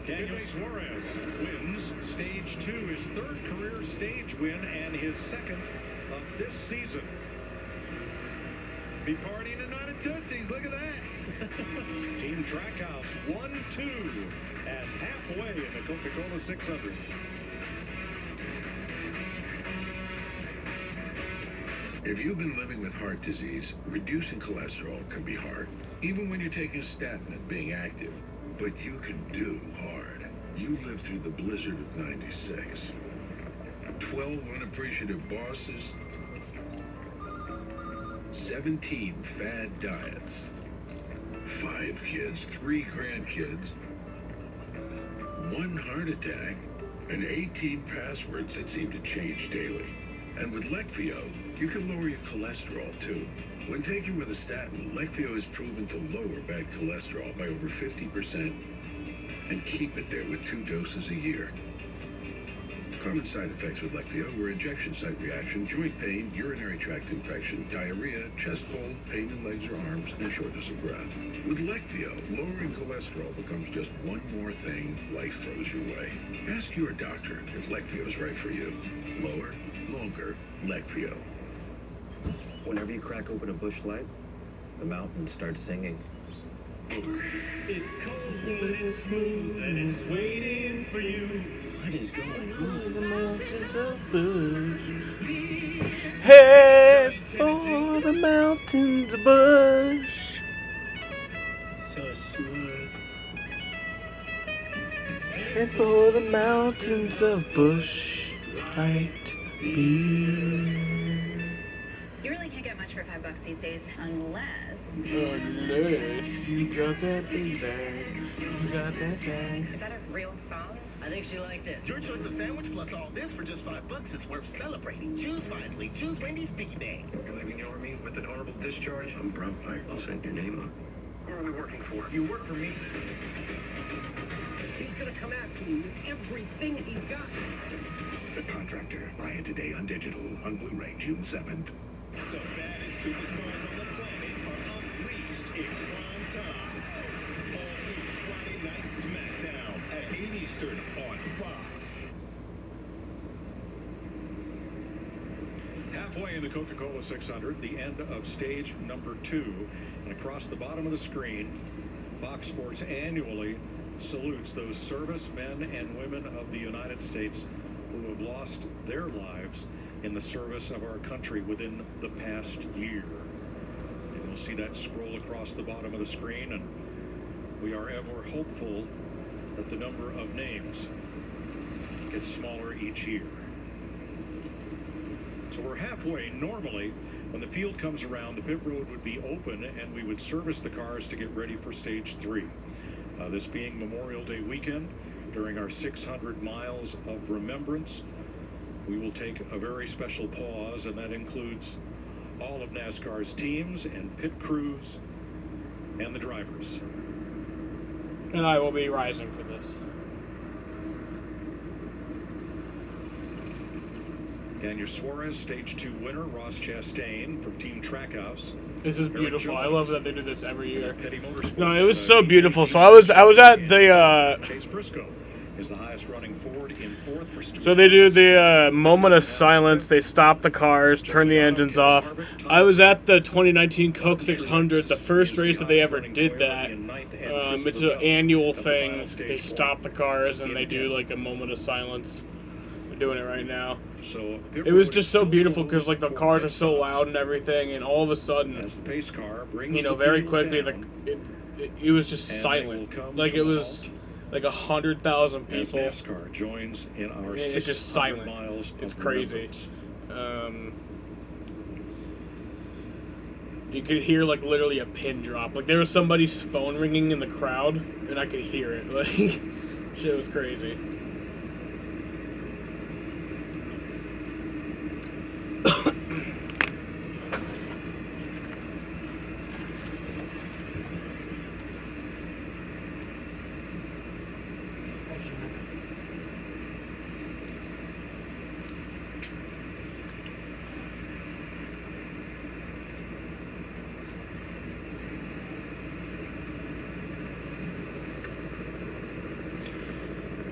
Daniel Suarez wins stage 2, his 3rd career stage win and his 2nd of this season. Be partying tonight at Tootsie's. Look at that. Team Trackhouse 1-2 at halfway in the Coca-Cola 600. If you've been living with heart disease, reducing cholesterol can be hard, even when you're taking a statin and being active. But you can do hard. You lived through the blizzard of '96. 12 unappreciative bosses, 17 fad diets, 5 kids, 3 grandkids, 1 heart attack, and 18 passwords that seem to change daily. And with Leqvio, you can lower your cholesterol too. When taken with a statin, Leqvio is proven to lower bad cholesterol by over 50% and keep it there with 2 doses a year. Common side effects with Leqvio were injection site reaction, joint pain, urinary tract infection, diarrhea, chest cold, pain in legs or arms, and shortness of breath. With Leqvio, lowering cholesterol becomes just one more thing life throws your way. Ask your doctor if Leqvio is right for you. Lower, longer, Leqvio. Whenever you crack open a bush light, the mountain starts singing. It's cold, but it's smooth, and it's waiting for you. What is going on? The mountains of Bush. Head for the mountains of Bush. So smooth. Head for the mountains of Bush. Right here. You really can't get much for $5 these days, unless you got that big bag. You got that bag. Is that a real song? I think she liked it. Your choice of sandwich plus all this for just $5 is worth celebrating. Choose wisely. Choose Wendy's Piggy Bag. You're leaving the Army with an honorable discharge? I'm proud. I'll send your name up. Who are we working for? You work for me. He's gonna come after you with everything he's got. The Contractor. Buy it today on digital, on Blu-ray, June 7th. The baddest superstars on the planet are unleashed in prime time. All new Friday Night SmackDown at 8 Eastern on Fox. Halfway in the Coca-Cola 600, the end of stage number 2. And across the bottom of the screen, Fox Sports annually salutes those servicemen and women of the United States who have lost their lives in the service of our country within the past year. And you'll see that scroll across the bottom of the screen, and we are ever hopeful that the number of names gets smaller each year. So we're halfway. Normally, when the field comes around, the pit road would be open and we would service the cars to get ready for stage 3. This being Memorial Day weekend, during our 600 miles of remembrance, we will take a very special pause, and that includes all of NASCAR's teams and pit crews and the drivers. And I will be rising for this. Daniel Suarez, stage 2 winner. Ross Chastain from Team Trackhouse. This is beautiful. I love that they do this every year. Petty Motorsports. No, it was so beautiful. So I was at the Chase Briscoe is the highest running Ford in fourth for Stewart. So they do the moment of silence. They stop the cars, turn the engines off. I was at the 2019 Coke 600, the first race that they ever did that. It's an annual thing. They stop the cars and they do like a moment of silence. They're doing it right now. It was just so beautiful because like the cars are so loud and everything, and all of a sudden, you know, very quickly it was just silent. Like it was like 100,000 people. NASCAR joins in our It's just silent. It's crazy. You could hear like literally a pin drop. Like there was somebody's phone ringing in the crowd, and I could hear it. Like shit was crazy.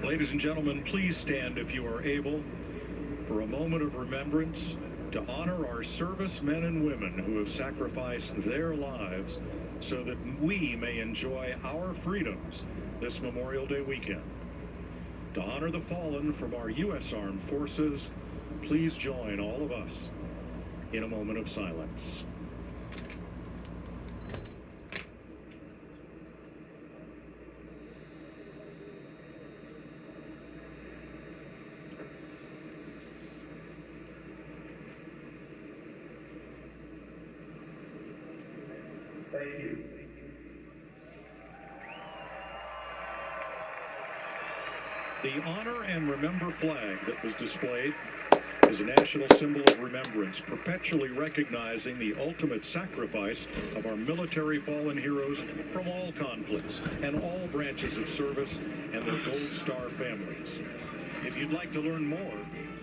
Ladies and gentlemen, please stand if you are able for a moment of remembrance to honor our servicemen and women who have sacrificed their lives so that we may enjoy our freedoms this Memorial Day weekend. To honor the fallen from our U.S. Armed Forces, please join all of us in a moment of silence. Thank you. The Honor and Remember flag that was displayed is a national symbol of remembrance, perpetually recognizing the ultimate sacrifice of our military fallen heroes from all conflicts and all branches of service and their Gold Star families. If you'd like to learn more,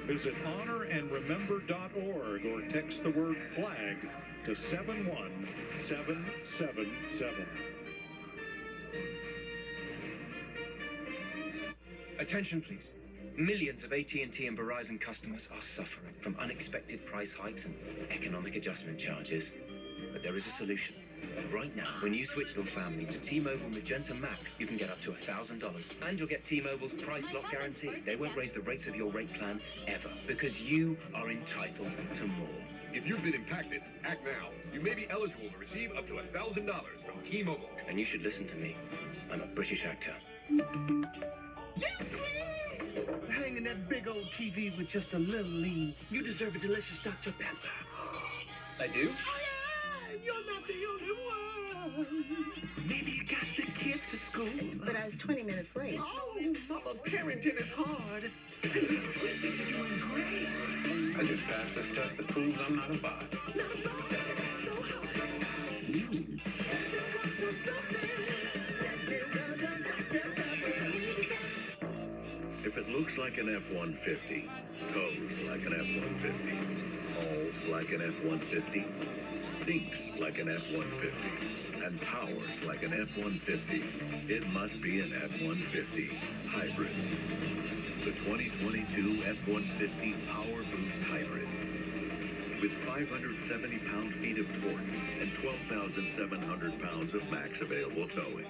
visit honorandremember.org or text the word flag to 71777. Attention, please. Millions of AT&T and Verizon customers are suffering from unexpected price hikes and economic adjustment charges. But there is a solution. Right now, when you switch your family to T-Mobile Magenta Max, you can get up to $1,000. And you'll get T-Mobile's price lock guarantee. They won't raise the rates of your rate plan ever, because you are entitled to more. If you've been impacted, act now. You may be eligible to receive up to $1,000 from T-Mobile. And you should listen to me. I'm a British actor. Hanging that big old TV with just a little lean. You deserve a delicious Dr. Pepper. I do? Oh, yeah, you're not the only one. Maybe you got the kids to school. But I was 20 minutes late. Oh, Mama, parenting is hard. And you sweet that you're doing great. I just passed this test that proves I'm not a bot. Not a bot. So If it looks like an F-150, tows like an F-150, hauls like an F-150, thinks like an F-150, and powers like an F-150, it must be an F-150 hybrid. The 2022 F-150 Power Boost Hybrid. With 570 pound-feet of torque and 12,700 pounds of max available towing.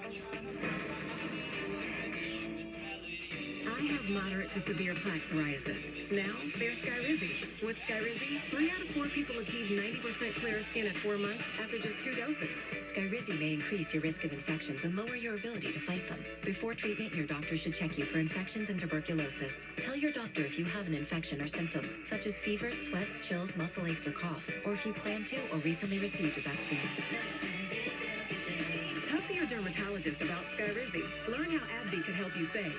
I have moderate to severe plaque psoriasis. Now, there's Skyrizi. With Skyrizi, 3 out of 4 people achieve 90% clearer skin at 4 months after just 2 doses. Skyrizi may increase your risk of infections and lower your ability to fight them. Before treatment, your doctor should check you for infections and tuberculosis. Tell your doctor if you have an infection or symptoms, such as fever, sweats, chills, muscle aches, or coughs, or if you plan to or recently received a vaccine. Talk to your dermatologist about Skyrizi. Learn how AbbVie can help you save.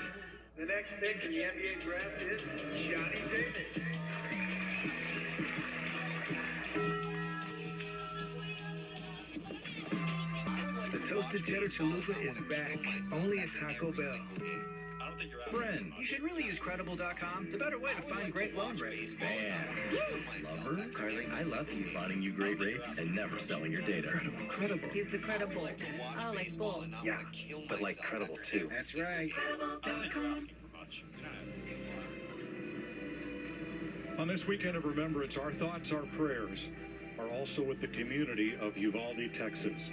The next pick in the NBA draft is Johnny Davis. The toasted cheddar chalupa is back, only at Taco Bell. Friend, you should really use Credible.com. It's a better way to find great loan rates. Man, lover, Carly, I love you finding you great rates and never selling your data. Credible. He's the credible. Oh, like bull. Yeah, but like credible too. That's right. Credible.com. much. You're not asking a lot. On this weekend of remembrance, our thoughts, our prayers are also with the community of Uvalde, Texas.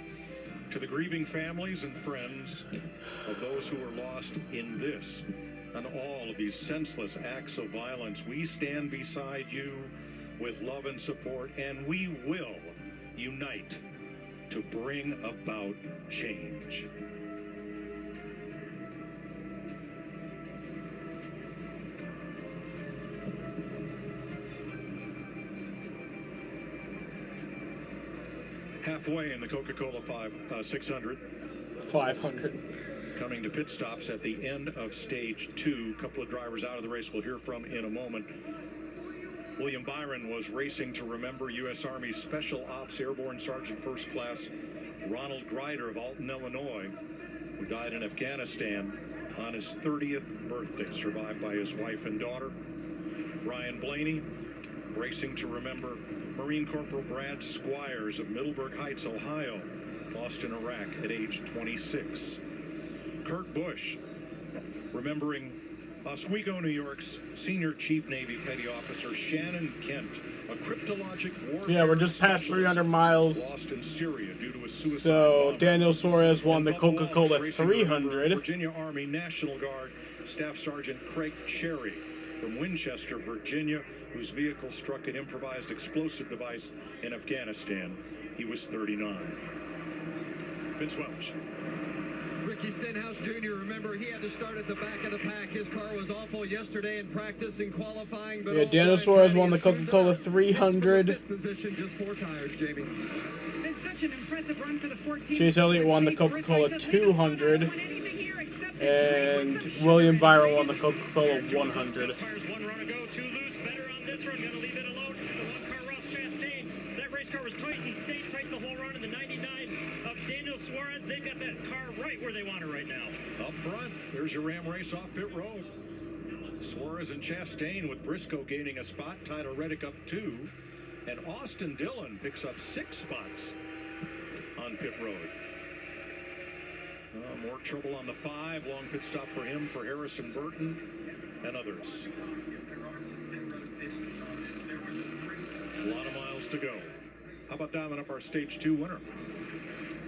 To the grieving families and friends of those who were lost in this and all of these senseless acts of violence, we stand beside you with love and support, and we will unite to bring about change. Halfway in the Coca-Cola 600. 500. Coming to pit stops at the end of stage 2. A couple of drivers out of the race we'll hear from in a moment. William Byron was racing to remember U.S. Army Special Ops Airborne Sergeant First Class Ronald Grider of Alton, Illinois, who died in Afghanistan on his 30th birthday, survived by his wife and daughter. Brian Blaney racing to remember Marine Corporal Brad Squires of Middleburg Heights, Ohio, lost in Iraq at age 26. Kurt Busch remembering Oswego, New York's Senior Chief Navy Petty Officer Shannon Kent, a cryptologic warfare. Yeah, we're just past 300 miles. Lost in Syria due to a suicide So bomb. Daniel Suarez won the And Bubba Coca-Cola Wallace racing to remember 300. Virginia Army National Guard Staff Sergeant Craig Cherry from Winchester, Virginia, whose vehicle struck an improvised explosive device in Afghanistan. He was 39. Vince Welch. Ricky Stenhouse Jr., remember, he had to start at the back of the pack. His car was awful yesterday in practice and qualifying. But Yeah, Daniel Suarez won the Coca-Cola 300. Position, just 4 tires, Jamie. Been such an impressive run for the 14. Chase Elliott won the Coca-Cola 200. And William Byron won the Coca-Cola 100. One run ago, 2 loose, better on this run, gonna leave it alone. The 1 car, Ross Chastain. That race car was tight and stayed tight the whole run. In the 99 of Daniel Suarez, they've got that car right where they want it right now. Up front, there's your Ram race off pit road. Suarez and Chastain with Briscoe gaining a spot, Tyler Reddick up 2, and Austin Dillon picks up 6 spots on pit road. More trouble on the 5, long pit stop for him, for Harrison Burton and others. A lot of miles to go. How about dialing up our stage 2 winner?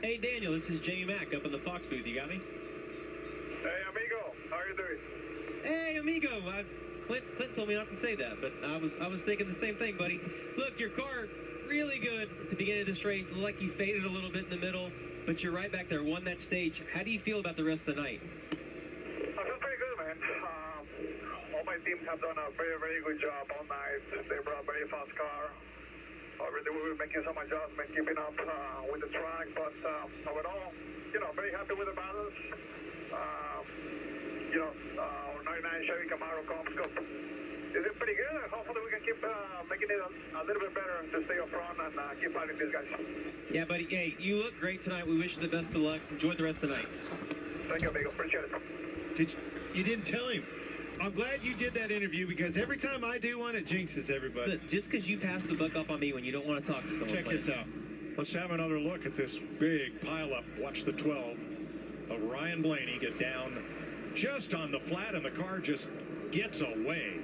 Hey, Daniel, this is Jamie Mack up in the Fox booth. You got me? Hey, amigo. How are you doing? Hey, amigo. Clint told me not to say that, but I was thinking the same thing, buddy. Look, your car really good at the beginning of this race. It looked like you faded a little bit in the middle, but you're right back there, won that stage. How do you feel about the rest of the night? I feel pretty good, man. All my teams have done a very, very good job all night. They brought a very fast car. Obviously, we were making some adjustments, keeping up with the track, but overall, very happy with the balance. Our 99 Chevy Camaro Comps Cup is it pretty good. Hopefully, we can keep making it a little bit better to stay up front and keep fighting these guys. Yeah, buddy. Hey, you look great tonight. We wish you the best of luck. Enjoy the rest of the night. Thank you, amigo. Appreciate it. You didn't tell him. I'm glad you did that interview because every time I do one, it jinxes everybody. Look, just because you pass the buck off on me when you don't want to talk to someone. Check this out. Let's have another look at this big pileup. Watch the 12 of Ryan Blaney get down just on the flat, and the car just gets away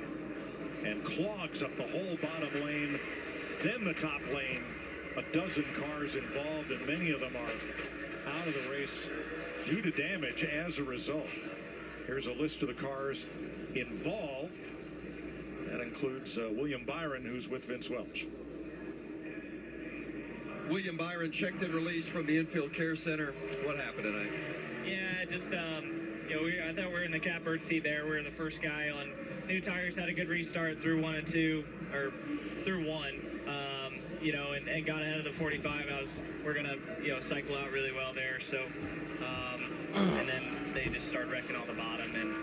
and clogs up the whole bottom lane, then the top lane. A dozen cars involved, and many of them are out of the race due to damage as a result. Here's a list of the cars involved. That includes William Byron, who's with Vince Welch. William Byron checked and released from the infield care center. What happened tonight? Yeah, just I thought we were in the catbird seat there. We were the first guy on new tires, had a good restart through 1 and 2, or through 1. And got ahead of the 45. We're gonna cycle out really well there. So, and then they just started wrecking on the bottom and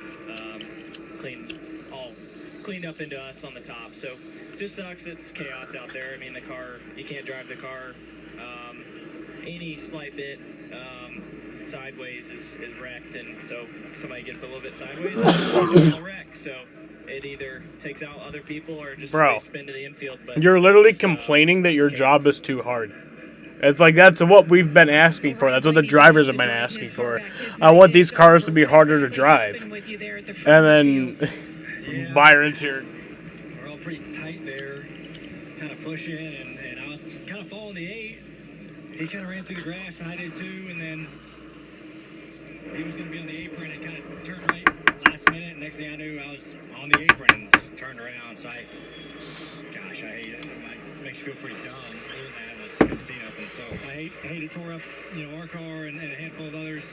cleaned up into us on the top. So, just sucks. It's chaos out there. I mean, the car, you can't drive the car. Any slight bit sideways is wrecked, and so somebody gets a little bit sideways, it's a wreck. So it either takes out other people or just Bro, spin to the infield. But you're literally complaining that your job is too hard. It's like that's what we've been asking for. That's what the drivers have been asking for. I want these cars to be harder to drive. And then Byron's here. We're all pretty tight there, kind of pushing, and I was kind of following the 8. He kind of ran through the grass, and I did too, and then he was going to be on the apron and kind of turned right last minute, and next thing I knew, I was on the apron and just turned around. So I hate it. It makes you feel pretty dumb doing that. I couldn't see nothing. So I hate it tore up, our car and a handful of others.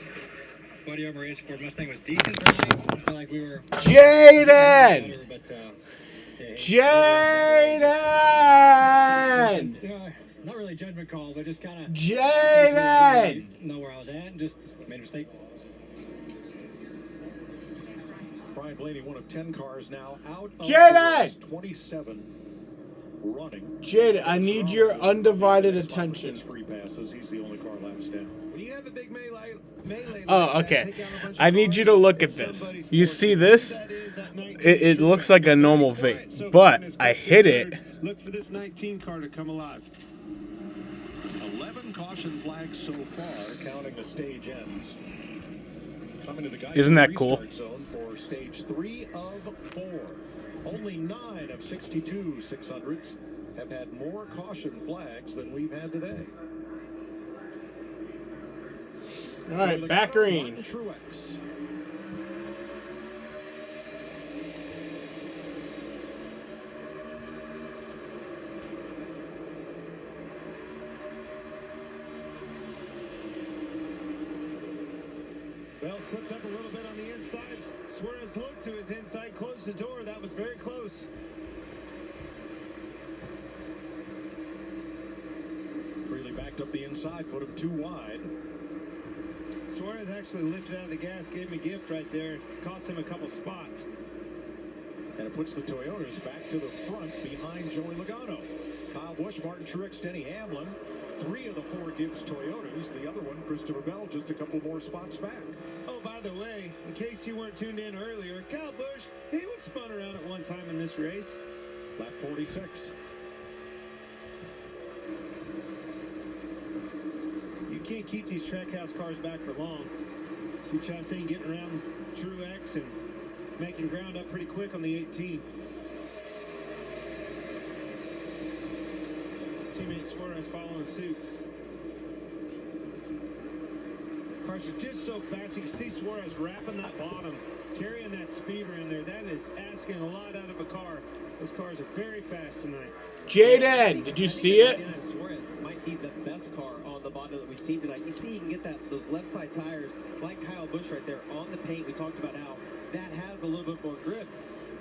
Buddy over racing for Mustang was decent tonight. I feel like we were Jaden! Jaden! Not really a judgment call, but just kind of Jaden! Know where I was at and just made a mistake. Brian Blaney, one of 10 cars now out of Jaden! 27 running. Jaden, I need your undivided attention. Free passes. He's the only car laps down. When you have a big melee Oh, okay. I need you to look at this. You see this? It looks like a normal V, but I hit it. Look for this 19 car to come alive. 11 caution flags so far, counting the stage ends. Coming to the guys Isn't that cool? Zone for stage 3 of 4. Only 9 of 62 600s have had more caution flags than we've had today. All right, back green. Truex. Bell slipped up a little bit on the inside. Suarez looked to his inside, closed the door. That was very close. Really backed up the inside, put him too wide. Suarez actually lifted out of the gas, gave him a gift right there. Cost him a couple spots. And it puts the Toyotas back to the front behind Joey Logano. Kyle Busch, Martin Truex, Denny Hamlin. 3 of the 4 Gibbs Toyotas. The other one, Christopher Bell, just a couple more spots back. Oh, by the way, in case you weren't tuned in earlier, Kyle Busch, he was spun around at one time in this race. Lap 46. You can't keep these Trackhouse cars back for long. See Chastain getting around Truex and making ground up pretty quick on the 18. Teammate Suarez following suit. Cars are just so fast. You can see Suarez wrapping that bottom, carrying that speed around there. That is asking a lot out of a car. Those cars are very fast tonight. Jaden, did you see it? Suarez might be the best car on the bottom that we've seen tonight. You see, you can get those left side tires like Kyle Busch right there on the paint. We talked about how that has a little bit more grip.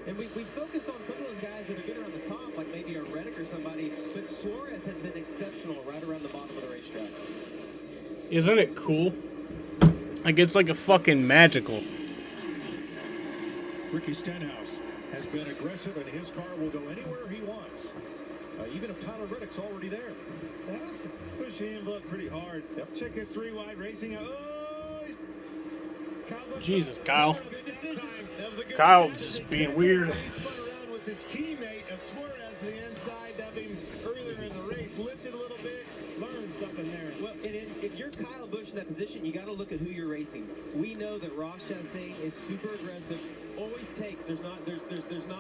And we focused on some of those guys that are good around the top, like maybe a Reddick or somebody, but Suarez has been exceptional right around the bottom of the racetrack. Isn't it cool? Like, it's like a fucking magical. Ricky Stenhouse has been aggressive, and his car will go anywhere he wants. Even if Tyler Reddick's already there. That's pushing the envelope pretty hard. Yep. Check his 3-wide racing out. Oh, Jesus, Kyle. Kyle's just being weird. With his teammate of Suarez to the inside of him earlier in the race, lifted a little bit, learned something there. Well, and if you're Kyle Busch in that position, you got to look at who you're racing. We know that Ross Chastain is super aggressive, always takes. There's not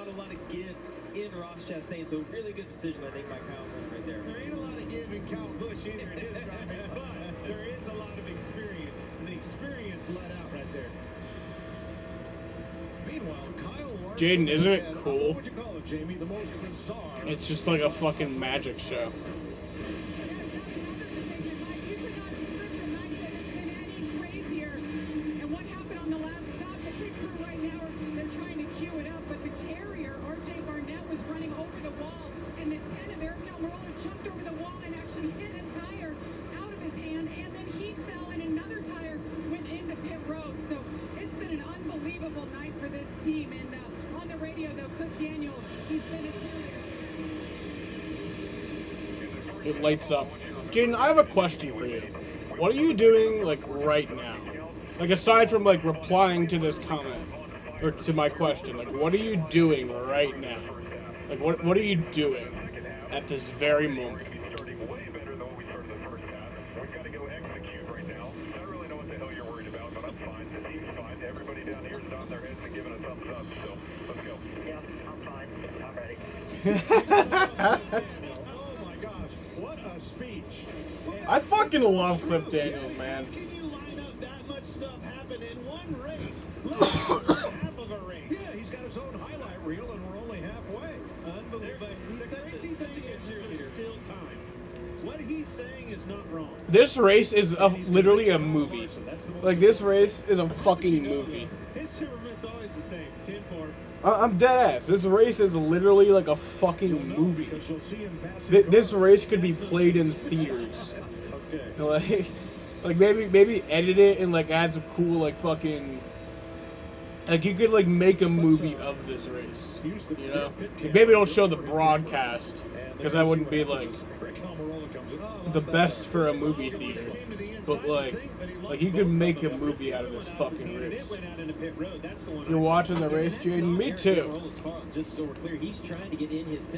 a lot of give in Ross Chastain, so really good decision, I think, by Kyle Busch right there. There ain't a lot of give in Kyle Busch either in his driving, but there is a lot of experience. And the experience let out right there. Meanwhile, Kyle Larson. Jaden, isn't it cool? What would you call it, Jamie? The most bizarre. It's just like a fucking magic show. And what happened on the last stop, the pit crew right now, they're trying to cue it up, but the carrier, RJ Barnett, was running over the wall, and the 10 of Eric Almirola jumped over the wall and actually hit a tire out of his hand, and then he fell and another tire went into pit road. So it's been an unbelievable night for this team. And on the radio, though, Cliff Daniels, he's been a cheerleader. It lights up. Jaden, I have a question for you. What are you doing, like, right now? Like, aside from, like, replying to this comment, or to my question, like, what are you doing right now? Like, what are you doing at this very moment? fine. The team's fine. Everybody down here is nodding their heads and giving a thumbs up. So let's go. Yep, I'm fine. I'm ready. Oh my gosh, what a speech. I fucking love Cliff Daniels, man. Can you line up that much stuff happen in one race? Half of a race. Yeah, he's got his own highlight reel, and we're only halfway. Unbelievable. The crazy thing is there's still time. What he's saying is not wrong. This race is literally a movie. Like, this race is a fucking movie. His temperament's always the same. 10-4. I'm dead ass. This race is literally like a fucking movie. This race could be played in theaters. Like maybe edit it and like add some cool like fucking. Like you could like make a movie of this race, you know? Like, maybe don't show the broadcast because that wouldn't be like the best for a movie theater. But like you could make a movie out of this fucking race. You're watching the race, Jaden? Me too.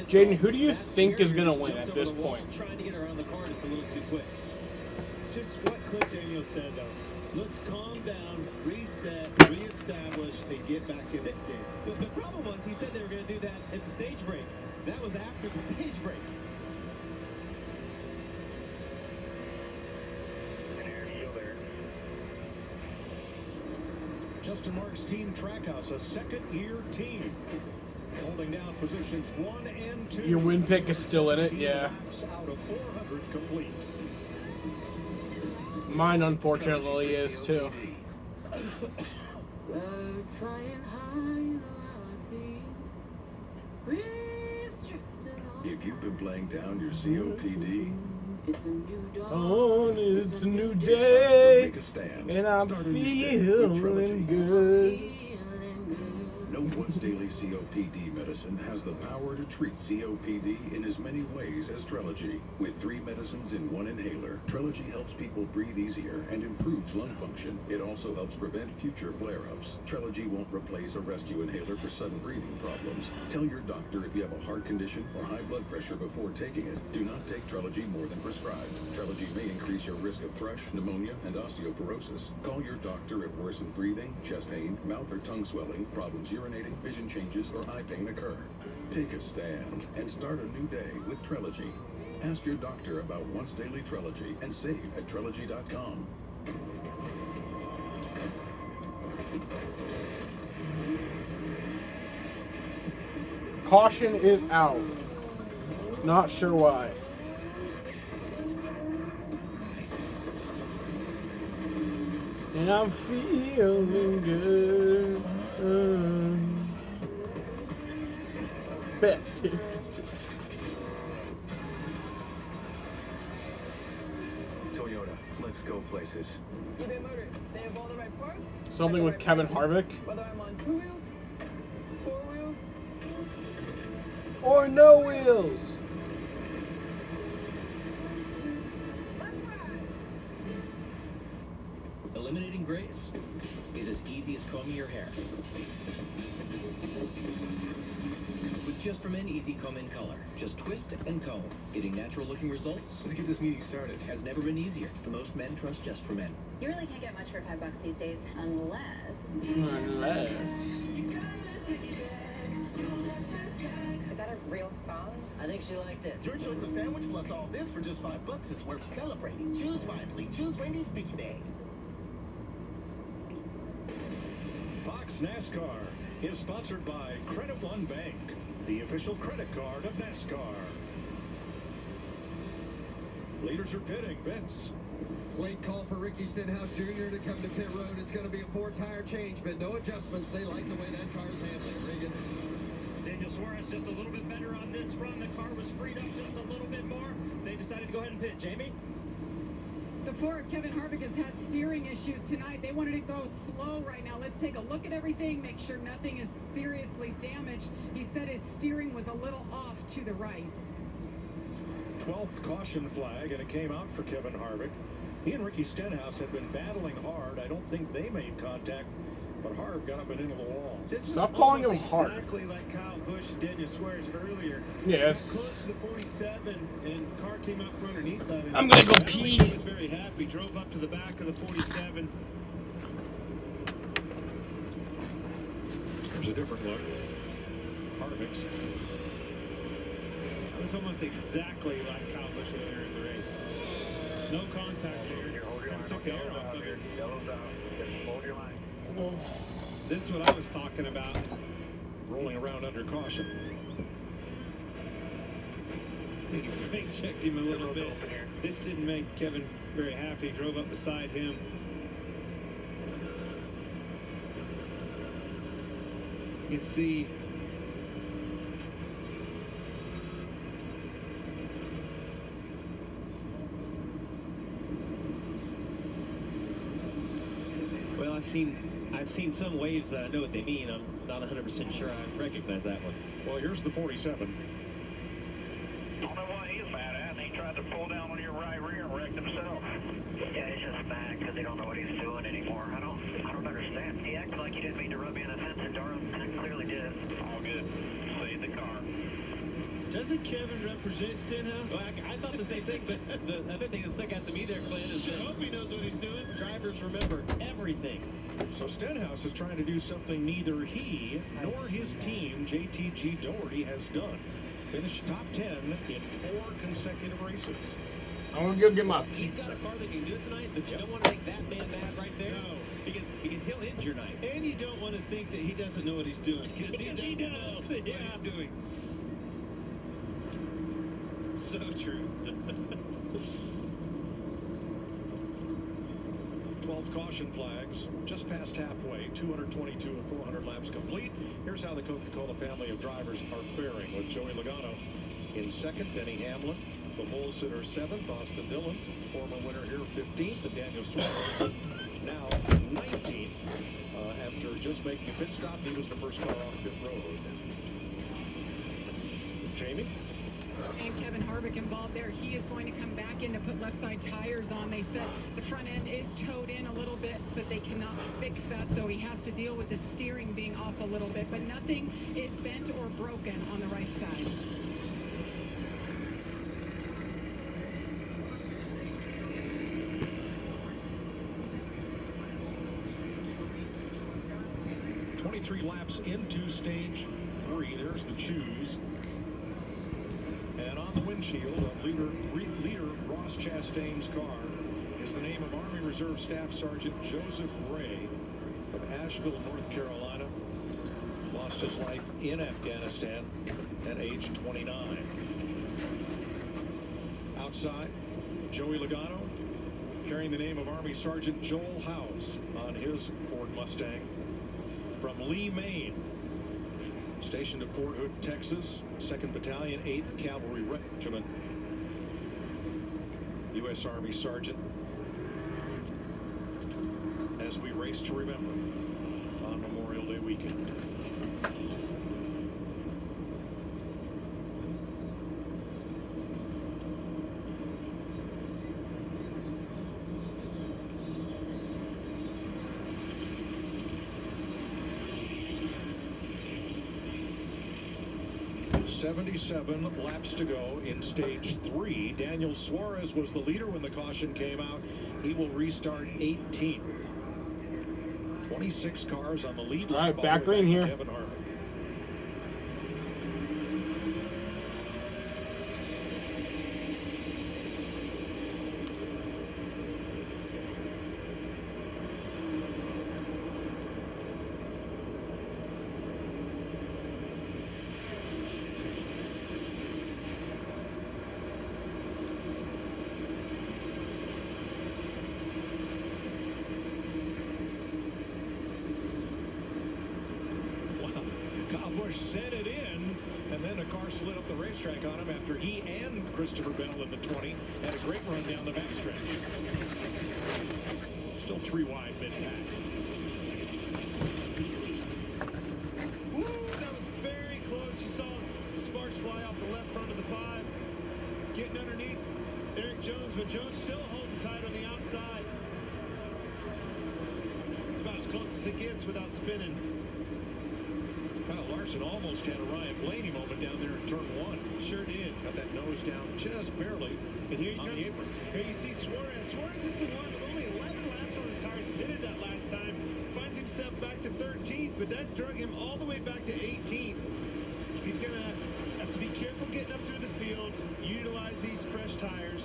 Jaden, who do you think is gonna win at this point? Trying to get around the car just a little too quick. Just what Cliff Daniels said though. Let's calm down, reset, reestablish, and get back in this game. The problem was he said they were going to do that at the stage break. That was after the stage break. Justin Marks' team Trackhouse, a second-year team, holding down positions 1 and 2. Your win pick is still in it, yeah. Out of 400 complete. Mine unfortunately is too. Birds flying high, you know how I feel. Breeze drifting on. If you've been playing down your COPD, It's a new dawn. Oh, it's a new day, make a stand. and I'm Start a new day with Trilogy. feeling good. No once daily COPD medicine has the power to treat COPD in as many ways as Trilogy. With 3 medicines in 1 inhaler, Trilogy helps people breathe easier and improves lung function. It also helps prevent future flare-ups. Trilogy won't replace a rescue inhaler for sudden breathing problems. Tell your doctor if you have a heart condition or high blood pressure before taking it. Do not take Trilogy more than prescribed. Trilogy may increase your risk of thrush, pneumonia, and osteoporosis. Call your doctor if worsened breathing, chest pain, mouth or tongue swelling, problems urinating, vision changes, or eye pain occur. Take a stand and start a new day with Trilogy. Ask your doctor about once daily Trilogy and save at Trilogy.com. Caution is out. Not sure why. And I'm feeling good. Bet. Toyota, let's go places. eBay Motors, they have all the right parts. Something with Kevin Harvick. Whether I'm on 2 wheels, 4 wheels, Or no wheels. Eliminating grays is as easy as combing your hair. With Just For Men Easy Comb in Color. Just twist and comb. Getting natural looking results. Let's get this meeting started. Has never been easier. The most men trust Just For Men. You really can't get much for $5 these days, unless... Is that a real song? I think she liked it. Your choice of sandwich plus all this for just $5 is worth celebrating. Choose wisely. Choose Wendy's Biggie Bag. Fox NASCAR is sponsored by Credit One Bank, the official credit card of NASCAR. Leaders are pitting. Vince. Late call for Ricky Stenhouse Jr. to come to pit road. It's going to be a 4-tire change, but no adjustments. They like the way that car is handling. Regan. Daniel Suarez just a little bit better on this run. The car was freed up just a little bit more. They decided to go ahead and pit. Jamie? The Ford, Kevin Harvick has had steering issues tonight. They wanted to go slow right now. Let's take a look at everything, make sure nothing is seriously damaged. He said his steering was a little off to the right. 12th caution flag, and it came out for Kevin Harvick. He and Ricky Stenhouse had been battling hard. I don't think they made contact, but Harv got up and into the wall. Stop calling him hard. Exactly like Kyle Busch and Daniel Suarez earlier. Yes. Close to the 47, and car came out from underneath of him. I'm gonna go pee. He was very happy. Drove up to the back of the 47. Here's a different look. Harvick's. It was almost exactly like Kyle Busch earlier in the race. No contact there. Kind of took the air off of it. Hold your line. This is what I was talking about. Rolling around under caution. I think he brake checked him a little bit. This didn't make Kevin very happy. Drove up beside him. You can see Well, I've seen some waves that I know what they mean. I'm not 100% sure I recognize that one. Well, here's the 47. I don't know what he's mad at. He tried to pull down on your right rear and wrecked himself. Yeah, he's just mad because they don't know what he's doing anymore. I don't understand. He acted like he didn't mean to rub you in the fence at Darlington, and clearly did. All good. Save the car. Doesn't Kevin represent Stenhouse? Well, I thought the same thing, but the other thing that stuck out to me there, Clint, is I hope he knows what he's doing. drivers remember everything. So Stenhouse is trying to do something neither he nor his team, JTG Doherty, has done. Finished top 10 in 4 consecutive races. I'm gonna go get my He's got pizza. a car that can do it tonight, but you don't want to make that man mad right there. No. Because he'll end your night. And you don't want to think that he doesn't know what he's doing. Because he does know what he's doing. So true. 12 caution flags, just past halfway, 222 of 400 laps complete. Here's how the Coca-Cola family of drivers are faring, with Joey Logano in second, Denny Hamlin, the pole sitter 7th, Austin Dillon, former winner here 15th, and Daniel Suarez now 19th. After just making a pit stop, he was the first car off pit road. Jamie? And Kevin Harvick involved there. He is going to come back in to put left side tires on. They said the front end is towed in a little bit, but they cannot fix that, so he has to deal with the steering being off a little bit. But nothing is bent or broken on the right side. Three laps into stage 3. There's the choose. And on the windshield of leader Ross Chastain's car is the name of Army Reserve Staff Sergeant Joseph Ray of Asheville, North Carolina. Lost his life in Afghanistan at age 29. Outside, Joey Logano carrying the name of Army Sergeant Joel House on his Ford Mustang. From Lee, Maine, stationed at Fort Hood, Texas, 2nd Battalion, 8th Cavalry Regiment, U.S. Army Sergeant, as we race to remember on Memorial Day weekend. .77 laps to go in stage 3. Daniel Suarez was the leader when the caution came out. He will restart 18th. 26 cars on the lead. All right, back lane here. Kevin Harvick. Sent it in, and then a car slid up the racetrack on him after he and Christopher Bell in the 20 had a great run down the backstretch. Still 3 wide mid-pack. Woo, that was very close. You saw the sparks fly off the left front of the 5, getting underneath Eric Jones, but Jones still holding tight on the outside. It's about as close as it gets without spinning. Kyle Larson almost had a Ryan Blaney moment down there in turn 1. Sure did. Got that nose down just barely and here on the apron. Here you see Suarez. Suarez is the one with only 11 laps on his tires, pitted that last time. Finds himself himself back to 13th, but that drug him all the way back to 18th. He's going to have to be careful getting up through the field, utilize these fresh tires.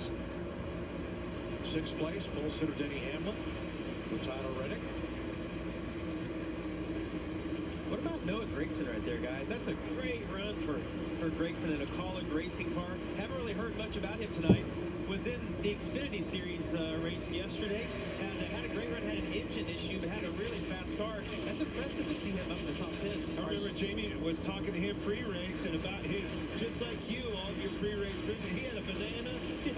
6th place, pole sitter Denny Hamlin with Tyler Reddick. What about Noah Gragson right there, guys? That's a great run for Gragson in a College racing car. Haven't really heard much about him tonight. Was in the Xfinity Series race yesterday. Had a great run, had an engine issue, but had a really fast car. That's impressive to see him up in the top 10. I remember Jamie was talking to him pre-race and about his, just like you, all of your pre-race vision. He had a banana. What do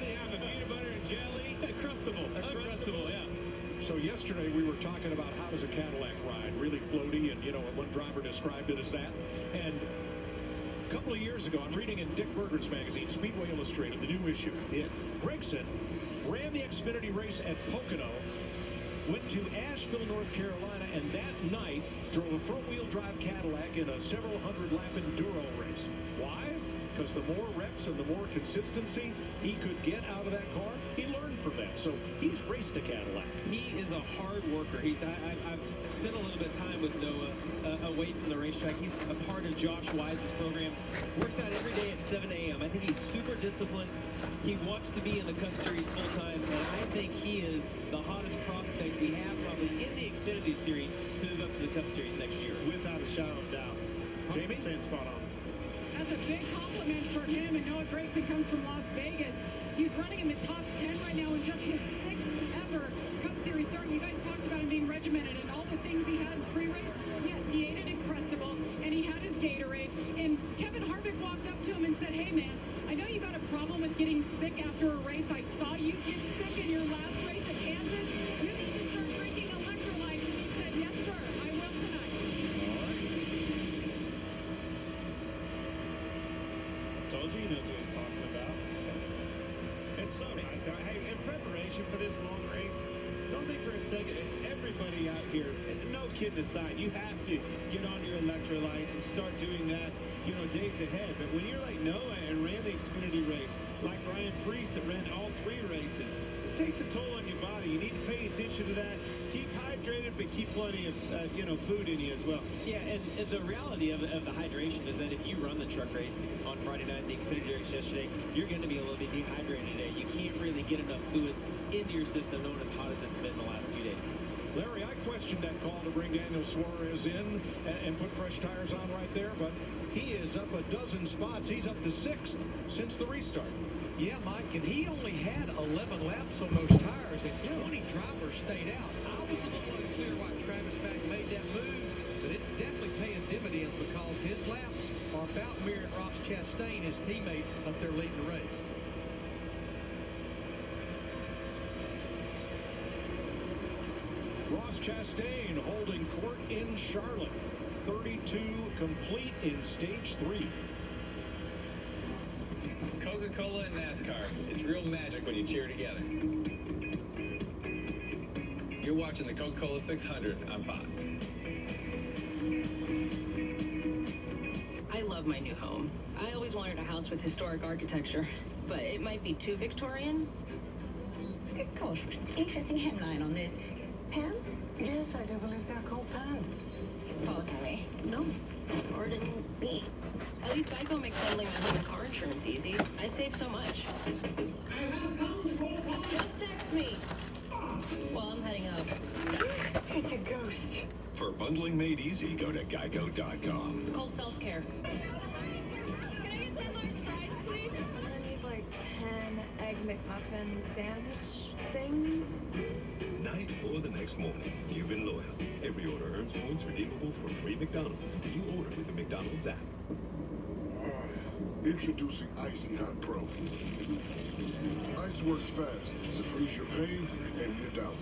you have, a peanut butter and jelly? Uncrustable, yeah. So yesterday we were talking about how does a Cadillac ride, really floaty, and one driver described it as that. And a couple of years ago, I'm reading in Dick Berger's magazine, Speedway Illustrated, the new issue. Yes. Gragson ran the Xfinity race at Pocono, went to Asheville, North Carolina, and that night drove a front-wheel drive Cadillac in a several hundred-lap enduro race. Why? Because the more reps and the more consistency he could get out of that car, he learned from that. So he's raced a Cadillac. He is a hard worker. I've spent a little bit of time with Noah away from the racetrack. He's a part of Josh Wise's program. Works out every day at 7 a.m. I think he's super disciplined. He wants to be in the Cup Series full-time, and I think he is the hottest prospect we have probably in the Xfinity Series to move up to the Cup Series next year. Without a shadow of doubt. Jamie? Spot on. That's a big compliment for him, and Noah Gragson comes from Las Vegas. He's running in the top 10 right now in just his 6th ever Cup Series start. You guys talked about him being regimented and all the things he had in pre-race. Yes, he ate an Uncrustable, and he had his Gatorade. And Kevin Harvick walked up to him and said, "Hey, man, I know you got a problem with getting sick after a race. I saw you get sick in your last race at Kansas. You need to start drinking electrolytes." And he said, "Yes, sir, I will tonight." Told you he knows what he's talking about. It's so right. Hey, in preparation for this long race, don't think for a second, everybody out here, no kidding aside, you have to get on your electrolytes and start doing that, days ahead. But when you're like Noah and ran the Xfinity race, like Ryan Preece that ran all 3 races, it takes a toll on your body. You need to pay attention to that. Keep hydrated, but keep plenty of, food in you as well. Yeah, and the reality of the hydration is that if you run the truck race on Friday night, the Xfinity race yesterday, you're going to be a little bit dehydrated today. You can't really get enough fluids into your system, knowing as hot as it's been the last few days. Larry, I questioned that call to bring Daniel Suarez in and put fresh tires on right there, but he is up a dozen spots. He's up to 6th since the restart. Yeah, Mike, and he only had 11 laps on those tires, and 20 drivers stayed out. I was a little unclear why Travis Mack made that move, but it's definitely paying dividends because his laps are about mirroring Ross Chastain, his teammate, up there leading the race. Ross Chastain holding court in Charlotte. 32 complete in stage 3. Coca-Cola and NASCAR. It's real magic when you cheer together. You're watching the Coca-Cola 600 on Fox. I love my new home. I always wanted a house with historic architecture, but it might be too Victorian. Gosh, interesting hemline on this. Pants? Yes, I do believe they're called pants. Pardon me. No. Pardon me. At least Geico makes handling my home and car insurance easy. I save so much. Just text me. Well, I'm heading up. It's a ghost. For bundling made easy, go to geico.com. It's called self-care. Can I get 10 large fries, please? I'm gonna need like 10 egg McMuffin sandwich things. Night or the next morning, you've been loyal. Every order earns points redeemable for free McDonald's when you order with the McDonald's app. Introducing Icy Hot Pro. Ice works fast to freeze your pain and your doubt.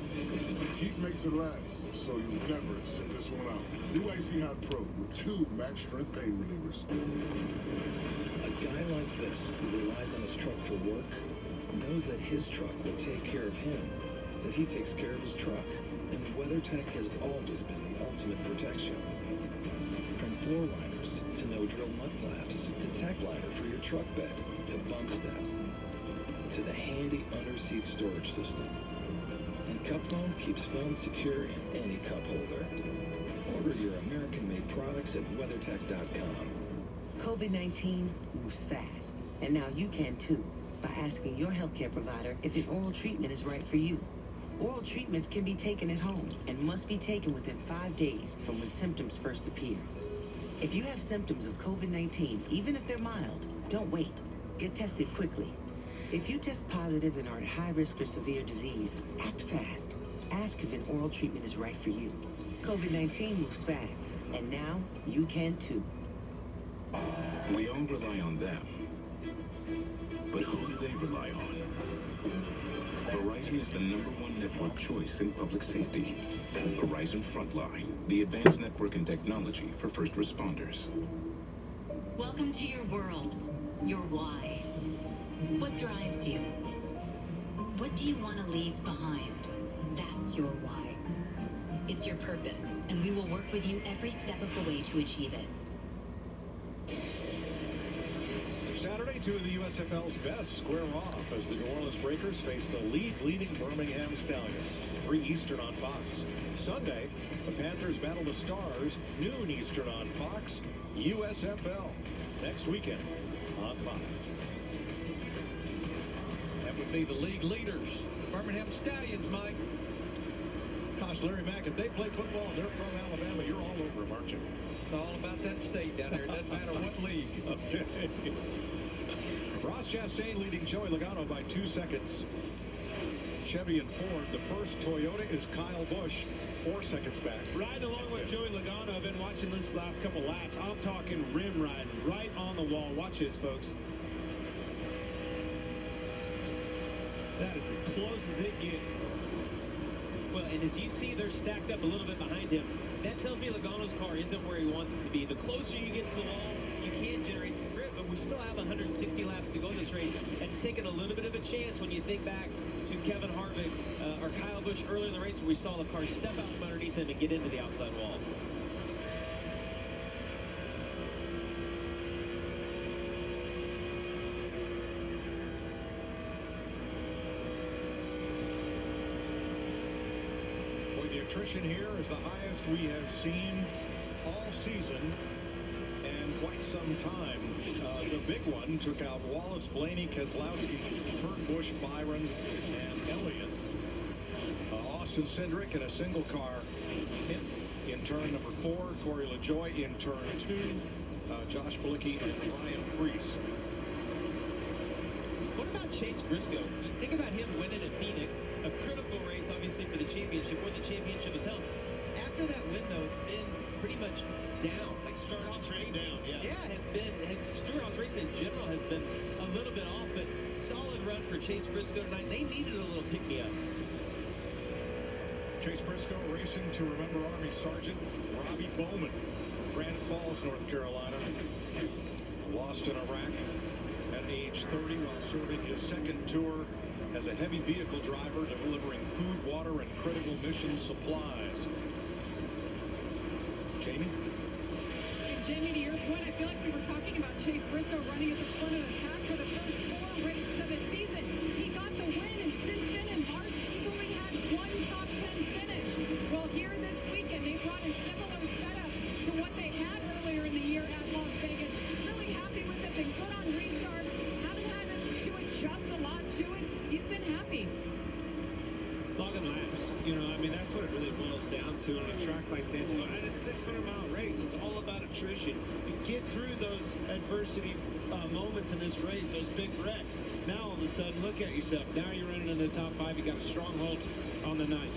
Heat makes it last, so you'll never sit this one out. New Icy Hot Pro with 2 max strength pain relievers. A guy like this who relies on his truck for work knows that his truck will take care of him if he takes care of his truck. And WeatherTech has always been the ultimate protection. From floor liners to no-drill mud flaps to tech liner for your truck bed to bump step to the handy under-seat storage system. And Cup foam keeps foam secure in any cup holder. Order your American-made products at WeatherTech.com. COVID-19 moves fast, and now you can too, by asking your healthcare provider if an oral treatment is right for you. Oral treatments can be taken at home and must be taken within 5 days from when symptoms first appear. If you have symptoms of COVID-19, even if they're mild, don't wait. Get tested quickly. If you test positive and are at high risk for severe disease, act fast. Ask if an oral treatment is right for you. COVID-19 moves fast, and now you can too. We all rely on them. But who do they rely on? Verizon is the #1 network choice in public safety. Verizon Frontline, the advanced network and technology for first responders. Welcome to your world, your why. What drives you? What do you want to leave behind? That's your why. It's your purpose, and we will work with you every step of the way to achieve it. Saturday, 2 of the USFL's best square off as the New Orleans Breakers face the league-leading Birmingham Stallions, 3 Eastern on Fox. Sunday, the Panthers battle the Stars, noon Eastern on Fox. USFL next weekend on Fox. That would be the league leaders, Birmingham Stallions, Mike. Gosh, Larry Mack, if they play football and they're from Alabama, you're all over them, aren't you? It's all about that state down there. It doesn't matter what league. Okay. Ross Chastain leading Joey Logano by 2 seconds. Chevy and Ford. The first Toyota is Kyle Busch, 4 seconds back. Riding along with Joey Logano. I've been watching this last couple laps. I'm talking rim riding, right on the wall. Watch this, folks. That is as close as it gets. Well, and as you see, they're stacked up a little bit behind him. That tells me Logano's car isn't where he wants it to be. The closer you get to the wall, you can generate some grip, but we still have 160 laps to go in this race. It's taken a little bit of a chance when you think back to Kevin Harvick or Kyle Busch earlier in the race where we saw the car step out from underneath him and get into the outside wall. Attrition here is the highest we have seen all season and quite some time. The big one took out Wallace, Blaney, Keselowski, Kurt Busch, Byron, and Elliott. Austin Cindric in a single car hit in turn number 4. Corey LaJoie in turn 2. Josh Bilicki and Ryan Preece. What about Chase Briscoe? You think about him winning at Phoenix, a critical race, obviously, for the championship, where the championship is held. After that win, though, it's been pretty much down. Like Stewart-Haas racing. Down, yeah. Stewart-Haas racing in general has been a little bit off, but solid run for Chase Briscoe tonight. They needed a little pick-me-up. Chase Briscoe racing to remember Army Sergeant Robbie Bowman, Granite Falls, North Carolina. Lost in Iraq at age 30 while serving his second tour as a heavy vehicle driver delivering food, water, and critical mission supplies. Jamie? And Jamie, to your point, I feel like we were talking about Chase Briscoe running at the front of the pack for the first 4 races of the season. He got the win, and since then in March, he's only had 1 top 10 finish. Well, here this weekend, they brought a similar setup to what they had earlier in the year at Las Vegas. Really happy with it. Been good on restarts. Haven't had to adjust a lot to it. He's been happy. Logging laps, you know, I mean, that's what it really boils down to on a track like this. You know, at a 600-mile race, it's all about attrition. You get through those adversity moments in this race, those big wrecks. Now, all of a sudden, look at yourself. Now you're running in the top 5. You got a stronghold on the night.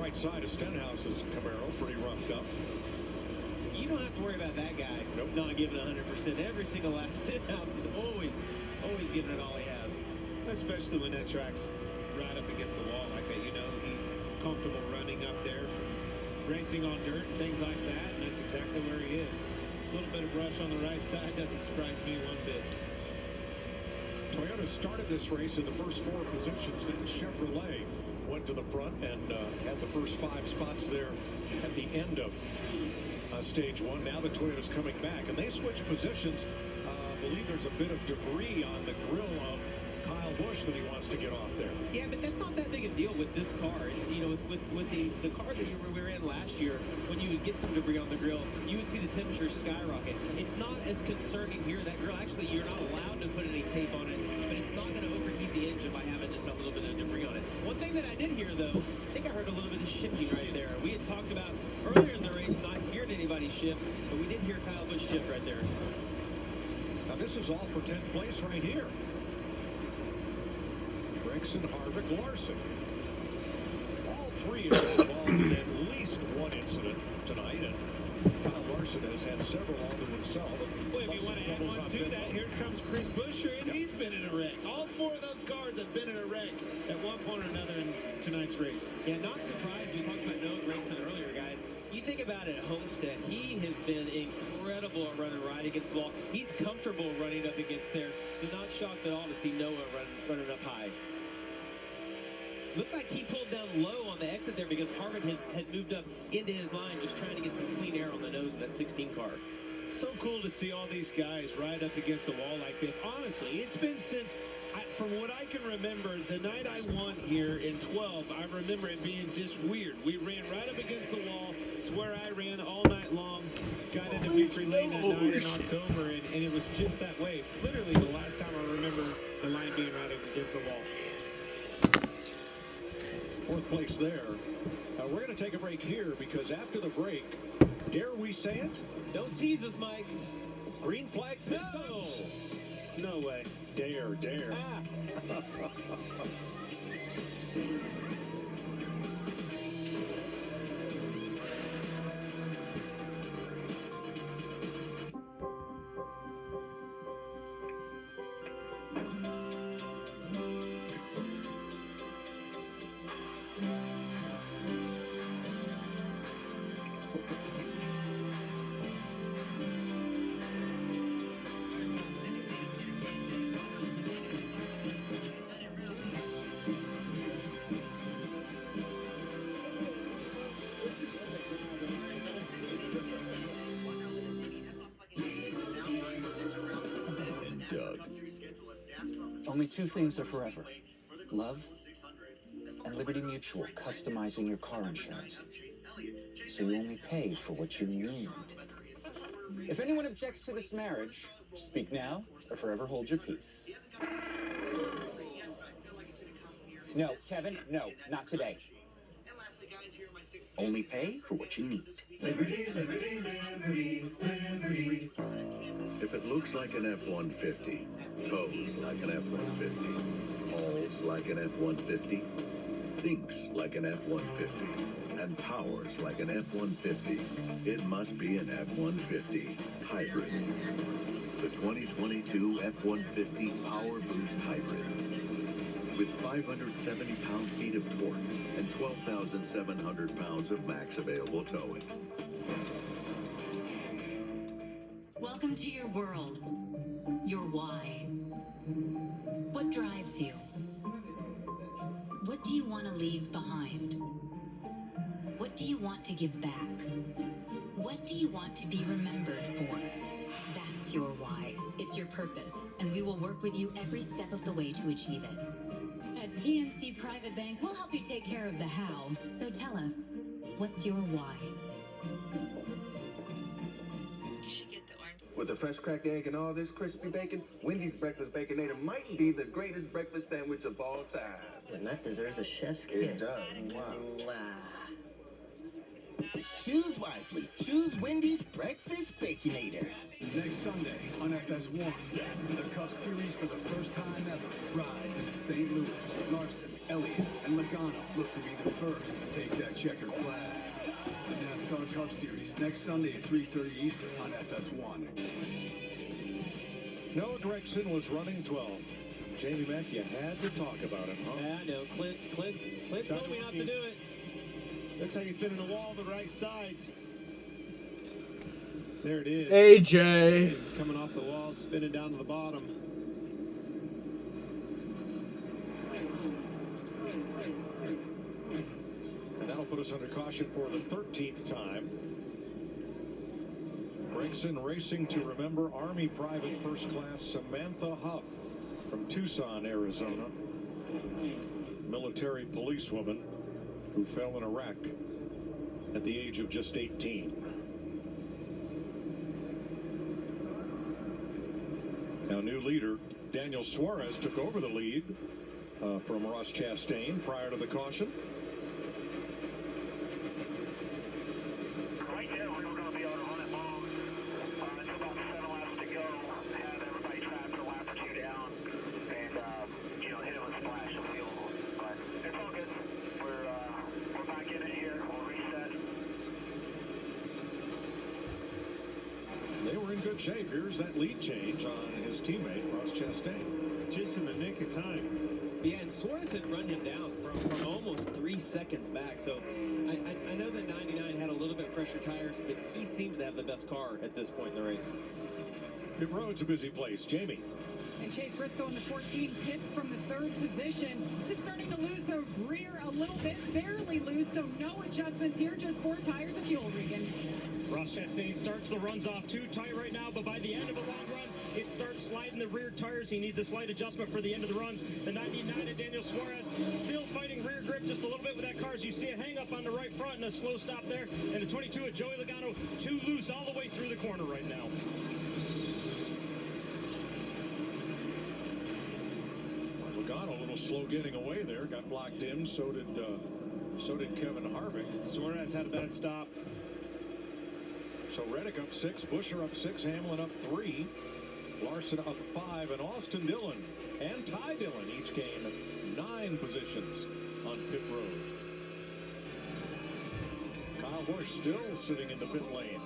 Right side of Stenhouse's Camaro, pretty roughed up. You don't have to worry about that guy not giving 100%. Every single lap, Stenhouse is always giving it all he has. Especially when that track's right up against the wall like that. You know, he's comfortable running up there from racing on dirt and things like that, and that's exactly where he is. A little bit of brush on the right side doesn't surprise me one bit. Toyota started this race in the first 4 positions, then Chevrolet went to the front and had the first 5 spots there at the end of stage 1. Now the Toyota's coming back, and they switched positions believe there's a bit of debris on the grill of Kyle Busch that he wants to get off there. Yeah, but that's not that big a deal with this car. You know, with the car that we were in last year, when you would get some debris on the grill, you would see the temperature skyrocket. It's not as concerning here. That grill, actually, you're not allowed to put any tape on it, but it's not going to overheat the engine by having just a little bit of debris on it. One thing that I did hear, though, I think I heard a little bit of shifting right there. We had talked about earlier in the race not hearing anybody shift, but we did hear Kyle Busch shift right there. Now this is all for 10th place right here. Gregson, Harvick, Larson. All three have been involved in at least one incident tonight, and Kyle Larson has had several all to himself. Well, if you want to add one to that, here comes Chris Buescher, and he's been in a wreck. All four of those cars have been in a wreck at one point or another in tonight's race. Yeah, not surprised. We talked about Noah Gragson earlier, guys. You think about it at Homestead, he has been incredible at running right against the wall. He's comfortable running up against there, so not shocked at all to see Noah running up high. Looked like he pulled down low on the exit there because Harvick had moved up into his line, just trying to get some clean air on the nose of that 16 car. So cool to see all these guys right up against the wall like this. Honestly, it's been since, from what I can remember, the night I won here in 12, I remember it being just weird. We ran right up against the wall. It's where I ran all night long. Got into victory lane that night in October, and it was just that way. Literally the last time I remember the line being right up against the wall. Fourth place there. We're going to take a break here because after the break, dare we say it? Don't tease us, Mike. Green flag pistons. No way. Dare. Only two things are forever: love and Liberty Mutual, customizing your car insurance so you only pay for what you need. If anyone objects to this marriage, speak now or forever hold your peace. No, Kevin, no, not today. Only pay for what you need. Liberty, liberty, liberty, liberty. If it looks like an F-150, tows like an F-150, hauls like an F-150, thinks like an F-150, and powers like an F-150, it must be an F-150 hybrid. The 2022 F-150 Power Boost Hybrid. With 570 pound-feet of torque and 12,700 pounds of max available towing. Welcome to your world. Your why. What drives you? What do you want to leave behind? What do you want to give back? What do you want to be remembered for? That's your why. It's your purpose, and we will work with you every step of the way to achieve it. At PNC Private Bank, we'll help you take care of the how. So tell us, what's your why? With a fresh cracked egg and all this crispy bacon, Wendy's Breakfast Baconator might be the greatest breakfast sandwich of all time. And that deserves a chef's kiss. It does. Wow. Choose wisely. Choose Wendy's Breakfast Baconator. Next Sunday on FS1, the Cup Series for the first time ever rides into St. Louis. Larson, Elliott, and Logano look to be the first to take that checkered flag. The NASCAR Cup Series next Sunday at 3:30 Eastern on FS1. Noah Gragson was running 12. Jamie Mack, you had to talk about it, huh? Yeah, I know. Clint told me not to do it. Looks like he's been in the wall the right sides. There it is. AJ. Coming off the wall, spinning down to the bottom. And that'll put us under caution for the 13th time. breaks in racing to remember Army Private First Class Samantha Huff from Tucson, Arizona. Military policewoman who fell in Iraq at the age of just 18. Now, new leader Daniel Suarez took over the lead from Ross Chastain prior to the caution. Right there, we were going to be able to run it long. It's about 7 laps to go. Have everybody trapped a lap or two down, and hit it with splash of fuel. But it's all good. We're back in it here. We'll reset. They were in good shape. Here's that lead change on his teammate, Ross Chastain. Just in the nick of time. Yeah, and Suarez had run him down from almost 3 seconds back. So I know that 99 had a little bit fresher tires, but he seems to have the best car at this point in the race. Pit road's a busy place. Jamie. And Chase Briscoe in the 14 pits from the 3rd position. Just starting to lose the rear a little bit, barely loose, so no adjustments here, just 4 tires of fuel, Regan. Ross Chastain starts the runs off too tight right now, but by the end of a long run, it starts sliding the rear tires. He needs a slight adjustment for the end of the runs. The 99 of Daniel Suarez still fighting rear grip just a little bit with that car. As you see a hang up on the right front and a slow stop there. And the 22 of Joey Logano, too loose all the way through the corner right now. Logano a little slow getting away there. Got blocked in. So did Kevin Harvick. Suarez had a bad stop. So Reddick up 6, Buescher up 6, Hamlin up 3, Larson up 5, and Austin Dillon and Ty Dillon each gain 9 positions on pit road. Kyle Busch still sitting in the pit lane.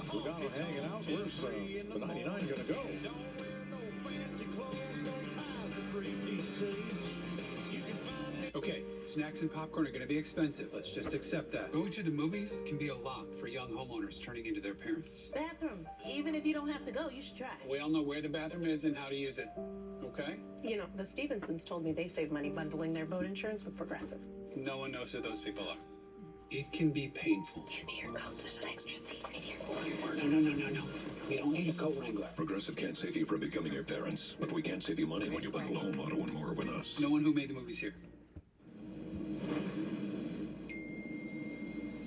Logano hanging out. Where's the 99 going to go? Okay, snacks and popcorn are going to be expensive. Let's just accept that. Going to the movies can be a lot for young homeowners turning into their parents. Bathrooms. Even if you don't have to go, you should try. We all know where the bathroom is and how to use it. Okay? You know, the Stevensons told me they save money bundling their boat insurance with Progressive. No one knows who those people are. It can be painful. Into your coat, there's an extra seat right here. No. We don't need a coat wrangler. Progressive can't save you from becoming your parents, but we can save you money when you bundle home, auto, and more with us. No one who made the movies here.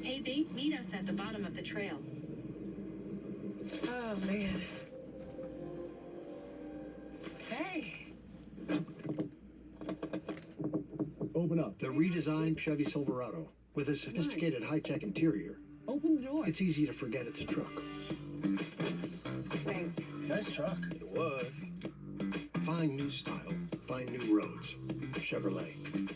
Hey, babe, meet us at the bottom of the trail. Oh, man. Hey. Open up. The redesigned Chevy Silverado with a sophisticated high-tech interior. Open the door. It's easy to forget it's a truck. Thanks. Nice truck. It was. Find new style. Find new roads. Chevrolet.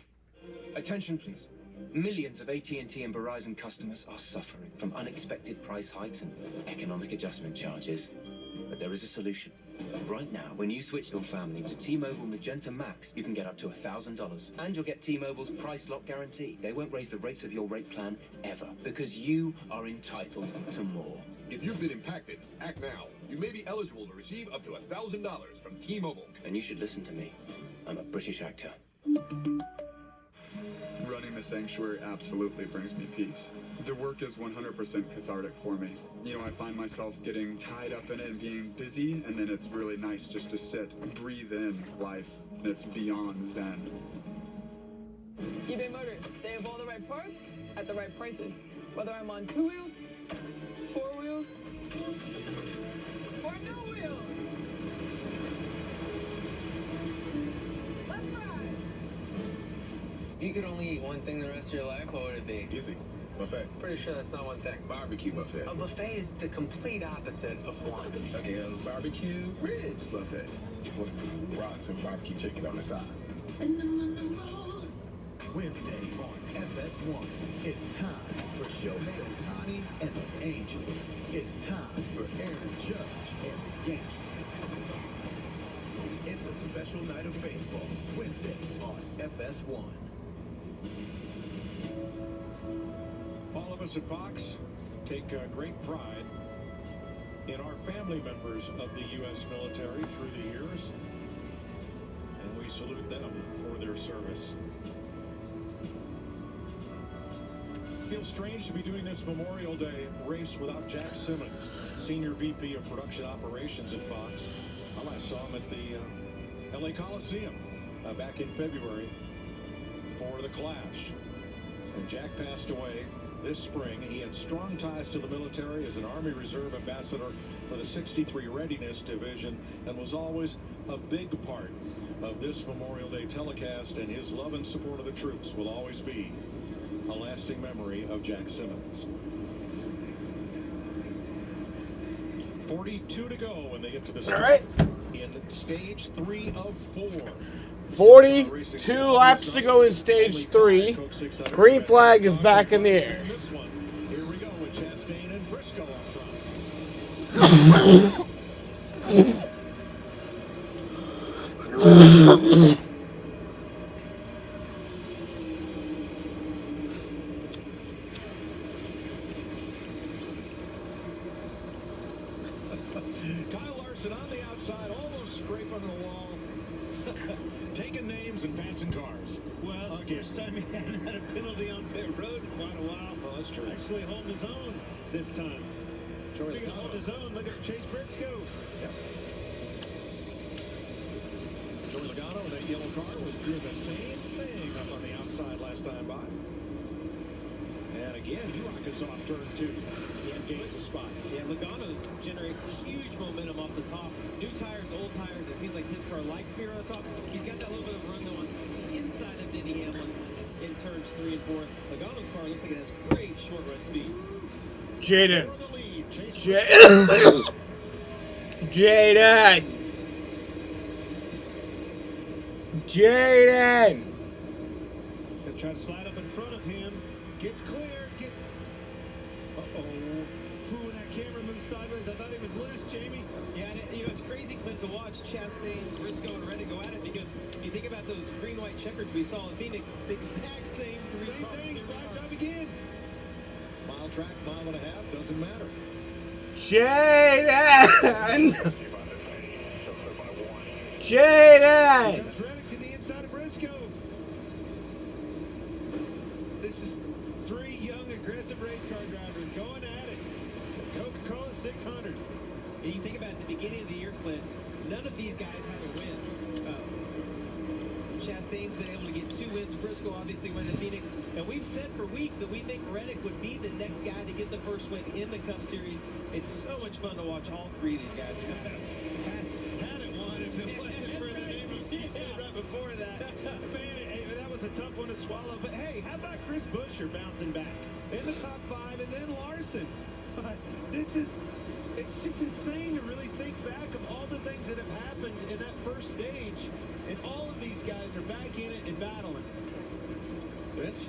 Attention, please. Millions of AT&T and Verizon customers are suffering from unexpected price hikes and economic adjustment charges. But there is a solution. Right now, when you switch your family to T-Mobile Magenta Max, you can get up to $1,000. And you'll get T-Mobile's price lock guarantee. They won't raise the rates of your rate plan ever, because you are entitled to more. If you've been impacted, act now. You may be eligible to receive up to $1,000 from T-Mobile. And you should listen to me. I'm a British actor. Running the sanctuary absolutely brings me peace. The work is 100% cathartic for me. You know, I find myself getting tied up in it and being busy, and then it's really nice just to sit, breathe in life, and it's beyond zen. eBay Motors. They have all the right parts at the right prices. Whether I'm on 2 wheels, 4 wheels, or no wheels. Let's ride! If you could only eat one thing the rest of your life, what would it be? Easy. Buffet. Pretty sure that's not one thing. Barbecue buffet. A buffet is the complete opposite of one. Again, barbecue ribs buffet. With broths and barbecue chicken on the side. Wednesday on FS1, it's time for Shohei Ohtani and the Angels. It's time for Aaron Judge and the Yankees. It's a special night of baseball, Wednesday on FS1. All of us at Fox take great pride in our family members of the U.S. military through the years, and we salute them for their service. feels strange to be doing this Memorial Day race without Jack Simmons, Senior VP of Production Operations at Fox. I last saw him at the LA Coliseum back in February for the Clash. And Jack passed away this spring. He had strong ties to the military as an Army Reserve ambassador for the 63 Readiness Division and was always a big part of this Memorial Day telecast, and his love and support of the troops will always be a lasting memory of Jack Simmons. 42 to go when they get to the start. All right. In stage 3 of 4. 42 laps to go in stage 3. Green flag is back in the air. Here we go with Chastain and Briscoe up front. Kyle Larson on the outside, almost scraping the wall. Taking names and passing cars. Well, first time he hadn't had a penalty on pit road in quite a while. Oh, that's true. Actually holding his own this time. Speaking of holding his own, look at Chase Briscoe. Yep. Joey Logano in that yellow car was doing the same thing up on the outside last time by. And again, he rockets off turn 2. He gains a spot. Yeah, Logano's generating huge momentum off the top. New tires, old tires. It seems like his car likes to be around the top. He's got that little bit of run though on the inside of Denny Hamlin in turns 3 and 4. Logano's car looks like it has great short run speed. Jaden. Jaden. Gonna try to slide up in front of him. Gets clear. Ooh, that camera moves sideways. I thought he was loose, Jamie. Yeah, and it's crazy, Clint, to watch Chastain, Briscoe, and Reddick go at it because you think about those green-white checkers we saw in Phoenix, the exact same three cars. Same thing, slide job again. Mile track, mile and a half, doesn't matter. Jaden. Jaden. That's Reddick to the inside of Briscoe. This is 3 young, aggressive race car drivers going at it. Coca-Cola 600. And you think about at the beginning of the year, Clint, none of these guys had a win. Chastain's been able to get 2 wins. Briscoe obviously went to Phoenix. And we've said for weeks that we think Reddick would be the next guy to get the first win in the Cup Series. It's so much fun to watch all 3 of these guys. Had it won if it wasn't for the name of right before that. Man, that was a tough one to swallow. But hey, how about Chris Buescher bouncing back in the top 5 and then Larson? It's just insane to really think back of all the things that have happened in that first stage. And all of these guys are back in it and battling. Vince?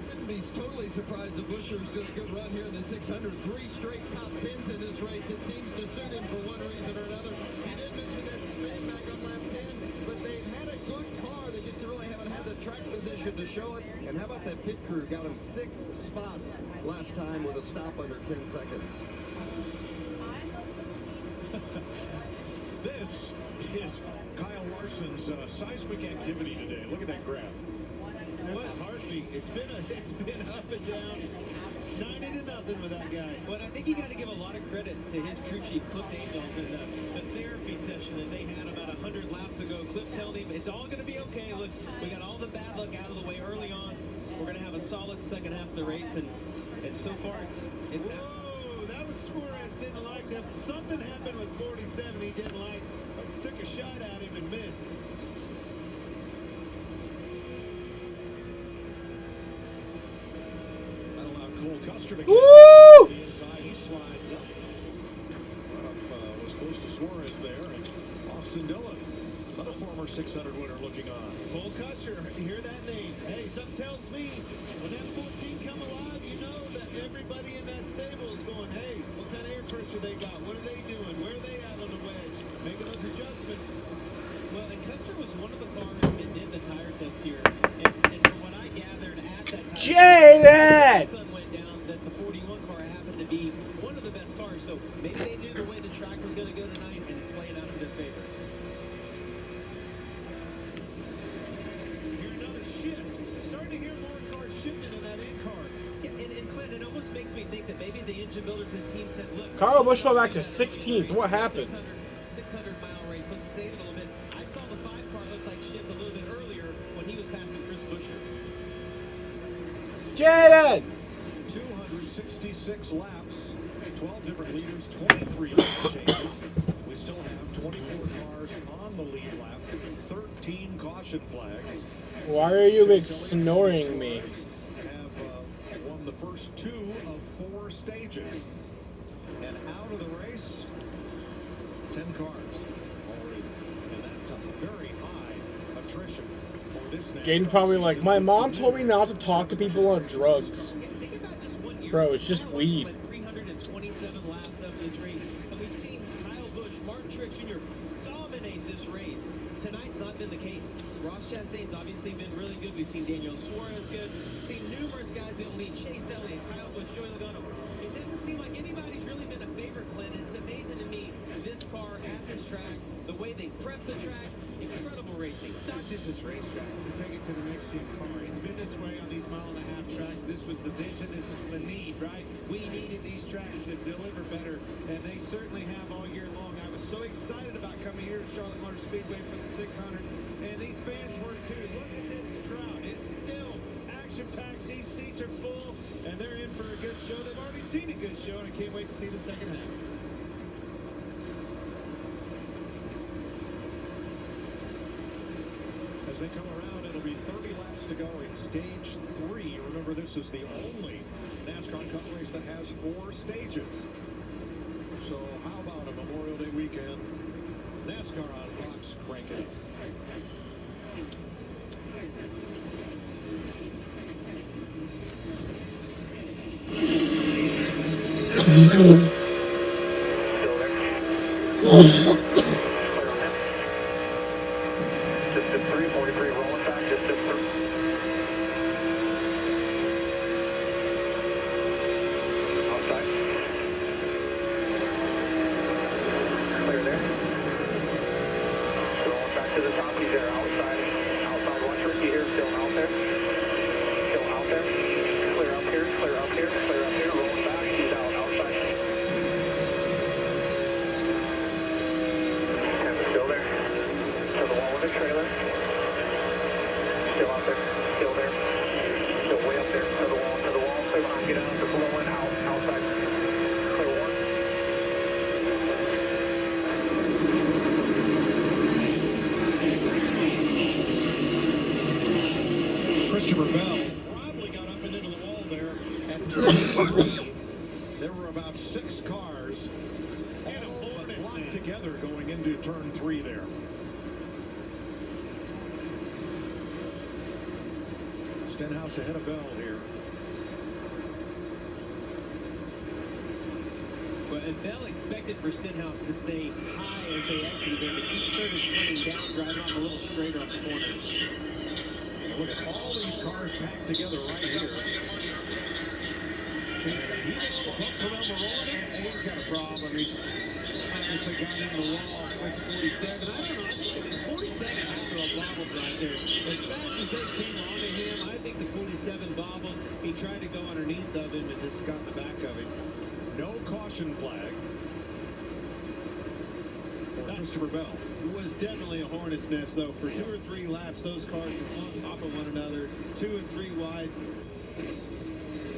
Shouldn't be totally surprised that Buescher's did a good run here in the 600. 3 straight top 10s in this race. It seems to suit him for one reason or another. He did mention that spin back on lap 10, but they've had a good car. They just really haven't had the track position to show it. And how about that pit crew? Got him 6 spots last time with a stop under 10 seconds. This is Kyle Larson's seismic activity today. Look at that graph. What a heartbeat. It's been up and down. 90-0 with that guy. But I think you got to give a lot of credit to his crew chief, Cliff Daniels, and the therapy session that they had about 100 laps ago. Cliff telling him it's all going to be okay. Look, we got all the bad luck out of the way early on. We're going to have a solid second half of the race, and so far it's Whoa, that was Suarez didn't like that. Something happened with 47 he didn't like. Took a shot at him and missed. That allowed Cole Custer to get Woo! the inside. He slides up. Right up, was close to Suarez there. And Austin Dillon, another former 600 winner, looking on. Cole Custer, hear that name. Hey, something tells me when that 14 come alive, you know that everybody in that stable is going, hey, what kind of air pressure they got? What are they doing? Where are they at on the wedge? Making those adjustments. Well, and Custer was one of the cars that did the tire test here. And from what I gathered at that time, Jaden! the sun went down, that the 41 car happened to be one of the best cars. So maybe they knew the way the track was going to go tonight, and it's playing out in their favor. Hear another shift. Starting to hear more cars shifting in that in car. engine builder to the team said, look, Kyle Busch fell back to 16th. What happened? 600-mile race. Let's save it a little bit. I saw the 5-car look like shit a little bit earlier when he was passing Chris Buescher. Jaden! 266 laps, 12 different leaders, 23 lap changes. We still have 24 cars on the lead lap, 13 caution flags. Why are you ignoring me? Have won the first 2 of 4 stages. And out of the race, 10 cars already. And that's a very high attrition for this NASCAR. Jaden probably like, my mom told me not to talk to people on drugs. Bro, it's just weed. 327 laps of this race, and we've seen Kyle Busch, Martin Truex Jr. dominate this race. Tonight's not been the case. Ross Chastain's obviously been really good. We've seen Daniel Suarez good. We've seen numerous guys be able to lead. Chase Elliott, Kyle Busch, Joey Logano. It doesn't seem like anybody's really been a favorite, Clint. It's amazing to me, this car at this track, the way they prep the track, incredible racing. Not just this racetrack, to take it to the next gen car. It's been this way on these mile-and-a-half tracks. This was the vision, this was the need, right? We needed these tracks to deliver better, and they certainly have all year long. I was so excited about coming here to Charlotte Motor Speedway for the 600, and these fans were too. Look at this crowd. It's still action-packed. These seats are full, and they're in for a good show. They've already seen a good show, and I can't wait to see the second half. As they come around, it'll be 30 laps to go in stage 3. Remember, this is the only NASCAR Cup race that has 4 stages. So how about a Memorial Day weekend? NASCAR on Fox, crank it up. Distance 343 rolling back, distance 3. Outside. Clear there. Rolling back to the top, he's there, outside. Outside, watch Ricky here, still out there. Still out there. Clear up here, clear up here, clear up here, rolling back, he's out, outside. And we're still there. To the wall with the trailer. Still out there. Still there. Still way up there. To the wall. To the wall. Clear behind. Get out. Just low and out. Outside. Clear one. Christopher Bell probably got up and into the wall there. And there were about 6 cars all but locked together going into turn 3 there. Stenhouse ahead of Bell here. Well, and Bell expected for Stenhouse to stay high as they exited there, but he started turning down, driving off a little straighter on the corners. And look at all these cars packed together right here. And he gets the bump around the road, and he's got a problem. He's obviously got in the wall with 47. I don't know, I think 47 after a bobble right there. As fast as they came onto him, I think the 47 bobbled. He tried to go underneath of him and just got in the back of him. No caution flag for Christopher Bell. It was definitely a hornet's nest, though. For 2 or 3 laps, those cars were on top of one another, 2 and 3 wide.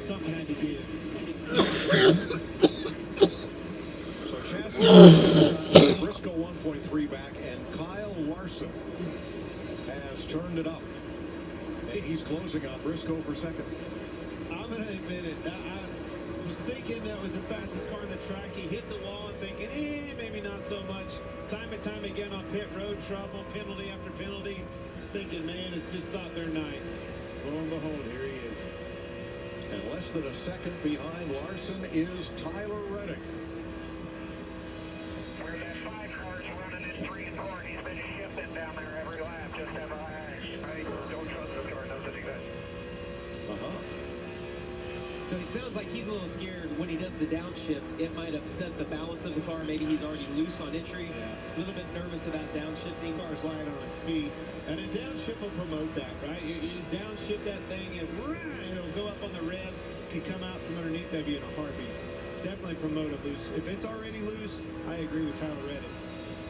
Something had to give. So Chastain, Briscoe 1.3 back, and Kyle Larson has turned it up. And he's closing on Briscoe for second. I'm going to admit it. I was thinking that was the fastest car on the track. He hit the wall and thinking, maybe not so much. Time and time again on pit road trouble, penalty after penalty. Just thinking, man, it's just not their night. Lo and behold, here he is. And less than a second behind Larson is Tyler Reddick. Where that 5 car's running in 3 and 4, he's been shifting down there every lap. Just FYI. Don't trust this car, knows what he does. So it sounds like he's a little scared when he does the downshift. It might upset the balance of the car. Maybe he's already loose on entry. A little bit nervous about downshifting. Car's lying on its feet. And a downshift will promote that, right? You downshift that thing and it'll go up on the revs, can come out from underneath of you in a heartbeat. definitely promote a loose. If it's already loose, I agree with Tyler Reddick.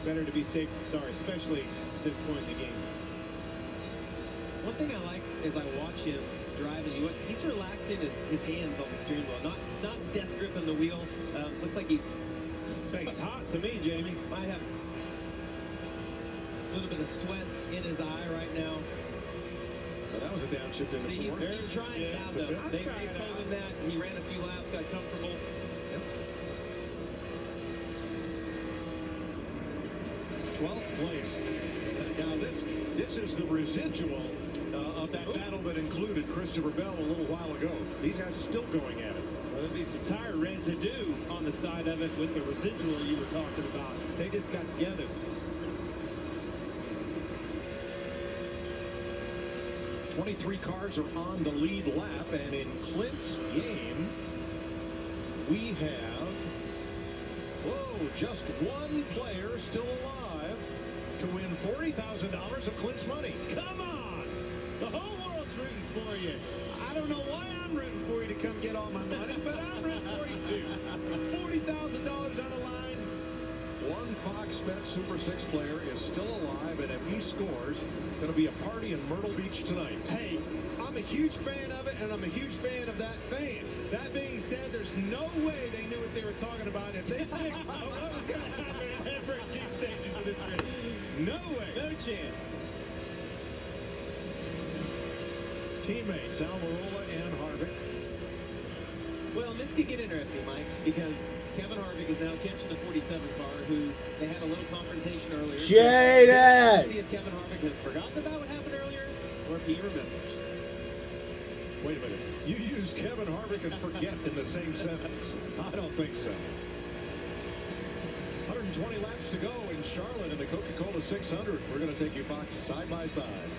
Better to be safe than sorry, especially at this point in the game. One thing I like is I watch him driving. He's relaxing his hands on the steering wheel, not death gripping the wheel. Looks like he's hot to me, Jamie. Might have a little bit of sweat in his eye right now. Well, that was a downshift in the fourth. He's trying it out, though. They've told him that. He ran a few laps, got comfortable. Yep. 12th place. Now, this is the residual of that battle that included Christopher Bell a little while ago. These guys still going at it. Well, there'll be some tire residue on the side of it with the residual you were talking about. They just got together. 23 cars are on the lead lap, and in Clint's game, we have, just one player still alive to win $40,000 of Clint's money. Come on! The whole world's rooting for you. I don't know why I'm rooting for you to come get all my money, but I'm rooting for you too. $40,000 on the line. One Fox Bet Super 6 player is still alive, and if he scores, going to be a party in Myrtle Beach tonight. Hey, I'm a huge fan of it, and I'm a huge fan of that fan. That being said, there's no way they knew what they were talking about if they think, oh, what was going to happen in the first 2 stages of this race. No way. No chance. Teammates Almirola and Harvick. Well, this could get interesting, Mike, because Kevin Harvick is now catching the 47 car, who they had a little confrontation earlier. Jaded! See if Kevin Harvick has forgotten about what happened earlier, or if he remembers. Wait a minute. You used Kevin Harvick and forget in the same sentence. I don't think so. 120 laps to go in Charlotte in the Coca-Cola 600. We're going to take you back side by side.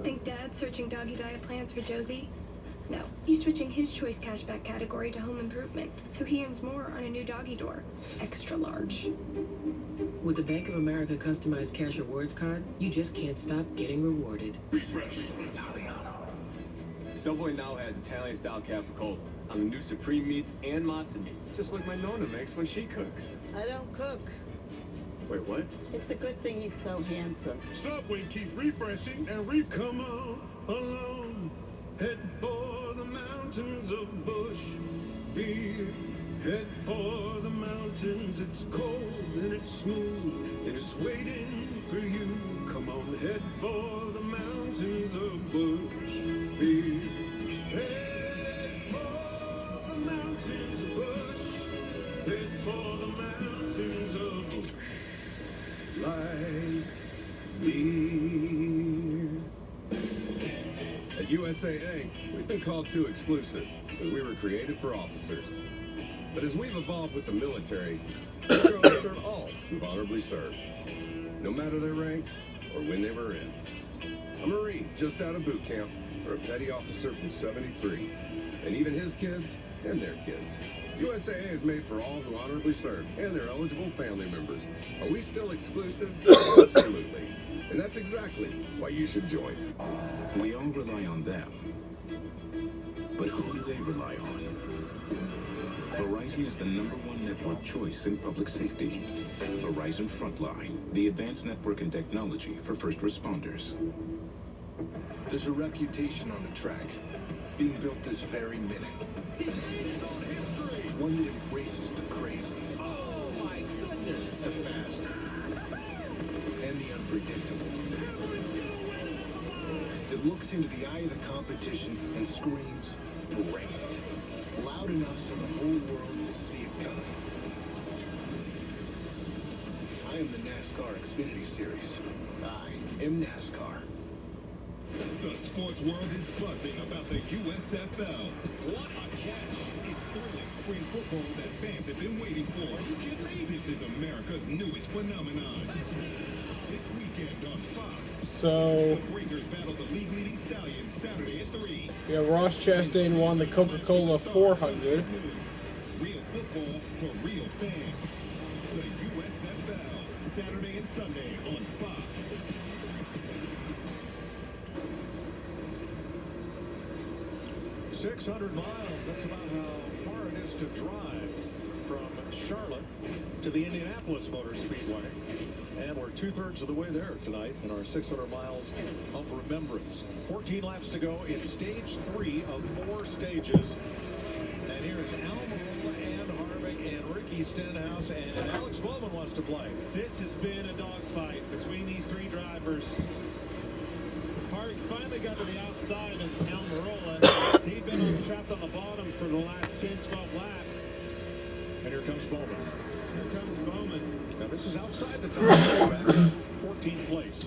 Think Dad's searching doggy diet plans for Josie? No, he's switching his choice cashback category to home improvement, so he earns more on a new doggy door. Extra large. With the Bank of America customized cash rewards card, you just can't stop getting rewarded. Refresh Italiano. Subway now has Italian-style capicola on the new Supreme meats and matzo meat. It's just like my Nonna makes when she cooks. I don't cook. Wait, what? It's a good thing he's so handsome. Subway keep refreshing and come on along. Head for the mountains of Bush Beer. Head for the mountains. It's cold and it's smooth and it's waiting for you. Come on, head for the mountains of Bush Beer. Head for the mountains of Bush. Head for the mountains of Bush. Light beer. At USAA, we've been called too exclusive, as we were created for officers. But as we've evolved with the military, we've grown to serve all who've honorably served, no matter their rank or when they were in. A Marine just out of boot camp, or a petty officer from 73, and even his kids and their kids. USAA is made for all who honorably served and their eligible family members. Are we still exclusive? Absolutely. And that's exactly why you should join. We all rely on them. But who do they rely on? Verizon is the #1 network choice in public safety. Verizon Frontline, the advanced network and technology for first responders. There's a reputation on the track, being built this very minute. One that embraces the crazy. Oh my goodness. The fast. And the unpredictable. It looks into the eye of the competition and screams, bring it. Loud enough so the whole world will see it coming. I am the NASCAR Xfinity Series. I am NASCAR. The sports world is buzzing about the USFL. What a catch. It's thrilling spring football that fans have been waiting for. Are you kidding me? This is America's newest phenomenon. This weekend on Fox. So, the Breakers battle the league-leading Stallions Saturday at 3. yeah, Ross Chastain won the Coca-Cola 400. Real football for real fans. The USFL, Saturday and Sunday on Fox. 600 miles. That's about how far it is to drive from Charlotte to the Indianapolis Motor Speedway. And we're 2/3 of the way there tonight in our 600 miles of remembrance. 14 laps to go in stage 3 of 4 stages. And here's Al Mirola and Harvick and Ricky Stenhouse, and Alex Bowman wants to play. This has been a dogfight between these three drivers. Harvick finally got to the outside of Al Mirola. He'd been trapped on the bottom for the last 10, 12 laps. And here comes Bowman. Here comes Bowman. Now this is outside the top 14th place.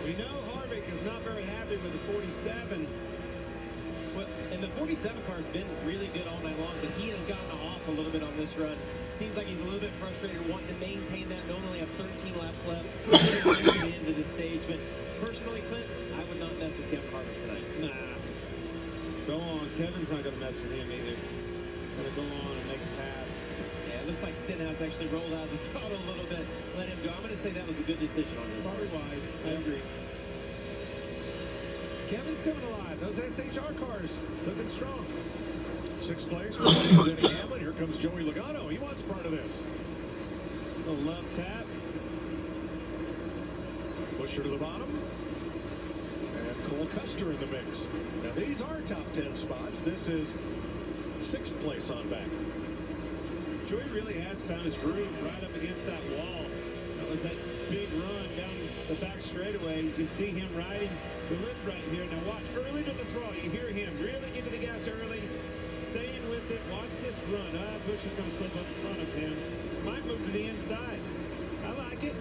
We know Harvick is not very happy with the 47. Well, and the 47 car's been really good all night long, but he has gotten off a little bit on this run. Seems like he's a little bit frustrated, wanting to maintain that, and only have 13 laps left to the end of the stage. But personally, Clint, I would not mess with Kevin Harvick tonight. Nah. Go on. Kevin's not going to mess with him either. He's going to go on and make a pass. Yeah, it looks like Stenhouse actually rolled out of the throttle a little bit, let him go. I'm going to say that was a good decision on his part. Sorry-wise, I agree. Kevin's coming alive. Those SHR cars looking strong. 6th place for Denny Hamlin. Here comes Joey Logano. He wants part of this. A little love tap. Pusher to the bottom. And Cole Custer in the mix. Now these are top 10 spots. This is 6th place on back. Joey really has found his groove right up against that wall. That was that big run down the back straightaway. You can see him riding the lip right here. Now watch, early to the throttle. You hear him really get to the gas early. Staying with it. Watch this run. Bush is going to slip up in front of him. Might move to the inside. I like it.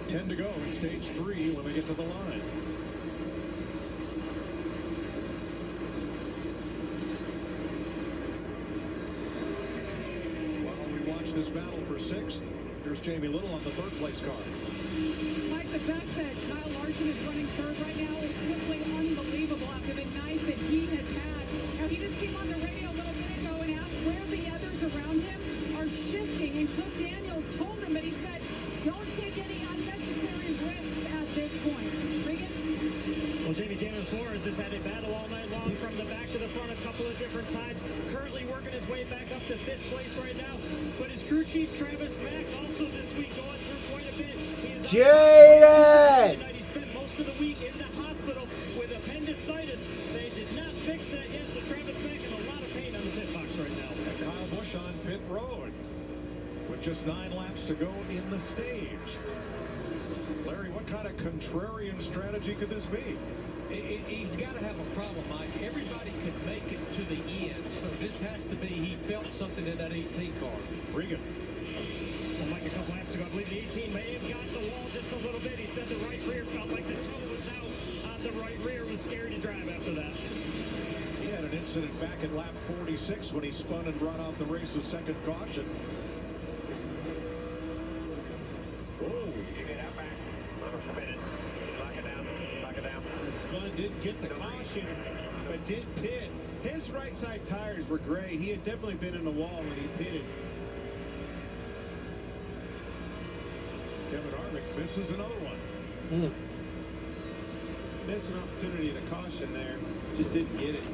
10 to go in stage 3 when they get to the line. While we watch this battle for 6th, here's Jamie Little on the 3rd place car. Mike, the fact that Kyle Larson is running 3rd right now is simply unbelievable after the night that he has had. Now, he just came on the radio a little bit ago and asked where the others around him are shifting, and Cliff Daniels told him, but he said, don't take any unnecessary risks at this point. Regan? Well, Jamie Daniels Flores has had a battle all night long from the back to the front a couple of different times. Currently working his way back up to 5th place right now. But his crew chief, Travis Mack, also this week going through quite a bit. Jaden! He spent most of the week in the hospital with appendicitis. They did not fix that yet, so Travis Mack in a lot of pain on the pit box right now. And Kyle Busch on pit road with just 9 laps to go in the stage. Larry, what kind of contrarian strategy could this be? He's got to have a problem, Mike. Everybody could make it to the end, so this has to be he felt something in that 18 car. Regan. Well, Mike, a couple laps ago, I believe the 18 may have got the wall just a little bit. He said the right rear felt like the toe was out on the right rear, was scared to drive after that. He had an incident back at lap 46 when he spun and brought out the race's 2nd caution. Oh. You get out back. Let her spin it. Lock it down. Lock it down. Spun didn't get the caution, but did pit. His right side tires were gray. He had definitely been in the wall when he pitted. Kevin Harvick misses another one. Missed an opportunity to caution there. Just didn't get it.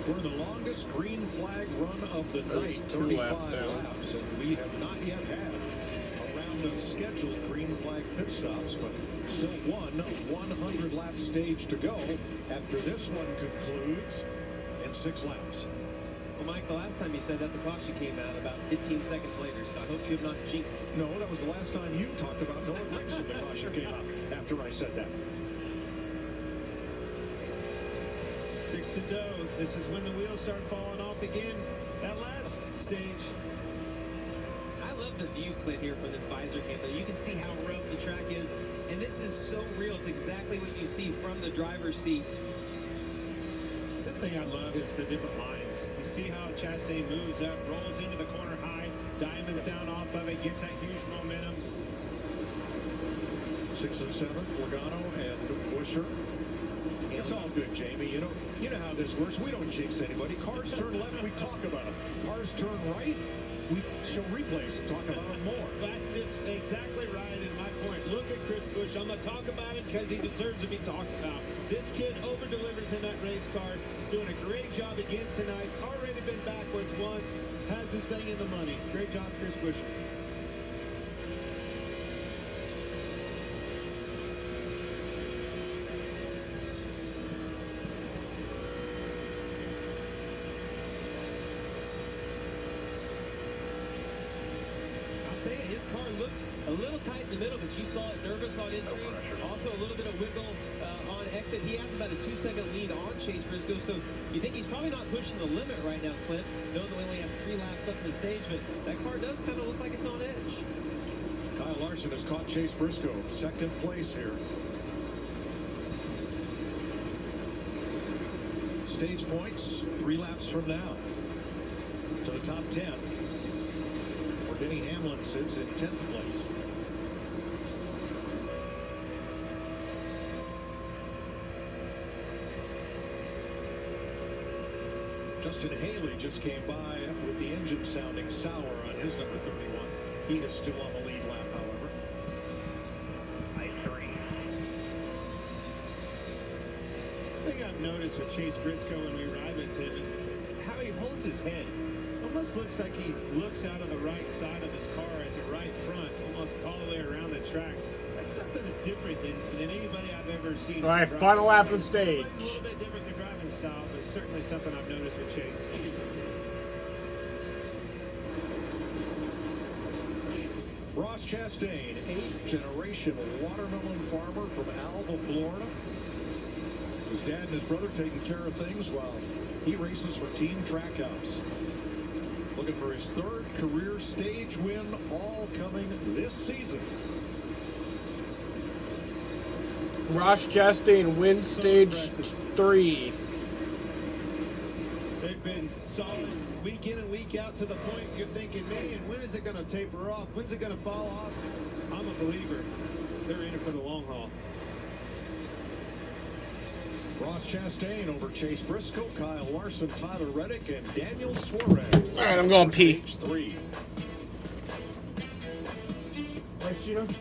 We're the longest green flag run of the night, 35 laps, and we have not yet had a round of scheduled green flag pit stops, but still one 100-lap stage to go after this one concludes in 6 laps. Well, Mike, the last time you said that, the caution came out about 15 seconds later, so I hope you have not jinxed us. No, that was the last time you talked about Noah Gragson. The caution came out after I said that. 6 to go. This is when the wheels start falling off again. That last stage. I love the view, Clint, here from this visor cam. You can see how rough the track is, and this is so real. It's exactly what you see from the driver's seat. The thing I love is the different lines. You see how Chastain moves up, rolls into the corner high, diamonds down off of it, gets that huge momentum. 6th and 7th, Logano and Buscher. It's all good, Jamie. You know how this works. We don't jinx anybody. Cars turn left, we talk about them. Cars turn right, we show replays and talk about them more. That's just exactly right, and my point. Look at Chris Busch. I'm going to talk about him because he deserves to be talked about. This kid over-delivers in that race car, doing a great job again tonight. Already been backwards once, has this thing in the money. Great job, Chris Busch. His car looked a little tight in the middle, but you saw it nervous on entry. Also a little bit of wiggle on exit. He has about a 2-second lead on Chase Briscoe, so you think he's probably not pushing the limit right now, Clint. Knowing that we only have 3 laps left in the stage, but that car does kind of look like it's on edge. Kyle Larson has caught Chase Briscoe, second place here. Stage points, 3 laps from now to the top 10. Denny Hamlin sits in 10th place. Justin Haley just came by with the engine sounding sour on his number 31. He is still on the lead lap, however. The thing I've noticed with Chase Briscoe when we ride with him, how he holds his head. Almost looks like he looks out of the right side of his car at the right front, almost all the way around the track. That's something that's different than anybody I've ever seen. All right, final lap of the stage. It's a little bit different than driving style, but certainly something I've noticed with Chase. Ross Chastain, 8th generation watermelon farmer from Alva, Florida. His dad and his brother taking care of things while he races for Team Trackhouse. Looking for his 3rd career stage win, all coming this season. Ross Chastain wins stage 3. They've been solid week in and week out to the point you're thinking, man, when is it going to taper off? When's it going to fall off? I'm a believer. They're in it for the long haul. Ross Chastain over Chase Briscoe, Kyle Larson, Tyler Reddick, and Daniel Suarez. All right, I'm going pee. Stage 3. Right, Cheeto?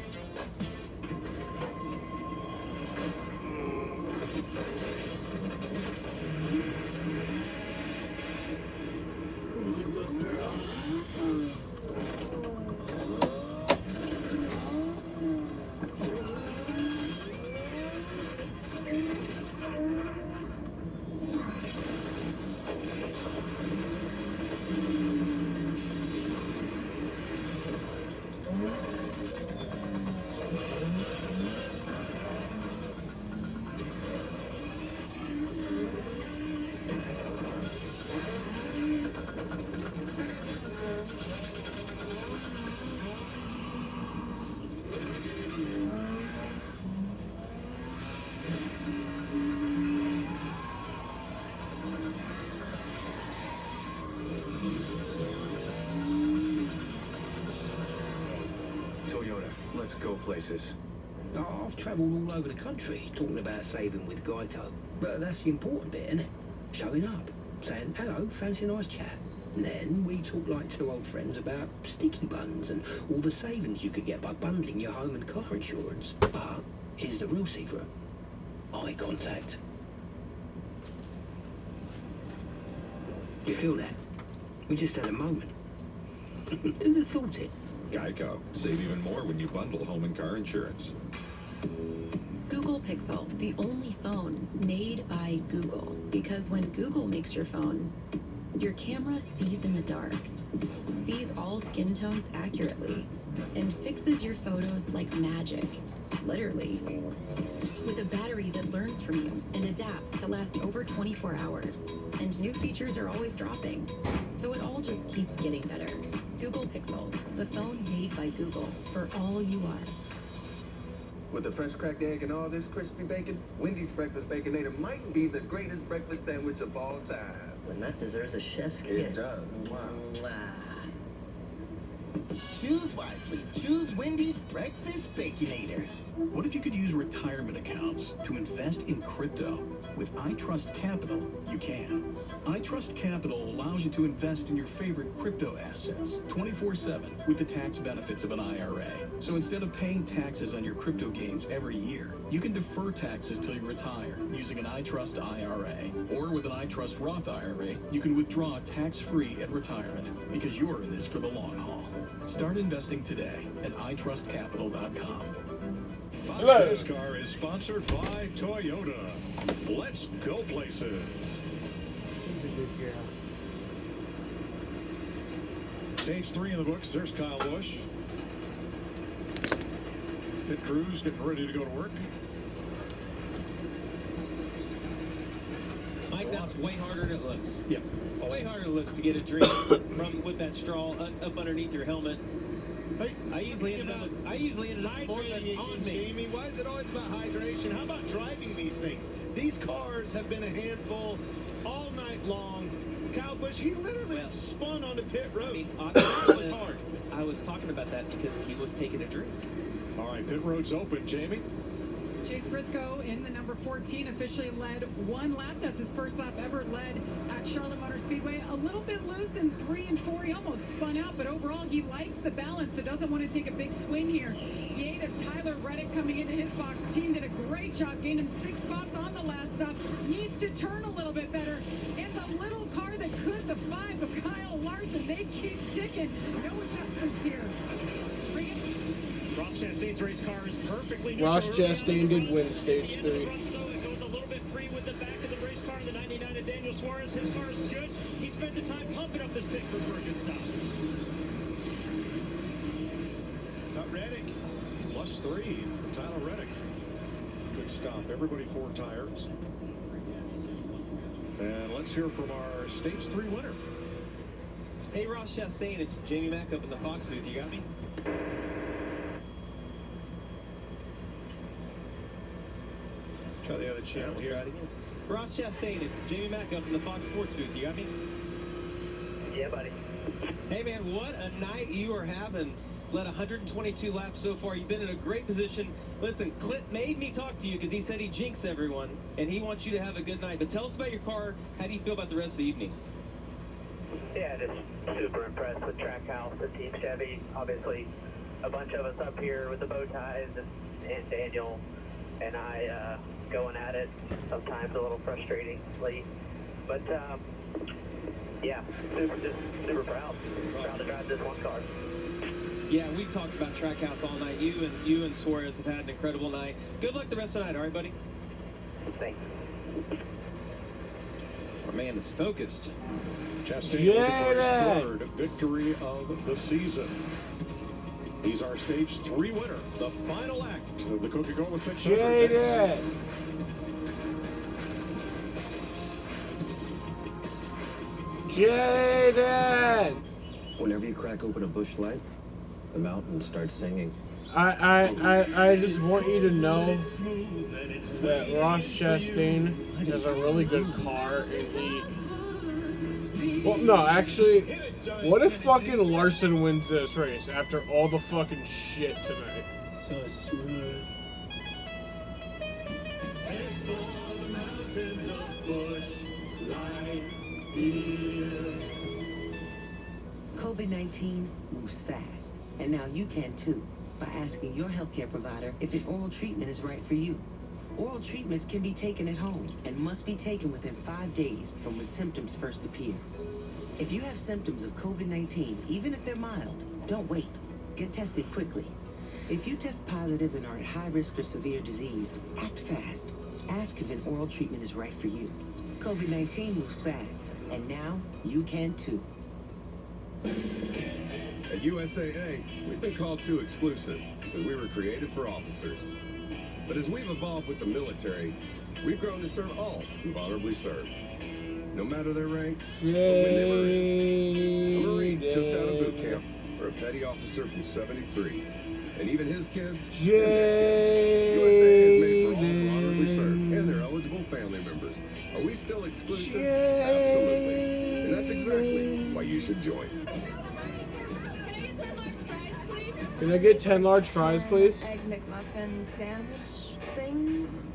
Let's go places. Oh, I've travelled all over the country talking about saving with Geico. But that's the important bit, isn't it? Showing up, saying, hello, fancy a nice chat. And then we talk like 2 old friends about sticky buns and all the savings you could get by bundling your home and car insurance. But here's the real secret. Eye contact. You feel that? We just had a moment. Who'd have thought it? Geico. Save even more when you bundle home and car insurance. Google Pixel, the only phone made by Google. Because when Google makes your phone, your camera sees in the dark, sees all skin tones accurately, and fixes your photos like magic. Literally. With a battery that learns from you and adapts to last over 24 hours. And new features are always dropping. So it all just keeps getting better. Google Pixel, the phone made by Google for all you are. With a fresh cracked egg and all this crispy bacon, Wendy's Breakfast Baconator might be the greatest breakfast sandwich of all time. When that deserves a chef's kiss. It does. Wow. Choose wisely. Choose Wendy's Breakfast Baconator. What if you could use retirement accounts to invest invest in crypto? With iTrust Capital, you can. iTrust Capital allows you to invest in your favorite crypto assets 24/7 with the tax benefits of an IRA. So instead of paying taxes on your crypto gains every year, you can defer taxes till you retire using an iTrust IRA. Or with an iTrust Roth IRA, you can withdraw tax-free at retirement because you're in this for the long haul. Start investing today at itrustcapital.com. This car is sponsored by Toyota. Let's go places. Stage 3 in the books. There's Kyle Busch. Pit crews getting ready to go to work. Mike, that's way harder than it looks. Yeah. Way harder than it looks to get a drink from with that straw up underneath your helmet. I usually ended up more than on me. Jamie, why is it always about hydration? How about driving these things? These cars have been a handful all night long. Kyle Busch, he literally spun on the pit road. That was hard. I was talking about that because he was taking a drink. All right, pit road's open, Jamie. Chase Briscoe in the number 14 officially led one lap. That's his first lap ever led at Charlotte Motor Speedway. A little bit loose in 3 and 4. He almost spun out, but overall he likes the balance, so doesn't want to take a big swing here. Yade of Tyler Reddick coming into his box. Team did a great job, gained him 6 spots on the last stop. Needs to turn a little bit better. And the little car that could, the 5 of Kyle Larson, they keep ticking. No adjustments here. Bring it. Ross Chastain's race car is perfectly Ross Chastain did win stage 3. It goes a little bit free with the back of the race car in the 99 of Daniel Suarez. His car is good. He spent the time pumping up his pit crew for a good stop. Got Reddick. +3 for Tyler Reddick. Good stop. Everybody 4 tires. And let's hear from our stage 3 winner. Hey, Ross Chastain, it's Jamie Mack up in the Fox booth. You got me? Try the other channel here. Try it again. Ross Chastain, it's Jamie Mack up in the Fox Sports booth. You got me? Yeah, buddy. Hey, man, what a night you are having. Led 122 laps so far. You've been in a great position. Listen, Clint made me talk to you because he said he jinxed everyone, and he wants you to have a good night. But tell us about your car. How do you feel about the rest of the evening? Yeah, just super impressed with Trackhouse and Team Chevy. Obviously, a bunch of us up here with the bow ties, and Daniel and I going at it, sometimes a little frustratingly. But, yeah, just super proud. Proud to drive this one car. Yeah, we've talked about Trackhouse all night. You and Suarez have had an incredible night. Good luck the rest of the night, all right, buddy? Thanks. Our man is focused. Chastain with his 3rd victory of the season. He's our stage 3 winner, the final act of the Coca-Cola 600. Jaden! Jaden! Whenever you crack open a Busch Light, the mountain starts singing. I just want you to know that Ross Chastain has a really good car, and he... Well, no, actually, what if fucking Larson wins this race after all the fucking shit tonight? So smooth. COVID-19 moves fast, and now you can too, by asking your healthcare provider if an oral treatment is right for you. Oral treatments can be taken at home and must be taken within 5 days from when symptoms first appear. If you have symptoms of COVID-19, even if they're mild, don't wait. Get tested quickly. If you test positive and are at high risk for severe disease, act fast. Ask if an oral treatment is right for you. COVID-19 moves fast, and now you can too. At USAA, we've been called too exclusive because we were created for officers. But as we've evolved with the military, we've grown to serve all who've honorably served. No matter their rank or when they were in. A Marine just out of boot camp, or a petty officer from 73. And even his kids, USAA is made for all who honorably served and their eligible family members. Are we still exclusive? Absolutely. And that's exactly why you should join. Can I get 10 large fries, please? Egg McMuffin sandwich things.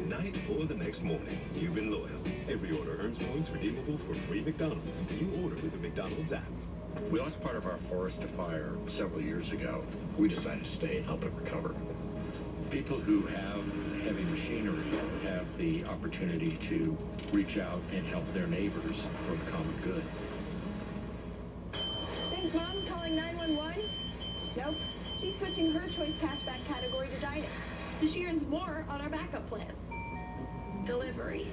Night or the next morning, you've been loyal. Every order earns points redeemable for free McDonald's when you order with the McDonald's app. We lost part of our forest to fire several years ago. We decided to stay and help it recover. People who have heavy machinery have the opportunity to reach out and help their neighbors for the common good. Think Mom's calling 911? Nope. She's switching her choice cashback category to dining, so she earns more on our backup plan. Delivery.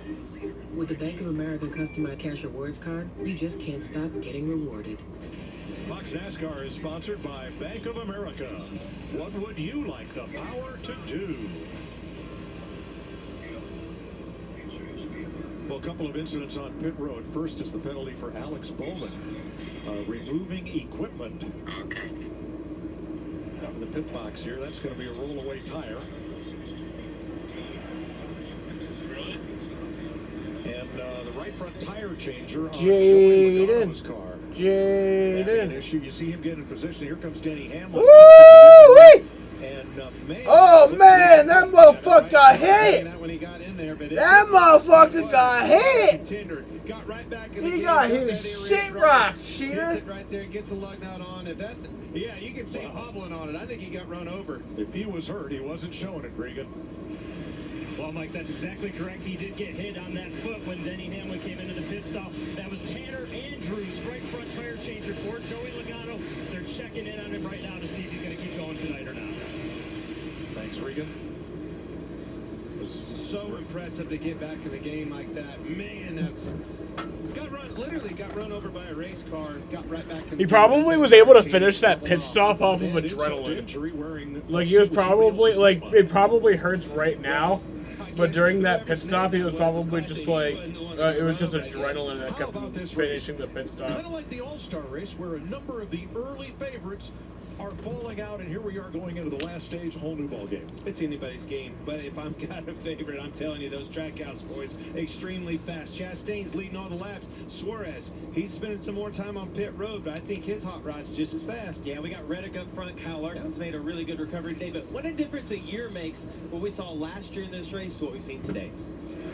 With the Bank of America customized cash rewards card, you just can't stop getting rewarded. Fox NASCAR is sponsored by Bank of America. What would you like the power to do? Well, a couple of incidents on pit road. First is the penalty for Alex Bowman, removing equipment out of the pit box here. That's going to be a roll-away tire. And the right front tire changer on Joey Logano's car. Jaden. Issue. You see him get in position. Here comes Denny Hamlin. Woo-wee! And oh man, that motherfucker got hit! That motherfucker got hit! He got his shit rocked, Sheeta. Right there, gets a lug nut on. If that, yeah, you can see him hobbling on it. I think he got run over. If he was hurt, he wasn't showing it, Regan. Well, Mike, that's exactly correct. He did get hit on that foot when Denny Hamlin came into the pit stop. That was Tanner Andrews, right front tire changer for Joey Logano. They're checking in on him right now to see if he's going to keep going tonight or not. Thanks, Regan. So impressive to get back in the game like that. Man, that's literally got run over by a race car. Got right back in. He probably was able to finish that pit stop off of adrenaline. Like he was probably like it probably hurts right now, but during that pit stop he was probably just like it was just adrenaline that kept him finishing the pit stop. Kind of like the All-Star race where a number of the early favorites are falling out, and here we are going into the last stage, a whole new ball game. It's anybody's game, but if I'm got a favorite, I'm telling you, those Trackhouse boys, extremely fast. Chastain's leading all the laps. Suarez, he's spending some more time on pit road, but I think his hot rod's just as fast. Yeah, we got Reddick up front. Kyle Larson's made a really good recovery today, but what a difference a year makes what we saw last year in this race to what we've seen today.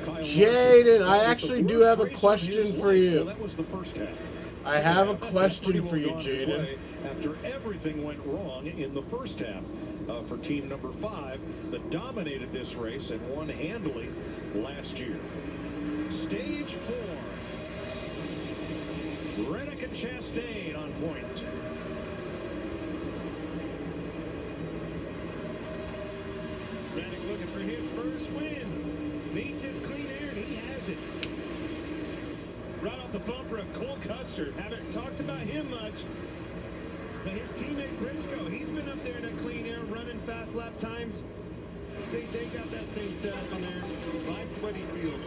Jaden, I actually do have a question for you. That was the first half. I have a question for you, Jaden. After everything went wrong in the first half for team number 5 that dominated this race and won handily last year. Stage 4. Reddick and Chastain on point. Reddick looking for his first win. Needs his clean air, and he has it. Right off the bumper of Cole Custer. Haven't talked about him much. But his teammate Briscoe, he's been up there in a clean air, running fast lap times. They got that same setup in there. Likes what he feels.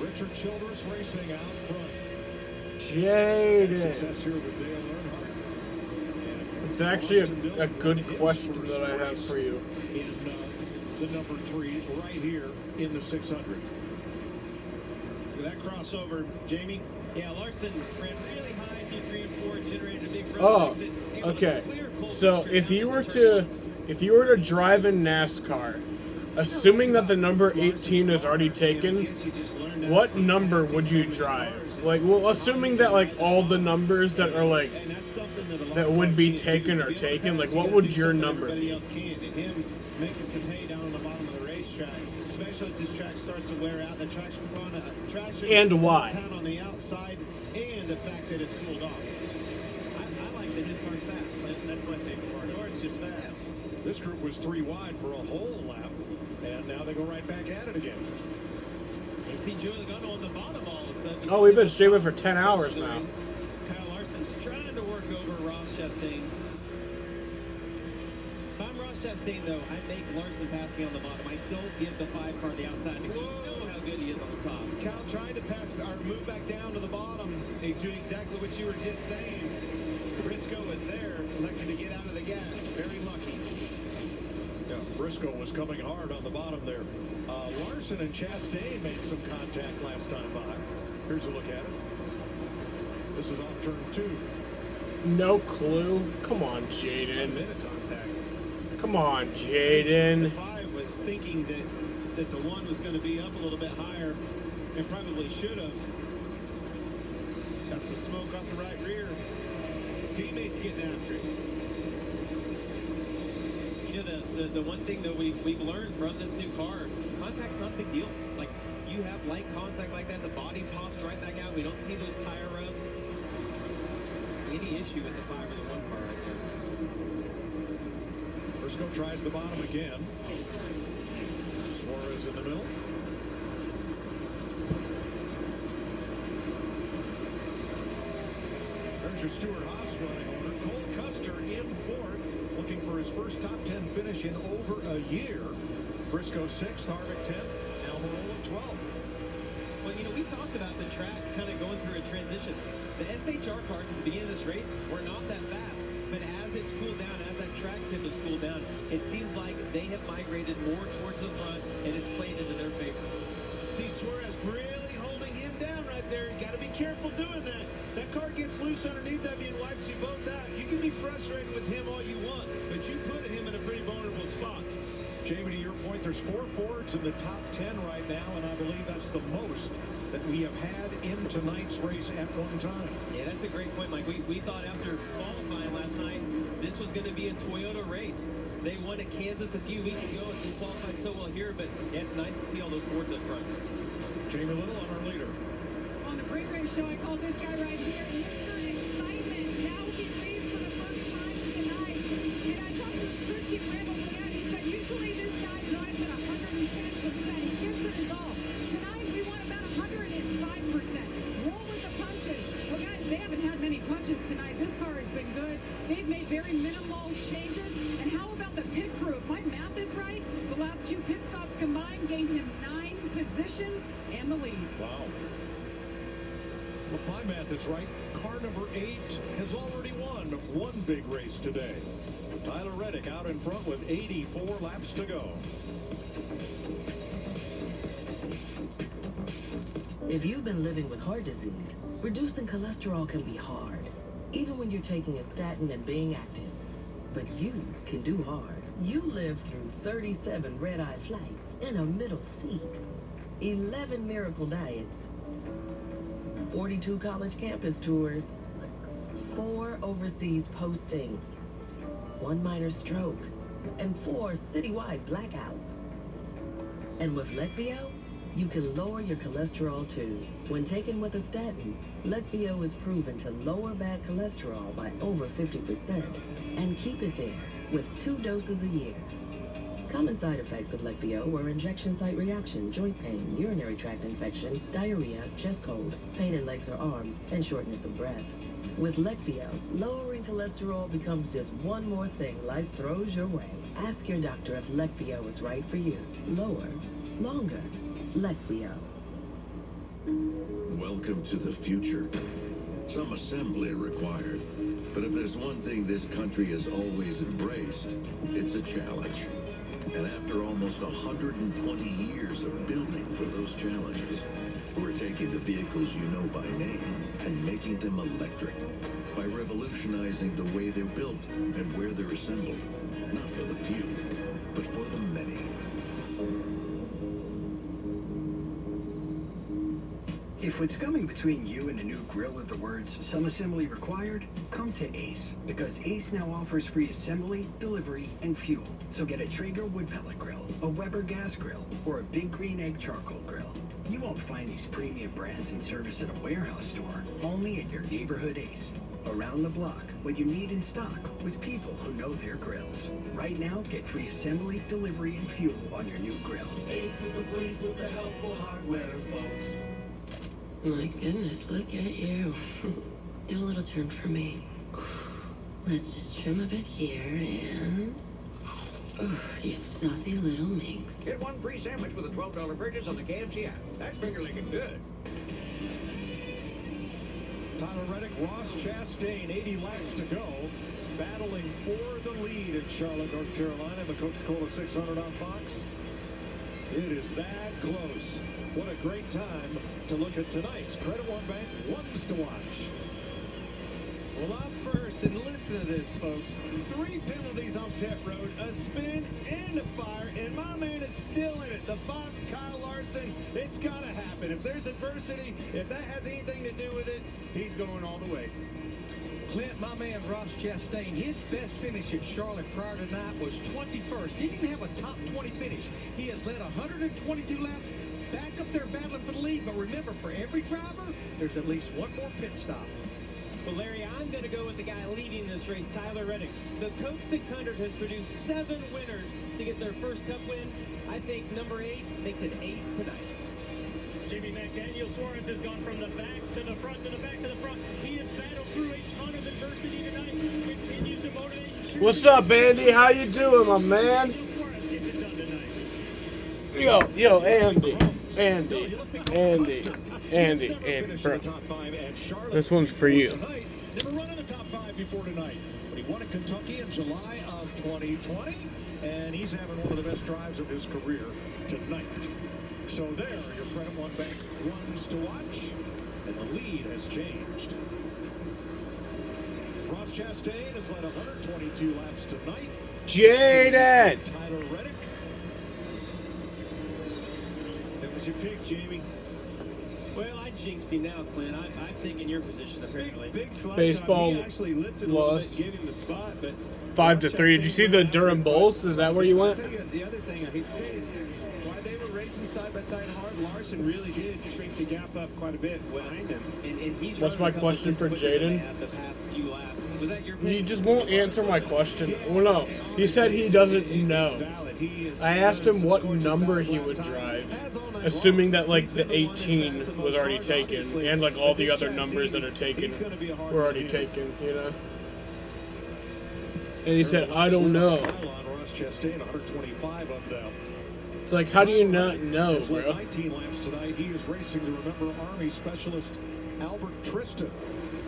Richard Childress racing out front. Jaden. Success here with Dale Earnhardt. It's actually a good question that I have for you. In the number 3 right here in the 600. With that crossover, Jamie. Yeah, Larson ran really high, P3 and 4, generated a big run. Oh, okay. So if you were to drive in NASCAR, assuming that the number 18 is already taken, what number would you drive? Like, well, assuming that like all the numbers that are like that would be taken are taken, like what would your number be? Him making some hay down on the bottom of the racetrack, especially as this track starts to wear out. The traction and why? On the outside, and the fact that it's cooled off. I like that his car's fast. That's my favorite part. Or it's just fast. This group was 3 wide for a whole lap, and now they go right back at it again. You see Joey Logano on the bottom all of a sudden. Oh, we've been streaming for 10 hours now. Kyle Larson's trying to work over Ross Chastain. If I'm Ross Chastain, though, I make Larson pass me on the bottom. I don't give the 5 car the outside because you know how good he is on the top. Kyle trying to pass or move back down to the bottom. They do exactly what you were just saying. Briscoe is there. elected to get out of the gas. Very lucky. Yeah, Briscoe was coming hard on the bottom there. Larson and Chastain made some contact last time by. Here's a look at it. This is off turn 2. No clue. Come on, Jaden. A bit of contact. Come on, Jaden. The 5 was thinking that the 1 was going to be up a little bit higher and probably should have. Got some smoke off the right rear. Teammates getting after it. You know, the one thing that we've learned from this new car, contact's not a big deal. Like, you have light contact like that, the body pops right back out. We don't see those tire rubs. Any issue with the 5 or the 1 car right there. Briscoe tries the bottom again. Suarez in the middle. There's your Stewart-Haas running order. Cole Custer in fourth, looking for his first top 10 finish in over a year. Briscoe 6th, Harvick 10th, Almirola 12th. Well, you know, we talked about the track kind of going through a transition. The SHR cars at the beginning of this race were not that fast, but as it's cooled down, as that track tip has cooled down, it seems like they have migrated more towards the front, and it's played into their favor. See Suarez really holding him down right there. You got to be careful doing that. That car gets loose underneath of you and wipes you both out. You can be frustrated with him all you want, but you put him in a pretty vulnerable spot. Jamie, to your point, there's 4 Fords in the top 10 right now, and I believe that's the most that we have had in tonight's race at one time. Yeah, that's a great point, Mike. We thought after qualifying last night, this was going to be a Toyota race. They won at Kansas a few weeks ago, and they qualified so well here, but yeah, it's nice to see all those Fords up front. Jamie Little on our leader. On the pre-race show, I called this guy right here Mr. Excitement. Now he leads for the first time tonight. And I talked to his crew chief, Randall Burnett. He said usually this guy drives at 110%. He gives it his all. Tonight we want about 105%. Roll with the punches. Well, guys, they haven't had many punches tonight. This car has been good. They've made very minimal changes. And how about the pit crew? If my math is right, the last 2 pit stops combined gained him 9 positions and the lead. Wow. Well, my math is right. Car number 8 has already won one big race today. Tyler Reddick out in front with 84 laps to go. If you've been living with heart disease, reducing cholesterol can be hard, even when you're taking a statin and being active. But you can do hard. You lived through 37 red-eye flights in a middle seat, 11 miracle diets, 42 college campus tours, 4 overseas postings, 1 minor stroke, and 4 citywide blackouts. And with Leqvio, you can lower your cholesterol too. When taken with a statin, Leqvio is proven to lower bad cholesterol by over 50% and keep it there with 2 doses a year. Common side effects of Leqvio are injection site reaction, joint pain, urinary tract infection, diarrhea, chest cold, pain in legs or arms, and shortness of breath. With Leqvio, lowering cholesterol becomes just one more thing life throws your way. Ask your doctor if Leqvio is right for you. Lower, longer. Leqvio. Welcome to the future. Some assembly required. But if there's one thing this country has always embraced, it's a challenge. And after almost 120 years of building for those challenges, we're taking the vehicles you know by name and making them electric by revolutionizing the way they're built and where they're assembled. Not for the few, but for the many. If what's coming between you and a new grill with the words "some assembly required," come to Ace, because Ace now offers free assembly, delivery, and fuel. So get a Traeger wood pellet grill, a Weber gas grill, or a Big Green Egg charcoal grill. You won't find these premium brands in service at a warehouse store, only at your neighborhood Ace. Around the block, what you need in stock with people who know their grills. Right now, get free assembly, delivery, and fuel on your new grill. Ace is the place with the helpful hardware, folks. My goodness, look at you. Do a little turn for me. Let's just trim a bit here and... Oh, you saucy little minx. Get 1 free sandwich with a $12 purchase on the KFC app. That's finger licking good. Tyler Reddick, Ross Chastain, 80 laps to go. Battling for the lead in Charlotte, North Carolina, the Coca-Cola 600 on Fox. It is that close. What a great time to look at tonight's Credit One Bank ones to watch. Well, up first, and listen to this, folks. 3 penalties on pit road, a spin, and a fire, and my man is still in it. The 5, Kyle Larson, it's got to happen. If there's adversity, if that has anything to do with it, he's going all the way. Clint, my man Ross Chastain, his best finish at Charlotte prior to tonight was 21st. He didn't have a top 20 finish. He has led 122 laps, back up there battling for the lead. But remember, for every driver, there's at least one more pit stop. Well, Larry, I'm going to go with the guy leading this race, Tyler Reddick. The Coke 600 has produced 7 winners to get their first Cup win. I think number 8 makes it 8 tonight. Jamie McDaniel Suarez has gone from the back to the front to the back to the front. He has battled through a ton of adversity tonight. Continues to motivate. What's up, Andy? How you doing, my man? Suarez gets it done tonight. Yo, Andy, bro. This one's for you. Never run in the top 5 before tonight. But he won at Kentucky in July of 2020, and he's having one of the best drives of his career tonight. So there are your Credit One Bank ones to watch, and the lead has changed. Ross Chastain has led 122 laps tonight. Jaden! Tyler Reddick. That was your pick, Jamie. Well, I jinxed him now, Clint. I've taken your position, apparently. Big slide Baseball time. He actually lifted a little lost. bit, gave him the spot, but 5-3. Did you see the Durham Bulls? Is that where you I'll went? tell you the other thing, I hate to say it, while they were racing side by side hard, Larson really did shrink the gap up quite a bit behind them. And he's What's my question for Jaden? the past few laps. Was that your pick? He just won't answer my question. Well, no. He said he doesn't know. I asked him what number he would drive, assuming that, like, the 18 was already taken, and, like, all the other numbers that are taken were already taken, you know? And he said, I don't know. Ross Chastain, 125 of them. It's like, how do you not know, Has led bro? 19 laps tonight. He is racing to remember Army Specialist Albert Tristan,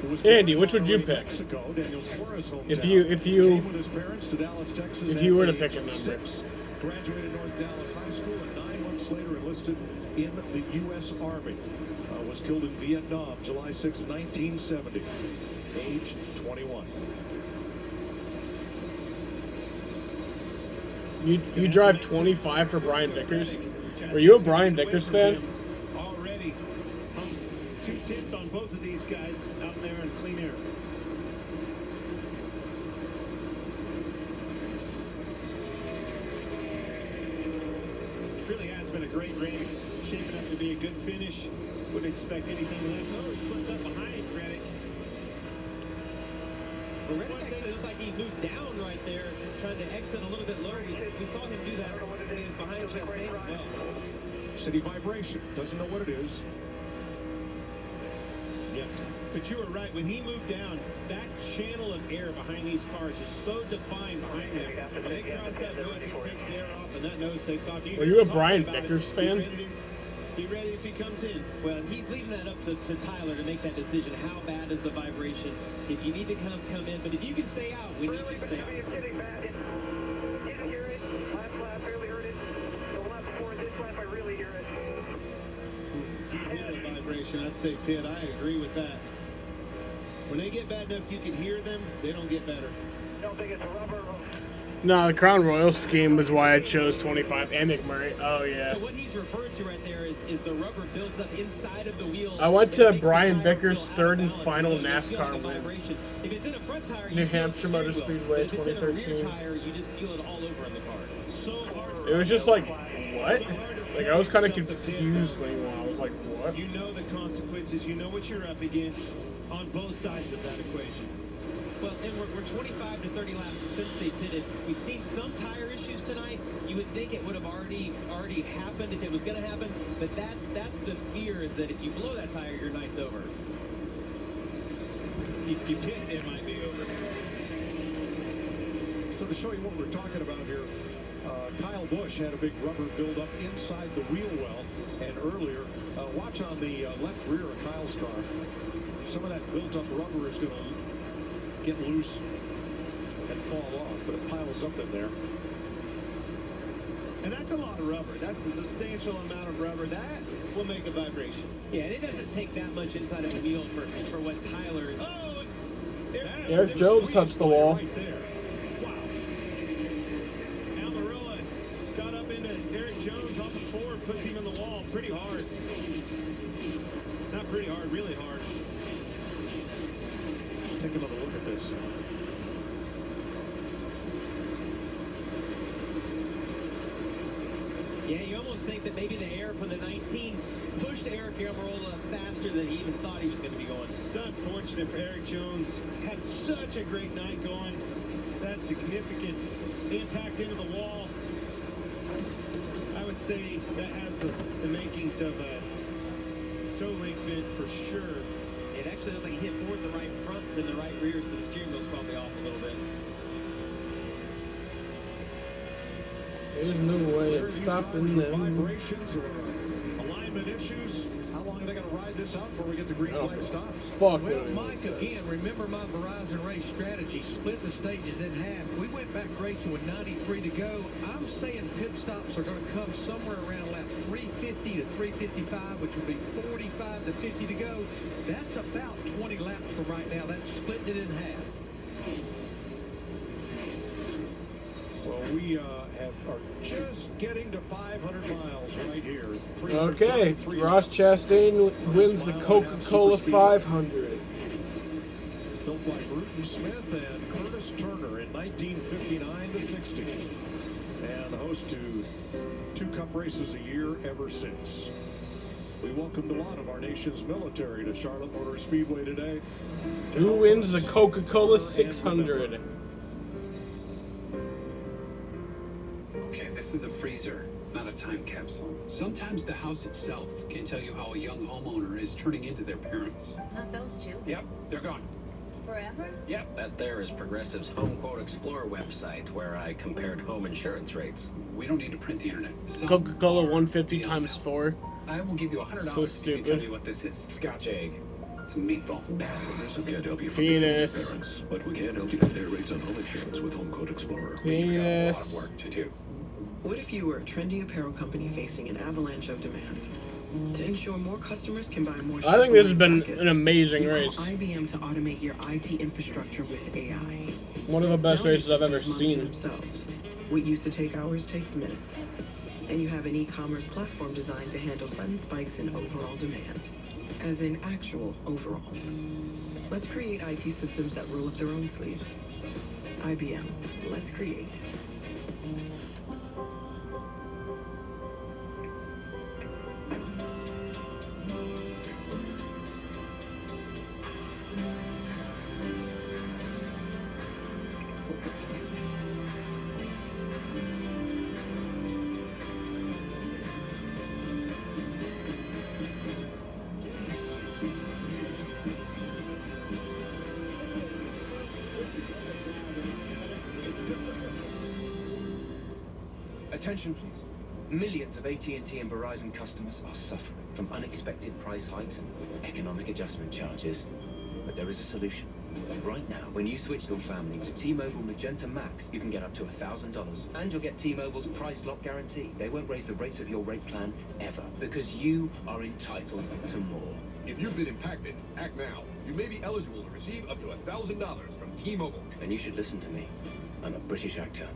who was Andy, born which would you in pick? Mexico, Daniel Suarez' hometown. If you Came with his parents to Dallas, Texas if you at were to the pick age a of number. 6. Graduated North Dallas High School and 9 months later enlisted in the U.S. Army. Was killed in Vietnam, July 6, 1970. Age 21. You drive 25 for Brian Vickers? Were you a Brian Vickers fan? Already. 2 tips on both of these guys out there in clean air. Really has been a great race. Shaping up to be a good finish. Wouldn't expect anything less. Oh, he slipped up behind Reddick. Well, Reddick actually looked like he moved down right there, trying to exit a little bit lower. We saw him do that when he was behind Chastain as well. City vibration. Doesn't know what it is. Yep. But you were right. When he moved down, that channel of air behind these cars is so defined behind them. When they cross that wood, he takes the air off, and that nose takes off. Were you a Brian Vickers fan? Be ready if he comes in. Well, he's leaving that up to Tyler to make that decision. How bad is the vibration? If you need to come in, but if you can stay out, we need you to stay out. Didn't hear it. Last lap, barely heard it. The lap before this lap, I really hear it. If you hear the vibration, I'd say Pitt. I agree with that. When they get bad enough you can hear them, they don't get better. Don't think it's a rubber. No, the Crown Royal scheme was why I chose 25 and McMurray. Oh, yeah. So what he's referring to right there is the rubber builds up inside of the wheels. I went to Brian Vickers' third and final NASCAR win. If it's in a front tire, New Hampshire Motor Speedway, if it's in a rear 2013. tire, you just feel it all over in the car. So hard. It was just like, what? Like, I was kind of confused when he won. I was like, what? You know the consequences. You know what you're up against on both sides of that equation. Well, and we're 25 to 30 laps since they pitted. We've seen some tire issues tonight. You would think it would have already happened if it was going to happen, but that's the fear, is that if you blow that tire, your night's over. If you pit, it might be over. So to show you what we're talking about here, Kyle Busch had a big rubber buildup inside the wheel well, and earlier, watch on the left rear of Kyle's car. some of that built-up rubber is going to get loose and fall off, but it piles up in there. And that's a lot of rubber. That's a substantial amount of rubber. That will make a vibration. Yeah, and it doesn't take that much inside of the wheel for what Tyler is. Oh, Eric Jones touched the wall. right there. Wow. Almirola got up into Eric Jones off the floor and pushed him in the wall pretty hard. Not pretty hard, really hard. Take another look at this. Yeah, you almost think that maybe the air from the 19 pushed Eric Almirola faster than he even thought he was going to be going. It's unfortunate for Eric Jones. Had such a great night going. That significant impact into the wall. I would say that has the makings of a toe link bend for sure. It actually looks like he hit more at the right front than the right rear, so the steering wheel's probably off a little bit. There's no way of stopping them. Vibrations or alignment issues. How long are they going to ride this out before we get the green flag stops? Fuck. Well, Mike, again, remember my Verizon race strategy, split the stages in half. We went back racing with 93 to go. I'm saying pit stops are going to come somewhere around lap 350 to 355, which would be 45 to 50 to go. That's about 20 laps from right now. That's splitting it in half. Well, we are just getting to 500 miles right here. Okay, Ross Chastain wins the Coca-Cola 500. Built by Bruton Smith and Curtis Turner in 1959 to 60. And host to 2 Cup races a year ever since. We welcomed a lot of our nation's military to Charlotte Motor Speedway today. Who wins the Coca-Cola 600? Okay, this is a freezer, not a time capsule. Sometimes the house itself can tell you how a young homeowner is turning into their parents. Not those two. Yep, they're gone. Forever? Yep. That there is Progressive's Home Quote Explorer website, where I compared home insurance rates. We don't need to print the internet. Coca-Cola 150 times 4. I will give you $100 So if you tell stupid. me what this is. Scotch egg. It's a meatball. Progressive can't help you from Penis. becoming parents, but we can help you compare rates on home insurance with Home Quote Explorer. Penis. A lot of work to do. What if you were a trendy apparel company facing an avalanche of demand? To ensure more customers can buy more. I think this has been jackets, an amazing you call race. IBM to automate your IT infrastructure with AI. One of the best Now races I've ever systems monitor seen. themselves. What used to take hours takes minutes. And you have an e-commerce platform designed to handle sudden spikes in overall demand. As in actual overalls. Let's create IT systems that roll up their own sleeves. IBM. Let's create. Attention, please. Millions of AT&T and Verizon customers are suffering from unexpected price hikes and economic adjustment charges. But there is a solution. Right now, when you switch your family to T-Mobile Magenta Max, you can get up to $1,000. And you'll get T-Mobile's price lock guarantee. They won't raise the rates of your rate plan ever, because you are entitled to more. If you've been impacted, act now. You may be eligible to receive up to $1,000 from T-Mobile. And you should listen to me. I'm a British actor.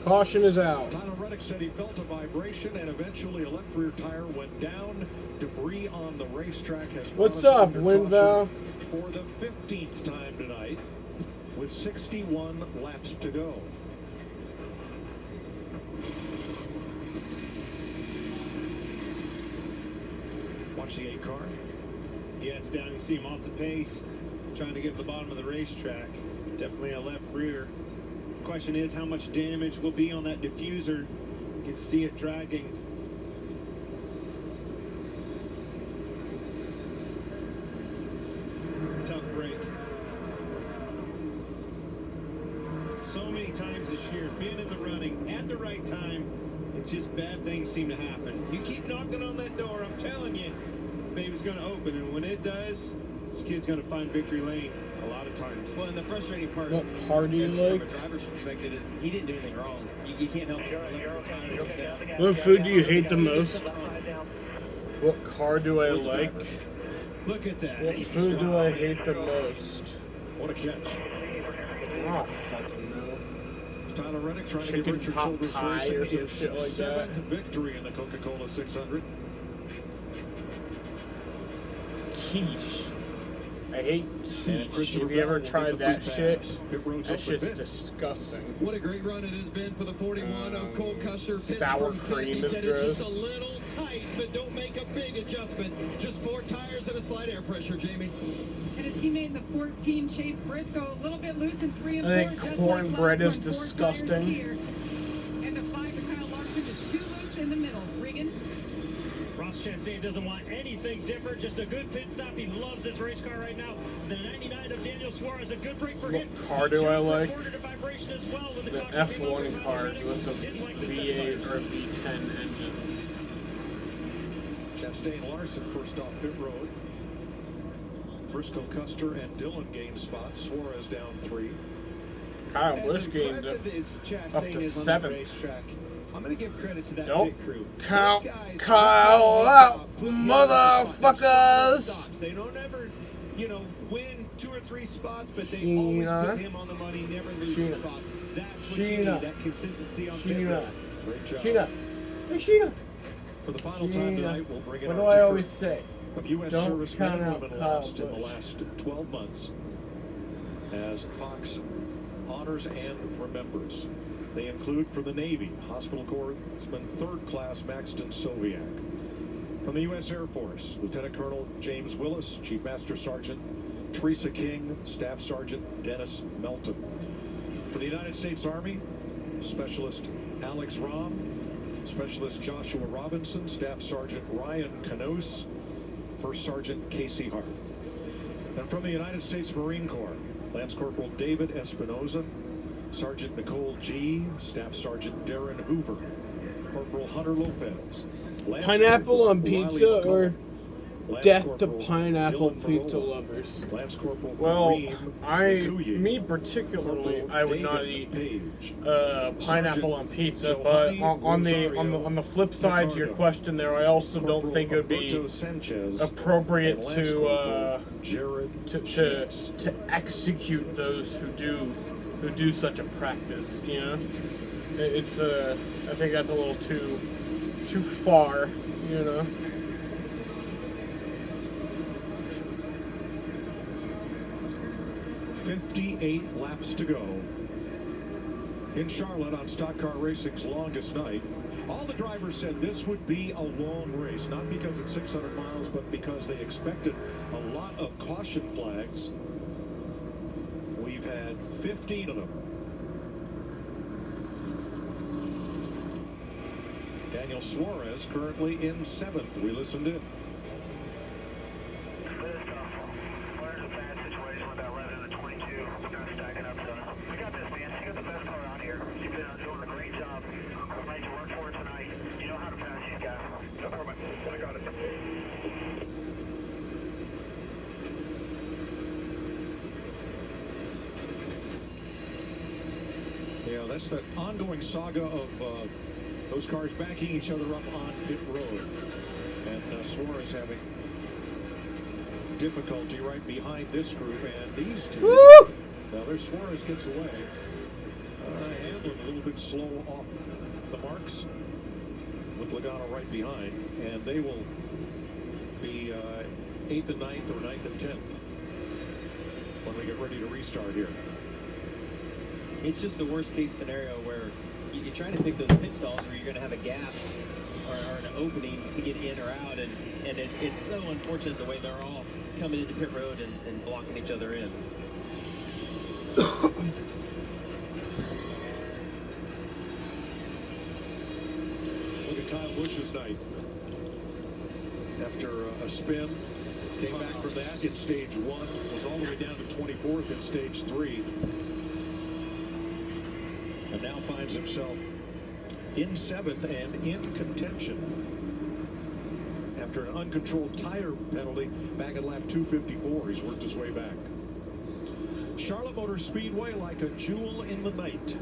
Caution is out. Tyler Reddick said he felt a vibration and eventually a left rear tire went down. Debris on the racetrack has What's up, Winval? for the 15th time tonight with 61 laps to go. Watch the 8 car. Yeah, it's down. You see him off the pace, trying to get to the bottom of the racetrack. Definitely a left rear. Question is, how much damage will be on that diffuser? You can see it dragging. Tough break. So many times this year, been in the running at the right time, it's just bad things seem to happen. You keep knocking on that door, I'm telling you, baby's gonna open, and when it does, this kid's gonna find victory lane a lot of times. Well, and the frustrating part, What car do you from like? a driver's perspective, is he didn't do anything wrong. You can't help it. What food do you hate the most? What car do I like? Look at that. What food do I hate the most? What a catch. Oh, fucking no. Tyler Reddick trying to Chicken get Richard pot Childress pie or racing some his shit like that. 7th victory in the Coca-Cola 600. Quiche. I hate quiche. Have you ever tried that shit? That shit's disgusting. What a great run it has been for the 41 of Cole Custer. Sour cream is He said it's just a gross. little tight, but don't make a big adjustment. Just 4 tires and a slight air pressure, Jamie. And his teammate in the 14, Chase Briscoe, a little bit loose in 3 and 4. I think just cornbread like is last run, 4 tires disgusting. here. And the 5 to Kyle Larson is 2 loose in the middle. Regan. Ross Chastain doesn't want anything different, just a good pit stop. He loves this race car right now. The 99 of Daniel Suarez, a good break for him. What car do I like? Recorded a vibration as well with The caution came over. F1 cars with the V8 or V10 engines. Chastain Larson first off pit road. Briscoe, Custer, and Dillon gain spots. Suarez down 3. Kyle As Busch gained impressive as up Chastain to is on the 7th. racetrack, I'm going to give credit to that Don't pit crew. count Those guys Kyle out, motherfuckers! They don't ever, win 2 or 3 spots, but they always put him on the money, never lose spots. That's what you need, that consistency on pit road. Great job. Hey, Sheena. For the final time tonight, we'll bring in What our do I ticker always say? of U.S. Don't servicemen count and out women Kyle lost in the Busch. last 12 months as Fox honors and remembers. They include from the Navy, Hospital Corpsman 3rd Class Maxton Soviak. From the U.S. Air Force, Lieutenant Colonel James Willis, Chief Master Sergeant Teresa King, Staff Sergeant Dennis Melton. For the United States Army, Specialist Alex Rom, Specialist Joshua Robinson, Staff Sergeant Ryan Canose, First Sergeant Casey Hart. And from the United States Marine Corps, Lance Corporal David Espinoza, Sergeant Nicole G., Staff Sergeant Darren Hoover, Corporal Hunter Lopez. Lance Pineapple Corporal on Riley pizza or McCullough, Lance death to Corporal pineapple Dylan pizza Farola, lovers? Lance Corporal Well, Kareem me particularly, I would not eat pineapple on pizza. Sergeant But Johanny on the flip side to your question, there, I also don't think it would be Alberto Sanchez, appropriate and Lance to Corporal Jared to execute those who do such a practice. It's I think that's a little too far. 58 laps to go in Charlotte on Stock Car Racing's longest night. All the drivers said this would be a long race, not because it's 600 miles, but because they expected a lot of caution flags. We've had 15 of them. Daniel Suarez currently in 7th. We listened in. Yeah, that's that ongoing saga of those cars backing each other up on pit road. And Suarez having difficulty right behind this group and these two. Woo! Now there's Suarez gets away. Hamlin a little bit slow off the marks with Logano right behind. And they will be 8th and 9th or 9th and 10th when we get ready to restart here. It's just the worst case scenario where you're trying to pick those pit stalls where you're going to have a gap or an opening to get in or out, and it's so unfortunate the way they're all coming into pit road and blocking each other in. Look at Kyle Busch's night. After a spin, came back from that in stage 1, was all the way down to 24th in stage 3. And now finds himself in 7th and in contention. After an uncontrolled tire penalty back at lap 254, he's worked his way back. Charlotte Motor Speedway like a jewel in the night.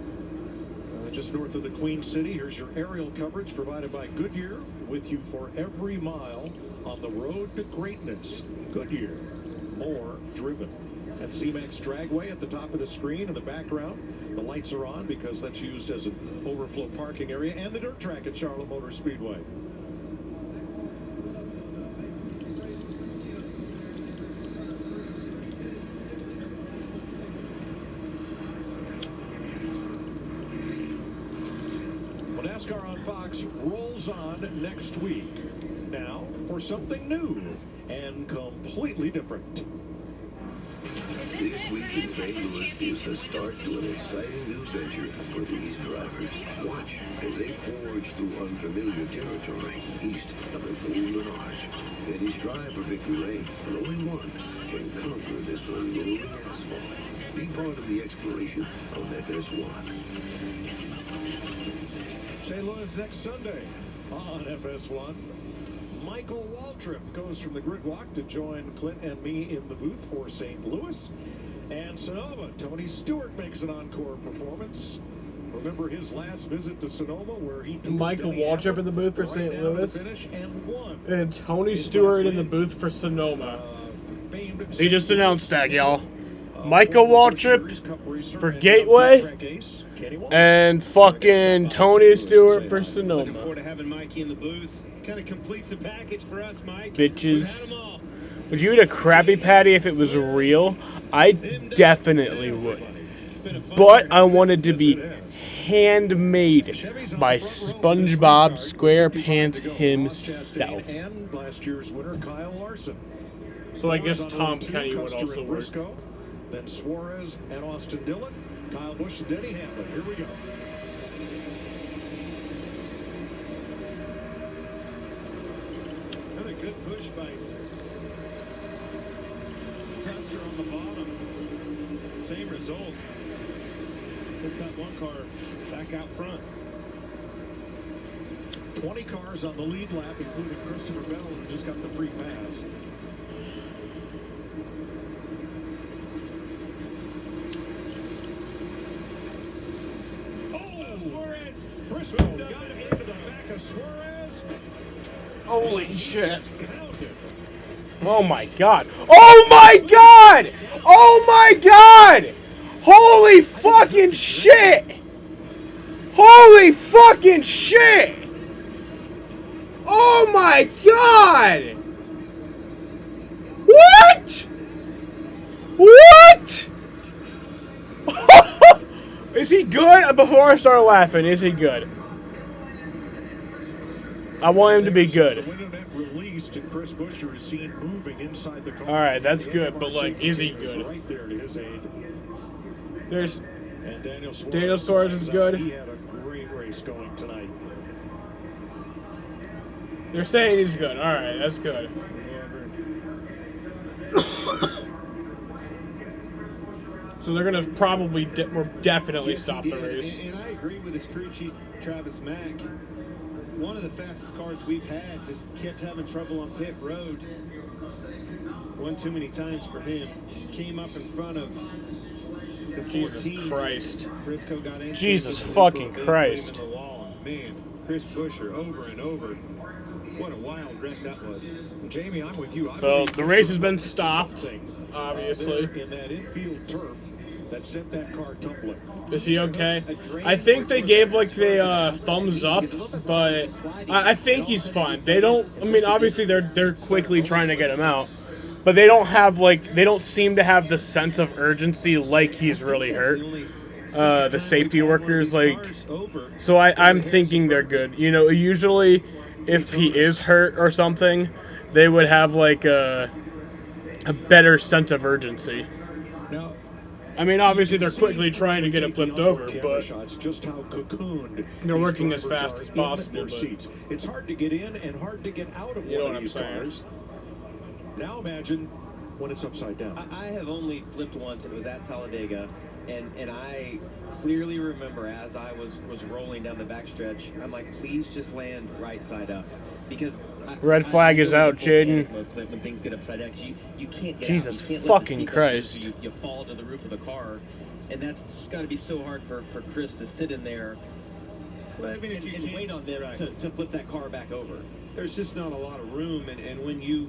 Just north of the Queen City, here's your aerial coverage provided by Goodyear, with you for every mile on the road to greatness. Goodyear, more driven. And C-Max Dragway at the top of the screen in the background. The lights are on because that's used as an overflow parking area, and the dirt track at Charlotte Motor Speedway. NASCAR on Fox rolls on next week. Now for something new and completely different. This week in St. Louis gives the start to an exciting new venture for these drivers. Watch as they forge through unfamiliar territory east of the Golden Arch. Eddie strive for victory lane, but only one can conquer this unloading asphalt. Be part of the exploration on FS1. St. Louis next Sunday on FS1. Michael Waltrip goes from the grid walk to join Clint and me in the booth for St. Louis. And Sonoma, Tony Stewart makes an encore performance. Remember his last visit to Sonoma where he Michael Waltrip in the booth for St. Louis. And Tony His Stewart in the booth for Sonoma. They just announced that, y'all. Michael Waltrip for Gateway. And fucking Tony Stewart for Sonoma. Looking forward to having Mikey in the booth. Kind of completes the package for us, Mike. Bitches. Would you eat a Krabby Patty if it was real? I definitely would. But I wanted to be handmade by SpongeBob SquarePants himself. And last year's winner, Kyle Larson. So I guess Tom Kenny would Custer also and work. Briscoe, then Suarez and Austin Dillon, Kyle Busch and Denny Hamlin. Here we go. Another good push by Custer on the bottom. Same result. Puts that one car back out front. 20 cars on the lead lap, including Christopher Bell, who just got the free pass. Briscoe got it into the back of Suarez. Holy shit. Oh my god. Oh my god! Oh my god! Holy fucking shit! Holy fucking shit! Oh my god! What? What? Is he good? Before I start laughing, is he good? I want him to be good. Alright, that's good, but like, is he good? There's Daniel Suarez is good. He had a great race going tonight. They're saying he's good. Alright, that's good. So they're gonna probably definitely stop the race. And I agree with his crew chief, Travis Mack. One of the fastest cars we've had just kept having trouble on pit road. One too many times for him. Came up in front of the 14. Jesus Christ. Briscoe got into Jesus it, fucking put him Christ. in the wall. Man, Chris Buescher over and over. What a wild wreck that was. Jamie, I'm with you. So the race has been stopped, obviously. In that infield turf that sent that car tumbling. Is he okay? I think they gave like the thumbs up, but I think he's fine. They don't. I mean, obviously they're quickly trying to get him out, but they don't have like they don't seem to have the sense of urgency like he's really hurt. the safety workers, like, so I'm thinking they're good. You know, usually if he is hurt or something, they would have like a better sense of urgency. Now, I mean, obviously they're quickly trying to get it flipped over, but shots, just how cocooned they're working these as fast as drivers are in possible. their seats. It's hard to get in and hard to get out of You know one what of I'm these saying. cars. Now imagine when it's upside down. I have only flipped once, and it was at Talladega, and I clearly remember as I was rolling down the backstretch, I'm like, please just land right side up, because Red flag is out, Jaden. When things get upside down, 'cause you can't get Jesus out. You can't fucking let the seat up, Christ. so you fall to the roof of the car, and that's got to be so hard for Chris to sit in there and wait on them to flip that car back over. There's just not a lot of room, and when you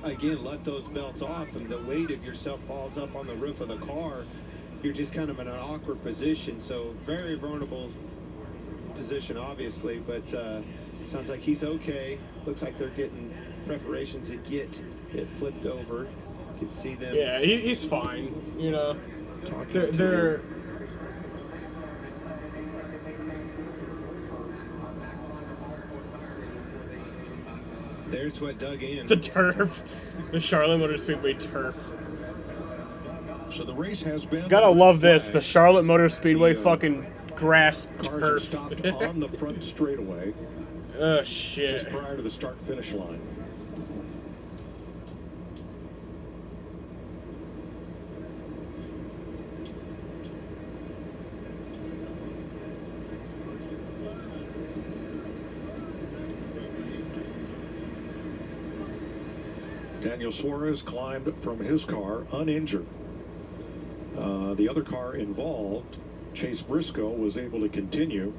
again let those belts off and the weight of yourself falls up on the roof of the car, you're just kind of in an awkward position. So very vulnerable position, obviously, but sounds like he's okay. Looks like they're getting preparations to get it flipped over. You can see them. Yeah, he's fine. You know, talking they're There's what dug in. the turf, the Charlotte Motor Speedway turf. So the race has been. Gotta love this. The Charlotte Motor Speedway fucking grass Cars are turf. stopped on the front straightaway. Oh shit. Just prior to the start-finish line. Daniel Suarez climbed from his car uninjured. The other car involved, Chase Briscoe, was able to continue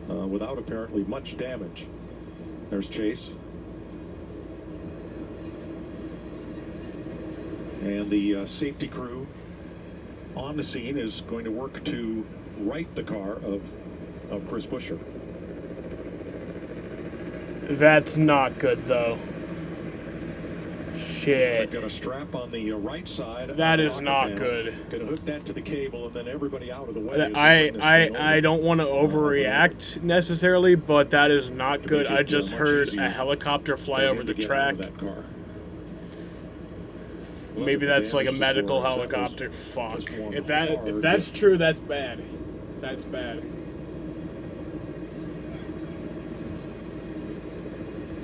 without apparently much damage. There's Chase. And the safety crew on the scene is going to work to right the car of Chris Buescher. That's not good though. Shit. They've got a strap on the right side. That is not good. Going to hook that to the cable and then everybody out of the way. I don't want to overreact necessarily, but that is not good. I just heard a helicopter fly over the track. Maybe that's like a medical helicopter. Fuck. If that's true, that's bad. That's bad.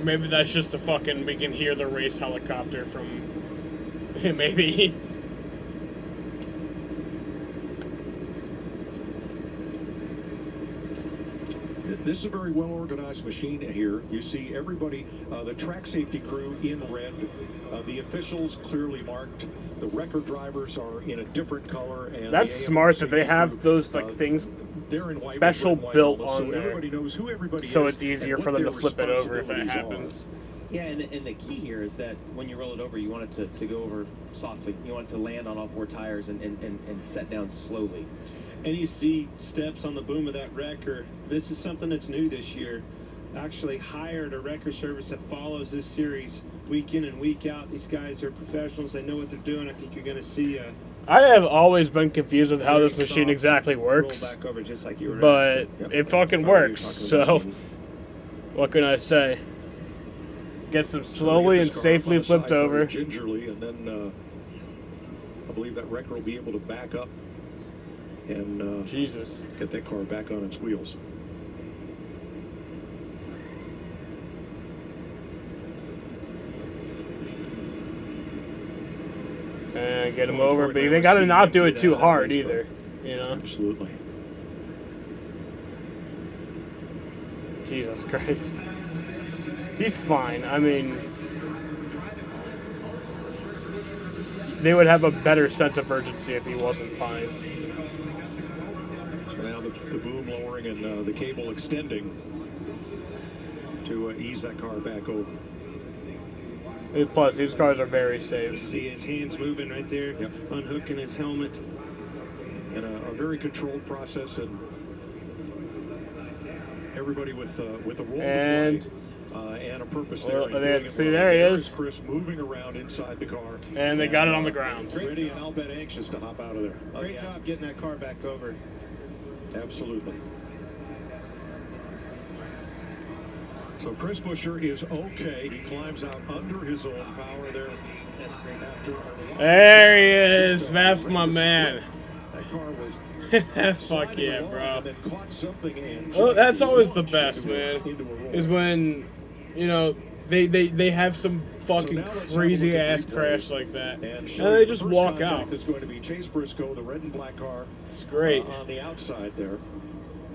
Maybe that's just the fucking, we can hear the race helicopter from, maybe. This is a very well-organized machine here. You see everybody, the track safety crew in red, the officials clearly marked, the record drivers are in a different color. And that's smart that they have those like things special built on there, everybody knows who everybody so is it's easier and for what them to their flip it over if it responsibilities happens. Yeah, and the key here is that when you roll it over, you want it to go over softly. You want it to land on all four tires and set down slowly. And you see steps on the boom of that wrecker. This is something that's new this year. Actually hired a wrecker service that follows this series week in and week out. These guys are professionals. They know what they're doing. I think you're going to see I have always been confused with how this machine exactly works, roll back over just like you were but asking. it fucking works, so what can I say? Gets them slowly and safely flipped over. Gingerly, and then I believe that wrecker will be able to back up and Jesus, get that car back on its wheels. And get them over, but they gotta not do it too hard either, you know? Absolutely. Jesus Christ. He's fine. I mean, they would have a better sense of urgency if he wasn't fine. So now the boom lowering and the cable extending to ease that car back over. Plus, these cars are very safe. See his hands moving right there, unhooking his helmet. And a very controlled process, and everybody with a role and to play. and a purpose Well, there. see, there he is. Chris moving around inside the car. And they got it on the ground. Ready and I'll bet anxious to hop out of there. Great job getting that car back over. Absolutely. So Chris Buescher is okay. He climbs out under his own power there. That's great. There he is. That's my man. That car was fuck yeah, bro. and then caught something and Well, that's always the best, man. Is when, you know, they have some fucking crazy ass crash like that, and they just walk out. It's going to be Chase Briscoe, the red and black car. It's great. On the outside there,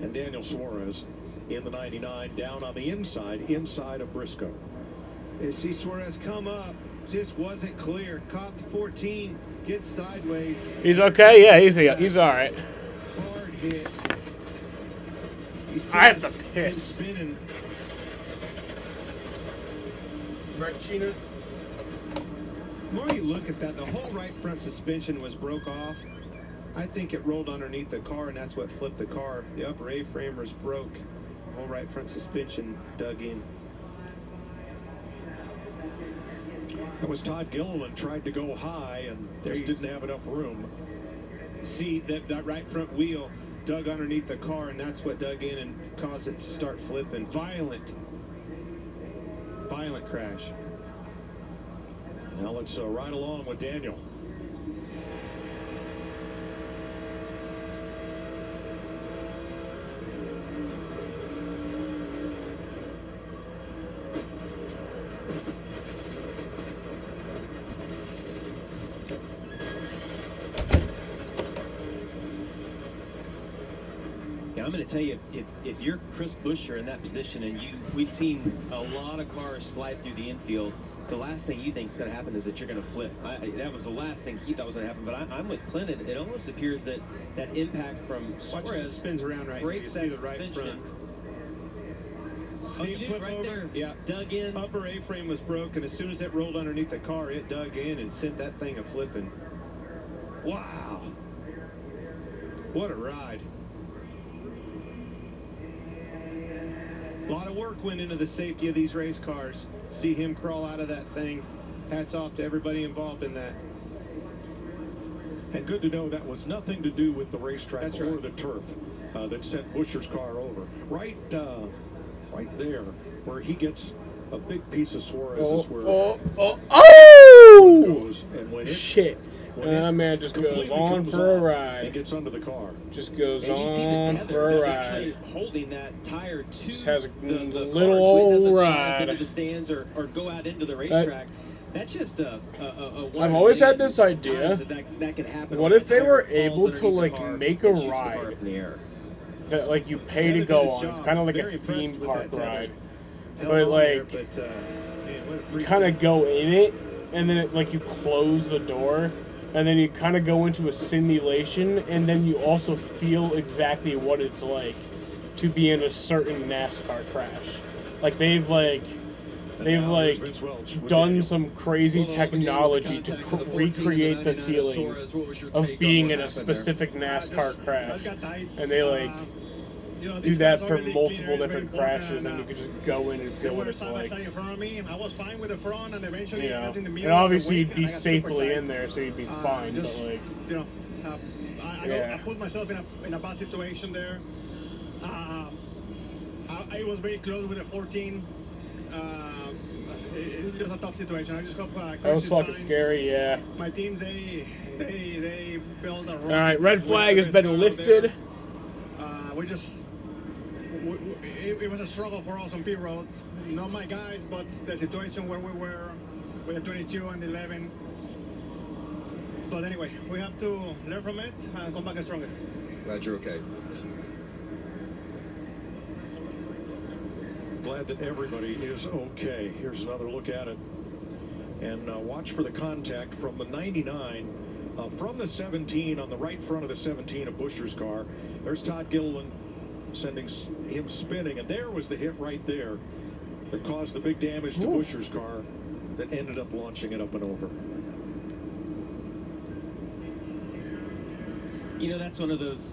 and Daniel Suarez in the 99 down on the inside of Briscoe. You see Suarez come up, just wasn't clear. Caught the 14, gets sideways. He's okay. Yeah, he's all right. Hard hit. I have to piss. Spinning. Right, Sheena? The more you look at that, the whole right front suspension was broke off. I think it rolled underneath the car, and that's what flipped the car. The upper A-frame was broke. The whole right front suspension dug in. That was Todd Gilliland tried to go high and just didn't have enough room. See, that right front wheel dug underneath the car, and that's what dug in and caused it to start flipping. Violent crash. Now let's ride along with Daniel. I'm going to tell you, if you're Chris Buescher in that position, and we've seen a lot of cars slide through the infield, the last thing you think is going to happen is that you're going to flip. That was the last thing he thought was going to happen. But I'm with Clinton. It almost appears that impact from Suarez spins around right breaks here. that Right suspension. See it flip right over? there. Yeah. Dug in. Upper A-frame was broken. As soon as it rolled underneath the car, it dug in and sent that thing a-flipping. Wow. What a ride. A lot of work went into the safety of these race cars. See him crawl out of that thing. Hats off to everybody involved in that. And good to know that was nothing to do with the racetrack That's or right. the turf that sent Buescher's car over. Right there, where he gets a big piece of Suarez's Oh! goes, and when it, Shit. That man just goes on for a ride. and gets under the car. Just goes And you see the on tether for a that's ride. actually holding that tire to Just has a the little car, so it doesn't old fall ride. into the stands or go out into the racetrack. That's just a I've always had this idea. that could happen. What when if that they tire were falls able to underneath the like car make a and shoots the car ride up in the air? that like you pay to go on? It's kind of like a theme park ride, but like you kind of go in it, and then like you close the door, and then you kind of go into a simulation, and then you also feel exactly what it's like to be in a certain NASCAR crash. Like they've done some crazy technology to recreate the feeling of being in a specific NASCAR crash, and they do that for multiple different crashes, and you can just go in and feel what it's like. in front of me. I was fine with the front, and eventually You know, in the and middle. obviously you'd be safely in there, so you'd be fine. But like, I put myself in a bad situation there. I was very close with the 14. It was just a tough situation. I just hope that was fucking scary. Yeah. My teams, they build a. All right, red flag has been lifted. It was a struggle for us on pit road. Not my guys, but the situation where we were with the 22 and the 11. But anyway, we have to learn from it and come back stronger. Glad you're okay. Glad that everybody is okay. Here's another look at it. And watch for the contact from the 99, from the 17 on the right front of the 17 of Buescher's car. There's Todd Gilliland sending him spinning, and there was the hit right there that caused the big damage to Buescher's car that ended up launching it up and over. You know, that's one of those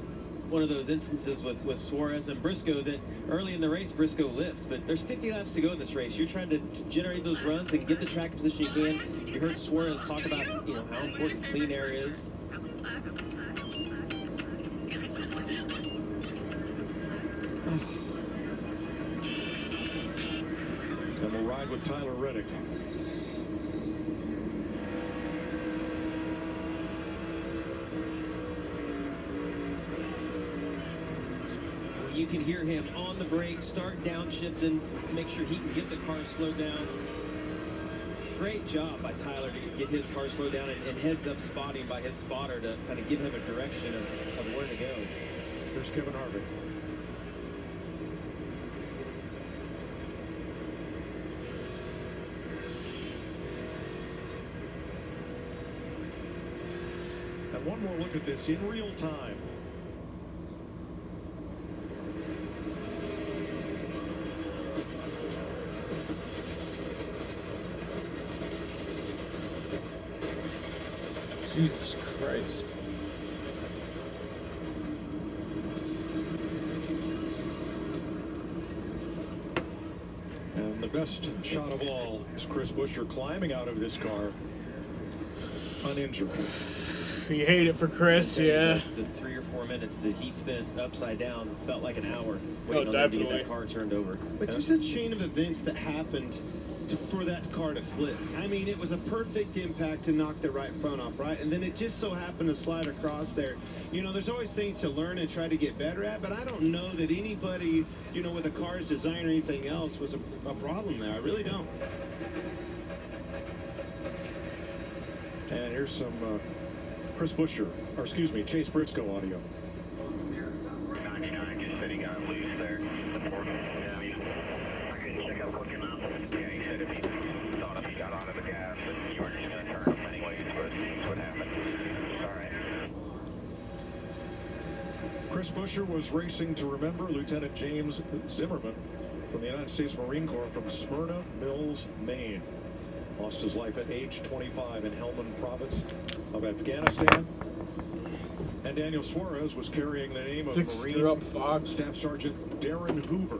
one of those instances with Suarez and Briscoe that early in the race, Briscoe lifts, but there's 50 laps to go in this race. You're trying to generate those runs and get the track position you can. You heard Suarez talk about, how important clean air is. And we'll ride with Tyler Reddick. You can hear him on the brake, start downshifting to make sure he can get the car slowed down. Great job by Tyler to get his car slowed down and heads up spotting by his spotter to kind of give him a direction of where to go. Here's Kevin Harvick. And one more look at this in real time. Jesus Christ. And the best shot of all is Chris Buescher climbing out of this car uninjured. You hate it for Chris, yeah. The 3 or 4 minutes that he spent upside down felt like an hour Oh, waiting on him to definitely. get that car turned over. But just a chain of events that happened for that car to flip. I mean, it was a perfect impact to knock the right front off, right? And then it just so happened to slide across there. There's always things to learn and try to get better at, but I don't know that anybody, with the car's design or anything else was a problem there. I really don't. And here's some Chris Buescher, or excuse me, Chase Briscoe audio. 99, just sitting on loose there. I couldn't check out quick enough. Yeah, he said if he thought if he got onto the gas, that you were just going to turn him anyways, but that's what happened. All right. Chris Buescher was racing to remember Lieutenant James Zimmerman from the United States Marine Corps from Smyrna Mills, Maine. Lost his life at age 25 in Helmand Province of Afghanistan. And Daniel Suarez was carrying the name of Marine Staff Sergeant Darren Hoover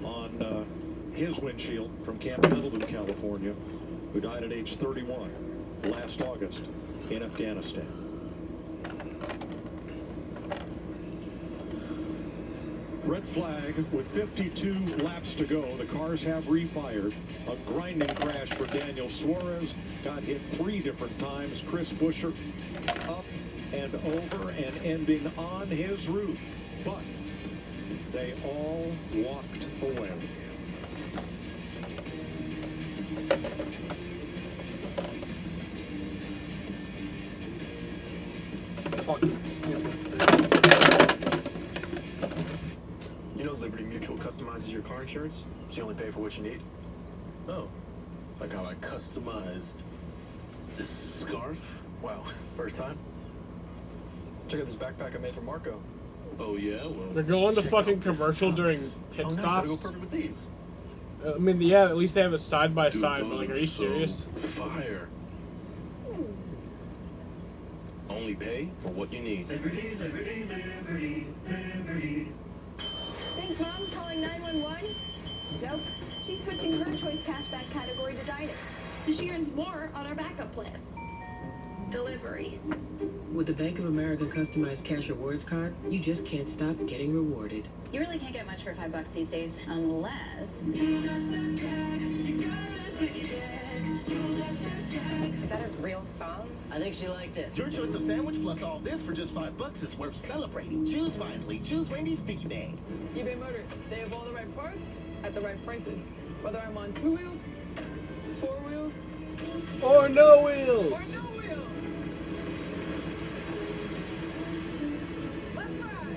on his windshield from Camp Pendleton, California, who died at age 31 last August in Afghanistan. Red flag with 52 laps to go. The cars have refired. A grinding crash for Daniel Suarez. Got hit 3 different times. Chris Buescher up and over and ending on his roof. But they all walked away. Fucking stupid. Liberty Mutual customizes your car insurance, so you only pay for what you need. Oh, like how I customized this scarf? Wow, first time? Check out this backpack I made for Marco. Oh yeah, well. They're going to fucking commercial during pit Nice. stops. That'll go perfect with these. I mean, yeah, at least they have a side by Dude, side. those But like, are are you so serious? Fire. Only pay for what you need. Liberty, liberty, liberty, liberty. Think mom's calling 911? Nope. She's switching her choice cashback category to dining, so she earns more on our backup plan. Delivery. With the Bank of America customized cash rewards card, you just can't stop getting rewarded. You really can't get much for $5 these days, unless... Is that a real song? I think she liked it. Your choice of sandwich plus all this for just $5 is worth celebrating. Choose wisely. Choose Wendy's Picky Bag. eBay Motors. They have all the right parts at the right prices. Whether I'm on 2 wheels, 4 wheels, or no wheels. Or no wheels. Let's ride.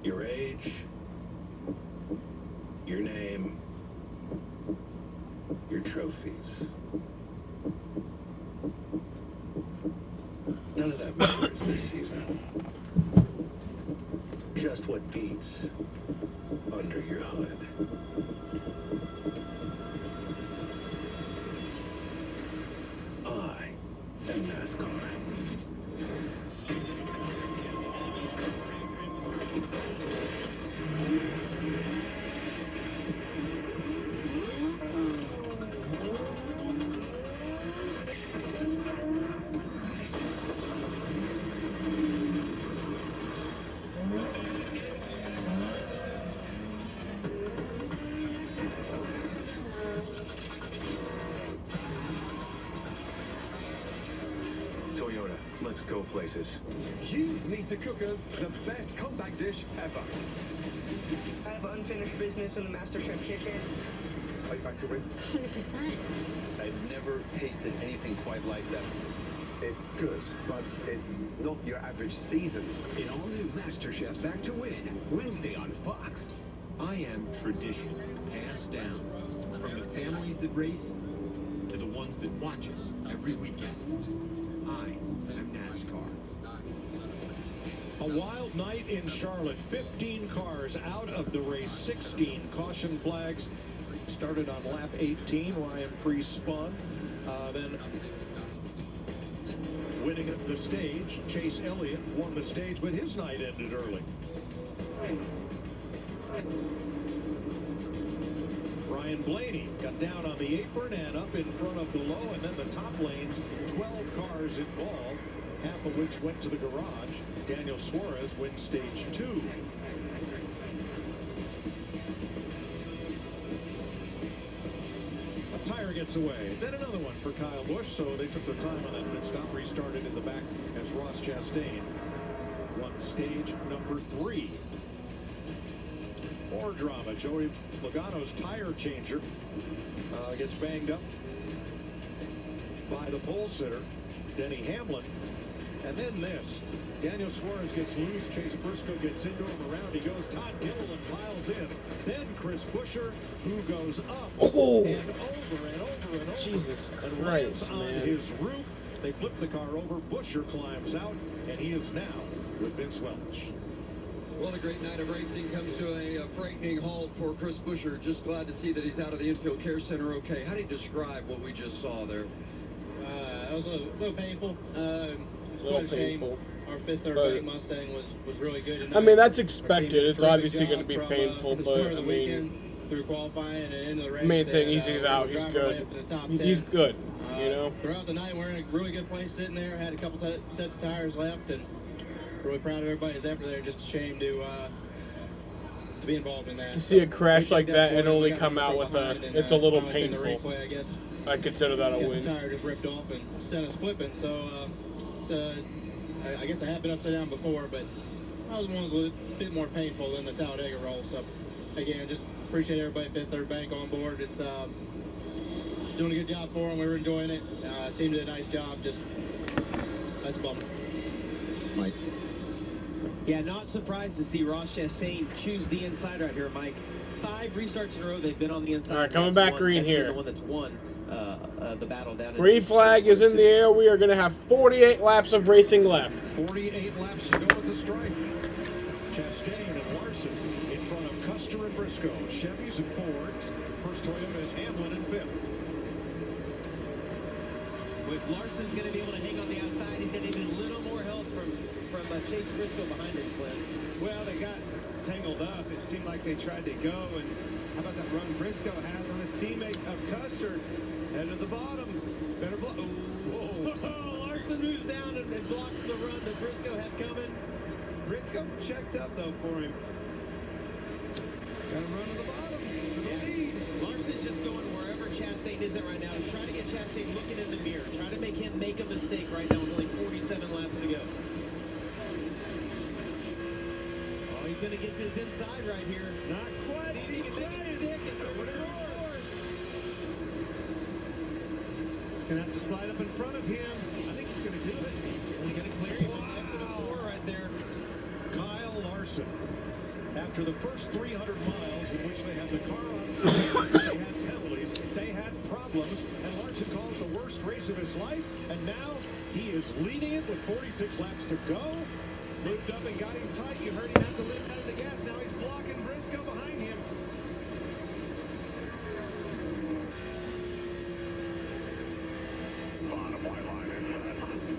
Your age, your name, your trophies. None of that matters this season. Just what beats under your hood. I am Let's go places. You need to cook us the best comeback dish ever. I have unfinished business in the MasterChef kitchen. Are you back to win? 100%. I've never tasted anything quite like that. It's good, but it's not your average season. In all new MasterChef Back to Win, Wednesday on Fox. I am tradition, passed down. From the families that race to the ones that watch us every weekend. I am NASCAR. A wild night in Charlotte. 15 cars out of the race. 16 caution flags. Started on lap 18. Ryan Preece spun. Then winning the stage, Chase Elliott won the stage, but his night ended early. Ryan Blaney got down on the apron and up in front of the low, and then the top lanes, 12 cars involved, half of which went to the garage. Daniel Suarez wins stage 2. A tire gets away, then another one for Kyle Busch, so they took their time on that pit stop, restarted in the back as Ross Chastain won stage number 3. More drama. Joey Logano's tire changer gets banged up by the pole sitter, Denny Hamlin. And then this. Daniel Suarez gets loose. Chase Briscoe gets into him. Around he goes. Todd Gilliland piles in. Then Chris Buescher, who goes up and over and over and over. Jesus and Christ, on man. his roof. They flip the car over. Buescher climbs out, and he is now with Vince Welch. Well, a great night of racing comes to a frightening halt for Chris Buescher. Just glad to see that he's out of the infield care center okay. How do you describe what we just saw there? It was a little painful. It's A little quite a shame. painful. Our fifth or But- eighth Mustang was really good. I mean, that's expected. It's obviously going to be painful, from the but start of I the mean, weekend through qualifying and into the race. main thing, and, he's we out. were He's driving way good. up in the top He's 10. good. You know. Throughout the night, we're in a really good place sitting there. Had a couple sets of tires left, and really proud of everybody's effort there. Just a shame to be involved in that. To see a So, crash we like took that point, and only we got come out from with behind a, and, it's a little finally seen the painful. replay, I guess. I consider that a The win. tire just ripped off and sent us flipping. So, I guess I have been upside down before, but that was one was a bit more painful than the Talladega roll. So, again, just appreciate everybody at Fifth Third Bank on board. It's doing a good job for them. We were enjoying it. Team did a nice job. Just that's a bummer. Mike. Yeah, not surprised to see Ross Chastain choose the inside right here, Mike. 5 restarts in a row they've been on the inside. All right, coming That's back green that's here. The one that's won the battle down. Green flag is in the air. We are going to have 48 laps of racing left. 48 laps to go at the stripe. Chastain and Larson in front of Custer and Briscoe. Chevys and Fords. First Toyota is Hamlin in 5th. If Larson's going to be able to hang on the outside, he's going to need a little more help from Chase Briscoe behind him, Clint. Well, they got tangled up. It seemed like they tried to go, and how about that run Briscoe has on his teammate of Custer? Head to the bottom. Better block. Oh, Larson moves down and blocks the run that Briscoe had coming. Briscoe checked up, though, for him. Got to run to the bottom for the lead. Larson's just going wherever Chastain isn't right now to try to get Chastain looking in the mirror. Try to make him make a mistake right now with only 47 laps to go. Oh, he's going to get to his inside right here. Not quite. He can make it stick and turn it forward. He's going to have to slide up in front of him. I think he's going to do it. He's going to clear him. Wow. Right there. Kyle Larson. After the first 300 miles in which they had the car on, they had penalties, they had problems, and Larson calls the worst race of his life, and now he is leading it with 46 laps to go. Moved up and got him tight. You heard him have to lift out of the gas. Now he's blocking Briscoe behind him.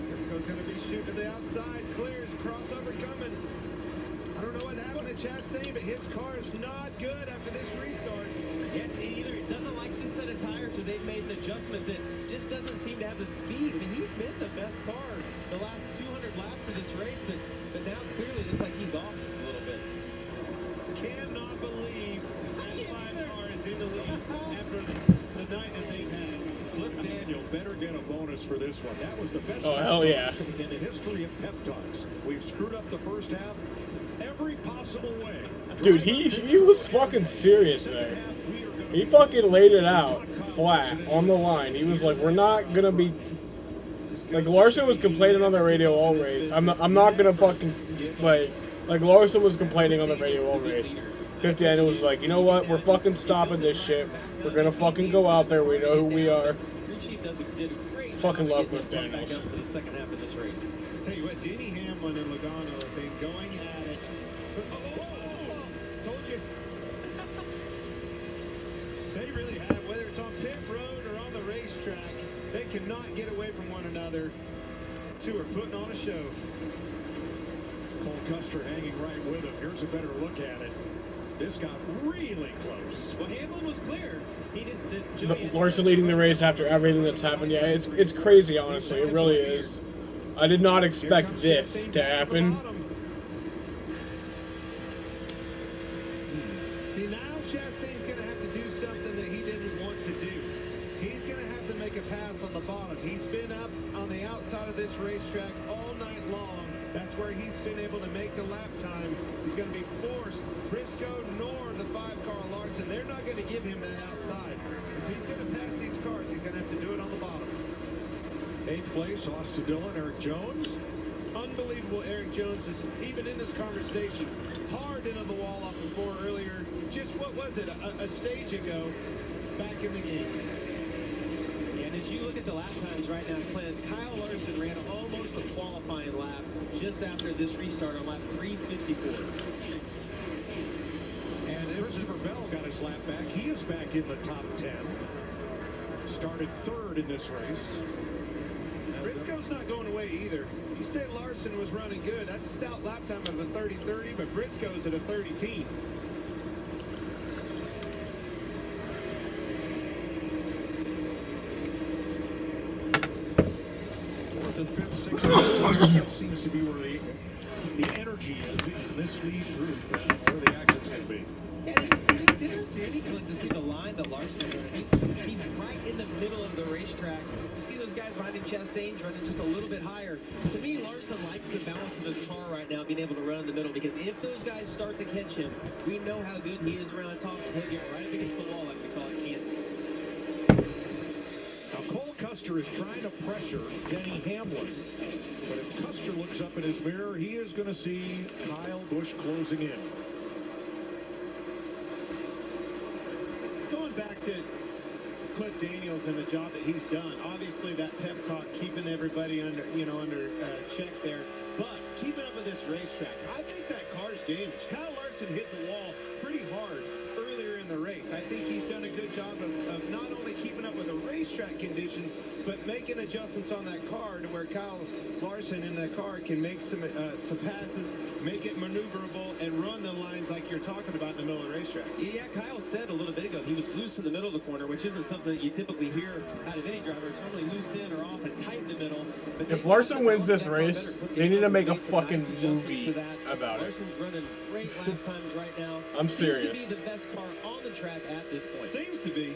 Briscoe's going to be shooting to the outside. Clears. Crossover coming. I don't know what happened to Chastain, but his car is not good after this restart. Yeah, it's either it doesn't like this set of tires, or they've made an adjustment that just doesn't seem to have the speed. I mean, he's been the best car the last 200 laps of this race, but now clearly it looks like he's off just a little bit. Cannot believe that 5 car is in the lead after the night that they've had. Cliff Daniel better get a bonus kudos for this one. That was the best Oh, hell yeah. in the history of pep talks. We've screwed up the first half every possible way. Dude, he was fucking serious there. He fucking laid it out flat on the line. He was like, we're not gonna be like Larson was complaining on the radio all race. I'm not gonna fucking like Larson was complaining on the radio all race. Cliff Daniels was like, you know what? We're fucking stopping this shit. We're gonna fucking go out there. We know who we are. Fucking love Cliff Daniels. For the second half of this race. I'll tell you what, Denny Hamlin and Logano have been going at it. Told you. They really have, whether it's on pit road or on the racetrack, they cannot get away from one another. Two are putting on a show. Cole Custer hanging right with him. Here's a better look at it. This got really close. Well, Hamlin was clear. He just Larson leading the race after everything that's happened. Yeah, it's crazy, honestly. It really is. I did not expect this to happen. See, now Chastain's going to have to do something that he didn't want to do. He's going to have to make a pass on the bottom. He's been up on the outside of this racetrack all night long. That's where he's been able to make the lap time. He's going to be forced. Briscoe nor the 5-car Larson, they're not going to give him that outside. If he's going to pass these cars, he's going to have to do it on the bottom. 8th place, Austin Dillon, Eric Jones. Unbelievable. Eric Jones is even in this conversation. Hard into the wall off of 4 earlier. Just what was it? A stage ago, back in the game. And as you look at the lap times right now, Clint, Kyle Larson ran almost a qualifying lap just after this restart on lap 354. And Christopher Bell got his lap back. He is back in the top 10. Started 3rd in this race. Briscoe's not going away either. You said Larson was running good. That's a stout lap time of a 30-30, but Briscoe's at a 30-10. Fourth and fifth, sixth seems to be where the energy is in this lead group, where the action's going to be. It's interesting, Clint, to see the line that Larson's running. He's right in the middle of the racetrack. You see those guys behind him, Chastain's running just a little bit higher. To me, Larson likes the balance of his car right now, being able to run in the middle, because if those guys start to catch him, we know how good he is around the top. He'll get right up against the wall like we saw in Kansas. Now, Cole Custer is trying to pressure Denny Hamlin. But if Custer looks up in his mirror, he is going to see Kyle Busch closing in. Going back to Cliff Daniels and the job that he's done, obviously that pep talk keeping everybody under check there, but keeping up with this racetrack, I think that car's damaged. Kyle Larson hit the wall pretty hard earlier in the race. I think he's done a good job of not only keeping up with the racetrack conditions, but making adjustments on that car to where Kyle Larson in that car can make some passes, make it maneuverable, and run the lines like you're talking about in the middle of the racetrack. Yeah, Kyle said a little bit ago he was loose in the middle of the corner, which isn't something that you typically hear out of any driver. It's normally loose in or off and tight in the middle. But if Larson wins this race, they need to make a fucking movie about it. Larson's running great lap times right now. I'm serious. Seems to be the best car on the track at this point. Seems to be.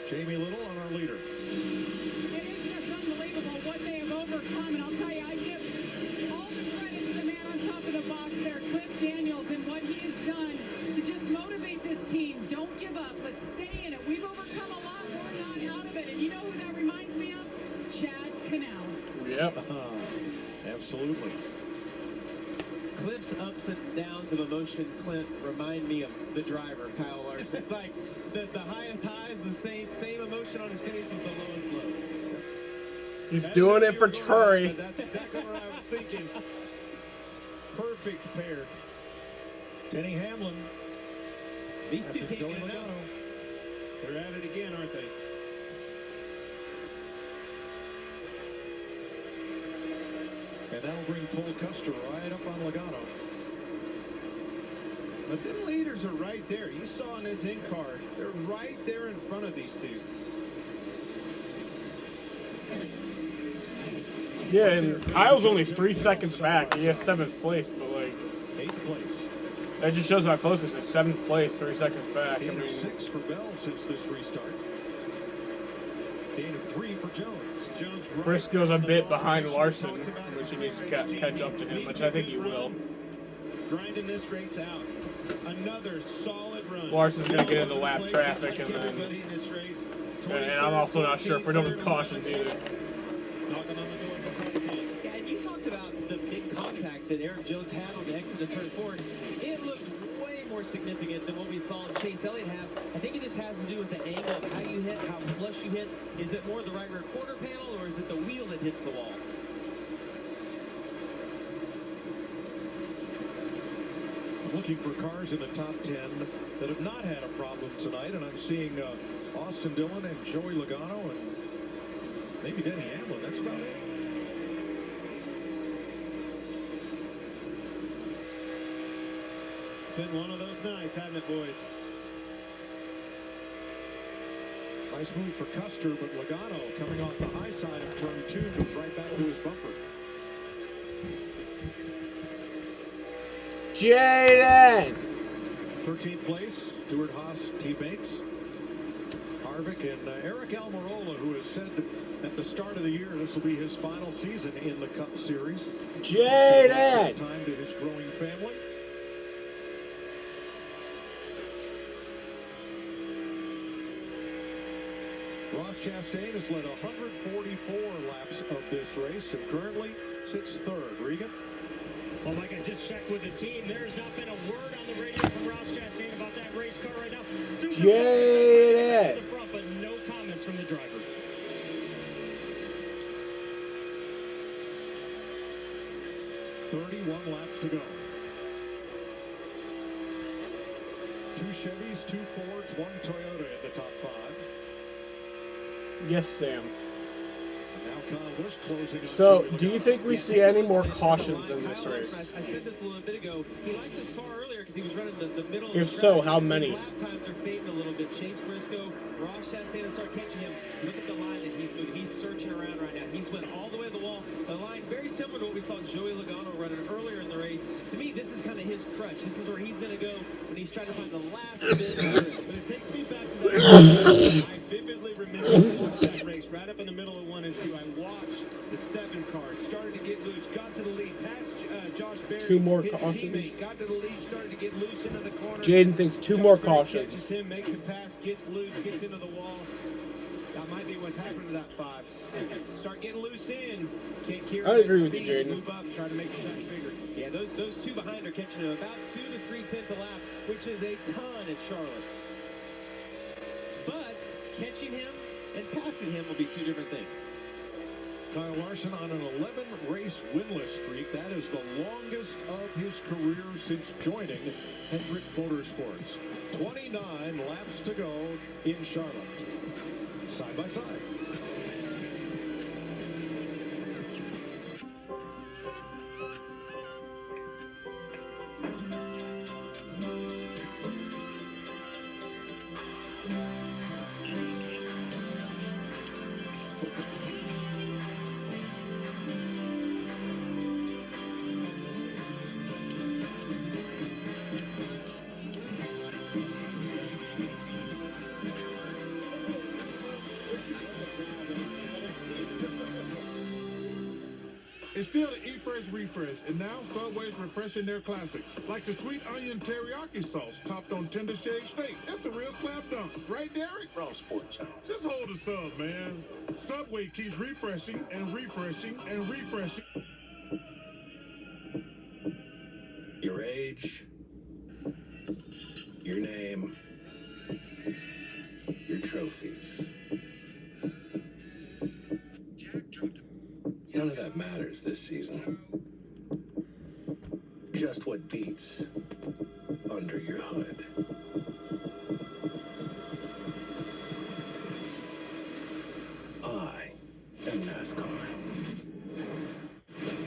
Jamie Little on our leader. It is just unbelievable what they have overcome, and I'll tell you, I give all the credit to the man on top of the box there, Cliff Daniels, and what he has done to just motivate this team. Don't give up, but stay in it. We've overcome a lot, we're not out of it, and you know who that reminds me of? Chad Canals. Yep. Absolutely. Cliff's ups and downs of emotion, Clint, remind me of the driver, Kyle Larson. It's like the highest high is the same emotion on his face as the lowest low. He's doing it for Turi. That's exactly what I was thinking. Perfect pair. Denny Hamlin. These two can't get enough. They're at it again, aren't they? And that'll bring Cole Custer right up on Logano. But them leaders are right there. You saw in his in-car. They're right there in front of these two. Yeah, and Kyle's only 3 seconds back. He has 7th place, but like 8th place. That just shows how close this is. 7th place, 3 seconds back. 8 or 6 for Bell since this restart. Gain of 3 for Jones. Briscoe's a bit behind Larson, which he needs to catch up to him, which I think he will. Grinding this race out. Another solid run. Larson's going to get into lap traffic, and then... And I'm also not sure if we're done with cautions either. Yeah, and you talked about the big contact that Eric Jones had on the exit of turn 4. It looked way more significant than what we saw Chase Elliott have. I think it just has to do with the angle of how you hit, how flush you hit. Is it more the right rear quarter panel, or is it the wheel that hits the wall? Looking for cars in the top 10 that have not had a problem tonight, and I'm seeing Austin Dillon and Joey Logano and maybe Denny Hamlin. That's about it. It's been one of those nights, hasn't it, boys? Nice move for Custer, but Logano coming off the high side of turn 2 goes right back to his bumper. Jaden! 13th place, Stuart Haas teammates. Harvick and Eric Almirola, who has said at the start of the year this will be his final season in the Cup Series. Jaden! Time to his growing family. Ross Chastain has led 144 laps of this race and currently sits third. Regan? Well, Mike, I just checked with the team. There has not been a word on the radio from Ross Chastain about that race car right now. Super Jaden! the front, but no comments from the driver. .31 laps to go. 2 Chevys, 2 Fords, 1 Toyota in the top 5. Yes, Sam. Now Kyle Busch closing on So, Joey do you Logano. think we see any more cautions in this race? I said this a little bit ago. He liked his car earlier because he was running the middle of If the so, track. how many? His lap times are fading a little bit. Chase Briscoe, Ross Chastain will start catching him. Look at the line that he's moving. He's searching around right now. He's went all the way to the wall. A line very similar to what we saw Joey Logano running earlier in the race. To me, this is kind of his crutch. This is where he's going to go when he's trying to find the last bit. But it takes me back to that. I vividly remember that race right up in the middle of 1 and 2. I watched the 7 car. Started to get loose. Got to the lead. Passed Josh Berry. 2 more his cautions. teammate. Got to the lead. Started to get loose into the corner. Jaden thinks 2 more cautions. Catches him, makes a pass, gets loose, gets into the wall. That might be what's happened to that 5. Start getting loose in. Can't carry I agree that with you, speed. Jaden. Move up, try to make the track bigger. Yeah, those 2 behind are catching him about 2 to 3 tenths a lap, which is a ton at Charlotte. But catching him and passing him will be 2 different things. Kyle Larson on an 11-race winless streak. That is the longest of his career since joining Hendrick Motorsports. 29 laps to go in Charlotte. Side by side. It's still the Eat Fresh Refresh, and now Subway's refreshing their classics, like the sweet onion teriyaki sauce topped on tender shaved steak. That's a real slam dunk, right, Derek? Wrong sports channel. Just hold the sub, man. Subway keeps refreshing and refreshing and refreshing. Your age, your name, your trophies. None of that matters this season. Just what beats under your hood. I am NASCAR.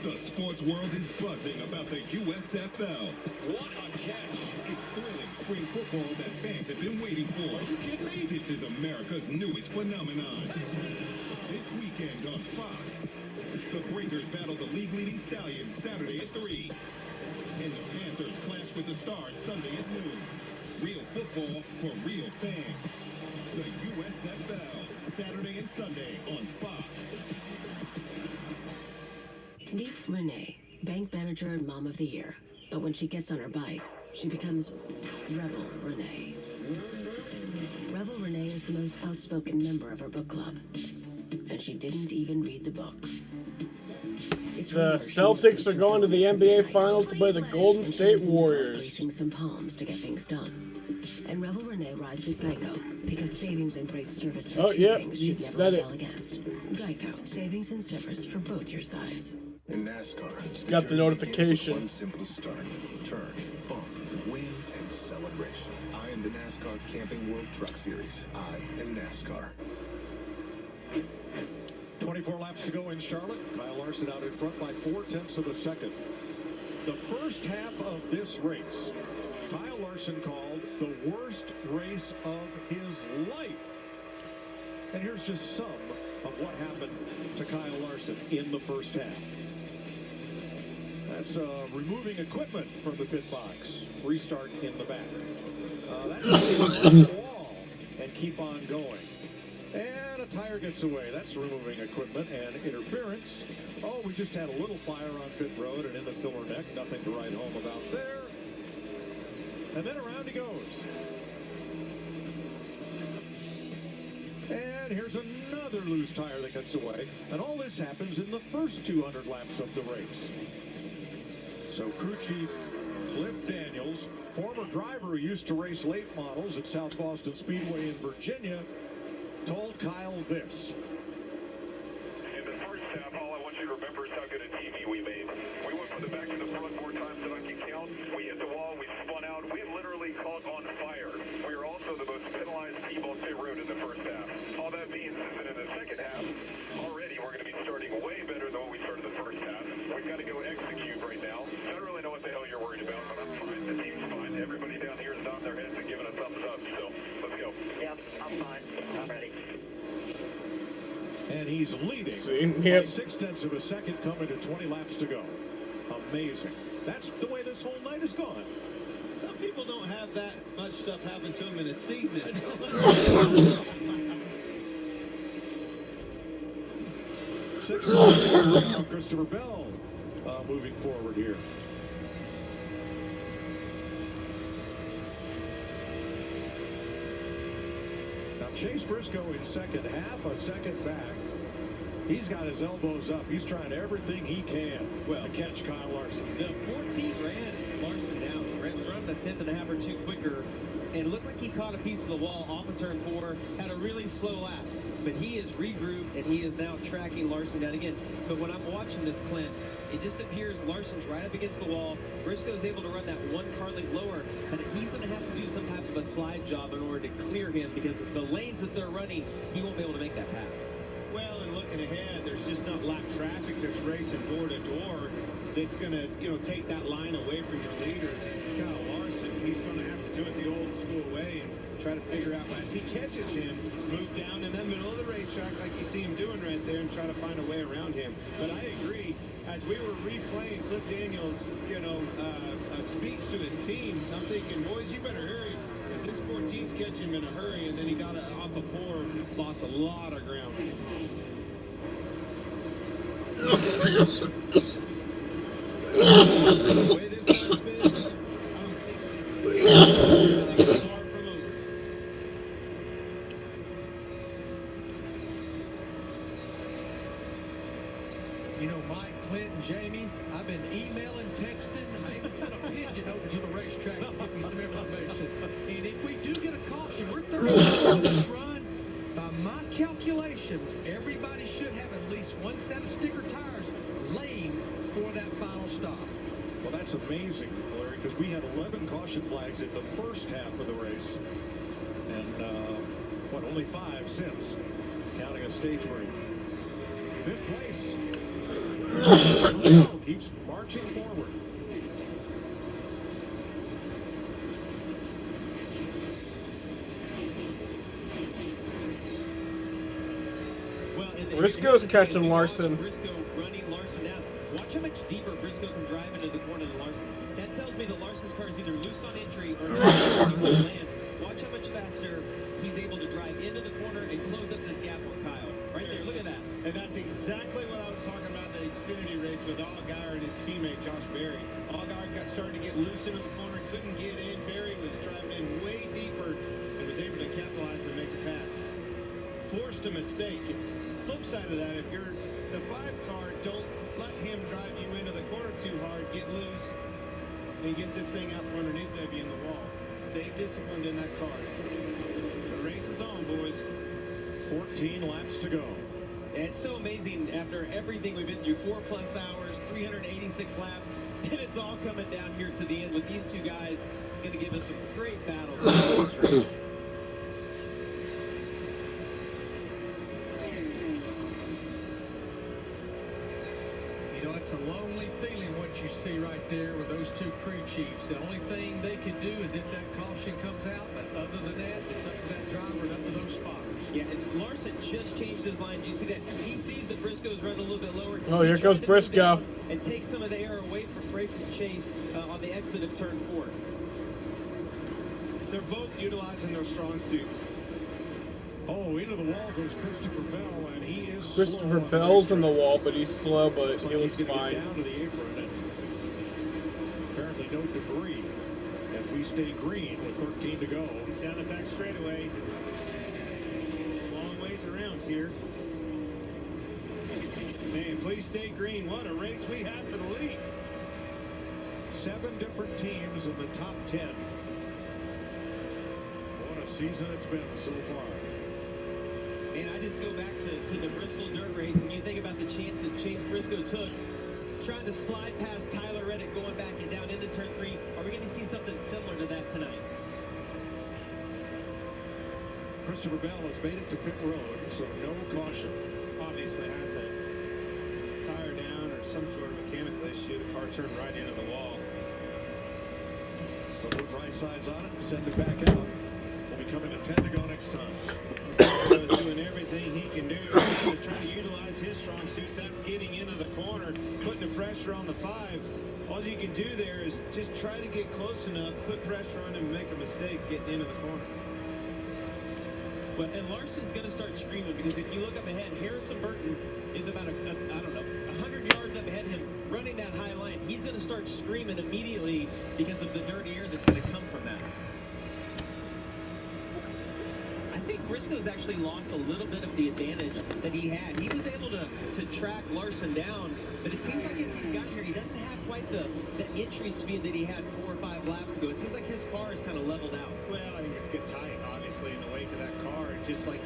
The sports world is buzzing about the USFL. What a catch. It's thrilling spring football that fans have been waiting for. Are you kidding me? This is America's newest phenomenon. This weekend on Fox, the Breakers battle the league-leading Stallions Saturday at 3. And the Panthers clash with the Stars Sunday at noon. Real football for real fans. The USFL, Saturday and Sunday on Fox. Meet Renee, bank manager and mom of the year. But when she gets on her bike, she becomes Rebel Renee. Rebel Renee is the most outspoken member of her book club. And she didn't even read the book. The Celtics are going to the NBA Finals to play the Golden State Warriors. Racing some palms to get things done. And Rebel Renee rides with Geico because savings and great service for two things you'd never rebel against. Geico, savings and service for both your sides. In NASCAR, it's got the notification. One simple start, turn, bump, win, and celebration. I am the NASCAR Camping World Truck Series. I am NASCAR. 24 laps to go in Charlotte. Kyle Larson out in front by 0.4 of a second. The first half of this race, Kyle Larson called the worst race of his life. And here's just some of what happened to Kyle Larson in the first half. That's removing equipment from the pit box. Restart in the back. That's the wall and keep on going. And a tire gets away. That's removing equipment and interference. Oh, we just had a little fire on pit road and in the filler neck. Nothing to write home about there. And then around he goes. And here's another loose tire that gets away. And all this happens in the first 200 laps of the race. So crew chief Cliff Daniels, former driver who used to race late models at South Boston Speedway in Virginia, told Kyle this. In the first half, all I want you to remember is how good a TV we made. We went from the back to the front more times than I can count. We hit the wall, we spun out, we literally caught on fire. We were also the most penalized team on pit road in the first half. All that means is that in the second half, already we're going to be starting way better than what we started the first half. We've got to go execute right now. I don't really know what the hell you're worried about, but I'm fine. The team's fine. Everybody down here is nodding their heads and giving a thumbs up, so let's go. Yep, I'm fine. I'm ready. And he's leading Yep. by 0.6 of a second, coming to 20 laps to go. Amazing. That's the way this whole night has gone. Some people don't have that much stuff happen to them in a season. Christopher Bell moving forward here. Now Chase Briscoe in second, half a second back. He's got his elbows up. He's trying everything he can to catch Kyle Larson. The 14 ran Larson down. Was running a 10th and a half or two quicker, and it looked like he caught a piece of the wall off of turn 4, had a really slow lap. But he is regrouped, and he is now tracking Larson down again. But when I'm watching this, Clint, it just appears Larson's right up against the wall. Briscoe's able to run that one car length lower, but he's going to have to do some type of a slide job in order to clear him, because the lanes that they're running, he won't be able to make that pass. Well, and looking ahead, there's just not lap traffic that's racing door to door that's going to, take that line away from your leader, Kyle Larson. He's going to have to do it the old school way and try to figure out, as he catches him, move down in the middle of the racetrack like you see him doing right there and try to find a way around him. But I agree, as we were replaying Cliff Daniels, speech to his team, I'm thinking, boys, you better hurry. If this 14's catching him in a hurry, and then he got off of 4, lost a lot of ground. The way this has been, I don't think it's far from over. Mike, Clint, and Jamie, I've been emailing, texting, and I even sent a pigeon over to the racetrack to get me some information. And if we do get a caution, we're 30 minutes on this run. By my calculations, everybody should have at least one set of sticker tires laying for that final stop. Well, that's amazing, Larry, because we had 11 caution flags in the first half of the race. And, only 5 since, counting a stage break. 5th place. Keeps marching forward. Briscoe's catching Larson. Briscoe running Larson down. Watch how much deeper Briscoe can drive into the corner than Larson. That tells me that Larson's car is either loose on entry or lands. Watch how much faster he's able to drive into the corner and close up this gap on Kyle. And that's exactly what I was talking about in the Xfinity race with Allgaier and his teammate Josh Berry. Allgaier got started to get loose into the corner, couldn't get in. Berry was driving in way deeper and was able to capitalize and make a pass. Forced a mistake. Flip side of that, if you're the 5 car, don't let him drive you into the corner too hard, get loose, and get this thing out from underneath of you in the wall. Stay disciplined in that car. The race is on, boys. 14 laps to go. And it's so amazing after everything we've been through, 4+ hours, 386 laps, and it's all coming down here to the end with these two guys going to give us some great battles. You know, it's a lonely feeling what you see right there with those two crew chiefs. The only thing they can do is if that caution comes out, but other than that, it's up to that driver and up to those spotters. Yeah, and Larson just changed his line. Do you see that? He sees that Briscoe's running a little bit lower. Oh, here comes Briscoe. And take some of the air away from Chase on the exit of turn 4. They're both utilizing their strong suits. Oh, into the wall goes Christopher Bell, and he is Christopher Bell's in the wall, but he's slow, but he looks fine. Down to the apron, and apparently no debris as we stay green with 13 to go. He's down the back straightaway. Long ways around here. Man, please stay green. What a race we had for the lead. 7 different teams in the top 10. What a season it's been so far. And I just go back to the Bristol dirt race, and you think about the chance that Chase Briscoe took, trying to slide past Tyler Reddick, going back and down into turn 3. Are we going to see something similar to that tonight? Christopher Bell has made it to pit road, so no caution. Obviously has a tire down or some sort of mechanical issue. The car turned right into the wall. But put right sides on it and send it back out. We'll be coming to 10 to go next time. Doing everything he can do to try to utilize his strong suits. That's getting into the corner, putting the pressure on the 5. All you can do there is just try to get close enough, put pressure on him, and make a mistake getting into the corner. Well, and Larson's going to start screaming, because if you look up ahead, Harrison Burton is about, I don't know, 100 yards up ahead of him, running that high line. He's going to start screaming immediately because of the dirty air that's going to come from that. I think Briscoe's actually lost a little bit of the advantage that he had. He was able to track Larson down, but it seems like as he's gotten here, he doesn't have quite the entry speed that he had 4 or 5 laps ago. It seems like his car is kind of leveled out. Well, I think it's get tight, obviously, in the wake of that car. Just like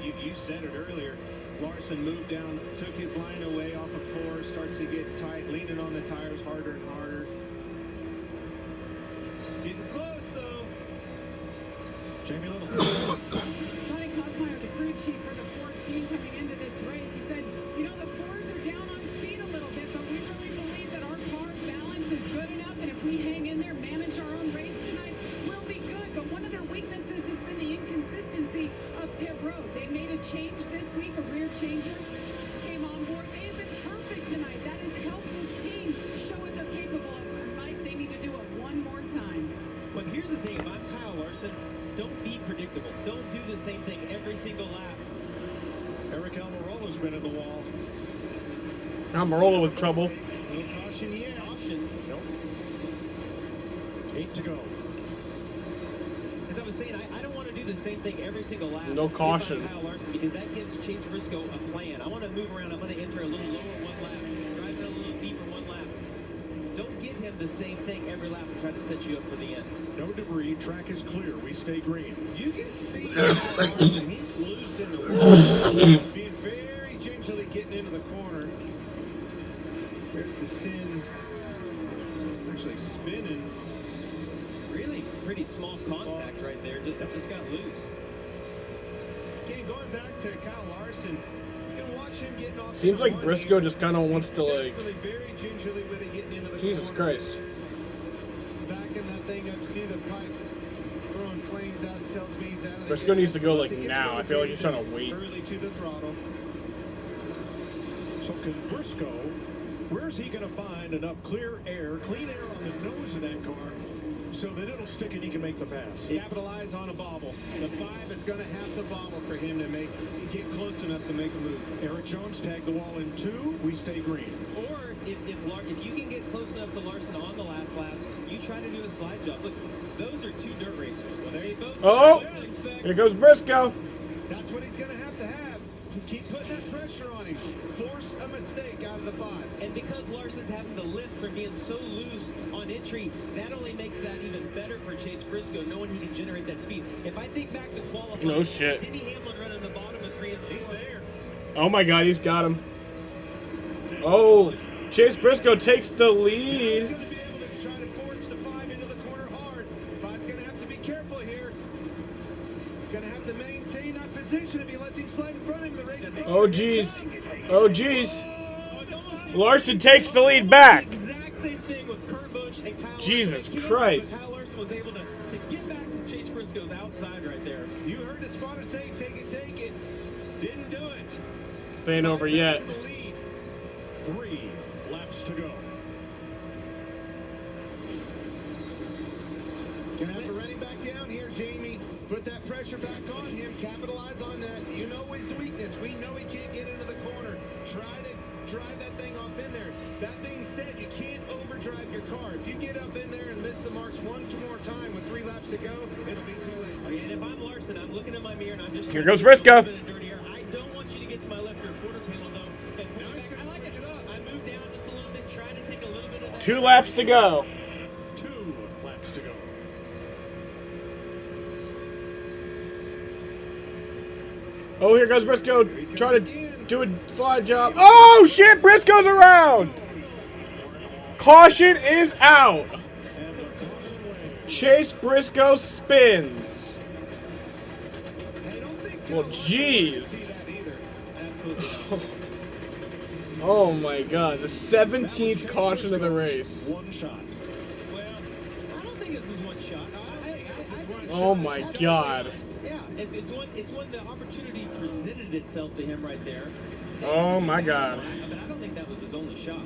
you said it earlier, Larson moved down, took his line away off of 4, starts to get tight, leaning on the tires harder and harder. It's getting close, though. Jamie Little. Johnny Kosmeyer, the crew chief for the Ford team coming into this race, he said, you know, the Fords are down on speed a little bit, but we really believe that our car balance is good enough, and if we hang in there, manage our own race tonight, we'll be good. But one of their weaknesses has been the inconsistency of pit road. They made a change this week, a rear changer came on board. They have been perfect tonight. That has helped this team show what they're capable of. Tonight, they need to do it one more time. But here's the thing, if I'm Kyle Larson, don't be predictable. Don't do the same thing every single lap. Eric Almirola's been in the wall. Almirola with trouble. No caution yet. Caution. Nope. 8 to go. As I was saying, I don't want to do the same thing every single lap. No caution. Kyle Larson, because that gives Chase Briscoe a plan. I want to move around. I'm going to enter a little lower one lap, drive it a little deeper one lap. Don't give him the same thing every lap and try to set you up for the end. No debris. Track is clear. We stay green. You can see Larson, he's loose in the wall, being very gingerly getting into the corner. There's the 10 actually spinning. Really pretty small contact right there. Just got loose. Again, going back to Kyle Larson, you can watch him getting off. Seems like Briscoe just kind of wants to, like, very gingerly with it getting into the Jesus corner. Christ. Backing that thing up, see the pipes throwing flames out. It tells me he's out of the Briscoe gas. needs to go, like, Once he gets now. I feel like he's trying to wait. early to the throttle. So can Briscoe, where's he going to find enough clean air on the nose of that car so that it'll stick and he can make the pass. Capitalize on a bobble. The 5 is going to have to bobble for him to get close enough to make a move. Eric Jones tagged the wall in 2. We stay green. Or if you can get close enough to Larson on the last lap, you try to do a slide job. Look, those are 2 dirt racers. They both Oh, here goes Briscoe. That's what he's going to have. Keep putting that pressure on him. Force a mistake out of the 5. And because Larson's having to lift from being so loose on entry, that only makes that even better for Chase Briscoe, knowing he can generate that speed. If I think back to qualifying, no shit. Denny Hamlin running the bottom of 3 and 4. He's there. Oh my God, he's got him. Oh, Chase Briscoe takes the lead. He's going to be able to try to force the 5 into the corner hard. 5's going to have to be careful here. He's going to have to maintain that position if he lets him slide in front of him. The race is Oh geez. Oh geez. Larson takes the lead back. Exact same thing with Kurt Busch and Kyle Jesus Larson. Christ. Kyle Larson was able to get back to Chase Briscoe's outside right there. You heard the spotter say, take it. Didn't do it. This ain't over yet. 3 laps to go. Gonna have to run him back down here, Jamie. Put that pressure back on him. Capitalize on that. You know his weakness. We know he can't get into the corner. Try to drive that thing off in there. That being said, you can't overdrive your car. If you get up in there and miss the marks 1 more time with 3 laps to go, it'll be too late. Okay, and if I'm Larson, I'm looking in my mirror and I'm just Here goes Briscoe. I don't want you to get to my left rear quarter panel though. And now back. I like it. I moved down just a little bit, trying to take a little bit of that. 2 laps to go. 2 laps to go. Oh, here goes Briscoe. Trying to do a slide job. Oh shit, Briscoe's around. Caution is out. Chase Briscoe spins. Well, jeez. Oh my God, the 17th caution of the race. 1 shot. Well, I don't think this is 1 shot. Oh my God. Yeah, it's when the opportunity presented itself to him right there. Oh my God. But I don't think that was his only shot.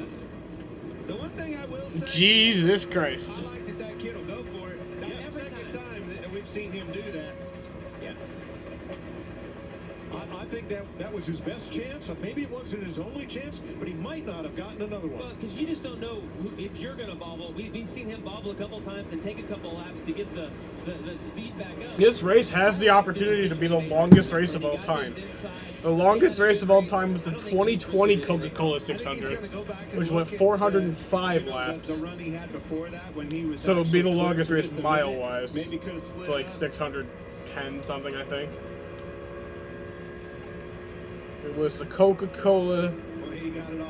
The one thing I will say, Jesus Christ. I like that kid will go for it. That's the second time that we've seen him do that. Yeah. I think that was his best chance. Maybe it wasn't his only chance, but he might not have gotten another one. Well, because you just don't know if you're going to bobble. We've seen him bobble a couple times and take a couple laps to get the speed back up. This race has the opportunity to be the longest race of all time. The longest race of all time was the 2020 Coca-Cola 600, which went 405 laps. So it'll be the longest race mile-wise. It's like 610 something, I think. It was the Coca-Cola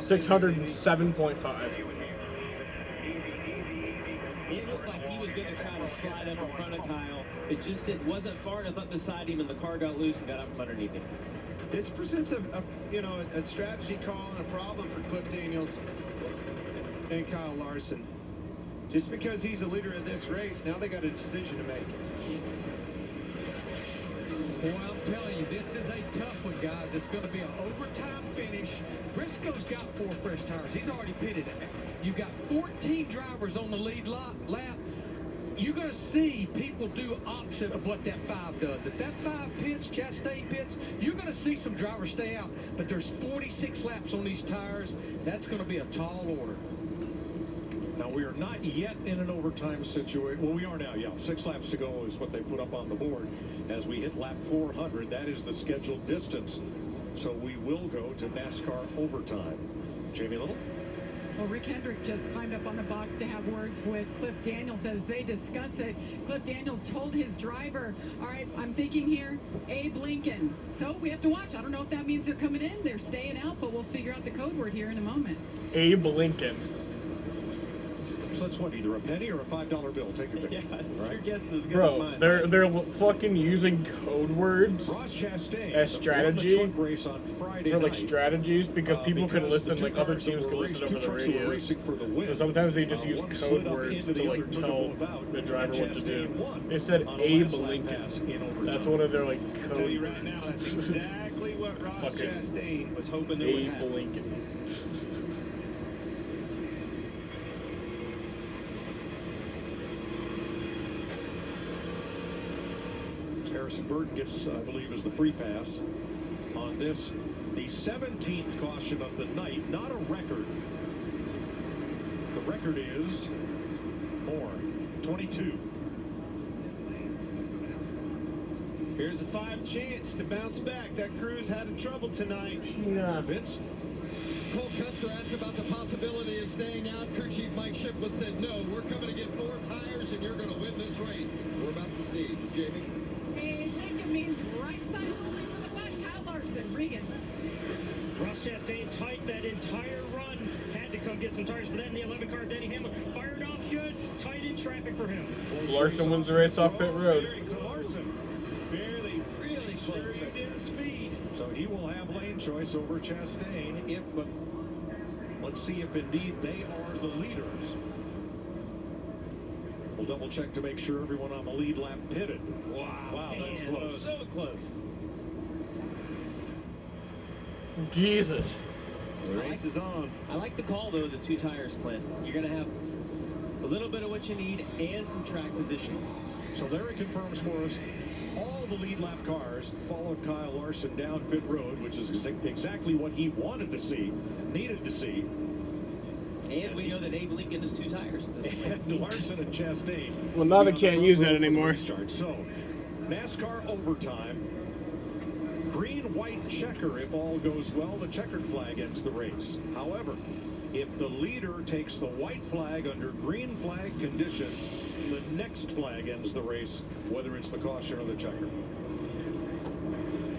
607.5. It looked like he was going to try to slide up in front of Kyle. It wasn't far enough up beside him, and the car got loose and got out from underneath him. This presents a strategy call and a problem for Cliff Daniels and Kyle Larson. Just because he's the leader of this race, now they got a decision to make. Boy, I'm telling you, this is a tough one, guys. It's going to be an overtime finish. Briscoe's got 4 fresh tires. He's already pitted. You've got 14 drivers on the lead lap. You're going to see people do opposite of what that 5 does. If that 5 pits, Chastain pits, you're going to see some drivers stay out. But there's 46 laps on these tires. That's going to be a tall order. Now, we are not yet in an overtime situation. Well, we are now, yeah. 6 laps to go is what they put up on the board. As we hit lap 400, that is the scheduled distance. So we will go to NASCAR overtime. Jamie Little? Well, Rick Hendrick just climbed up on the box to have words with Cliff Daniels as they discuss it. Cliff Daniels told his driver, all right, I'm thinking here, Abe Lincoln. So we have to watch. I don't know if that means they're coming in, they're staying out, but we'll figure out the code word here in a moment. Abe Lincoln. So that's what, either a penny or a $5 bill. Take your pick. Yeah, right? your guess is good as Bro, mine. they're fucking using code words as strategy for like strategies because people can listen, like other teams can listen over the radios. So sometimes they just use code words to like tell the driver what to do. They said Abe Lincoln. That's one of their like code words. That's exactly what Ross Fucking Chastain was hoping they would Abe happen. Lincoln. Harrison Burton gets, I believe, is the free pass on this, the 17th caution of the night. Not a record. The record is more, 22. Here's a 5 chance to bounce back. That crew's had trouble tonight. Vince? Cole Custer asked about the possibility of staying out. Crew Chief Mike Shiplett said, no, we're coming to get 4 tires and you're going to win this race. We're about to see. Jamie? I think it means right side only for the back. Kyle Larson, Regan. Ross Chastain tight that entire run. Had to come get some tires for that in the 11 car. Denny Hamlin fired off good. Tight in traffic for him. Larson wins the race off pit road. Larson barely, really close in speed. So he will have lane choice over Chastain. But let's see if indeed they are the leaders. We'll double check to make sure everyone on the lead lap pitted. Wow, that was close. So close. Jesus. The race is on. I like the call, though, the 2 tires, Clint. You're going to have a little bit of what you need and some track position. So Larry confirms for us all the lead lap cars followed Kyle Larson down pit road, which is exactly what he wanted to see, needed to see. And we know that Abe Lincoln is 2 tires. And Larson and Chastain. Well, now they can't use that anymore. So, NASCAR overtime. Green, white checker. If all goes well, the checkered flag ends the race. However, if the leader takes the white flag under green flag conditions, the next flag ends the race, whether it's the caution or the checker.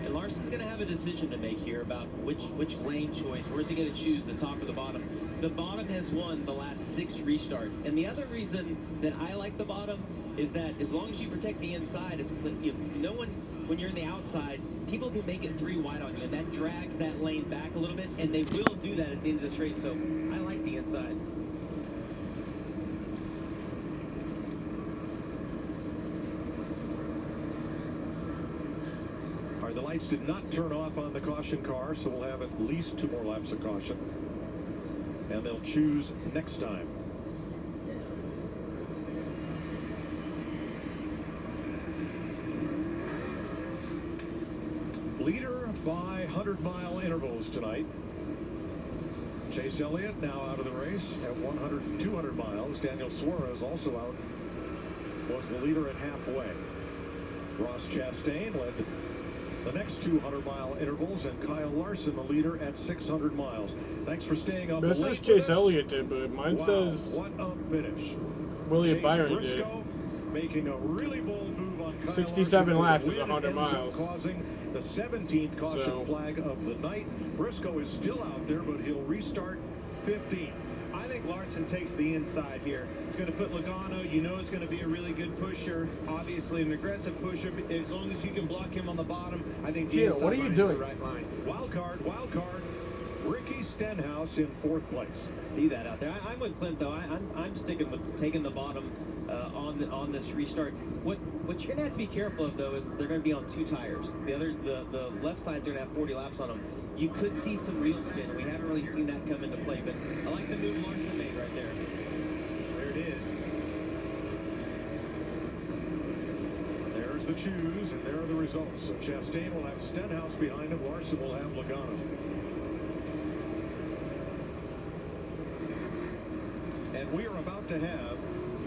And Larson's going to have a decision to make here about which lane choice. Where's he going to choose, the top or the bottom? The bottom has won the last 6 restarts. And the other reason that I like the bottom is that as long as you protect the inside, it's no one, when you're in the outside, people can make it 3 wide on you, and that drags that lane back a little bit, and they will do that at the end of this race. So I like the inside. All right, the lights did not turn off on the caution car, so we'll have at least 2 more laps of caution. And they'll choose next time. Leader by 100-mile intervals tonight. Chase Elliott now out of the race at 100 and 200 miles. Daniel Suarez also out, was the leader at halfway. Ross Chastain led the next 200-mile intervals, and Kyle Larson, the leader, at 600 miles. Thanks for staying up. This says Chase Elliott did, but mine says what a finish. William Chase Byron Briscoe did. Making a really bold move on Kyle 67 laps is Larson, 100 miles. causing the 17th caution flag of the night. Briscoe is still out there, but he'll restart 15th. I think Larson takes the inside here. It's going to put Logano. You know it's going to be a really good pusher. Obviously, an aggressive pusher. As long as you can block him on the bottom, I think the inside what are you line doing? is the right line. Wild card. Ricky Stenhouse in 4th place. See that out there. I'm with Clint, though. I'm sticking with taking the bottom on this restart. What you're going to have to be careful of, though, is they're going to be on 2 tires. The left side's going to have 40 laps on them. You could see some real spin. We haven't really seen that come into play, but I like the move Larson made right there. There it is. There's the choose, and there are the results. So Chastain will have Stenhouse behind him. Larson will have Logano. And we are about to have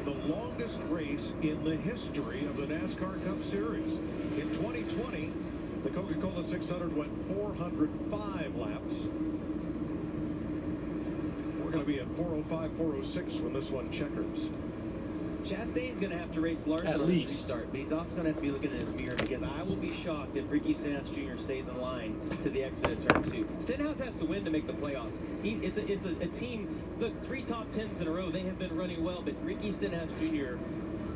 the longest race in the history of the NASCAR Cup Series. In 2020, the Coca-Cola 600 went 405 laps. We're going to be at 405, 406 when this one checkers. Chastain's going to have to race Larson on this restart, but he's also going to have to be looking in his mirror, because I will be shocked if Ricky Stenhouse Jr. stays in line to the exit of turn 2. Stenhouse has to win to make the playoffs. It's a team. Look, 3 top 10s in a row. They have been running well, but Ricky Stenhouse Jr.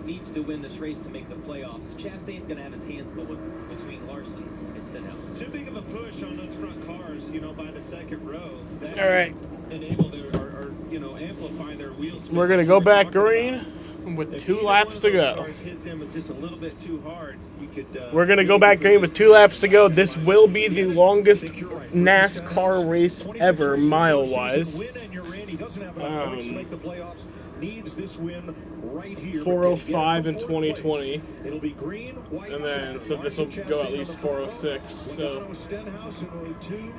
needs to win this race to make the playoffs. Chastain's going to have his hands full between Larson and Stenhouse. Too big of a push on those front cars, by the second row. All right. Enable their, or amplify their wheel spin. We're going to go back green. With 2 laps to go. Hit them with just a little bit too hard, you could, We're going to go back in with 2 laps to go. This will be the longest NASCAR race ever, mile-wise. 4:05 in 2020. It'll be green, white, and then, so this will go at least 4:06. So, Stenhouse in row 2,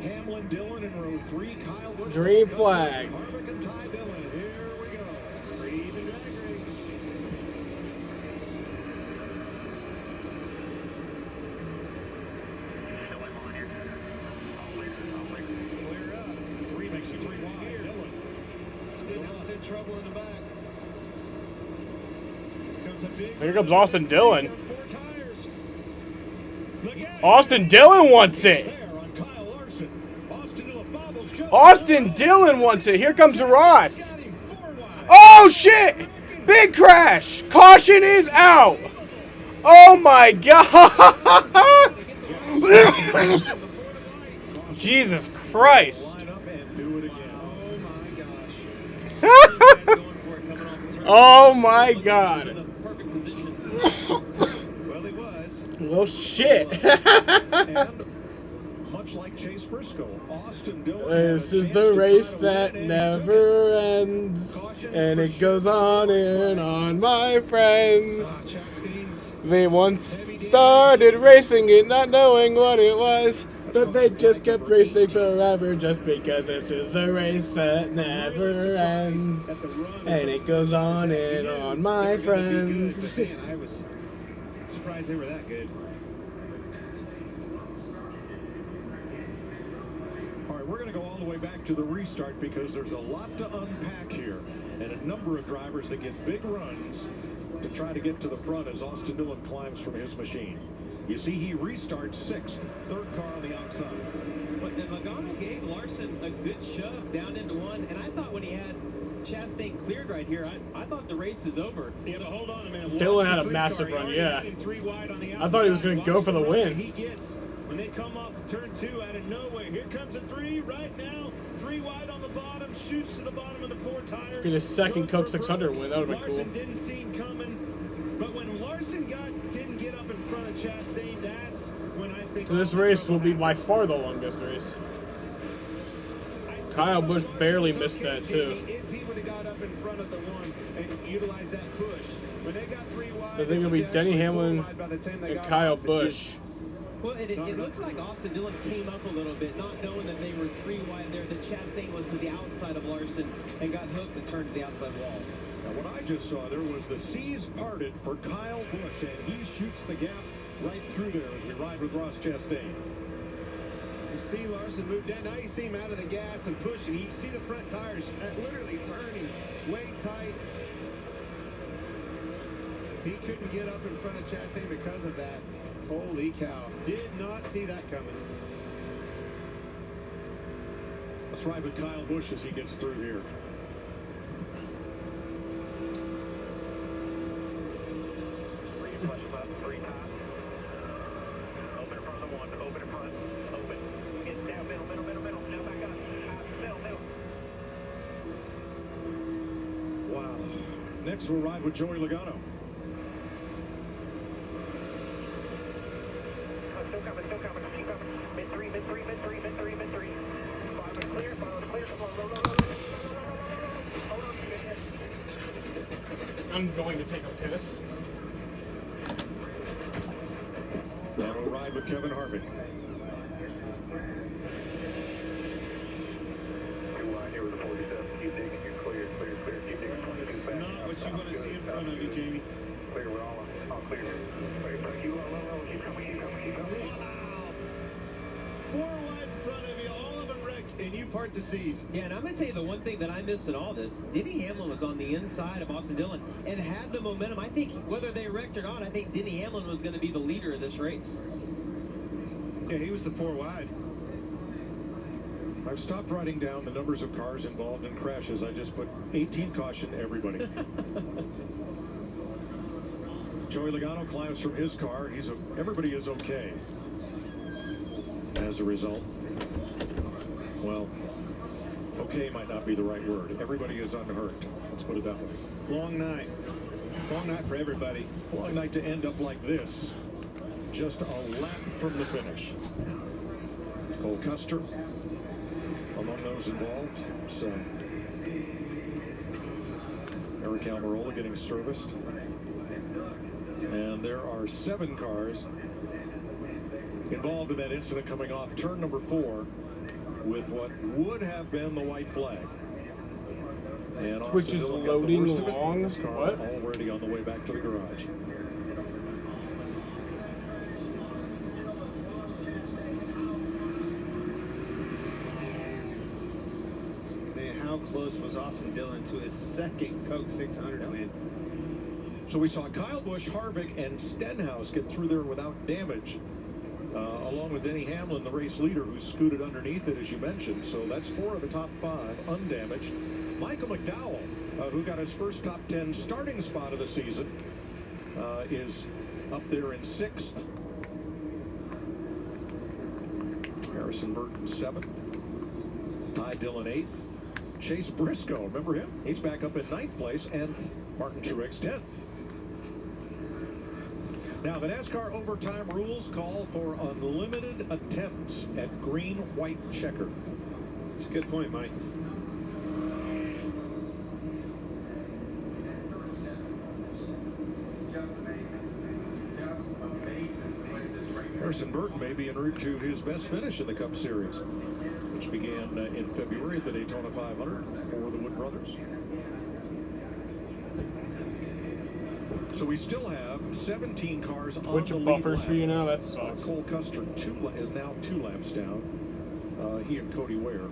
Hamlin Dillon in row 3, Kyle Busch, green flag. Harvick and Ty Dillon. Here we go. Pretty even drag race. Clear up. 3 makes it 3 wide. Dillon. Stenhouse in trouble in the back. Comes a big Here comes Austin Dillon. Austin Dillon wants it. Austin Dillon wants it. Here comes Ross. Oh, shit. Big crash. Caution is out. Oh, my God. Jesus Christ. Oh, my God. Well, shit. Much like Chase Briscoe, Austin Dillon. This is the race that never ends, and it goes on and on, my friends. They once started racing it, not knowing what it was, but they just kept racing forever just because this is the race that never ends, and it goes on and on, my friends. I was surprised they were that good. All right, we're going to go all the way back to the restart because there's a lot to unpack here and a number of drivers that get big runs to try to get to the front as Austin Dillon climbs from his machine. You see he restarts 6th, 3rd car on the outside. But then Logano gave Larson a good shove down into 1, and I thought when he had Chastain cleared right here, I thought the race is over. Yeah, but hold on a minute. Dillon had a massive run, yeah. I thought he was going to go for the win. He gets when they come off turn 2 out of nowhere. Here comes a 3 right now. 3 wide on the bottom, shoots to the bottom of the 4 tires. Get his second Coke 600 win. That would have been cool. Larson didn't see him coming, but when Larson didn't get up in front of Chastain, that's when I think. So this race will be by far the longest race. Kyle Busch barely missed that too. If he would have got up in front of the 1 and utilized that push, when they got 3 wide, I think it'll be Denny Hamlin and Kyle Busch. Well, it looks like Austin Dillon came up a little bit, not knowing that they were 3 wide there, that Chastain was to the outside of Larson and got hooked and turned to the outside wall. Now, what I just saw there was the seas parted for Kyle Busch, and he shoots the gap right through there as we ride with Ross Chastain. You see Larson move down. Now you see him out of the gas and pushing. You see the front tires literally turning way tight. He couldn't get up in front of Chastain because of that. Holy cow. Did not see that coming. Let's ride with Kyle Busch as he gets through here. Open in front of the 1, open in front, open. Get down, middle. Now back up. Middle. Wow. Next we'll ride with Joey Logano. Still coming. Keep coming. Mid-3. Five clear. Come on, low. Hold on. I'm going to take a piss. Now we'll ride with Kevin Harvick. Too wide here with the 47. Keep digging. You're clear. Keep digging. This is not what you want to see in front of you, Jamie. Clear. We're all clear. Keep low. Keep coming. Wow. 4 wide in front of you, all of them wrecked, and you part the seas. Yeah, and I'm going to tell you the one thing that I missed in all this, Denny Hamlin was on the inside of Austin Dillon and had the momentum. I think whether they wrecked or not, I think Denny Hamlin was going to be the leader of this race. Yeah, he was the 4 wide. I've stopped writing down the numbers of cars involved in crashes. I just put 18 caution everybody. Joey Logano climbs from his car. Everybody is okay. As a result, well, Okay might not be the right word. Everybody is unhurt. Let's put it that way. Long night. Long night for everybody. Long night to end up like this. Just a lap from the finish. Cole Custer among those involved. So Eric Almirola getting serviced. And there are 7 cars involved in that incident coming off turn number 4 with what would have been the white flag. And Which is loading along. What? Already on the way back to the garage. How close was Austin Dillon to his second Coke 600 win? So we saw Kyle Busch, Harvick, and Stenhouse get through there without damage, along with Denny Hamlin, the race leader, who scooted underneath it, as you mentioned. So that's 4 of the top 5 undamaged. Michael McDowell, who got his first top 10 starting spot of the season, is up there in 6th. Harrison Burton 7th. Ty Dillon 8th. Chase Briscoe, remember him? He's back up in 9th place, and Martin Truex 10th. Now, the NASCAR overtime rules call for unlimited attempts at green, white, checker. It's a good point, Mike. Harrison Burton may be en route to his best finish in the Cup Series, which began in February at the Daytona 500 for the Wood Brothers. So we still have 17 cars on Which the lead buffers lap. for you now? That sucks. Cole Custer is now 2 laps down. He and Cody Ware.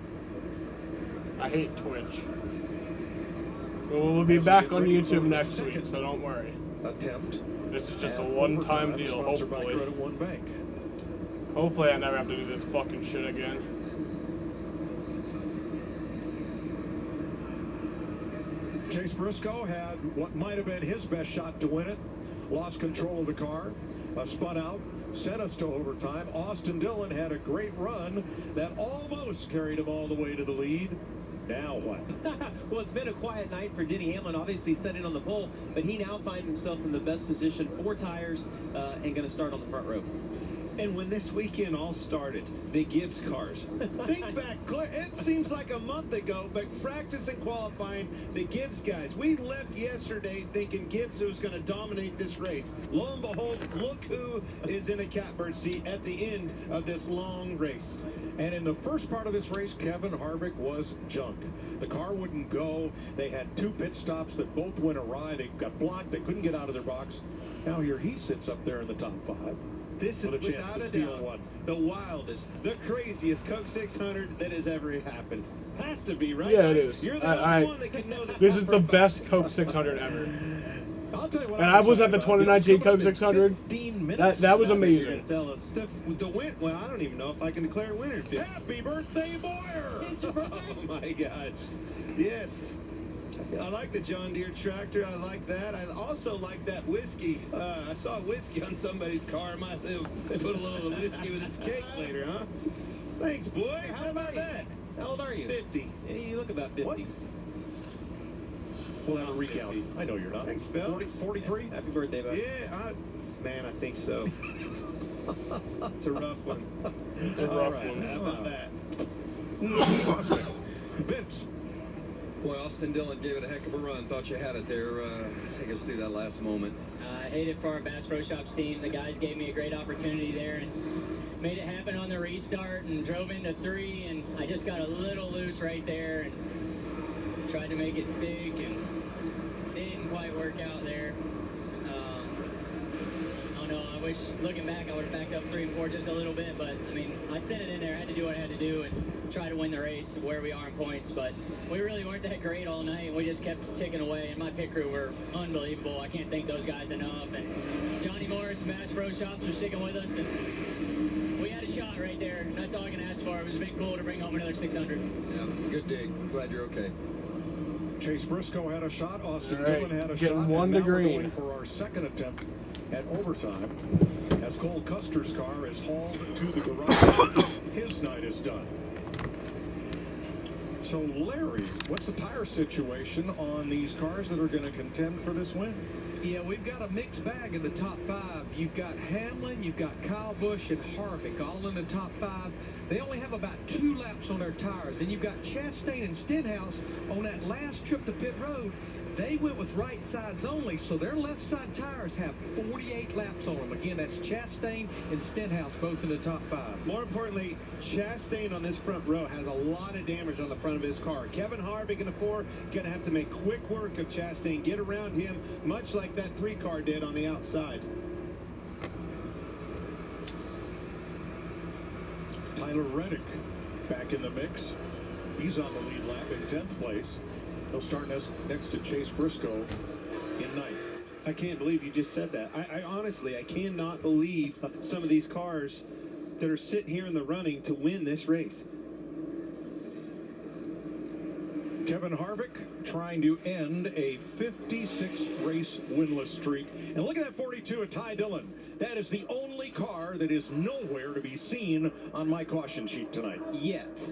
I hate Twitch. We'll be back on YouTube next week, so don't worry. Attempt. This is just a one-time deal, hopefully. Hopefully I never have to do this fucking shit again. Chase Briscoe had what might have been his best shot to win it. Lost control of the car, spun out, sent us to overtime. Austin Dillon had a great run that almost carried him all the way to the lead. Now what? Well, it's been a quiet night for Denny Hamlin, obviously setting on the pole, but he now finds himself in the best position, 4 tires, and going to start on the front row. And when this weekend all started, the Gibbs cars. Think back, it seems like a month ago, but practice and qualifying, the Gibbs guys. We left yesterday thinking Gibbs was going to dominate this race. Lo and behold, look who is in a catbird seat at the end of this long race. And in the first part of this race, Kevin Harvick was junk. The car wouldn't go. They had 2 pit stops that both went awry. They got blocked. They couldn't get out of their box. Now here he sits up there in the top 5. This is without a doubt the wildest, the craziest Coke 600 that has ever happened. Has to be, right? Yeah, it is. You're the only one that can know this. This is the best Coke 600 ever. I'll tell you what, and I was at the 2019 Coke 600. That was amazing. Tell us the win. Well, I don't even know if I can declare a winner. Happy birthday, Boyer! Oh my gosh! Yes. I like the John Deere tractor. I like that. I also like that whiskey. I saw whiskey on somebody's car. They put a little whiskey with his cake later, huh? Thanks, boys. How about that? How old are you? 50. Hey, you look about 50. What? We'll have a recount. I know you're not. Thanks, Phil. 43? Happy birthday, bud. Yeah, man, I think so. It's a rough one. It's a rough one. How about that? Vince. Boy, Austin Dillon gave it a heck of a run. Thought you had it there. Take us through that last moment. I hate it for our Bass Pro Shops team. The guys gave me a great opportunity there and made it happen on the restart and drove into 3, and I just got a little loose right there and tried to make it stick, and didn't quite work out there. I don't know, I wish, looking back, I would have backed up 3 and 4 just a little bit, but I mean, I sent it in there. I had to do what I had to do and try to win the race where we are in points, but we really weren't that great all night. We just kept ticking away, and my pit crew were unbelievable. I can't thank those guys enough, and Johnny Morris and Bass Pro Shops were sticking with us, and we had a shot right there. That's all I can ask for. It was been cool to bring home another 600. Yeah, good dig. Glad you're okay. Chase Briscoe had a shot. Austin Right, Dillon had a getting shot. 1 and to now we're green. going for our second attempt at overtime as Cole Custer's car is hauled to the garage. His night is done. So, Larry, what's the tire situation on these cars that are going to contend for this win? Yeah, we've got a mixed bag in the top 5. You've got Hamlin, you've got Kyle Busch, and Harvick all in the top 5. They only have about 2 laps on their tires. And you've got Chastain and Stenhouse on that last trip to pit road. They went with right sides only, so their left side tires have 48 laps on them. Again, that's Chastain and Stenhouse both in the top 5. More importantly, Chastain on this front row has a lot of damage on the front of his car. Kevin Harvick in the 4 going to have to make quick work of Chastain, get around him, much like that 3 car did on the outside. Tyler Reddick back in the mix. He's on the lead lap in 10th place. He'll start next to Chase Briscoe in 9th. I can't believe you just said that. I honestly, I cannot believe some of these cars that are sitting here in the running to win this race. Kevin Harvick trying to end a 56-race winless streak. And look at that 42 of Ty Dillon. That is the only car that is nowhere to be seen on my caution sheet tonight. Yet.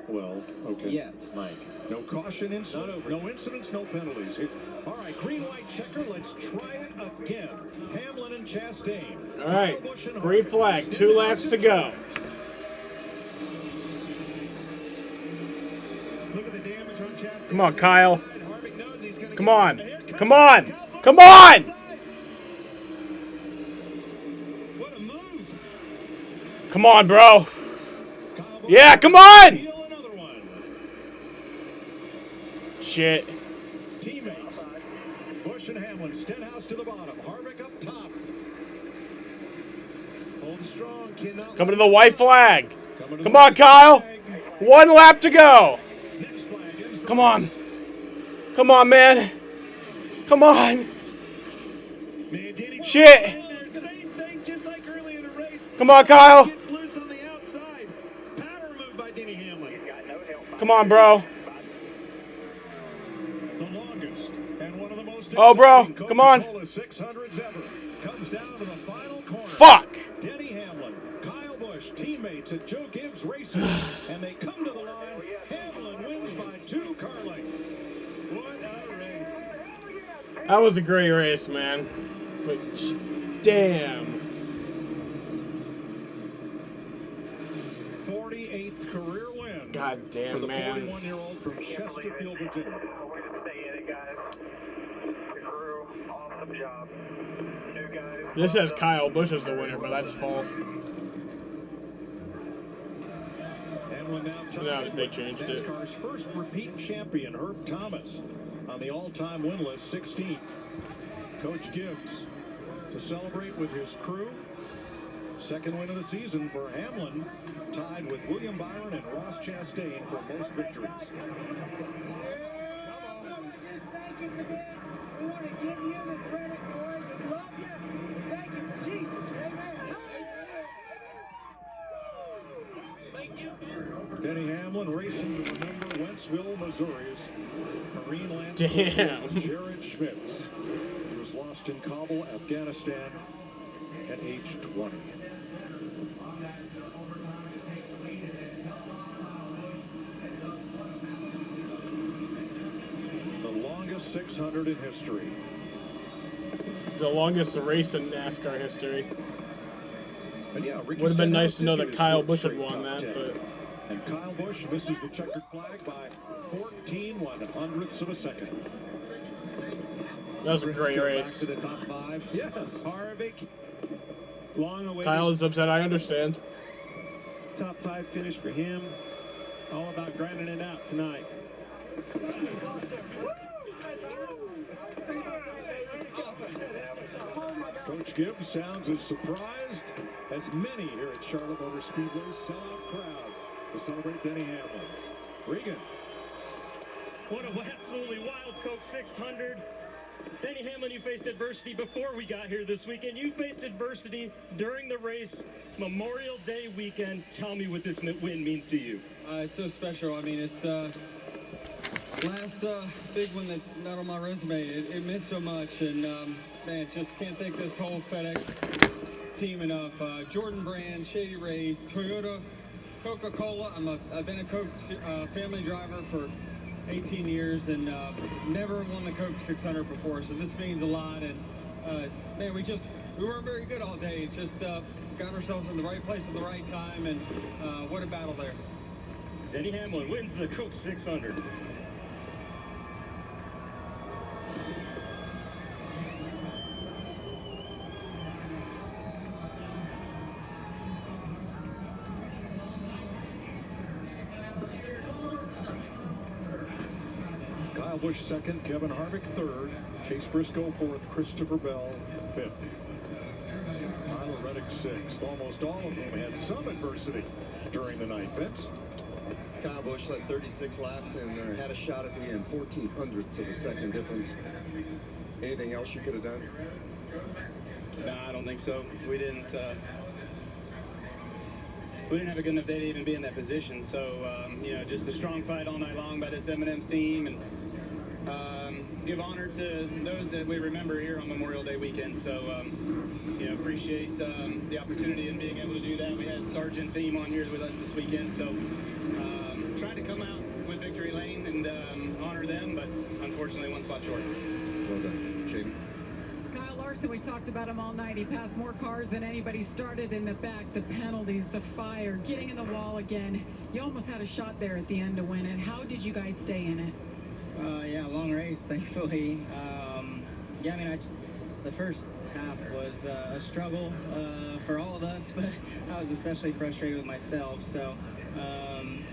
Well, okay. Yet, Mike. No caution incident, no incidents, no penalties. All right, green-white checker. Let's try it again. Hamlin and Chastain. All right, green flag. 2 laps to go. Look at the damage on Chastain. Come on, Kyle. Come on. Come on. Come on. What a move. Come on, bro. Yeah, come on. Shit. Teammates. Busch and Hamlin. Stenhouse to the bottom. Harvick up top. Hold strong. Cannot Coming to the white flag. Come on, Kyle. 1 lap to go. Come on. Come on, man. Come on. Shit. Same thing, just like early in the race. Come on, Kyle. Gets loose on the outside. Power move by Denny Hamlin. Come on, bro. The longest and one of the most Oh, bro. Come on. Coca-Cola 600s ever comes down to the final corner. Fuck. Denny Hamlin, Kyle Busch, teammates at Joe Gibbs Racing, and they come to the line. Hamlin wins by 2 car lengths. What a race. That was a great race, man. But damn. 48th career win. God damn, for the man. 41-year-old from Chesterfield, Virginia. This says Kyle Busch is the winner, but that's false. Hamlin now No, they changed it. NASCAR's first repeat champion, Herb Thomas, on the all-time win list, 16th. Coach Gibbs to celebrate with his crew. Second win of the season for Hamlin, tied with William Byron and Ross Chastain for most victories. Thank you for this. We want to give you the credit for it. We love you. Thank you for Jesus. Amen. Thank you. Denny Hamlin racing to remember Wentzville, Missouri's Marine Lance Damn. Jared Schmitz. He was lost in Kabul, Afghanistan at age 20. The longest 600 in history. The longest race in NASCAR history. And yeah, Ricky Would have been nice Stenhouse to know did that get Kyle his Busch had straight won top that, 10. but And Kyle Busch misses the checkered flag by 14/100ths of a second. that was a great Briscoe race. Back to the top 5. Yes. Harvick. Long away. Kyle is upset, I understand. Top 5 finish for him. All about grinding it out tonight. Coach Gibbs sounds as surprised as many here at Charlotte Motor Speedway's sellout crowd to celebrate Denny Hamlin. Regan. What a absolutely wild Coke 600. Denny Hamlin, you faced adversity before we got here this weekend. You faced adversity during the race, Memorial Day weekend. Tell me what this win means to you. It's so special. I mean, it's the last big one that's not on my resume. It meant so much, and man, just can't thank this whole FedEx team enough. Jordan Brand, Shady Rays, Toyota, Coca-Cola. I've been a Coke family driver for 18 years and never won the Coke 600 before, so this means a lot. And man, we weren't very good all day. Just got ourselves in the right place at the right time, and what a battle there. Denny Hamlin wins the Coke 600. Kyle Busch second, Kevin Harvick third, Chase Briscoe fourth, Christopher Bell fifth. Tyler Reddick sixth. Almost all of them had some adversity during the night. Vince? Kyle Busch led 36 laps and had a shot at the end, 1400ths of a second difference. Anything else you could have done? No, I don't think so. We didn't have a good enough day to even be in that position. So, you know, just a strong fight all night long by this M&M's team, and give honor to those that we remember here on Memorial Day weekend. So, you know, appreciate the opportunity and being able to do that. We had Sergeant Theme on here with us this weekend, so trying to come out with victory lane and honor them, but unfortunately one spot short. Well done. Jamie? Kyle Larson, we talked about him all night. He passed more cars than anybody, started in the back. The penalties, the fire, getting in the wall again. You almost had a shot there at the end to win it. How did you guys stay in it? Yeah, long race, thankfully. Yeah, I mean, the first half was a struggle for all of us, but I was especially frustrated with myself. So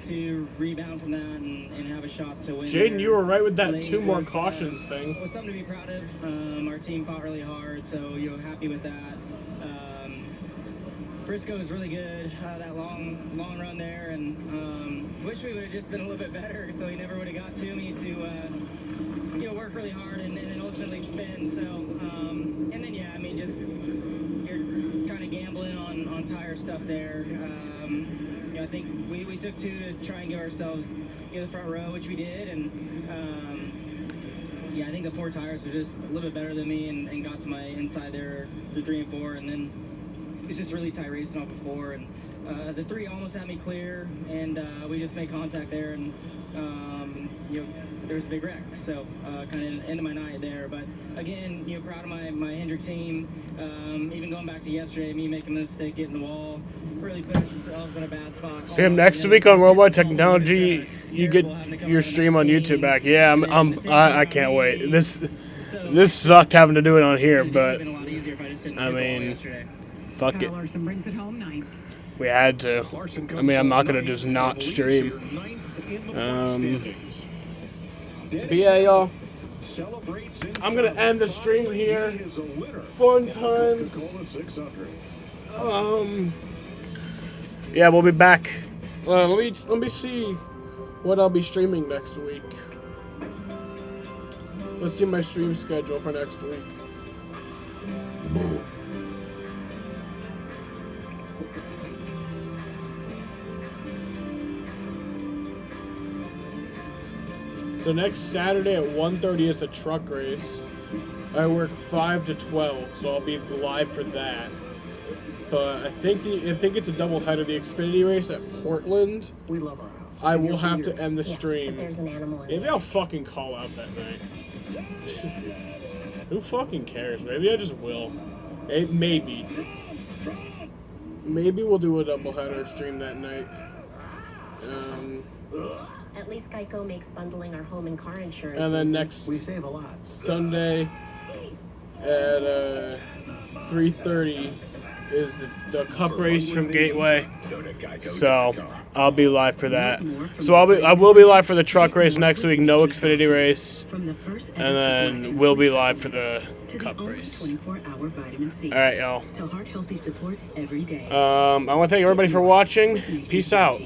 to rebound from that and have a shot to win. Jaden, you were right with that 2 more cautions thing. It was something to be proud of. Our team fought really hard, so you're happy with that. Briscoe was really good, that long run there, and wish we would have just been a little bit better, so he never would have got to me to you know, work really hard and then ultimately spin. So and then yeah, I mean, just you're kind of gambling on tire stuff there. You know, I think we took 2 to try and give ourselves, you know, the front row, which we did, and yeah, I think the 4 tires were just a little bit better than me and got to my inside there, the 3 and 4, and then it was just really tight racing off of 4, and the 3 almost had me clear, and we just made contact there, and you know, there was a big wreck, so kind of ended my night there. But again, you know, proud of my Hendrick team. Even going back to yesterday, me making the mistake, getting the wall, really put ourselves in a bad spot. See him next week on Worldwide Technology. You get your stream on YouTube back. Yeah, I can't wait. This sucked having to do it on here, but I mean, fuck it. Kyle Larson brings it home 9th. We had to. I mean, I'm not gonna just not stream. But yeah, y'all. I'm gonna end the stream here. Fun times. Yeah, we'll be back. Let me see what I'll be streaming next week. Let's see my stream schedule for next week. So next Saturday at 1:30 is the truck race. I work 5 to 12, so I'll be live for that. But I think it's a doubleheader. The Xfinity race at Portland. We love our house. I will have to end the stream. But there's an animal in Maybe I'll fucking call out that night. Who fucking cares? Maybe I just will. Maybe. Maybe we'll do a doubleheader stream that night. At least Geico makes bundling our home and car insurance. And then next Sunday at 3:30 is the Cup race from Gateway. So I'll be live for that. So I will be live for the truck race next week. No Xfinity race, and then we'll be live for the Cup race. 24-hour vitamin C. All right, y'all. To heart healthy support every day. I want to thank everybody for watching. Peace out.